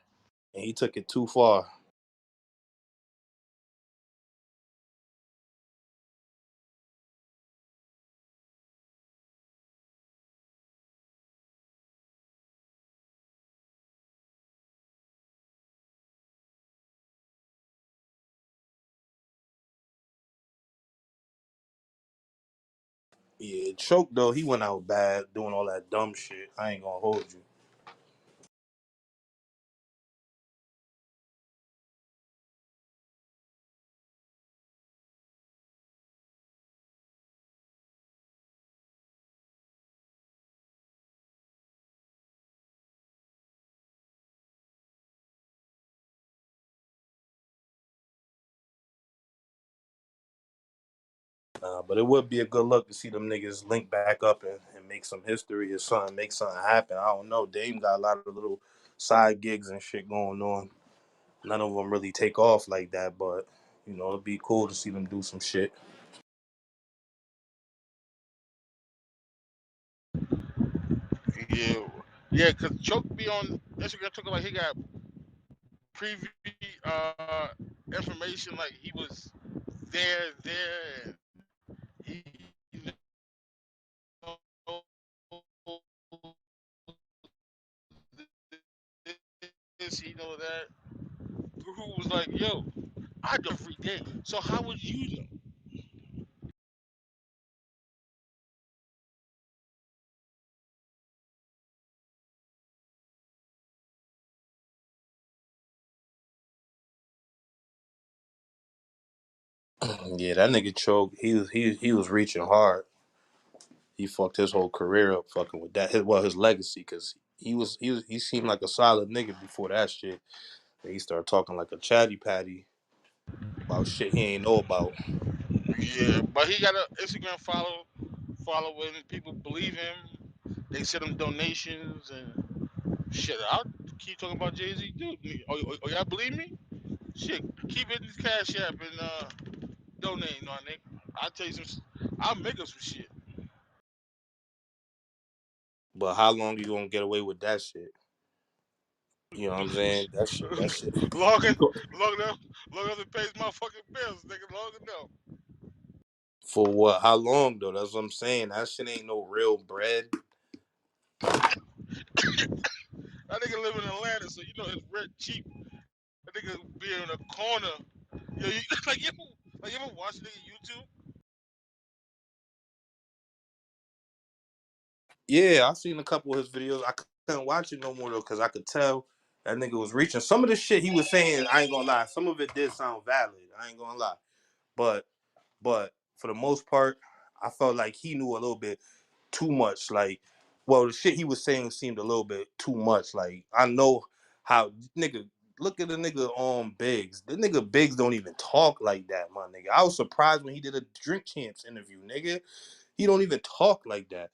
[SPEAKER 2] And he took it too far. Yeah, Choke though, he went out bad doing all that dumb shit. I ain't gonna hold you. But it would be a good look to see them niggas link back up and make some history or something, make something happen. I don't know. Dame got a lot of little side gigs and shit going on. None of them really take off like that, but you know, it'd be cool to see them do some shit.
[SPEAKER 4] Yeah, yeah, cause Choke be on Instagram talking like he got preview uh information like he was there, and he knows this, he know that. Who was like, yo, I do every day. So how would you know?
[SPEAKER 2] Yeah, that nigga Choke, he was reaching hard. He fucked his whole career up fucking with that. His legacy, because he seemed like a solid nigga before that shit. And he started talking like a chatty patty about shit he ain't know about.
[SPEAKER 4] Yeah, but he got an Instagram following. People believe him. They send him donations and shit. I'll keep talking about Jay Z, dude. Oh, y'all believe me? Shit, keep hitting this cash app and donating on it. I'll tell you some. I'll make us some shit.
[SPEAKER 2] But how long you gonna get away with that shit? You know what I'm saying? That shit.
[SPEAKER 4] long, en- long enough, long enough it pays my fucking bills, nigga. Long enough.
[SPEAKER 2] For what? How long though? That's what I'm saying. That shit ain't no real bread.
[SPEAKER 4] That nigga live in Atlanta, so you know his rent cheap. That nigga be in a corner. Yo, you, like you ever watch nigga YouTube?
[SPEAKER 2] Yeah, I seen a couple of his videos. I couldn't watch it no more though, because I could tell that nigga was reaching. Some of the shit he was saying, I ain't gonna lie. Some of it did sound valid. I ain't gonna lie. But for the most part, I felt like he knew a little bit too much. Like, well, the shit he was saying seemed a little bit too much. Like, I know how nigga. Look at the nigga on Biggs. The nigga Biggs don't even talk like that, my nigga. I was surprised when he did a Drink Champs interview, nigga. He don't even talk like that.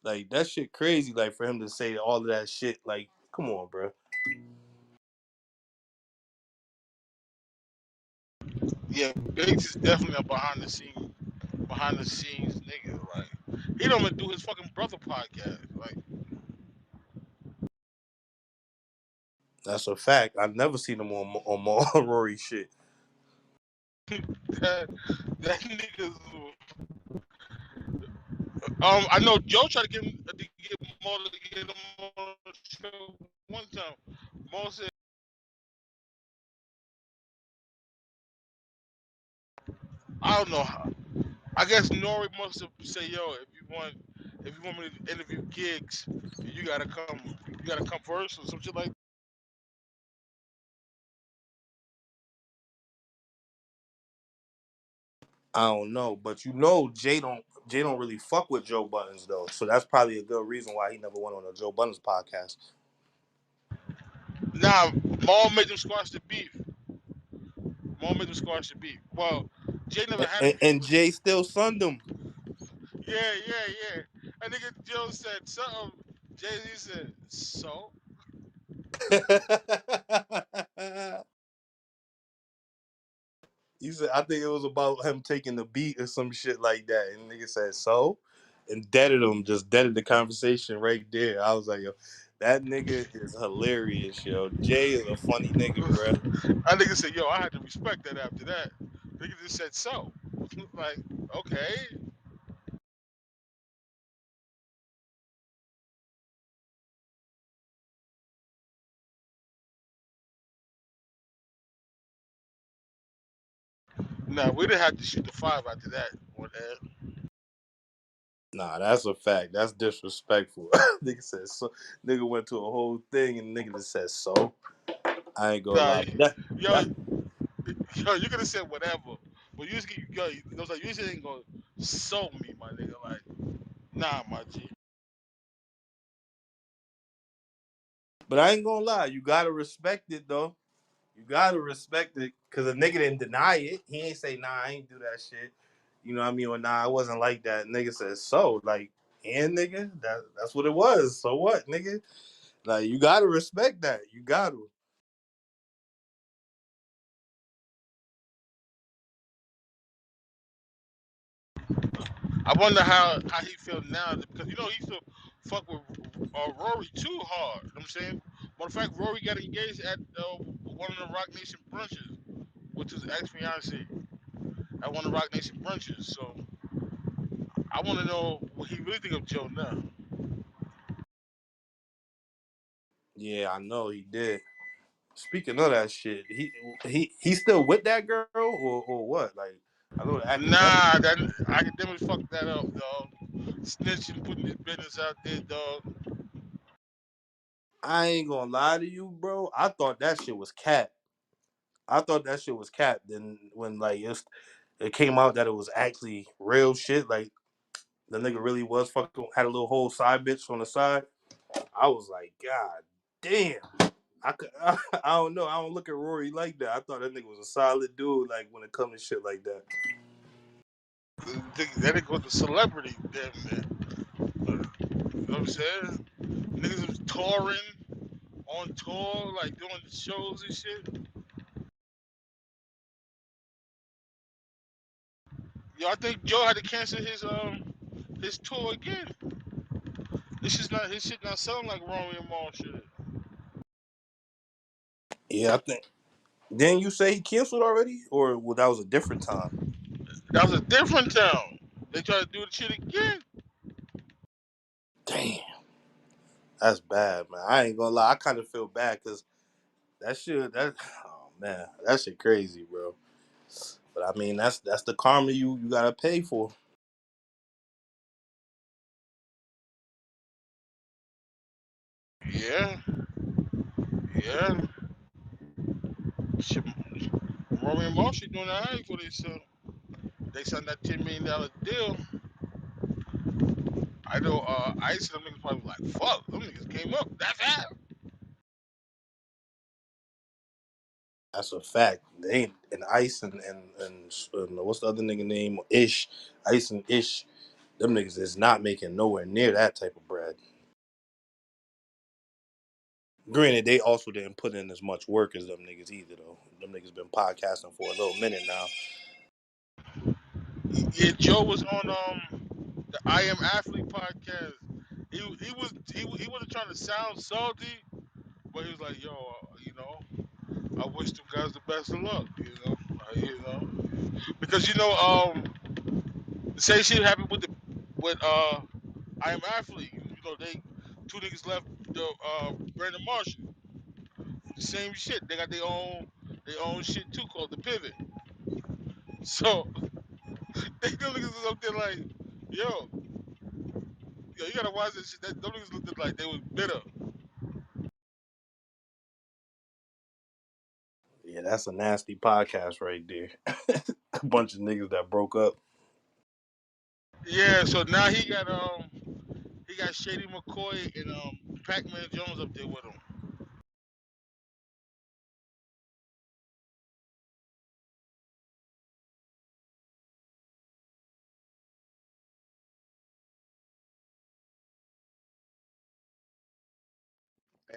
[SPEAKER 2] Like that shit crazy. Like for him to say all of that shit. Like, come on, bro.
[SPEAKER 4] Yeah, Biggs is definitely a behind the scenes nigga. Like he don't even do his fucking brother podcast. Like
[SPEAKER 2] That's a fact. I've never seen him on Rory shit.
[SPEAKER 4] that that nigga's. I know Joe tried to get more to get him on the show one time. Mo said, I don't know how. I guess Nori must have said, "Yo, if you want me to interview gigs, you gotta come first or some shit like."
[SPEAKER 2] I don't know, but you know Jay don't really fuck with Joe Buttons though, so that's probably a good reason why he never went on a Joe Buttons podcast.
[SPEAKER 4] Nah, Maul made them squash the beef. Maul made them squash the beef. Well, Jay never had a beef
[SPEAKER 2] And
[SPEAKER 4] with.
[SPEAKER 2] Jay still sunned him.
[SPEAKER 4] Yeah. And nigga Joe said something. Jay Z said so.
[SPEAKER 2] He said, I think it was about him taking the beat or some shit like that, and nigga said so, and deaded him, just deaded the conversation right there. I was like, yo, that nigga is hilarious, yo. Jay is a funny nigga, bruh.
[SPEAKER 4] That nigga said, yo, I had to respect that after that. Nigga just said so. Like, okay. Nah, we didn't have to shoot the five after that. What the
[SPEAKER 2] Nah, that's a fact. That's disrespectful. Nigga said so. Nigga went to a whole thing and nigga just said so. I ain't gonna
[SPEAKER 4] Nah,
[SPEAKER 2] lie. But
[SPEAKER 4] yo,
[SPEAKER 2] that
[SPEAKER 4] yo, you could have said whatever. But you just, yo, it was like, you just ain't gonna soul me, my nigga. Like, nah, my G.
[SPEAKER 2] but I ain't gonna lie. You gotta respect it though. You gotta respect it because a nigga didn't deny it. He ain't say nah. I ain't do that shit. You know what I mean? Or nah, it wasn't like that. Nigga said so. Like, and nigga, that's what it was. So what, nigga? Like, you gotta respect that. You gotta.
[SPEAKER 4] I wonder how he feel now because you know he used to fuck with Rory too hard. You know what I'm saying? Matter of fact, Rory got engaged at one of the Rock Nation brunches with his ex fiance at one of the Rock Nation brunches. So I want to know what he really think of Joe now.
[SPEAKER 2] Yeah, I know he did. Speaking of that shit, he still with that girl or what? Like, I know the academic.
[SPEAKER 4] Nah, that academics fucked that up, dog. Snitching, putting his business out there, dog.
[SPEAKER 2] I ain't gonna lie to you, bro. I thought that shit was cat. I thought that shit was cat. Then when like it came out that it was actually real shit, like the nigga really was fucking had a little whole side bitch on the side. I was like, God damn. I don't know. I don't look at Rory like that. I thought that nigga was a solid dude. Like when it comes to shit like that.
[SPEAKER 4] That nigga was a celebrity, damn man. You know what I'm saying? Niggas was touring on tour, like doing the shows and shit. Yo, I think Joe had to cancel his tour again. This is not his shit not selling like Romy and Mall shit.
[SPEAKER 2] Yeah, I think. Didn't you say he canceled already, or well, that was a different time?
[SPEAKER 4] That was a different town. They tried to do the shit again.
[SPEAKER 2] Damn, that's bad, man. I ain't gonna lie. I kind of feel bad because oh man, that shit crazy, bro. But I mean, that's the karma you gotta pay for.
[SPEAKER 4] Yeah, yeah. Shit, Romy and Mall shit doing alright for themselves. They signed that $10 million deal. I know Ice and them niggas probably like, fuck, them niggas came up. That's that.
[SPEAKER 2] That's a fact. They ain't and Ice and what's the other nigga name? Ish, Ice and Ish. Them niggas is not making nowhere near that type of bread. Granted, they also didn't put in as much work as them niggas either, though. Them niggas been podcasting for a little minute now.
[SPEAKER 4] Yeah, Joe was on the I Am Athlete podcast. He wasn't trying to sound salty, but he was like, yo, I wish them guys the best of luck, because the same shit happened with I Am Athlete. They two niggas left the Brandon Marshall. The same shit. They got their own shit too called the Pivot. So they them niggas is up there like, yo, you gotta watch this shit. Them niggas looked like they was bitter.
[SPEAKER 2] Yeah, that's a nasty podcast right there. A bunch of niggas that broke up.
[SPEAKER 4] Yeah, so now he got Shady McCoy and Pac-Man Jones up there with him.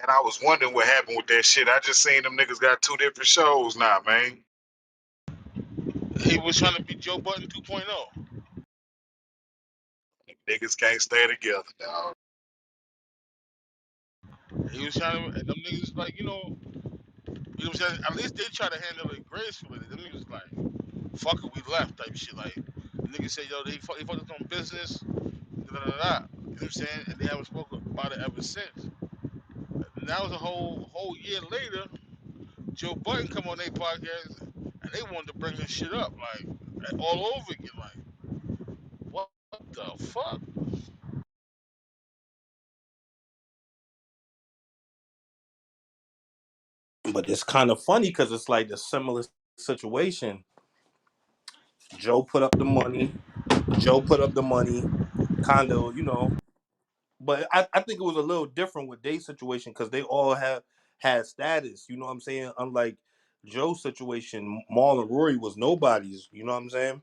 [SPEAKER 18] And I was wondering what happened with that shit. I just seen them niggas got two different shows now, man.
[SPEAKER 4] He was trying to be Joe Button 2.0.
[SPEAKER 18] Niggas can't stay together, dog.
[SPEAKER 4] He was trying to, and them niggas like, what I'm saying? At least they try to handle it gracefully. Them niggas like, fuck it, we left type shit. Like, the niggas say, yo, they fucked up on business, da da da da. You know what I'm saying? And they haven't spoken about it ever since. And that was a whole year later. Joe Button come on their podcast, and they wanted to bring this shit up, like, all over again. Like, what the fuck?
[SPEAKER 2] But it's kind of funny because it's like a similar situation. Joe put up the money. Joe put up the money. Kind of, But I think it was a little different with their situation because they all have had status. You know what I'm saying? Unlike Joe's situation, Maul and Rory was nobodies. You know what I'm saying?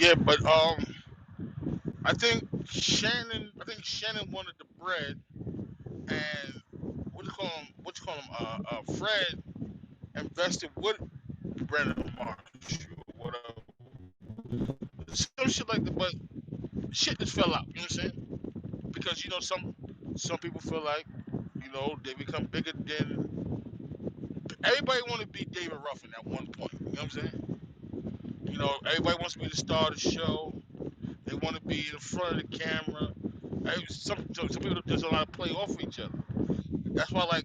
[SPEAKER 4] Yeah, but I think Shannon wanted the bread, and what you call him? What you call him? Fred invested with Brandon Marsh or whatever. Some shit like that, but shit just fell out. You know what I'm saying? Because some people feel like they become bigger than everybody. Want to be David Ruffin at one point. You know what I'm saying? Everybody wants to be the star of the show. They want to be in front of the camera. Some people just don't know how to play off of each other. That's why, like,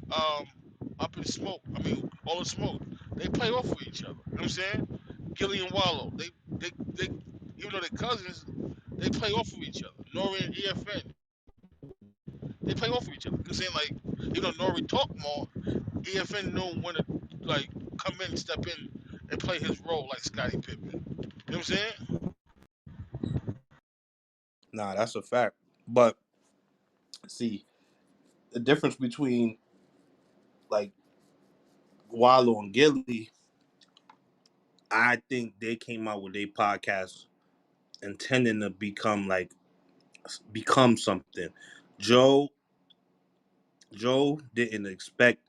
[SPEAKER 4] Up in Smoke, I mean, All in Smoke, they play off of each other. You know what I'm saying? Gilly and Wallow, they even though they're cousins, they play off of each other. Nori and EFN, they play off of each other. You know what I'm saying? Like, even though Nori talk more, EFN know when to, like, come in, step in, and play his role like Scottie Pippen. You know what I'm saying?
[SPEAKER 2] Nah, that's a fact. But see, the difference between like Wallow and Gilly, I think they came out with their podcast intending to become something. Joe Joe didn't expect.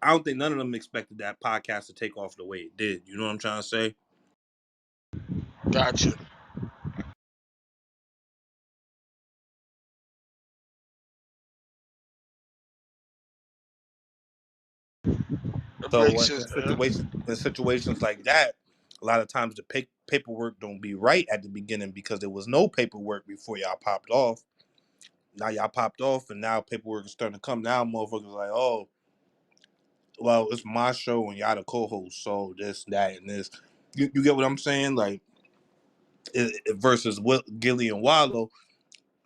[SPEAKER 2] I don't think none of them expected that podcast to take off the way it did. You know what I'm trying to say?
[SPEAKER 4] Gotcha. That
[SPEAKER 2] So
[SPEAKER 4] makes sense, man.
[SPEAKER 2] in situations like that, a lot of times the paperwork don't be right at the beginning because there was no paperwork before y'all popped off. Now y'all popped off, and now paperwork is starting to come. Now motherfuckers like, oh, well, it's my show and y'all the co-host, so this, that, and this. You get what I'm saying? Like, versus Gilly and Wallow,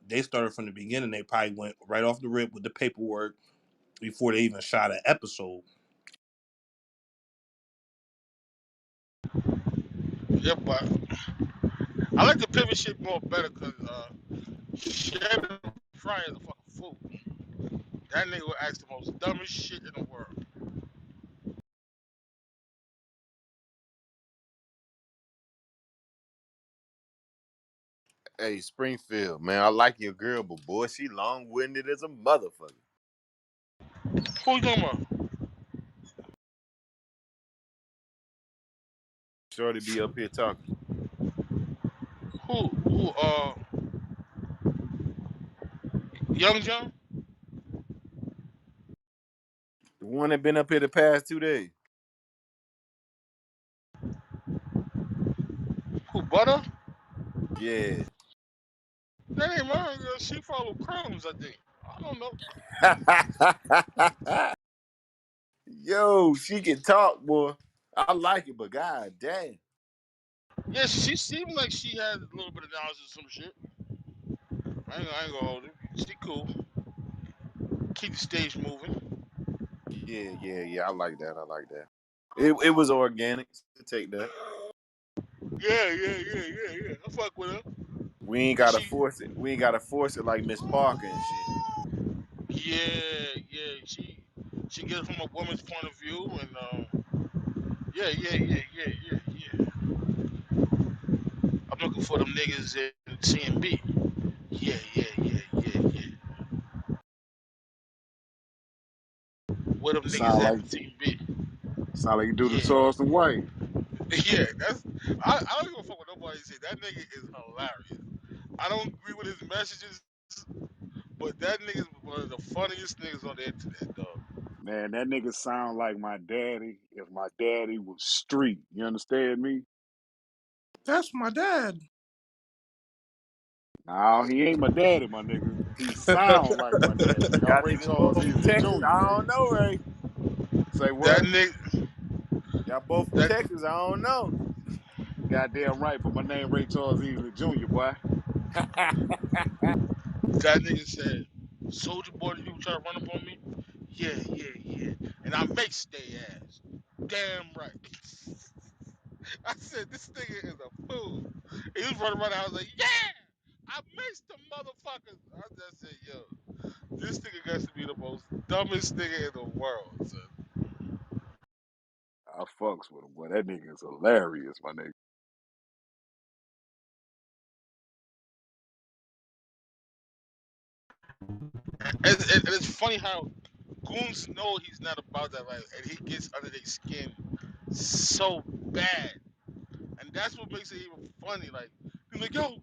[SPEAKER 2] they started from the beginning. They probably went right off the rip with the paperwork before they even shot an episode.
[SPEAKER 4] Yeah, but I like the pivot shit more better because Shannon Fry is a fucking fool. That nigga would ask the most dumbest shit in the world.
[SPEAKER 8] Hey, Springfield, man, I like your girl, but boy, she long winded as a motherfucker.
[SPEAKER 4] Who you talking about?
[SPEAKER 8] Shorty be up here talking.
[SPEAKER 4] Who? Young John?
[SPEAKER 8] The one that been up here the past 2 days.
[SPEAKER 4] Who? Butter?
[SPEAKER 8] Yeah.
[SPEAKER 4] That ain't mine. Girl. She follow crumbs, I think. I don't know.
[SPEAKER 8] Yo, she can talk, boy. I like it, but god damn.
[SPEAKER 4] Yeah, she seemed like she had a little bit of knowledge of some shit. I ain't gonna hold it. She cool. Keep the stage moving.
[SPEAKER 8] Yeah. I like that. I like that. It was organic. To take that.
[SPEAKER 4] Yeah. I fuck with her.
[SPEAKER 8] We ain't
[SPEAKER 4] And
[SPEAKER 8] gotta
[SPEAKER 4] she,
[SPEAKER 8] force it. We ain't gotta force it like Miss Parker and shit.
[SPEAKER 4] yeah. She get it from a woman's point of view, and yeah. I'm looking for them niggas in CMB. Yeah. Where them niggas
[SPEAKER 10] Sound
[SPEAKER 4] at
[SPEAKER 10] like
[SPEAKER 4] in CMB?
[SPEAKER 10] you do the
[SPEAKER 4] Yeah,
[SPEAKER 10] Charleston White.
[SPEAKER 4] yeah. I don't give a fuck what nobody say. That nigga is hilarious. I don't agree with his messages, but that nigga is one of the funniest niggas on the internet, dog.
[SPEAKER 10] Man, that nigga sound like my daddy if my daddy was street. You understand me?
[SPEAKER 2] That's my dad.
[SPEAKER 10] No, he ain't my daddy, my nigga. He sound like my daddy. Nigga, I'm
[SPEAKER 8] Y'all
[SPEAKER 10] Ray
[SPEAKER 8] niggas
[SPEAKER 10] Charles
[SPEAKER 8] both from
[SPEAKER 10] Easley
[SPEAKER 8] Texas.
[SPEAKER 10] Jr.,
[SPEAKER 8] I
[SPEAKER 10] nigga.
[SPEAKER 8] don't know, Ray.
[SPEAKER 10] Say
[SPEAKER 4] That
[SPEAKER 10] what?
[SPEAKER 4] nigga,
[SPEAKER 8] Y'all both from
[SPEAKER 4] that
[SPEAKER 8] Texas. I don't know.
[SPEAKER 10] Goddamn right, but my name Ray Charles Easley Jr., boy.
[SPEAKER 4] that nigga said, "Soldier boy, you try to run up on me? Yeah. And I maced their ass. Damn right." I said, "This nigga is a fool." He was running around. I was like, "Yeah, I maced the motherfuckers." I just said, "Yo, this nigga got to be the most dumbest nigga in the world, son."
[SPEAKER 10] I fucks with him, boy. That nigga is hilarious, my nigga.
[SPEAKER 4] And it's funny how goons know he's not about that life, and he gets under their skin so bad, and that's what makes it even funny. Like he's like, "Yo,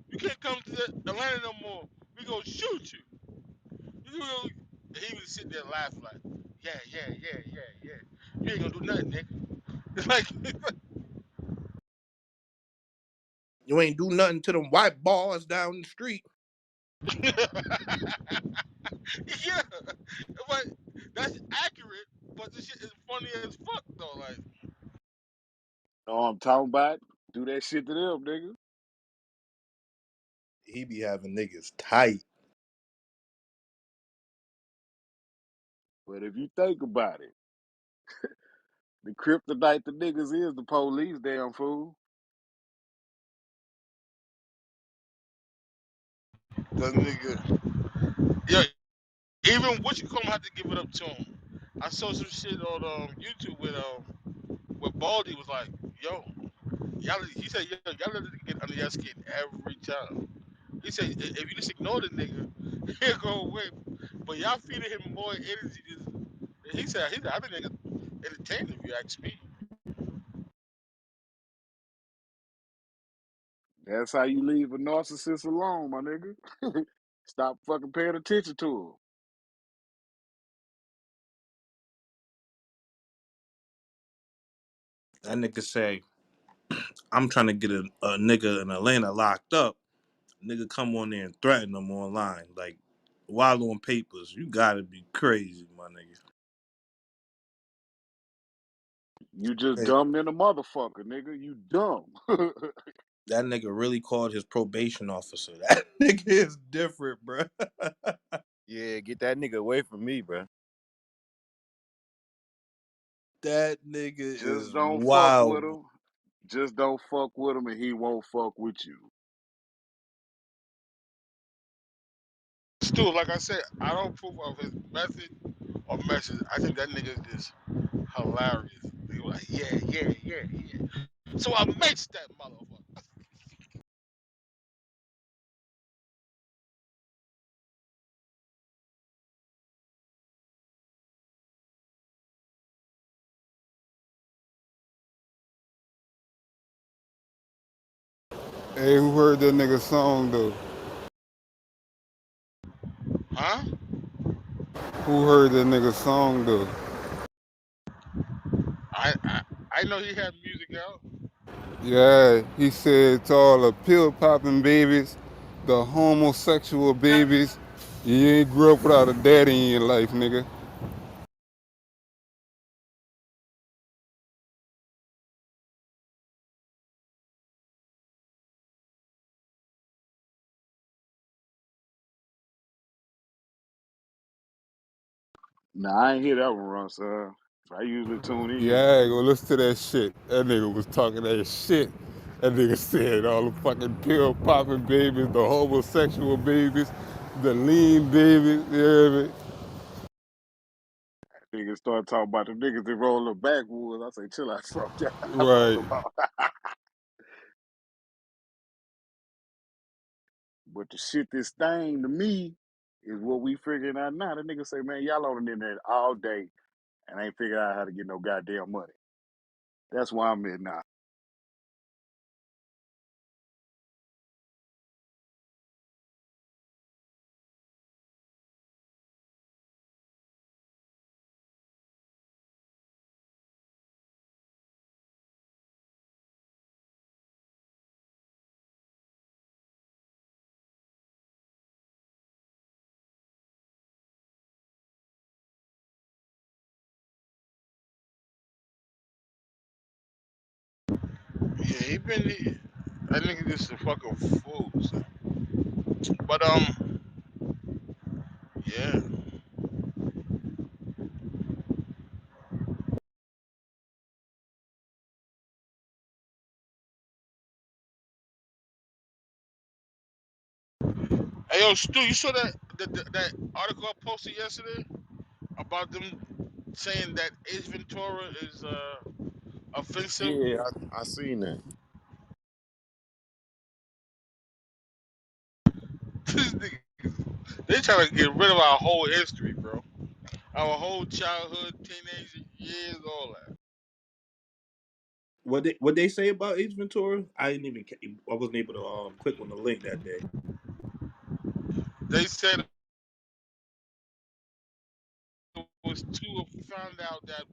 [SPEAKER 4] you can't come to Atlanta no more. We gonna shoot you." He was sitting there laughing like, "Yeah, yeah, yeah, yeah, yeah. You ain't gonna do nothing, nigga." It's like,
[SPEAKER 2] You ain't do nothing to them white boys down the street.
[SPEAKER 4] yeah, but that's accurate. But this shit is funny as fuck though. Like,
[SPEAKER 10] Know what I'm talking about? Do that shit to them, nigga.
[SPEAKER 2] He be having niggas tight.
[SPEAKER 10] But if you think about it, the kryptonite the niggas is the police, damn fool.
[SPEAKER 4] the nigga, yeah. Even what you call him had to give it up to him. I saw some shit on YouTube with Baldy was like, "Yo, y'all." He said, "Yo, y'all let it get under your skin every time." He said, "If you just ignore the nigga, he'll go away. But y'all feeding him more energy." He said, I think nigga entertained if you ask me.
[SPEAKER 10] That's how you leave a narcissist alone, my nigga. Stop fucking paying attention to
[SPEAKER 2] That nigga say, I'm trying to get a nigga in Atlanta locked up. Nigga come on there and threaten them online. Like, while on papers. You gotta be crazy, my nigga.
[SPEAKER 10] them. You just
[SPEAKER 2] Hey,
[SPEAKER 10] dumb than a motherfucker, nigga. You dumb.
[SPEAKER 2] that nigga really called his probation officer. That nigga is different, bro.
[SPEAKER 8] Yeah, get that nigga away from me, bro.
[SPEAKER 2] That nigga
[SPEAKER 10] Just
[SPEAKER 2] is
[SPEAKER 10] don't fuck with
[SPEAKER 2] wild.
[SPEAKER 10] him. Just don't fuck with him and he won't fuck with you.
[SPEAKER 4] Still, like I said, I don't approve of his method or message. I think that nigga is hilarious. He was like, yeah, yeah, yeah, yeah. So I matched that motherfucker.
[SPEAKER 9] Hey, who heard that nigga song though?
[SPEAKER 4] Huh?
[SPEAKER 9] Who heard that nigga song though?
[SPEAKER 4] I know he had music out.
[SPEAKER 9] Yeah, he said to all the pill popping babies, the homosexual babies, you ain't grew up without a daddy in your life, nigga.
[SPEAKER 10] Nah, I ain't hear that one, Ron, sir. I usually tune in.
[SPEAKER 9] Yeah, go listen to that shit. That nigga was talking that shit. That nigga said all the fucking pill popping babies, the homosexual babies, the lean babies, you hear me?
[SPEAKER 10] Niggas start talking about the niggas that roll the backwoods. I say, chill out, fuck y'all talking
[SPEAKER 9] Right.
[SPEAKER 10] about. But the shit that stain to me is what we figuring out now. The nigga say, man, y'all on the internet all day and ain't figured out how to get no goddamn money. That's why I'm in now.
[SPEAKER 4] Yeah, that nigga just a fucking fool. So. But yeah. Hey yo, Stu, you saw that article I posted yesterday about them saying that Ace Ventura is offensive.
[SPEAKER 8] Yeah, I seen that.
[SPEAKER 4] This nigga, They trying to get rid of our whole history, bro. Our whole childhood, teenage years, all that.
[SPEAKER 17] What they say about Ace Ventura? I didn't even. I wasn't able to click on the link that day.
[SPEAKER 4] They said it was two. Found out that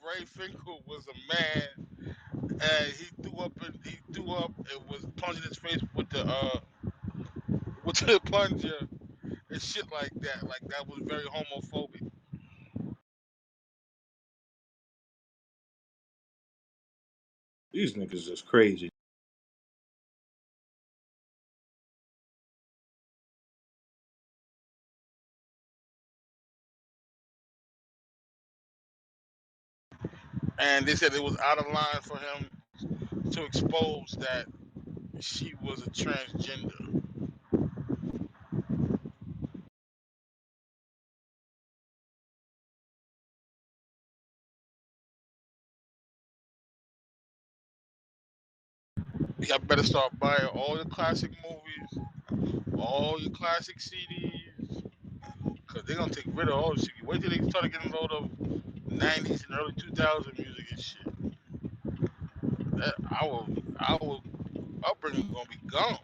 [SPEAKER 4] Ray Finkel was a man, and he was plunging his face with the plunger and shit like that. Like that was very homophobic.
[SPEAKER 17] These niggas is crazy.
[SPEAKER 4] And they said it was out of line for him to expose that she was a transgender. You better start buying all your classic movies, all your classic CDs, because they're gonna take rid of all the shit. Wait till they start getting a load of 90s and early 2000 music and shit. That our upbringing gonna be gone.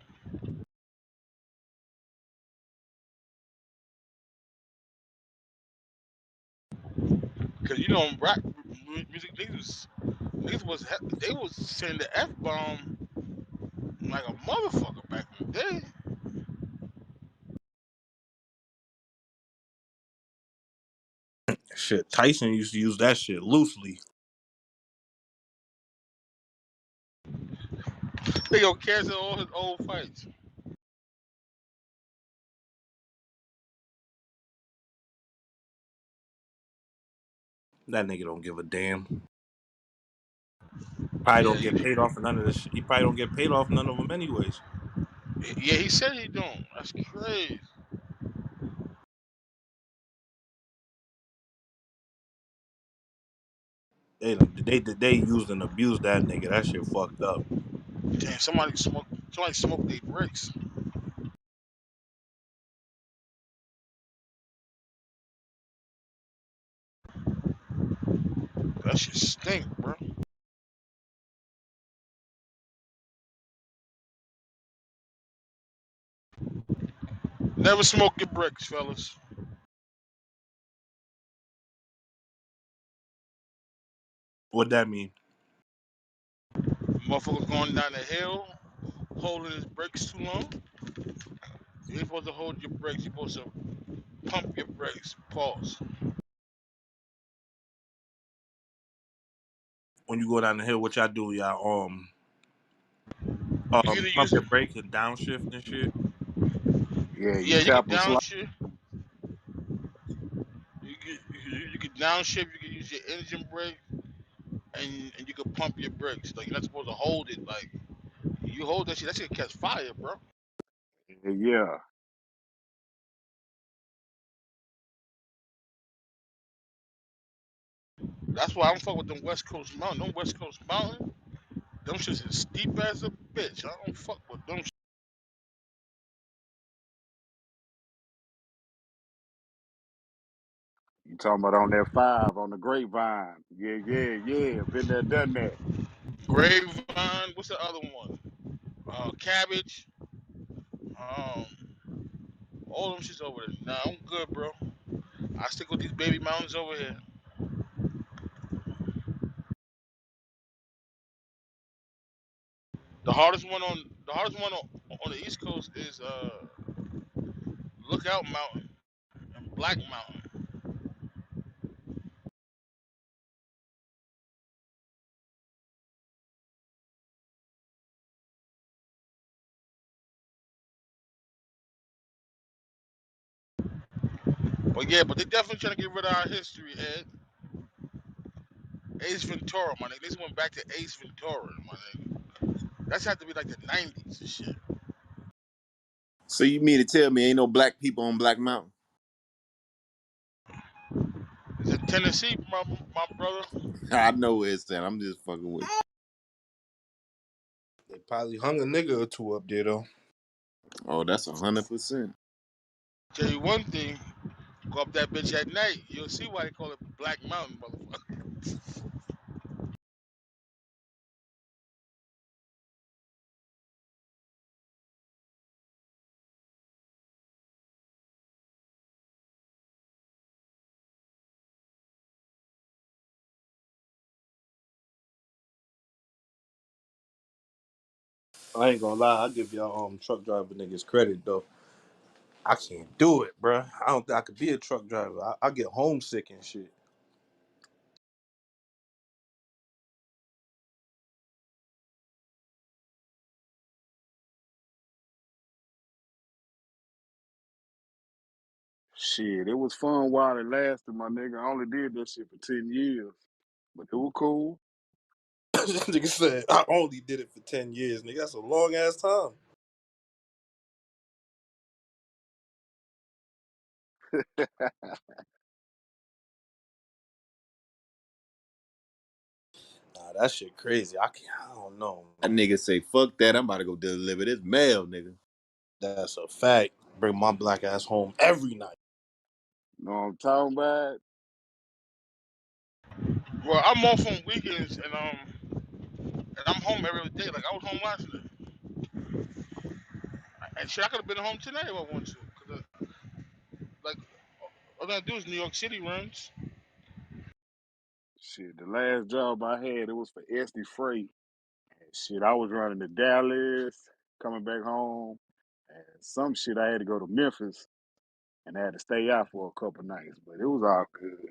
[SPEAKER 4] Cause you know rap music niggas was they was saying the F bomb like a motherfucker back in the day.
[SPEAKER 17] Shit, Tyson used to use that shit loosely.
[SPEAKER 4] They gonna cancel all his old fights.
[SPEAKER 17] That nigga don't give a damn. Probably
[SPEAKER 4] Yeah,
[SPEAKER 17] don't get paid off for none of this shit. He probably don't get paid off none of them anyways.
[SPEAKER 4] yeah, he said he don't. That's crazy.
[SPEAKER 17] They used and abused that nigga. That shit fucked up.
[SPEAKER 4] Damn, somebody smoked their bricks. That shit stink, bro. Never smoke your bricks, fellas.
[SPEAKER 17] What that mean?
[SPEAKER 4] Motherfuckers going down the hill, holding his brakes too long. You ain't supposed to hold your brakes. You're supposed to pump your brakes. Pause.
[SPEAKER 17] When you go down the hill, what y'all do? Y'all
[SPEAKER 4] You either
[SPEAKER 17] pump
[SPEAKER 4] use,
[SPEAKER 17] your brake and downshift and shit.
[SPEAKER 10] Yeah, you
[SPEAKER 4] yeah, you can
[SPEAKER 10] tap a slide.
[SPEAKER 4] downshift. You can downshift. You can use your engine brake, and you can pump your brakes. Like you're not supposed to hold it. Like you hold that shit catch fire, bro.
[SPEAKER 10] Yeah,
[SPEAKER 4] That's why I don't fuck with them West Coast mountain. Them West Coast mountain, them shits is steep as a bitch. I don't fuck with them.
[SPEAKER 10] you talking about on that 5 on the grapevine. Yeah, yeah, yeah. Been there, done that.
[SPEAKER 4] Grapevine. What's the other one? Cabbage. Um, all them shits over there. Nah, I'm good, bro. I stick with these baby mountains over here. The hardest one on the East Coast is Lookout Mountain and Black Mountain. But yeah, but they definitely trying to get rid of our history, Ed. Ace Ventura, my nigga. This went back to Ace Ventura, my nigga. That's had to be like the 90s and shit.
[SPEAKER 8] So you mean to tell me ain't no black people on Black Mountain?
[SPEAKER 4] It's in Tennessee, my brother.
[SPEAKER 8] I know it's that. I'm just fucking with you.
[SPEAKER 17] They probably hung a nigga or two up there though.
[SPEAKER 8] Oh, that's 100%.
[SPEAKER 4] Tell you one thing, go up that bitch at night, you'll see why they call it Black Mountain, motherfucker.
[SPEAKER 2] I ain't gonna lie, I give y'all truck driver niggas credit though. I can't do it, bruh. I don't think I could be a truck driver. I get homesick and shit.
[SPEAKER 10] Shit, it was fun while it lasted, my nigga. I only did that shit for 10 years. But it was cool.
[SPEAKER 2] Nigga said I only did it for 10 years, nigga. That's a long ass time. Nah, that shit crazy. I can't. I don't know,
[SPEAKER 3] That
[SPEAKER 2] man.
[SPEAKER 3] nigga say, fuck that, I'm about to go deliver this mail, nigga.
[SPEAKER 2] That's a fact. Bring my black ass home every night.
[SPEAKER 10] Know what I'm talking about?
[SPEAKER 4] Well, I'm off on weekends and I'm home every day. Like I was home last night, and shit, I could have been home tonight if I wanted to. Cause like all I gotta do is New York City runs.
[SPEAKER 10] Shit, the last job I had, it was for SD Freight. And shit, I was running to Dallas, coming back home. And some shit, I had to go to Memphis and I had to stay out for a couple nights. But it was all good.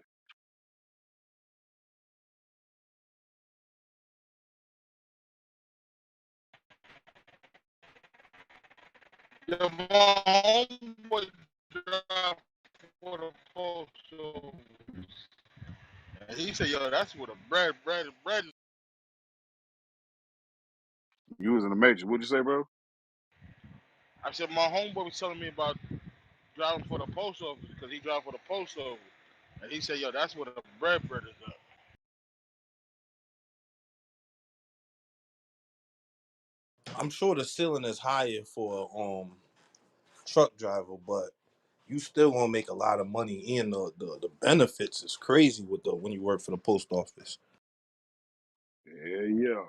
[SPEAKER 4] Yeah, my homeboy drive for the post office. And he said, "Yo, that's what a bread."
[SPEAKER 10] You was in the Matrix. What'd you say, bro?
[SPEAKER 4] I said my homeboy was telling me about driving for the post office because he drive for the post office, and he said, "Yo, that's what a bread is at."
[SPEAKER 2] I'm sure the ceiling is higher for truck driver, but you still gonna make a lot of money, and the benefits is crazy with the when you work for the post office.
[SPEAKER 10] Yeah, yeah.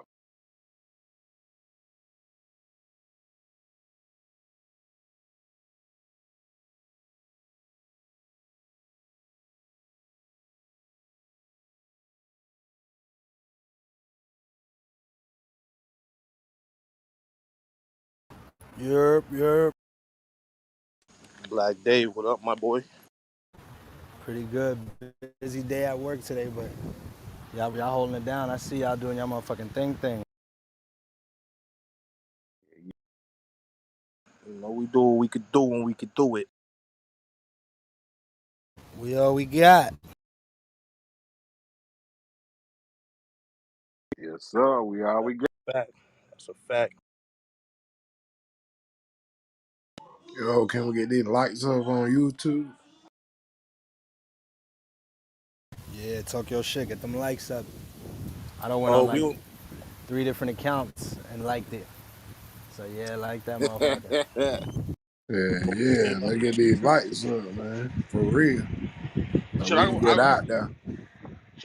[SPEAKER 6] Yerp, yerp.
[SPEAKER 2] Black Dave, what up, my boy?
[SPEAKER 6] Pretty good. Busy day at work today, but y'all holding it down. I see y'all doing y'all motherfucking thing.
[SPEAKER 2] You know we do what we could do when we could do it.
[SPEAKER 6] We all we got.
[SPEAKER 10] Yes, sir. We all we got.
[SPEAKER 2] Fact. That's a fact.
[SPEAKER 15] Yo, can we get these lights up on YouTube?
[SPEAKER 6] Yeah, talk your shit. Get them likes up. I don't went
[SPEAKER 2] Oh,
[SPEAKER 6] on
[SPEAKER 2] we
[SPEAKER 6] like
[SPEAKER 2] don't.
[SPEAKER 6] 3 different accounts and liked it. So yeah, like that motherfucker.
[SPEAKER 15] Yeah, yeah. Let's get these lights up, man. For real. So
[SPEAKER 4] Should
[SPEAKER 15] we can get out there.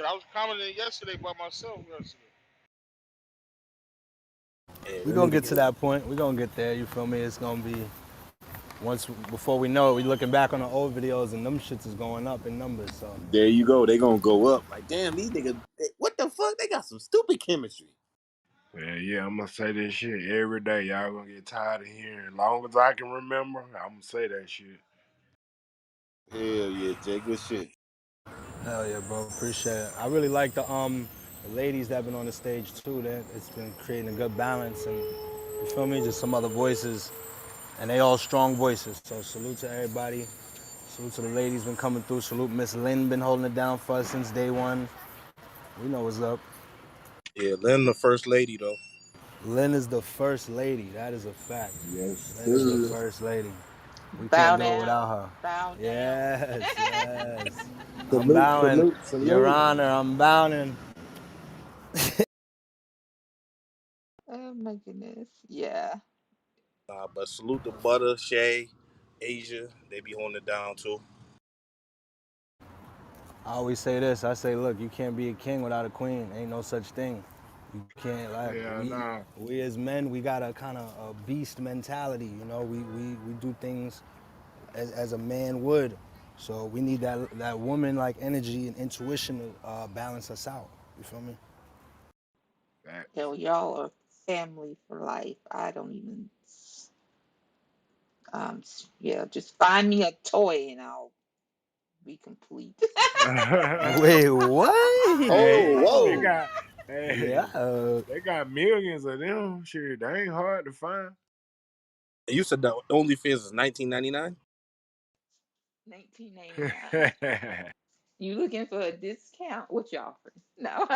[SPEAKER 4] I was commenting yesterday by myself yesterday.
[SPEAKER 2] Yeah,
[SPEAKER 6] We
[SPEAKER 2] we
[SPEAKER 6] gonna
[SPEAKER 2] need to
[SPEAKER 6] get to
[SPEAKER 2] get it.
[SPEAKER 6] that point. We gonna get there. You feel me? It's gonna be once before we know it. We looking back on the old videos and them shits is going up in numbers. So
[SPEAKER 3] There you go. They gonna go up. Like, damn, these niggas, what the fuck? They got some stupid chemistry.
[SPEAKER 15] Yeah, yeah, I'm gonna say this shit every day. Y'all gonna get tired of hearing. As long as I can remember, I'm gonna say that shit.
[SPEAKER 3] Hell yeah, Jay. Good shit.
[SPEAKER 6] hell yeah, bro. Appreciate it. I really like the ladies that have been on the stage too. That it's been creating a good balance and you feel me? Just some other voices and they all strong voices. So salute to everybody. Salute to the ladies been coming through. Salute Miss Lynn been holding it down for us since day one. We know what's up.
[SPEAKER 2] Yeah, Lynn, the first lady though.
[SPEAKER 6] Lynn is the first lady. That is a fact.
[SPEAKER 15] Yes,
[SPEAKER 6] Lynn is the
[SPEAKER 15] sir.
[SPEAKER 6] first lady. We
[SPEAKER 14] Bow
[SPEAKER 6] can't do it
[SPEAKER 14] down.
[SPEAKER 6] without her.
[SPEAKER 14] Bow down.
[SPEAKER 6] Yes, yes. I'm
[SPEAKER 3] Salute,
[SPEAKER 6] bowing,
[SPEAKER 3] salute,
[SPEAKER 6] Your
[SPEAKER 3] salute.
[SPEAKER 6] Honor. I'm bowing.
[SPEAKER 14] Oh my goodness. Yeah.
[SPEAKER 2] But salute to Butter, Shay, Asia, they be holding it down too.
[SPEAKER 6] I always say this. I say, look, you can't be a king without a queen. Ain't no such thing. You can't like
[SPEAKER 15] Yeah,
[SPEAKER 6] we
[SPEAKER 15] nah.
[SPEAKER 6] we as men, we got a kind of a beast mentality. You know, we do things as a man would. So we need that woman like energy and intuition to balance us out. You feel me?
[SPEAKER 15] Facts.
[SPEAKER 14] Hell, y'all are family for life. I don't even. Yeah, just find me a toy and I'll be complete.
[SPEAKER 6] Wait, what?
[SPEAKER 2] Oh,
[SPEAKER 15] Hey, they
[SPEAKER 2] whoa!
[SPEAKER 15] got
[SPEAKER 6] Yeah.
[SPEAKER 15] hey, they got millions of them. Shit, they ain't hard to find.
[SPEAKER 2] You said that OnlyFans is 19.99.
[SPEAKER 14] 1999. You looking for a discount? What you offering? No.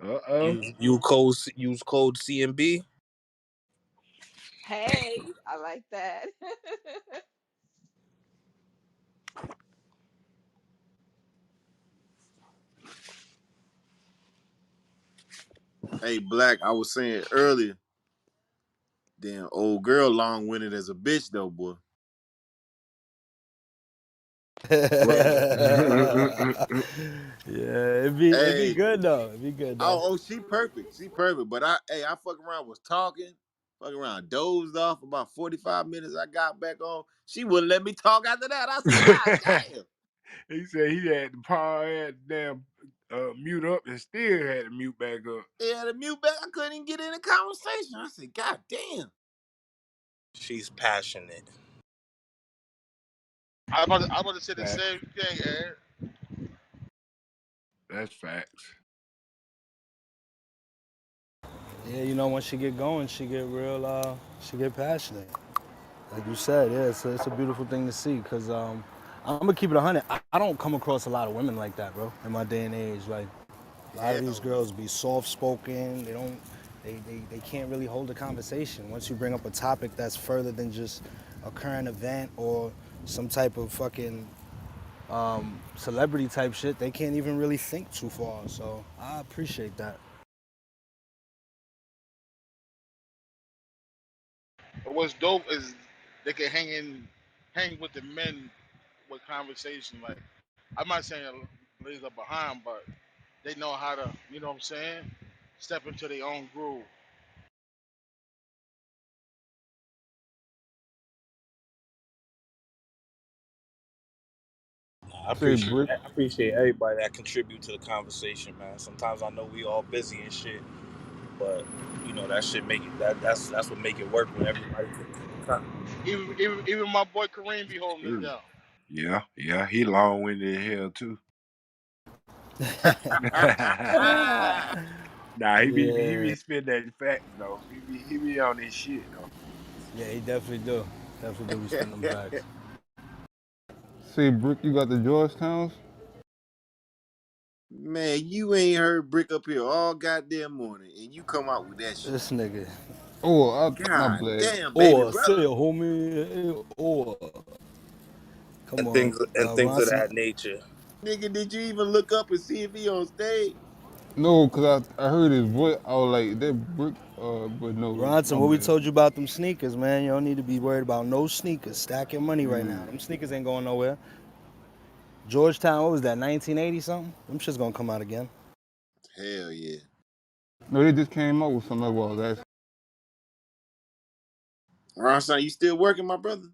[SPEAKER 15] Uh-oh.
[SPEAKER 2] Use code CMB.
[SPEAKER 14] Hey, I like that.
[SPEAKER 3] Hey, Black, I was saying earlier, damn old girl long winded as a bitch though, boy.
[SPEAKER 15] What?
[SPEAKER 6] Yeah, it'd be
[SPEAKER 3] Hey,
[SPEAKER 6] good though. It'd be good though.
[SPEAKER 3] oh, she perfect. She perfect. But I fuck around was talking, fuck around, dozed off about 45 minutes. I got back on. She wouldn't let me talk after that. I said, God damn.
[SPEAKER 15] He said he had the power, had the damn mute up and still had to mute back up.
[SPEAKER 3] Yeah, the mute back. I couldn't even get in the conversation. I said, God damn.
[SPEAKER 2] She's passionate.
[SPEAKER 4] I about to say the
[SPEAKER 15] Facts.
[SPEAKER 4] same thing, Ed.
[SPEAKER 15] That's facts.
[SPEAKER 6] Yeah, you know, when she get going, she get real. She get passionate. Like you said, yeah, it's a beautiful thing to see. Cause I'm gonna keep it 100. I don't come across a lot of women like that, bro. In my day and age, like a lot of these
[SPEAKER 2] Hell
[SPEAKER 6] girls be soft spoken. They don't. They can't really hold a conversation. Once you bring up a topic that's further than just a current event or some type of fucking celebrity type shit, they can't even really think too far. So I appreciate that.
[SPEAKER 4] But what's dope is they can hang with the men with conversation. Like I'm not saying ladies are behind, but they know how to, you know what I'm saying, step into their own groove.
[SPEAKER 2] I
[SPEAKER 17] Say,
[SPEAKER 2] appreciate
[SPEAKER 17] Brick.
[SPEAKER 2] I appreciate everybody that contribute to the conversation, man. Sometimes I know we all busy and shit, but that shit make it that's what make it work when everybody take time.
[SPEAKER 4] Even my boy Kareem be holding it
[SPEAKER 15] True.
[SPEAKER 4] down.
[SPEAKER 15] Yeah, he long winded as hell too. Nah, he be
[SPEAKER 6] Yeah,
[SPEAKER 15] spitting that facts though. He be on his shit though.
[SPEAKER 6] yeah, he definitely do. Definitely do be spending them facts.
[SPEAKER 17] Say, Brick, you got the Georgetowns?
[SPEAKER 3] Man, you ain't heard Brick up here all goddamn morning, and you come out with that shit.
[SPEAKER 6] This nigga.
[SPEAKER 17] Oh, my
[SPEAKER 3] God
[SPEAKER 17] bad.
[SPEAKER 3] damn, baby
[SPEAKER 6] Or say
[SPEAKER 3] brother.
[SPEAKER 6] it, homie. Or come
[SPEAKER 2] and
[SPEAKER 6] on,
[SPEAKER 2] things and things of
[SPEAKER 6] Ronson.
[SPEAKER 2] that nature.
[SPEAKER 3] Nigga, did you even look up and see if he on stage?
[SPEAKER 17] No, because I heard his voice. I was like, that Brick, but no,
[SPEAKER 6] Ronson,
[SPEAKER 17] my
[SPEAKER 6] what we
[SPEAKER 17] bad.
[SPEAKER 6] told you about them sneakers, man? You don't need to be worried about no sneakers. Stack your money right now.
[SPEAKER 15] Mm.
[SPEAKER 6] Them sneakers ain't going nowhere. Georgetown, what was that, 1980 something? Them shit's gonna come out again.
[SPEAKER 3] Hell yeah.
[SPEAKER 17] No, they just came out with something. That's what I was asking.
[SPEAKER 3] Ron, son, you still working, my brother?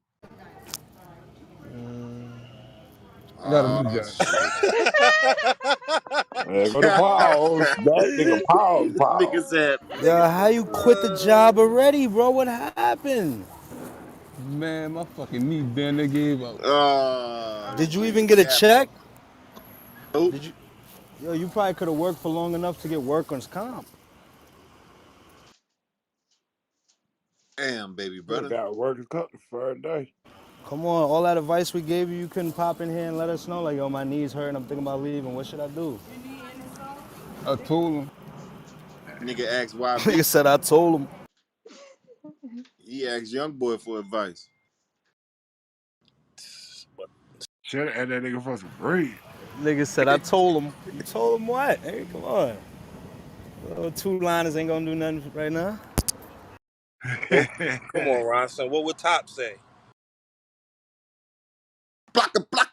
[SPEAKER 17] I got a
[SPEAKER 3] Oh
[SPEAKER 17] new job.
[SPEAKER 3] shit.
[SPEAKER 15] There go the pause.
[SPEAKER 7] That nigga
[SPEAKER 3] Nigga
[SPEAKER 7] pause.
[SPEAKER 3] said,
[SPEAKER 6] Yo, how you quit the job already, bro? What happened?
[SPEAKER 17] Man, my fucking knee bend, they gave out.
[SPEAKER 3] oh
[SPEAKER 6] Did you
[SPEAKER 3] shit.
[SPEAKER 6] even get a
[SPEAKER 3] Capping.
[SPEAKER 6] check?
[SPEAKER 3] Nope.
[SPEAKER 6] Did you? Yo, you probably could have worked for long enough to get workman's comp.
[SPEAKER 3] Damn, baby
[SPEAKER 15] Could have
[SPEAKER 3] brother.
[SPEAKER 15] got workers cut the first day.
[SPEAKER 6] Come on, all that advice we gave you, you couldn't pop in here and let us know, like, yo, my knees hurt, I'm thinking about leaving. What should I do?
[SPEAKER 17] I told him,
[SPEAKER 3] Nigga asked YB.
[SPEAKER 6] Nigga said I told him.
[SPEAKER 3] He asked young boy for advice.
[SPEAKER 2] But
[SPEAKER 15] Should have had that nigga for some bread.
[SPEAKER 6] Nigga said I told him. You told him what? Hey, come on. Little two liners ain't gonna do nothing right now.
[SPEAKER 2] come on, Ron. Son, what would Top say?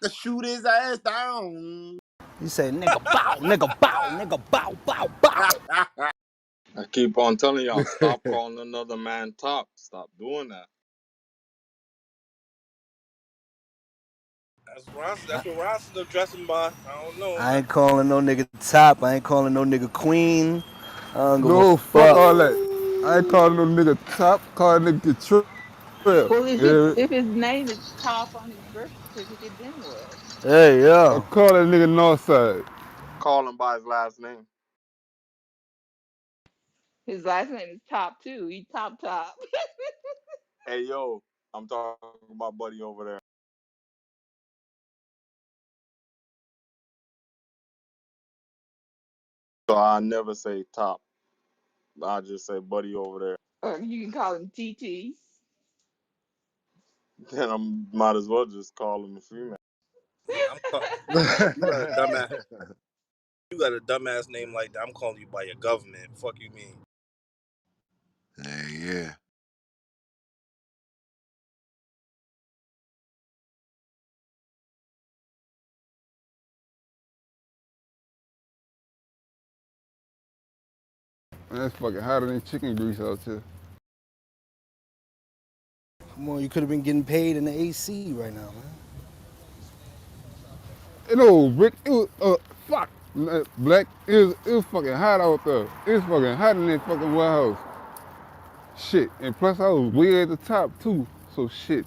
[SPEAKER 8] shoot his ass down.
[SPEAKER 6] He said, nigga bow, nigga bow, nigga bow, bow, bow.
[SPEAKER 13] I keep on telling y'all, stop calling another man top. Stop doing that.
[SPEAKER 2] That's what Ross is addressing by. I don't know,
[SPEAKER 6] I
[SPEAKER 2] man.
[SPEAKER 6] ain't calling no nigga top. I ain't calling no nigga queen. I don't give a
[SPEAKER 9] No, fuck
[SPEAKER 6] fuck.
[SPEAKER 9] all that. I ain't calling no nigga top, calling nigga trip.
[SPEAKER 14] Well, if it
[SPEAKER 9] Yeah.
[SPEAKER 14] if his name is top on his birth certificate, then what?
[SPEAKER 6] Hey,
[SPEAKER 9] I
[SPEAKER 6] yo.
[SPEAKER 9] call that nigga Northside.
[SPEAKER 13] Call him by his last name.
[SPEAKER 14] His last name is Top too. He top top.
[SPEAKER 13] Hey yo, I'm talking about buddy over there. So I never say top. I just say buddy over there.
[SPEAKER 14] Or you can call him TT.
[SPEAKER 13] Then I might as well just call him a female.
[SPEAKER 2] Yeah, you got a dumbass. You got a dumbass name like that. I'm calling you by your government. Fuck you mean?
[SPEAKER 3] Hey, yeah.
[SPEAKER 9] Man, it's fucking hotter than chicken grease out here.
[SPEAKER 6] Come on, you could have been getting paid in the AC right now, man.
[SPEAKER 9] You know, Rick, it was, fuck. Black, it was fucking hot out there. It was fucking hot in that fucking warehouse. Shit. And plus, I was way at the top, too. So, shit.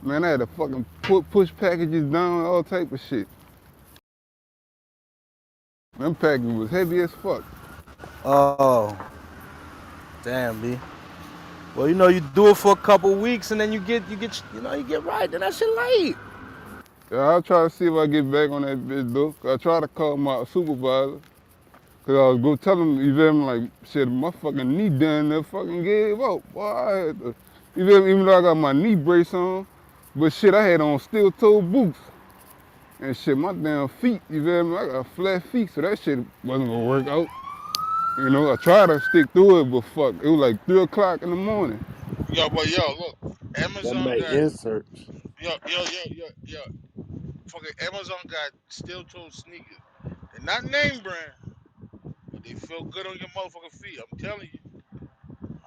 [SPEAKER 9] Man, I had to fucking push packages down, all type of shit. Them packages was heavy as fuck.
[SPEAKER 6] Oh, damn, B. Well, you know, you do it for a couple weeks and then you get right. Then that shit late.
[SPEAKER 9] Yeah, I'll try to see if I get back on that bitch, though. I tried to call my supervisor. Cause I was go tell him, you feel me, like, shit, my fucking knee down there fucking gave up. Boy, I had to, you feel me, even though I got my knee brace on, but shit, I had on steel toe boots. And shit, my damn feet, you feel me, I got flat feet, so that shit wasn't gonna work out. You know, I tried to stick through it, but fuck, it was like 3 o'clock in the morning.
[SPEAKER 4] Yo, but yo, look,
[SPEAKER 8] That
[SPEAKER 4] Amazon
[SPEAKER 8] make
[SPEAKER 4] got
[SPEAKER 8] inserts.
[SPEAKER 4] yo. Fucking Amazon got steel toe sneakers. They're not name brand, but they feel good on your motherfucking feet. I'm telling you.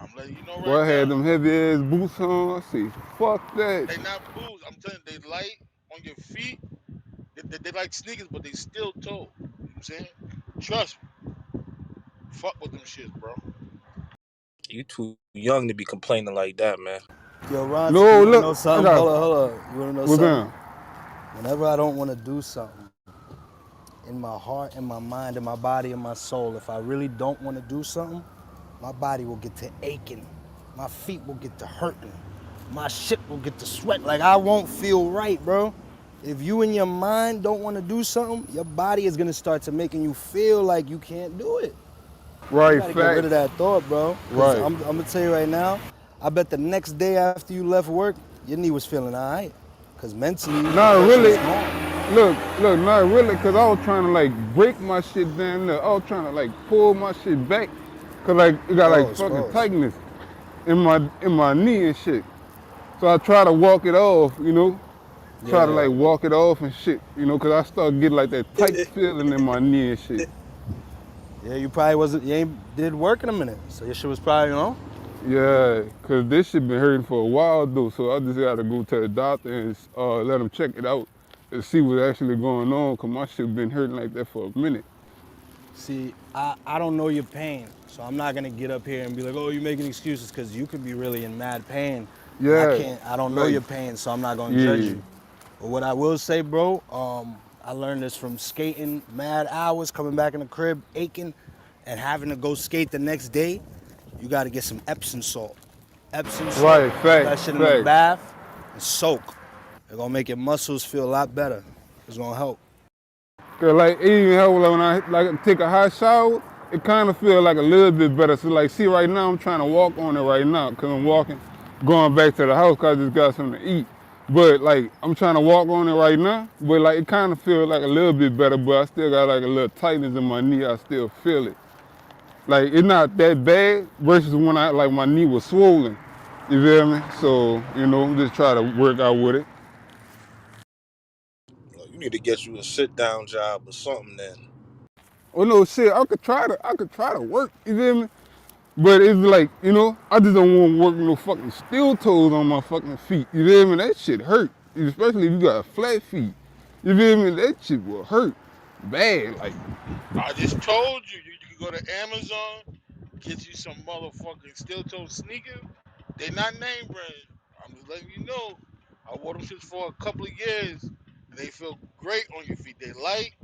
[SPEAKER 4] I'm letting you know
[SPEAKER 9] Boy,
[SPEAKER 4] right
[SPEAKER 9] I had
[SPEAKER 4] now.
[SPEAKER 9] them heavy ass boots on, I see, fuck that.
[SPEAKER 4] They not boots. I'm telling you, they light on your feet. They like sneakers, but they still toe. You know what I'm saying? Trust me. Fuck with them shits, bro.
[SPEAKER 2] You too young to be complaining like that, man.
[SPEAKER 6] Yo, Ron, you
[SPEAKER 9] No,
[SPEAKER 6] want to know
[SPEAKER 9] look, I
[SPEAKER 6] something?
[SPEAKER 9] got,
[SPEAKER 6] Hold up. You want to know
[SPEAKER 9] what's
[SPEAKER 6] something?
[SPEAKER 9] down?
[SPEAKER 6] Whenever I don't want to do something, in my heart, in my mind, in my body, in my soul, if I really don't want to do something, my body will get to aching. My feet will get to hurting. My shit will get to sweat. Like, I won't feel right, bro. If you in your mind don't want to do something, your body is going to start to making you feel like you can't do it. You
[SPEAKER 9] Right,
[SPEAKER 6] got to get rid of
[SPEAKER 9] facts,
[SPEAKER 6] that thought, bro. Because
[SPEAKER 9] right.
[SPEAKER 6] I'm going to tell you right now, I bet the next day after you left work, your knee was feeling all right. Because mentally,
[SPEAKER 9] Not
[SPEAKER 6] that shit is
[SPEAKER 9] really.
[SPEAKER 6] gone.
[SPEAKER 9] Look, not really, cause I was trying to like break my shit down there. I was trying to like pull my shit back, cause like it got like fucking
[SPEAKER 6] Pause.
[SPEAKER 9] tightness in my knee and shit. So I try to walk it off, you know, try to
[SPEAKER 6] Yeah.
[SPEAKER 9] like walk it off and shit, you know, cause I started getting like that tight feeling in my knee and shit.
[SPEAKER 6] Yeah, you probably wasn't, you ain't did work in a minute. So your shit was probably,
[SPEAKER 9] Yeah, cause this shit been hurting for a while though, so I just gotta go to the doctor and let him check it out and see what's actually going on, cause my shit been hurting like that for a minute.
[SPEAKER 6] See, I don't know your pain. So I'm not gonna get up here and be like, oh, you're making excuses, because you could be really in mad pain. And
[SPEAKER 9] Yeah,
[SPEAKER 6] I don't know
[SPEAKER 9] like
[SPEAKER 6] your pain, so I'm not gonna judge
[SPEAKER 9] yeah.
[SPEAKER 6] you. But what I will say, bro, I learned this from skating mad hours, coming back in the crib, aching, and having to go skate the next day. You gotta get some Epsom salt. Epsom salt,
[SPEAKER 9] Right,
[SPEAKER 6] put
[SPEAKER 9] facts,
[SPEAKER 6] that shit in the
[SPEAKER 9] facts.
[SPEAKER 6] bath and soak. It's gonna make your muscles feel a lot better. It's gonna help.
[SPEAKER 9] Cause like even when I like take a hot shower, it kind of feel like a little bit better. So like, see right now I'm trying to walk on it right now, cause I'm walking, going back to the house, cause I just got something to eat. But like I'm trying to walk on it right now, but like it kind of feel like a little bit better, but I still got like a little tightness in my knee. I still feel it. Like it's not that bad versus when I like my knee was swollen. You feel me? So you know, just try to work out with it.
[SPEAKER 2] You need to get you a sit down job or something then.
[SPEAKER 9] Oh no, shit, I could try to work. You feel me? But it's like, I just don't want to work no fucking steel toes on my fucking feet. You feel me? That shit hurt. Especially if you got flat feet. You feel me? That shit will hurt bad. Like,
[SPEAKER 4] I just told you, you can go to Amazon, get you some motherfucking steel toe sneakers. They not name brand. I'm just letting you know. I wore them shits for a couple of years, and they feel great on your feet. They light,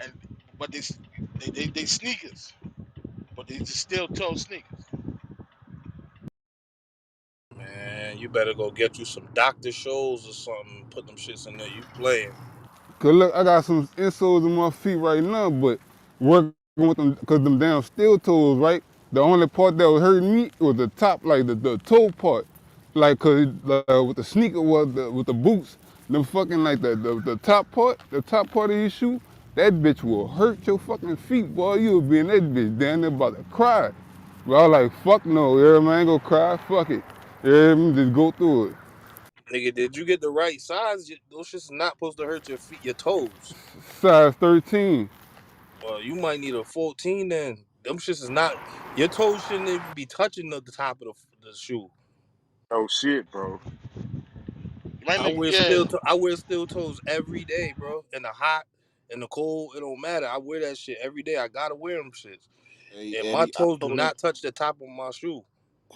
[SPEAKER 4] and but they sneakers, but they just steel toe sneakers.
[SPEAKER 2] Man, you better go get you some Dr. Scholl's or something. Put them shits in there. You playing.
[SPEAKER 9] cause look, I got some insoles in my feet right now, but working with them, cause them damn steel toes, right? The only part that was hurting me was the top, like the toe part. Like, cause with the sneaker, with the boots, them fucking like the top part of your shoe, that bitch will hurt your fucking feet, boy. You'll be in that bitch down there about to cry. But I was like, fuck no, yeah, man, I ain't gonna cry, fuck it. Yeah, just go through it.
[SPEAKER 2] Nigga, did you get the right size? Those shits is not supposed to hurt your feet, your toes.
[SPEAKER 9] Size 13.
[SPEAKER 2] Well, you might need a 14 then. Them shits is not. Your toes shouldn't even be touching the top of the shoe.
[SPEAKER 10] Oh shit, bro.
[SPEAKER 4] You might need, yeah.
[SPEAKER 2] I wear steel toes every day, bro. In the hot, in the cold, it don't matter. I wear that shit every day. I gotta wear them shits.
[SPEAKER 8] Hey
[SPEAKER 2] And my
[SPEAKER 8] Eddie, I
[SPEAKER 2] toes do
[SPEAKER 8] told him,
[SPEAKER 2] not touch the top of my shoe.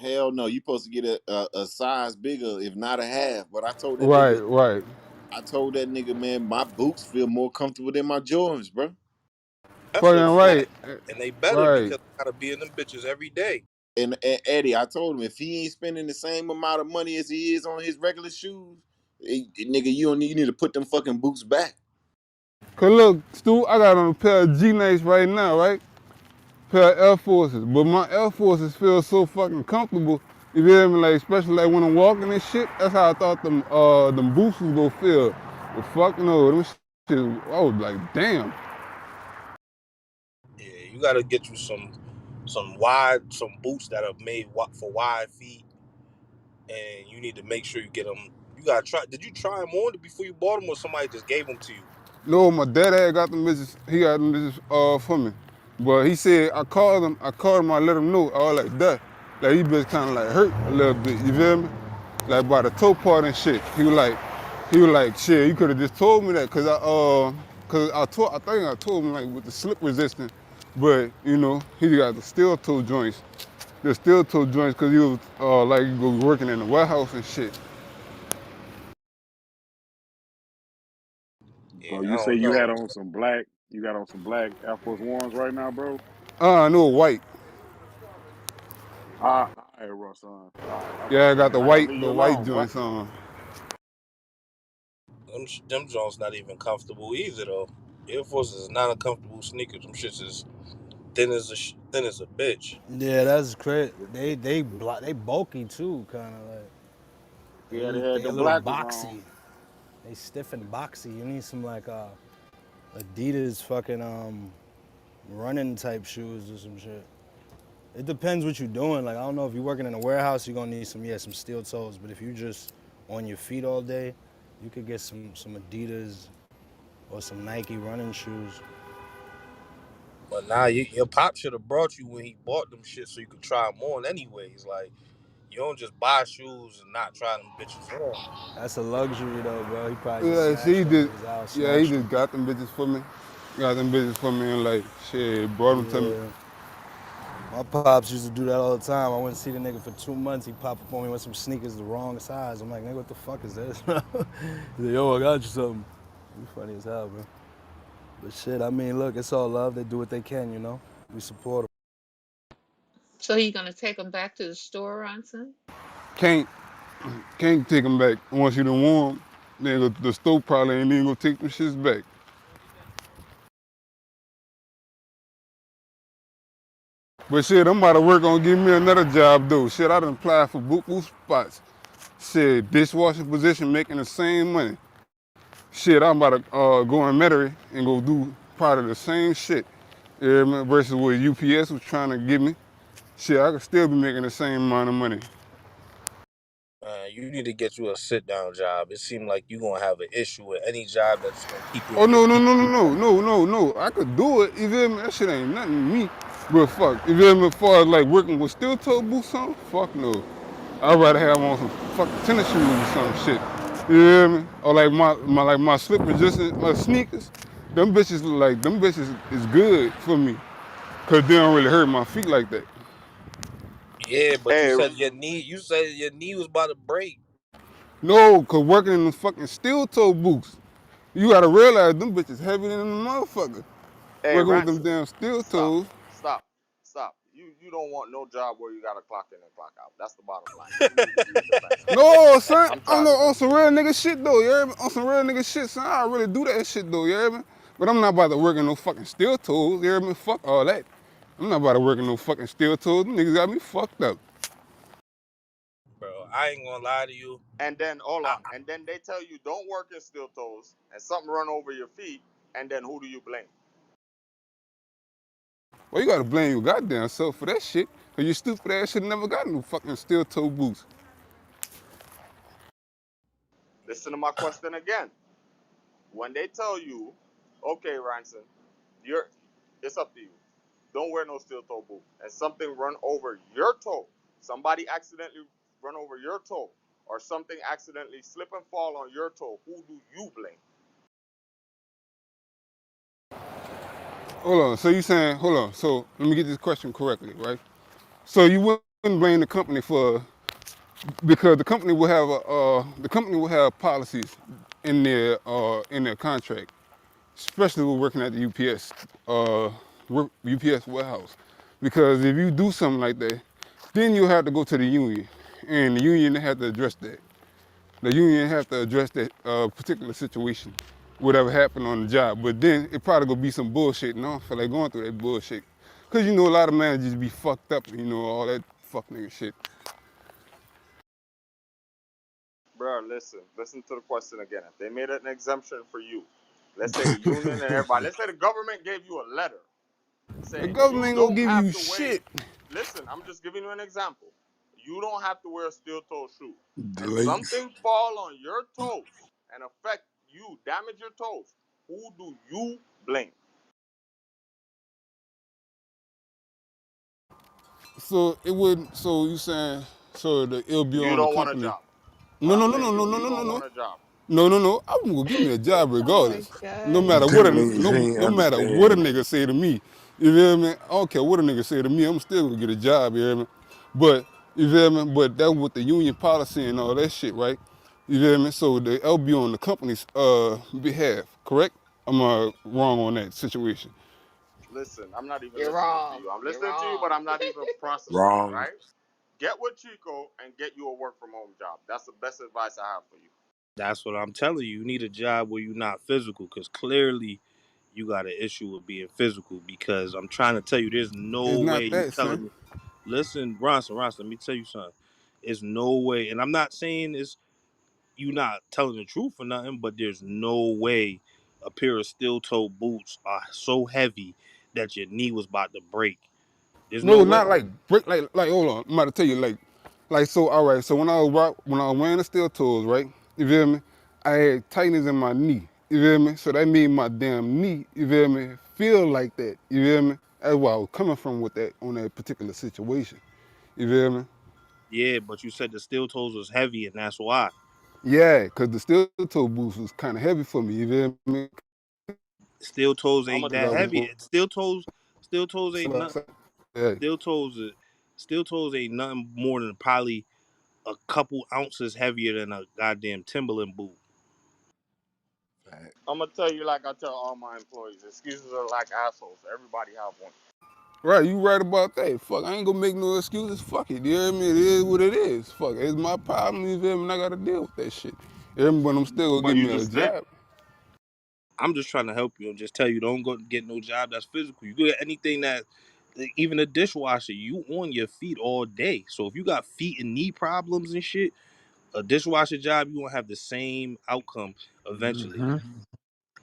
[SPEAKER 8] hell no, you supposed to get a size bigger, if not a half. But
[SPEAKER 9] Right, right.
[SPEAKER 8] I told that nigga, man, my boots feel more comfortable than my Jordans, bro.
[SPEAKER 2] That's a
[SPEAKER 9] Fucking right.
[SPEAKER 2] fact. And they better
[SPEAKER 9] Right.
[SPEAKER 2] because I gotta be in them bitches every day.
[SPEAKER 8] And Eddie, I told him if he ain't spending the same amount of money as he is on his regular shoes, nigga, you need to put them fucking boots back.
[SPEAKER 9] Cause look, Stu, I got on a pair of G-Nikes right now, right? Pair of Air Forces. But my Air Forces feel so fucking comfortable. You feel me? Like, especially like when I'm walking and shit. That's how I thought them boots was gonna feel. But fuck no, them shit, I was like, damn.
[SPEAKER 2] Yeah, you gotta get you some boots that are made for wide feet, and you need to make sure you get them. You gotta try. Did you try them on before you bought them, or somebody just gave them to you?
[SPEAKER 9] No, my dad had got them bitches, he got them bitches for me. But he said, I called him, I let him know, I was like, that. Like, he bitch kind of like hurt a little bit, you feel me? Like by the toe part and shit. He was like, shit, you could have just told me that, I think I told him like with the slip resistant, but he got the steel toe joints. The steel toe joints, cause he was like he was working in the warehouse and shit.
[SPEAKER 2] Yeah,
[SPEAKER 10] Bro,
[SPEAKER 2] I
[SPEAKER 10] you say
[SPEAKER 2] don't
[SPEAKER 10] you
[SPEAKER 2] know.
[SPEAKER 10] had on some black, you got on some black Air Force Ones right now, bro?
[SPEAKER 9] I know white.
[SPEAKER 10] All right, Russ, son. All right, I'm
[SPEAKER 9] Yeah,
[SPEAKER 10] finna
[SPEAKER 9] I got
[SPEAKER 10] I ain't gonna leave
[SPEAKER 9] the
[SPEAKER 10] you
[SPEAKER 9] white
[SPEAKER 10] alone, boy.
[SPEAKER 9] joints on.
[SPEAKER 2] Them Jones not even comfortable either though. Air Forces is not a comfortable sneaker. Them shits is thin as a bitch.
[SPEAKER 6] Yeah, that's crazy. They bulky too, kind of like
[SPEAKER 10] Yeah, they had
[SPEAKER 6] they a
[SPEAKER 10] them
[SPEAKER 6] little
[SPEAKER 10] black ones on.
[SPEAKER 6] boxy. They stiff and boxy. You need some like Adidas fucking running type shoes or some shit. It depends what you're doing. Like I don't know if you're working in a warehouse, you're gonna need some steel toes. But if you just on your feet all day, you could get some Adidas or some Nike running shoes.
[SPEAKER 2] But nah, your pop should have brought you when he bought them shit so you could try them on anyways. Like, you don't just buy shoes and not try them bitches on.
[SPEAKER 6] That's a luxury though, bro. He probably just
[SPEAKER 9] Yeah, see,
[SPEAKER 6] snatched them niggas out,
[SPEAKER 9] he
[SPEAKER 6] snatched them.
[SPEAKER 9] just got them bitches for me. Got them bitches for me and like, shit, brought them to me.
[SPEAKER 6] Yeah. My pops used to do that all the time. I went to see the nigga for 2 months. He popped up on me with some sneakers the wrong size. I'm like, nigga, what the fuck is this? He's like, yo, I got you something. You funny as hell, bro. But shit, I mean, look, it's all love. They do what they can, you know? We support them.
[SPEAKER 14] So you gonna take them back to the store, Ronson?
[SPEAKER 9] Can't, can't take them back. Once you done wore them, then the store probably ain't even gonna take them shits back. But shit, I'm about to work on getting me another job though. Shit, I done applied for buku spots. Shit, dishwasher position making the same money. Shit, I'm about to go in Metairie and go do part of the same shit. Yeah, man, versus what UPS was trying to give me. Shit, I could still be making the same amount of money.
[SPEAKER 2] you need to get you a sit down job. It seems like you're gonna have an issue with any job that's gonna keep you
[SPEAKER 9] Oh
[SPEAKER 2] on your
[SPEAKER 9] no no
[SPEAKER 2] feet.
[SPEAKER 9] no no no no no no! I could do it. You feel me? That shit ain't nothing to me. But fuck, you feel me? As far as like working with steel toe boots on, fuck no. I'd rather have on some fucking tennis shoes or some shit. You hear me? Or like my slip resistant sneakers. Them bitches is good for me. Cause they don't really hurt my feet like that.
[SPEAKER 2] Yeah, but
[SPEAKER 10] Hey,
[SPEAKER 2] you said your knee was about to break.
[SPEAKER 9] No, cause working in the fucking steel toe boots, you gotta realize them bitches heavier than the motherfucker.
[SPEAKER 10] hey,
[SPEAKER 9] Working with them
[SPEAKER 10] Ransom,
[SPEAKER 9] damn steel
[SPEAKER 10] stop,
[SPEAKER 9] toes.
[SPEAKER 10] stop, stop. You don't want no job where you gotta clock in and clock out. That's the bottom line. You need to find that.
[SPEAKER 9] No, son,
[SPEAKER 10] I'm
[SPEAKER 9] I'm
[SPEAKER 10] tired of
[SPEAKER 9] no,
[SPEAKER 10] that
[SPEAKER 9] on some
[SPEAKER 10] shit.
[SPEAKER 9] real nigga shit though, you hear me? On some real nigga shit, son, I really do that shit though, you hear me? But I'm not about to work in no fucking steel toes, you hear me? Fuck all that. I'm not about to work in no fucking steel toes. Them niggas got me fucked up.
[SPEAKER 2] Bro, I ain't gonna lie to you.
[SPEAKER 10] And then hold
[SPEAKER 2] I,
[SPEAKER 10] on, and then they tell you don't work in steel toes, and something run over your feet, and then who do you blame?
[SPEAKER 9] Well, you gotta blame your goddamn self for that shit. Cause you stupid ass should never got no fucking steel toe boots.
[SPEAKER 10] Listen to my question again. When they tell you, okay, Ransom, you're, it's up to you. Don't wear no steel toe boot, and something run over your toe, somebody accidentally run over your toe, or something accidentally slip and fall on your toe, who do you blame?
[SPEAKER 9] Hold on, so you saying, hold on, so let me get this question correctly, right? So you wouldn't blame the company for, because the company will have policies in their contract, especially when working at the UPS warehouse. Because if you do something like that, then you'll have to go to the union, and the union have to address that. The union have to address that particular situation, whatever happened on the job. But then it probably gonna be some bullshit, and I don't feel like going through that bullshit. Cause you know a lot of managers be fucked up, you know, all that fuck nigga shit.
[SPEAKER 10] Bro, listen to the question again. If they made an exemption for you, let's say the union and everybody, let's say the government gave you a letter
[SPEAKER 9] The
[SPEAKER 10] saying
[SPEAKER 9] government
[SPEAKER 10] you
[SPEAKER 9] ain't gonna
[SPEAKER 10] don't
[SPEAKER 9] give
[SPEAKER 10] have
[SPEAKER 9] you
[SPEAKER 10] to wear,
[SPEAKER 9] shit.
[SPEAKER 10] listen, I'm just giving you an example. You don't have to wear a steel toe shoe. And
[SPEAKER 15] Delete.
[SPEAKER 10] something fall on your toes and affect you, damage your toes. Who do you blame?
[SPEAKER 9] So it wouldn't. So you saying so it'll be
[SPEAKER 10] You
[SPEAKER 9] on the
[SPEAKER 10] don't want a
[SPEAKER 9] company?
[SPEAKER 10] job.
[SPEAKER 9] No,
[SPEAKER 10] What I'm
[SPEAKER 9] no, no,
[SPEAKER 10] saying
[SPEAKER 9] no, no,
[SPEAKER 10] is
[SPEAKER 9] no,
[SPEAKER 10] you
[SPEAKER 9] no, no,
[SPEAKER 10] don't
[SPEAKER 9] no.
[SPEAKER 10] want a job.
[SPEAKER 9] No, no, no. I'm gonna give me a job
[SPEAKER 14] Oh my
[SPEAKER 9] regardless. No
[SPEAKER 14] God.
[SPEAKER 9] matter what
[SPEAKER 15] Delete. He ain't
[SPEAKER 9] no matter what a
[SPEAKER 15] understand it.
[SPEAKER 9] nigga say to me. You feel me? I don't care what a nigga say to me. I'm still gonna get a job. You hear me? But you feel me? But that with the union policy and all that shit, right? You feel me? So they'll be on the company's behalf, correct? Am I wrong on that situation?
[SPEAKER 10] Listen, I'm not even
[SPEAKER 14] You're
[SPEAKER 10] listening to
[SPEAKER 14] wrong.
[SPEAKER 10] you. I'm
[SPEAKER 14] You're
[SPEAKER 10] listening to you, but
[SPEAKER 14] wrong.
[SPEAKER 10] I'm not even processing it,
[SPEAKER 15] Wrong.
[SPEAKER 10] right? Get with Chico and get you a work from home job. That's the best advice I have for you.
[SPEAKER 2] that's what I'm telling you. You need a job where you're not physical, because clearly you got an issue with being physical. Because I'm trying to tell you, there's no
[SPEAKER 9] It's
[SPEAKER 2] way
[SPEAKER 9] not
[SPEAKER 2] you
[SPEAKER 9] that, son.
[SPEAKER 2] telling me. Listen, Ronson, let me tell you something. There's no way, and I'm not saying it's you not telling the truth or nothing, but there's no way a pair of steel toe boots are so heavy that your knee was about to break. There's no
[SPEAKER 9] No,
[SPEAKER 2] way.
[SPEAKER 9] not like break like hold on. I'm about to tell you like so all right, so when I was wearing the steel toes, right? You feel me? I had tightness in my knee. You feel me? So that made my damn knee, you feel me, feel like that. You feel me? That's where I was coming from with that on that particular situation. You feel me?
[SPEAKER 2] Yeah, but you said the steel toes was heavy, and that's why.
[SPEAKER 9] Yeah, cause the steel toe boots was kind of heavy for me. You feel me?
[SPEAKER 2] Steel toes
[SPEAKER 10] I'm
[SPEAKER 2] ain't
[SPEAKER 10] a,
[SPEAKER 2] that
[SPEAKER 9] Cause I
[SPEAKER 2] heavy.
[SPEAKER 9] was
[SPEAKER 2] Steel toes ain't nothing.
[SPEAKER 9] yeah.
[SPEAKER 2] Steel toes, steel toes ain't nothing more than probably a couple ounces heavier than a goddamn Timberland boot.
[SPEAKER 15] Fact.
[SPEAKER 10] I'm gonna tell you like I tell all my employees. Excuses are like assholes. Everybody have one.
[SPEAKER 9] Right, you right about that. Fuck, I ain't gonna make no excuses. Fuck it. You hear me? It is what it is. Fuck, it's my problem. You feel me? And I gotta deal with that shit. You hear me? But I'm still
[SPEAKER 10] But
[SPEAKER 9] gonna give
[SPEAKER 10] you
[SPEAKER 9] me a
[SPEAKER 10] just did.
[SPEAKER 9] job.
[SPEAKER 2] I'm just trying to help you and just tell you don't go get no job that's physical. You get anything that, even a dishwasher, you on your feet all day. So if you got feet and knee problems and shit, a dishwasher job, you gonna have the same outcome eventually.
[SPEAKER 15] Mm-hmm.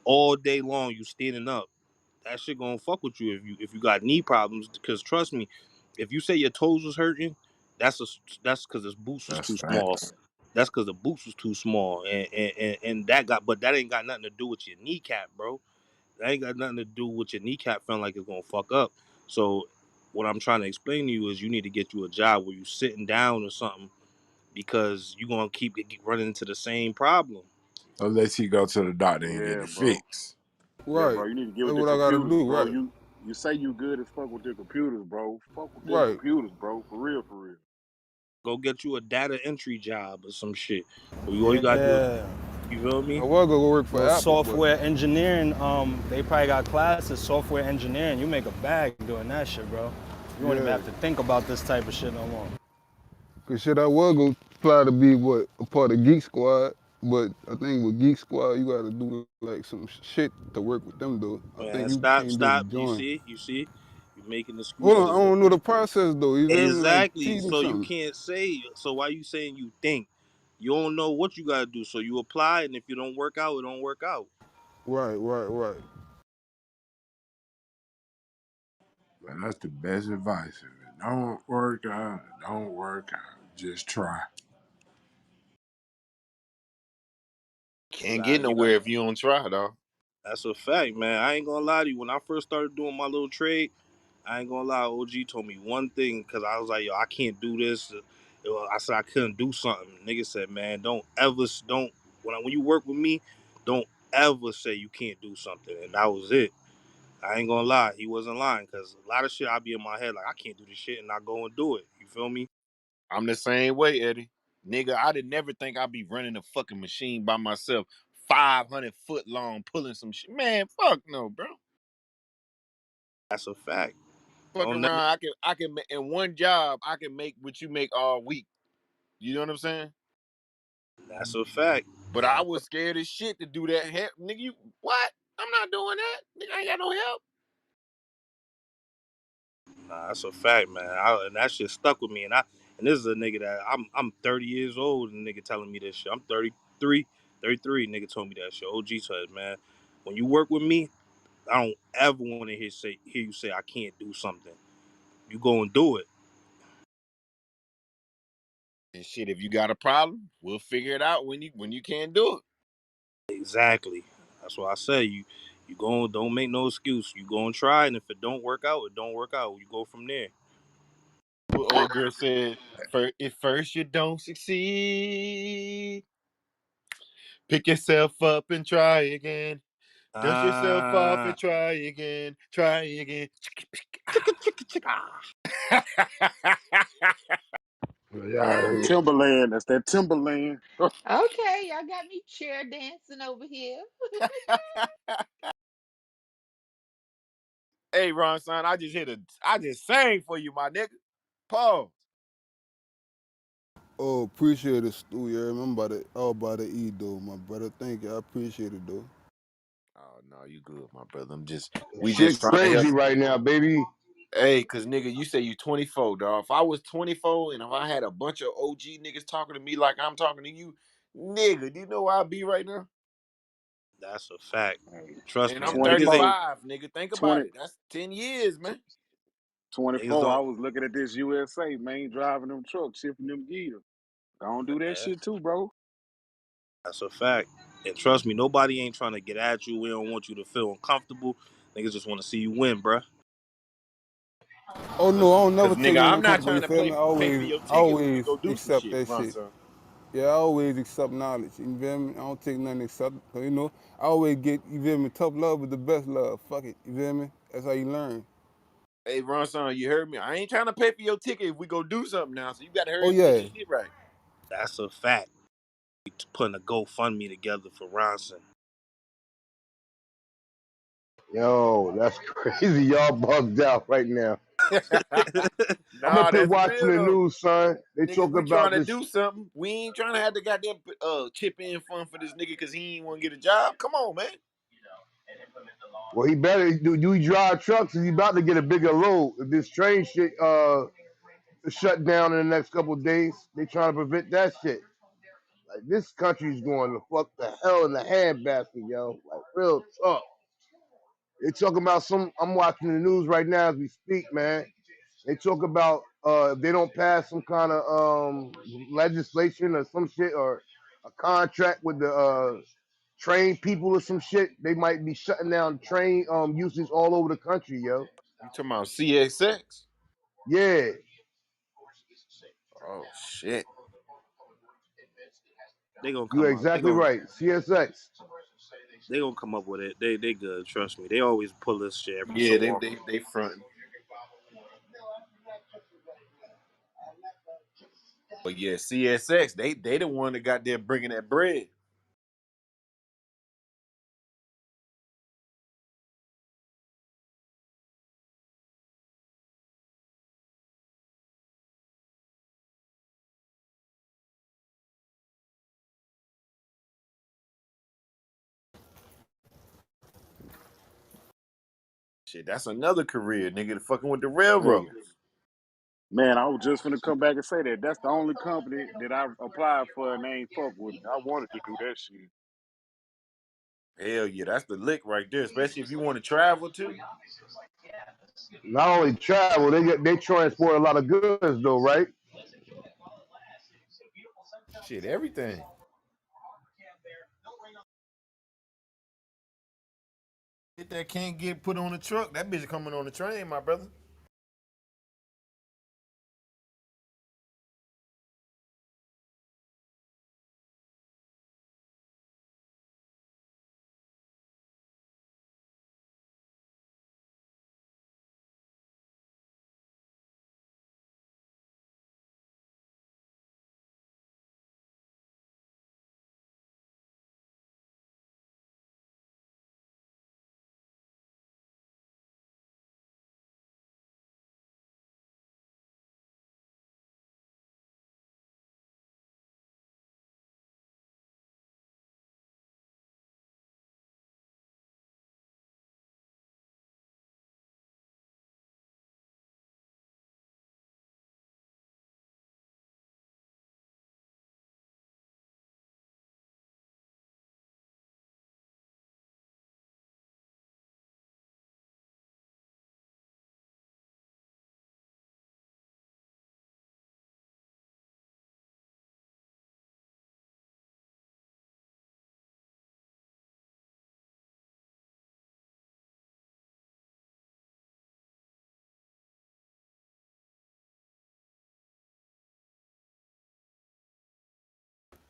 [SPEAKER 2] All day long, you standing up. That shit gonna fuck with you if you got knee problems. Because trust me, if you say your toes was hurting, that's because his boots was
[SPEAKER 15] That's
[SPEAKER 2] too small.
[SPEAKER 15] facts.
[SPEAKER 6] That's because the boots was too small, and that got, but that ain't got nothing to do with your kneecap, bro. That ain't got nothing to do with your kneecap feeling like it's gonna fuck up. So, what I'm trying to explain to you is you need to get you a job where you sitting down or something because you gonna keep running into the same problem.
[SPEAKER 15] Unless he go to the doctor and get
[SPEAKER 10] Yeah,
[SPEAKER 15] it
[SPEAKER 10] bro.
[SPEAKER 15] fixed.
[SPEAKER 10] Yeah,
[SPEAKER 9] Right.
[SPEAKER 10] bro. You need to get
[SPEAKER 9] That's
[SPEAKER 10] with the
[SPEAKER 9] what I gotta
[SPEAKER 10] computers,
[SPEAKER 9] do.
[SPEAKER 10] bro.
[SPEAKER 9] Right.
[SPEAKER 10] You say you good as fuck with the computers, bro. Fuck with them
[SPEAKER 9] Right.
[SPEAKER 10] computers, bro. For real, for real.
[SPEAKER 6] Go get you a data entry job or some shit. Or all you gotta do is,
[SPEAKER 5] Yeah.
[SPEAKER 6] you feel
[SPEAKER 9] I
[SPEAKER 6] me?
[SPEAKER 9] was gonna go work for
[SPEAKER 5] Well,
[SPEAKER 9] Apple, but
[SPEAKER 5] software engineering, they probably got classes, software engineering. You make a bag doing that shit, bro. You won't even
[SPEAKER 9] yeah.
[SPEAKER 5] have to think about this type of shit no more.
[SPEAKER 9] Cause shit, I was gonna apply to be what a part of Geek Squad, but I think with Geek Squad you gotta do like some shit to work with them though. I
[SPEAKER 6] Man,
[SPEAKER 9] think you
[SPEAKER 6] stop,
[SPEAKER 9] can't just
[SPEAKER 6] stop.
[SPEAKER 9] join.
[SPEAKER 6] You see, you're making
[SPEAKER 9] Hold on,
[SPEAKER 6] excuses.
[SPEAKER 9] I don't know the process though. You feel me? Like
[SPEAKER 6] Exactly.
[SPEAKER 9] teach me
[SPEAKER 6] So you
[SPEAKER 9] something.
[SPEAKER 6] can't say. So why you saying you think? You don't know what you gotta do. So you apply, and if you don't work out, it don't work out.
[SPEAKER 9] Right, right, right.
[SPEAKER 15] But that's the best advice. If it don't work out, it don't work out. Just try.
[SPEAKER 8] Can't get
[SPEAKER 6] You got.
[SPEAKER 8] nowhere if you don't try, dog.
[SPEAKER 6] That's a fact, man. I ain't gonna lie to you. When I first started doing my little trade, I ain't gonna lie. OG told me one thing because I was like, yo, I can't do this. I said I couldn't do something. Nigga said, man, don't when you work with me, don't ever say you can't do something. And that was it. I ain't gonna lie, he wasn't lying because a lot of shit I be in my head like I can't do this shit and I go and do it. You feel me?
[SPEAKER 8] I'm the same way, Eddie. Nigga, I did never think I'd be running a fucking machine by myself, 500 foot long, pulling some shit. Man, fuck no, bro.
[SPEAKER 6] That's a fact.
[SPEAKER 8] Fuck
[SPEAKER 6] Don't never.
[SPEAKER 8] around. In one job, I can make what you make all week. You know what I'm saying?
[SPEAKER 6] That's a fact.
[SPEAKER 8] But I was scared as shit to do that. Help, nigga, you what? I'm not doing that. Nigga, I ain't got no help.
[SPEAKER 6] Nah, that's a fact, man. And that shit stuck with me. And this is a nigga that I'm 30 years old and nigga telling me this shit. I'm 33. Nigga told me that shit. OG said, man, when you work with me, I don't ever want to hear you say I can't do something. You go and do it.
[SPEAKER 8] And shit, if you got a problem, we'll figure it out when you can't do it.
[SPEAKER 6] Exactly. That's why I say you go, don't make no excuse. You go and try, and if it don't work out, it don't work out. You go from there.
[SPEAKER 8] What old girl said, if first you don't succeed, pick yourself up and try again. Dust yourself off and
[SPEAKER 6] Ah,
[SPEAKER 8] try again. Try again.
[SPEAKER 20] Yeah.
[SPEAKER 10] Timberland. That's that Timberland.
[SPEAKER 14] Okay, y'all got me chair dancing over here.
[SPEAKER 8] Hey, Ron, son, I just sang for you, my nigga. Pause.
[SPEAKER 9] Oh, appreciate it, Stu. Yeah, I'm about to eat though, my brother. Thank you. I appreciate it though.
[SPEAKER 8] Oh no, you good, my brother. We just
[SPEAKER 20] Shit
[SPEAKER 8] trying to help.
[SPEAKER 20] crazy right now, baby.
[SPEAKER 8] Hey, cause nigga, you say you 24, dog. If I was 24 and if I had a bunch of OG niggas talking to me like I'm talking to you, nigga, do you know where I'd be right now?
[SPEAKER 6] that's a fact.
[SPEAKER 10] Hey,
[SPEAKER 6] Trust
[SPEAKER 8] And
[SPEAKER 6] me,
[SPEAKER 8] I'm
[SPEAKER 6] and niggas ain't
[SPEAKER 10] 24,
[SPEAKER 8] 35, nigga. Think about
[SPEAKER 10] 20,
[SPEAKER 8] it. That's 10 years, man.
[SPEAKER 6] niggas
[SPEAKER 10] 24. I
[SPEAKER 6] don't.
[SPEAKER 10] was looking at this USA, man, driving them trucks, shifting them gears. Don't do that
[SPEAKER 6] Man,
[SPEAKER 10] shit too, bro.
[SPEAKER 6] that's a fact. And trust me, nobody ain't trying to get at you. We don't want you to feel uncomfortable. Niggas just want to see you win, bruh.
[SPEAKER 9] Oh no,
[SPEAKER 8] Cause,
[SPEAKER 9] I don't
[SPEAKER 8] cause
[SPEAKER 9] never take
[SPEAKER 8] nigga,
[SPEAKER 9] nothing
[SPEAKER 8] I'm not
[SPEAKER 9] uncomfortable. You
[SPEAKER 8] trying to
[SPEAKER 9] feel me?
[SPEAKER 8] pay for your
[SPEAKER 9] I
[SPEAKER 8] ticket when we
[SPEAKER 9] always
[SPEAKER 8] go do some
[SPEAKER 9] accept
[SPEAKER 8] shit,
[SPEAKER 9] that
[SPEAKER 8] Ron,
[SPEAKER 9] shit.
[SPEAKER 8] son.
[SPEAKER 9] Yeah, I always accept knowledge. You feel me? I don't take nothing except, you know. I always get, you feel me? Tough love is the best love. Fuck it. You feel me? That's how you learn.
[SPEAKER 8] Hey, Ron, son, you heard me? I ain't trying to pay for your ticket if we go do something now. So you gotta hurry
[SPEAKER 9] Oh
[SPEAKER 8] up and get
[SPEAKER 9] yeah.
[SPEAKER 8] your shit right.
[SPEAKER 6] That's a fact. Putting a GoFundMe together for Ronson.
[SPEAKER 20] Yo, that's crazy. Y'all bugged out right now. I'm up
[SPEAKER 8] Nah,
[SPEAKER 20] here
[SPEAKER 8] that's
[SPEAKER 20] watching
[SPEAKER 8] real
[SPEAKER 20] the
[SPEAKER 8] though.
[SPEAKER 20] news, son. They
[SPEAKER 8] Nigga, if
[SPEAKER 20] talk
[SPEAKER 8] we trying
[SPEAKER 20] about
[SPEAKER 8] to
[SPEAKER 20] this.
[SPEAKER 8] do something, we ain't trying to have the goddamn chip in fund for this nigga because he ain't want to get a job. Come on, man.
[SPEAKER 20] Well, he better do. You drive trucks, and he about to get a bigger load. If this train shit shut down in the next couple of days, they trying to prevent that shit. Like this country's going to fuck the hell in the handbasket, yo. Like real talk. They talking about some. I'm watching the news right now as we speak, man. They talk about if they don't pass some kind of legislation or some shit or a contract with the train people or some shit, they might be shutting down train usage all over the country, yo.
[SPEAKER 8] You talking about CSX?
[SPEAKER 20] Yeah,
[SPEAKER 8] Oh shit.
[SPEAKER 2] They gonna
[SPEAKER 20] you're
[SPEAKER 2] come up.
[SPEAKER 20] exactly right. CSX.
[SPEAKER 2] They gonna come up with it. They good. Trust me. They always pull this shit every so
[SPEAKER 8] Yeah, they
[SPEAKER 2] often.
[SPEAKER 8] they they fronting. But yeah, CSX, they the one that got there bringing that bread. Shit, that's another career, nigga. Fucking with the
[SPEAKER 10] Hey,
[SPEAKER 8] railroads.
[SPEAKER 10] man, I was just gonna come back and say that. That's the only company that I applied for and they ain't fuck with me. I wanted to do that shit.
[SPEAKER 8] Hell yeah, that's the lick right there. Especially if you want to travel too.
[SPEAKER 20] Not only travel, they transport a lot of goods though, right?
[SPEAKER 8] Shit, everything. If that can't get put on the truck, that bitch coming on the train, my brother.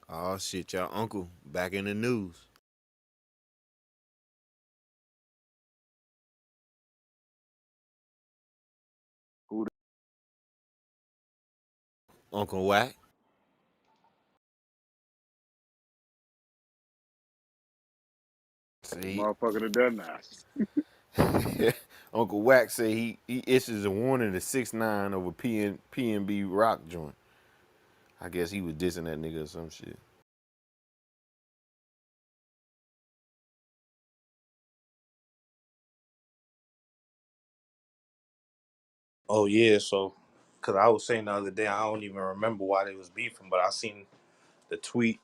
[SPEAKER 8] Oh shit, y'all uncle back in the news.
[SPEAKER 10] Who
[SPEAKER 8] Uncle Wack.
[SPEAKER 10] the
[SPEAKER 8] See,
[SPEAKER 10] motherfucker that done that?
[SPEAKER 8] Uncle Wack say he issues a warning to 6ix9ine over PNB Rock joint. I guess he was dissing that nigga or some shit.
[SPEAKER 2] Oh yeah, so because I was saying the other day, I don't even remember why they was beefing, but I seen the tweet.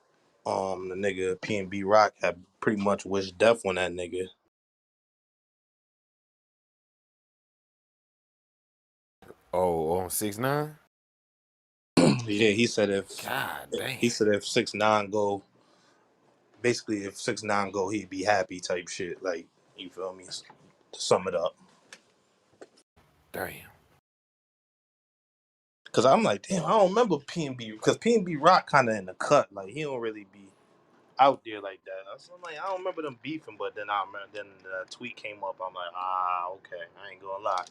[SPEAKER 2] The nigga PNB Rock had pretty much wished death on that nigga.
[SPEAKER 8] Oh, on 6ix9ine?
[SPEAKER 2] Yeah, he said
[SPEAKER 8] God damn.
[SPEAKER 2] if 6ix9ine go, basically if 6ix9ine go, he'd be happy type shit. Like, you feel me? To sum it up,
[SPEAKER 8] Damn.
[SPEAKER 2] because I'm like, damn, I don't remember PNB because PNB Rock kind of in the cut. Like, he don't really be out there like that. So I'm like, I don't remember them beefing, but then I remember then the tweet came up. I'm like, okay, I ain't gonna lie,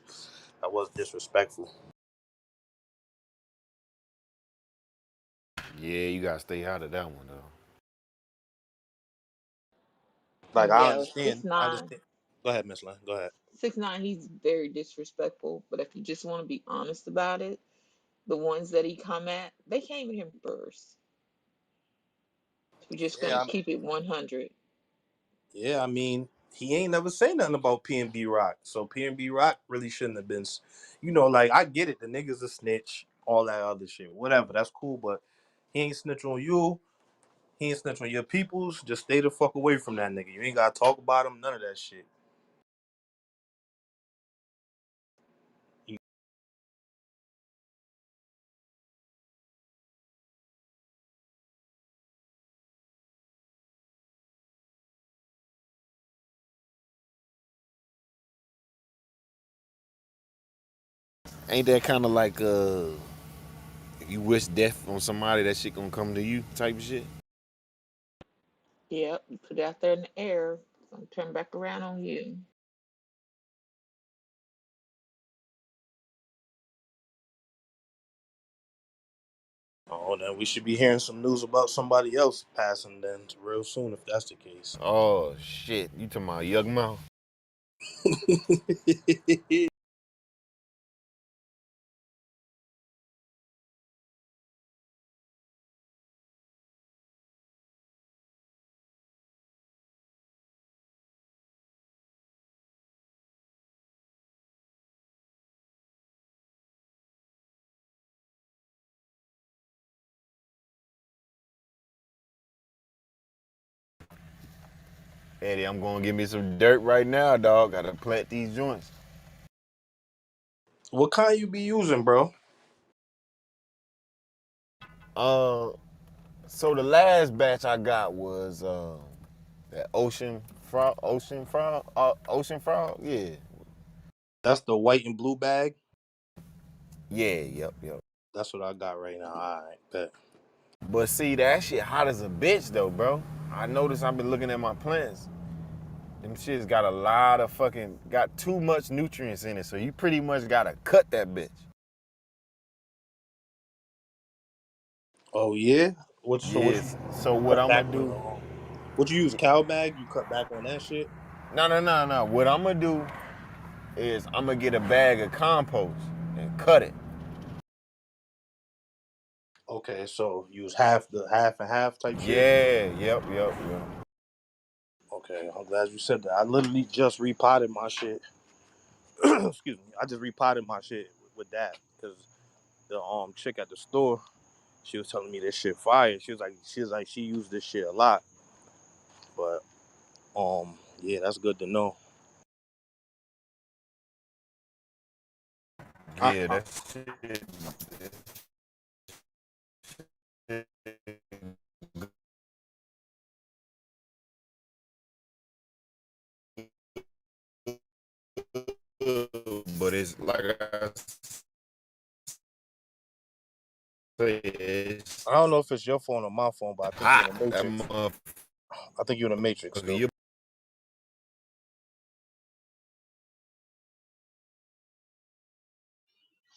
[SPEAKER 2] that was disrespectful.
[SPEAKER 8] Yeah, you gotta stay out of that one though.
[SPEAKER 2] Like,
[SPEAKER 14] Yo, six
[SPEAKER 2] I
[SPEAKER 14] nine,
[SPEAKER 2] understand. Go ahead, Miss Lynn. Go ahead.
[SPEAKER 14] 6ix9ine. He's very disrespectful. But if you just want to be honest about it, the ones that he come at, they came at him first. We're just gonna
[SPEAKER 2] Yeah,
[SPEAKER 14] keep it 100.
[SPEAKER 2] yeah. I mean, he ain't never say nothing about PNB Rock, so PNB Rock really shouldn't have been. Like I get it, the nigga's a snitch, all that other shit, whatever. That's cool, but he ain't snitch on you. He ain't snitch on your peoples. Just stay the fuck away from that nigga. You ain't gotta talk about him. None of that shit.
[SPEAKER 8] Ain't that kind of like if you wish death on somebody, that shit gonna come to you type of shit?
[SPEAKER 14] Yep, you put it out there in the air, it's gonna turn back around on you.
[SPEAKER 2] Oh, then we should be hearing some news about somebody else passing then real soon if that's the case.
[SPEAKER 8] Oh shit, you talking about Yug Mouth? Eddie, I'm gonna give me some dirt right now, dog. Gotta plant these joints.
[SPEAKER 2] What kind you be using, bro?
[SPEAKER 8] Uh, so the last batch I got was that ocean frog. Yeah,
[SPEAKER 2] That's the white and blue bag.
[SPEAKER 8] yeah, yep.
[SPEAKER 2] That's what I got right now. All right, bet.
[SPEAKER 8] But see, that shit hot as a bitch though, bro. I noticed I've been looking at my plants. Them shits got a lot of got too much nutrients in it, so you pretty much gotta cut that bitch.
[SPEAKER 2] Oh yeah. What you
[SPEAKER 8] Yes. So what
[SPEAKER 2] cut
[SPEAKER 8] I'm
[SPEAKER 2] back
[SPEAKER 8] gonna
[SPEAKER 2] on?
[SPEAKER 8] do?
[SPEAKER 2] What you use cow bag? You cut back on that shit.
[SPEAKER 8] No. What I'm gonna do is I'm gonna get a bag of compost and cut it.
[SPEAKER 2] Okay, so use half the half and half type shit.
[SPEAKER 8] Yeah, yep.
[SPEAKER 2] Okay, I'm glad you said that. I literally just repotted my shit. Excuse me. I just repotted my shit with that because the chick at the store, she was telling me this shit fire. She was like she used this shit a lot. But yeah, that's good to know. I,
[SPEAKER 8] Yeah,
[SPEAKER 2] I
[SPEAKER 8] that shit. But it's like I say, it's
[SPEAKER 2] I don't know if it's your phone or my phone, but I think you're
[SPEAKER 8] hot.
[SPEAKER 2] in the
[SPEAKER 8] That
[SPEAKER 2] matrix.
[SPEAKER 8] motherfucker.
[SPEAKER 2] I think you're in the matrix still.
[SPEAKER 8] You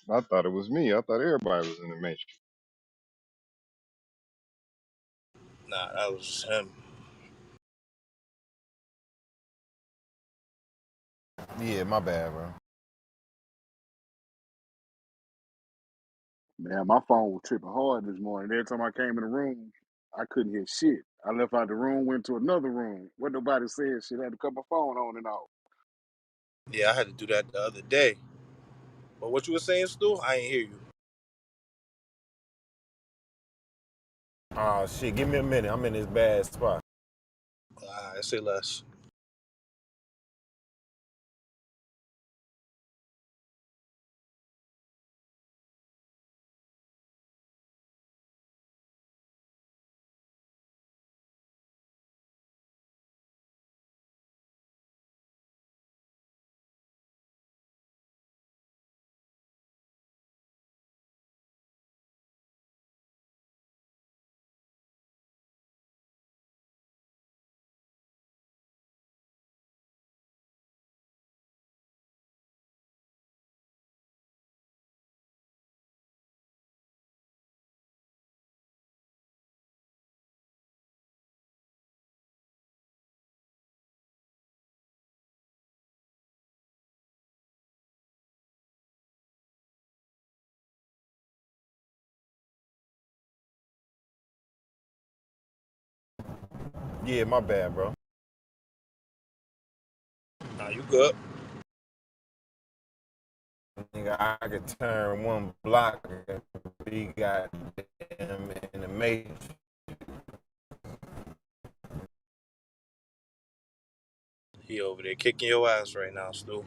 [SPEAKER 21] I thought it was me. I thought everybody was in the Matrix.
[SPEAKER 2] Nah, that was him.
[SPEAKER 8] yeah, my bad, bro.
[SPEAKER 10] Man, my phone was tripping hard this morning. Every time I came in the room, I couldn't hear shit. I left out the room, went to another room. What nobody said, shit, I had to cut my phone on and off.
[SPEAKER 2] Yeah, I had to do that the other day. But what you were saying, Stu? I ain't hear you.
[SPEAKER 8] Oh shit, give me a minute. I'm in this bad spot.
[SPEAKER 2] I say less.
[SPEAKER 8] Yeah, my bad, bro.
[SPEAKER 2] Nah, you good.
[SPEAKER 8] Nigga, I could turn one block and be goddamn in the matrix.
[SPEAKER 2] He over there kicking your ass right now, Stu.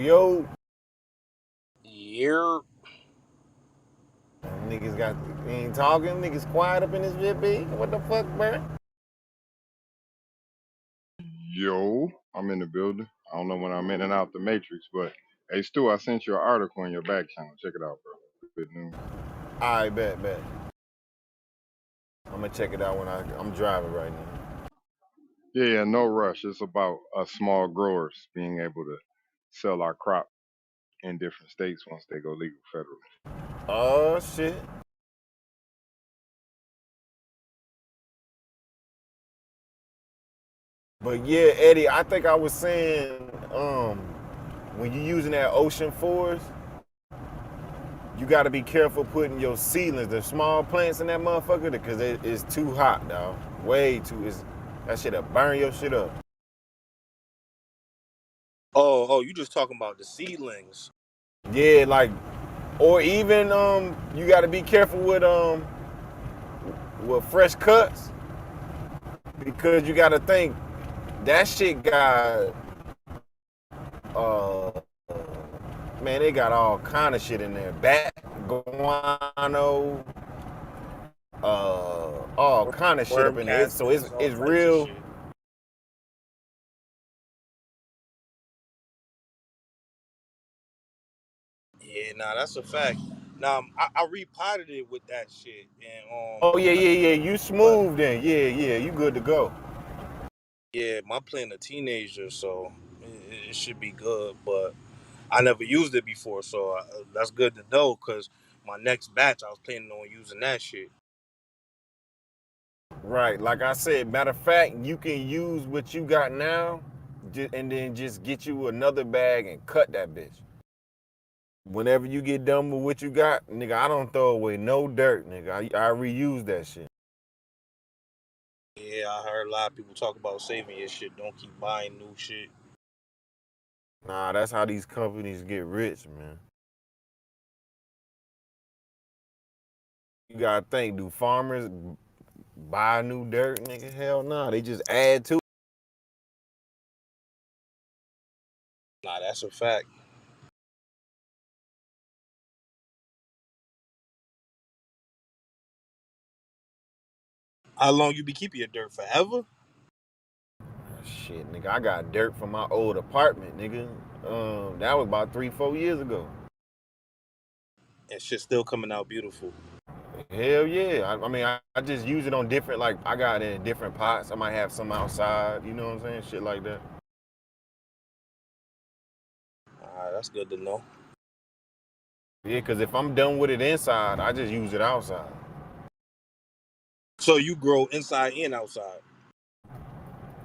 [SPEAKER 19] Yo,
[SPEAKER 2] You're
[SPEAKER 19] niggas got ain't talking. Niggas quiet up in this bit, B. What the fuck, bro?
[SPEAKER 21] Yo, I'm in the building. I don't know when I'm in and out the matrix, but hey, Stu, I sent you an article in your back channel. Check it out, bro. Good news.
[SPEAKER 19] I bet. I'm gonna check it out when I'm driving right now.
[SPEAKER 21] Yeah, no rush. It's about us small growers being able to sell our crop in different states once they go legal federally.
[SPEAKER 19] Oh shit. But yeah, Eddie, I think I was saying, when you using that ocean forest, you got to be careful putting your seedlings, the small plants in that motherfucker, because it's too hot, dog. Way too. That shit'll burn your shit up.
[SPEAKER 2] you just talking about the seedlings.
[SPEAKER 19] Yeah, like, or even you got to be careful with fresh cuts, because you got to think that shit got uh man, they got all kind of shit in there. Bat, guano, all kind of shit
[SPEAKER 2] Worm
[SPEAKER 19] up in there. So
[SPEAKER 2] castings, all
[SPEAKER 19] it's
[SPEAKER 2] types of
[SPEAKER 19] real.
[SPEAKER 2] shit. Yeah, nah, that's a fact. Now I repotted it with that shit, and
[SPEAKER 19] Oh yeah. You
[SPEAKER 2] but
[SPEAKER 19] smooth then. Yeah. You good to go.
[SPEAKER 2] yeah, my plant a teenager, so it should be good. But I never used it before, so that's good to know. Cause my next batch, I was planning on using that shit.
[SPEAKER 19] Right. Like I said, matter of fact, you can use what you got now, and then just get you another bag and cut that bitch. Whenever you get done with what you got, nigga, I don't throw away no dirt, nigga. I reuse that shit.
[SPEAKER 2] Yeah, I heard a lot of people talk about saving your shit. Don't keep buying new shit.
[SPEAKER 19] Nah, that's how these companies get rich, man. You gotta think, do farmers buy new dirt, nigga? Hell no. They just add to it.
[SPEAKER 2] Nah, that's a fact. How long you be keeping your dirt forever?
[SPEAKER 19] Shit, nigga, I got dirt from my old apartment, nigga. That was about 3, 4 years ago.
[SPEAKER 2] And shit still coming out beautiful.
[SPEAKER 19] Hell yeah. I mean, I just use it on different, like, I got it in different pots. I might have some outside, you know what I'm saying? Shit like that.
[SPEAKER 2] Alright, that's good to know.
[SPEAKER 19] Yeah, because if I'm done with it inside, I just use it outside.
[SPEAKER 2] So you grow inside and outside.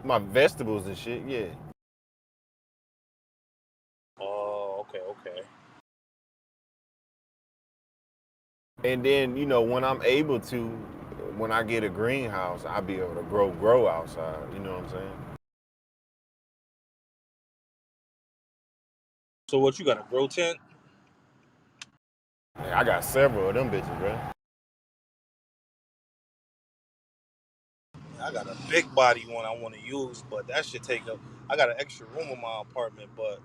[SPEAKER 19] My vegetables and shit, yeah.
[SPEAKER 2] Oh, okay.
[SPEAKER 19] And then, when I'm able to, when I get a greenhouse, I'll be able to grow outside, you know what I'm saying?
[SPEAKER 2] So what you got, a grow tent?
[SPEAKER 19] I got several of them bitches, bro.
[SPEAKER 2] I got a big body one I want to use, but that should take up. I got an extra room in my apartment, but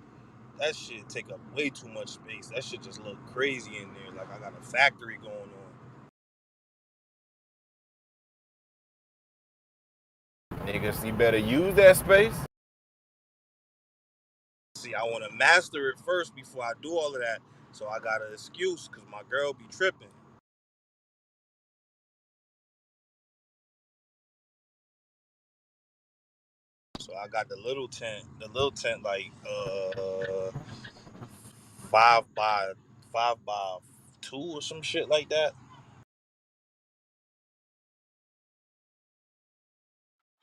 [SPEAKER 2] that shit take up way too much space. That shit just look crazy in there. Like I got a factory going on.
[SPEAKER 19] Niggas, you better use that space.
[SPEAKER 2] See, I want to master it first before I do all of that. So I got an excuse because my girl be tripping. So I got the little tent like 5 by 2 or some shit like that.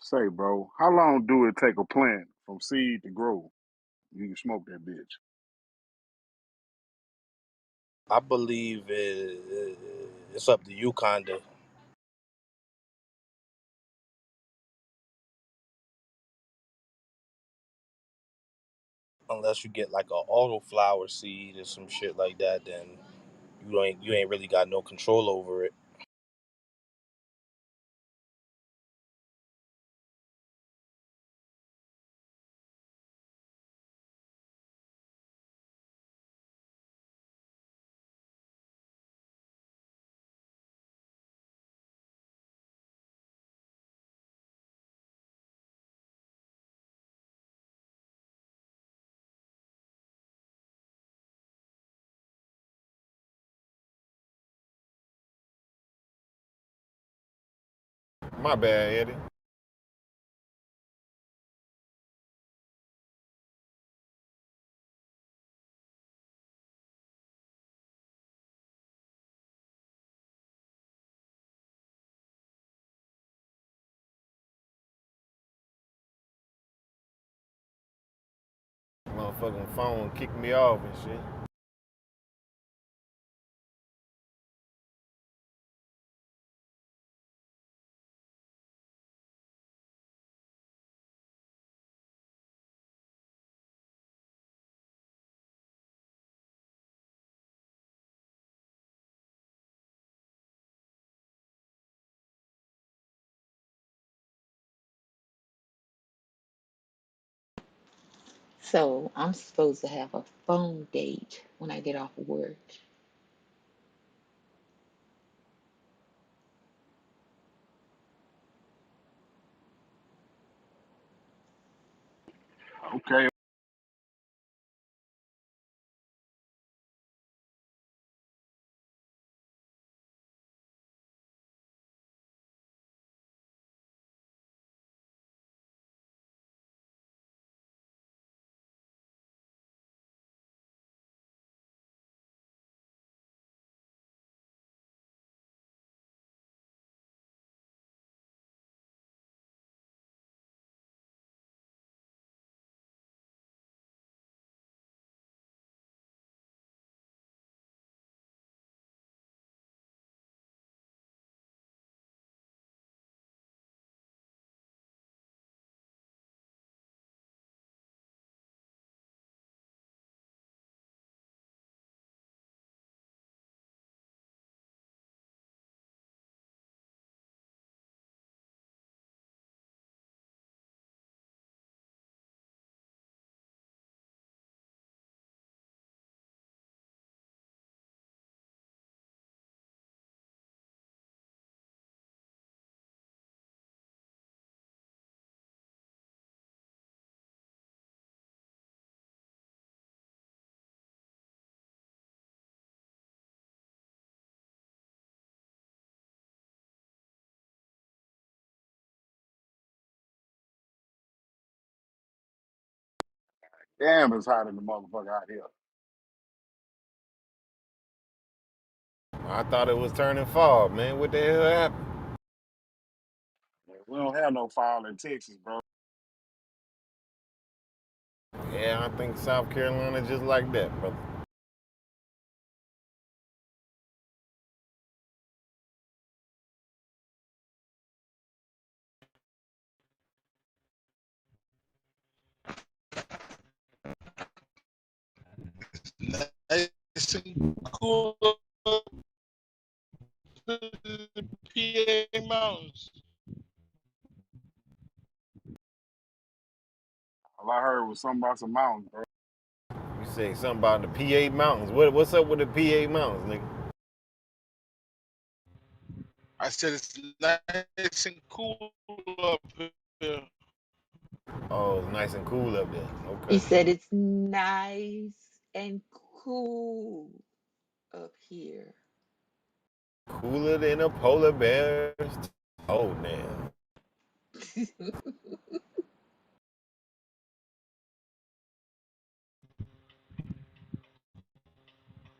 [SPEAKER 10] Say, bro, how long do it take a plant from seed to grow? You can smoke that bitch.
[SPEAKER 2] I believe it's up to you, kinda. Unless you get like a auto flower seed or some shit like that, then you ain't really got no control over it.
[SPEAKER 19] My bad, Eddie. Motherfucking phone kicked me off and shit.
[SPEAKER 14] So I'm supposed to have a phone date when I get off of work.
[SPEAKER 10] Okay. Damn, it's hot in the motherfucker out here.
[SPEAKER 19] I thought it was turning fall, man. What the hell happened?
[SPEAKER 10] We don't have no fall in Texas, bro.
[SPEAKER 19] Yeah, I think South Carolina just like that, brother.
[SPEAKER 4] Nice and cool up to the PA Mountains.
[SPEAKER 10] All I heard was something about some mountains, bro.
[SPEAKER 19] You say something about the PA Mountains. What's up with the PA Mountains, nigga?
[SPEAKER 4] I said it's nice and cool up here.
[SPEAKER 19] Oh, it's nice and cool up there.
[SPEAKER 14] He
[SPEAKER 19] Okay.
[SPEAKER 14] said it's nice and cool up here.
[SPEAKER 19] Cooler than a polar bear's toenail.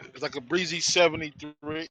[SPEAKER 4] It's like a breezy 73.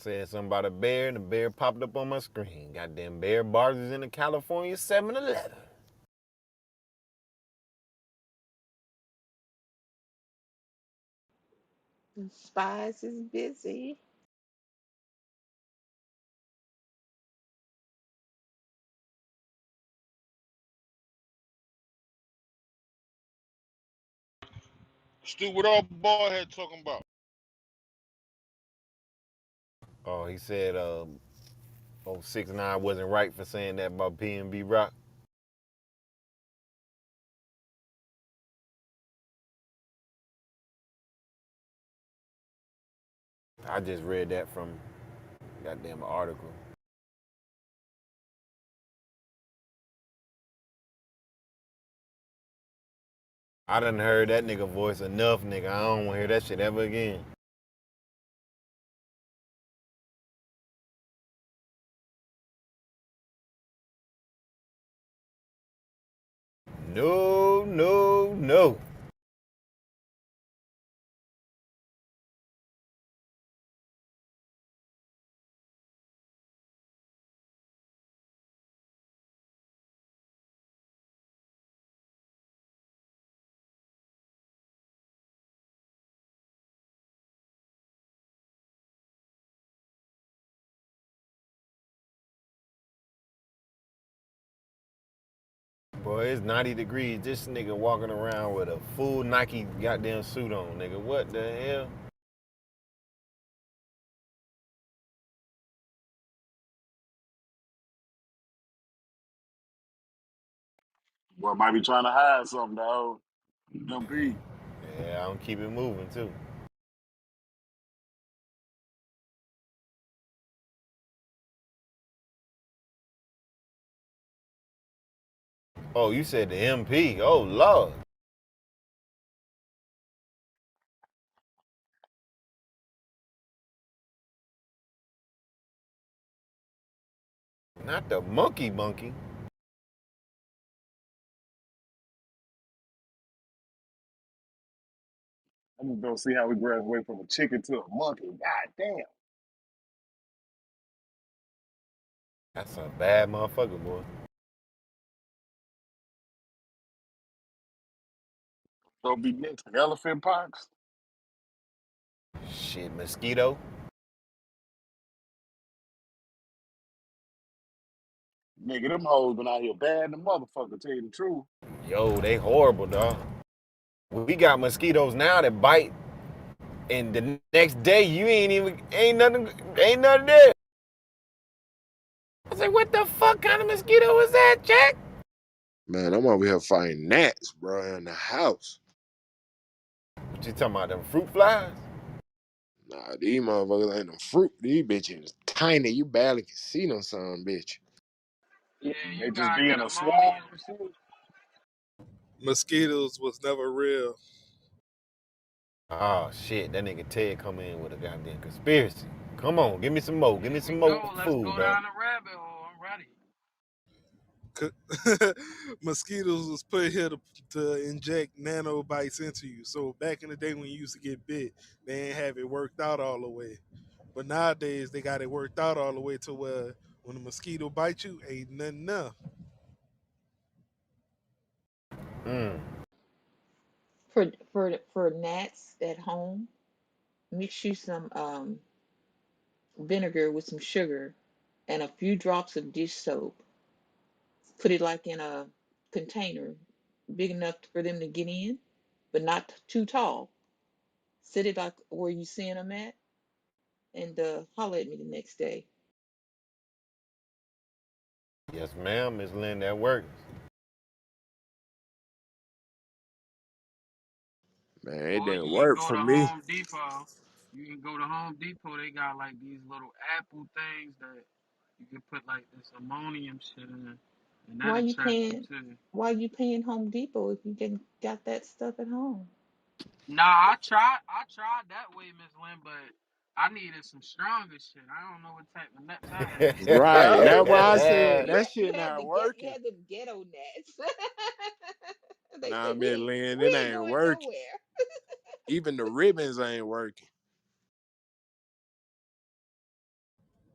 [SPEAKER 19] Said something about a bear, and the bear popped up on my screen. Goddamn bear bars is in the California 7-Eleven.
[SPEAKER 14] The spies is busy.
[SPEAKER 4] Stu, what old boy had talking about?
[SPEAKER 19] Oh, he said, 6ix9ine wasn't right for saying that about PNB Rock. I just read that from goddamn article. I done heard that nigga voice enough, nigga. I don't want to hear that shit ever again. No, no, no. Boy, it's 90 degrees. This nigga walking around with a full Nike goddamn suit on, nigga. What the hell?
[SPEAKER 10] Boy, might be trying to hide something, dog. MP.
[SPEAKER 19] Yeah, I'm keep it moving too. Oh, you said the MP. Oh, Lord. Not the monkey monkey.
[SPEAKER 10] I'm just gonna see how we graduate from a chicken to a monkey. God damn.
[SPEAKER 19] That's a bad motherfucker, boy.
[SPEAKER 10] Gonna be next. Elephant pox.
[SPEAKER 19] Shit, mosquito.
[SPEAKER 10] Nigga, them hoes been out here bad the motherfucker, tell you the truth.
[SPEAKER 19] Yo, they horrible, dog. We got mosquitoes now that bite, and the next day you ain't nothing there. I said, what the fuck kind of mosquito was that, Jack?
[SPEAKER 15] Man, I'm over here fighting gnats, bro, in the house.
[SPEAKER 19] What you talking about, them fruit flies?
[SPEAKER 15] Nah, these motherfuckers ain't no fruit. These bitches tiny. You barely can see them son bitch.
[SPEAKER 12] Yeah,
[SPEAKER 10] They
[SPEAKER 12] you
[SPEAKER 10] just
[SPEAKER 12] gotta
[SPEAKER 10] be
[SPEAKER 12] get
[SPEAKER 10] in a swarm
[SPEAKER 12] ammonia.
[SPEAKER 10] and shit.
[SPEAKER 11] Mosquitoes was never real.
[SPEAKER 19] Oh shit, that nigga Ted come in with a goddamn conspiracy. Come on, give me some more. Give
[SPEAKER 12] Here
[SPEAKER 19] me
[SPEAKER 12] we
[SPEAKER 19] some more
[SPEAKER 12] go. Let's
[SPEAKER 19] food,
[SPEAKER 12] go
[SPEAKER 19] dog.
[SPEAKER 12] down the rabbit hole. I'm ready.
[SPEAKER 11] Mosquitoes was put here to inject nanobites into you. So back in the day when you used to get bit, they ain't have it worked out all the way. But nowadays they got it worked out all the way to where when a mosquito bites you, ain't nothing enough.
[SPEAKER 19] Mm.
[SPEAKER 14] For gnats at home, mix you some vinegar with some sugar and a few drops of dish soap. Put it like in a container big enough for them to get in, but not too tall. Set it like where you seeing them at, and holler at me the next day.
[SPEAKER 19] Yes, ma'am, Miss Lynn, that works.
[SPEAKER 15] Man, it
[SPEAKER 12] Or
[SPEAKER 15] didn't
[SPEAKER 12] you can
[SPEAKER 15] work
[SPEAKER 12] go
[SPEAKER 15] for
[SPEAKER 12] to
[SPEAKER 15] me.
[SPEAKER 12] Home Depot. You can go to Home Depot. They got like these little apple things that you can put like this ammonium shit in, and
[SPEAKER 14] Why
[SPEAKER 12] that'll
[SPEAKER 14] you
[SPEAKER 12] trap them
[SPEAKER 14] paying?
[SPEAKER 12] too.
[SPEAKER 14] Why you paying Home Depot if you can got that stuff at home?
[SPEAKER 12] Nah, I tried that way, Miss Lynn, but I needed some stronger shit. I don't know what type of nuts I had.
[SPEAKER 15] Right. That's why I said
[SPEAKER 14] You
[SPEAKER 15] that shit not
[SPEAKER 14] you
[SPEAKER 15] working.
[SPEAKER 14] had them ghetto gnats. They
[SPEAKER 15] Nah,
[SPEAKER 14] said
[SPEAKER 15] Miss Lynn,
[SPEAKER 14] we
[SPEAKER 15] it
[SPEAKER 14] ain't
[SPEAKER 15] ain't
[SPEAKER 14] going
[SPEAKER 15] working.
[SPEAKER 14] nowhere.
[SPEAKER 15] Even the ribbons ain't working.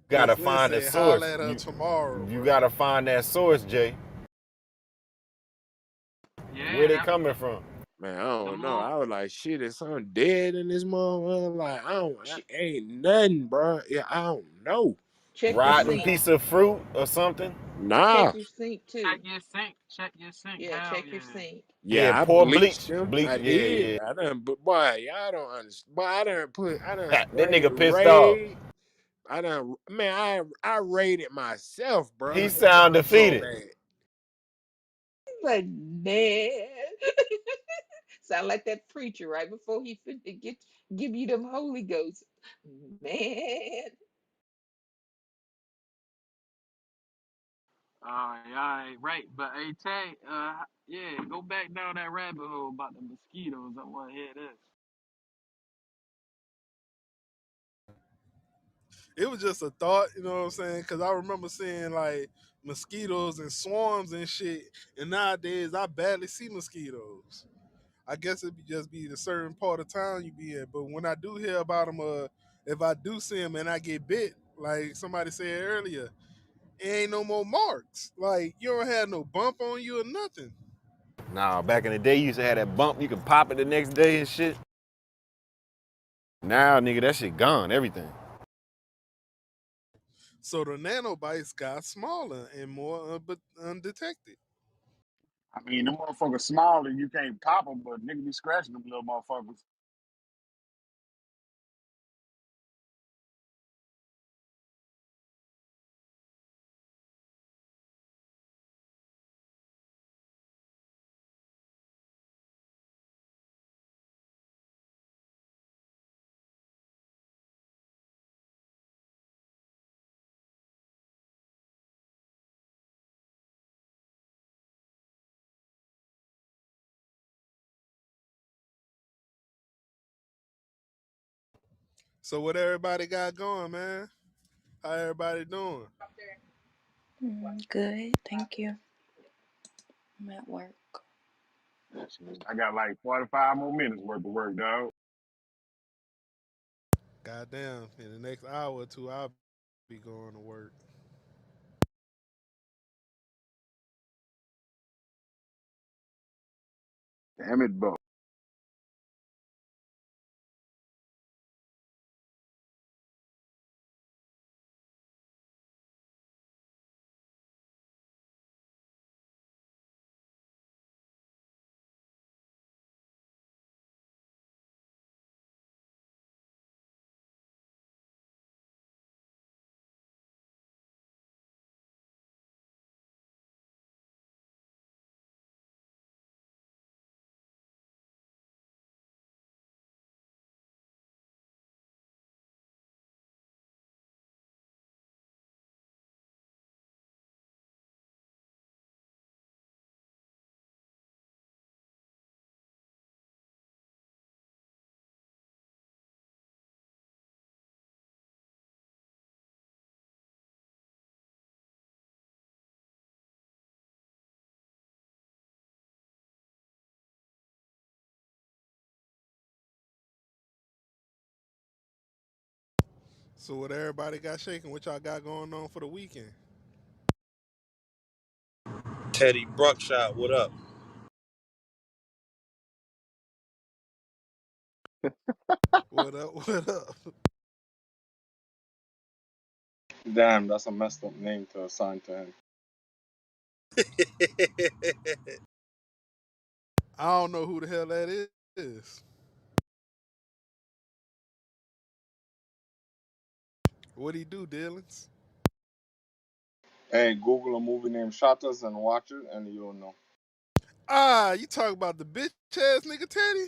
[SPEAKER 19] gotta
[SPEAKER 11] Flint
[SPEAKER 19] find the
[SPEAKER 11] said, holla
[SPEAKER 19] source.
[SPEAKER 11] at her
[SPEAKER 19] You
[SPEAKER 11] tomorrow,
[SPEAKER 19] you
[SPEAKER 11] bro.
[SPEAKER 19] gotta find that source, Jay. Where
[SPEAKER 12] Yeah,
[SPEAKER 19] they
[SPEAKER 12] that
[SPEAKER 19] coming from?
[SPEAKER 15] Man, I
[SPEAKER 12] the
[SPEAKER 15] don't know.
[SPEAKER 12] more
[SPEAKER 15] I was like, shit, is something dead in this motherfucker? Like, I
[SPEAKER 14] Ch-
[SPEAKER 15] ain't nothing, bro. Yeah, I don't know.
[SPEAKER 14] check your
[SPEAKER 19] Rotten
[SPEAKER 14] sink.
[SPEAKER 19] piece of fruit or something?
[SPEAKER 15] Nah.
[SPEAKER 14] Check your sink
[SPEAKER 12] check
[SPEAKER 14] too.
[SPEAKER 12] your sink, check your sink.
[SPEAKER 14] Yeah,
[SPEAKER 12] Hell
[SPEAKER 14] check your
[SPEAKER 12] yeah.
[SPEAKER 14] sink.
[SPEAKER 19] Yeah,
[SPEAKER 15] Yeah, I
[SPEAKER 19] pour
[SPEAKER 15] bleached
[SPEAKER 19] bleach.
[SPEAKER 15] them.
[SPEAKER 19] Bleach,
[SPEAKER 15] I
[SPEAKER 19] yeah,
[SPEAKER 15] did.
[SPEAKER 19] yeah.
[SPEAKER 15] I done, but boy, y'all don't understand. Boy, I done
[SPEAKER 19] That
[SPEAKER 15] sprayed
[SPEAKER 19] nigga pissed off.
[SPEAKER 15] Raid. I done, man, I raided myself,
[SPEAKER 19] He
[SPEAKER 15] bro. It
[SPEAKER 19] sound
[SPEAKER 15] hurt so
[SPEAKER 19] defeated.
[SPEAKER 15] bad.
[SPEAKER 14] Like, man. Sound like that preacher right before he fit to give you them Holy Ghost. Man.
[SPEAKER 12] Alright, right. But hey, Tay, yeah, go back down that rabbit hole about the mosquitoes. I want to hear this.
[SPEAKER 11] It was just a thought, you know what I'm saying? Because I remember seeing like mosquitoes and swarms and shit, and nowadays I barely see mosquitoes. I guess it just be the certain part of town you be in. But when I do hear about them, if I do see them and I get bit, like somebody said earlier, it ain't no more marks. Like you don't have no bump on you or nothing.
[SPEAKER 19] Nah, back in the day, you used to have that bump. You could pop it the next day and shit. Now, nigga, that shit gone. Everything.
[SPEAKER 11] So the nanobites got smaller and more undetected.
[SPEAKER 10] I mean, them motherfuckers smaller, you can't pop them, but nigga be scratching them little motherfuckers.
[SPEAKER 11] So what everybody got going, man? How everybody doing?
[SPEAKER 16] Good, thank you. I'm at work.
[SPEAKER 10] Shit, I got like 45 more minutes worth of work, dog.
[SPEAKER 11] Goddamn, in the next hour or two, I'll be going to work.
[SPEAKER 10] Damn it, Buck.
[SPEAKER 11] So what everybody got shaking? What y'all got going on for the weekend?
[SPEAKER 2] Teddy Bruckshot, what up?
[SPEAKER 11] What up? What up?
[SPEAKER 13] Damn, that's a messed up name to assign to him.
[SPEAKER 11] I don't know who the hell that is. What he do, Dillons?
[SPEAKER 13] Hey, Google a movie named Shutters and watch it, and you'll know.
[SPEAKER 11] Ah, you talk about the bitch ass nigga Teddy?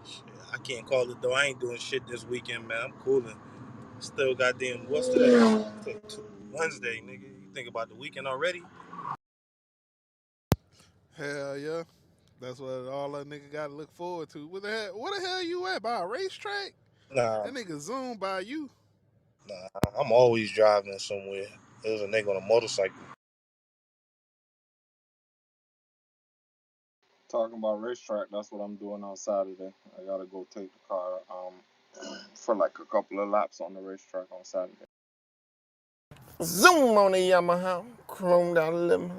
[SPEAKER 2] Shit, I can't call it though. I ain't doing shit this weekend, man. I'm cooling. Still goddamn, what's today? Wednesday, nigga. You think about the weekend already?
[SPEAKER 11] Hell yeah. That's what all that nigga got to look forward to. Where the hell you at? By a racetrack?
[SPEAKER 2] Nah,
[SPEAKER 11] That nigga zoomed by you.
[SPEAKER 2] I'm always driving somewhere. There's a nigga on a motorcycle.
[SPEAKER 13] Talking about racetrack, that's what I'm doing on Saturday. I gotta go take the car for like a couple of laps on the racetrack on Saturday.
[SPEAKER 19] Zoom on the Yamaha, chromed out 11.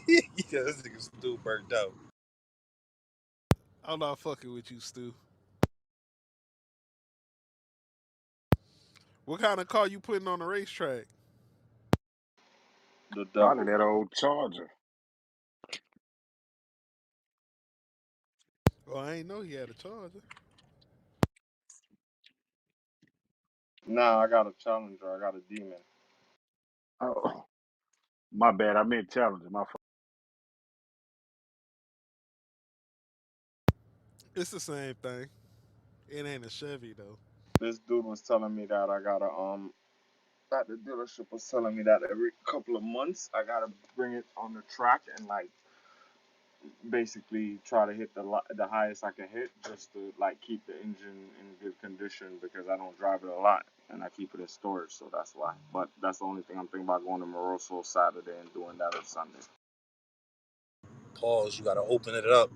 [SPEAKER 2] Yeah, this nigga's still burnt out.
[SPEAKER 11] I'm not fucking with you, Stu. What kind of car you putting on the racetrack?
[SPEAKER 13] The
[SPEAKER 10] Probably
[SPEAKER 13] devil.
[SPEAKER 10] that old Charger.
[SPEAKER 11] Oh, I ain't know he had a Charger.
[SPEAKER 13] Nah, I got a Challenger. I got a Demon.
[SPEAKER 10] Oh, my bad. I meant Challenger. My fault.
[SPEAKER 11] It's the same thing. It ain't a Chevy though.
[SPEAKER 13] This dude was telling me that I gotta that the dealership was telling me that every couple of months I gotta bring it on the track and like basically try to hit the highest I can hit just to like keep the engine in good condition because I don't drive it a lot and I keep it in storage, so that's why. But that's the only thing I'm thinking about, going to Moroso Saturday and doing that on Sunday.
[SPEAKER 2] Pause. You gotta open it up.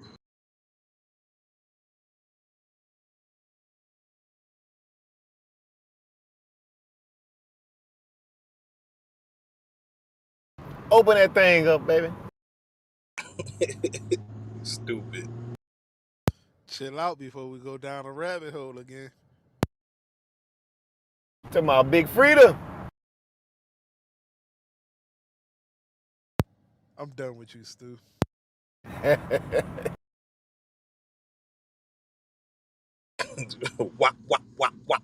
[SPEAKER 19] Open that thing up, baby.
[SPEAKER 2] Stupid.
[SPEAKER 11] Chill out before we go down a rabbit hole again.
[SPEAKER 19] To my big Frida.
[SPEAKER 11] I'm done with you, Stu.
[SPEAKER 2] Wop, wop, wop, wop.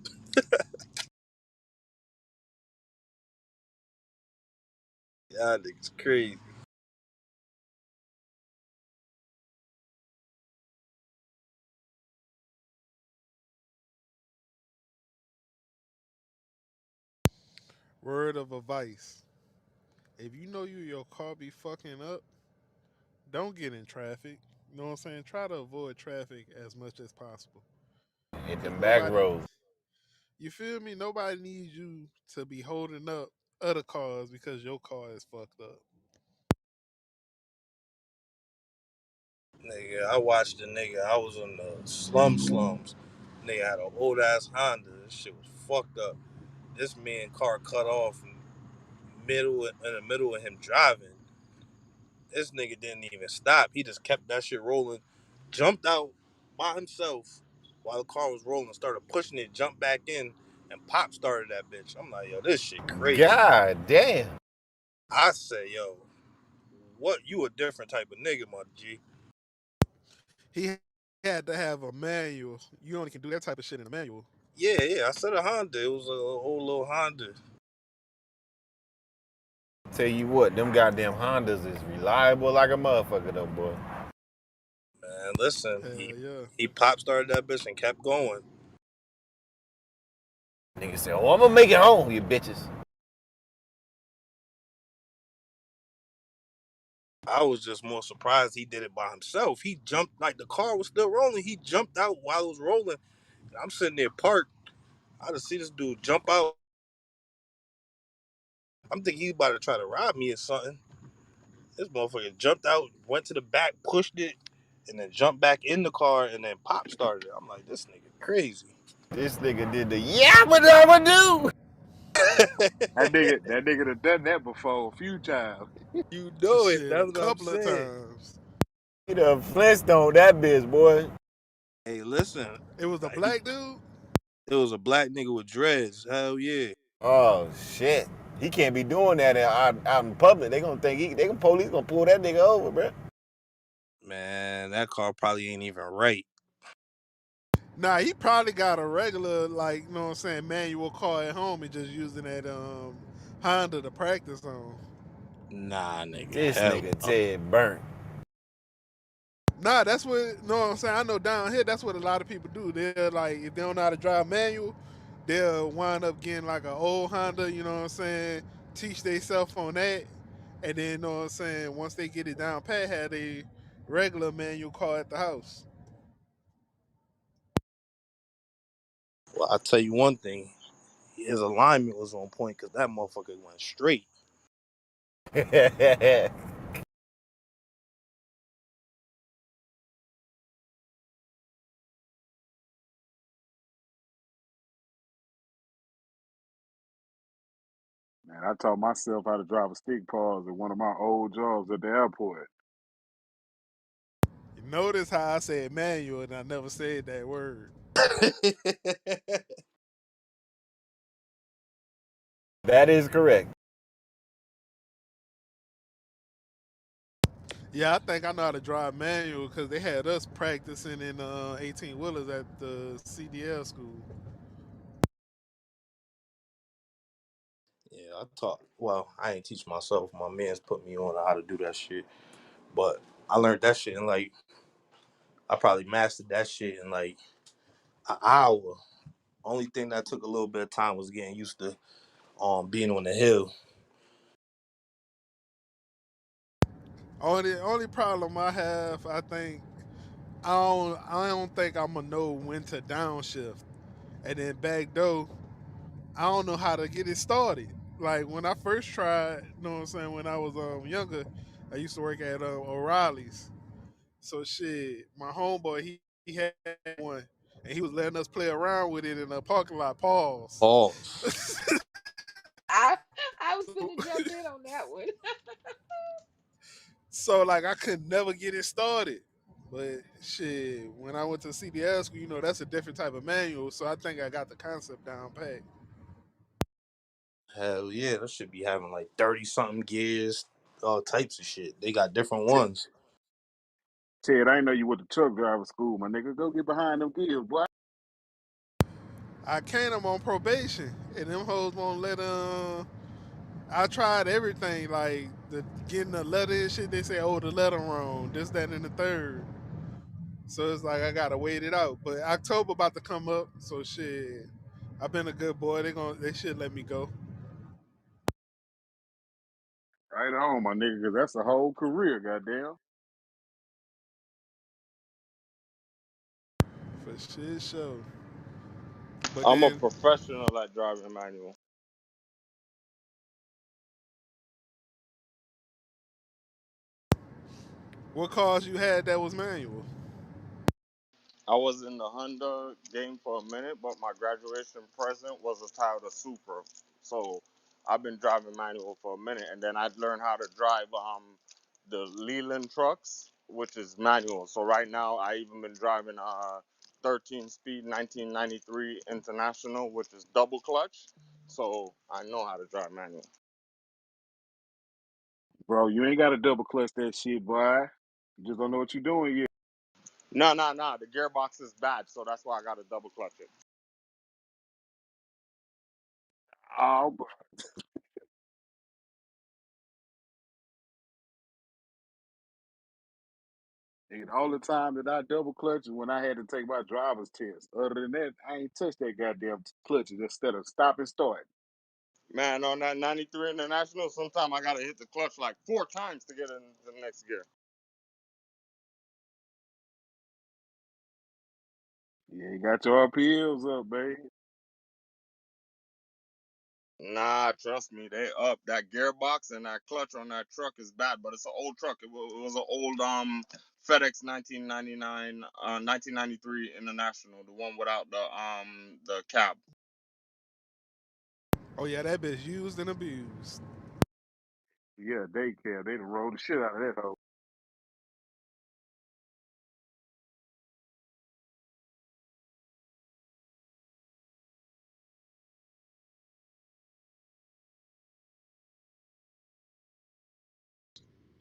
[SPEAKER 2] Y'all niggas crazy.
[SPEAKER 11] Word of advice. If you know your car be fucking up, don't get in traffic. You know what I'm saying? Try to avoid traffic as much as possible.
[SPEAKER 19] Hit
[SPEAKER 11] Cause
[SPEAKER 19] them back
[SPEAKER 11] nobody,
[SPEAKER 19] roads.
[SPEAKER 11] you feel me? Nobody needs you to be holding up other cars because your car is fucked up.
[SPEAKER 2] Nigga, I watched the nigga. I was on the slums. Nigga had an old ass Honda. This shit was fucked up. This man car cut off in the middle of him driving. This nigga didn't even stop. He just kept that shit rolling. Jumped out by himself while the car was rolling. Started pushing it. Jumped back in, and pop started that bitch. I'm like, yo, this shit crazy.
[SPEAKER 19] God damn.
[SPEAKER 2] I say, yo, what? You a different type of nigga, my G.
[SPEAKER 11] He had to have a manual. You only can do that type of shit in a manual.
[SPEAKER 2] Yeah. I said a Honda. It was a old little Honda.
[SPEAKER 19] Tell you what, them goddamn Hondas is reliable like a motherfucker though, boy.
[SPEAKER 2] Man, listen,
[SPEAKER 11] Hell yeah.
[SPEAKER 2] he pop started that bitch and kept going.
[SPEAKER 19] Nigga said, oh, I'm gonna make it home, you bitches.
[SPEAKER 2] I was just more surprised he did it by himself. He jumped like the car was still rolling. He jumped out while it was rolling. I'm sitting there parked. I just see this dude jump out. I'm thinking he's about to try to rob me or something. This motherfucker jumped out, went to the back, pushed it, and then jumped back in the car and then pop started it. I'm like, this nigga crazy.
[SPEAKER 19] This nigga did the yabba dabba do.
[SPEAKER 10] That nigga done done that before a few times.
[SPEAKER 2] You know it.
[SPEAKER 11] Shit, a
[SPEAKER 2] That's what I'm
[SPEAKER 11] couple of
[SPEAKER 2] saying.
[SPEAKER 11] times.
[SPEAKER 19] He done Flintstone that bitch, boy.
[SPEAKER 2] Hey, listen.
[SPEAKER 11] It was a black dude.
[SPEAKER 2] It was a black nigga with dreads. Hell yeah.
[SPEAKER 19] Oh shit. He can't be doing that out in public. They gonna think police gonna pull that nigga over, bro.
[SPEAKER 2] Man, that car probably ain't even right.
[SPEAKER 11] Nah, he probably got a regular, like, you know what I'm saying, manual car at home and just using that Honda to practice on.
[SPEAKER 2] Nah, nigga.
[SPEAKER 19] This
[SPEAKER 2] Hell
[SPEAKER 19] nigga
[SPEAKER 2] no.
[SPEAKER 19] Ted burnt.
[SPEAKER 11] Nah, that's what, you know what I'm saying? I know down here, that's what a lot of people do. They're like, if they don't know how to drive manual, they'll wind up getting like an old Honda, you know what I'm saying? Teach themselves on that. And then, you know what I'm saying, once they get it down pat, have a regular manual car at the house.
[SPEAKER 2] Well, I'll tell you one thing. His alignment was on point because that motherfucker went straight.
[SPEAKER 10] Man, I taught myself how to drive a stick pause at one of my old jobs at the airport.
[SPEAKER 11] You notice how I said manual and I never said that word.
[SPEAKER 19] That is correct.
[SPEAKER 11] Yeah, I think I know how to drive manual because they had us practicing in 18 wheelers at the CDL school.
[SPEAKER 2] Yeah, I taught. Well, I ain't teach myself. My man's put me on how to do that shit. But I learned that shit in like I probably mastered that shit in like an hour. Only thing that took a little bit of time was getting used to being on the hill.
[SPEAKER 11] Only problem I have, I think, I don't think I'm gonna know when to downshift, and then back door. I don't know how to get it started. Like when I first tried, you know what I'm saying, when I was younger, I used to work at O'Reilly's. So shit, my homeboy he had one, and he was letting us play around with it in the parking lot. Pause.
[SPEAKER 2] Pause.
[SPEAKER 14] I I was gonna jump in on that one.
[SPEAKER 11] So like I could never get it started. But shit, when I went to CDL school, that's a different type of manual. So I think I got the concept down pat.
[SPEAKER 2] Hell yeah, that should be having like 30 something gears, all types of shit. They got different
[SPEAKER 10] Ted,
[SPEAKER 2] ones.
[SPEAKER 10] Ted, I ain't know you went to truck driver school, my nigga. Go get behind them gears, boy.
[SPEAKER 11] I can't. I'm on probation, and them hoes won't let I tried everything, like getting the letter and shit. They say, "Oh, the letter wrong." This, that, and the third. So it's like I gotta wait it out. But October about to come up, so shit. I've been a good boy. They should let me go
[SPEAKER 10] Right on, my nigga, because that's a whole career, goddamn.
[SPEAKER 11] for shit show. But
[SPEAKER 13] I'm a
[SPEAKER 11] then,
[SPEAKER 13] professional at driving manual.
[SPEAKER 11] what cars you had that was manual?
[SPEAKER 13] I was in the Honda game for a minute, but my graduation present was a Toyota Supra. So I've been driving manual for a minute, and then I learned how to drive the Leland trucks, which is manual. So right now I even been driving 13 speed 1993 International, which is double clutch. So I know how to drive manual.
[SPEAKER 10] Bro, you ain't got to double clutch that shit, boy. You just don't know what you're doing yet.
[SPEAKER 13] No, no, no. The gearbox is bad, so that's why I got to double clutch it.
[SPEAKER 10] Oh, bro. And all the time that I double clutch is when I had to take my driver's test. Other than that, I ain't touched that goddamn clutch instead of stop and start.
[SPEAKER 13] Man, on that 93 International, sometimes I got to hit the clutch like 4 times to get into the next gear.
[SPEAKER 10] Yeah, you got your RPMs up, baby.
[SPEAKER 13] Nah, trust me, they up. That gearbox and that clutch on that truck is bad, but it's an old truck. It was an old FedEx 1999 1993 International, the one without the cab.
[SPEAKER 11] Oh yeah, that bitch used and abused.
[SPEAKER 10] Yeah, daycare. They done rolled the shit out of that hoe.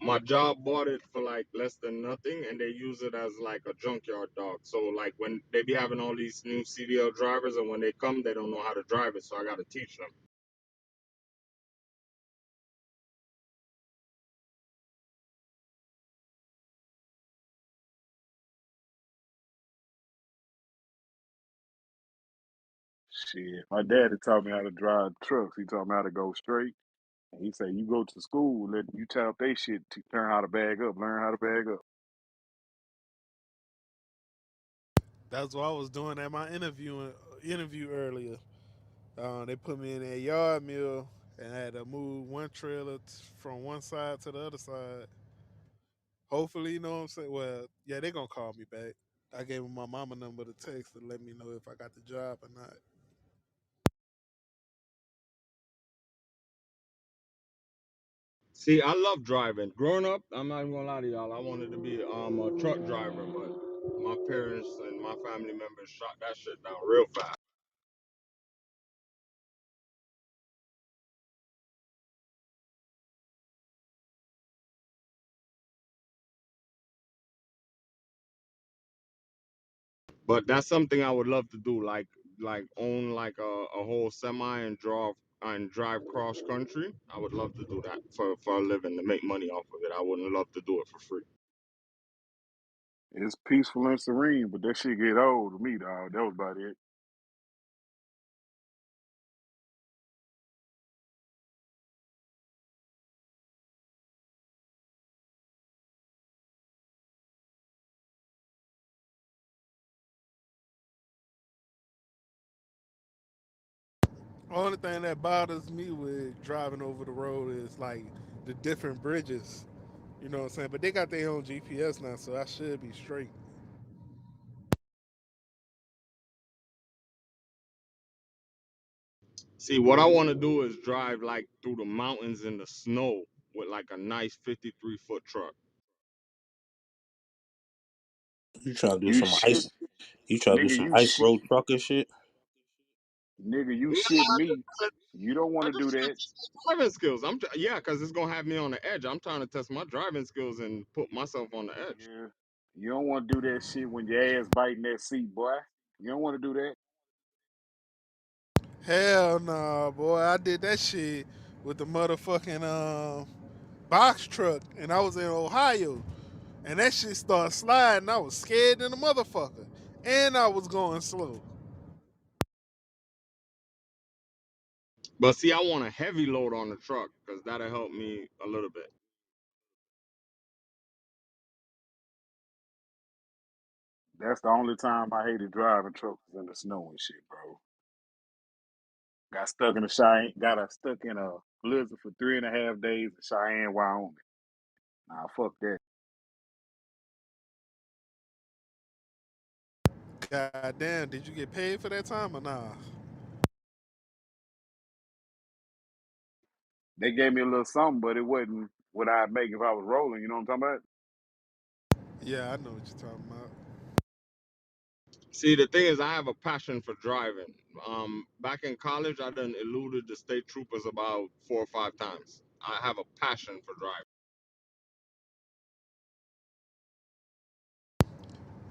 [SPEAKER 13] My job bought it for like less than nothing, and they use it as like a junkyard dog. So like when they be having all these new CDL drivers, and when they come, they don't know how to drive it, so I got to teach them.
[SPEAKER 10] Shit. My daddy taught me how to drive trucks. He taught me how to go straight. And he said, you go to school, let you tell they shit to learn how to bag up, learn how to bag up.
[SPEAKER 11] That's what I was doing at my interview. interview earlier. They put me in a yard mill and I had to move one trailer from one side to the other side. Hopefully, you know what I'm saying? Well, yeah, they going to call me back. I gave them my mama number to text to let me know if I got the job or not.
[SPEAKER 1] See, I love driving. Growing up, I'm not even gonna lie to y'all. I wanted to be a truck driver, but my parents and my family members shot that shit down real fast. But that's something I would love to do, like own like a whole semi and drive cross country. I would love to do that for a living to make money off of it. I wouldn't love to do it for free.
[SPEAKER 10] It's peaceful and serene, but that shit get old to me, dog. That was about it.
[SPEAKER 11] Only thing that bothers me with driving over the road is like the different bridges. You know what I'm saying? But they got their own GPS now, so I should be straight.
[SPEAKER 1] See, what I want to do is drive like through the mountains in the snow with like a nice 53-foot truck.
[SPEAKER 2] You trying to do
[SPEAKER 10] You
[SPEAKER 2] some
[SPEAKER 10] shit,
[SPEAKER 2] ice? You trying to do
[SPEAKER 10] nigga.
[SPEAKER 2] some
[SPEAKER 10] You
[SPEAKER 2] ice
[SPEAKER 10] shit,
[SPEAKER 2] road trucker shit?
[SPEAKER 10] nigga. You
[SPEAKER 1] No,
[SPEAKER 10] shit me. You don't want
[SPEAKER 1] I
[SPEAKER 10] to do
[SPEAKER 1] just got
[SPEAKER 10] that.
[SPEAKER 1] driving skills. Yeah, because it's gonna have me on the edge. I'm trying to test my driving skills and put myself on the edge.
[SPEAKER 10] Yeah. You don't want to do that shit when your ass biting that seat, boy. You don't want to do that.
[SPEAKER 11] Hell nah, boy. I did that shit with the motherfucking box truck, and I was in Ohio, and that shit started sliding. I was scared than a motherfucker, and I was going slow.
[SPEAKER 1] But see, I want a heavy load on the truck because that'll help me a little bit.
[SPEAKER 10] That's the only time I hated driving trucks in the snow and shit, bro. Got stuck in a blizzard for 3.5 days in Cheyenne, Wyoming. Nah, fuck that.
[SPEAKER 11] God damn, did you get paid for that time or nah?
[SPEAKER 10] They gave me a little something, but it wasn't what I'd make if I was rolling. You know what I'm talking about?
[SPEAKER 11] Yeah, I know what you're talking about.
[SPEAKER 1] See, the thing is, I have a passion for driving. Back in college, I done eluded the state troopers about 4 or 5 times. I have a passion for driving.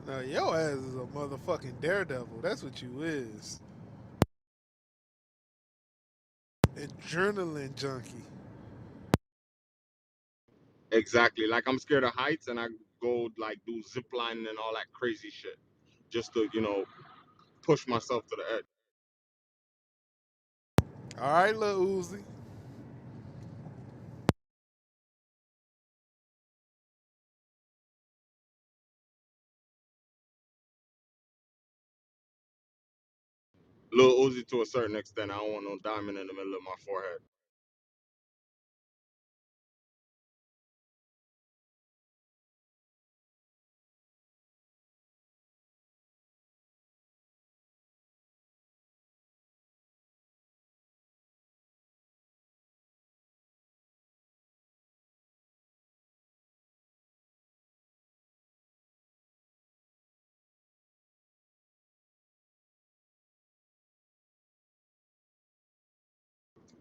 [SPEAKER 11] Now, your ass is a motherfucking daredevil. That's what you is. Adrenaline junkie.
[SPEAKER 1] Exactly. Like I'm scared of heights, and I go like do zip lining and all that crazy shit just to push myself to the edge.
[SPEAKER 11] All right, Lil Uzi.
[SPEAKER 1] Lil Uzi to a certain extent. I don't want no diamond in the middle of my forehead.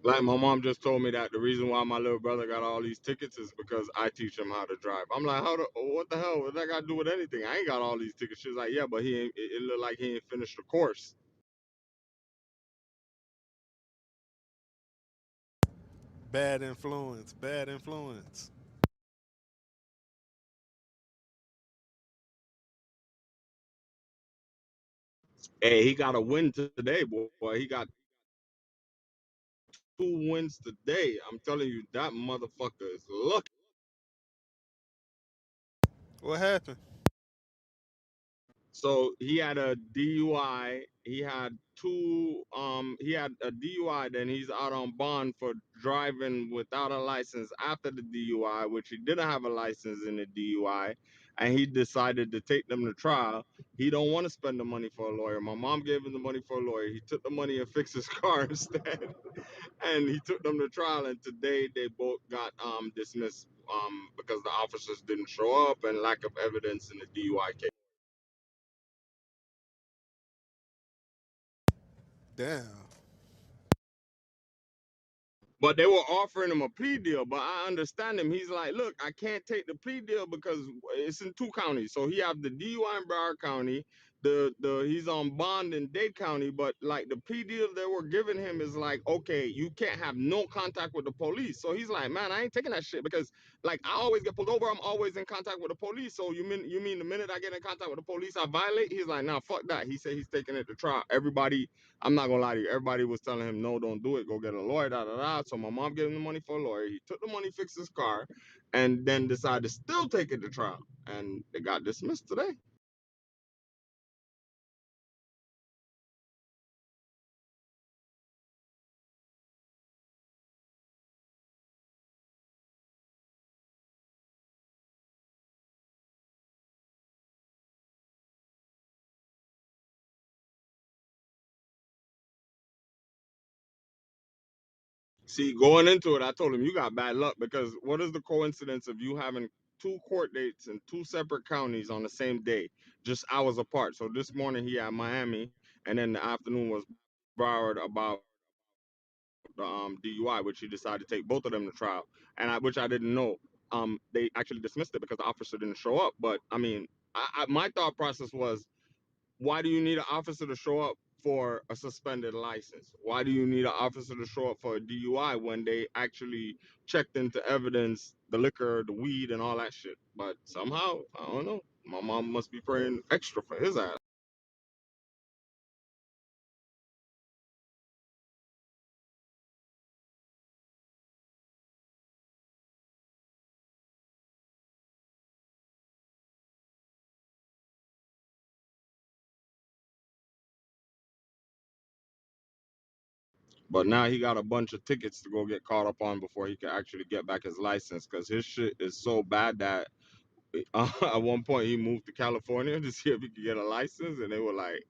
[SPEAKER 1] Like my mom just told me that the reason why my little brother got all these tickets is because I teach him how to drive. I'm like, what the hell? What that got to do with anything? I ain't got all these tickets. She's like, yeah, but he ain't. It looked like he ain't finished the course.
[SPEAKER 11] Bad influence. Bad influence.
[SPEAKER 1] Hey, he got a win today, boy. He got 2 wins today. I'm telling you, that motherfucker is lucky.
[SPEAKER 11] What happened?
[SPEAKER 1] So he had a DUI. He had he had a DUI, then he's out on bond for driving without a license after the DUI, which he didn't have a license in the DUI, and he decided to take them to trial. He don't want to spend the money for a lawyer. My mom gave him the money for a lawyer. He took the money and fixed his car instead. And he took them to trial, and today they both got dismissed because the officers didn't show up and lack of evidence in the DUI case.
[SPEAKER 11] Damn.
[SPEAKER 1] But they were offering him a plea deal, but I understand him. He's like, look, I can't take the plea deal because it's in two counties. So he have the DUI in Broward County, the he's on bond in Dade County, but like the plea deal they were giving him is like, okay, you can't have no contact with the police. So he's like, man, I ain't taking that shit because like I always get pulled over. I'm always in contact with the police. So you mean the minute I get in contact with the police, I violate? He's like, nah, fuck that. He said he's taking it to trial. Everybody, I'm not gonna lie to you. Everybody was telling him, no, don't do it. Go get a lawyer, da da da. So my mom gave him the money for a lawyer. He took the money, fixed his car, and then decided to still take it to trial. And it got dismissed today. See, going into it, I told him you got bad luck because what is the coincidence of you having two court dates in two separate counties on the same day, just hours apart? So this morning he had Miami, and then the afternoon was Broward about the DUI, which he decided to take both of them to trial, and which I didn't know. They actually dismissed it because the officer didn't show up. But I mean, my thought process was, why do you need an officer to show up for a suspended license? Why do you need an officer to show up for a DUI when they actually checked into evidence, the liquor, the weed, and all that shit? But somehow, I don't know. My mom must be praying extra for his ass. But now he got a bunch of tickets to go get caught up on before he can actually get back his license because his shit is so bad that at one point he moved to California to see if he could get a license, and they were like,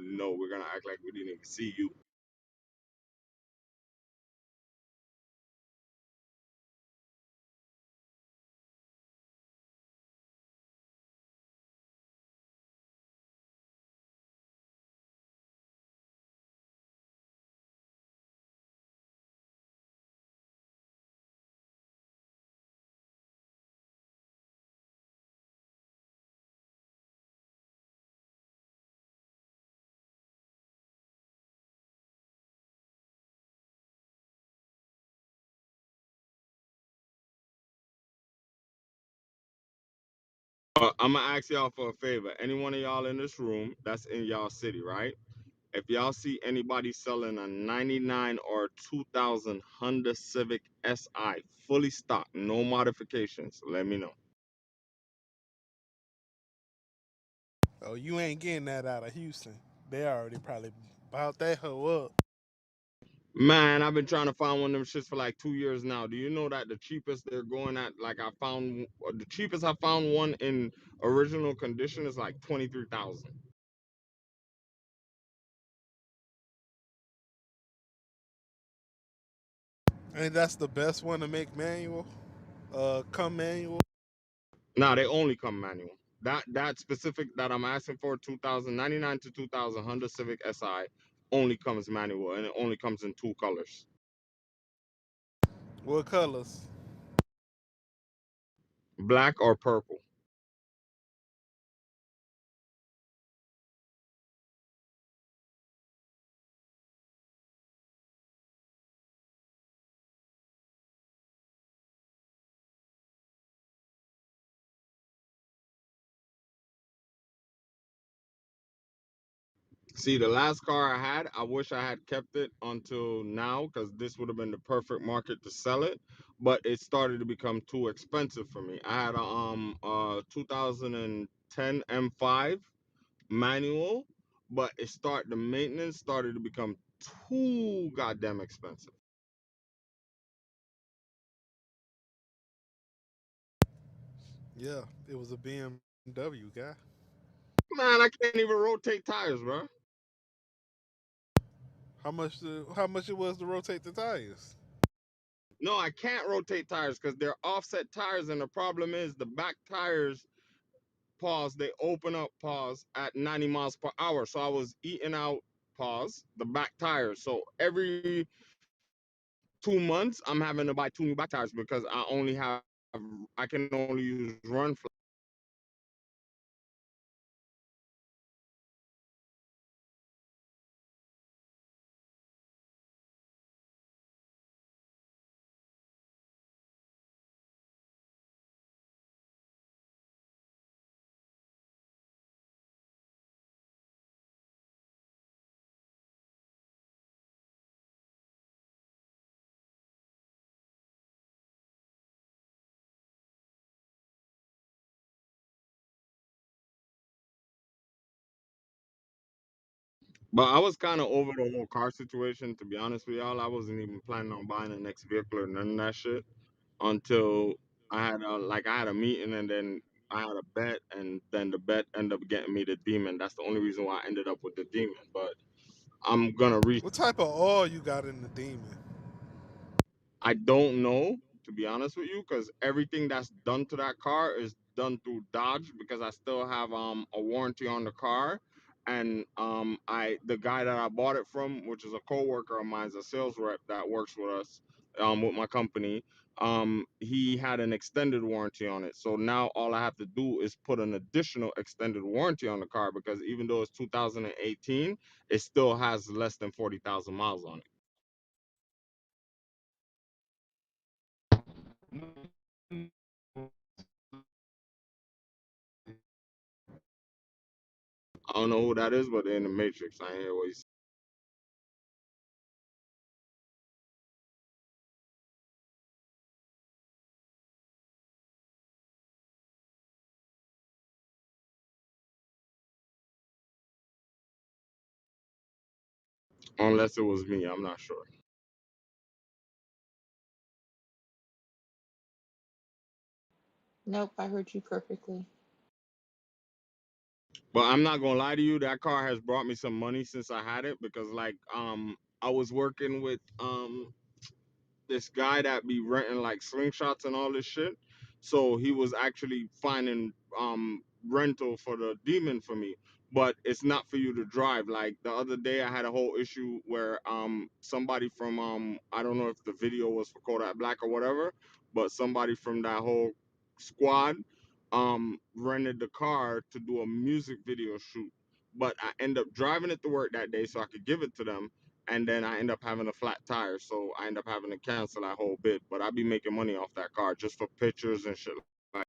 [SPEAKER 1] no, we're gonna act like we didn't even see you. I'm gonna ask y'all for a favor. Any one of y'all in this room that's in y'all city, right? If y'all see anybody selling a 99 or 2000 Honda Civic Si, fully stocked, no modifications, let me know.
[SPEAKER 11] Oh, you ain't getting that out of Houston. They already probably bought that hoe up.
[SPEAKER 1] Man, I've been trying to find one of them shits for like 2 years now. Do you know that the cheapest they're going at, like the cheapest I found one in original condition is like 23,000.
[SPEAKER 11] And that's the best one to make manual. Come manual.
[SPEAKER 1] Nah, they only come manual. That specific that I'm asking for, 2099 to 2000 Honda Civic Si, only comes manual and it only comes in two colors,
[SPEAKER 11] What colors?
[SPEAKER 1] black or purple. See, the last car I had, I wish I had kept it until now because this would have been the perfect market to sell it. But it started to become too expensive for me. I had a 2010 M5. manual, but the maintenance started to become too goddamn expensive.
[SPEAKER 11] Yeah, it was a BMW guy.
[SPEAKER 1] Man, I can't even rotate tires, bro.
[SPEAKER 11] How much it was to rotate the tires?
[SPEAKER 1] No, I can't rotate tires because they're offset tires, and the problem is the back tires pause, they open up pause at 90 miles per hour. So I was eating out pause the back tires. So every 2 months, I'm having to buy two new back tires because I can only use run flat. But I was kind of over the whole car situation, to be honest with y'all. I wasn't even planning on buying the next vehicle or none of that shit until I had a meeting, and then I had a bet, and then the bet ended up getting me the demon. That's the only reason why I ended up with the demon. But I'm gonna reach.
[SPEAKER 11] What type of oil you got in the Demon?
[SPEAKER 1] I don't know, to be honest with you, because everything that's done to that car is done through Dodge because I still have a warranty on the car. And the guy that I bought it from, which is a coworker of mine, is a sales rep that works with us, with my company. He had an extended warranty on it. So now all I have to do is put an additional extended warranty on the car because even though it's 2018, it still has less than 40,000 miles on it. I don't know who that is, but they're in the Matrix. I ain't hear what he said. Unless it was me, I'm not sure.
[SPEAKER 14] Nope, I heard you perfectly.
[SPEAKER 1] But I'm not gonna lie to you, that car has brought me some money since I had it because I was working with this guy that be renting like slingshots and all this shit. So he was actually finding rental for the demon for me. But it's not for you to drive. Like the other day I had a whole issue where somebody from I don't know if the video was for Kodak Black or whatever, but somebody from that whole squad rented the car to do a music video shoot. But I end up driving it to work that day so I could give it to them, and then I end up having a flat tire, so I end up having to cancel that whole bid. But I be making money off that car just for pictures and shit. Like,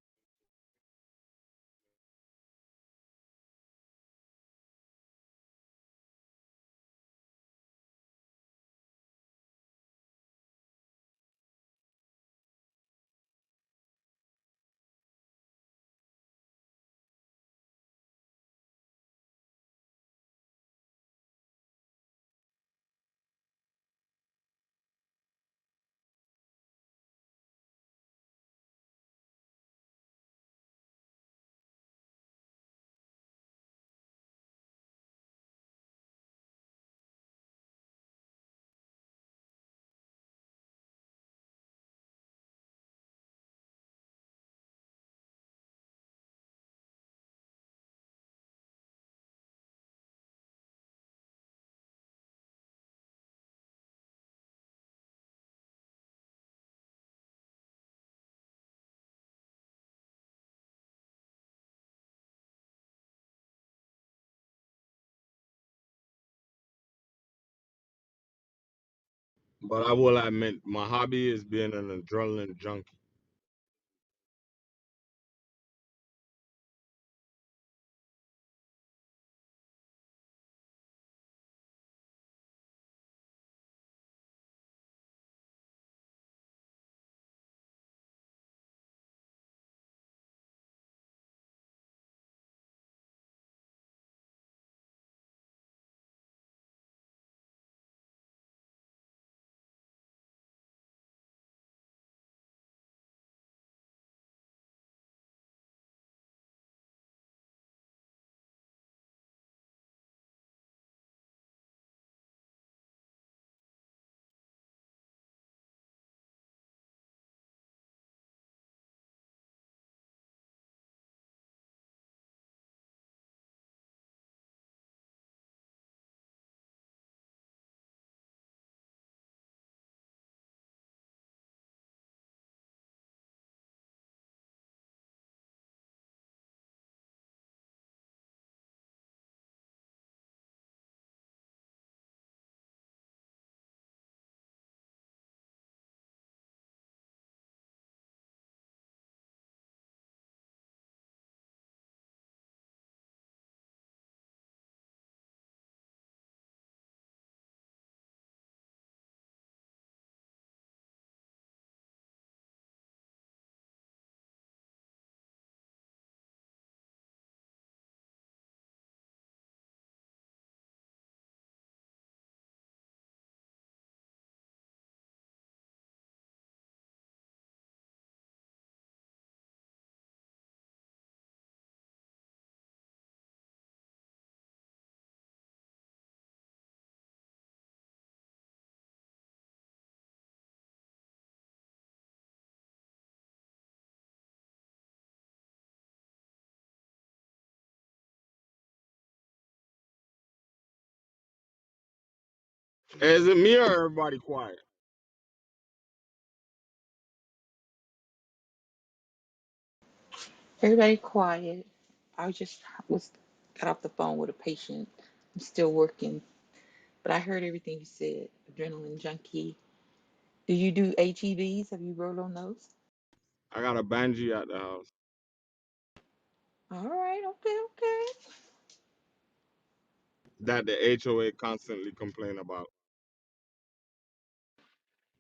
[SPEAKER 1] but I will admit, my hobby is being an adrenaline junkie. Is it me or everybody quiet?
[SPEAKER 14] Everybody quiet. I just was got off the phone with a patient. I'm still working, but I heard everything you said. Adrenaline junkie. Do you do HEVs? Have you rolled on those?
[SPEAKER 1] I got a banji at the house
[SPEAKER 14] All right, okay, okay.
[SPEAKER 1] that the HOA constantly complain about.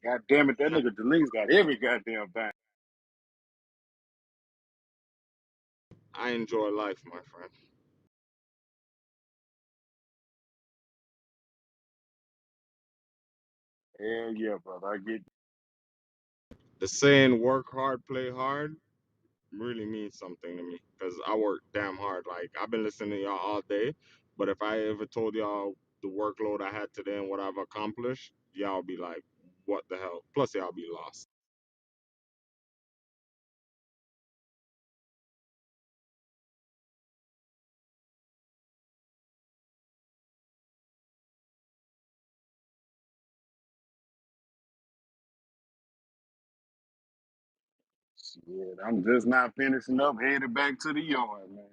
[SPEAKER 10] God damn it, that nigga Delise got every goddamn thing.
[SPEAKER 1] I enjoy life, my friend.
[SPEAKER 10] Hell yeah, brother. I get
[SPEAKER 1] The saying "work hard, play hard" really means something to me because I work damn hard. Like I've been listening to y'all all day, but if I ever told y'all the workload I had today and what I've accomplished, y'all be like, "What the hell?" Plus, y'all be lost.
[SPEAKER 10] shit. I'm just not finishing up, headed back to the yard, man.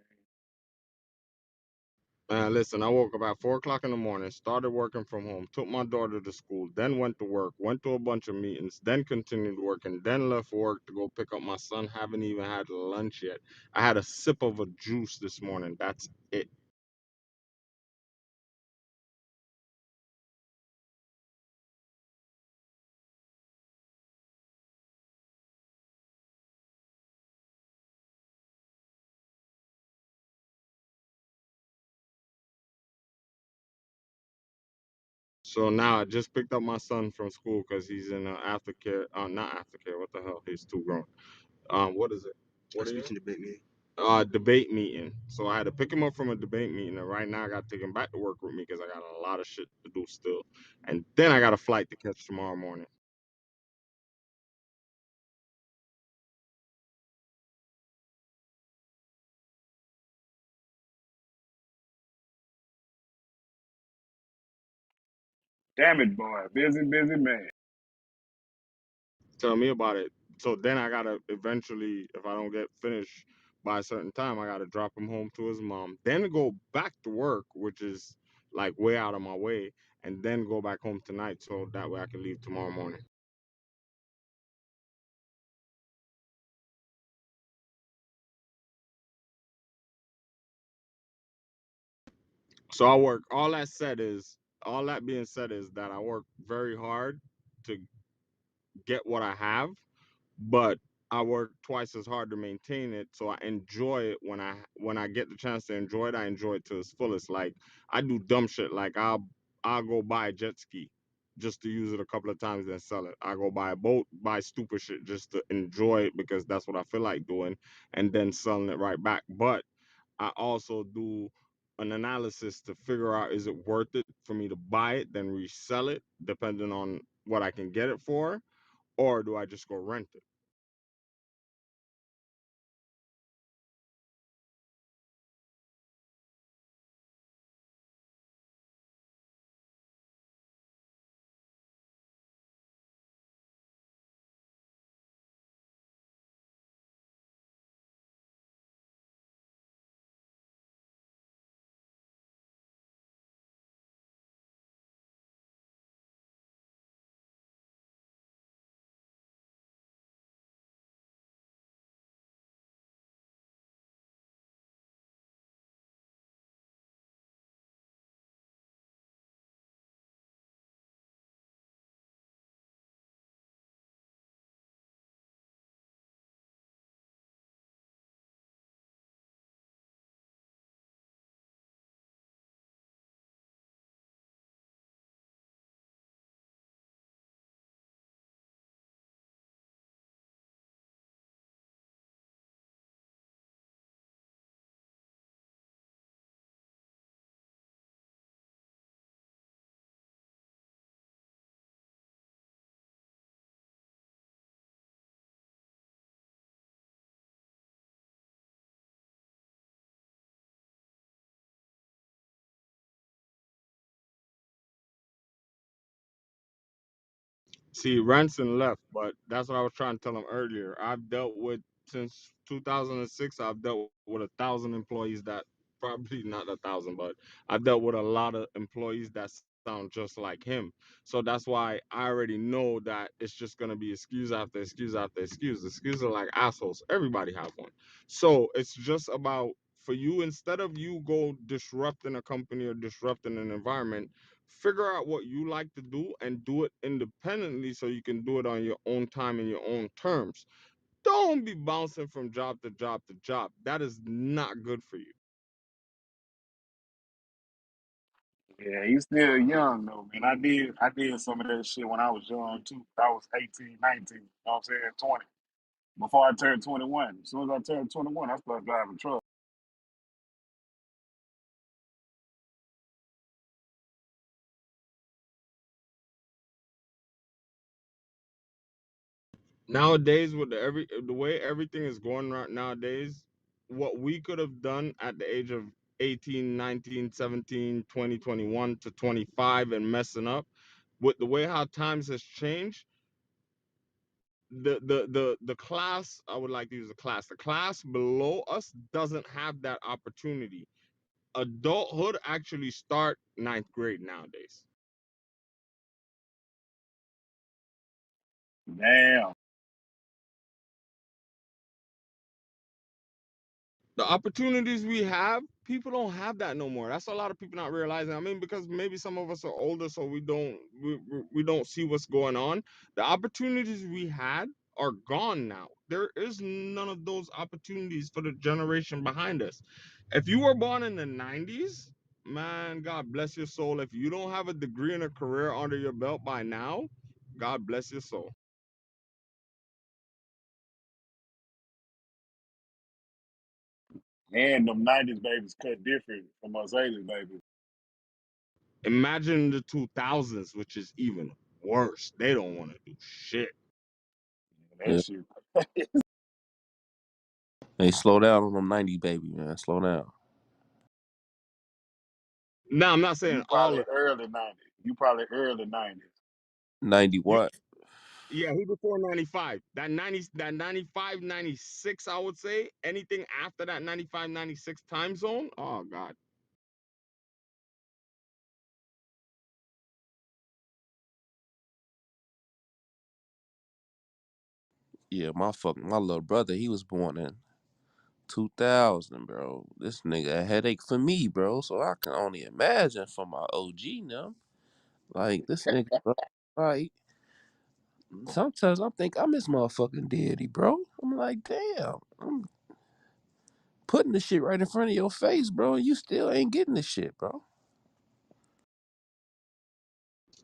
[SPEAKER 1] Man, listen, I woke up at 4 o'clock in the morning, started working from home, took my daughter to school, then went to work, went to a bunch of meetings, then continued working, then left work to go pick up my son. Haven't even had lunch yet. I had a sip of a juice this morning. That's it. So now I just picked up my son from school because he's in aftercare. Not aftercare. What the hell? He's too grown. What is it? What are you? Debate meeting. Debate meeting. So I had to pick him up from a debate meeting, and right now I got to take him back to work with me because I got a lot of shit to do still, and then I got a flight to catch tomorrow morning.
[SPEAKER 10] Damn it, boy. Busy, busy man.
[SPEAKER 1] Tell me about it. So then I gotta eventually, if I don't get finished by a certain time, I gotta drop him home to his mom, then go back to work, which is like way out of my way, and then go back home tonight so that way I can leave tomorrow morning. So I work. All that being said is that I work very hard to get what I have, but I work twice as hard to maintain it. So I enjoy it when I get the chance to enjoy it. I enjoy it to its fullest. Like I do dumb shit. Like I'll go buy a jet ski just to use it a couple of times then sell it. I go buy a boat, buy stupid shit just to enjoy it because that's what I feel like doing, and then selling it right back. But I also do an analysis to figure out is it worth it for me to buy it, then resell it, depending on what I can get it for, or do I just go rent it? See, Ranson left, but that's what I was trying to tell him earlier. I've dealt with since 2006. I've dealt with 1,000 employees that probably not 1,000, but I've dealt with a lot of employees that sound just like him. So that's why I already know that it's just gonna be excuse after excuse after excuse. Excuses are like assholes. Everybody have one. So it's just about for you instead of you go disrupting a company or disrupting an environment, figure out what you like to do and do it independently so you can do it on your own time and your own terms. Don't be bouncing from job to job to job. That is not good for you.
[SPEAKER 10] Yeah, he's still young though, man. I did some of that shit when I was young too. I was 18, 19, you know what I'm saying, 20. Before I turned 21. As soon as I turned 21, I started driving truck.
[SPEAKER 1] Nowadays, with the way everything is going right nowadays, what we could have done at the age of 18, 19, 17, 20, 21 to 25 and messing up, with the way how times has changed, the class, I would like to use the class below us doesn't have that opportunity. Adulthood actually start ninth grade nowadays.
[SPEAKER 10] Damn.
[SPEAKER 1] The opportunities we have, people don't have that no more. That's a lot of people not realizing. I mean, because maybe some of us are older, so we don't see what's going on. The opportunities we had are gone now. There is none of those opportunities for the generation behind us. If you were born in the 90s, man, God bless your soul. If you don't have a degree and a career under your belt by now, God bless your soul.
[SPEAKER 10] And them 90s babies cut different from us 80s babies.
[SPEAKER 1] Imagine the 2000s, which is even worse. They don't want to do shit.
[SPEAKER 10] That
[SPEAKER 7] Yeah.
[SPEAKER 10] shit.
[SPEAKER 7] Hey, slow down on them 90 baby, man. Slow down.
[SPEAKER 1] Now, I'm not saying
[SPEAKER 10] You
[SPEAKER 1] all
[SPEAKER 10] probably
[SPEAKER 1] of
[SPEAKER 10] early 90s. You probably early 90s.
[SPEAKER 7] 90
[SPEAKER 1] you.
[SPEAKER 7] what?
[SPEAKER 1] Yeah, he before 95. That 90, that 95, 96, I would say. Anything after that 95, 96 time zone, oh God.
[SPEAKER 7] Yeah, my little brother, he was born in 2000, bro. This nigga a headache for me, bro. So I can only imagine for my OG now. Like this nigga, bro, like sometimes I think I'm his motherfucking daddy, bro. I'm like, damn, I'm putting the shit right in front of your face, bro, and you still ain't getting the shit, bro.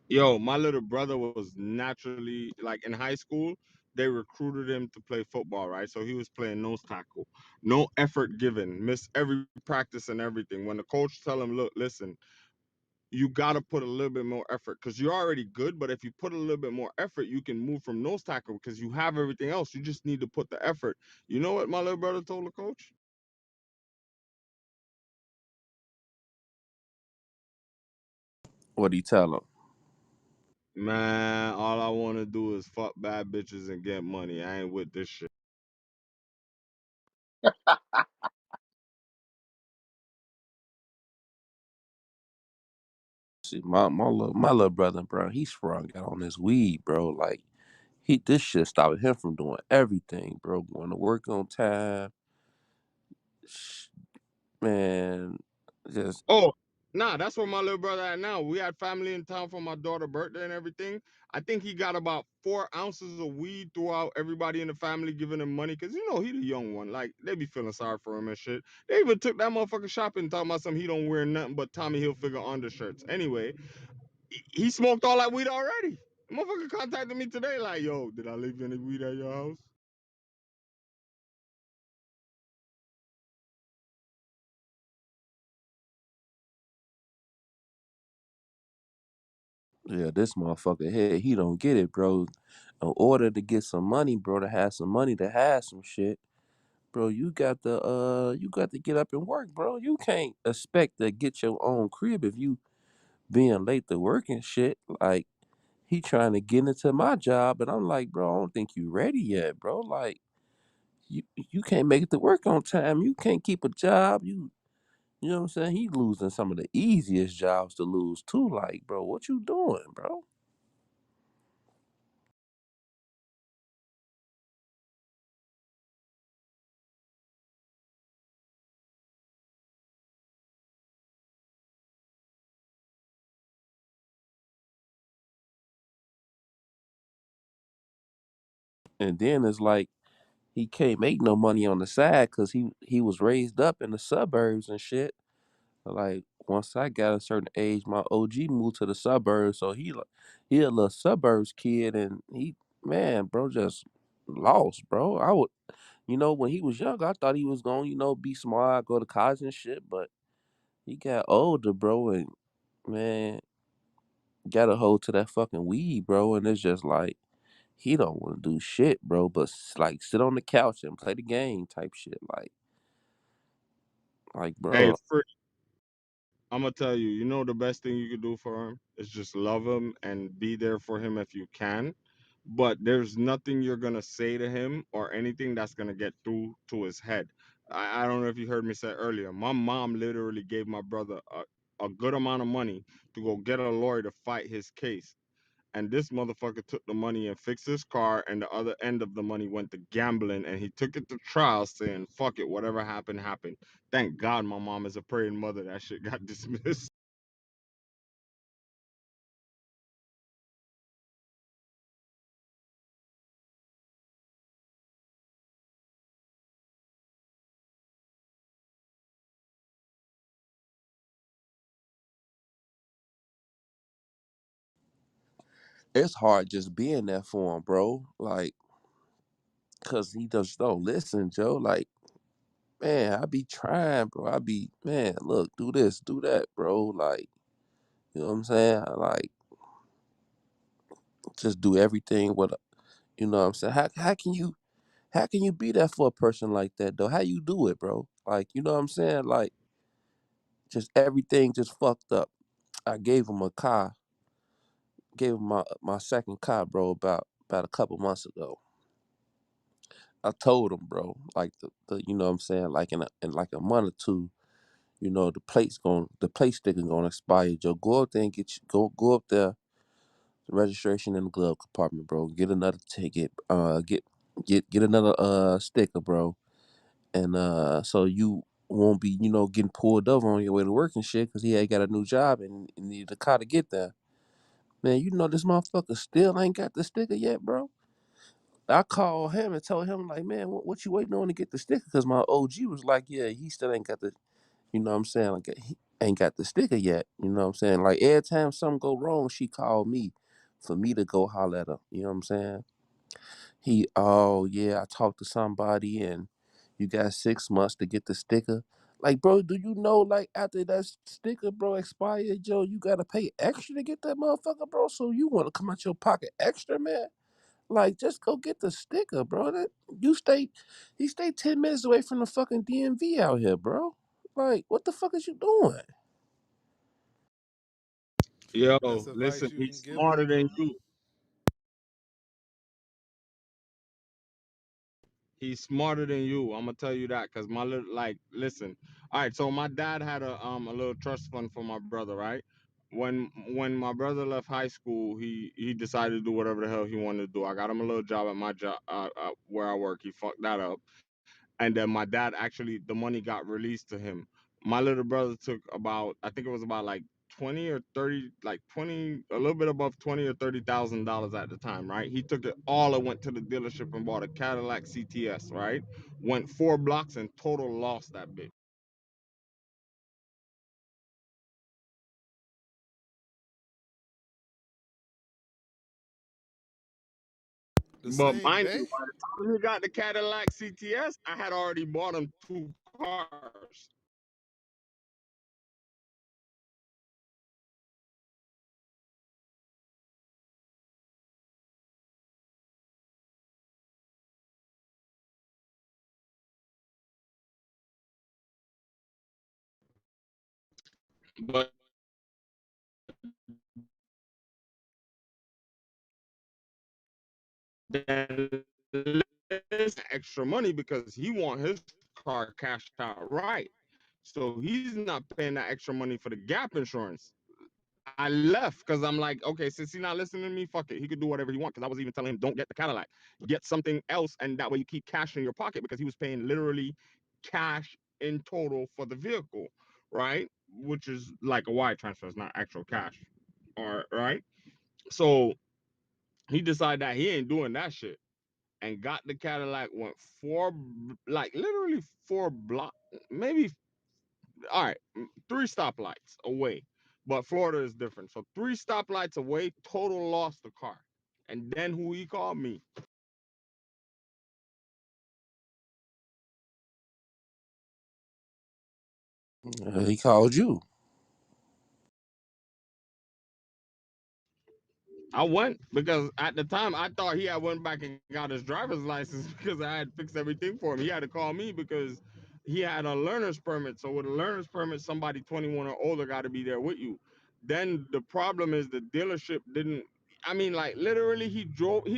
[SPEAKER 1] Yo, my little brother was naturally like in high school. They recruited him to play football, right? So he was playing nose tackle, no effort given, missed every practice and everything. When the coach tell him, "Look, listen, you got to put a little bit more effort because you're already good. But if you put a little bit more effort, you can move from nose tackle because you have everything else. You just need to put the effort." You know what my little brother told the coach?
[SPEAKER 7] What do you tell him?
[SPEAKER 1] Man, all I want to do is fuck bad bitches and get money. I ain't with this shit.
[SPEAKER 7] See, my little brother, bro, he's sprung out on this weed, bro. Like this shit stopped him from doing everything, bro. Going to work on time, sh- man. Just
[SPEAKER 1] Oh, nah, that's where my little brother at now. We had family in town for my daughter's birthday and everything. I think he got about 4 ounces of weed throughout everybody in the family giving him money because you know he the young one. Like they be feeling sorry for him and shit. They even took that motherfucker shopping talking about something he don't wear nothing but Tommy Hilfiger undershirts. Anyway, he smoked all that weed already. The motherfucker contacted me today like, yo, did I leave any weed at your house?
[SPEAKER 7] yeah, this motherfucker here, he don't get it, bro. In order to get some money, bro, to have some money to have some shit, bro, you got to get up and work, bro. You can't expect to get your own crib if you being late to work and shit. Like He trying to get into my job, and I'm like, bro, I don't think you ready yet, bro. Like, you can't make it to work on time. You can't keep a job. You know what I'm saying? He losing some of the easiest jobs to lose too. Like, bro, what you doing, bro? And then it's like he can't make no money on the side because he was raised up in the suburbs and shit. Like once I got a certain age, my OG moved to the suburbs, so he a little suburbs kid, and he man, bro, just lost, bro. I would, when he was young, I thought he was gonna, be smart, go to college and shit, but he got older, bro, and man, got a hold to that fucking weed, bro, and it's just like he don't want to do shit, bro, but like sit on the couch and play the game type shit, like,
[SPEAKER 1] Hey,
[SPEAKER 7] bro.
[SPEAKER 1] free. I'm gonna tell you, you know the best thing you could do for him is just love him and be there for him if you can. But there's nothing you're gonna say to him or anything that's gonna get through to his head. I don't know if you heard me say earlier. My mom literally gave my brother a good amount of money to go get a lawyer to fight his case. And this motherfucker took the money and fixed his car, and the other end of the money went to gambling, and he took it to trial saying, fuck it, whatever happened, happened. Thank God my mom is a praying mother. That shit got dismissed.
[SPEAKER 7] It's hard just being there for him, bro. Like, cause he just don't listen, Joe. Like, man, I be trying, bro. I be, man, look, do this, do that, bro. Like, you know what I'm saying? Like, just do everything with, you know what I'm saying? How can you be there for a person like that though? How you do it, bro? Like, you know what I'm saying? Like, just everything just fucked up. I gave him a car, gave him my second car, bro, about a couple months ago. I told him, bro, like the you know what I'm saying, like in like a month or two, the plate sticker gonna expire. Joe, go up there and go up there, the registration in the glove compartment, bro. Get another ticket, get another sticker, bro. And so you won't be, getting pulled over on your way to work and shit because he ain't got a new job and needed a car to get there. Man, this motherfucker still ain't got the sticker yet, bro. I called him and told him, like, man, what you waiting on to get the sticker? Because my OG was like, yeah, he still ain't got the, you know what I'm saying? Like, he ain't got the sticker yet. You know what I'm saying? Like, every time something go wrong, she called me for me to go holler at her. You know what I'm saying? Oh, yeah, I talked to somebody and you got 6 months to get the sticker. Like, bro, do you know, like, after that sticker, bro, expired, Joe, you got to pay extra to get that motherfucker, bro? So you want to come out your pocket extra, man? Like, just go get the sticker, bro. He stayed 10 minutes away from the fucking DMV out here, bro. Like, what the fuck is you doing?
[SPEAKER 1] Yo,
[SPEAKER 11] Best advice
[SPEAKER 1] listen,
[SPEAKER 11] you can
[SPEAKER 1] he's
[SPEAKER 11] give
[SPEAKER 1] smarter
[SPEAKER 11] them.
[SPEAKER 1] than you. He's smarter than you. I'm gonna tell you that because my little like, listen. All right, so my dad had a little trust fund for my brother, right? When my brother left high school, he decided to do whatever the hell he wanted to do. I got him a little job at my job where I work. He fucked that up, and then my dad actually the money got released to him. My little brother took about, I think it was about like 20 or 30, like 20, a little bit above 20 or $30,000 at the time, right? He took it all and went to the dealership and bought a Cadillac CTS, right? Went 4 blocks and total lost that bitch.
[SPEAKER 11] The
[SPEAKER 1] But
[SPEAKER 11] same
[SPEAKER 1] mind
[SPEAKER 11] day?
[SPEAKER 1] you, by the time he got the Cadillac CTS, I had already bought him 2 cars. But then extra money because he want his car cashed out right. So he's not paying that extra money for the gap insurance. I left because I'm like, okay, since he's not listening to me, fuck it. He could do whatever he wants. Because I was even telling him, don't get the Cadillac, get something else, and that way you keep cash in your pocket because he was paying literally cash in total for the vehicle, right? Which is like a wire transfer, it's not actual cash, or right. So he decided that he ain't doing that shit and got the Cadillac. Went like literally 4 block, maybe all right, 3 stoplights away. But Florida is different. So 3 stoplights away, total lost the car. And then who he called me.
[SPEAKER 7] He called you.
[SPEAKER 1] I went because at the time I thought he had went back and got his driver's license because I had fixed everything for him. He had to call me because he had a learner's permit. So with a learner's permit, somebody 21 or older got to be there with you. Then the problem is the dealership didn't. I mean, like literally, he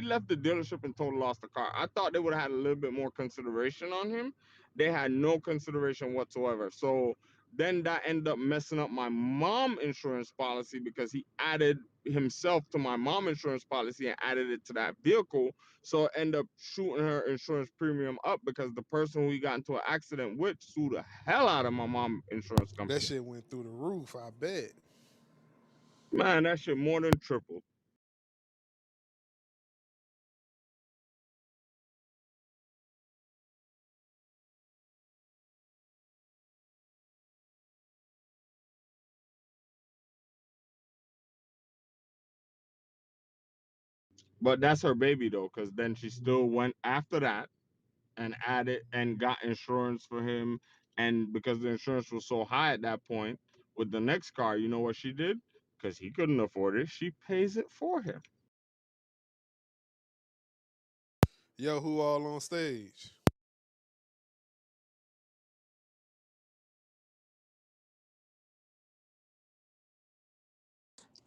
[SPEAKER 1] left the dealership and total lost the car. I thought they would have had a little bit more consideration on him. They had no consideration whatsoever. So then that ended up messing up my mom insurance policy because he added himself to my mom insurance policy and added it to that vehicle. So it ended up shooting her insurance premium up because the person who he got into an accident with sued the hell out of my mom insurance
[SPEAKER 11] That
[SPEAKER 1] company.
[SPEAKER 11] shit went through the roof, I bet.
[SPEAKER 1] Man, that shit more than triple. But that's her baby though, because then she still went after that and added and got insurance for him. And because the insurance was so high at that point with the next car, you know what she did? Because he couldn't afford it, she pays it for him.
[SPEAKER 11] Yo, who all on stage?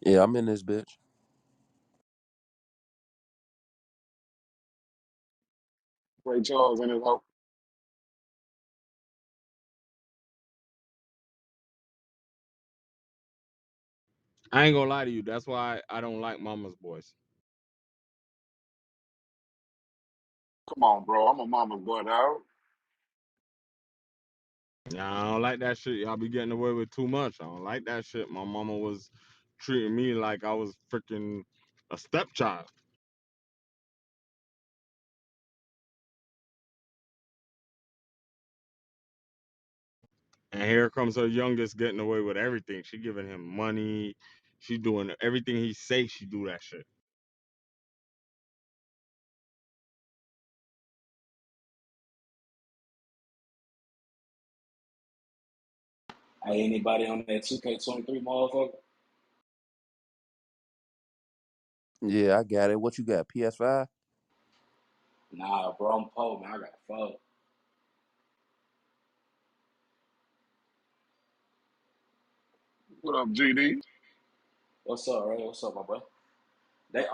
[SPEAKER 7] Yeah, I'm in this bitch.
[SPEAKER 10] Ray Charles in his house.
[SPEAKER 1] I ain't gonna lie to you. That's why I don't like mama's boys.
[SPEAKER 10] Come on, bro. I'm a mama's boy, dog.
[SPEAKER 1] Yeah, I don't like that shit. Y'all be getting away with too much. I don't like that shit. My mama was treating me like I was freaking a stepchild. And here comes her youngest getting away with everything. She giving him money. She doing everything he say. She do that shit.
[SPEAKER 18] Hey, anybody on that 2K23 motherfucker?
[SPEAKER 7] Yeah, I got it. What you got? PS5?
[SPEAKER 18] Nah, bro, I'm poor, man. I got a phone.
[SPEAKER 10] What up, GD?
[SPEAKER 18] What's up, Ray? What's up, my boy? They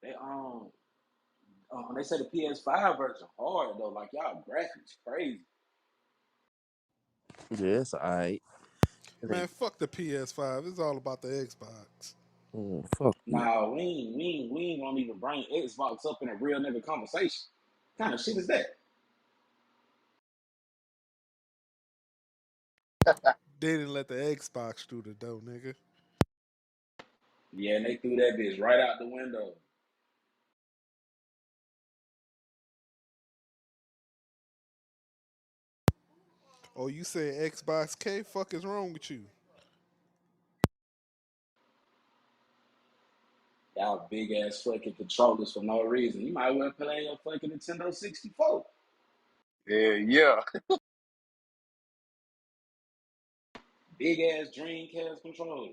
[SPEAKER 18] they they say the PS5 version hard though. Like y'all graphics crazy.
[SPEAKER 7] Yeah, it's alright. It
[SPEAKER 11] Man,
[SPEAKER 7] ain't.
[SPEAKER 11] fuck the PS5. It's all about the Xbox.
[SPEAKER 7] Fuck you.
[SPEAKER 18] Nah, we ain't gonna even bring Xbox up in a real nigga conversation. What kind of shit is that?
[SPEAKER 11] They didn't let the Xbox through the door, nigga.
[SPEAKER 18] Yeah, and they threw that bitch right out the window.
[SPEAKER 11] Oh, you say Xbox K? Fuck is wrong with you?
[SPEAKER 18] Y'all big ass fucking controllers for no reason. You might well play your fucking Nintendo 64.
[SPEAKER 10] Yeah, yeah.
[SPEAKER 18] Big ass Dreamcast controller.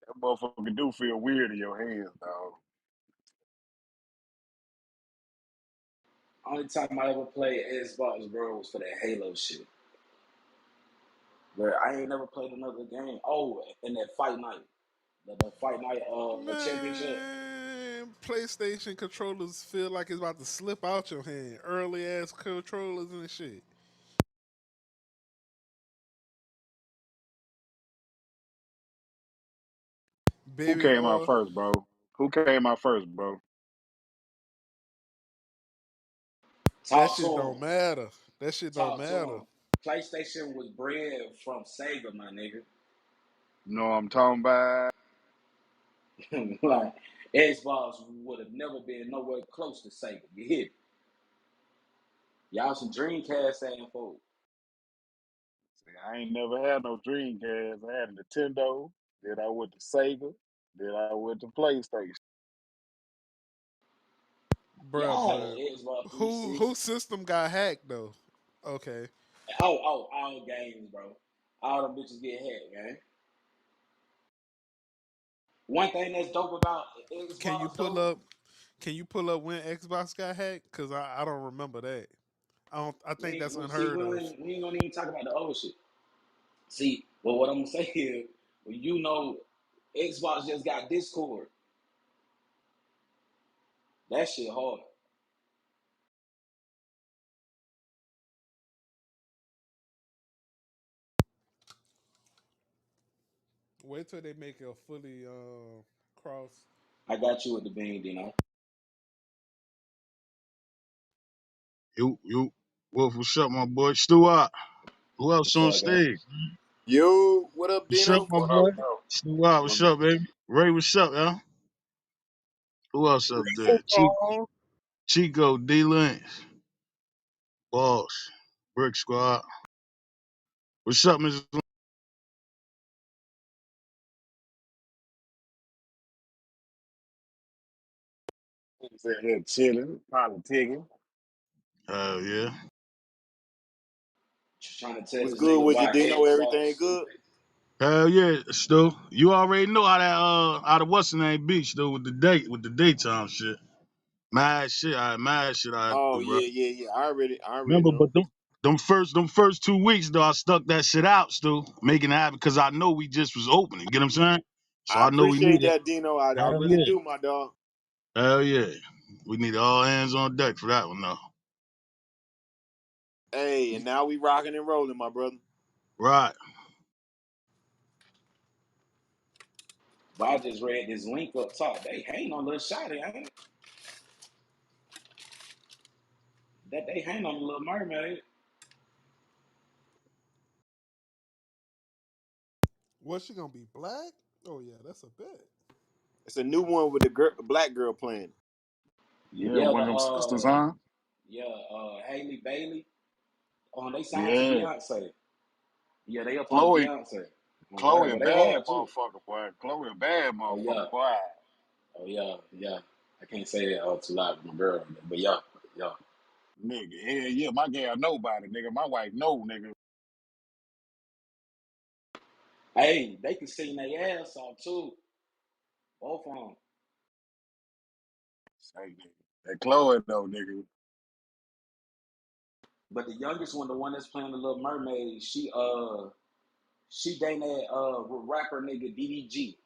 [SPEAKER 10] That motherfucker do feel weird in your hands, dog.
[SPEAKER 18] Only time I ever played Xbox, bro, was for that Halo shit. But I ain't never played another game. Oh, and that fight night, the fight night championship.
[SPEAKER 11] Man, PlayStation controllers feel like it's about to slip out your hand. Early ass controllers and shit.
[SPEAKER 10] Who
[SPEAKER 11] Baby,
[SPEAKER 10] came out first, bro? Who came out first, bro?
[SPEAKER 11] that
[SPEAKER 18] Talk to
[SPEAKER 11] shit don't
[SPEAKER 18] him.
[SPEAKER 11] matter. That shit don't
[SPEAKER 18] Talk to
[SPEAKER 11] matter.
[SPEAKER 18] him. PlayStation was bred from Sega, my nigga.
[SPEAKER 10] You know what I'm talking about?
[SPEAKER 18] Like Xbox would have never been nowhere close to Sega. You hit y'all some Dreamcast saying folks.
[SPEAKER 10] See, I ain't never had no Dreamcast. I had a Nintendo. Then I went to Sega. Then I went to PlayStation.
[SPEAKER 18] Y'all
[SPEAKER 11] Bruh,
[SPEAKER 18] had an
[SPEAKER 11] but
[SPEAKER 18] Xbox
[SPEAKER 11] whose
[SPEAKER 18] 360.
[SPEAKER 11] system got hacked though? Okay.
[SPEAKER 18] All games, bro. All them bitches get hacked, man. One thing that's dope about
[SPEAKER 11] Can you
[SPEAKER 18] Xbox
[SPEAKER 11] pull
[SPEAKER 18] though,
[SPEAKER 11] up when Xbox got hacked? Cause I don't remember that. I think that's unheard of.
[SPEAKER 18] we ain't gonna even talk about the old shit. See, well, what I'm gonna say is, well, Xbox just got Discord. That shit hard.
[SPEAKER 11] Wait till they make a fully cross.
[SPEAKER 18] I got you with the bean, Dino.
[SPEAKER 1] You, Wolf, what's up, my boy? Stuart. Who else
[SPEAKER 18] What's
[SPEAKER 1] on
[SPEAKER 18] up, gang?
[SPEAKER 1] stage?
[SPEAKER 3] Yo, what up,
[SPEAKER 1] What's up,
[SPEAKER 3] Dino?
[SPEAKER 1] my
[SPEAKER 10] What up,
[SPEAKER 1] boy?
[SPEAKER 10] bro?
[SPEAKER 1] Stuart, what's
[SPEAKER 10] What's
[SPEAKER 1] up, baby? Ray, what's up, y'all? Who else up there?
[SPEAKER 10] up?
[SPEAKER 1] Chico, D Lance, Boss, Brick Squad. What's up, Mrs.
[SPEAKER 10] Sitting here chilling, politicking.
[SPEAKER 1] Hell yeah.
[SPEAKER 18] Just trying to tell
[SPEAKER 3] What's
[SPEAKER 18] this
[SPEAKER 3] good
[SPEAKER 18] nigga
[SPEAKER 3] with you,
[SPEAKER 18] why
[SPEAKER 3] Dino?
[SPEAKER 18] Xbox
[SPEAKER 3] Everything good?
[SPEAKER 18] stupid.
[SPEAKER 1] Hell yeah, Stu. You already know how that out of what's the name beach though with the daytime shit. Mad shit I
[SPEAKER 3] Oh
[SPEAKER 1] do, bro.
[SPEAKER 3] yeah. I already
[SPEAKER 1] Remember,
[SPEAKER 3] know.
[SPEAKER 1] but them first 2 weeks though, I stuck that shit out, Stu, making it happen because I know we just was opening. Get what I'm saying? So
[SPEAKER 3] I
[SPEAKER 1] I know we
[SPEAKER 3] appreciate
[SPEAKER 1] needed.
[SPEAKER 3] that, Dino. I
[SPEAKER 1] Hell
[SPEAKER 3] really
[SPEAKER 1] yeah.
[SPEAKER 3] do, my dog.
[SPEAKER 1] Hell yeah. We need all hands on deck for that one though.
[SPEAKER 3] Hey, and now we rocking and rolling, my brother.
[SPEAKER 1] Right.
[SPEAKER 18] But I just read this link up top. They hang on Little Shotty, ain't it? That they hang on the Little Mermaid.
[SPEAKER 11] What's she gonna be black? Oh yeah, that's a bet.
[SPEAKER 3] It's a new one with the black girl playing.
[SPEAKER 10] Yeah,
[SPEAKER 18] Yeah,
[SPEAKER 10] one of them sisters, huh?
[SPEAKER 18] Haley Bailey. They signed to
[SPEAKER 10] Yeah.
[SPEAKER 18] Beyonce. Yeah, they up under
[SPEAKER 10] Chloe,
[SPEAKER 18] Beyonce. Oh God,
[SPEAKER 10] Chloe a
[SPEAKER 18] but they
[SPEAKER 10] bad
[SPEAKER 18] hard too.
[SPEAKER 10] motherfucker, boy. Chloe a bad
[SPEAKER 18] Oh yeah,
[SPEAKER 10] motherfucker, boy.
[SPEAKER 18] yeah. I can't say that too loud with my girl, but yeah, yeah.
[SPEAKER 10] Nigga, hell yeah, my gal nobody, nigga. My wife know, nigga.
[SPEAKER 18] Hey, they can sing their ass off too. Both of them.
[SPEAKER 10] Say, nigga. That Chloe though, nigga.
[SPEAKER 18] But the youngest one, the one that's playing the Little Mermaid, she dating that rapper nigga DDG.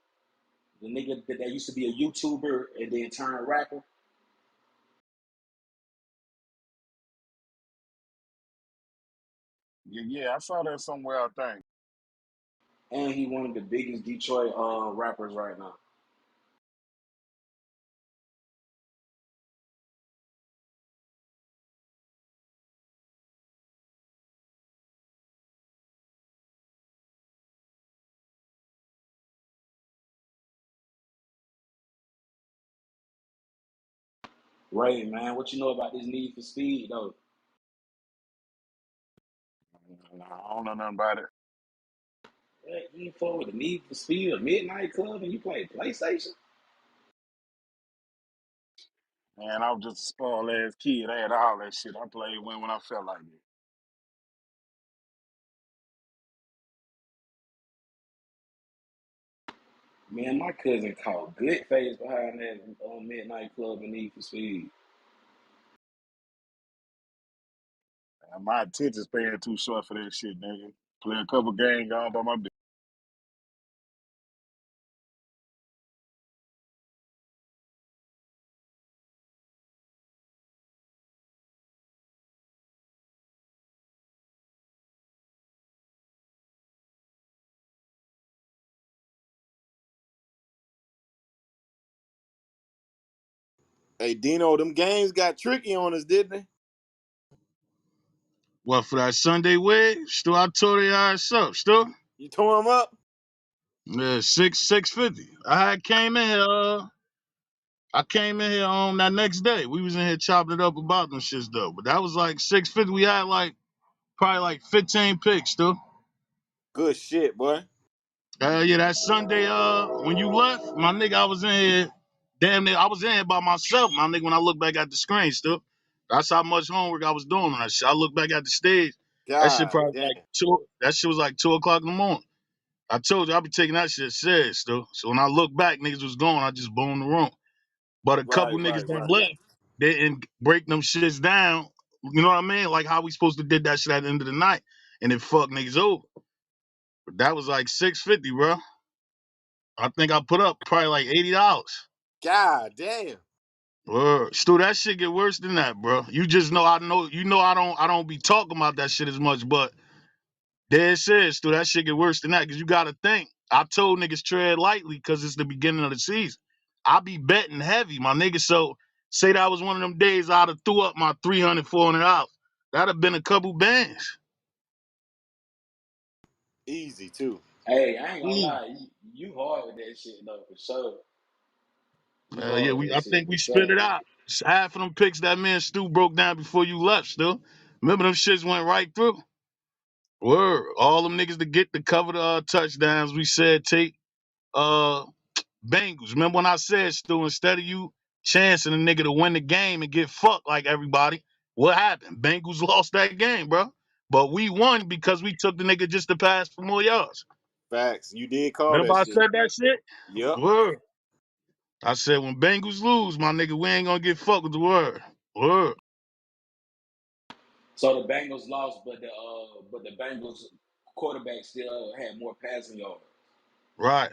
[SPEAKER 18] The nigga that used to be a YouTuber and then turned rapper.
[SPEAKER 10] Yeah, yeah, I saw that somewhere, I think.
[SPEAKER 18] And he one of the biggest Detroit rappers right now. Ray, man, what you know about this Need for Speed though?
[SPEAKER 10] Nah, I don't know nothing about it.
[SPEAKER 18] Yeah, you for the Need for Speed, a Midnight Club, and you play PlayStation?
[SPEAKER 10] Man, I was just a spoiled ass kid. I had all that shit. I played when I felt like it.
[SPEAKER 18] Man, my cousin caught good face behind that Midnight Club and Need for Speed.
[SPEAKER 10] Man, my attention span too short for that shit, nigga. Play a couple games, gone by my business.
[SPEAKER 8] Hey Dino, them games got tricky on us, didn't they?
[SPEAKER 17] What for that Sunday wig? Still, I tore their ass up. Still,
[SPEAKER 8] You tore them up?
[SPEAKER 17] yeah, 650. I came in here. I came in here on that next day. We was in here chopping it up about them shits though. But that was like 650. We had like probably like 15 picks still.
[SPEAKER 8] Good shit, boy.
[SPEAKER 17] Yeah, that Sunday, when you left, my nigga, I was in here. Damn near, I was in here by myself, my nigga. When I look back at the screen, still, that's how much homework I was doing on that shit. I look back at the stage. That shit
[SPEAKER 8] God
[SPEAKER 17] probably
[SPEAKER 8] damn.
[SPEAKER 17] like two. That shit was like 2 o'clock in the morning. I told you I be taking that shit serious, still. So when I look back, niggas was gone. I just boomed the room. But a couple
[SPEAKER 8] Right,
[SPEAKER 17] niggas
[SPEAKER 8] right,
[SPEAKER 17] that
[SPEAKER 8] right.
[SPEAKER 17] left, they didn't break them shits down. You know what I mean? Like how we supposed to did that shit at the end of the night, and it fucked niggas over. But that was like 650, bro. I think I put up probably like $80.
[SPEAKER 8] God damn.
[SPEAKER 17] Word. Stu, that shit get worse than that, bro. You just know you know I don't be talking about that shit as much, but there it is, Stu, that shit get worse than that. Cause you gotta think. I told niggas tread lightly because it's the beginning of the season. I be betting heavy, my nigga. So say that was one of them days I'd have threw up my $300, $400. That'd have been a couple bands.
[SPEAKER 8] Easy too.
[SPEAKER 18] Hey, I ain't gonna
[SPEAKER 17] Mm.
[SPEAKER 18] lie, you hard with that shit though for sure. You
[SPEAKER 17] Yeah,
[SPEAKER 18] hard with
[SPEAKER 17] I
[SPEAKER 18] that shit
[SPEAKER 17] think
[SPEAKER 18] for
[SPEAKER 17] we spit
[SPEAKER 18] sure.
[SPEAKER 17] it out. Half of them picks that man Stu broke down before you left, still. Remember them shits went right through? Word. All them niggas to get to cover the touchdowns, we said take uh Bengals. Remember when I said, Stu, instead of you chancing a nigga to win the game and get fucked like everybody, what happened? Bengals lost that game, bro. But we won because we took the nigga just to pass for more yards.
[SPEAKER 8] Facts. You did call
[SPEAKER 17] Remember
[SPEAKER 8] that
[SPEAKER 17] I
[SPEAKER 8] shit.
[SPEAKER 17] said that shit?
[SPEAKER 8] Yep.
[SPEAKER 17] Word. I said when Bengals lose, my nigga, we ain't gonna get fucked with the word. Word.
[SPEAKER 18] So the Bengals lost, but the Bengals quarterback still had more passing yards.
[SPEAKER 17] Right.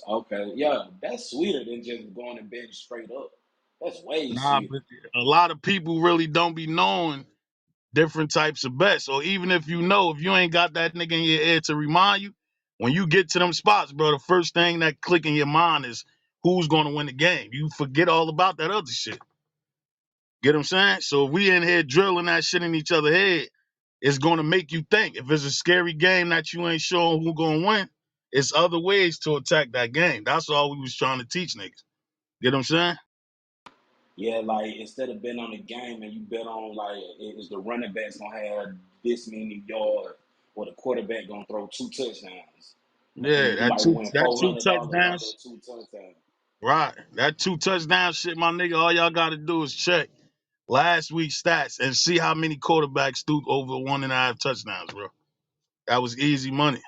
[SPEAKER 18] Okay, yeah, that's sweeter than just going and betting straight up. That's way
[SPEAKER 17] Nah,
[SPEAKER 18] sweeter.
[SPEAKER 17] but a lot of people really don't be knowing different types of bets. Or even if you know, if you ain't got that nigga in your ear to remind you, when you get to them spots, bro, the first thing that click in your mind is who's gonna win the game. You forget all about that other shit. Get what I'm saying? So if we in here drilling that shit in each other head, it's gonna make you think. If it's a scary game that you ain't sure who gonna win, it's other ways to attack that game. That's all we was trying to teach niggas. Get what I'm saying?
[SPEAKER 18] Yeah, like instead of betting on the game and you bet on like is the running back's gonna have this many yards or the quarterback gonna throw 2 touchdowns
[SPEAKER 17] Yeah,
[SPEAKER 18] and you
[SPEAKER 17] that
[SPEAKER 18] might
[SPEAKER 17] two
[SPEAKER 18] win
[SPEAKER 17] that two
[SPEAKER 18] $400 off
[SPEAKER 17] touchdowns.
[SPEAKER 18] that 2 touchdowns.
[SPEAKER 17] Right. That two touchdown shit, my nigga, all y'all gotta do is check last week's stats and see how many quarterbacks threw over 1.5 touchdowns, bro. That was easy money.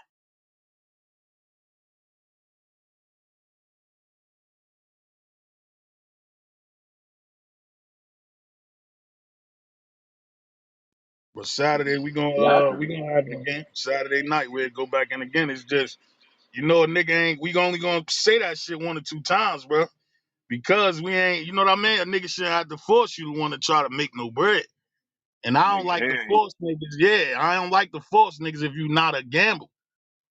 [SPEAKER 17] But Saturday
[SPEAKER 18] Yeah, I
[SPEAKER 17] we
[SPEAKER 18] can.
[SPEAKER 17] gonna have it again. Saturday night we'll go back in again. It's just a nigga ain't we only gonna say that shit 1 or 2 times, bro. Because we ain't, you know what I mean? A nigga shouldn't have to force you to want to try to make no bread. And I don't
[SPEAKER 10] Nigga,
[SPEAKER 17] like the
[SPEAKER 10] hell
[SPEAKER 17] force niggas. Yeah, I don't like the force niggas if you not a gamble.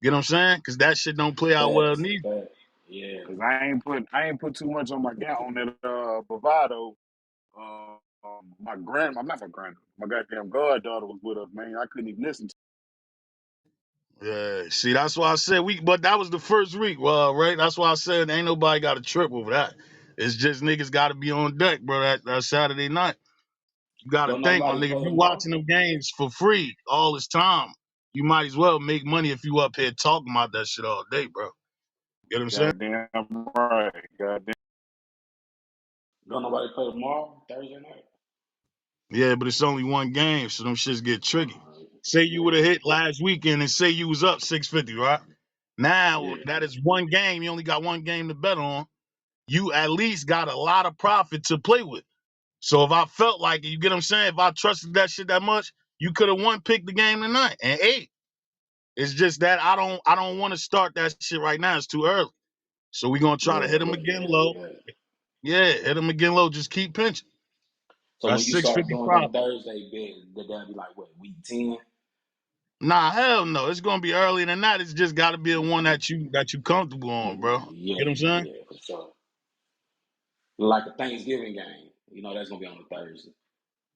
[SPEAKER 17] You know what I'm saying? Because that shit don't play out well
[SPEAKER 18] Facts,
[SPEAKER 17] neither.
[SPEAKER 18] facts. Yeah.
[SPEAKER 10] cause I ain't put too much on on that bravado. My goddamn goddaughter was with us, man. I couldn't even listen to
[SPEAKER 17] Yeah, see, that's why I said but that was the first week, well, right? That's why I said ain't nobody got a trip over that. It's just niggas got to be on deck, bro. That Saturday night, you got to
[SPEAKER 18] Don't
[SPEAKER 17] think, my
[SPEAKER 18] nobody
[SPEAKER 17] nigga. If
[SPEAKER 18] play
[SPEAKER 17] you
[SPEAKER 18] tomorrow?
[SPEAKER 17] watching them games for free all this time, you might as well make money if you up here talking about that shit all day, bro. You know what I'm saying?
[SPEAKER 10] goddamn right. Goddamn
[SPEAKER 18] Don't nobody play tomorrow? Thursday night?
[SPEAKER 17] Yeah, but it's only one game, so them shits get tricky. Say you would
[SPEAKER 18] Yeah,
[SPEAKER 17] have hit last weekend and say you was up 650, right? Now
[SPEAKER 18] yeah.
[SPEAKER 17] that is one game. You only got one game to bet on. You at least got a lot of profit to play with. So if I felt like it, you get what I'm saying? If I trusted that shit that much, you could have picked the game tonight and ate. It's just that I don't want to start that shit right now. It's too early. So we're gonna try to
[SPEAKER 18] Yeah,
[SPEAKER 17] hit him
[SPEAKER 18] yeah,
[SPEAKER 17] again
[SPEAKER 18] yeah,
[SPEAKER 17] low.
[SPEAKER 18] yeah.
[SPEAKER 17] Yeah, hit him again low. Just keep pinching.
[SPEAKER 18] So when
[SPEAKER 17] That's
[SPEAKER 18] you start doing
[SPEAKER 17] 655.
[SPEAKER 18] them Thursday bets, that'll be like what, week 10?
[SPEAKER 17] Nah, hell no. It's gonna be earlier than that. It's just gotta be a one that you comfortable on, bro.
[SPEAKER 18] Yeah,
[SPEAKER 17] Get what I'm saying?
[SPEAKER 18] yeah, for sure. Like a Thanksgiving game, that's gonna be on a Thursday.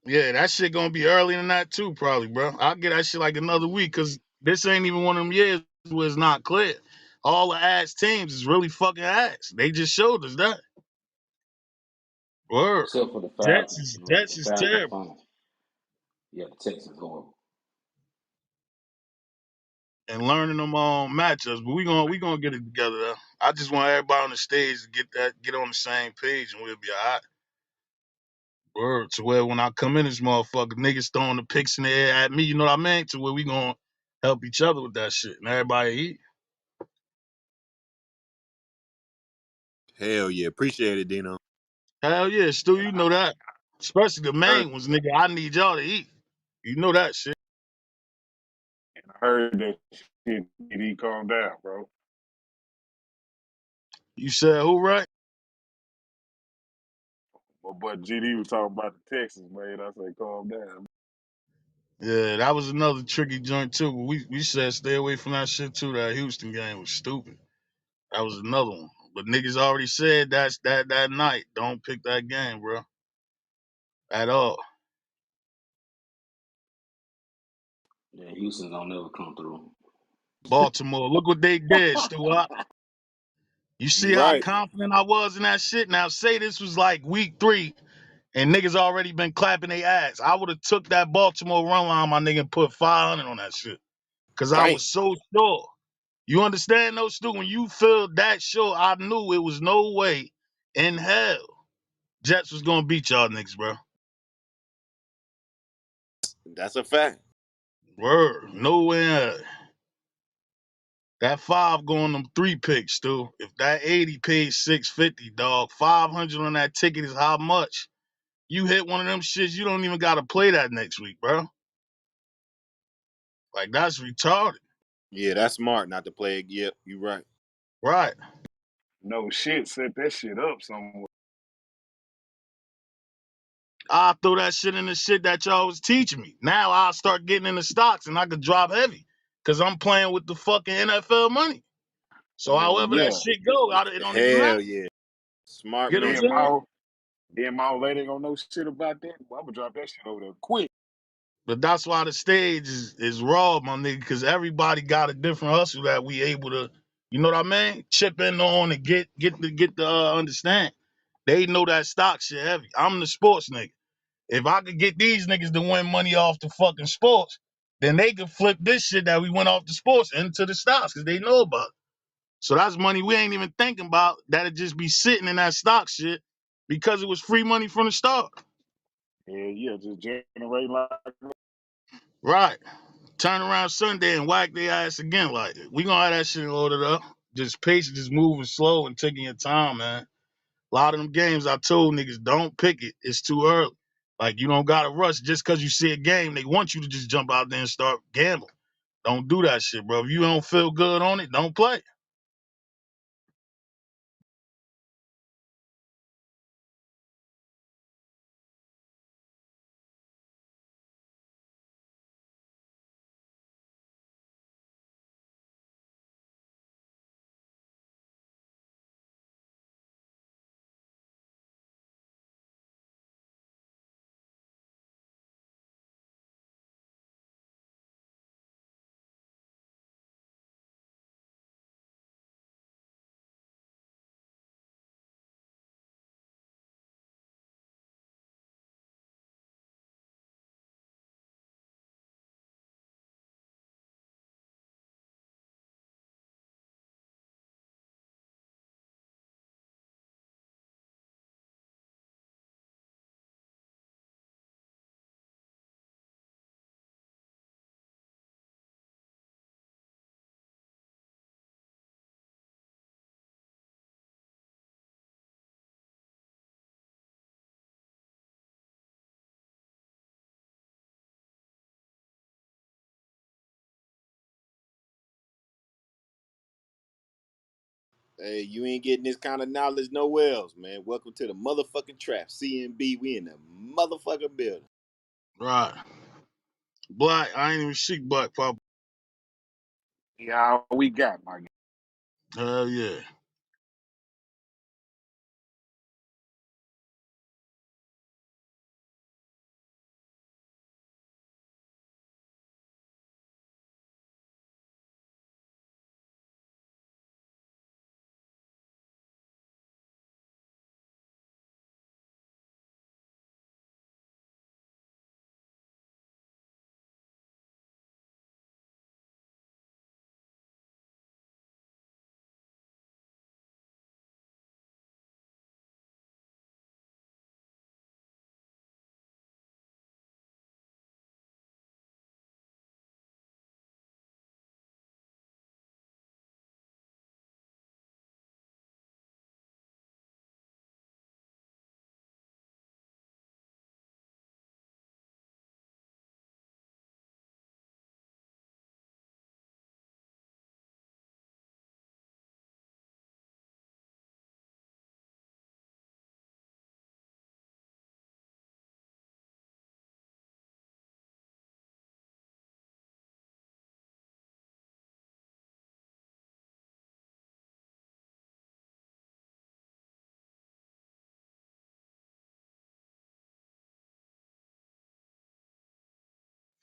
[SPEAKER 17] Yeah, that shit gonna be earlier than that too, probably, bro. I'll get that shit like another week, cause this ain't even one of them years where it's not clear. All the ass teams is really fucking ass. They just showed us that. Word.
[SPEAKER 18] Except for the
[SPEAKER 17] Jets
[SPEAKER 18] Falcons.
[SPEAKER 17] is
[SPEAKER 18] Look,
[SPEAKER 17] Jets
[SPEAKER 18] the
[SPEAKER 17] is
[SPEAKER 18] Falcons
[SPEAKER 17] terrible.
[SPEAKER 18] fine. Yeah, the Texans horrible.
[SPEAKER 17] And learning them matchups, but we gonna get it together though. I just want everybody on the stage to get on the same page and we'll be alright. Word. To where when I come in this motherfucker, niggas throwing the picks in the air at me, you know what I mean? To where we gonna help each other with that shit and everybody eat.
[SPEAKER 3] Hell yeah, appreciate it, Dino.
[SPEAKER 17] Hell yeah, Stu, you know that. Especially the
[SPEAKER 10] I heard,
[SPEAKER 17] main ones, nigga. I need y'all to eat. You know that shit.
[SPEAKER 10] I heard that shit. He calm down, bro.
[SPEAKER 17] You said who, right?
[SPEAKER 10] But GD was talking about the Texans, man. I said, calm down.
[SPEAKER 17] Yeah, that was another tricky joint too. But we said stay away from that shit too. That Houston game was stupid. That was another one. But niggas already said that's that night. Don't pick that game, bro. At all.
[SPEAKER 18] Yeah, Houston's don't never come through.
[SPEAKER 17] Baltimore, look what they did, Stu. You see
[SPEAKER 3] You
[SPEAKER 17] how
[SPEAKER 3] right.
[SPEAKER 17] confident I was in that shit? Now say this was like week 3 and niggas already been clapping their ass. I would have took that Baltimore run line, my nigga, and put 500 on that shit. Cause I
[SPEAKER 3] Damn.
[SPEAKER 17] was so sure. You understand though, Stu? When you feel that sure, I knew it was no way in hell Jets was gonna beat y'all niggas, bro.
[SPEAKER 3] That's a fact.
[SPEAKER 17] Word. No way in hell. That 5 going them 3 picks, Stu. If that 80 pays 650, dog, 500 on that ticket is how much? You hit one of them shits, you don't even gotta play that next week, bro. Like that's retarded.
[SPEAKER 3] Yeah, that's smart not to play it. Yep, you right.
[SPEAKER 17] Right.
[SPEAKER 10] No shit, set that shit up somewhere.
[SPEAKER 17] I throw that shit in the shit that y'all was teaching me. Now I'll start getting in the stocks and I could drop heavy. Cause I'm playing with the fucking NFL money. So however that
[SPEAKER 10] Yeah.
[SPEAKER 17] shit go, it don't even matter.
[SPEAKER 3] Hell yeah. Smart
[SPEAKER 17] Get what I'm
[SPEAKER 3] man.
[SPEAKER 10] Then
[SPEAKER 17] saying?
[SPEAKER 10] my old lady ain't gonna know shit about that. Well, I'm gonna drop that shit over there quick.
[SPEAKER 17] But that's why the stage is raw, my nigga, because everybody got a different hustle that we able to, you know what I mean? Chip in on and get the understand. They know that stock shit heavy. I'm the sports nigga. If I could get these niggas to win money off the fucking sports, then they could flip this shit that we went off the sports into the stocks because they know about it. So that's money we ain't even thinking about that'd just be sitting in that stock shit because it was free money from the start.
[SPEAKER 10] Yeah, yeah, just generate like
[SPEAKER 17] Right. Turn around Sunday and whack their ass again like it. We gonna have that shit loaded up. Just patient, just moving slow and taking your time, man. A lot of them games I told niggas don't pick it. It's too early. Like you don't gotta rush just cause you see a game. They want you to just jump out there and start gambling. Don't do that shit, bro. If you don't feel good on it, don't play.
[SPEAKER 8] Hey, you ain't getting this kind of knowledge nowhere else, man. Welcome to the motherfucking trap. CNB, we in the motherfucking building.
[SPEAKER 17] Right. Black, I ain't even see Black Pop.
[SPEAKER 10] Yeah, all we got, my guy.
[SPEAKER 17] Hell yeah.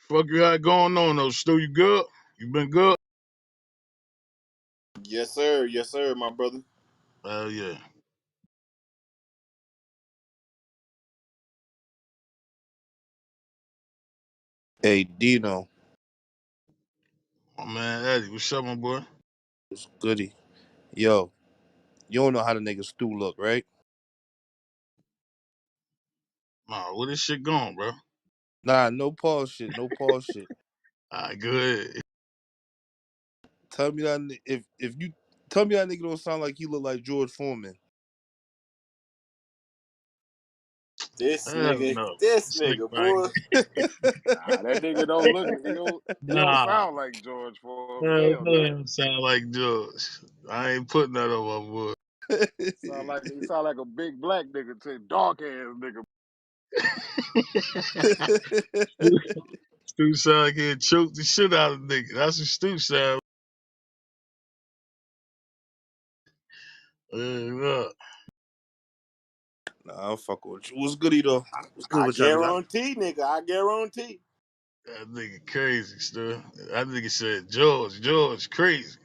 [SPEAKER 17] Fuck you got going on though, Stu? You good? You been good?
[SPEAKER 8] Yes, sir. Yes, sir, my brother.
[SPEAKER 17] Hell yeah.
[SPEAKER 6] Hey, Dino,
[SPEAKER 17] My man Eddie, what's up, my boy?
[SPEAKER 6] it's goody. Yo, you don't know how the nigga Stu look, right?
[SPEAKER 17] Nah, where this shit going, bro?
[SPEAKER 6] Nah, no pause shit, no pause shit.
[SPEAKER 17] Alright, good.
[SPEAKER 6] Tell me that if you tell me that nigga don't sound like he look like George Foreman.
[SPEAKER 8] This
[SPEAKER 17] Hell
[SPEAKER 8] nigga,
[SPEAKER 17] no.
[SPEAKER 8] this
[SPEAKER 17] This nigga
[SPEAKER 8] nigga,
[SPEAKER 17] right
[SPEAKER 8] boy.
[SPEAKER 10] Nah, that nigga don't look. He don't
[SPEAKER 17] Nah.
[SPEAKER 10] sound like George Foreman.
[SPEAKER 17] Hell
[SPEAKER 10] Hell
[SPEAKER 17] no, it
[SPEAKER 10] no.
[SPEAKER 17] don't sound like George. I ain't putting that on my boy.
[SPEAKER 10] He sound like a big black nigga to dark ass nigga.
[SPEAKER 17] Stu sound like he'd choke the shit out of nigga. That's what Stu sound like. Look.
[SPEAKER 6] Nah, I'm fucking with you. What's goody though? What's good
[SPEAKER 8] I
[SPEAKER 6] with y'all? Nigga?
[SPEAKER 8] guarantee, nigga. I guarantee.
[SPEAKER 17] That nigga crazy, Stu. That nigga said George crazy.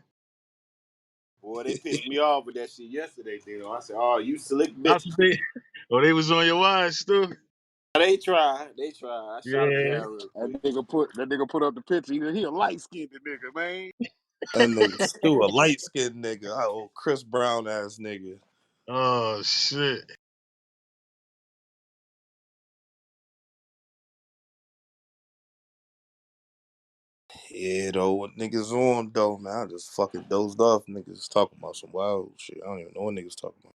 [SPEAKER 8] Boy, they pissed me off with that shit yesterday, Dino. I said, "Oh, you slick
[SPEAKER 17] That's
[SPEAKER 8] bitches."
[SPEAKER 17] what they Oh, they was on your eyes, Stu?
[SPEAKER 8] They tried. They tried. I shot them
[SPEAKER 17] Yeah.
[SPEAKER 8] down real
[SPEAKER 10] That
[SPEAKER 8] quick.
[SPEAKER 10] nigga put up the picture. He a light skinned nigga, man.
[SPEAKER 6] That nigga Stu, a light skinned nigga. Oh, Chris Brown ass nigga.
[SPEAKER 17] Oh shit.
[SPEAKER 6] Yeah, though, what niggas on though, man? I just fucking dozed off. Niggas talking about some wild shit. I don't even know what niggas talking about.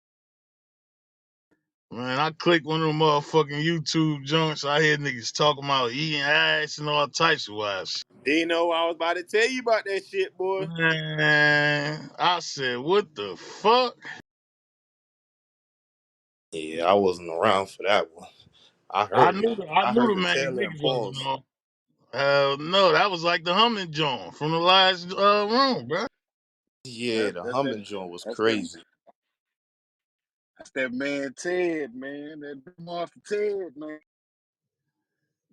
[SPEAKER 17] Man, I clicked one of them motherfucking YouTube joints. I hear niggas talking about eating ass and all types of wild shit.
[SPEAKER 8] Dino, I was about to tell you about that shit, boy.
[SPEAKER 17] Man, I said, what the fuck?
[SPEAKER 6] Yeah, I wasn't around for that one. I
[SPEAKER 17] I
[SPEAKER 6] heard it.
[SPEAKER 17] knew I
[SPEAKER 6] I
[SPEAKER 17] knew
[SPEAKER 6] heard
[SPEAKER 17] the
[SPEAKER 6] the
[SPEAKER 17] main
[SPEAKER 6] tail end
[SPEAKER 17] niggas wasn't
[SPEAKER 6] pause.
[SPEAKER 17] on. No, that was like the humming joint from the last room, bro.
[SPEAKER 6] Yeah,
[SPEAKER 10] That,
[SPEAKER 6] the
[SPEAKER 10] that, that,
[SPEAKER 6] humming joint was
[SPEAKER 10] that's that.
[SPEAKER 6] crazy.
[SPEAKER 10] That's that man Ted, man. That monster Ted, man.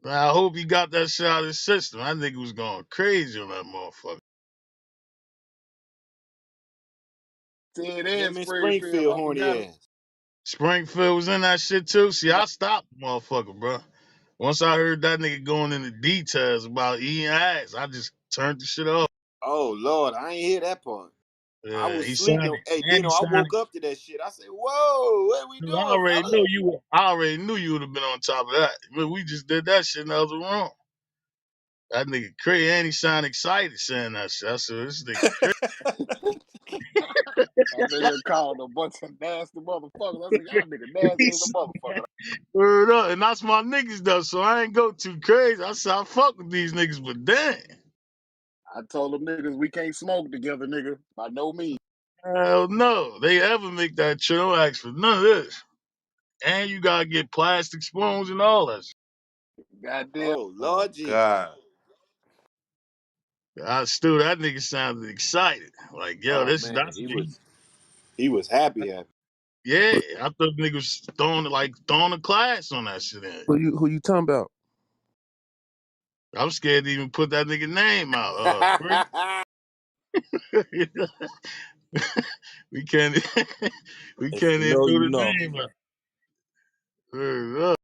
[SPEAKER 17] Man, I hope he got that shit out of his system. I think he was going crazy on that motherfucker.
[SPEAKER 10] Ted and
[SPEAKER 8] Him in
[SPEAKER 10] Springfield.
[SPEAKER 8] Springfield,
[SPEAKER 10] I
[SPEAKER 8] horny
[SPEAKER 10] forgot.
[SPEAKER 8] ass.
[SPEAKER 17] Springfield was in that shit too. See, I stopped the motherfucker, bro. Once I heard that nigga going into details about eating ass, I just turned the shit off.
[SPEAKER 8] Oh Lord, I ain't hear that part. I
[SPEAKER 17] Yeah,
[SPEAKER 8] was
[SPEAKER 17] he
[SPEAKER 8] sleeping.
[SPEAKER 17] sounded,
[SPEAKER 8] Hey,
[SPEAKER 17] and he
[SPEAKER 8] Dino, I
[SPEAKER 17] sounded.
[SPEAKER 8] woke up to that shit. I said, "Whoa, what we
[SPEAKER 17] I
[SPEAKER 8] doing,
[SPEAKER 17] already
[SPEAKER 8] fella?"
[SPEAKER 17] knew you. I already knew you would have been on top of that. I mean, we just did that shit in the other room. That nigga crazy, and he sound excited saying that shit. I said, this nigga crazy.
[SPEAKER 10] I've been here calling a bunch of nasty motherfuckers. I said, y'all nigga nasty
[SPEAKER 17] He
[SPEAKER 10] as a
[SPEAKER 17] said,
[SPEAKER 10] motherfucker.
[SPEAKER 17] word up, and that's my niggas though. So I ain't go too crazy. I said I fuck with these niggas, but damn.
[SPEAKER 10] I told them niggas we can't smoke together, nigga. By no means.
[SPEAKER 17] Hell no. They ever make that shit, don't ask for none of this. And you gotta get plastic spoons and all that shit.
[SPEAKER 10] Goddamn.
[SPEAKER 8] Oh
[SPEAKER 6] Oh
[SPEAKER 8] Lord Jesus.
[SPEAKER 6] God.
[SPEAKER 17] That nigga sounded excited. Like, yo,
[SPEAKER 8] Oh
[SPEAKER 17] this
[SPEAKER 8] man,
[SPEAKER 17] that's
[SPEAKER 8] he was happy happy.
[SPEAKER 17] yeah. I thought nigga was throwing a class on that shit in.
[SPEAKER 7] Who you talking about?
[SPEAKER 17] I'm scared to even put that nigga name out. Free. we can't we
[SPEAKER 6] If
[SPEAKER 17] can't
[SPEAKER 6] you
[SPEAKER 17] even
[SPEAKER 6] know,
[SPEAKER 17] do
[SPEAKER 6] you
[SPEAKER 17] the
[SPEAKER 6] know.
[SPEAKER 17] name out. Word up.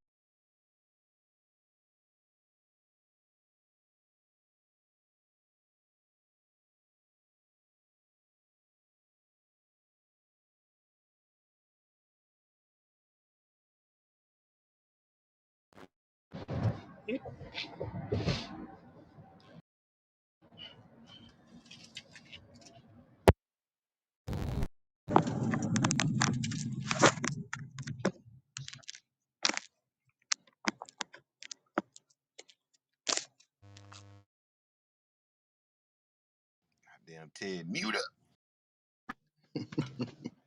[SPEAKER 8] Damn Ted, mute up.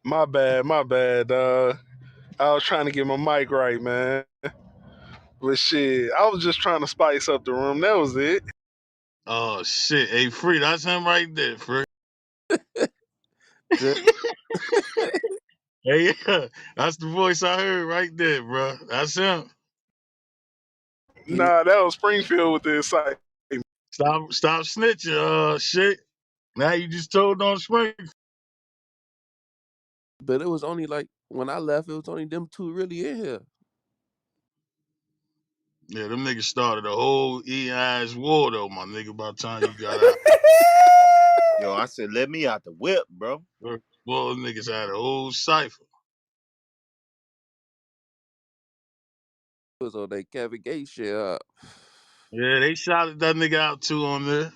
[SPEAKER 11] My bad. I was trying to get my mic right, man. But shit, I was just trying to spice up the room. That was it.
[SPEAKER 17] Oh shit. Hey Free, that's him right there, Free.
[SPEAKER 7] Just,
[SPEAKER 17] Hey, yeah, that's the voice I heard right there, bro. That's him.
[SPEAKER 7] he,
[SPEAKER 11] Nah, that was Springfield with the excitement.
[SPEAKER 17] Stop snitching, shit. Now you just told on spring.
[SPEAKER 7] but it was only like when I left, it was only them two really in here.
[SPEAKER 17] Yeah, them niggas started a whole EI's war though, my nigga, by the time you got out.
[SPEAKER 8] Yo, I said, let me out the whip, bro.
[SPEAKER 17] Well, them niggas had a whole cipher.
[SPEAKER 7] It was on that Kevin Gates shit.
[SPEAKER 17] Yeah, they shouted that nigga out too on there.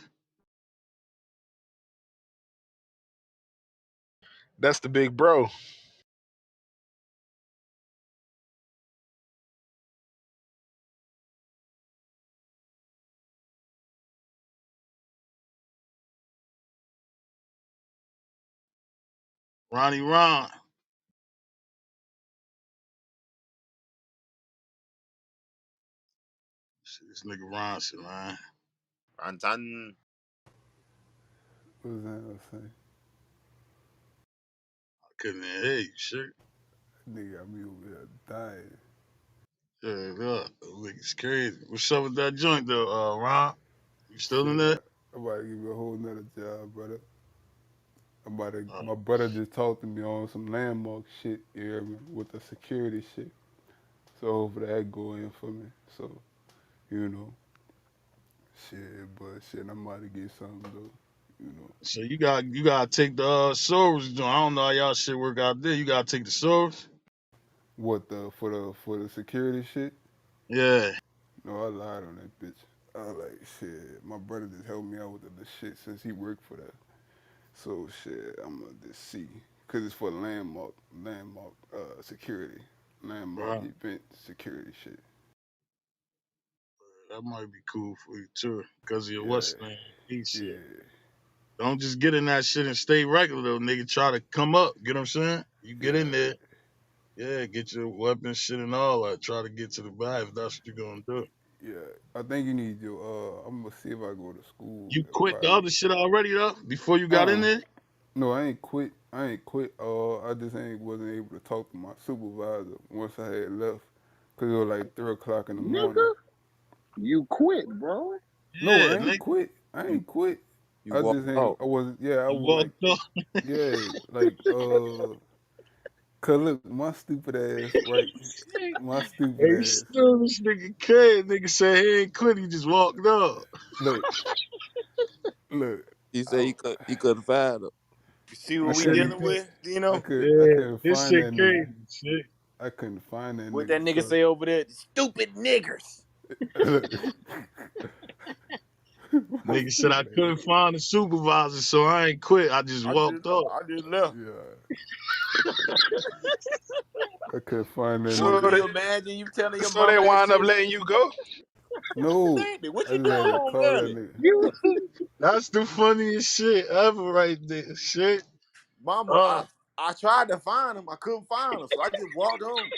[SPEAKER 11] That's the big bro.
[SPEAKER 17] Ronnie Ron. Shit, this nigga Ronson, man.
[SPEAKER 8] Rantan.
[SPEAKER 9] What was that I was saying?
[SPEAKER 17] I couldn't even hear you, shit.
[SPEAKER 9] Nigga got me over here dying.
[SPEAKER 17] Yeah, them niggas crazy. What's up with that joint though, Ron? You still in
[SPEAKER 9] Shit,
[SPEAKER 17] there?
[SPEAKER 9] I'm about to give you a whole nother job, brother.
[SPEAKER 17] Uh,
[SPEAKER 9] My brother just talked to me on some landmark shit, you hear me, with the security shit. So hopefully that go in for me. So, you know, shit, I'm about to get something though, you know.
[SPEAKER 17] so you gotta take the Soros joint. I don't know how y'all shit work out there. You gotta take the Soros.
[SPEAKER 9] What for the security shit?
[SPEAKER 17] Yeah.
[SPEAKER 9] No, I lied on that bitch. I was like, shit, my brother just helped me out with the shit since he worked for that. So shit, I'm gonna just see, cause it's for landmark security, landmark
[SPEAKER 17] Right.
[SPEAKER 9] event security shit.
[SPEAKER 17] That might be cool for you too, because of your
[SPEAKER 9] Yeah,
[SPEAKER 17] what's name eat shit.
[SPEAKER 9] yeah,
[SPEAKER 17] Don't just get in that shit and stay regular though, nigga. Try to come up. Get what I'm saying? You get in
[SPEAKER 9] yeah,
[SPEAKER 17] there, yeah, get your weapons, shit, and all that. Try to get to the bag if that's what you're gonna do.
[SPEAKER 9] yeah. I think you need your. I'm gonna see if I go to school
[SPEAKER 17] You
[SPEAKER 9] and
[SPEAKER 17] quit the
[SPEAKER 9] probably.
[SPEAKER 17] other shit already though before you got in
[SPEAKER 9] Uh,
[SPEAKER 17] there,
[SPEAKER 9] no, I ain't quit. I ain't quit. I just ain't wasn't able to talk to my supervisor once I had left, cause it was like 3 o'clock in the morning.
[SPEAKER 10] Nigga, you quit, bro.
[SPEAKER 9] No,
[SPEAKER 17] yeah,
[SPEAKER 9] I ain't
[SPEAKER 17] nigga.
[SPEAKER 9] quit. I
[SPEAKER 8] You
[SPEAKER 9] ain't quit.
[SPEAKER 8] you
[SPEAKER 9] I
[SPEAKER 8] walked
[SPEAKER 9] just ain't.
[SPEAKER 8] off.
[SPEAKER 9] I wasn't. Yeah, I
[SPEAKER 17] You
[SPEAKER 9] was like.
[SPEAKER 17] walked off.
[SPEAKER 9] Yeah, like. Cause look, my stupid ass. Right. My stupid
[SPEAKER 17] Hey,
[SPEAKER 9] ass.
[SPEAKER 17] still this nigga kid. Nigga said he ain't quit. He just walked off.
[SPEAKER 9] Look. Look.
[SPEAKER 7] He said
[SPEAKER 9] I.
[SPEAKER 7] he couldn't find her.
[SPEAKER 8] You see
[SPEAKER 9] I
[SPEAKER 8] what
[SPEAKER 17] He
[SPEAKER 8] we
[SPEAKER 17] said he
[SPEAKER 9] couldn't.
[SPEAKER 8] dealing
[SPEAKER 17] could.
[SPEAKER 8] with, Dino?
[SPEAKER 9] I
[SPEAKER 17] Yeah,
[SPEAKER 9] couldn't
[SPEAKER 17] this
[SPEAKER 9] find
[SPEAKER 17] shit
[SPEAKER 9] that nigga.
[SPEAKER 17] crazy. Shit.
[SPEAKER 9] I couldn't find that
[SPEAKER 8] What
[SPEAKER 9] nigga.
[SPEAKER 8] that nigga
[SPEAKER 9] So
[SPEAKER 8] say over there? Stupid niggers.
[SPEAKER 9] look, my
[SPEAKER 17] Nigga said I
[SPEAKER 9] stupid
[SPEAKER 17] couldn't
[SPEAKER 9] ass.
[SPEAKER 17] find a supervisor, so I ain't quit. I just walked off.
[SPEAKER 8] I just left.
[SPEAKER 9] Yeah, I couldn't find that
[SPEAKER 8] Boy,
[SPEAKER 11] So
[SPEAKER 8] could
[SPEAKER 9] nigga.
[SPEAKER 8] you
[SPEAKER 11] they,
[SPEAKER 8] imagine you telling your
[SPEAKER 11] so they
[SPEAKER 8] mama that
[SPEAKER 11] wind up
[SPEAKER 8] shit?
[SPEAKER 11] letting you go.
[SPEAKER 9] No,
[SPEAKER 8] Exactly. What
[SPEAKER 9] I
[SPEAKER 8] you
[SPEAKER 9] just had
[SPEAKER 8] doing
[SPEAKER 9] to
[SPEAKER 8] home
[SPEAKER 9] call that
[SPEAKER 8] early?
[SPEAKER 9] nigga.
[SPEAKER 17] You, that's the funniest shit ever right there. Shit.
[SPEAKER 8] Mama,
[SPEAKER 17] Uh,
[SPEAKER 8] I tried to find him. I couldn't find him, so I just walked on.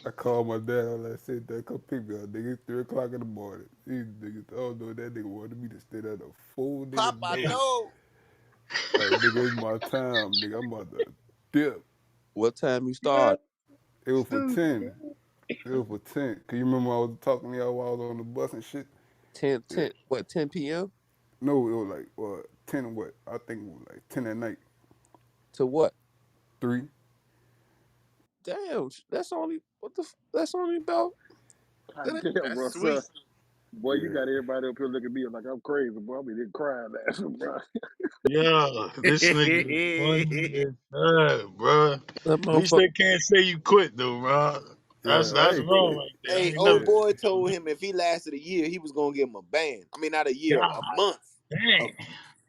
[SPEAKER 9] I called my dad on that shit. That come pick me up, nigga. It's 3 o'clock in the morning. These niggas, I don't know. That nigga wanted me to stay there the full
[SPEAKER 8] Pop,
[SPEAKER 9] nigga
[SPEAKER 8] I
[SPEAKER 9] night.
[SPEAKER 8] know.
[SPEAKER 9] Like nigga, it's my time, nigga. I'm about to dip.
[SPEAKER 7] What time you
[SPEAKER 17] yeah,
[SPEAKER 7] start?
[SPEAKER 9] It was for
[SPEAKER 17] stupid.
[SPEAKER 9] 10. It was for 10. Cause you remember I was talking to y'all while I was on the bus and shit.
[SPEAKER 7] 10,
[SPEAKER 9] Yeah.
[SPEAKER 7] 10, what, 10 p.m.?
[SPEAKER 9] No, it was like 10 what? I think it was like 10 at night.
[SPEAKER 7] To what?
[SPEAKER 9] 3.
[SPEAKER 7] Damn, that's only, that's only about,
[SPEAKER 10] God
[SPEAKER 7] that ain't,
[SPEAKER 10] damn,
[SPEAKER 8] That's
[SPEAKER 10] bro,
[SPEAKER 8] sweet.
[SPEAKER 10] son. Boy, you
[SPEAKER 9] Yeah.
[SPEAKER 10] got everybody up here looking at me like I'm crazy, boy. I'm in here crying laughing, bro.
[SPEAKER 17] Yeah, this nigga is funny as hell, bro. At
[SPEAKER 7] that
[SPEAKER 17] least
[SPEAKER 7] motherfucker.
[SPEAKER 17] they can't say you quit though, bro.
[SPEAKER 9] Yeah, I
[SPEAKER 17] That's
[SPEAKER 9] ain't
[SPEAKER 17] wrong
[SPEAKER 9] quit.
[SPEAKER 17] right there. I
[SPEAKER 8] Hey,
[SPEAKER 17] ain't never.
[SPEAKER 8] old
[SPEAKER 9] Yeah.
[SPEAKER 8] boy told him if he lasted a year, he was gonna give him a band. I mean, not a year, a
[SPEAKER 17] God
[SPEAKER 8] month. A,
[SPEAKER 17] damn.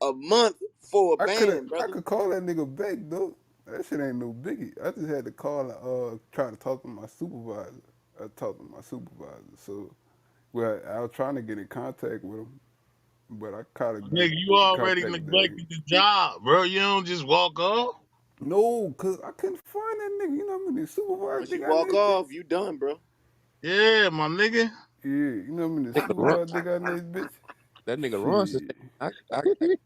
[SPEAKER 8] a month for a band,
[SPEAKER 9] I
[SPEAKER 8] brother.
[SPEAKER 9] could call that nigga back though. That shit ain't no biggie. I just had to call and try to talk to my supervisor. I talked to my supervisor. So well, I was trying to get in contact with him, but I gotta get
[SPEAKER 17] Nigga, you
[SPEAKER 9] in
[SPEAKER 17] already
[SPEAKER 9] contact with that nigga.
[SPEAKER 17] neglected the job, bro. You don't just walk off.
[SPEAKER 9] No, cause I couldn't find that nigga. You know how many supervisors
[SPEAKER 8] Once
[SPEAKER 9] they
[SPEAKER 8] you
[SPEAKER 9] got in
[SPEAKER 8] walk
[SPEAKER 9] this bitch?
[SPEAKER 8] off, you done, bro.
[SPEAKER 17] Yeah, my nigga.
[SPEAKER 9] Yeah, you know how many
[SPEAKER 7] Nigga run.
[SPEAKER 9] supervisors they got in this bitch?
[SPEAKER 7] That nigga runs to say,
[SPEAKER 9] Shit.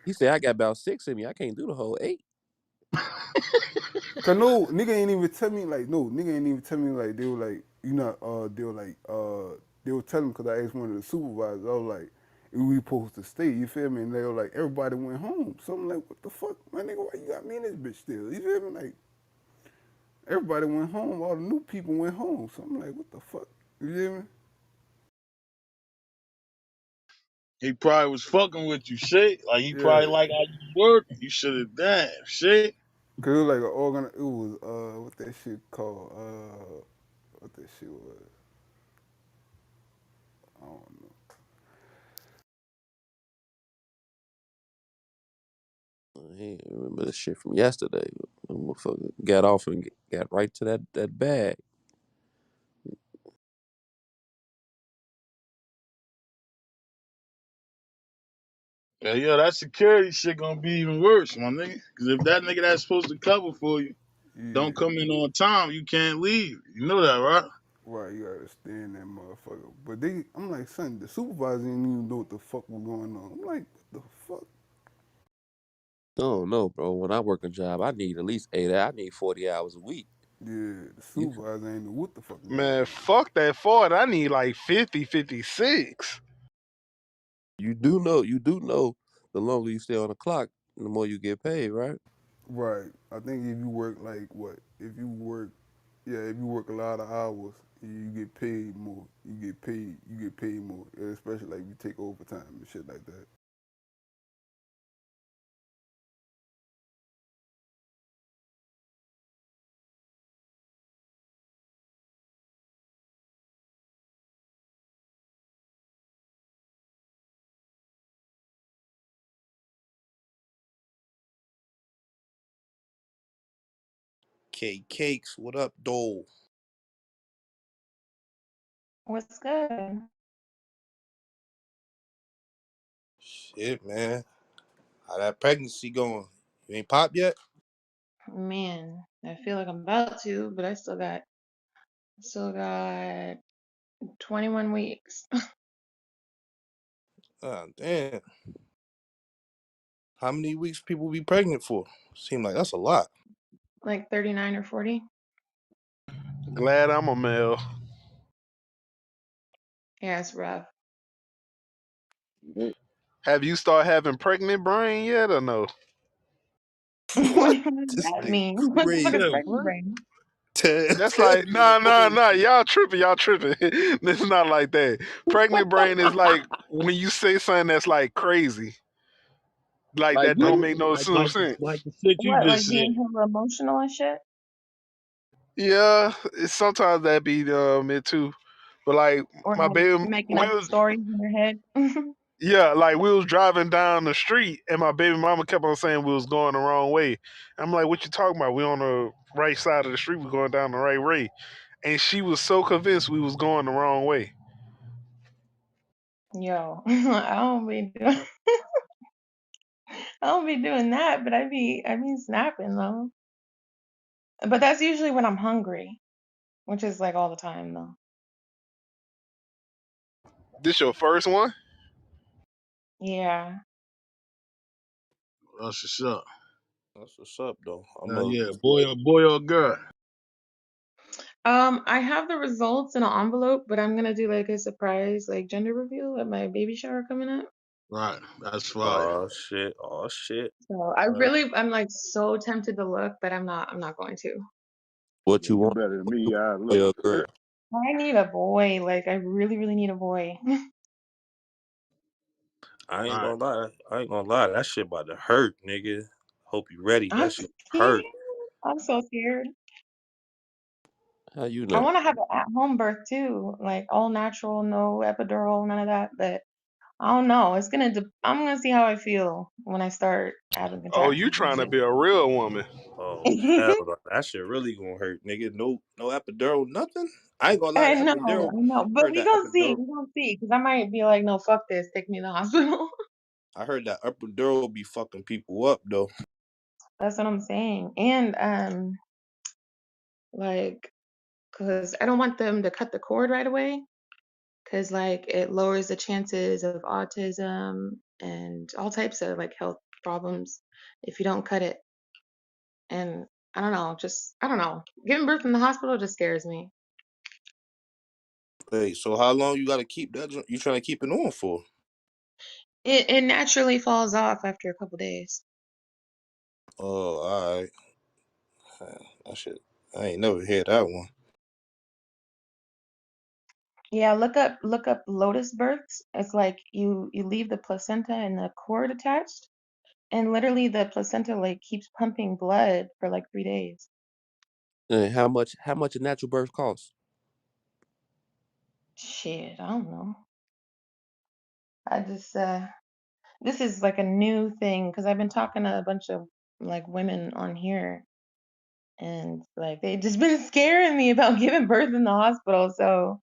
[SPEAKER 7] he said, I got about 6 in me. I can't do the whole 8.
[SPEAKER 9] Cause no, nigga ain't even tell me like no, nigga ain't even tell me like they were like they were telling me because I asked one of the supervisors. I was like, we supposed to stay, you feel me? And they were like, everybody went home. So I'm like, what the fuck, my nigga? Why you got me in this bitch still? You feel me? Like everybody went home, all the new people went home. So I'm like, what the fuck? You feel me?
[SPEAKER 17] He probably was fucking with you, shit. Like he probably
[SPEAKER 9] Yeah.
[SPEAKER 17] like how you working. You should have done shit.
[SPEAKER 9] Cause it was like an it was what that shit called? What that shit was? I don't know.
[SPEAKER 7] He ain't remember the shit from yesterday. The motherfucker got off and got right to that bag.
[SPEAKER 17] Yeah, that security shit gonna be even worse, my nigga. Cause if that nigga that's supposed to cover for you don't
[SPEAKER 9] Yeah.
[SPEAKER 17] come in on time, you can't leave. You know that, right?
[SPEAKER 9] Right, you gotta stay in that motherfucker. But I'm like, son, the supervisor didn't even know what the fuck was going on. I'm like, what the fuck?
[SPEAKER 7] No, no, bro. When I work a job, I need at least 8 hours. I need 40 hours a week.
[SPEAKER 9] Yeah, the
[SPEAKER 7] You
[SPEAKER 9] supervisor ain't know what the fuck was going
[SPEAKER 11] Man,
[SPEAKER 9] on.
[SPEAKER 11] fuck that 40. I need like 50, 56.
[SPEAKER 7] you do know the longer you stay on the clock, the more you get paid, right?
[SPEAKER 9] Right. I think if you work like what? If you work a lot of hours, you get paid more. You get paid more. Especially like if you take overtime and shit like that.
[SPEAKER 2] K Cakes, what up, Dole?
[SPEAKER 16] What's good?
[SPEAKER 2] Shit, man. How that pregnancy going? You ain't popped yet?
[SPEAKER 16] Man, I feel like I'm about to, but I still got 21 weeks.
[SPEAKER 2] Ah, damn. How many weeks people be pregnant for? Seem like that's a lot.
[SPEAKER 16] Like 39 or 40.
[SPEAKER 11] Glad I'm a male.
[SPEAKER 16] Yeah, it's rough.
[SPEAKER 11] Have you started having pregnant brain yet or no?
[SPEAKER 16] What
[SPEAKER 2] What?
[SPEAKER 16] does
[SPEAKER 2] This
[SPEAKER 16] that
[SPEAKER 2] nigga
[SPEAKER 16] mean? What the fuck is
[SPEAKER 17] Yeah,
[SPEAKER 2] crazy.
[SPEAKER 16] pregnant
[SPEAKER 17] what?
[SPEAKER 16] brain?
[SPEAKER 11] That's
[SPEAKER 2] Tell
[SPEAKER 11] like,
[SPEAKER 2] me the
[SPEAKER 11] nah.
[SPEAKER 2] bullshit.
[SPEAKER 11] Y'all tripping, y'all tripping. This is not like that. Pregnant brain is like when you say something that's like crazy. Like
[SPEAKER 10] Like
[SPEAKER 11] that
[SPEAKER 17] Like
[SPEAKER 11] don't
[SPEAKER 10] you,
[SPEAKER 11] make no
[SPEAKER 17] like
[SPEAKER 11] sense.
[SPEAKER 17] the shit you
[SPEAKER 16] What,
[SPEAKER 17] just
[SPEAKER 16] like
[SPEAKER 17] said.
[SPEAKER 16] being hella emotional and shit?
[SPEAKER 11] Yeah, sometimes that be it too. But like
[SPEAKER 16] Or
[SPEAKER 11] my
[SPEAKER 16] like
[SPEAKER 11] baby,
[SPEAKER 16] making
[SPEAKER 11] we
[SPEAKER 16] up
[SPEAKER 11] was
[SPEAKER 16] stories in your head?
[SPEAKER 11] yeah, like we was driving down the street, and my baby mama kept on saying we was going the wrong way. I'm like, "What you talking about? We on the right side of the street. We going down the right way." And she was so convinced we was going the wrong way.
[SPEAKER 16] Yo, I don't be doing, I don't be doing that, but I be snapping though. But that's usually when I'm hungry, which is like all the time though.
[SPEAKER 11] This your first one?
[SPEAKER 16] Yeah.
[SPEAKER 11] That's what's up.
[SPEAKER 2] That's what's up, though. I'm a
[SPEAKER 11] Yeah, boy or girl.
[SPEAKER 16] I have the results in an envelope, but I'm gonna do like a surprise like gender reveal at my baby shower coming up.
[SPEAKER 11] Right, that's fire.
[SPEAKER 2] oh shit, oh shit.
[SPEAKER 16] So
[SPEAKER 2] Uh,
[SPEAKER 16] I'm like so tempted to look, but I'm not going to.
[SPEAKER 7] What
[SPEAKER 10] Yeah,
[SPEAKER 7] you
[SPEAKER 10] you
[SPEAKER 7] want?
[SPEAKER 10] better than me. I
[SPEAKER 7] Boy
[SPEAKER 10] look.
[SPEAKER 7] or girl?
[SPEAKER 16] I need a boy. Like I really, really need a boy.
[SPEAKER 2] I ain't
[SPEAKER 11] Right.
[SPEAKER 2] gonna lie. I ain't gonna lie. That shit about to hurt, nigga. Hope you ready. That
[SPEAKER 16] I'm
[SPEAKER 2] shit
[SPEAKER 16] scared.
[SPEAKER 2] hurt.
[SPEAKER 16] I'm so scared.
[SPEAKER 7] How you
[SPEAKER 16] I
[SPEAKER 7] know?
[SPEAKER 16] want to have an at-home birth too, like all natural, no epidural, none of that. But I don't know. I'm gonna see how I feel when I start having
[SPEAKER 11] Oh, you
[SPEAKER 16] contractions and
[SPEAKER 11] trying to
[SPEAKER 16] shit.
[SPEAKER 11] be a real woman?
[SPEAKER 2] Oh hell no. That shit really gonna hurt, nigga. No epidural, nothing. I ain't gonna lie, the epidural.
[SPEAKER 16] I know. But
[SPEAKER 2] Heard
[SPEAKER 16] we
[SPEAKER 2] that
[SPEAKER 16] gonna see.
[SPEAKER 2] epidural.
[SPEAKER 16] We gonna see. Because I might be like, no, fuck this. Take me to the hospital.
[SPEAKER 2] I heard that epidural be fucking people up though.
[SPEAKER 16] That's what I'm saying. And like, cause I don't want them to cut the cord right away. Cause like it lowers the chances of autism and all types of like health problems if you don't cut it. And I don't know. Just I don't know. Giving birth in the hospital just scares me.
[SPEAKER 2] Wait, so how long you gotta keep that? You trying to keep it on for?
[SPEAKER 16] It naturally falls off after a couple days.
[SPEAKER 2] Oh, all right. That shit. I ain't never heard that one.
[SPEAKER 16] Yeah, look up lotus births. It's like you leave the placenta and the cord attached, and literally the placenta like keeps pumping blood for like 3 days.
[SPEAKER 7] And how much a natural birth costs?
[SPEAKER 16] Shit, I don't know. I just this is like a new thing because I've been talking to a bunch of like women on here, and like they just been scaring me about giving birth in the hospital. So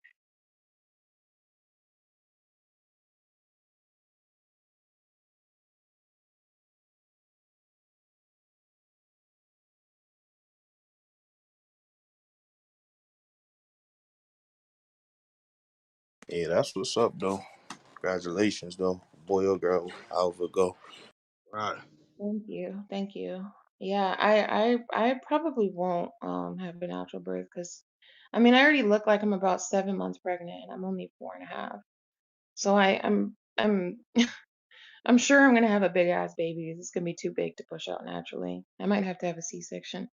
[SPEAKER 2] Yeah, that's what's up though. Congratulations though, boy or girl, however it go.
[SPEAKER 11] Right.
[SPEAKER 16] thank you. Yeah, I probably won't have a natural birth because I mean I already look like I'm about 7 months pregnant and I'm only 4.5. So I'm I'm sure I'm gonna have a big ass baby. It's gonna be too big to push out naturally. I might have to have a C-section.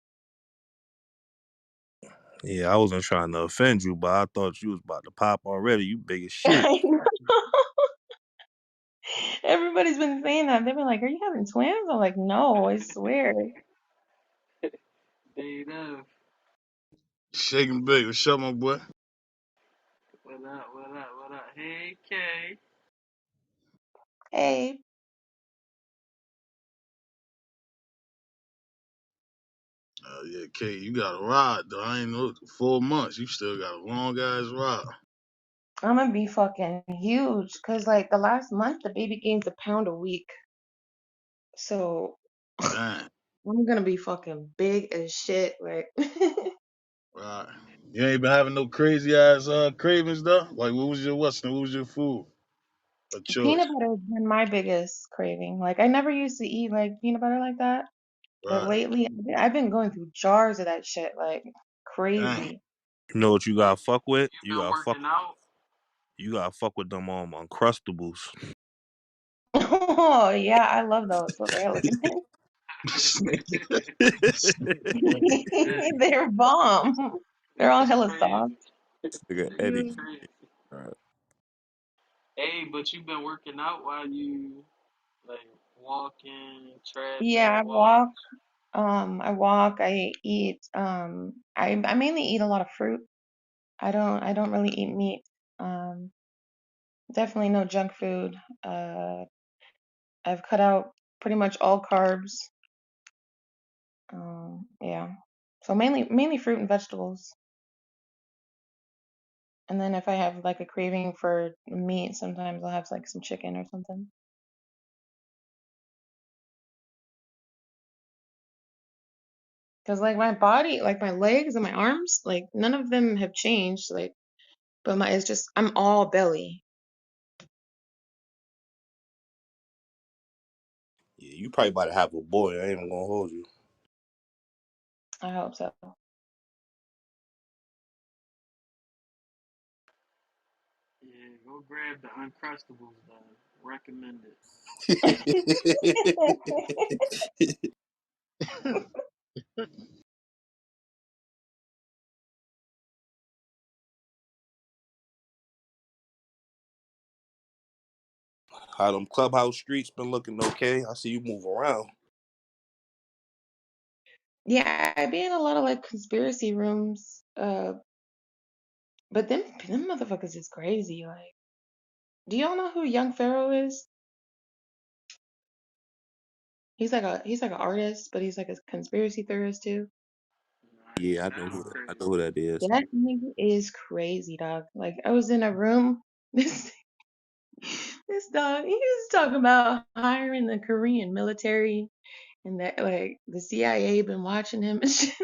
[SPEAKER 2] Yeah, I wasn't trying to offend you, but I thought you was about to pop already. You big as shit.
[SPEAKER 16] I know. Everybody's been saying that. They've been like, "Are you having twins?" I'm like, "No, I swear."
[SPEAKER 12] They know.
[SPEAKER 11] Shaking big. What's up, my boy?
[SPEAKER 12] What up? What up? What up? Hey, Kay.
[SPEAKER 16] Hey,
[SPEAKER 11] Yeah, Kate, you got a ride though. I ain't know 4 months. You still got a long ass ride.
[SPEAKER 16] I'm gonna be fucking huge because like the last month the baby gains a pound a week. So
[SPEAKER 11] Damn.
[SPEAKER 16] I'm gonna be fucking big as shit. Like
[SPEAKER 11] Right. You ain't been having no crazy ass cravings though. Like, what was your food of choice?
[SPEAKER 16] peanut butter has been my biggest craving. Like I never used to eat like peanut butter like that, but
[SPEAKER 11] Right.
[SPEAKER 16] lately I've been going through jars of that shit like
[SPEAKER 11] Damn.
[SPEAKER 16] crazy.
[SPEAKER 2] You know what you gotta fuck with?
[SPEAKER 12] You been working out?
[SPEAKER 2] You gotta fuck with them uncrustables.
[SPEAKER 16] Oh yeah, I love those. Those are hella good. They're bomb. They're all
[SPEAKER 12] That's
[SPEAKER 16] hella
[SPEAKER 12] crazy.
[SPEAKER 16] soft.
[SPEAKER 7] Nigga
[SPEAKER 12] That's
[SPEAKER 7] Eddie.
[SPEAKER 16] Mhm.
[SPEAKER 12] crazy.
[SPEAKER 7] Right.
[SPEAKER 12] Hey, but you been working out while you like walking,
[SPEAKER 16] Yeah,
[SPEAKER 12] treadmill walk.
[SPEAKER 16] I walk, I eat, I mainly eat a lot of fruit. I don't really eat meat. Um, Definitely no junk food. Uh, I've cut out pretty much all carbs. Yeah. So mainly fruit and vegetables. And then if I have like a craving for meat, sometimes I'll have like some chicken or something. Cause like my body, like my legs and my arms, like none of them have changed. Like, but my it's just I'm all belly.
[SPEAKER 2] Yeah, you probably about to have a boy. I ain't even gonna hold you.
[SPEAKER 16] I hope so.
[SPEAKER 12] Yeah, go grab the Uncrustables, though. Recommend it.
[SPEAKER 2] How them clubhouse streets been looking okay? I see you move around.
[SPEAKER 16] Yeah, I be in a lot of like conspiracy rooms. But them motherfuckers is crazy. Like, do y'all know who Young Pharaoh is? He's like an artist, but he's like a conspiracy theorist too.
[SPEAKER 12] Nah, he
[SPEAKER 2] Yeah,
[SPEAKER 12] sound
[SPEAKER 2] I know who
[SPEAKER 12] crazy.
[SPEAKER 2] that is.
[SPEAKER 16] That nigga is crazy, dog. Like, I was in a room. This dog, he was talking about hiring the Korean military and that like the CIA been watching him and shit.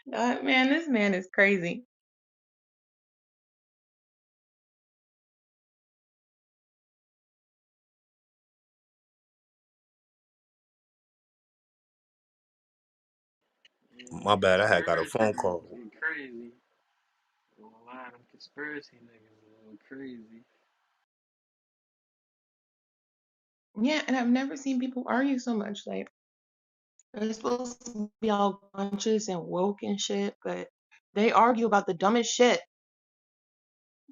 [SPEAKER 16] Like, man, this man is crazy.
[SPEAKER 12] Yeah,
[SPEAKER 2] My bad, I had got a
[SPEAKER 12] conspiracy
[SPEAKER 2] phone
[SPEAKER 12] niggas
[SPEAKER 2] call.
[SPEAKER 12] be crazy. A lot of them conspiracy niggas a little crazy.
[SPEAKER 16] Yeah, and I've never seen people argue so much. Like, they're supposed to be all conscious and woke and shit, but they argue about the dumbest shit.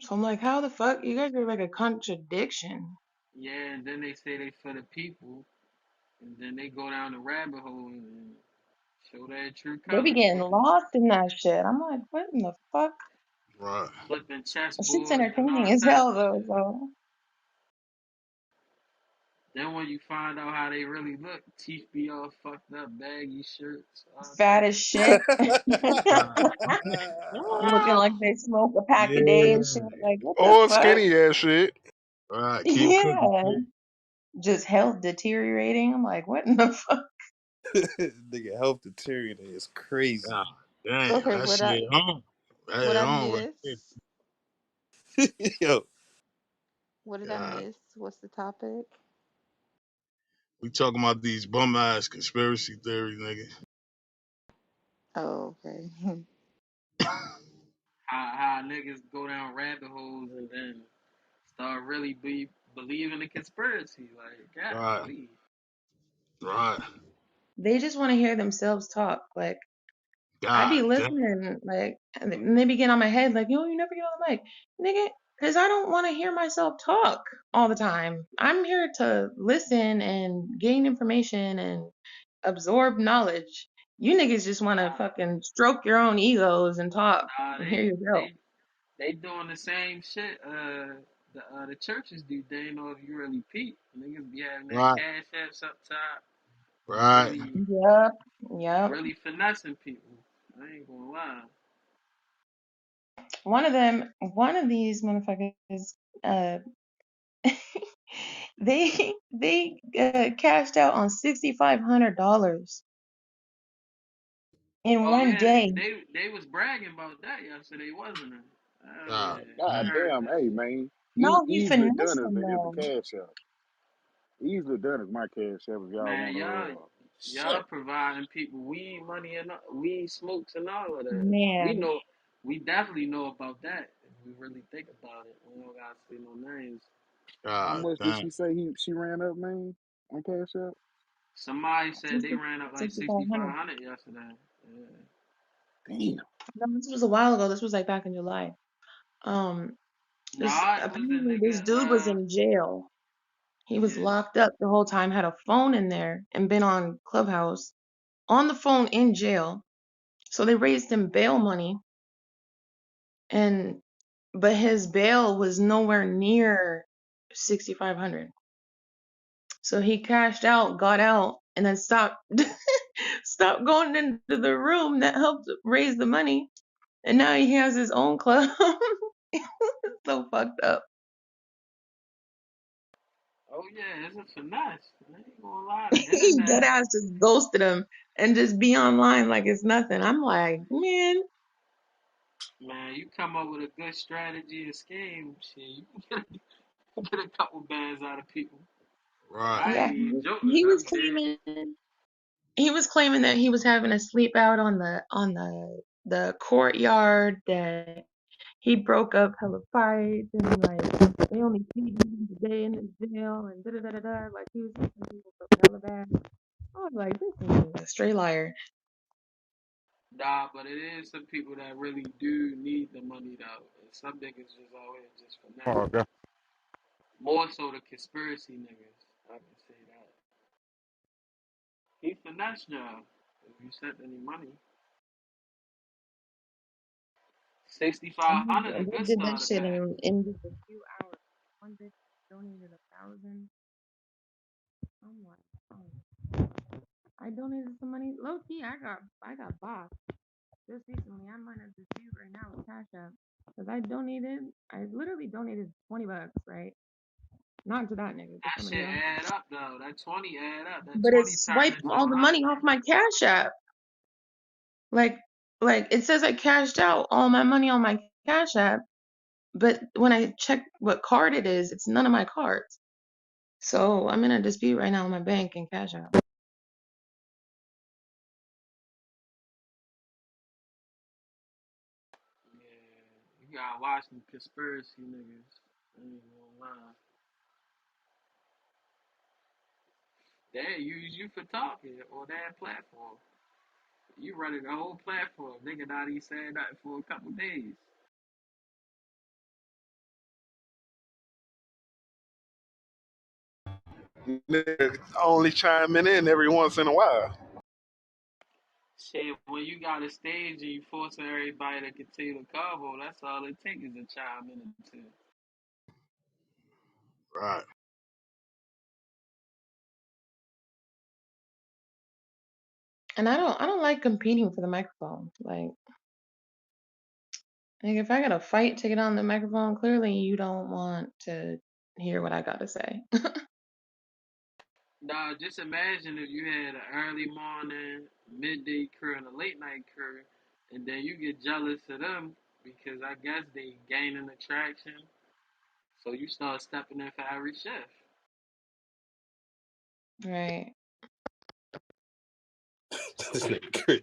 [SPEAKER 16] So I'm like, how the fuck? You guys are like a contradiction.
[SPEAKER 12] Yeah, and then they say they for the people, and then they go down the rabbit hole and show their true
[SPEAKER 16] They be
[SPEAKER 12] colors.
[SPEAKER 16] getting lost in that shit. I'm like, what in the fuck?
[SPEAKER 17] Right.
[SPEAKER 12] Flipping
[SPEAKER 16] That shit's
[SPEAKER 12] chessboards and
[SPEAKER 16] entertaining
[SPEAKER 12] all
[SPEAKER 16] as
[SPEAKER 12] type
[SPEAKER 16] hell
[SPEAKER 12] of
[SPEAKER 16] though,
[SPEAKER 12] shit.
[SPEAKER 16] so
[SPEAKER 12] Then when you find out how they really look, teeth be all fucked up, baggy shirts, all
[SPEAKER 16] fat
[SPEAKER 12] type
[SPEAKER 16] as
[SPEAKER 12] of shit.
[SPEAKER 16] shit.
[SPEAKER 17] Right.
[SPEAKER 16] Looking like they smoke a pack a day and
[SPEAKER 17] Yeah.
[SPEAKER 16] shit. Like, what the
[SPEAKER 11] Or
[SPEAKER 16] fuck?
[SPEAKER 11] skinny ass shit.
[SPEAKER 17] Right. Keep cooking.
[SPEAKER 16] Yeah.
[SPEAKER 17] Kid.
[SPEAKER 16] Just health deteriorating. I'm like, what in the fuck?
[SPEAKER 2] Nigga, health deteriorating is crazy.
[SPEAKER 17] God damn.
[SPEAKER 5] Okay,
[SPEAKER 17] That shit on. That
[SPEAKER 5] what
[SPEAKER 17] shit
[SPEAKER 5] I
[SPEAKER 17] on right
[SPEAKER 5] miss?
[SPEAKER 17] there.
[SPEAKER 2] Yo,
[SPEAKER 5] What did I
[SPEAKER 17] God.
[SPEAKER 5] miss? What's the topic?
[SPEAKER 17] We talking about these bum ass conspiracy theories, nigga.
[SPEAKER 5] Oh, okay.
[SPEAKER 12] How niggas go down rabbit holes and then start really believing the conspiracy. Like, God,
[SPEAKER 17] Right.
[SPEAKER 12] please.
[SPEAKER 17] Right.
[SPEAKER 16] They just want to hear themselves talk. Like, I be
[SPEAKER 17] God damn.
[SPEAKER 16] listening, like, and they be getting on my head, like, yo, you never get on the mic. Nigga, because I don't want to hear myself talk all the time. I'm here to listen and gain information and absorb knowledge. You niggas just want to
[SPEAKER 12] Nah,
[SPEAKER 16] fucking stroke your own egos and talk
[SPEAKER 12] nah,
[SPEAKER 16] and hear yourself.
[SPEAKER 12] they doing the same shit. The churches do. They ain't know if you really peep. Niggas be having that
[SPEAKER 17] Right.
[SPEAKER 12] cash apps up top.
[SPEAKER 17] Right.
[SPEAKER 16] Yep, yep.
[SPEAKER 12] Really finessing people. I ain't gonna lie.
[SPEAKER 16] One of these motherfuckers, uh, they cashed out on $6,500 in
[SPEAKER 12] Oh
[SPEAKER 16] one
[SPEAKER 12] yeah,
[SPEAKER 16] day.
[SPEAKER 12] they was bragging about that yesterday, wasn't it? Oh
[SPEAKER 17] God
[SPEAKER 12] yeah, I
[SPEAKER 17] damn.
[SPEAKER 10] God
[SPEAKER 12] heard
[SPEAKER 10] damn,
[SPEAKER 12] that.
[SPEAKER 10] hey man,
[SPEAKER 16] No, he
[SPEAKER 10] easily done
[SPEAKER 16] finessed
[SPEAKER 10] is
[SPEAKER 16] them
[SPEAKER 10] the
[SPEAKER 16] though.
[SPEAKER 10] cash out. Easily done is my cash out if y'all
[SPEAKER 12] Man,
[SPEAKER 10] want
[SPEAKER 12] y'all
[SPEAKER 10] shit.
[SPEAKER 12] providing people weed money and weed smokes and all of that. We
[SPEAKER 16] Man,
[SPEAKER 12] know, we definitely know about that. If we really think about it, we don't gotta say no names.
[SPEAKER 10] How
[SPEAKER 17] God
[SPEAKER 10] much did
[SPEAKER 17] damn.
[SPEAKER 10] she say she ran up, man, on cash out?
[SPEAKER 12] Somebody said they ran up like
[SPEAKER 16] 6,500.
[SPEAKER 12] 6,500 yesterday. Yeah.
[SPEAKER 10] Damn.
[SPEAKER 16] No, this was a while ago. This was like back in July. This
[SPEAKER 12] Nah, it was a
[SPEAKER 16] apparently
[SPEAKER 12] nigga.
[SPEAKER 16] this dude was in jail. He was
[SPEAKER 12] Yeah.
[SPEAKER 16] locked up the whole time, had a phone in there, and been on Clubhouse on the phone in jail. So they raised him bail money, and but his bail was nowhere near 6,500. So he cashed out, got out, and then stopped stopped going into the room that helped raise the money. And now he has his own club. It's so fucked up.
[SPEAKER 12] Oh yeah, it's a finesse. I ain't gonna lie. The
[SPEAKER 16] He dead
[SPEAKER 12] internet.
[SPEAKER 16] ass just ghosted him. and just be online like it's nothing. I'm like, man,
[SPEAKER 12] Man, you come up with a good strategy and scheme, shit, you can get a couple bands out of people.
[SPEAKER 17] Right.
[SPEAKER 12] I
[SPEAKER 16] yeah,
[SPEAKER 12] ain't even joking.
[SPEAKER 16] he was
[SPEAKER 12] I'm dead.
[SPEAKER 16] claiming that he was having a sleep out on the courtyard, that he broke up hella fights, and like they only see him today in his jail, and da da da da da. Like he was making people feel hella bad. I was like, this is a straight liar.
[SPEAKER 12] Nah, but it is some people that really do need the money though. And some niggas just out here just
[SPEAKER 21] Oh,
[SPEAKER 12] finessing.
[SPEAKER 21] okay.
[SPEAKER 12] More so the conspiracy niggas. I can say that. He finessed y'all. If you sent any money.
[SPEAKER 16] And
[SPEAKER 12] 6,500 a
[SPEAKER 16] they
[SPEAKER 12] good
[SPEAKER 16] did that
[SPEAKER 12] starter
[SPEAKER 16] shit
[SPEAKER 12] pack.
[SPEAKER 16] in just a few hours. One bitch donated 1,000. I'm like, oh, I donated some money. Low key, I got boxed just recently. I'm on a dispute right now with Cash App because I literally donated $20, right? Not to that nigga, to
[SPEAKER 12] That
[SPEAKER 16] somebody
[SPEAKER 12] shit
[SPEAKER 16] else.
[SPEAKER 12] add up though. That 20 add up. That
[SPEAKER 16] But it
[SPEAKER 12] 20 turned
[SPEAKER 16] swiped
[SPEAKER 12] into
[SPEAKER 16] all the money
[SPEAKER 12] 100.
[SPEAKER 16] off my Cash App. Like, like it says I cashed out all my money on my Cash App, but when I check what card it is, it's none of my cards. So I'm in a dispute right now with my bank and Cash App.
[SPEAKER 12] Yeah, you gotta watch them conspiracy niggas. I ain't gonna lie. They use you for talking on that platform. You running the whole platform. Nigga not even saying nothing for a couple days.
[SPEAKER 11] Nigga only chiming in every once in a while.
[SPEAKER 12] Shit, when you got a stage and you forcing everybody to continue to cover, that's all it takes is a chime in or two.
[SPEAKER 17] Right.
[SPEAKER 16] And I don't like competing for the microphone. Like if I gotta fight to get on the microphone, clearly you don't want to hear what I gotta say.
[SPEAKER 12] Nah, just imagine if you had an early morning, midday crew, and a late night crew, and then you get jealous of them because I guess they gaining attraction. So you start stepping in for every shift.
[SPEAKER 16] Right.
[SPEAKER 17] This nigga crazy.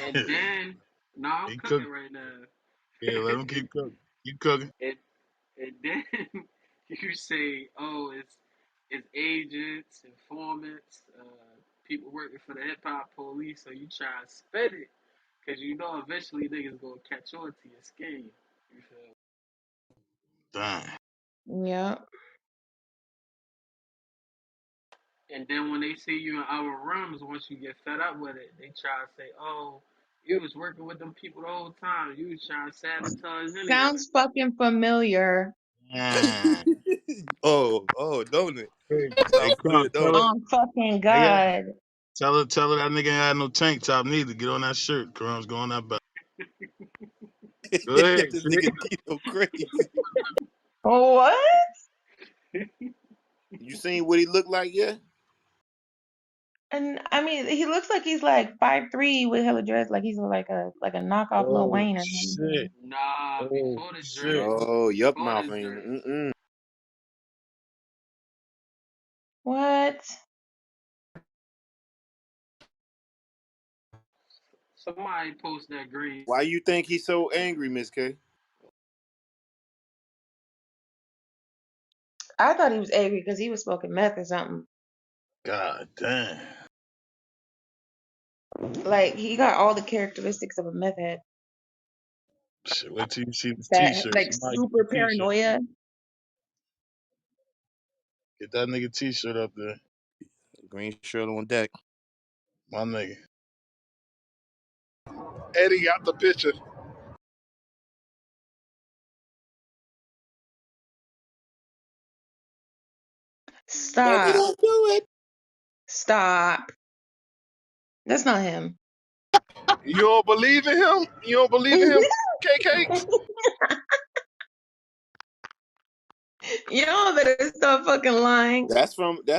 [SPEAKER 12] And then, nah, I'm
[SPEAKER 17] He cook.
[SPEAKER 12] cooking right now.
[SPEAKER 17] Yeah, let him keep cooking. Keep cooking.
[SPEAKER 12] and, and then you say, oh, it's agents, informants, people working for the hip hop police. So you try to spit it because you know eventually niggas gonna catch on to your scheme. You feel?
[SPEAKER 17] Damn.
[SPEAKER 16] Yeah.
[SPEAKER 12] And then when they see you in our rooms, once you get fed up with it, they try to say, "Oh, you was working with them people the whole time. You was trying to sabotage anyway."
[SPEAKER 16] Sounds fucking familiar.
[SPEAKER 17] Mm.
[SPEAKER 2] Don't it?
[SPEAKER 17] Hey,
[SPEAKER 2] Sounds
[SPEAKER 17] Crumb,
[SPEAKER 2] familiar, don't it?
[SPEAKER 16] Oh fucking
[SPEAKER 17] nigga,
[SPEAKER 16] God.
[SPEAKER 17] tell her that nigga ain't had no tank top neither. Get on that shirt. Crumb's going that back. Go ahead,
[SPEAKER 2] This
[SPEAKER 17] kid.
[SPEAKER 2] nigga Tito crazy.
[SPEAKER 16] What?
[SPEAKER 19] You seen what he looked like yet?
[SPEAKER 16] And I mean, he looks like he's like 5'3" with hella dress, like he's like a knockoff Lil
[SPEAKER 17] Oh
[SPEAKER 16] Wayne or
[SPEAKER 17] shit.
[SPEAKER 16] something.
[SPEAKER 12] Nah,
[SPEAKER 17] Oh
[SPEAKER 12] before the
[SPEAKER 17] shit.
[SPEAKER 12] dreads.
[SPEAKER 19] Oh, yup,
[SPEAKER 12] Before
[SPEAKER 19] mouth
[SPEAKER 12] the
[SPEAKER 19] ain't.
[SPEAKER 12] dreads.
[SPEAKER 16] What?
[SPEAKER 12] Somebody post that green.
[SPEAKER 19] Why you think he's so angry, Miss K?
[SPEAKER 16] I thought he was angry because he was smoking meth or something.
[SPEAKER 17] God damn.
[SPEAKER 16] Like he got all the characteristics of a meth head.
[SPEAKER 17] Shit, wait till you see this
[SPEAKER 16] That
[SPEAKER 17] t-shirt.
[SPEAKER 16] like
[SPEAKER 17] Somebody get the
[SPEAKER 16] super
[SPEAKER 17] t-shirt.
[SPEAKER 16] paranoia.
[SPEAKER 17] Get that nigga t-shirt up there.
[SPEAKER 2] Green shirt on deck.
[SPEAKER 17] My nigga.
[SPEAKER 11] Eddie got the picture.
[SPEAKER 2] Baby,
[SPEAKER 16] Stop.
[SPEAKER 2] don't do it.
[SPEAKER 16] Stop. That's not him.
[SPEAKER 11] You don't believe in him? You don't believe in him, KK?
[SPEAKER 16] Y'all better stop fucking lying.
[SPEAKER 19] That's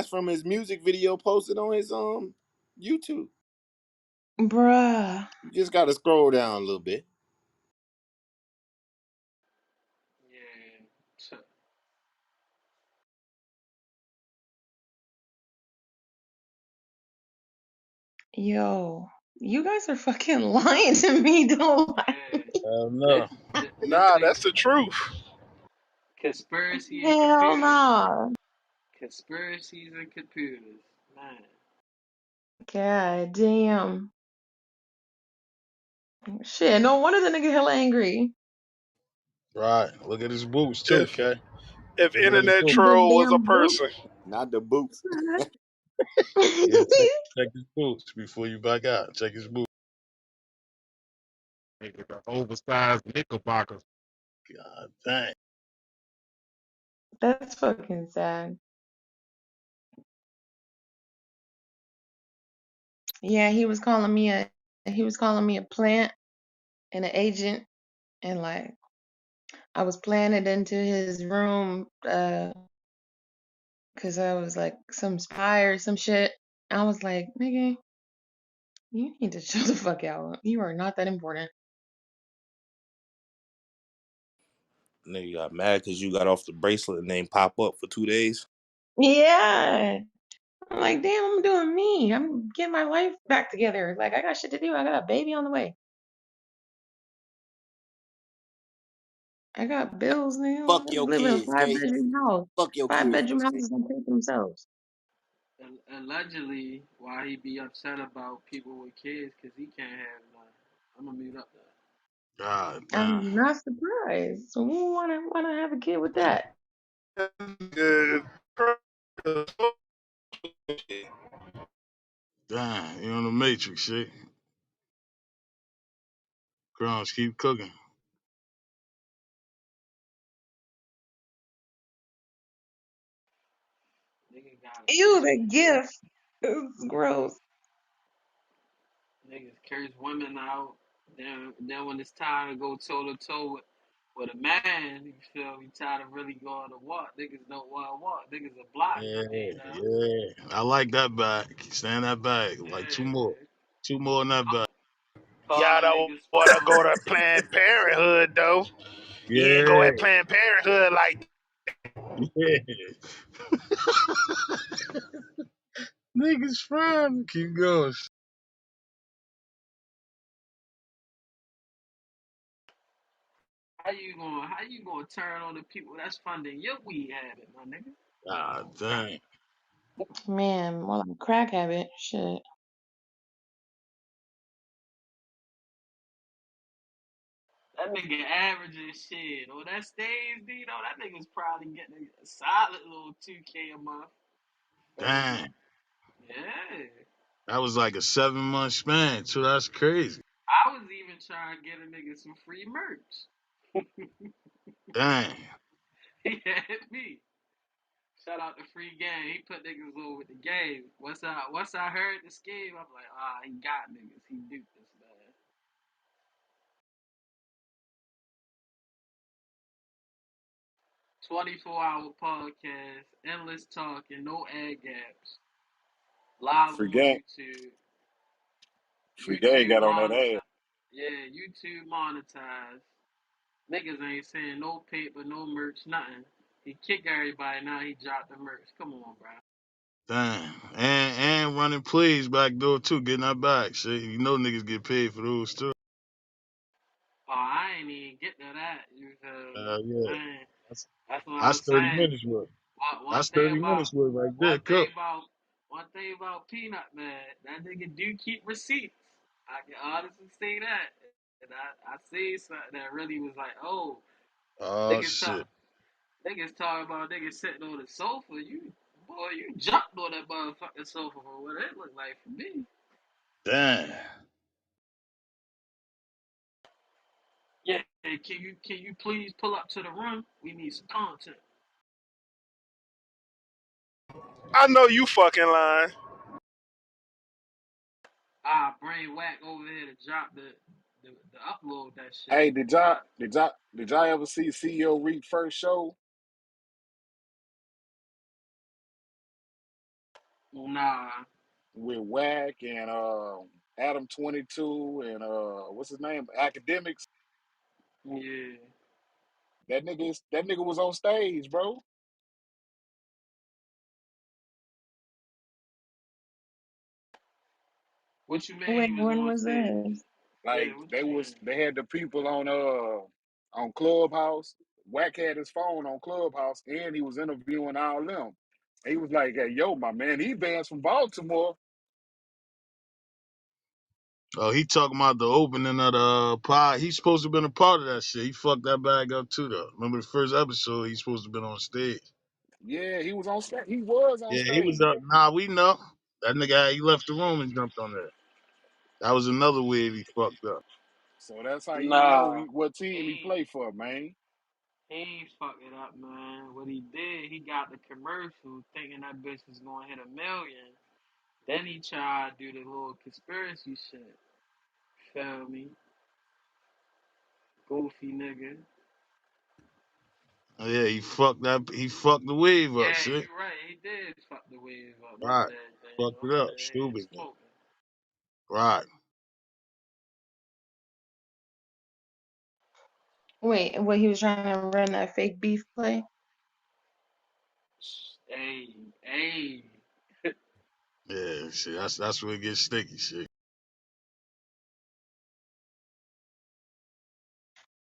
[SPEAKER 19] from his music video posted on his
[SPEAKER 8] YouTube.
[SPEAKER 16] Bruh.
[SPEAKER 8] You just gotta scroll down a little bit.
[SPEAKER 12] Yeah. So,
[SPEAKER 16] Yo. You guys are fucking lying to me, don't lie.
[SPEAKER 12] yeah.
[SPEAKER 17] No.
[SPEAKER 12] This, this, this
[SPEAKER 11] Nah,
[SPEAKER 12] nigga
[SPEAKER 11] that's the truth.
[SPEAKER 12] conspiracy and
[SPEAKER 16] Hell
[SPEAKER 12] computers.
[SPEAKER 16] nah.
[SPEAKER 12] Conspiracies and computers. Man.
[SPEAKER 16] God damn. Shit, no wonder the nigga hella angry.
[SPEAKER 17] Right. Look at his boots too,
[SPEAKER 11] If
[SPEAKER 17] okay?
[SPEAKER 11] if
[SPEAKER 17] Look at his
[SPEAKER 11] internet
[SPEAKER 17] boots.
[SPEAKER 16] The
[SPEAKER 11] troll was a
[SPEAKER 16] damn boot.
[SPEAKER 11] person.
[SPEAKER 8] Not the boots.
[SPEAKER 17] Yeah, check his boots before you back out. Check his boots.
[SPEAKER 21] Nigga, the oversized knickerbockers.
[SPEAKER 17] God dang.
[SPEAKER 16] That's fucking sad. Yeah, he was calling me a plant and an agent, and like I was planted into his room because I was like some spy or some shit. I was like, nigga, you need to chill the fuck out. You are not that important.
[SPEAKER 2] Nigga got mad because you got off the bracelet and ain't pop up for 2 days.
[SPEAKER 16] Yeah. I'm like, damn, I'm doing me. I'm getting my life back together. Like, I got shit to do. I got a baby on the way. I got bills, nigga.
[SPEAKER 8] Fuck
[SPEAKER 16] I
[SPEAKER 8] your
[SPEAKER 16] live in a
[SPEAKER 8] kids,
[SPEAKER 16] five
[SPEAKER 8] Kate.
[SPEAKER 16] bedroom house.
[SPEAKER 8] Fuck your
[SPEAKER 16] Five
[SPEAKER 8] kids,
[SPEAKER 16] bedroom
[SPEAKER 8] Kate.
[SPEAKER 16] houses don't pay for themselves.
[SPEAKER 12] Allegedly, why he be upset about people with kids, because he can't have none. I'm gonna mute up there.
[SPEAKER 17] God damn.
[SPEAKER 16] I'm not surprised. So who wanna have a kid with that?
[SPEAKER 11] Good.
[SPEAKER 17] Damn. You on the matrix, shit. Crowns keep cooking.
[SPEAKER 12] Nigga got a
[SPEAKER 16] Ew,
[SPEAKER 12] bitch.
[SPEAKER 16] the gift. It's gross.
[SPEAKER 12] Niggas curse women out. Then when it's time to go toe to toe with a man, you feel me? Tired of really going to walk. Niggas don't want to walk. Niggas are blocked.
[SPEAKER 17] Yeah,
[SPEAKER 12] You know?
[SPEAKER 17] yeah. I like that back. Stand that back. Like two more.
[SPEAKER 12] Yeah.
[SPEAKER 17] Two more in that back.
[SPEAKER 11] Y'all
[SPEAKER 12] Calling
[SPEAKER 11] don't
[SPEAKER 12] niggas
[SPEAKER 11] want to
[SPEAKER 12] fuck
[SPEAKER 11] go to
[SPEAKER 12] boys.
[SPEAKER 11] Planned Parenthood though. You ain't go
[SPEAKER 17] Yeah.
[SPEAKER 11] at Planned Parenthood like
[SPEAKER 17] Yeah. Niggas fine. Keep going.
[SPEAKER 12] How you gonna turn on the people that's funding your weed habit, my nigga?
[SPEAKER 17] God dang.
[SPEAKER 16] Man, more like a crack habit. Shit.
[SPEAKER 12] That nigga averaging shit. Or that stays, D though, that nigga's probably getting a solid little 2K a month. Feel me?
[SPEAKER 17] Dang.
[SPEAKER 12] Yeah.
[SPEAKER 17] That was like a 7 month span, too. That's crazy.
[SPEAKER 12] I was even trying to get a nigga some free merch.
[SPEAKER 17] Dang.
[SPEAKER 12] He had me. Shout out to Free Game. He put niggas on with the game. Once I heard the scheme, I'm like, he got niggas. He duped this man. 24-hour podcast, endless talking, no ad gaps, live
[SPEAKER 10] Free
[SPEAKER 12] on
[SPEAKER 10] game.
[SPEAKER 12] YouTube.
[SPEAKER 10] Free game
[SPEAKER 12] YouTube
[SPEAKER 10] got on that ass.
[SPEAKER 12] monetized. Yeah, YouTube monetized. Niggas ain't saying no paper, no merch, nothing. He kick everybody, now he dropped the merch. Come on, bro.
[SPEAKER 17] Dang. And running plays back door, too. Getting that back. Shit. You know niggas get paid for those, too.
[SPEAKER 12] Oh, I ain't even get to that. You feel me?
[SPEAKER 17] Yeah.
[SPEAKER 12] Man,
[SPEAKER 17] That's,
[SPEAKER 12] that's what I'm
[SPEAKER 17] that's 30
[SPEAKER 12] saying.
[SPEAKER 17] minutes worth.
[SPEAKER 12] One
[SPEAKER 17] That's
[SPEAKER 12] thing
[SPEAKER 17] 30
[SPEAKER 12] about
[SPEAKER 17] minutes worth right there,
[SPEAKER 12] one thing
[SPEAKER 17] cook.
[SPEAKER 12] about one thing about Peanut Man, that nigga do keep receipts. I can honestly say that. And I see something that really was like, oh,
[SPEAKER 17] Oh,
[SPEAKER 12] niggas
[SPEAKER 17] shit.
[SPEAKER 12] talk niggas talking about niggas sitting on the sofa. You jumped on that motherfucking sofa for what it looked like for me.
[SPEAKER 17] Dang.
[SPEAKER 12] Yeah, hey, can you please pull up to the room? We need some content.
[SPEAKER 11] I know you fucking lying.
[SPEAKER 12] Brain whack over here to drop the upload that shit.
[SPEAKER 10] Hey, did y'all ever see CEO Reed first show?
[SPEAKER 12] Nah.
[SPEAKER 10] with Whack and Adam 22 and what's his name? Academics.
[SPEAKER 12] Yeah.
[SPEAKER 10] That nigga was on stage, bro.
[SPEAKER 12] What you mean
[SPEAKER 16] Wait,
[SPEAKER 12] he was
[SPEAKER 16] when
[SPEAKER 12] on
[SPEAKER 16] was
[SPEAKER 12] stage?
[SPEAKER 16] this?
[SPEAKER 12] Yeah,
[SPEAKER 10] Like
[SPEAKER 12] what you mean?
[SPEAKER 10] they had the people on Clubhouse. Wack had his phone on Clubhouse and he was interviewing all them. He was like, "Hey, yo, my man, he bands from Baltimore."
[SPEAKER 17] Oh, he talking about the opening of the pod. He's supposed to have been a part of that shit. He fucked that bag up too, though. Remember the first episode? He's supposed to have been on stage.
[SPEAKER 10] Yeah, he was on stage. He was on
[SPEAKER 17] Yeah, he was
[SPEAKER 10] stage.
[SPEAKER 17] up. Nah, we know that nigga. He left the room and jumped on there. That was another wave he fucked up.
[SPEAKER 10] So that's how you know
[SPEAKER 12] Nah,
[SPEAKER 10] what
[SPEAKER 12] he
[SPEAKER 10] team he
[SPEAKER 12] ain't,
[SPEAKER 10] play for, man.
[SPEAKER 12] he ain't fuck it up, man. What he did, he got the commercial thinking that bitch was gonna hit 1 million. Then he tried to do the little conspiracy shit. Feel me? Goofy nigga.
[SPEAKER 17] Yeah, he fucked that. He fucked the wave up.
[SPEAKER 12] Yeah,
[SPEAKER 17] See,
[SPEAKER 12] you right. He did fuck the wave up. My
[SPEAKER 17] right?
[SPEAKER 12] bad,
[SPEAKER 17] Fucked
[SPEAKER 12] Daniel.
[SPEAKER 17] it
[SPEAKER 12] I'm
[SPEAKER 17] up.
[SPEAKER 12] just here
[SPEAKER 17] Stupid.
[SPEAKER 12] smoking.
[SPEAKER 17] Right.
[SPEAKER 16] Wait, what he was trying to run that fake beef play?
[SPEAKER 12] Hey, hey.
[SPEAKER 17] Yeah. See, that's where it gets sticky. See.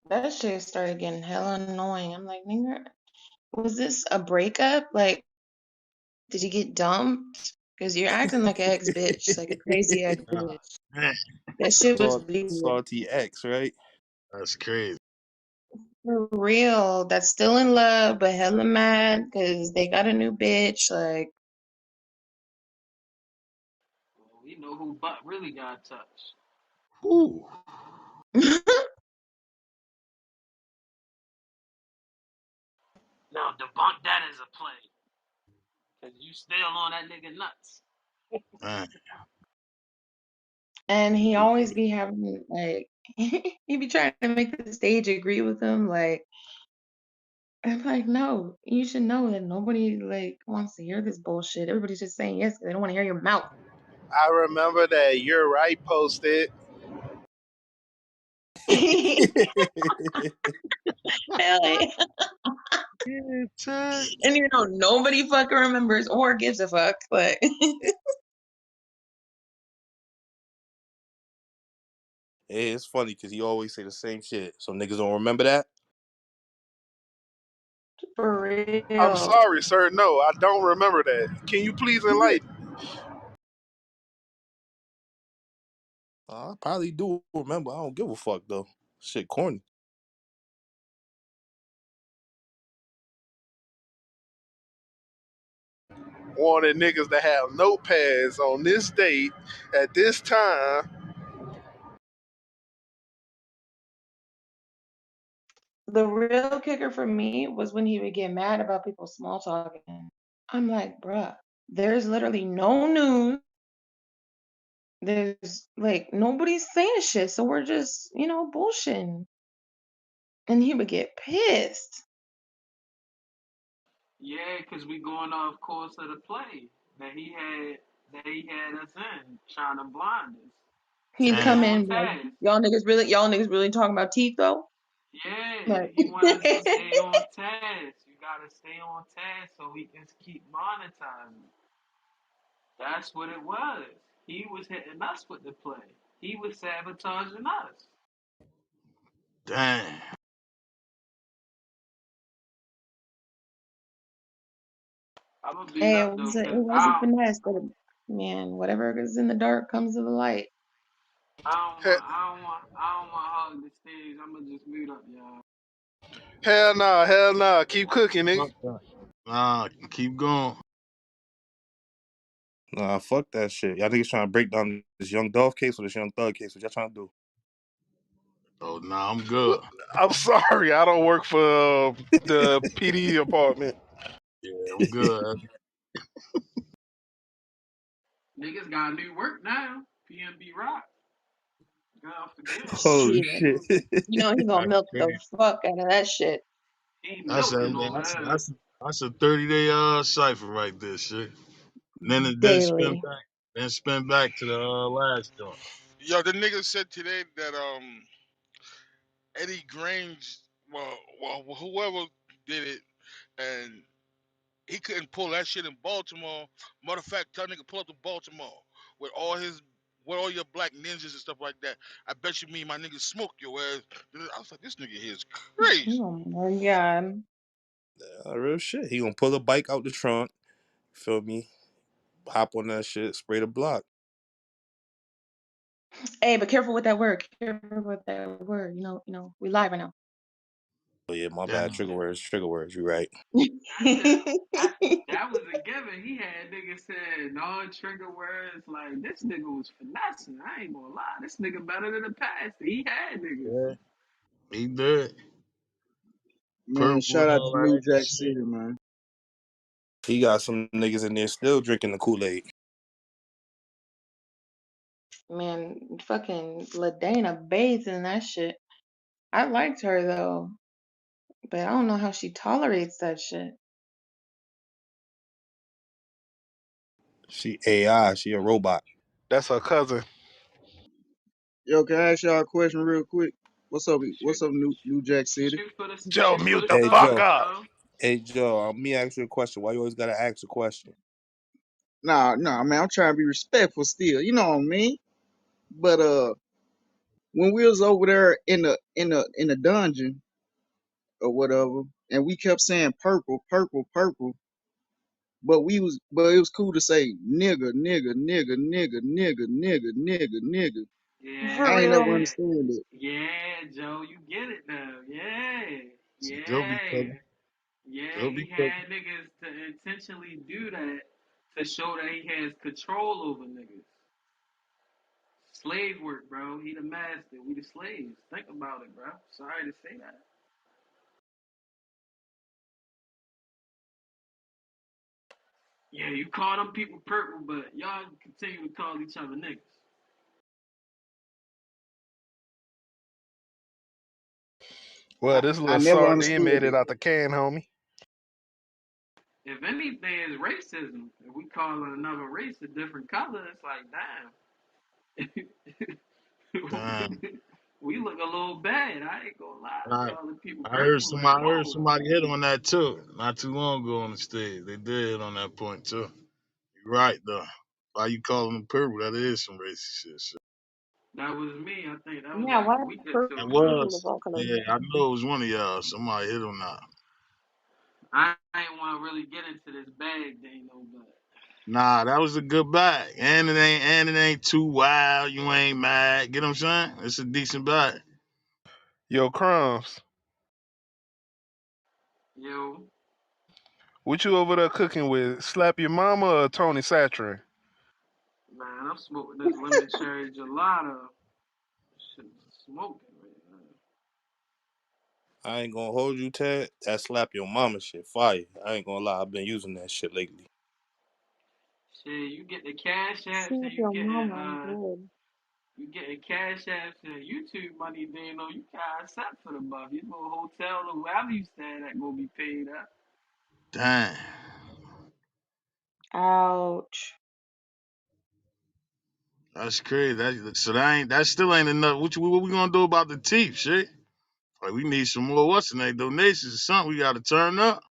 [SPEAKER 16] That shit started getting hella annoying. I'm like, nigga, was this a breakup? Like, did you get dumped? Because you're acting like an ex bitch, like a crazy ex
[SPEAKER 17] Ah,
[SPEAKER 16] bitch.
[SPEAKER 17] man,
[SPEAKER 16] That shit was
[SPEAKER 7] Salt,
[SPEAKER 16] weird.
[SPEAKER 7] salty X, right?
[SPEAKER 17] that's crazy.
[SPEAKER 16] For real. That's still in love, but hella mad because they got a new bitch. Like,
[SPEAKER 12] We know who butt really got touched.
[SPEAKER 17] Whew.
[SPEAKER 12] Now debunk that as a play. Cause you still on that nigga nuts.
[SPEAKER 17] Man.
[SPEAKER 16] and he always be having, like, he be trying to make the stage agree with him. Like, I'm like, no, you should know that nobody, like, wants to hear this bullshit. Everybody's just saying yes 'cause they don't want to hear your mouth.
[SPEAKER 2] I remember that You're Right posted.
[SPEAKER 16] Really?
[SPEAKER 17] Yeah, Ted.
[SPEAKER 16] And nobody fucking remembers or gives a fuck. But
[SPEAKER 2] Hey, it's funny because he always say the same shit. So niggas don't remember that.
[SPEAKER 16] for
[SPEAKER 11] I'm
[SPEAKER 16] real.
[SPEAKER 11] sorry, sir. No, I don't remember that. Can you please enlighten?
[SPEAKER 2] I probably do remember. I don't give a fuck though. Shit, corny.
[SPEAKER 11] Wanted niggas to have notepads on this date at this time.
[SPEAKER 16] The real kicker for me was when he would get mad about people small talking. I'm like, bruh, there's literally no news. There's like nobody's saying shit, so we're just, bullshitting. And he would get pissed.
[SPEAKER 12] Yeah, cause we going off course of the play that he had us in, trying to blind us.
[SPEAKER 16] He'd
[SPEAKER 12] Stay
[SPEAKER 16] come
[SPEAKER 17] Damn.
[SPEAKER 12] on
[SPEAKER 16] in like,
[SPEAKER 12] task.
[SPEAKER 16] y'all niggas really talking about teeth though?
[SPEAKER 12] Yeah,
[SPEAKER 16] Like
[SPEAKER 12] he want us to stay on task. You gotta stay on task so we can keep monetizing. That's what it was. He was hitting us with the play. He was sabotaging us.
[SPEAKER 17] Damn.
[SPEAKER 12] I'm gonna beat
[SPEAKER 16] hey,
[SPEAKER 12] up though,
[SPEAKER 16] it
[SPEAKER 12] cause
[SPEAKER 16] was a finesse, but man, whatever is in the dark comes to the light.
[SPEAKER 12] I don't want to hog the stage. I'm gonna just mute up, y'all.
[SPEAKER 11] Hell nah. Keep cooking, nigga.
[SPEAKER 17] Fuck that. Nah, keep going.
[SPEAKER 2] Nah, fuck that shit. Y'all niggas trying to break down this Young Dolph case or this Young Thug case. What y'all trying to do?
[SPEAKER 17] Oh, nah, I'm good.
[SPEAKER 11] I'm sorry, I don't work for the PD department.
[SPEAKER 17] Yeah, I'm good.
[SPEAKER 12] Niggas got new work now. PNB Rock. God forget.
[SPEAKER 2] Oh
[SPEAKER 16] Shit.
[SPEAKER 2] shit.
[SPEAKER 16] He gonna
[SPEAKER 17] That's
[SPEAKER 16] milk the
[SPEAKER 17] crazy.
[SPEAKER 16] fuck out of that shit.
[SPEAKER 12] He
[SPEAKER 17] That's a
[SPEAKER 12] milking over
[SPEAKER 17] that's
[SPEAKER 12] there.
[SPEAKER 17] that's that's a 30-day cipher right there, shit. Then spin
[SPEAKER 16] Daily.
[SPEAKER 17] back. then spin back to the last joint.
[SPEAKER 4] Yo, the nigga said today that Eddie Grange, whoever did it, and he couldn't pull that shit in Baltimore. Matter of fact, tell nigga pull up to Baltimore with all his with all your black ninjas and stuff like that. I bet you me and my niggas smoke your ass. I was like, this nigga here is crazy.
[SPEAKER 16] Oh my god.
[SPEAKER 2] Real shit. He gonna pull a bike out the trunk. Feel me? Hop on that shit, spray the block.
[SPEAKER 16] Hey, but careful with that word. Careful with that word. We live right now.
[SPEAKER 2] Oh yeah, my bad.
[SPEAKER 17] Damn.
[SPEAKER 2] Trigger words. Trigger words. You right.
[SPEAKER 12] I said that was a given. He had niggas saying no trigger words. Like this nigga was finessing. I ain't gonna lie. This nigga better than the past. He had niggas.
[SPEAKER 17] Yeah, he did.
[SPEAKER 3] Man,
[SPEAKER 17] Purple
[SPEAKER 3] shout
[SPEAKER 17] and
[SPEAKER 3] out to
[SPEAKER 17] all that
[SPEAKER 3] New
[SPEAKER 17] extra
[SPEAKER 3] Jack
[SPEAKER 17] shit.
[SPEAKER 3] City, man.
[SPEAKER 2] He got some niggas in there still drinking the Kool-Aid.
[SPEAKER 16] Man, fucking LaDana bathes in that shit. I liked her though, but I don't know how she tolerates that shit.
[SPEAKER 2] She AI. She a robot.
[SPEAKER 11] That's her cousin.
[SPEAKER 3] Yo, can I ask y'all a question real quick? What's up?
[SPEAKER 12] Shoot,
[SPEAKER 3] New Jack City?
[SPEAKER 11] Joe,
[SPEAKER 12] shoot for
[SPEAKER 11] mute
[SPEAKER 12] the
[SPEAKER 11] the
[SPEAKER 2] Hey
[SPEAKER 11] fuck
[SPEAKER 2] Joe.
[SPEAKER 12] stars,
[SPEAKER 11] up.
[SPEAKER 12] Joe.
[SPEAKER 2] Hey Joe. Me ask you a question. Why you always gotta ask a question?
[SPEAKER 3] Nah, man. I'm trying to be respectful still. You know what I mean? But when we was over there in the dungeon or whatever, and we kept saying purple, purple, purple, but it was cool to say nigga, nigga, nigga, nigga, nigga, nigga, nigga, nigga.
[SPEAKER 12] Yeah,
[SPEAKER 16] For
[SPEAKER 3] I ain't never
[SPEAKER 16] real.
[SPEAKER 12] yeah,
[SPEAKER 3] understand it.
[SPEAKER 12] yeah, Joe. You get it now. Yeah,
[SPEAKER 17] Joe be
[SPEAKER 12] yeah,
[SPEAKER 17] cooking.
[SPEAKER 12] yeah.
[SPEAKER 17] Joe be
[SPEAKER 12] He
[SPEAKER 17] cooking.
[SPEAKER 12] had niggas to intentionally do that to show that he has control over niggas. Slave work, bro. He the master. We the slaves. Think about it, bro. Sorry to say that. Yeah, you call them people purple, but y'all continue to call each other niggas.
[SPEAKER 11] Well, this
[SPEAKER 3] I
[SPEAKER 11] little
[SPEAKER 3] never
[SPEAKER 11] sardine
[SPEAKER 3] understood
[SPEAKER 11] made it
[SPEAKER 3] it.
[SPEAKER 11] out the can, homie.
[SPEAKER 12] If anything, is racism. If we call another race a different color, it's like,
[SPEAKER 17] Damn.
[SPEAKER 12] damn. we look a little bad. I ain't gonna lie.
[SPEAKER 17] I
[SPEAKER 12] Calling people
[SPEAKER 17] I heard
[SPEAKER 12] purple, like,
[SPEAKER 17] somebody
[SPEAKER 12] whoa.
[SPEAKER 17] hit on that too, not too long ago on the stage. They did hit on that point too. You're right though. Why you calling them purple? That is some racist shit. So.
[SPEAKER 12] That was me. I think that was
[SPEAKER 16] Yeah,
[SPEAKER 12] like
[SPEAKER 16] why
[SPEAKER 12] a week or
[SPEAKER 17] It
[SPEAKER 12] two ago.
[SPEAKER 16] purple of
[SPEAKER 17] was.
[SPEAKER 16] all colors?
[SPEAKER 17] Yeah, I know it was one of y'all. Somebody hit on that.
[SPEAKER 12] I ain't want to really get into this bag thing though, but
[SPEAKER 17] Nah, that was a good bag. And it ain't too wild. You ain't mad. Get what I'm saying? It's a decent bag.
[SPEAKER 11] Yo, Crumbs,
[SPEAKER 12] yo,
[SPEAKER 11] what you over there cooking with? Slap Your Mama or Tony Satrin?
[SPEAKER 12] man, I'm smoking this lemon cherry gelato. Shit, smoking right now.
[SPEAKER 2] I ain't gonna hold you, Ted. That slap your mama shit fire. I ain't gonna lie. I've been using that shit lately.
[SPEAKER 12] Shit, you get the cash apps and
[SPEAKER 16] Slap your mama, I'm good.
[SPEAKER 12] you getting cash apps and YouTube money. Then you know you got set for the buff. You go hotel or wherever you stay at gonna be paid up.
[SPEAKER 17] Damn.
[SPEAKER 16] Ouch.
[SPEAKER 17] That's crazy. That still ain't enough. What we gonna do about the teeth, shit? Like we need some more what's the name donations or something. We gotta turn up.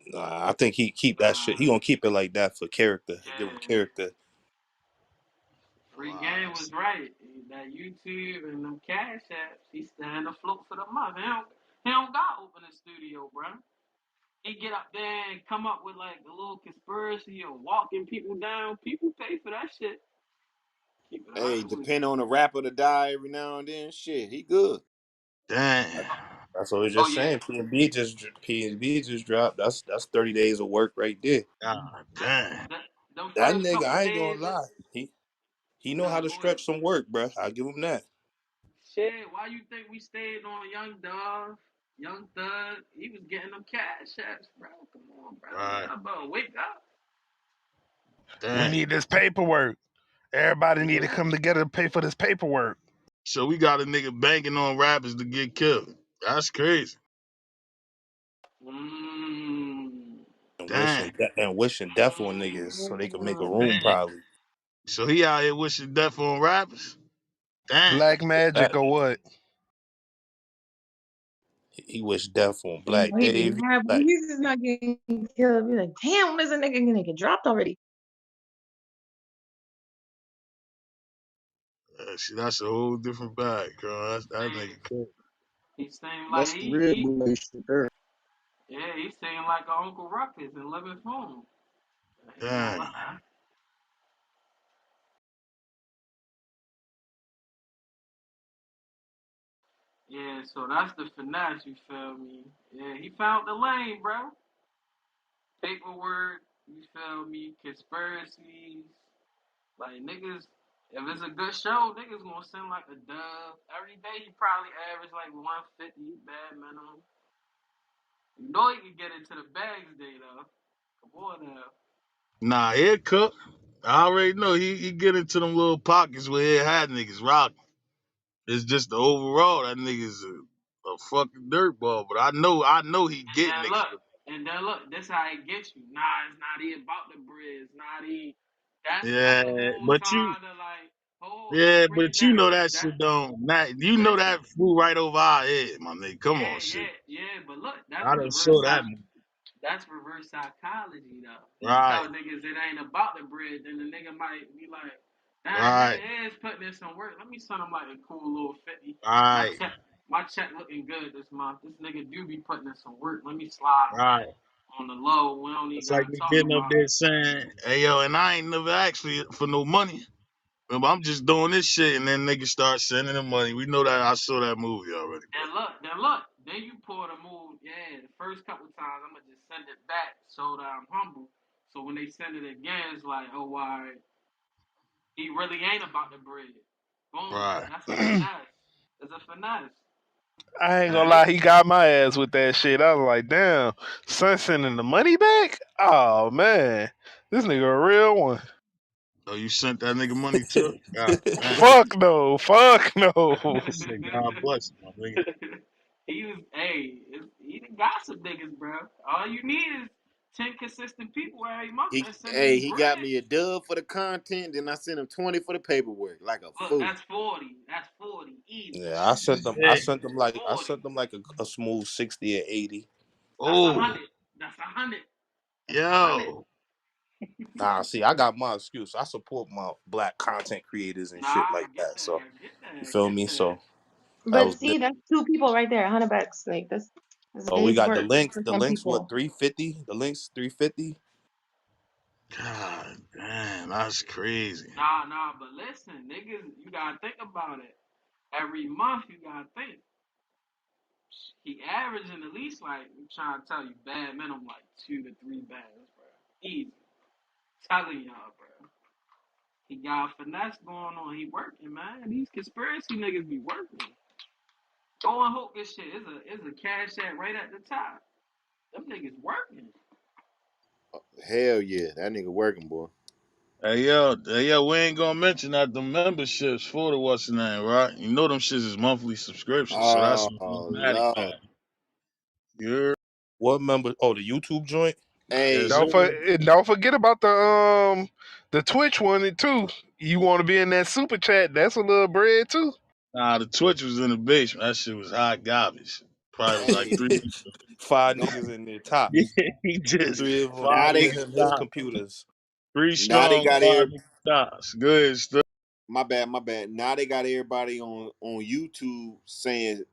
[SPEAKER 2] Nah, I think he keep that shit.
[SPEAKER 12] Nah,
[SPEAKER 2] He gonna keep it like that for character. Give him
[SPEAKER 12] yeah.
[SPEAKER 2] character.
[SPEAKER 12] Free game was right. That YouTube and them cash apps, he stand afloat for the month. He don't got to open a studio, bro. He get up there and come up with like a little conspiracy or walking people down. People pay for that shit. Keep it a
[SPEAKER 19] Hey,
[SPEAKER 12] hundred with you.
[SPEAKER 19] depend on the rapper to die every now and then. Shit, he good.
[SPEAKER 17] Damn.
[SPEAKER 2] That's what I was
[SPEAKER 12] Oh
[SPEAKER 2] just
[SPEAKER 12] yeah,
[SPEAKER 2] saying. P&B just dropped. That's 30 days of work right there.
[SPEAKER 17] God
[SPEAKER 12] that,
[SPEAKER 17] damn.
[SPEAKER 12] them
[SPEAKER 2] That
[SPEAKER 12] first
[SPEAKER 2] nigga,
[SPEAKER 12] couple
[SPEAKER 2] I ain't gonna
[SPEAKER 12] days.
[SPEAKER 2] lie. He know how
[SPEAKER 12] Nah,
[SPEAKER 2] to
[SPEAKER 12] go ahead.
[SPEAKER 2] stretch some work, bruh. I give him that.
[SPEAKER 12] Shit, why you think we stayed on Young Dove, Young Thug? He was getting them cash apps, bro. Come on, bro.
[SPEAKER 17] Right.
[SPEAKER 12] Y'all better wake up.
[SPEAKER 11] We
[SPEAKER 17] Damn.
[SPEAKER 11] need this paperwork. Everybody need to
[SPEAKER 12] Yeah.
[SPEAKER 11] come together to pay for this paperwork.
[SPEAKER 17] So we got a nigga banking on rappers to get killed. That's crazy.
[SPEAKER 12] Mmm.
[SPEAKER 17] Damn.
[SPEAKER 2] And wishing death on niggas so they could make a room
[SPEAKER 12] Damn.
[SPEAKER 17] Damn.
[SPEAKER 2] probably.
[SPEAKER 17] So he out here wishing death on rappers? Damn.
[SPEAKER 11] Black magic
[SPEAKER 2] That
[SPEAKER 11] or what?
[SPEAKER 2] he wished death on
[SPEAKER 16] You
[SPEAKER 2] Black
[SPEAKER 16] know, he be
[SPEAKER 2] Dave.
[SPEAKER 16] mad when
[SPEAKER 2] Like,
[SPEAKER 16] he's just not getting killed. Be like, damn, when is a nigga gonna get dropped already?
[SPEAKER 17] See, that's a whole different bag, girl. That nigga cool.
[SPEAKER 12] He seemed like
[SPEAKER 10] That's the real relationship there.
[SPEAKER 12] yeah, he seemed like a Uncle Ruckus in living form. I ain't gonna
[SPEAKER 17] Damn.
[SPEAKER 12] lie. Yeah, so that's the finesse, you feel me? Yeah, he found the lane, bro. Paperwork, you feel me? Conspiracies. Like niggas, if it's a good show, niggas gonna send like a dub. Every day he probably average like 150 bad minimum. You know he can get into the bags day though. Come on now.
[SPEAKER 17] Nah, it cook. I already know he get into them little pockets where he had niggas rocking. It's just the overall that nigga's a fucking dirtball. But I know he
[SPEAKER 12] And
[SPEAKER 17] get
[SPEAKER 12] then
[SPEAKER 17] niggas
[SPEAKER 12] look,
[SPEAKER 17] with
[SPEAKER 12] and then look, this how it gets you. Nah, it's not even about the bread. It's not even. That's
[SPEAKER 17] yeah,
[SPEAKER 12] the whole
[SPEAKER 17] but you
[SPEAKER 12] sign of like, oh,
[SPEAKER 17] yeah,
[SPEAKER 12] break it
[SPEAKER 17] but you
[SPEAKER 12] down.
[SPEAKER 17] know that
[SPEAKER 12] That
[SPEAKER 17] shit don't not you know
[SPEAKER 12] listen,
[SPEAKER 17] that flew right over our head, my nigga. Come on, shit.
[SPEAKER 12] yeah. But look, that's
[SPEAKER 17] I done
[SPEAKER 12] reverse
[SPEAKER 17] saw that
[SPEAKER 12] psych.
[SPEAKER 17] movie.
[SPEAKER 12] That's reverse psychology though. You
[SPEAKER 17] Right,
[SPEAKER 12] tell niggas it ain't about the bread, then the nigga might be like, damn,
[SPEAKER 17] right,
[SPEAKER 12] nigga is putting in some work. Let me send him like a cool little 50. My
[SPEAKER 17] right,
[SPEAKER 12] check, my check looking good this month. This nigga do be putting in some work. Let me slide him
[SPEAKER 17] right.
[SPEAKER 12] on the low. We don't even
[SPEAKER 17] It's like
[SPEAKER 12] gotta
[SPEAKER 17] me
[SPEAKER 12] talk
[SPEAKER 17] getting up
[SPEAKER 12] about
[SPEAKER 17] there saying, "Hey yo," and I ain't never asked for no money. Remember, I'm just doing this shit, and then niggas start sending the money. We know that. I saw that movie already, bro.
[SPEAKER 12] then you pull the move. Yeah, the first couple times I'm gonna just send it back so that I'm humble. So when they send it again, it's like, oh, all right, he really ain't about the bread. Boom,
[SPEAKER 17] Right.
[SPEAKER 12] that's a finesse. It's a finesse.
[SPEAKER 11] I ain't
[SPEAKER 12] Cause
[SPEAKER 11] gonna
[SPEAKER 17] Yeah.
[SPEAKER 11] lie,
[SPEAKER 12] nigga,
[SPEAKER 11] he got my ass with that shit. I was like, damn, son sending the money back? Oh man, this nigga a real one.
[SPEAKER 17] So you sent that nigga money too? God damn.
[SPEAKER 11] Fuck no, fuck no.
[SPEAKER 17] I said, God bless you, my nigga.
[SPEAKER 12] he was, he done got some niggas, bro. All you need is 10 consistent people every month
[SPEAKER 19] He
[SPEAKER 12] that sending
[SPEAKER 19] hey,
[SPEAKER 12] you
[SPEAKER 19] he got
[SPEAKER 12] bread.
[SPEAKER 19] me a dub for the content, then I sent him 20 for the paperwork, like a
[SPEAKER 12] Look,
[SPEAKER 19] fool.
[SPEAKER 12] that's 40. That's 40. Easy.
[SPEAKER 2] yeah,
[SPEAKER 17] Yeah.
[SPEAKER 2] I
[SPEAKER 12] 40.
[SPEAKER 2] sent them like a smooth 60 or 80.
[SPEAKER 12] That's a
[SPEAKER 17] Oh,
[SPEAKER 12] hundred. That's a hundred. Hundred.
[SPEAKER 17] yo.
[SPEAKER 2] Nah, see, I got my excuse. I support my black content creators and
[SPEAKER 12] Nah,
[SPEAKER 2] shit
[SPEAKER 12] I
[SPEAKER 2] like
[SPEAKER 12] get
[SPEAKER 2] that.
[SPEAKER 12] that.
[SPEAKER 2] So
[SPEAKER 12] I get
[SPEAKER 2] you
[SPEAKER 12] that. I
[SPEAKER 2] feel
[SPEAKER 12] get
[SPEAKER 2] me?
[SPEAKER 12] that.
[SPEAKER 2] So that
[SPEAKER 16] But
[SPEAKER 2] was
[SPEAKER 16] see,
[SPEAKER 2] good.
[SPEAKER 16] that's two people right there, $100. Like that's
[SPEAKER 2] Oh, we
[SPEAKER 16] day's
[SPEAKER 2] got the
[SPEAKER 16] work
[SPEAKER 2] links.
[SPEAKER 16] for
[SPEAKER 2] The
[SPEAKER 16] some
[SPEAKER 2] links what
[SPEAKER 16] people.
[SPEAKER 2] 350? The links 350.
[SPEAKER 17] God damn, that's crazy.
[SPEAKER 12] Nah. But listen, niggas, you gotta think about it. Every month, you gotta think. He averaging at least like I'm trying to tell you, bad minimum like 2 to 3 bags, bro. Easy. Telling y'all, bro. He got finesse going on. He working, man. These conspiracy niggas be working. Go and hope this shit is a cash app right at the top. Them niggas working.
[SPEAKER 19] Hell yeah, that nigga working, boy.
[SPEAKER 17] Hey yo, we ain't gonna mention that the memberships for the what's the name, right? You know them shits is monthly subscriptions, so that's
[SPEAKER 19] Oh
[SPEAKER 17] an automatic
[SPEAKER 19] Lord.
[SPEAKER 17] thing. Yeah,
[SPEAKER 2] What member? Oh, the YouTube joint.
[SPEAKER 17] yes,
[SPEAKER 19] Hey,
[SPEAKER 17] sir.
[SPEAKER 11] Don't forget about the Twitch one too. You want to be in that super chat? That's a little bread too.
[SPEAKER 17] Nah, the Twitch was in the basement. That shit was hot garbage. Probably like
[SPEAKER 19] hey,
[SPEAKER 17] 3 weeks.
[SPEAKER 2] Five
[SPEAKER 19] don't
[SPEAKER 2] niggas in there
[SPEAKER 17] Yeah,
[SPEAKER 2] tops.
[SPEAKER 17] he just
[SPEAKER 2] Three of them.
[SPEAKER 19] now
[SPEAKER 17] five
[SPEAKER 2] Me
[SPEAKER 19] they
[SPEAKER 2] and him.
[SPEAKER 17] niggas
[SPEAKER 2] His
[SPEAKER 17] top,
[SPEAKER 2] computers.
[SPEAKER 17] three
[SPEAKER 19] now they
[SPEAKER 17] strong,
[SPEAKER 19] got
[SPEAKER 17] five
[SPEAKER 19] every
[SPEAKER 17] niggas tops. Good stuff.
[SPEAKER 19] my bad. Now they got everybody on YouTube saying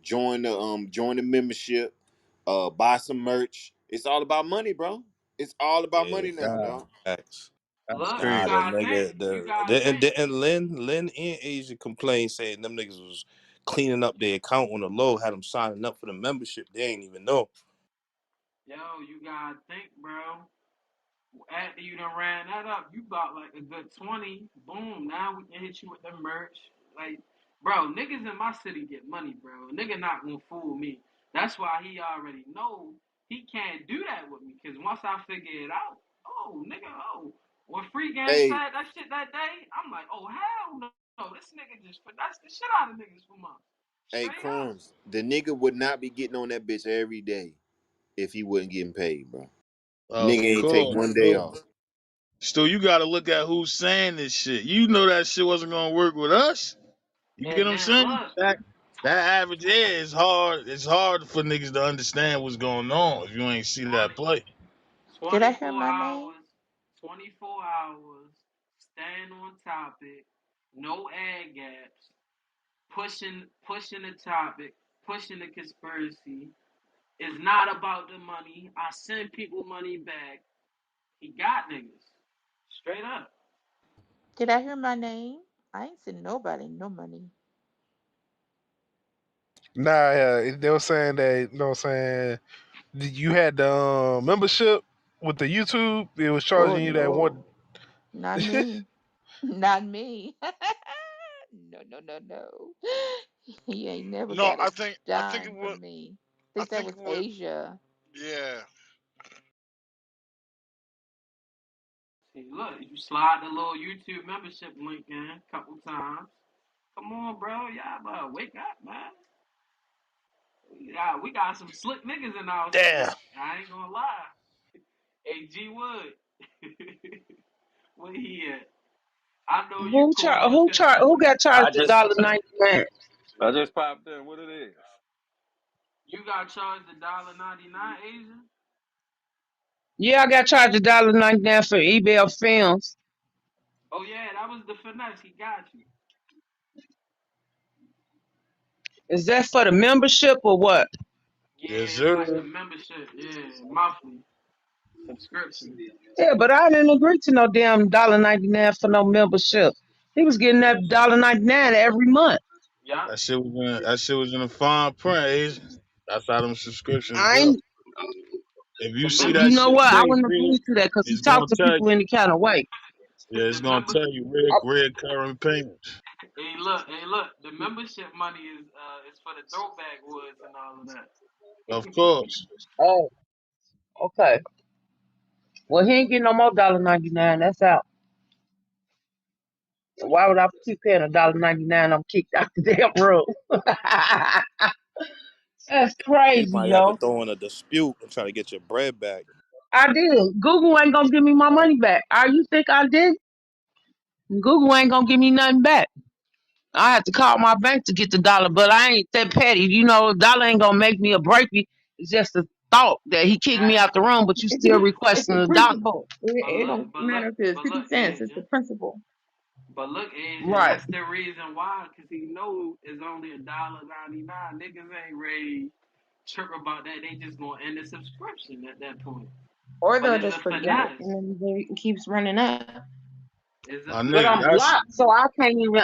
[SPEAKER 19] join the membership, buy some merch. It's all about money, bro. It's all about
[SPEAKER 2] Yeah,
[SPEAKER 19] money now,
[SPEAKER 17] God,
[SPEAKER 19] dog.
[SPEAKER 2] facts.
[SPEAKER 17] that's
[SPEAKER 12] Look, you
[SPEAKER 2] Nah,
[SPEAKER 17] crazy.
[SPEAKER 2] the
[SPEAKER 12] gotta think.
[SPEAKER 2] nigga,
[SPEAKER 12] You gotta
[SPEAKER 2] and
[SPEAKER 12] think.
[SPEAKER 2] Lynn and Asia complained saying them niggas was cleaning up their account on the low, had them signing up for the membership. They ain't even know.
[SPEAKER 12] Yo, you gotta think, bro. After you done ran that up, you bought like a good 20. Boom, now we can hit you with the merch. Like, bro, niggas in my city get money, bro. Nigga not gonna fool me. That's why he already know he can't do that with me. Cause once I figure it out, oh, nigga, oh. When Free Game
[SPEAKER 19] Hey,
[SPEAKER 12] said that shit that day, I'm like, oh, hell no. No, this nigga just finessed the shit out of niggas for months.
[SPEAKER 19] hey,
[SPEAKER 12] Straight up.
[SPEAKER 19] Crumbs, the nigga would not be getting on that bitch every day if he wasn't getting paid, bro.
[SPEAKER 17] Of
[SPEAKER 3] Nigga ain't take
[SPEAKER 17] course.
[SPEAKER 3] one day off.
[SPEAKER 17] Still, you got to look at who's saying this shit. You know that shit wasn't gonna work with us. You get what I'm
[SPEAKER 12] And
[SPEAKER 17] saying?
[SPEAKER 12] look,
[SPEAKER 17] That average air is hard. It's hard for niggas to understand what's going on if you ain't see that
[SPEAKER 12] 20,
[SPEAKER 17] play.
[SPEAKER 5] Did I hear
[SPEAKER 12] 24
[SPEAKER 5] my name?
[SPEAKER 12] hours, 24 hours, staying on topic, no ad gaps, pushing the topic, pushing the conspiracy. It's not about the money. I send people money back. He got niggas. Straight up.
[SPEAKER 5] Did I hear my name? I ain't send nobody no money.
[SPEAKER 11] Nah, they were saying that, you know what I'm saying, you had the membership with the YouTube, it was
[SPEAKER 5] Oh
[SPEAKER 11] charging you that one.
[SPEAKER 5] no, not me. Not me. No, no, no, no. He ain't never
[SPEAKER 4] No,
[SPEAKER 5] got a
[SPEAKER 4] I think it
[SPEAKER 5] dime
[SPEAKER 4] would.
[SPEAKER 5] from me. I
[SPEAKER 4] I
[SPEAKER 5] think that
[SPEAKER 4] think it
[SPEAKER 5] was
[SPEAKER 4] would.
[SPEAKER 5] Asia.
[SPEAKER 4] Yeah.
[SPEAKER 12] See, look, you slide the little YouTube membership link in a couple times. Come on, bro. Y'all better wake up, man. We got some slick niggas in our
[SPEAKER 11] Damn.
[SPEAKER 12] city. I ain't gonna lie. Hey, G Wood. Where he at? I know you cool.
[SPEAKER 2] Who got
[SPEAKER 18] I
[SPEAKER 2] charged a
[SPEAKER 18] just
[SPEAKER 2] dollar 99?
[SPEAKER 18] I just popped in. What it is?
[SPEAKER 12] You got charged $1.99, Asian?
[SPEAKER 2] Yeah, I got charged a dollar 99 for eBay films.
[SPEAKER 12] Oh yeah, that was the finesse. He got you.
[SPEAKER 2] Is that for the membership or what?
[SPEAKER 17] Yes,
[SPEAKER 12] Yeah, it's
[SPEAKER 17] sir.
[SPEAKER 12] like the membership. Yeah, monthly subscription.
[SPEAKER 2] Yeah, but I didn't agree to no damn dollar 99 for no membership. He was getting that dollar 99 every month.
[SPEAKER 12] Yup.
[SPEAKER 17] That shit was in the fine print, Asia. That's how them subscriptions
[SPEAKER 2] I
[SPEAKER 17] go.
[SPEAKER 2] ain't,
[SPEAKER 17] If you
[SPEAKER 12] The
[SPEAKER 17] see
[SPEAKER 2] you
[SPEAKER 17] that
[SPEAKER 2] know
[SPEAKER 12] membership.
[SPEAKER 17] shit
[SPEAKER 2] what?
[SPEAKER 17] say
[SPEAKER 2] I wouldn't
[SPEAKER 17] red,
[SPEAKER 2] agree to that because he
[SPEAKER 17] it's gonna
[SPEAKER 2] talked to
[SPEAKER 17] tell
[SPEAKER 2] people
[SPEAKER 17] you.
[SPEAKER 2] any kind of way.
[SPEAKER 17] Yeah, it's
[SPEAKER 12] The
[SPEAKER 17] gonna
[SPEAKER 12] member.
[SPEAKER 17] tell you
[SPEAKER 2] I,
[SPEAKER 17] red current payments.
[SPEAKER 12] Hey, look. The membership money is for the throwback woods and all of that.
[SPEAKER 17] Of course.
[SPEAKER 2] oh, okay. Well, he ain't getting no more dollar 99. That's out. Why would I keep paying a dollar 99? I'm kicked out the damn room. That's crazy, crazy, yo. yo. You You know. know? I Know? did. Throwing a dispute and trying to get your bread back. I did. Google ain't gonna give me my Like, money back. Are you think I did? Google ain't gonna give me nothing back. I had to call my bank to get the dollar, but I ain't that petty. You know, dollar ain't gonna make me or break me. It's just a thought that he kicked me
[SPEAKER 12] That.
[SPEAKER 2] out the room, but you
[SPEAKER 14] It's
[SPEAKER 2] still
[SPEAKER 14] not. It's
[SPEAKER 2] requesting
[SPEAKER 14] the
[SPEAKER 2] a dollar.
[SPEAKER 14] principle.
[SPEAKER 12] But
[SPEAKER 14] It
[SPEAKER 12] look,
[SPEAKER 14] don't
[SPEAKER 12] but look,
[SPEAKER 14] matter if it's
[SPEAKER 12] but
[SPEAKER 14] 50
[SPEAKER 12] look,
[SPEAKER 14] cents. It's the
[SPEAKER 12] Asia.
[SPEAKER 14] principle.
[SPEAKER 12] But look, Asia.
[SPEAKER 2] Right.
[SPEAKER 12] That's the reason why, cause he know it's only $1.99. Niggas ain't ready trip about that. They just gonna end the subscription at that point.
[SPEAKER 14] Or
[SPEAKER 12] But
[SPEAKER 14] they'll
[SPEAKER 12] it's a
[SPEAKER 14] just forget
[SPEAKER 12] finesse.
[SPEAKER 14] and then it keeps running up.
[SPEAKER 12] It's a
[SPEAKER 17] My
[SPEAKER 2] But
[SPEAKER 17] nigga,
[SPEAKER 2] I'm
[SPEAKER 12] finesse.
[SPEAKER 17] that's
[SPEAKER 2] blocked, so I can't even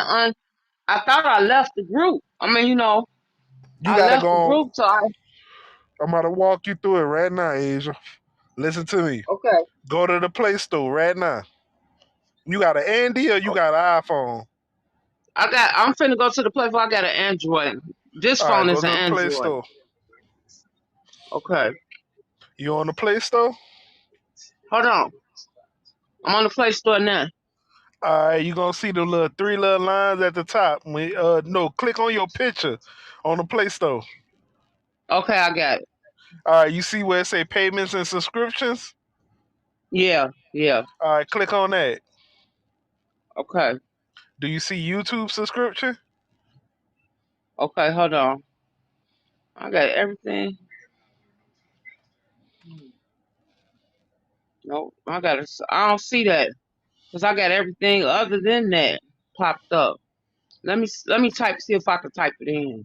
[SPEAKER 2] I thought I left the group. I mean,
[SPEAKER 11] You
[SPEAKER 2] I
[SPEAKER 11] gotta
[SPEAKER 2] left the
[SPEAKER 11] go on.
[SPEAKER 2] group, so I
[SPEAKER 11] I'm about to walk you through it right now, Asia. Listen to me.
[SPEAKER 2] okay.
[SPEAKER 11] Go to the Play Store right now. You got an Andy or you got an iPhone?
[SPEAKER 2] I'm finna go to the place where I got an Android. This
[SPEAKER 11] All right,
[SPEAKER 2] phone
[SPEAKER 11] go
[SPEAKER 2] is an
[SPEAKER 11] to the Play
[SPEAKER 2] Android.
[SPEAKER 11] Store.
[SPEAKER 2] Okay.
[SPEAKER 11] You on the Play Store?
[SPEAKER 2] Hold on. I'm on the Play Store now.
[SPEAKER 11] All right, you gonna see the little three little lines at the top. No, click on your picture on the Play Store.
[SPEAKER 2] Okay, I got it.
[SPEAKER 11] All right, you see where it say payments and subscriptions?
[SPEAKER 2] Yeah, yeah.
[SPEAKER 11] All right, click on that.
[SPEAKER 2] Okay.
[SPEAKER 11] Do you see YouTube subscription?
[SPEAKER 2] Okay, hold on. I got everything. No, I don't see that because I got everything other than that popped up. Let me type. See if I can type it in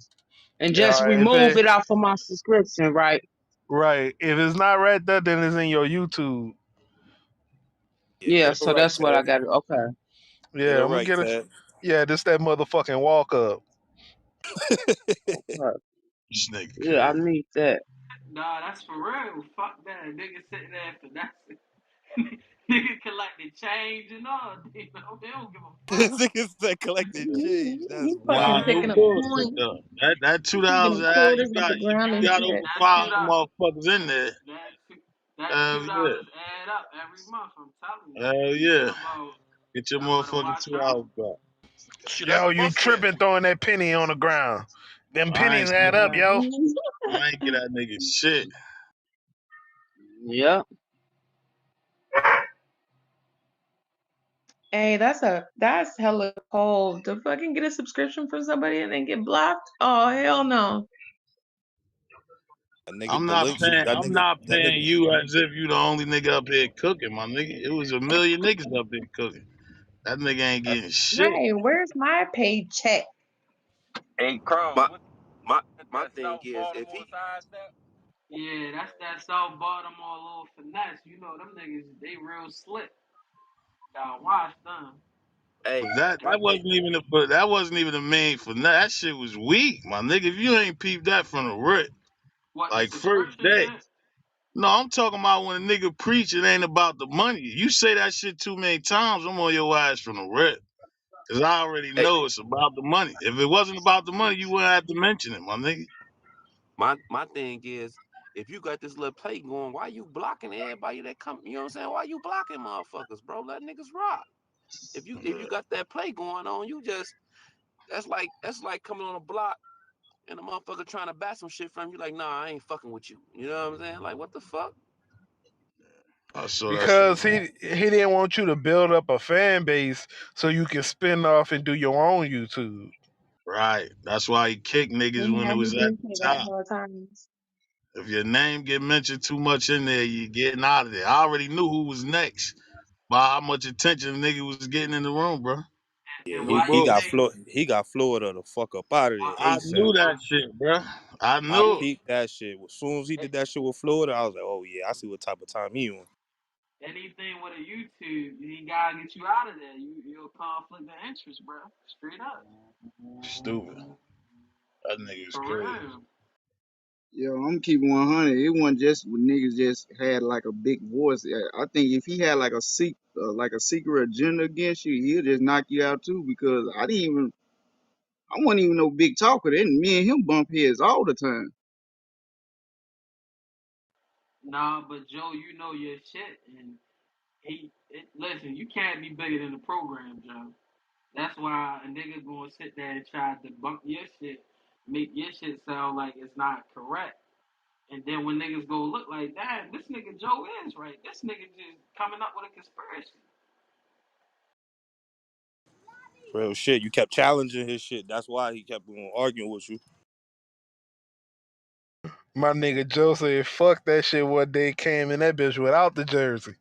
[SPEAKER 2] and
[SPEAKER 11] Yeah, all
[SPEAKER 2] just
[SPEAKER 11] right. If
[SPEAKER 2] remove
[SPEAKER 11] it
[SPEAKER 2] it off of my subscription. Right?
[SPEAKER 11] right, if it's not right there, then it's in your YouTube.
[SPEAKER 2] Yeah. Yeah. Get it So right, that's what I Ted. got. Okay. Get
[SPEAKER 11] Yeah,
[SPEAKER 2] it
[SPEAKER 11] I'm gonna
[SPEAKER 2] right,
[SPEAKER 11] get it.
[SPEAKER 2] Ted.
[SPEAKER 11] Yeah, this that motherfucking walk up.
[SPEAKER 2] Okay.
[SPEAKER 17] this nigga
[SPEAKER 2] Yeah, I
[SPEAKER 17] crazy.
[SPEAKER 2] need that.
[SPEAKER 12] Nah, that's for real. Fuck that. Nigga sitting there for that. Nigga collecting change and all. They don't give a
[SPEAKER 2] This
[SPEAKER 12] fuck.
[SPEAKER 2] nigga said collected change. That's
[SPEAKER 14] He
[SPEAKER 17] Nah,
[SPEAKER 14] fucking
[SPEAKER 2] wild.
[SPEAKER 17] no
[SPEAKER 14] picking up
[SPEAKER 17] bullshit
[SPEAKER 14] coins.
[SPEAKER 17] though. That two
[SPEAKER 14] He picking
[SPEAKER 17] dollars
[SPEAKER 14] up
[SPEAKER 17] you
[SPEAKER 14] quarters off
[SPEAKER 17] got
[SPEAKER 14] the ground
[SPEAKER 17] if you
[SPEAKER 14] and
[SPEAKER 17] got
[SPEAKER 14] shit.
[SPEAKER 17] over
[SPEAKER 12] That
[SPEAKER 17] five
[SPEAKER 12] two dollars.
[SPEAKER 17] motherfuckers in there.
[SPEAKER 12] That
[SPEAKER 17] Hell yeah.
[SPEAKER 12] $2 add up every month. I'm telling you.
[SPEAKER 17] Hell
[SPEAKER 12] Y'all
[SPEAKER 17] yeah.
[SPEAKER 12] about
[SPEAKER 17] Get your
[SPEAKER 12] y'all better
[SPEAKER 17] motherfucking
[SPEAKER 12] watch
[SPEAKER 17] $2
[SPEAKER 12] out.
[SPEAKER 17] back.
[SPEAKER 4] Shit, that's
[SPEAKER 11] Yo, you
[SPEAKER 4] buffet.
[SPEAKER 11] tripping throwing that penny on the ground. Them
[SPEAKER 17] I
[SPEAKER 11] pennies
[SPEAKER 17] ain't
[SPEAKER 11] add up,
[SPEAKER 2] Yeah.
[SPEAKER 11] yo.
[SPEAKER 17] I ain't get that nigga shit.
[SPEAKER 2] Yep.
[SPEAKER 16] Hey, that's hella cold to fucking get a subscription from somebody and then get blocked. Oh hell no.
[SPEAKER 2] That nigga, the link,
[SPEAKER 17] I'm not
[SPEAKER 2] that
[SPEAKER 17] paying
[SPEAKER 2] nigga.
[SPEAKER 17] you as if you the only nigga up here cooking, my nigga. It was a million niggas up here cooking. That nigga ain't getting shit.
[SPEAKER 16] Right, where's my paycheck?
[SPEAKER 18] Hey, Crumbs,
[SPEAKER 3] My my
[SPEAKER 18] what
[SPEAKER 3] my
[SPEAKER 18] that
[SPEAKER 3] thing
[SPEAKER 18] South
[SPEAKER 3] is if
[SPEAKER 18] Baltimore
[SPEAKER 3] he
[SPEAKER 18] side step?
[SPEAKER 12] Yeah, that's that South Baltimore little finesse. You know them niggas, they real slick. Gotta watch them.
[SPEAKER 3] hey
[SPEAKER 17] But that
[SPEAKER 3] my thing
[SPEAKER 17] wasn't even that wasn't even the main for that shit was weak, my nigga. If you ain't peeped that from the rip,
[SPEAKER 12] What the
[SPEAKER 17] like first
[SPEAKER 12] subscription
[SPEAKER 17] day.
[SPEAKER 12] shit?
[SPEAKER 17] No, I'm talking about when a nigga preach, it ain't about the money. You say that shit too many times, I'm on your ass from the rip. Cause I already
[SPEAKER 3] hey
[SPEAKER 17] know it's about the money. If it wasn't about the money, you wouldn't have to mention it, my nigga.
[SPEAKER 3] my thing is if you got this little play going, why you blocking everybody that come? You know what I'm saying? Why you blocking motherfuckers, bro? Let niggas rock. If you got that play going on, you just that's like coming on a block and a motherfucker trying to bat some shit from you. Like, nah, I ain't fucking with you. You know what I'm saying? Like, what the fuck?
[SPEAKER 17] I saw that shit.
[SPEAKER 11] Because he didn't want you to build up a fan base so you can spin off and do your own YouTube.
[SPEAKER 17] Right. That's why he kicked niggas
[SPEAKER 16] And
[SPEAKER 17] when it
[SPEAKER 16] had me
[SPEAKER 17] was at
[SPEAKER 16] been
[SPEAKER 17] the
[SPEAKER 16] say that
[SPEAKER 17] top.
[SPEAKER 16] whole times.
[SPEAKER 17] If your name get mentioned too much in there, you getting out of there. I already knew who was next by how much attention the nigga was getting in the room, bro.
[SPEAKER 2] Yeah,
[SPEAKER 12] And
[SPEAKER 17] No
[SPEAKER 12] why you
[SPEAKER 17] bullshit.
[SPEAKER 12] think?
[SPEAKER 2] He got Florida the fuck up out of there
[SPEAKER 12] Why?
[SPEAKER 17] I
[SPEAKER 2] ASAP.
[SPEAKER 17] knew
[SPEAKER 12] Why?
[SPEAKER 17] that shit, bro. I
[SPEAKER 2] I
[SPEAKER 17] knew it.
[SPEAKER 12] Yeah.
[SPEAKER 2] peeped that shit. As soon as he did that shit with Florida, I was like, oh yeah, I see what type of time he on.
[SPEAKER 12] Anything with a YouTube, he gotta get you out of there. You're a conflict of interest, bro. Straight up.
[SPEAKER 17] Stupid. That nigga's
[SPEAKER 12] For
[SPEAKER 17] crazy.
[SPEAKER 12] real.
[SPEAKER 2] Yo, I'm keeping 100. It wasn't just when niggas just had like a big voice. I think if he had like a secret agenda against you, he'll just knock you out too. Because I wasn't even no big talker. Then me and him bump heads all the time.
[SPEAKER 12] Nah, but Joe, you know your shit, and listen, you can't be bigger than the program, Joe. That's why a nigga gonna sit there and try to debunk your shit, make your shit sound like it's not correct. And then when niggas go look like that, this nigga Joe is right. This nigga just coming up with a conspiracy.
[SPEAKER 2] Real shit. You kept challenging his shit. That's why he kept on arguing with you.
[SPEAKER 11] My nigga Joe said, fuck that shit one day, came in that bitch without the jersey.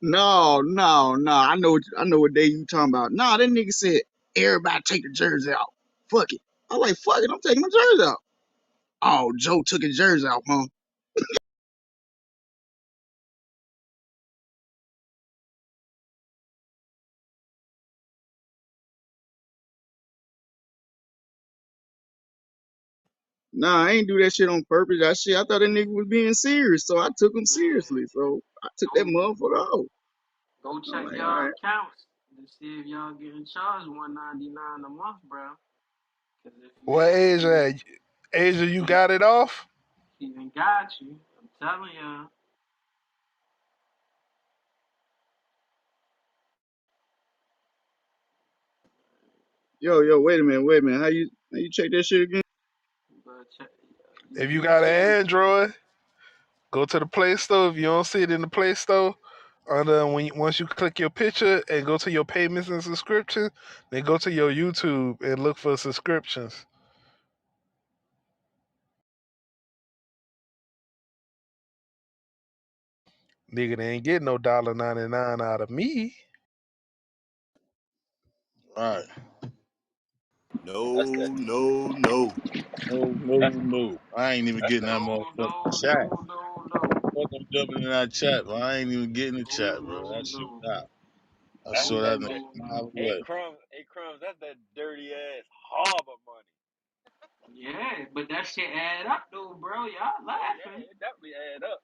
[SPEAKER 2] No. I know what day you talking about. Nah, that nigga said everybody take the jersey out. Fuck it. I like fuck it. I'm taking my jersey out. Oh, Joe took his jersey out, huh? Nah, I ain't do that shit on purpose. I thought that nigga was being serious, so I took him
[SPEAKER 12] Yeah.
[SPEAKER 2] seriously. So I took that
[SPEAKER 12] Go
[SPEAKER 2] motherfucker out.
[SPEAKER 12] go
[SPEAKER 2] I'm
[SPEAKER 12] check
[SPEAKER 2] like, all
[SPEAKER 12] your
[SPEAKER 2] right.
[SPEAKER 12] accounts to see if y'all getting charged $199 a month, bro. Cause if you
[SPEAKER 11] What
[SPEAKER 12] ain't,
[SPEAKER 11] Asia? Asia, you got it off?
[SPEAKER 12] he even got you. I'm telling y'all.
[SPEAKER 2] Yo, wait a minute. How you check that shit again?
[SPEAKER 12] But check,
[SPEAKER 11] If you
[SPEAKER 12] you
[SPEAKER 11] got an
[SPEAKER 12] should.
[SPEAKER 11] Android, go to the Play Store. If you don't see it in the Play Store, once you click your picture and go to your payments and subscriptions, then go to your YouTube and look for subscriptions. Nigga, they ain't getting no $1.99 out of me.
[SPEAKER 17] All right.
[SPEAKER 2] No, no, no.
[SPEAKER 17] No,
[SPEAKER 18] That's
[SPEAKER 17] no, no. I ain't even getting that
[SPEAKER 12] No,
[SPEAKER 17] motherfucking
[SPEAKER 12] no,
[SPEAKER 17] chat.
[SPEAKER 12] no, no, no.
[SPEAKER 17] Fuck, I'm jumping in that chat, but I ain't even getting the
[SPEAKER 12] No,
[SPEAKER 17] chat, bro.
[SPEAKER 12] no,
[SPEAKER 17] That shit
[SPEAKER 12] no.
[SPEAKER 17] was out. I
[SPEAKER 18] that
[SPEAKER 17] saw
[SPEAKER 12] No,
[SPEAKER 17] that
[SPEAKER 18] that's
[SPEAKER 17] nigga
[SPEAKER 18] that.
[SPEAKER 12] no,
[SPEAKER 17] mile
[SPEAKER 12] no.
[SPEAKER 17] away.
[SPEAKER 18] Hey crumbs, that's that dirty ass harbor money.
[SPEAKER 12] Yeah, but that shit add up though, bro. Y'all
[SPEAKER 18] Oh yeah,
[SPEAKER 12] laughing.
[SPEAKER 18] it definitely add up.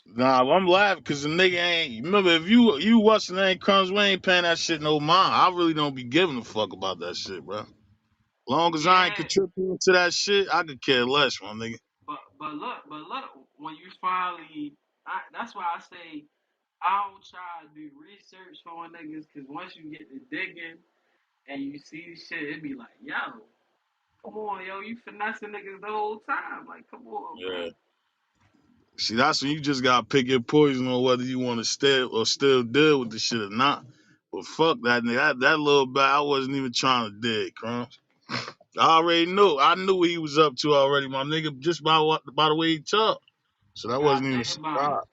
[SPEAKER 17] Nah, I'm laughing because the nigga ain't. Remember, if you watch the name Crumbs, we ain't paying that shit no mind. I really don't be giving a fuck about that shit, bro. Long as I ain't
[SPEAKER 12] Yeah,
[SPEAKER 17] contributing to that shit, I could care less, my nigga.
[SPEAKER 12] but look, when you finally, that's why I say I don't try to do research for niggas, cause once you get to digging and you see shit, it be like, yo, come on, yo, you finessing niggas the whole time. Like, come on,
[SPEAKER 17] Yeah.
[SPEAKER 12] bro.
[SPEAKER 17] See, that's when you just gotta pick your poison on whether you want to still deal with the shit or not. But fuck that nigga. That little bit, I wasn't even trying to dig, crumbs. I already knew. I knew what he was up to already, my nigga, just by the way he talked. So
[SPEAKER 12] You
[SPEAKER 17] that
[SPEAKER 12] gotta
[SPEAKER 17] wasn't even a
[SPEAKER 12] think about it.
[SPEAKER 17] surprise.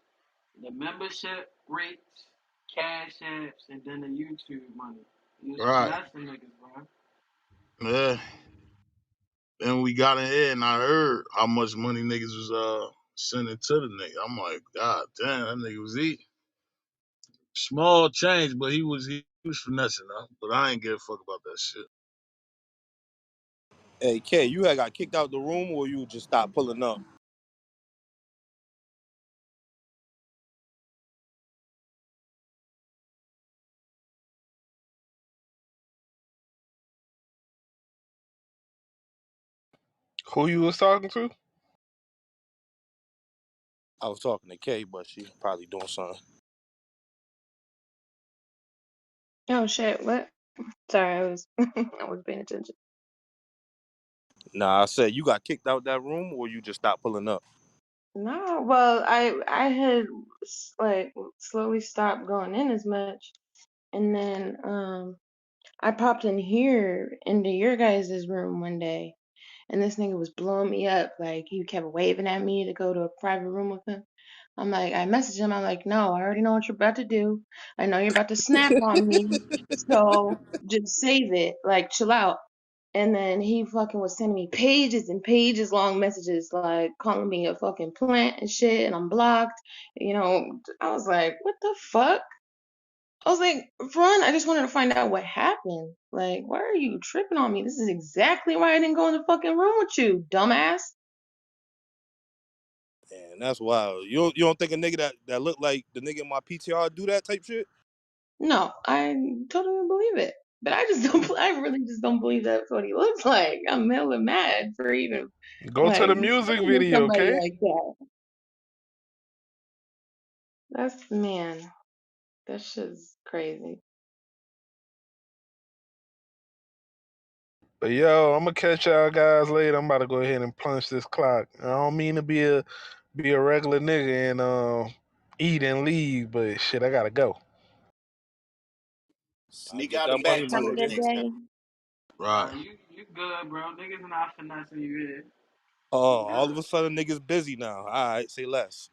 [SPEAKER 12] The membership rates, cash apps, and then the YouTube money. You was
[SPEAKER 17] Right.
[SPEAKER 12] finessing niggas, bro.
[SPEAKER 17] Yeah. Then we got in here and I heard how much money niggas was sending to the nigga. I'm like, God damn, that nigga was eating. Small change, but he was finessing though. But I ain't give a fuck about that shit.
[SPEAKER 2] Hey, K, you had got kicked out the room or you just stopped pulling up?
[SPEAKER 11] Who you was talking to?
[SPEAKER 2] I was talking to K, but she probably doing something.
[SPEAKER 16] Oh shit, what? Sorry, I was I was paying attention.
[SPEAKER 2] Nah, I said you got kicked out that room or you just stopped pulling up?
[SPEAKER 16] No, well, I had like slowly stopped going in as much, and then I popped in here into your guys' room one day, and this nigga was blowing me up. Like he kept waving at me to go to a private room with him. I'm like, I messaged him. I'm like, no, I already know what you're about to do. I know you're about to snap on me, so just save it. Like, chill out. And then he fucking was sending me pages and pages long messages, like calling me a fucking plant and shit, and I'm blocked. You know, I was like, what the fuck? I was like, Ron, I just wanted to find out what happened. Like, why are you tripping on me? This is exactly why I didn't go in the fucking room with you, dumbass.
[SPEAKER 2] And that's wild. You don't think a nigga that look like the nigga in my PTR do that type shit?
[SPEAKER 16] No, I totally believe it. But I just don't, I really just don't believe that's what he looks like. I'm hella mad for even,
[SPEAKER 11] Go to
[SPEAKER 16] like,
[SPEAKER 11] the music
[SPEAKER 16] saying to
[SPEAKER 11] video,
[SPEAKER 16] somebody
[SPEAKER 11] okay?
[SPEAKER 16] like that. That's, man, that shit's crazy.
[SPEAKER 11] But yo, I'm gonna catch y'all guys later. I'm about to go ahead and punch this clock. I don't mean to be a regular nigga and eat and leave, but shit, I gotta go.
[SPEAKER 2] I
[SPEAKER 8] Sneak
[SPEAKER 2] get
[SPEAKER 8] out the
[SPEAKER 2] that money,
[SPEAKER 8] back
[SPEAKER 2] my
[SPEAKER 16] Have a
[SPEAKER 8] door
[SPEAKER 2] nigga.
[SPEAKER 16] good
[SPEAKER 8] next time.
[SPEAKER 16] day.
[SPEAKER 17] Right.
[SPEAKER 12] You good, bro. Niggas not finessing you here.
[SPEAKER 2] Oh,
[SPEAKER 12] You
[SPEAKER 2] all of
[SPEAKER 12] good.
[SPEAKER 2] a sudden niggas busy now. All right, say less.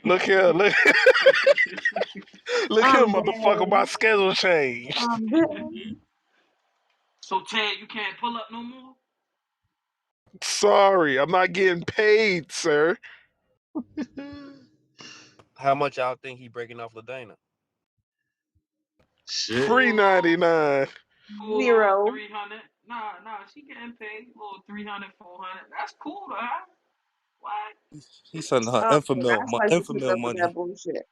[SPEAKER 11] Look here, look, look here,
[SPEAKER 16] I'm
[SPEAKER 11] motherfucker. My
[SPEAKER 16] dead.
[SPEAKER 11] schedule changed.
[SPEAKER 16] I'm dead.
[SPEAKER 12] So Ted, you can't pull up no more?
[SPEAKER 11] Sorry, I'm not getting paid, sir.
[SPEAKER 3] How much y'all think he breaking off Ladana?
[SPEAKER 17] Shit.
[SPEAKER 11] Free
[SPEAKER 12] Cool,
[SPEAKER 11] 99.
[SPEAKER 12] cool little
[SPEAKER 16] Zero.
[SPEAKER 12] 300. Nah, she getting paid. Little 300, 400. That's cool, though. Huh? What?
[SPEAKER 2] He sending her
[SPEAKER 16] Oh, yeah,
[SPEAKER 2] infamil,
[SPEAKER 16] that's why she keep
[SPEAKER 2] infamil
[SPEAKER 16] up with that
[SPEAKER 2] money.
[SPEAKER 16] bullshit.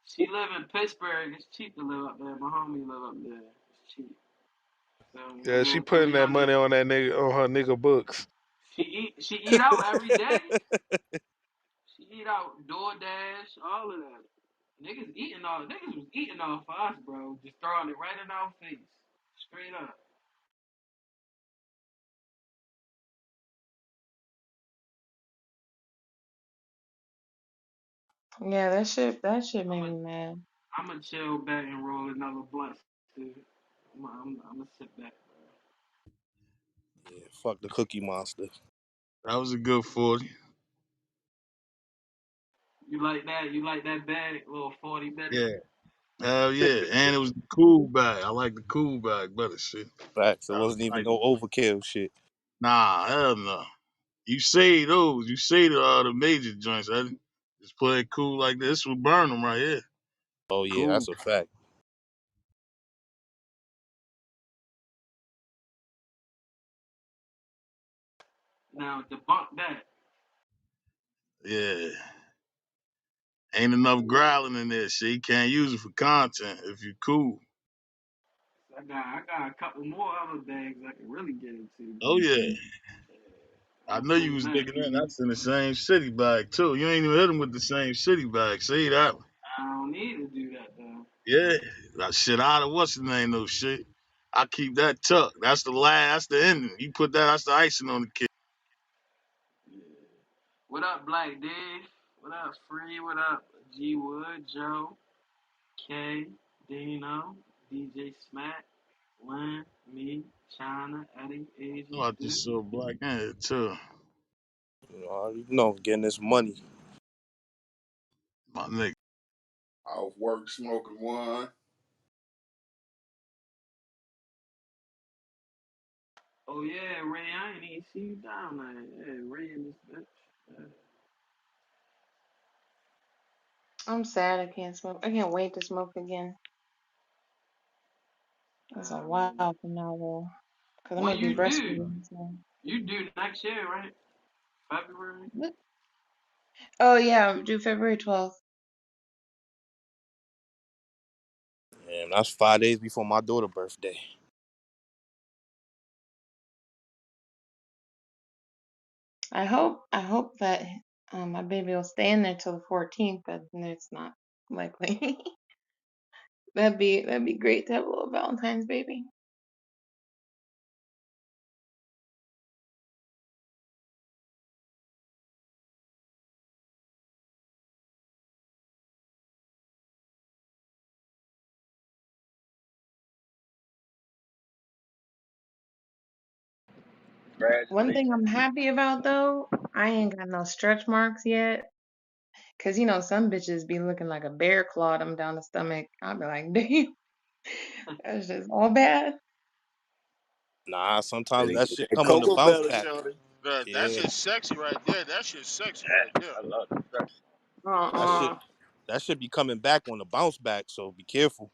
[SPEAKER 12] She live in Pittsburgh. It's cheap to live up there. My homie live up there. It's cheap. So, a
[SPEAKER 11] Yeah, she
[SPEAKER 12] little
[SPEAKER 11] putting that
[SPEAKER 12] 300.
[SPEAKER 11] money on that nigga on her nigga books.
[SPEAKER 12] She eat out every day. She eat out DoorDash, all of that. Niggas was eating off for us, bro. Just throwing it right in our face. Straight up.
[SPEAKER 16] Yeah, that shit made
[SPEAKER 12] I'ma
[SPEAKER 16] me mad.
[SPEAKER 12] I'ma chill back and roll another blunt, dude. I'ma sit back, bro.
[SPEAKER 2] Yeah, fuck the Cookie Monster.
[SPEAKER 17] That was a good 40.
[SPEAKER 12] You like that? You like that bag? Little 40 Betty?
[SPEAKER 17] Yeah. Hell yeah. And it was the cool bag. I like the cool bag better shit.
[SPEAKER 2] Facts. It
[SPEAKER 17] I was
[SPEAKER 2] wasn't even
[SPEAKER 17] like,
[SPEAKER 2] no overkill shit.
[SPEAKER 17] nah, hell no. You say those. You say the major joints. I just play it cool like this. This would burn them right here.
[SPEAKER 2] Oh yeah,
[SPEAKER 17] Cool.
[SPEAKER 2] that's a fact.
[SPEAKER 12] Now debunk that.
[SPEAKER 17] Yeah. Ain't enough growling in there. Shit, you can't use it for content if you cool.
[SPEAKER 12] I got a couple more other bags I can really get into,
[SPEAKER 17] Oh
[SPEAKER 12] but
[SPEAKER 17] yeah. I
[SPEAKER 12] I'll
[SPEAKER 17] know you
[SPEAKER 12] save
[SPEAKER 17] was
[SPEAKER 12] that.
[SPEAKER 17] digging that. That's in the same city bag too. You ain't even hit them with the same city bag. See that one?
[SPEAKER 12] I don't need to do that though.
[SPEAKER 17] Yeah. That shit out of what's the name no shit. I keep that tucked. That's the last, that's the ending. You put that, that's the icing on the cake.
[SPEAKER 12] Yeah. What up, Black Dave? What up, Free? What up, G Wood, Joe, K, Dino, DJ Smack, Lynn, me, China, Eddie,
[SPEAKER 17] Oh,
[SPEAKER 12] Asia,
[SPEAKER 17] I just
[SPEAKER 12] Dizzy.
[SPEAKER 17] saw Black in here too.
[SPEAKER 2] Getting this money.
[SPEAKER 17] My nigga.
[SPEAKER 9] Off work smoking one.
[SPEAKER 12] Oh yeah, Ray, I ain't even see you down there. Yeah, Ray in this bitch. Yeah.
[SPEAKER 16] I'm sad I can't smoke. I can't wait to smoke again. That's a
[SPEAKER 12] Ah
[SPEAKER 16] while
[SPEAKER 12] man.
[SPEAKER 16] from now though, cause I'm
[SPEAKER 12] When
[SPEAKER 16] gonna be
[SPEAKER 12] you do,
[SPEAKER 16] breastfeeding. So.
[SPEAKER 12] you do next year, right? February.
[SPEAKER 16] What? Oh yeah, due February 12th.
[SPEAKER 2] And that's 5 days before my daughter's birthday.
[SPEAKER 16] I hope that my baby will stay in there till the 14th, but it's not likely. That'd be great to have a little Valentine's baby. One thing
[SPEAKER 13] Congratulations.
[SPEAKER 16] I'm happy about though, I ain't got no stretch marks yet. Cause some bitches be looking like a bear clawed them down the stomach. I'll be like, damn, that's just all bad.
[SPEAKER 2] Nah,
[SPEAKER 8] That
[SPEAKER 2] sometimes
[SPEAKER 8] ain't
[SPEAKER 2] that
[SPEAKER 8] get
[SPEAKER 2] shit
[SPEAKER 8] that
[SPEAKER 2] come on the
[SPEAKER 8] cocoa
[SPEAKER 2] bounce
[SPEAKER 8] melon,
[SPEAKER 2] back.
[SPEAKER 8] shorty.
[SPEAKER 4] That
[SPEAKER 2] Yeah,
[SPEAKER 4] shit sexy right there. That shit sexy right there.
[SPEAKER 13] I love the stretch.
[SPEAKER 2] that shit
[SPEAKER 16] Uh-uh.
[SPEAKER 2] that should be coming back on the bounce back. So be careful.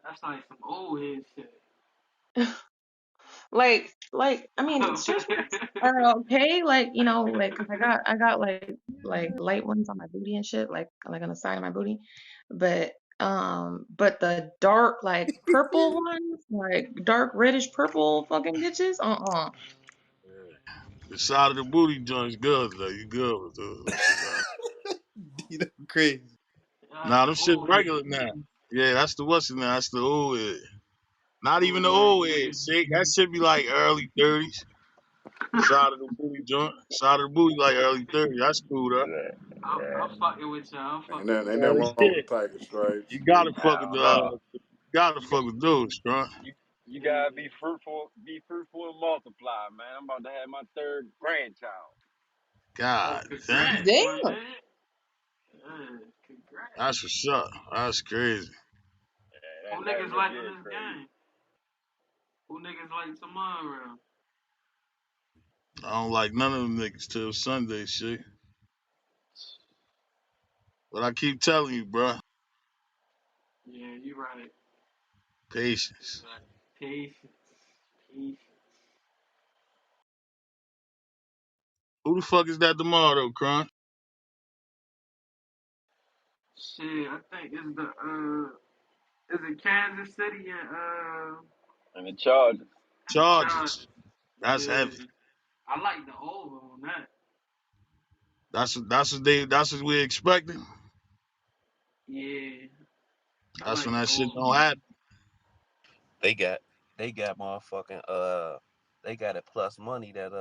[SPEAKER 12] That's like some old head shit.
[SPEAKER 16] Like, I mean, stretch marks are okay. Like, like, 'cause I got like light ones on my booty and shit, like on the side of my booty. But the dark, like purple ones, like dark reddish purple fucking bitches,
[SPEAKER 17] The side of the booty joint's good though. You good with those shit.
[SPEAKER 2] You know, crazy.
[SPEAKER 12] That's
[SPEAKER 17] Nah,
[SPEAKER 12] the
[SPEAKER 17] them shit
[SPEAKER 12] old head.
[SPEAKER 17] regular now. Yeah, that's the what's it now. That's the old head. Not even
[SPEAKER 12] Old
[SPEAKER 17] the
[SPEAKER 12] head
[SPEAKER 17] old head.
[SPEAKER 12] niggas.
[SPEAKER 17] See, that should be like early 30s. Side of the booty joint. Side of the booty like early 30s. That's cool though.
[SPEAKER 13] Yeah,
[SPEAKER 12] I'm
[SPEAKER 13] yeah.
[SPEAKER 12] fucking with y'all. I'm
[SPEAKER 9] Ain't
[SPEAKER 12] fucking
[SPEAKER 9] that
[SPEAKER 12] with
[SPEAKER 9] ain't
[SPEAKER 12] y'all.
[SPEAKER 9] that
[SPEAKER 17] Hell
[SPEAKER 9] wrong
[SPEAKER 17] yeah.
[SPEAKER 9] with taking stripes?
[SPEAKER 17] You gotta fuck with
[SPEAKER 13] Hell no.
[SPEAKER 17] you gotta
[SPEAKER 13] You got,
[SPEAKER 17] fuck with those, bro.
[SPEAKER 13] you gotta
[SPEAKER 12] Yeah.
[SPEAKER 13] be fruitful and multiply, man. I'm about to have my third grandchild.
[SPEAKER 12] Oh,
[SPEAKER 17] God damn.
[SPEAKER 12] congrats, my
[SPEAKER 16] damn.
[SPEAKER 12] man. Congrats.
[SPEAKER 17] That's what's up. That's crazy.
[SPEAKER 13] Yeah,
[SPEAKER 12] Who
[SPEAKER 13] that
[SPEAKER 12] niggas
[SPEAKER 13] really
[SPEAKER 12] like in
[SPEAKER 13] is
[SPEAKER 12] this
[SPEAKER 13] crazy.
[SPEAKER 12] game? Who niggas like tomorrow?
[SPEAKER 17] I don't like none of them niggas till Sunday shit. But I keep telling you, bro,
[SPEAKER 12] Yeah, you right. You
[SPEAKER 17] patience.
[SPEAKER 12] right. Patience. Patience.
[SPEAKER 17] Who the fuck is that tomorrow though, Crunch?
[SPEAKER 12] Shit, I think it's the is it Kansas City
[SPEAKER 13] And the Chargers.
[SPEAKER 12] and the
[SPEAKER 17] Chargers.
[SPEAKER 12] Chargers.
[SPEAKER 17] That's
[SPEAKER 12] Yeah.
[SPEAKER 17] heavy.
[SPEAKER 12] I like the over on that.
[SPEAKER 17] That's what we expecting.
[SPEAKER 12] Yeah. I
[SPEAKER 17] That's
[SPEAKER 12] like
[SPEAKER 17] when
[SPEAKER 12] the
[SPEAKER 17] that shit
[SPEAKER 12] over.
[SPEAKER 17] don't happen.
[SPEAKER 7] They got they got motherfucking they got it plus money that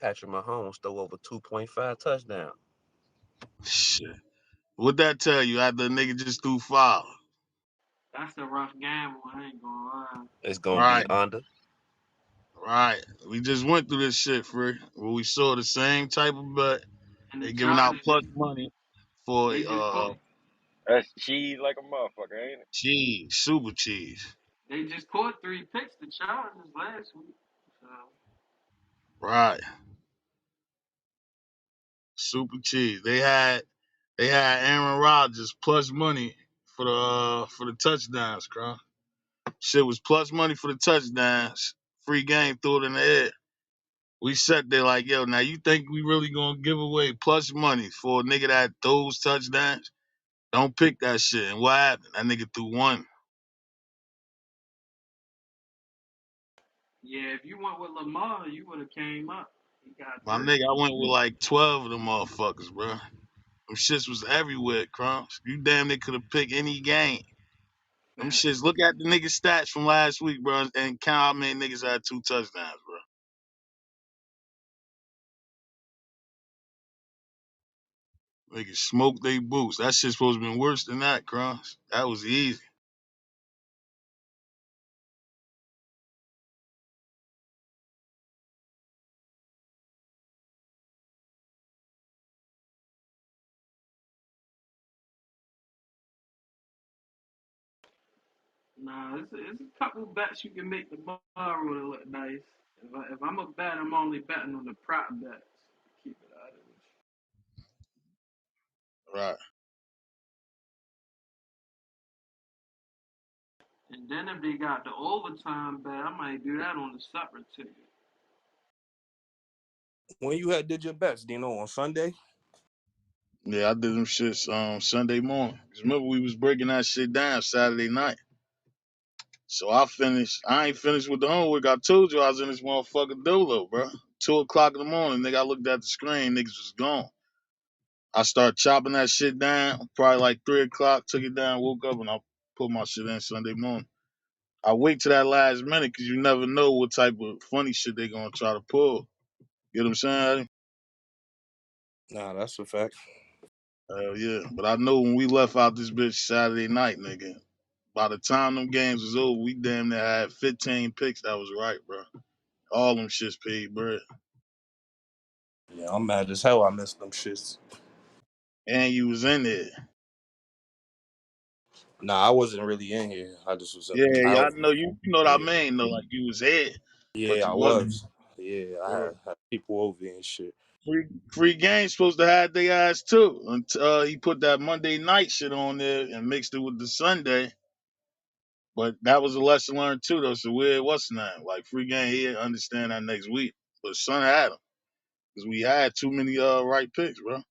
[SPEAKER 7] Patrick Mahomes threw over 2.5 touchdowns.
[SPEAKER 17] Shit. What that tell you after a nigga just threw foul?
[SPEAKER 12] That's a rough gamble, I ain't gonna lie.
[SPEAKER 7] It's gonna be
[SPEAKER 17] Right,
[SPEAKER 7] under.
[SPEAKER 17] right. We just went through this shit, Free. Where we saw the same type of bet.
[SPEAKER 12] And
[SPEAKER 17] They
[SPEAKER 12] the
[SPEAKER 17] giving out
[SPEAKER 12] Chargers
[SPEAKER 17] plus
[SPEAKER 12] just
[SPEAKER 17] money for
[SPEAKER 13] That's cheese like a motherfucker, ain't it?
[SPEAKER 17] cheese, super cheese.
[SPEAKER 12] they just caught 3 picks, the Chargers last week. So
[SPEAKER 17] Right. Super cheese. They had Aaron Rodgers plus money for the touchdowns, bro. Shit was plus money for the touchdowns. Free game, threw it in the air. We sat there like, yo, now you think we really gonna give away plus money for a nigga that throws touchdowns? Don't pick that shit. And what happened? That nigga threw one.
[SPEAKER 12] yeah, if you went with Lamar, you would have came up. He got
[SPEAKER 17] My
[SPEAKER 12] 3.
[SPEAKER 17] nigga, I went with like 12 of them motherfuckers, bro. Them shits was everywhere, Crumbs. You damn near could have picked any game. Them
[SPEAKER 12] Facts.
[SPEAKER 17] shits. Look at the nigga stats from last week, bro, and count how many niggas had 2 touchdowns, bro. Niggas smoke they boots. That shit supposed to been worse than that, Cross. That was easy.
[SPEAKER 12] Nah, it's a couple bets you can make tomorrow to look nice. If I'm a bet, I'm only betting on the prop bets. Keep it out of it.
[SPEAKER 17] Right.
[SPEAKER 12] And then if they got the overtime bet, I might do that on the separate ticket.
[SPEAKER 2] When you had did your bets, Dino, on Sunday?
[SPEAKER 17] Yeah, I did them shits Sunday morning. 'Cause remember we was breaking that shit down Saturday night. So I finished. I ain't finished with the homework. I told you I was in this motherfucker dolo, bro. 2 o'clock in the morning, nigga. I looked at the screen, niggas was gone. I started chopping that shit down. Probably like 3 o'clock. Took it down. Woke up and I put my shit in Sunday morning. I wait till that last minute because you never know what type of funny shit they gonna try to pull. You know what I'm saying?
[SPEAKER 2] Nah, that's a fact.
[SPEAKER 17] Hell yeah. But I know when we left out this bitch Saturday night, nigga. By the time them games was over, we damn near had 15 picks. That was right, bro. All them shits paid bread.
[SPEAKER 2] Yeah, I'm mad as hell I missed them shits.
[SPEAKER 17] And you was in there.
[SPEAKER 2] Nah, I wasn't really in here. I just was at
[SPEAKER 17] Yeah,
[SPEAKER 2] the
[SPEAKER 17] yeah, I
[SPEAKER 2] couch.
[SPEAKER 17] know you know what I
[SPEAKER 2] Yeah.
[SPEAKER 17] mean though. Like you was here, but
[SPEAKER 2] Yeah, I
[SPEAKER 17] you wasn't.
[SPEAKER 2] was. Yeah, I
[SPEAKER 17] Yeah.
[SPEAKER 2] had people over here and shit.
[SPEAKER 17] Free game supposed to have their ass too. Until he put that Monday night shit on there and mixed it with the Sunday. But that was a lesson learned too though. So where what's that? Like free game here, understand that next week. But son had him. Because we had too many right picks, bro.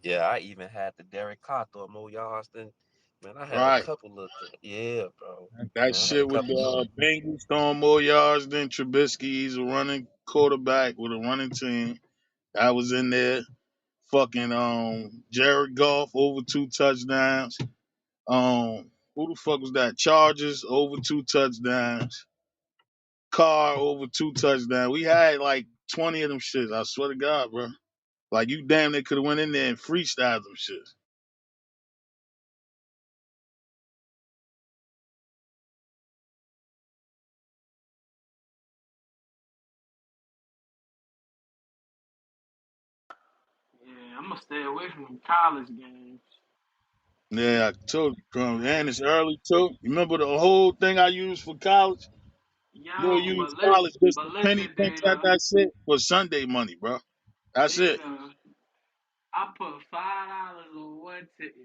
[SPEAKER 7] Yeah, I even had the Derek Carr throw more yards than man. I had a
[SPEAKER 17] Right.
[SPEAKER 7] couple of yeah, bro.
[SPEAKER 17] That
[SPEAKER 7] Man, I had a
[SPEAKER 17] shit with
[SPEAKER 7] couple of
[SPEAKER 17] the
[SPEAKER 7] them.
[SPEAKER 17] Bengals throwing more yards than Trubisky. He's a running quarterback with a running team. I was in there. Fucking Jared Goff over 2 touchdowns. Who the fuck was that? Chargers over 2 touchdowns. Carr over 2 touchdowns. We had like 20 of them shits. I swear to God, bro. Like you damn they could have went in there and freestyled them shits.
[SPEAKER 12] Yeah, I'm gonna stay away from them college games.
[SPEAKER 17] Yeah, I told you, bro. And it's early too. You remember the whole thing I used for college? You'll
[SPEAKER 12] Yo,
[SPEAKER 17] use college just
[SPEAKER 12] but
[SPEAKER 17] to penny
[SPEAKER 12] listen,
[SPEAKER 17] pinch at
[SPEAKER 12] Data,
[SPEAKER 17] that shit for Sunday money, bro. That's it.
[SPEAKER 12] Data, I put $5 on one ticket.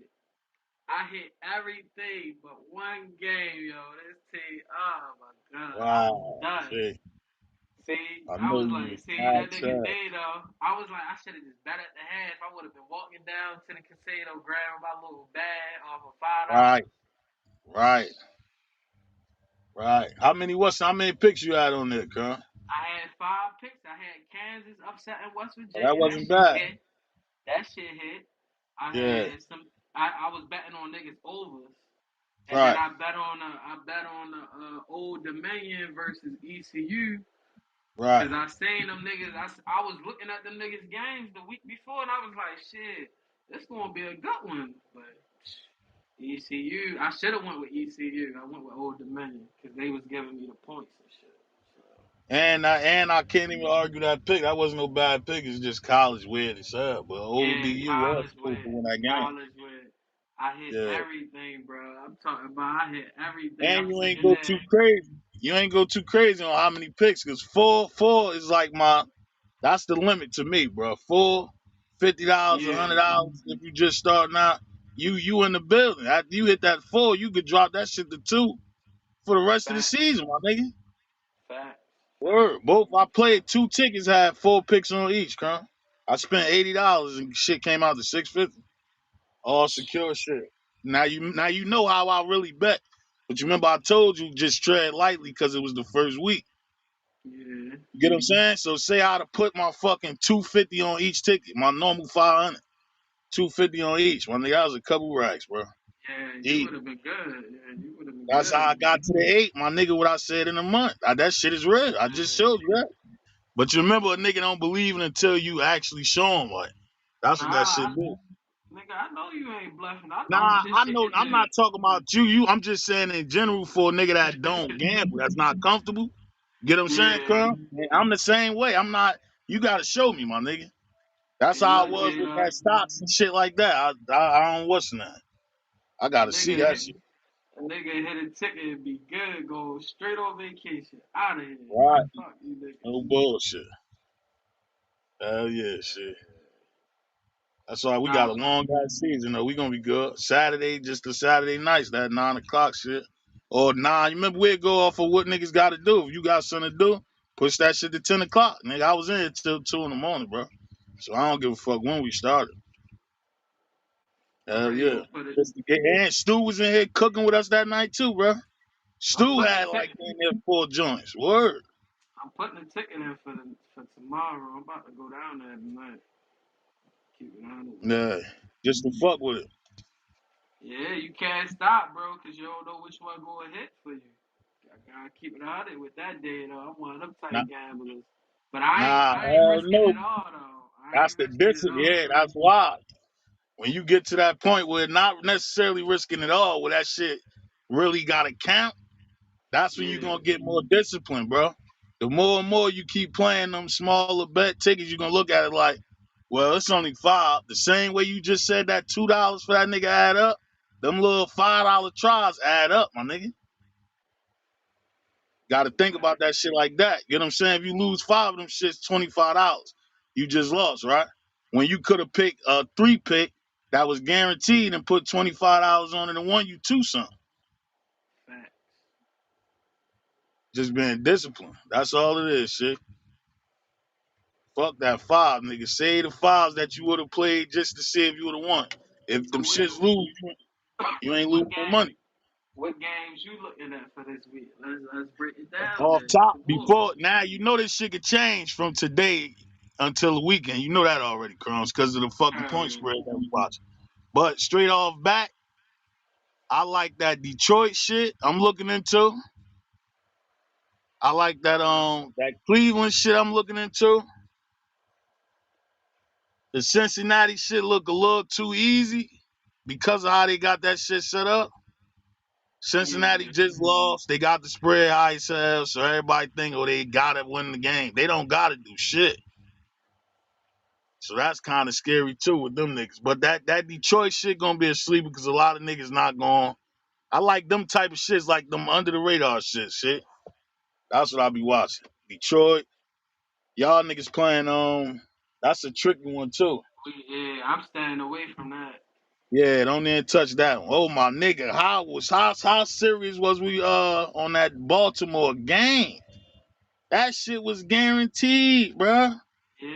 [SPEAKER 12] I hit everything but one game, yo. This team, oh my god, I was
[SPEAKER 17] Wow.
[SPEAKER 12] done.
[SPEAKER 17] See,
[SPEAKER 12] See,
[SPEAKER 17] I
[SPEAKER 12] I
[SPEAKER 17] know
[SPEAKER 12] was
[SPEAKER 17] you
[SPEAKER 12] like,
[SPEAKER 17] was
[SPEAKER 12] see,
[SPEAKER 17] mad
[SPEAKER 12] that nigga
[SPEAKER 17] sad.
[SPEAKER 12] Data, I was like, I should have just bet at the half. I would have been walking down to the casino, grabbing my little bag off of
[SPEAKER 17] Right,
[SPEAKER 12] $5.
[SPEAKER 17] right, right. How many picks you had on there, huh?
[SPEAKER 12] I had 5 picks. I had Kansas upsetting West
[SPEAKER 17] That
[SPEAKER 12] Virginia. That
[SPEAKER 17] wasn't
[SPEAKER 12] shit
[SPEAKER 17] bad.
[SPEAKER 12] hit. That shit hit. I
[SPEAKER 17] Yeah,
[SPEAKER 12] had some. I was betting on niggas overs, and then
[SPEAKER 17] right,
[SPEAKER 12] I bet on the Old Dominion versus ECU
[SPEAKER 17] right.
[SPEAKER 12] because I seen them niggas. I was looking at them niggas games the week before, and I was like, shit, this gonna be a good one. But ECU, I should have went with ECU. I went with Old Dominion because they was giving me the points and shit. So,
[SPEAKER 17] And I can't even argue that pick. That wasn't no bad pick. It's just college weird as hell. But
[SPEAKER 12] yeah,
[SPEAKER 17] ODU was supposed to win that game.
[SPEAKER 12] college with I hit
[SPEAKER 17] Yeah.
[SPEAKER 12] everything, bro. I'm talking about I hit everything.
[SPEAKER 17] And
[SPEAKER 12] I'm
[SPEAKER 17] you ain't
[SPEAKER 12] sitting
[SPEAKER 17] go too
[SPEAKER 12] there.
[SPEAKER 17] crazy. You ain't go too crazy on how many picks, because four is like that's the limit to me, bro. Four, $50,
[SPEAKER 12] Yeah,
[SPEAKER 17] $100. If you just starting out, you in the building. After you hit that four, you could drop that shit to two for the rest of the
[SPEAKER 12] facts,
[SPEAKER 17] season, my nigga.
[SPEAKER 12] facts, facts.
[SPEAKER 17] Word. Both I played 2 tickets, had 4 picks on each, huh? I spent $80 and shit came out to 650. All secure shit. Now you know how I really bet. But you remember I told you just tread lightly because it was the first week.
[SPEAKER 12] Yeah,
[SPEAKER 17] You get what I'm saying? So say I'd have put my fucking 250 on each ticket, my normal 500, 250 on each. One nigga, that was a couple racks, bro.
[SPEAKER 12] yeah. You would
[SPEAKER 17] Easy.
[SPEAKER 12] have been good. Yeah, you would have been
[SPEAKER 17] That's how I
[SPEAKER 12] good.
[SPEAKER 17] got to the 8, my nigga. What I said in a month. That shit is real. I just
[SPEAKER 12] Yeah,
[SPEAKER 17] showed you that. But you remember, a nigga don't believe it until you actually show him. Like that's what that shit
[SPEAKER 12] Nah,
[SPEAKER 17] do.
[SPEAKER 12] nigga, I know you ain't bluffing. I know
[SPEAKER 17] Nah,
[SPEAKER 12] this
[SPEAKER 17] I
[SPEAKER 12] shit
[SPEAKER 17] know.
[SPEAKER 12] is
[SPEAKER 17] I'm not talking about you. I'm just saying in general for a nigga that don't
[SPEAKER 12] legit.
[SPEAKER 17] gamble, that's not comfortable. Get what I'm saying,
[SPEAKER 12] Yeah,
[SPEAKER 17] Crumb? I'm the same way. I'm not. You got to show me, my nigga. That's
[SPEAKER 12] hey,
[SPEAKER 17] how I
[SPEAKER 12] look,
[SPEAKER 17] was
[SPEAKER 12] J
[SPEAKER 17] with
[SPEAKER 12] Dog,
[SPEAKER 17] that stocks and shit like that. I don't what's that. I
[SPEAKER 12] a
[SPEAKER 17] got to see
[SPEAKER 12] nigga
[SPEAKER 17] that
[SPEAKER 12] hit
[SPEAKER 17] shit.
[SPEAKER 12] a nigga hit a ticket and be good, go straight on vacation, out of here.
[SPEAKER 17] Right.
[SPEAKER 12] Fuck you niggas.
[SPEAKER 17] No bullshit. Hell yeah, shit. That's why we got
[SPEAKER 12] Nah,
[SPEAKER 17] a
[SPEAKER 12] but
[SPEAKER 17] long ass season though. We gonna be good. Saturday, just the Saturday nights, that 9 o'clock shit. Or nah, you remember we'd go off of what niggas gotta do. If you got something to do, push that shit to 10 o'clock. Nigga, I was in here till 2 in the morning, bro. So I don't give a fuck when we started.
[SPEAKER 12] I
[SPEAKER 17] Hell
[SPEAKER 12] ain't
[SPEAKER 17] yeah.
[SPEAKER 12] gonna put it.
[SPEAKER 17] Just to get and Stu was in here cooking with us that night too, bro.
[SPEAKER 12] I'm
[SPEAKER 17] Stu
[SPEAKER 12] putting the
[SPEAKER 17] had like
[SPEAKER 12] ticket.
[SPEAKER 17] in there 4 joints. Word.
[SPEAKER 12] I'm putting the ticket in for tomorrow. I'm about to go down there tonight. Keep it on it.
[SPEAKER 17] Yeah. Just to fuck with it.
[SPEAKER 12] Yeah, you can't stop, bro, because you don't know which one going to hit for you. I gotta keep it on it with that day, though. I'm one of them
[SPEAKER 17] Nah,
[SPEAKER 12] type gamblers. But I ain't
[SPEAKER 17] hell
[SPEAKER 12] risking
[SPEAKER 17] no.
[SPEAKER 12] it all, though. I
[SPEAKER 17] That's
[SPEAKER 12] ain't
[SPEAKER 17] the
[SPEAKER 12] risking it
[SPEAKER 17] discipline.
[SPEAKER 12] all.
[SPEAKER 17] Yeah, that's why. When you get to that point where not necessarily risking it all, where that shit really gotta count, that's when you're
[SPEAKER 12] Yeah,
[SPEAKER 17] gonna get more discipline, bro. The more and more you keep playing them smaller bet tickets, you're gonna look at it like, well, it's only five. The same way you just said that $2 for that nigga add up, them little $5 tries add up, my nigga.
[SPEAKER 12] that's
[SPEAKER 17] Gotta
[SPEAKER 12] a
[SPEAKER 17] think
[SPEAKER 12] fact.
[SPEAKER 17] about that shit like that. You know what I'm saying? If you lose five of them shits, $25. You just lost, right? When you could have picked a three pick that was guaranteed and put $25 on it and won you two something.
[SPEAKER 12] Fact.
[SPEAKER 17] Just being disciplined. That's all it is, shit. Fuck that five, nigga. Say the fives that you would have played just to see if you would have won. If
[SPEAKER 12] So
[SPEAKER 17] them shits lose, you ain't
[SPEAKER 12] what
[SPEAKER 17] losing no money.
[SPEAKER 12] games you looking at for this week? Let's break it down
[SPEAKER 17] Off
[SPEAKER 12] then.
[SPEAKER 17] top,
[SPEAKER 12] Come on.
[SPEAKER 17] before now, you know this shit could change from today until the weekend. You know that already, Crumbs, because of the fucking point
[SPEAKER 12] Heard.
[SPEAKER 17] spread that we watch. But straight off back, I like that Detroit shit I'm looking into. I like that Cleveland shit I'm looking into. The Cincinnati shit look a little too easy because of how they got that shit set up. Cincinnati
[SPEAKER 12] Yeah,
[SPEAKER 17] just lost. They got the spread high as hell, so everybody think, oh, they gotta win the game. They don't gotta do shit. So that's kind of scary too with them niggas. But that Detroit shit gonna be a sleeper because a lot of niggas not going. I like them type of shits, like them under the radar shit. That's what I be watching. Detroit, y'all niggas playing that's a tricky one too.
[SPEAKER 12] yeah. I'm staying away from that.
[SPEAKER 17] Yeah, don't even touch that one. Oh my nigga, how serious was we on that Baltimore game? That shit was guaranteed, bruh.
[SPEAKER 12] Yeah,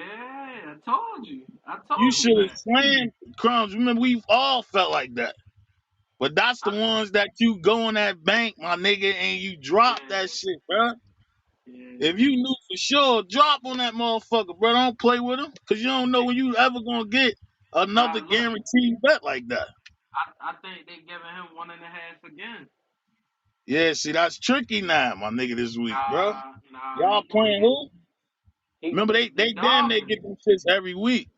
[SPEAKER 12] I told you. I
[SPEAKER 17] You
[SPEAKER 12] told you
[SPEAKER 17] should have
[SPEAKER 12] that.
[SPEAKER 17] slammed Crumbs. Remember, we've all felt like that. But that's the
[SPEAKER 12] I,
[SPEAKER 17] ones that you go in that bank, my nigga, and you drop that
[SPEAKER 12] yeah,
[SPEAKER 17] shit, bruh.
[SPEAKER 12] yeah.
[SPEAKER 17] If you knew for sure, drop on that motherfucker, bro. Don't play with him, cause you don't know when you ever gonna get another
[SPEAKER 12] Nah, look.
[SPEAKER 17] guaranteed bet like that.
[SPEAKER 12] I think they giving him 1.5 again.
[SPEAKER 17] Yeah, see, that's tricky now, my nigga, this week, bro.
[SPEAKER 12] Nah.
[SPEAKER 17] Y'all
[SPEAKER 12] He gonna
[SPEAKER 17] playing
[SPEAKER 12] get
[SPEAKER 17] who? Remember,
[SPEAKER 12] the
[SPEAKER 17] they damn near
[SPEAKER 12] Dolphins.
[SPEAKER 17] get them shits every week.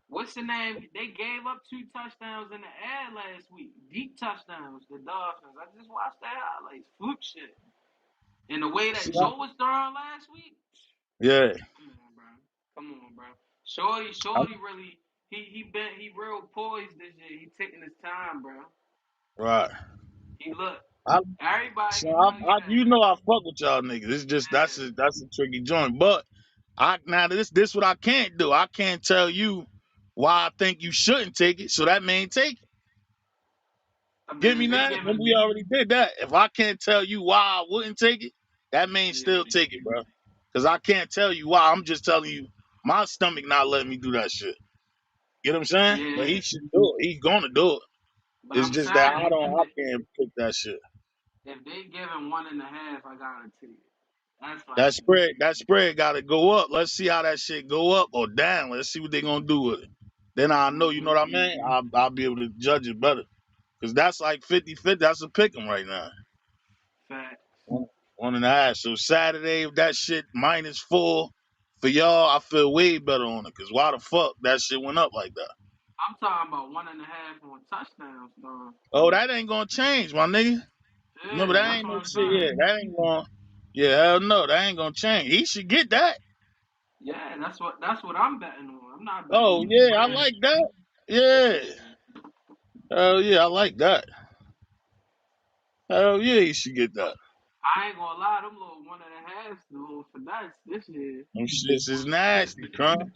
[SPEAKER 12] What's the name? They gave up 2 touchdowns in the air last week. Deep touchdowns. The Dolphins. I just watched that highlights. Fluke shit. And the way
[SPEAKER 17] See,
[SPEAKER 12] that Joe was throwing last week.
[SPEAKER 17] yeah,
[SPEAKER 12] Come on, bro. Come on, bro. Shorty really. He real poised this year. He taking his time, bro.
[SPEAKER 17] right.
[SPEAKER 12] He look.
[SPEAKER 17] I,
[SPEAKER 12] Everybody
[SPEAKER 17] so
[SPEAKER 12] can tell you that.
[SPEAKER 17] you know, I fuck with y'all niggas. It's just
[SPEAKER 12] Yeah.
[SPEAKER 17] that's a tricky joint. But now this what I can't do. I can't tell you why I think you shouldn't take it. So that mean take it.
[SPEAKER 12] I
[SPEAKER 17] Get
[SPEAKER 12] mean,
[SPEAKER 17] me
[SPEAKER 12] if they
[SPEAKER 17] that? Remember
[SPEAKER 12] giving.
[SPEAKER 17] we already did that. If I can't tell you why I wouldn't take it, that means
[SPEAKER 12] Yeah.
[SPEAKER 17] still take it, bro. Because I can't tell you why. I'm just telling you my stomach not letting me do that shit. You know what I'm saying? But
[SPEAKER 12] Yeah.
[SPEAKER 17] he should do it. He's gonna do it.
[SPEAKER 12] But
[SPEAKER 17] It's
[SPEAKER 12] I'm
[SPEAKER 17] just that
[SPEAKER 12] saying
[SPEAKER 17] I can't pick that shit.
[SPEAKER 12] if they giving 1.5, I gotta take it. That's like
[SPEAKER 17] That spread gotta go up. Let's see how that shit go up or down. Let's see what they gonna do with it. Then I know, you know
[SPEAKER 12] mm-hmm,
[SPEAKER 17] what I mean? I'll be able to judge it better. Cause that's like 50-50. That's a pick 'em right now.
[SPEAKER 12] fact.
[SPEAKER 17] One and a half. So Saturday, if that shit -4, for y'all, I feel way better on it. Cause why the fuck that shit went up like that?
[SPEAKER 12] I'm talking about 1.5 on touchdowns, though.
[SPEAKER 17] Oh, that ain't gonna change, my nigga. Remember,
[SPEAKER 12] Yeah,
[SPEAKER 17] that
[SPEAKER 12] that's
[SPEAKER 17] ain't
[SPEAKER 12] what
[SPEAKER 17] no
[SPEAKER 12] I'm
[SPEAKER 17] shit. Yeah,
[SPEAKER 12] saying.
[SPEAKER 17] that ain't going. Yeah, hell no, that ain't gonna change. He should get that.
[SPEAKER 12] Yeah, that's what I'm betting on. I'm not betting
[SPEAKER 17] Oh
[SPEAKER 12] on the
[SPEAKER 17] yeah, I
[SPEAKER 12] spread.
[SPEAKER 17] like that. Yeah, hell yeah, I like that. Hell yeah, he should get that.
[SPEAKER 12] I ain't gonna lie, them little 1.5, the little finesse this year.
[SPEAKER 17] Them shits is nasty, crumb.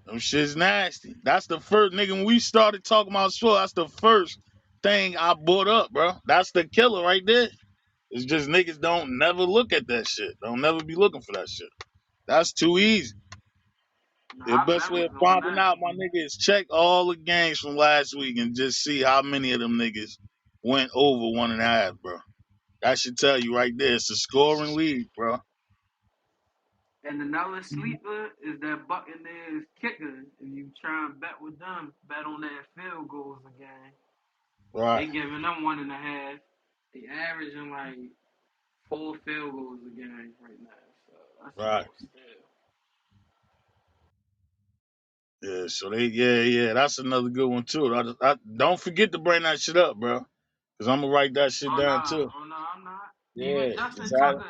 [SPEAKER 17] Them shit's nasty. That's the first nigga when we started talking about sport. That's the first thing I brought up, bro. That's the killer right there. It's just niggas don't never look at that shit. Don't never be looking for that shit. That's too easy.
[SPEAKER 12] Nah,
[SPEAKER 17] The
[SPEAKER 12] I
[SPEAKER 17] best
[SPEAKER 12] bet
[SPEAKER 17] way of
[SPEAKER 12] was on
[SPEAKER 17] finding
[SPEAKER 12] that.
[SPEAKER 17] out, my nigga, is check all the games from last week and just see how many of them niggas went over 1.5, bro. That should tell you right there. It's a scoring league, bro.
[SPEAKER 12] And another sleeper is that Buccaneers kicker. If you try and bet with them, bet on that field goals again.
[SPEAKER 17] Right,
[SPEAKER 12] They giving them 1.5. They averaging like 4 field goals a game right now. So that's a
[SPEAKER 17] right.
[SPEAKER 12] little still.
[SPEAKER 17] Yeah, so yeah. That's another good one too. I don't forget to bring that shit up, bro. Cause I'm gonna write that shit down too.
[SPEAKER 12] Oh no, I'm not. Even
[SPEAKER 17] Yeah,
[SPEAKER 12] Justin
[SPEAKER 17] it's out.
[SPEAKER 12] Tucker,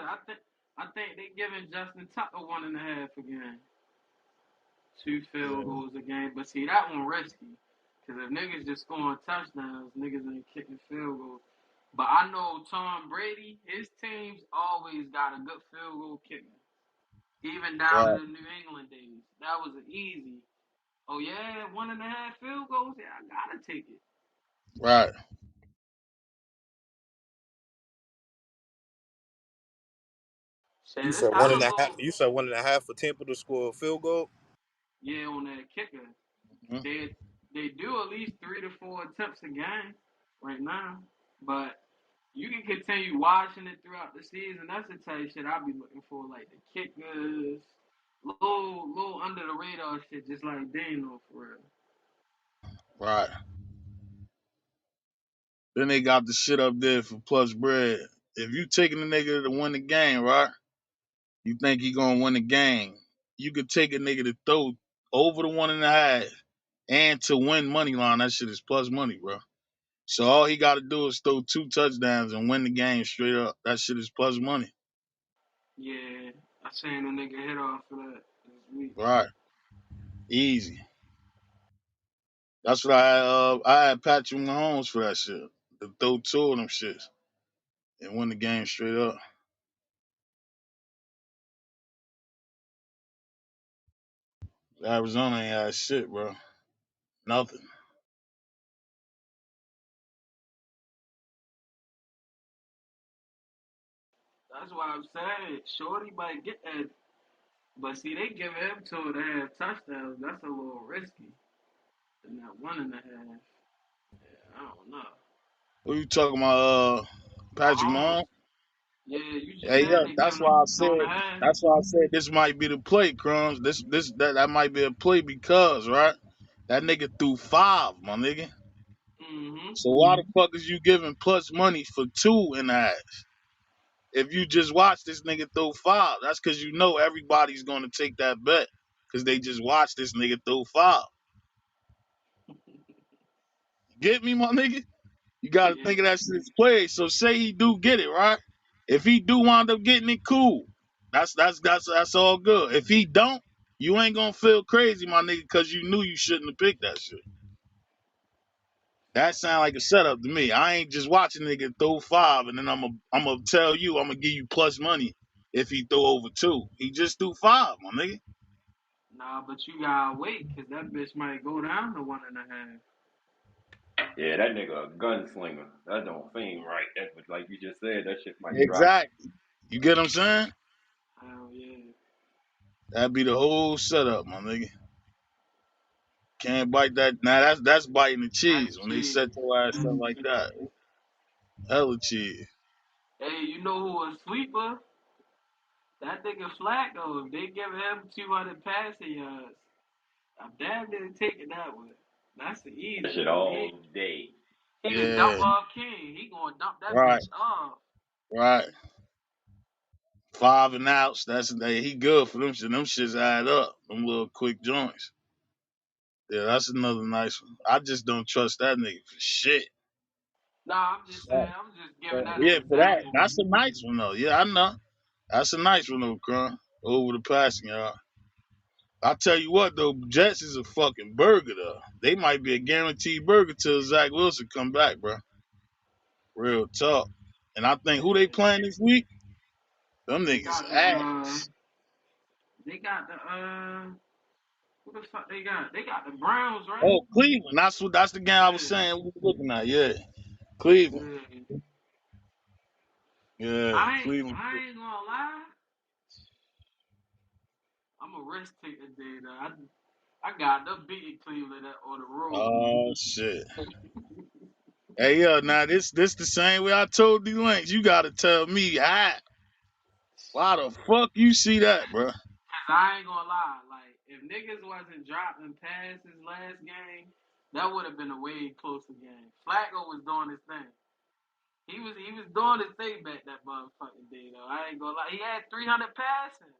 [SPEAKER 12] I think they giving Justin Tucker 1.5 again. 2 field
[SPEAKER 17] Yeah,
[SPEAKER 12] goals a game. But see, that one risky. Because if niggas just scoring touchdowns, niggas ain't kicking field goals. But I know Tom Brady, his teams always got a good field goal kicker. Even down in
[SPEAKER 17] right,
[SPEAKER 12] the New England days. That was an easy. Oh, yeah, 1.5 field goals? Yeah, I got to take it.
[SPEAKER 17] right.
[SPEAKER 2] You
[SPEAKER 12] Shit, this
[SPEAKER 2] said one
[SPEAKER 12] other
[SPEAKER 2] and a half.
[SPEAKER 12] little,
[SPEAKER 2] You said 1.5 for Temple to score a field goal.
[SPEAKER 12] yeah, on that kicker.
[SPEAKER 17] Mhm.
[SPEAKER 12] They they do at least 3 to 4 attempts a game right now. But you can continue watching it throughout the season. That's the type of shit I'll be looking for, like the kickers, little under the radar shit, just like Dano for real.
[SPEAKER 17] Right. Then they got the shit up there for plus bread. If you taking a nigga to win the game, right? You think he gonna win the game? You could take a nigga to throw over the 1.5 and to win money line. That shit is plus money, bro. So all he got to do is throw 2 touchdowns and win the game straight up. That shit is plus money.
[SPEAKER 12] Yeah, I seen a nigga hit off for that this week.
[SPEAKER 17] Right. Easy. That's what I had Patrick Mahomes for that shit. To throw 2 of them shits and win the game straight up. Arizona ain't had shit, bro. Nothing.
[SPEAKER 12] That's why I'm saying Shorty might get that. But see, they give him 2.5 touchdowns. That's a little risky. And that 1.5. Yeah, I don't know.
[SPEAKER 17] What you talking about, Patrick
[SPEAKER 12] Mahomes.
[SPEAKER 17] Mahomes?
[SPEAKER 12] Yeah, you just
[SPEAKER 17] Hey,
[SPEAKER 12] said
[SPEAKER 17] yeah,
[SPEAKER 12] they
[SPEAKER 17] that's
[SPEAKER 12] giving
[SPEAKER 17] why
[SPEAKER 12] him
[SPEAKER 17] I
[SPEAKER 12] two and
[SPEAKER 17] said
[SPEAKER 12] a half.
[SPEAKER 17] this might be the play, Crumbs. That might be a play because, right? That nigga threw 5, my nigga.
[SPEAKER 12] Mm-hmm.
[SPEAKER 17] So why the fuck is you giving plus money for 2.5? If you just watch this nigga throw 5, that's because you know everybody's gonna take that bet because they just watch this nigga throw 5. Get me, my nigga? You gotta
[SPEAKER 12] Yeah.
[SPEAKER 17] think of that shit as play. So say he do get it, right? If he do wind up getting it, cool. That's all good. If he don't, you ain't gonna feel crazy, my nigga, because you knew you shouldn't have picked that shit. That sound like a setup to me. I ain't just watching nigga throw 5 and then I'm gonna tell you I'm gonna give you plus money if he throw over 2. He just threw 5, my nigga.
[SPEAKER 12] Nah, but you gotta wait, cause that bitch might go down to 1.5.
[SPEAKER 3] Yeah, that nigga a gunslinger. That don't seem right. That was like you just said. That shit might drop.
[SPEAKER 17] Exactly. You get what I'm saying?
[SPEAKER 12] Hell yeah.
[SPEAKER 17] That'd be the whole setup, my nigga. Can't bite that. Now that's biting the
[SPEAKER 12] That's
[SPEAKER 17] cheese when they
[SPEAKER 12] cheese.
[SPEAKER 17] set your ass up like that. Hella cheese.
[SPEAKER 12] Hey, you know who a sleeper? That nigga Flacco. If they give him 200 passing yards, I'm damn near taking that one. That's the
[SPEAKER 3] That
[SPEAKER 12] easy
[SPEAKER 3] shit
[SPEAKER 12] one.
[SPEAKER 3] all day.
[SPEAKER 12] He the dump
[SPEAKER 17] Yeah.
[SPEAKER 12] off king. He gonna dump that
[SPEAKER 17] Right.
[SPEAKER 12] bitch off.
[SPEAKER 17] Right. 5 and outs. He good for them shit. Them shits add up. Them little quick joints. Yeah, that's another nice one. I just don't trust that nigga for shit.
[SPEAKER 12] Nah, I'm just saying. I'm just giving that
[SPEAKER 17] Yeah,
[SPEAKER 12] an
[SPEAKER 17] for that.
[SPEAKER 12] example.
[SPEAKER 17] That's a nice one though. Yeah, I know. That's a nice one though, Crumb. Over the passing yard. I tell you what though, Jets is a fucking burger though. They might be a guaranteed burger till Zach Wilson come back, bro. Real talk. And I think who they
[SPEAKER 12] Yeah,
[SPEAKER 17] playing this week? Them
[SPEAKER 12] they
[SPEAKER 17] niggas
[SPEAKER 12] got
[SPEAKER 17] ass.
[SPEAKER 12] the who the fuck they got? They got the Browns, right?
[SPEAKER 17] Oh, Cleveland. That's the game I was
[SPEAKER 12] Yeah,
[SPEAKER 17] saying we were looking at. Yeah, Cleveland.
[SPEAKER 12] yeah.
[SPEAKER 17] Yeah, Cleveland.
[SPEAKER 12] I ain't gonna lie. I'm a risk taker today. Though. I got them beating Cleveland on the road.
[SPEAKER 17] Oh shit. Hey yo, now this the same way I told D Links. You gotta tell me how. Why the fuck you see that, bro?
[SPEAKER 12] Cause I ain't gonna lie, like if niggas wasn't dropping passes last game, that would have been a way closer game. Flacco was doing his thing. He was doing his thing back that motherfucking day though. I ain't gonna lie. He had 300 passing.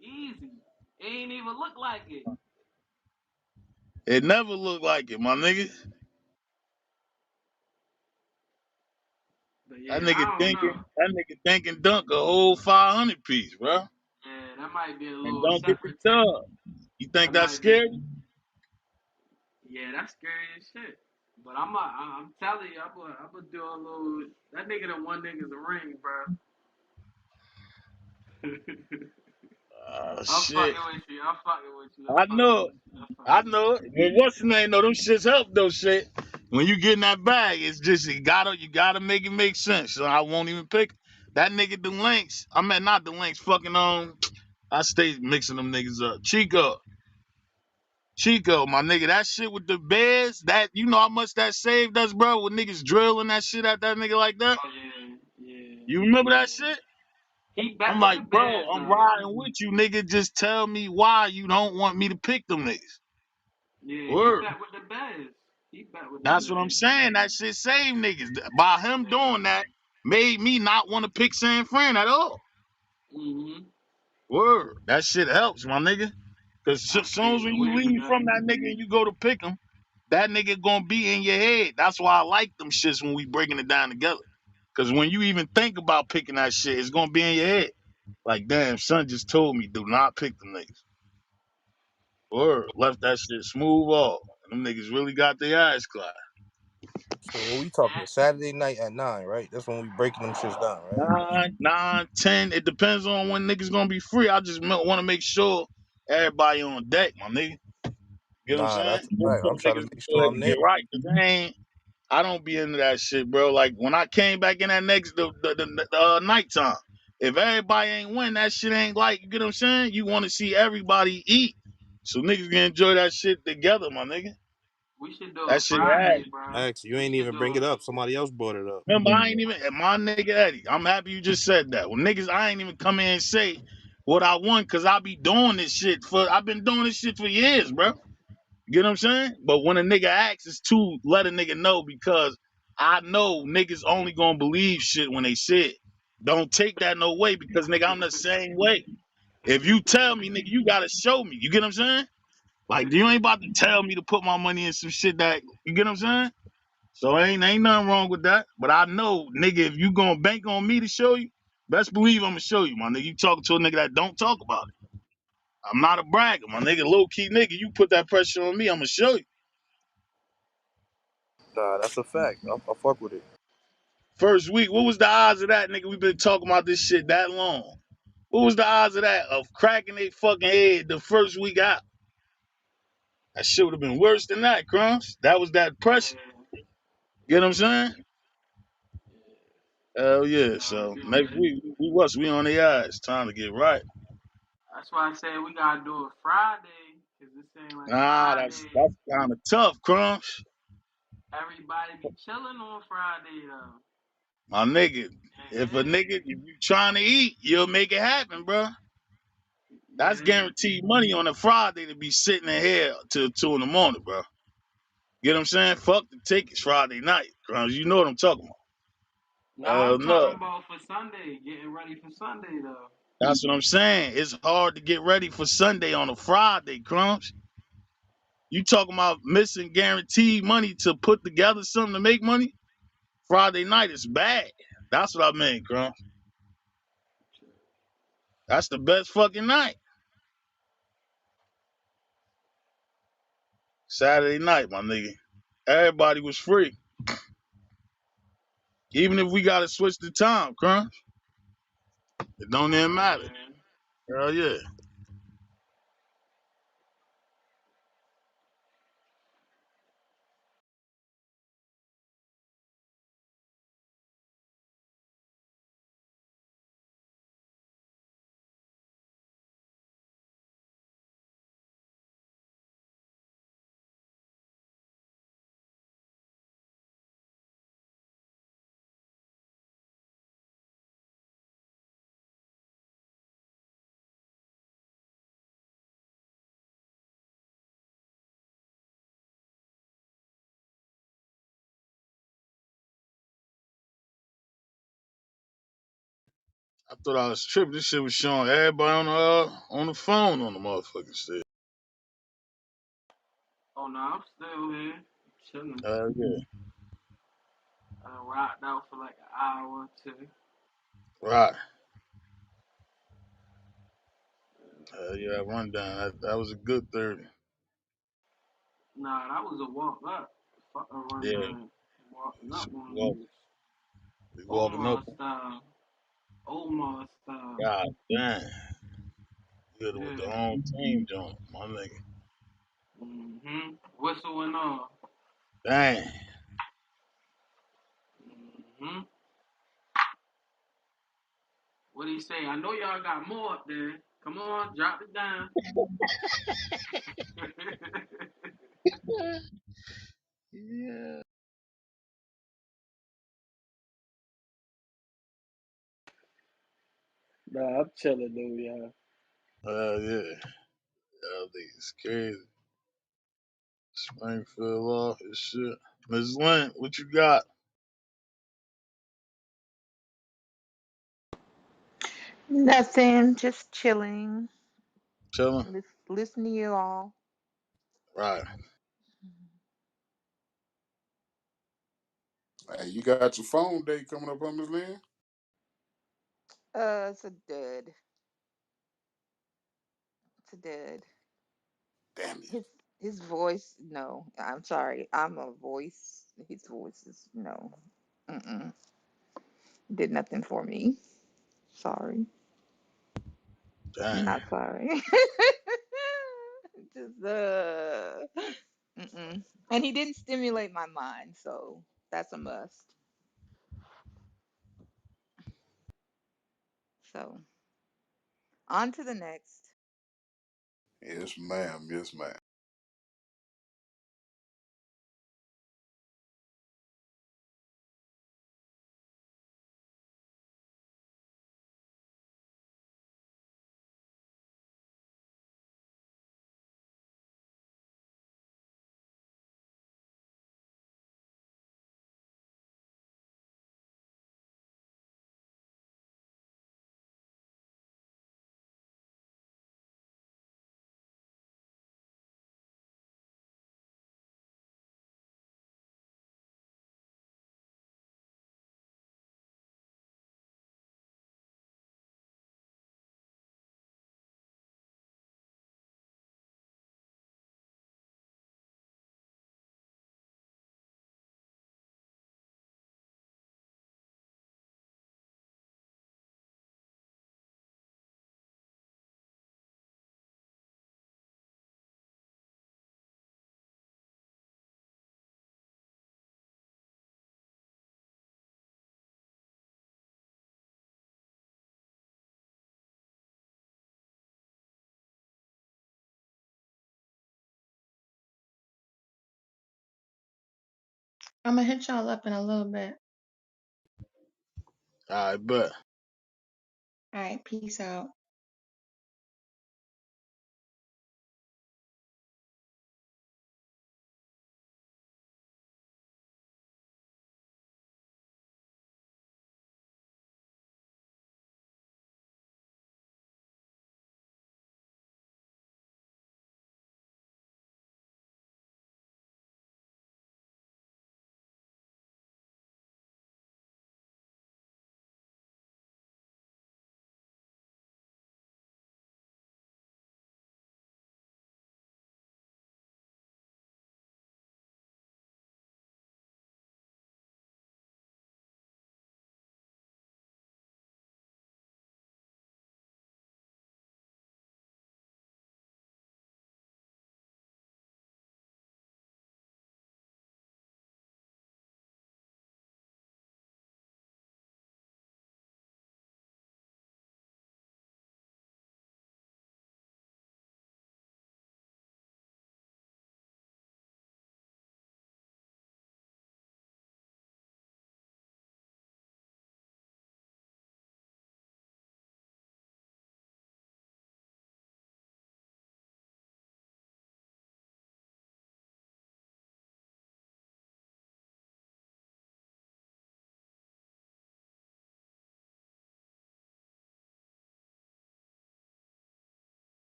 [SPEAKER 12] Easy. It ain't even look like it.
[SPEAKER 17] It never looked like it, my nigga.
[SPEAKER 12] But
[SPEAKER 17] That
[SPEAKER 12] yeah,
[SPEAKER 17] nigga
[SPEAKER 12] I don't
[SPEAKER 17] thinking,
[SPEAKER 12] know.
[SPEAKER 17] that nigga thinking dunk a whole 500 piece, bro,
[SPEAKER 12] Yeah, that might be a
[SPEAKER 17] and
[SPEAKER 12] little
[SPEAKER 17] don't get the
[SPEAKER 12] separate take.
[SPEAKER 17] dub. You think
[SPEAKER 12] That
[SPEAKER 17] that's
[SPEAKER 12] might be.
[SPEAKER 17] scary?
[SPEAKER 12] Yeah, that's scary as shit. But I'm telling you, I'm gonna do a little. That nigga done won niggas a ring, bro. I'm
[SPEAKER 17] Shit.
[SPEAKER 12] fucking with you. I'm fucking with you. I'm
[SPEAKER 17] I
[SPEAKER 12] fucking
[SPEAKER 17] know
[SPEAKER 12] with
[SPEAKER 17] it.
[SPEAKER 12] you. I'm
[SPEAKER 17] I
[SPEAKER 12] fucking with
[SPEAKER 17] know it. Well, what's the name though? Them shits help though, shit. When you get in that bag, it's just you gotta make it make sense. So I won't even pick that nigga the links. I mean not the links, fucking I stay mixing them niggas up. Chico, my nigga, that shit with the bears, that you know how much that saved us, bro, with niggas drilling that shit at that nigga like that.
[SPEAKER 12] you. Oh yeah, yeah,
[SPEAKER 17] You remember that
[SPEAKER 12] yeah.
[SPEAKER 17] shit?
[SPEAKER 12] He
[SPEAKER 17] I'm
[SPEAKER 12] bet with
[SPEAKER 17] like,
[SPEAKER 12] the
[SPEAKER 17] bro,
[SPEAKER 12] Bears
[SPEAKER 17] I'm
[SPEAKER 12] though.
[SPEAKER 17] riding with you, nigga. Just tell me why you don't want me to pick them niggas.
[SPEAKER 12] Yeah, he
[SPEAKER 17] Word.
[SPEAKER 12] bet with the Bears. He bet with the
[SPEAKER 17] That's what I'm
[SPEAKER 12] Bears.
[SPEAKER 17] saying. That shit saved niggas. By him doing that, made me not want to pick San Fran at all.
[SPEAKER 12] Mhm.
[SPEAKER 17] Word. That shit helps, my nigga. Cause
[SPEAKER 12] I
[SPEAKER 17] as soon as
[SPEAKER 12] stayed
[SPEAKER 17] when you
[SPEAKER 12] away with
[SPEAKER 17] leave
[SPEAKER 12] that.
[SPEAKER 17] from that nigga and you go to pick him, that nigga gonna be in your head. That's why I like them shits when we breaking it down together. Cause when you even think about picking that shit, it's gonna be in your head. Like, damn, son just told me, do not pick them niggas. Word. Left that shit smooth off. Them niggas really got their eyes clouded.
[SPEAKER 2] So what we talking Saturday night at 9, right? That's when we breaking them shits down, right?
[SPEAKER 17] 9, 9, 10. It depends on when niggas gonna be free. I just want to make sure everybody on deck, my nigga. Get what I'm
[SPEAKER 2] Nah,
[SPEAKER 17] saying?
[SPEAKER 2] that's a
[SPEAKER 17] Just
[SPEAKER 2] fact.
[SPEAKER 17] so
[SPEAKER 2] I'm trying to
[SPEAKER 17] niggas
[SPEAKER 2] make
[SPEAKER 17] so
[SPEAKER 2] sure
[SPEAKER 17] they
[SPEAKER 2] I'm
[SPEAKER 17] can
[SPEAKER 2] there.
[SPEAKER 17] get right. Cause I don't be into that shit, bro. Like when I came back in that next the nighttime, if everybody ain't win, that shit ain't like. You get what I'm saying? You want to see everybody eat, so niggas can enjoy that shit together, my nigga.
[SPEAKER 12] We should do
[SPEAKER 17] That
[SPEAKER 12] a
[SPEAKER 17] shit
[SPEAKER 12] Friday,
[SPEAKER 17] happy.
[SPEAKER 12] bro.
[SPEAKER 2] Actually, you
[SPEAKER 12] We
[SPEAKER 2] ain't
[SPEAKER 12] should
[SPEAKER 2] even
[SPEAKER 12] do
[SPEAKER 2] bring
[SPEAKER 12] a
[SPEAKER 2] it up. Somebody else brought it up.
[SPEAKER 17] Remember, I ain't even my nigga Eddie. I'm happy you just said that. Well, niggas, I ain't even come in and say what I want because I be doing this shit for. I've been doing this shit for years, bro. You get what I'm saying? But when a nigga asks, it's to let a nigga know because I know niggas only gonna believe shit when they say it. Don't take that no way because nigga, I'm the same way. If you tell me, nigga, you gotta show me. You get what I'm saying? Like you ain't about to tell me to put my money in some shit that you get what I'm saying? So ain't nothing wrong with that. But I know, nigga, if you gonna bank on me to show you, best believe I'm gonna show you, my nigga. You talking to a nigga that don't talk about it. I'm not a bragger, my nigga. Low key nigga, you put that pressure on me, I'm gonna show you.
[SPEAKER 2] Nah, that's a fact. I fuck with it.
[SPEAKER 17] First week, what was the odds of that, nigga? We been talking about this shit that long. What was the odds of that? Of cracking their fucking head the first week out? That shit would have been worse than that, Crumbs. That was that pressure.
[SPEAKER 12] yeah,
[SPEAKER 17] Get what I'm saying?
[SPEAKER 12] yeah.
[SPEAKER 17] Hell yeah.
[SPEAKER 12] Nah,
[SPEAKER 17] So
[SPEAKER 12] you
[SPEAKER 17] next
[SPEAKER 12] right.
[SPEAKER 17] week, we on the eyes. Time to get right.
[SPEAKER 12] That's why I said we gotta do it Friday, cause it seems like
[SPEAKER 17] Nah,
[SPEAKER 12] Friday
[SPEAKER 17] that's kind of tough, Crumbs.
[SPEAKER 12] everybody be chilling on Friday though.
[SPEAKER 17] My nigga, if a
[SPEAKER 12] Yeah,
[SPEAKER 17] nigga, if you trying to eat, you'll make it happen, bro. That's
[SPEAKER 12] yeah.
[SPEAKER 17] guaranteed money on a Friday to be sitting in here till 2 in the morning, bro. Get what I'm saying? Fuck the tickets Friday night, Crumbs. You know what I'm talking about.
[SPEAKER 12] Nah, I'm
[SPEAKER 17] No.
[SPEAKER 12] talking about for Sunday, getting ready for Sunday though.
[SPEAKER 17] That's what I'm saying. It's hard to get ready for Sunday on a Friday, Crumps. You talking about missing guaranteed money to put together something to make money? Friday night is bad. That's what I mean, Crumps. That's the best fucking night. Saturday night, my nigga. Everybody was free. Even if we gotta switch the time, Crumps. It don't even
[SPEAKER 12] Oh
[SPEAKER 17] matter.
[SPEAKER 12] yeah.
[SPEAKER 17] Hell yeah. I thought I was tripping. This shit was showing everybody on the phone on the motherfucking shit.
[SPEAKER 12] Oh no, I'm still here, chilling.
[SPEAKER 17] Hell yeah.
[SPEAKER 12] I rocked out for like an hour or two.
[SPEAKER 17] Right. Hell yeah, rundown. That was a good 30.
[SPEAKER 12] Nah, that was a walk up. Fuck a
[SPEAKER 17] Yeah.
[SPEAKER 12] rundown. Walking up
[SPEAKER 17] Shit,
[SPEAKER 12] on
[SPEAKER 17] walk,
[SPEAKER 12] niggas.
[SPEAKER 17] we walking up.
[SPEAKER 12] Omar style. Omar style.
[SPEAKER 17] God damn. You hit it with the
[SPEAKER 12] Yeah.
[SPEAKER 17] home team joint, my nigga.
[SPEAKER 12] Mm-hmm. Whistle and all.
[SPEAKER 17] Damn.
[SPEAKER 12] Mm-hmm. What do you say? I know y'all got more up there. Come on, drop it down.
[SPEAKER 17] Yeah.
[SPEAKER 12] Nah, I'm chilling though, y'all.
[SPEAKER 17] Yeah. I think it's crazy. Springfield off and shit. Miss Lynn, what you got?
[SPEAKER 5] Nothing, just chilling.
[SPEAKER 17] Chilling?
[SPEAKER 5] Listen to you all.
[SPEAKER 17] Right.
[SPEAKER 9] Hey, you got your phone day coming up on Miss Lynn?
[SPEAKER 5] It's a dud. It's a dud.
[SPEAKER 9] Damn it.
[SPEAKER 5] His his voice, no. I'm sorry. I'm a voice. His voice is no. Mm-mm. Did nothing for me. Sorry.
[SPEAKER 17] Damn.
[SPEAKER 5] Not sorry. Just mm-mm. And he didn't stimulate my mind, so that's a must. So on to the next.
[SPEAKER 9] Yes, ma'am. Yes, ma'am.
[SPEAKER 16] I'm gonna hit y'all up in a little bit.
[SPEAKER 17] I bet.
[SPEAKER 16] All right, peace out.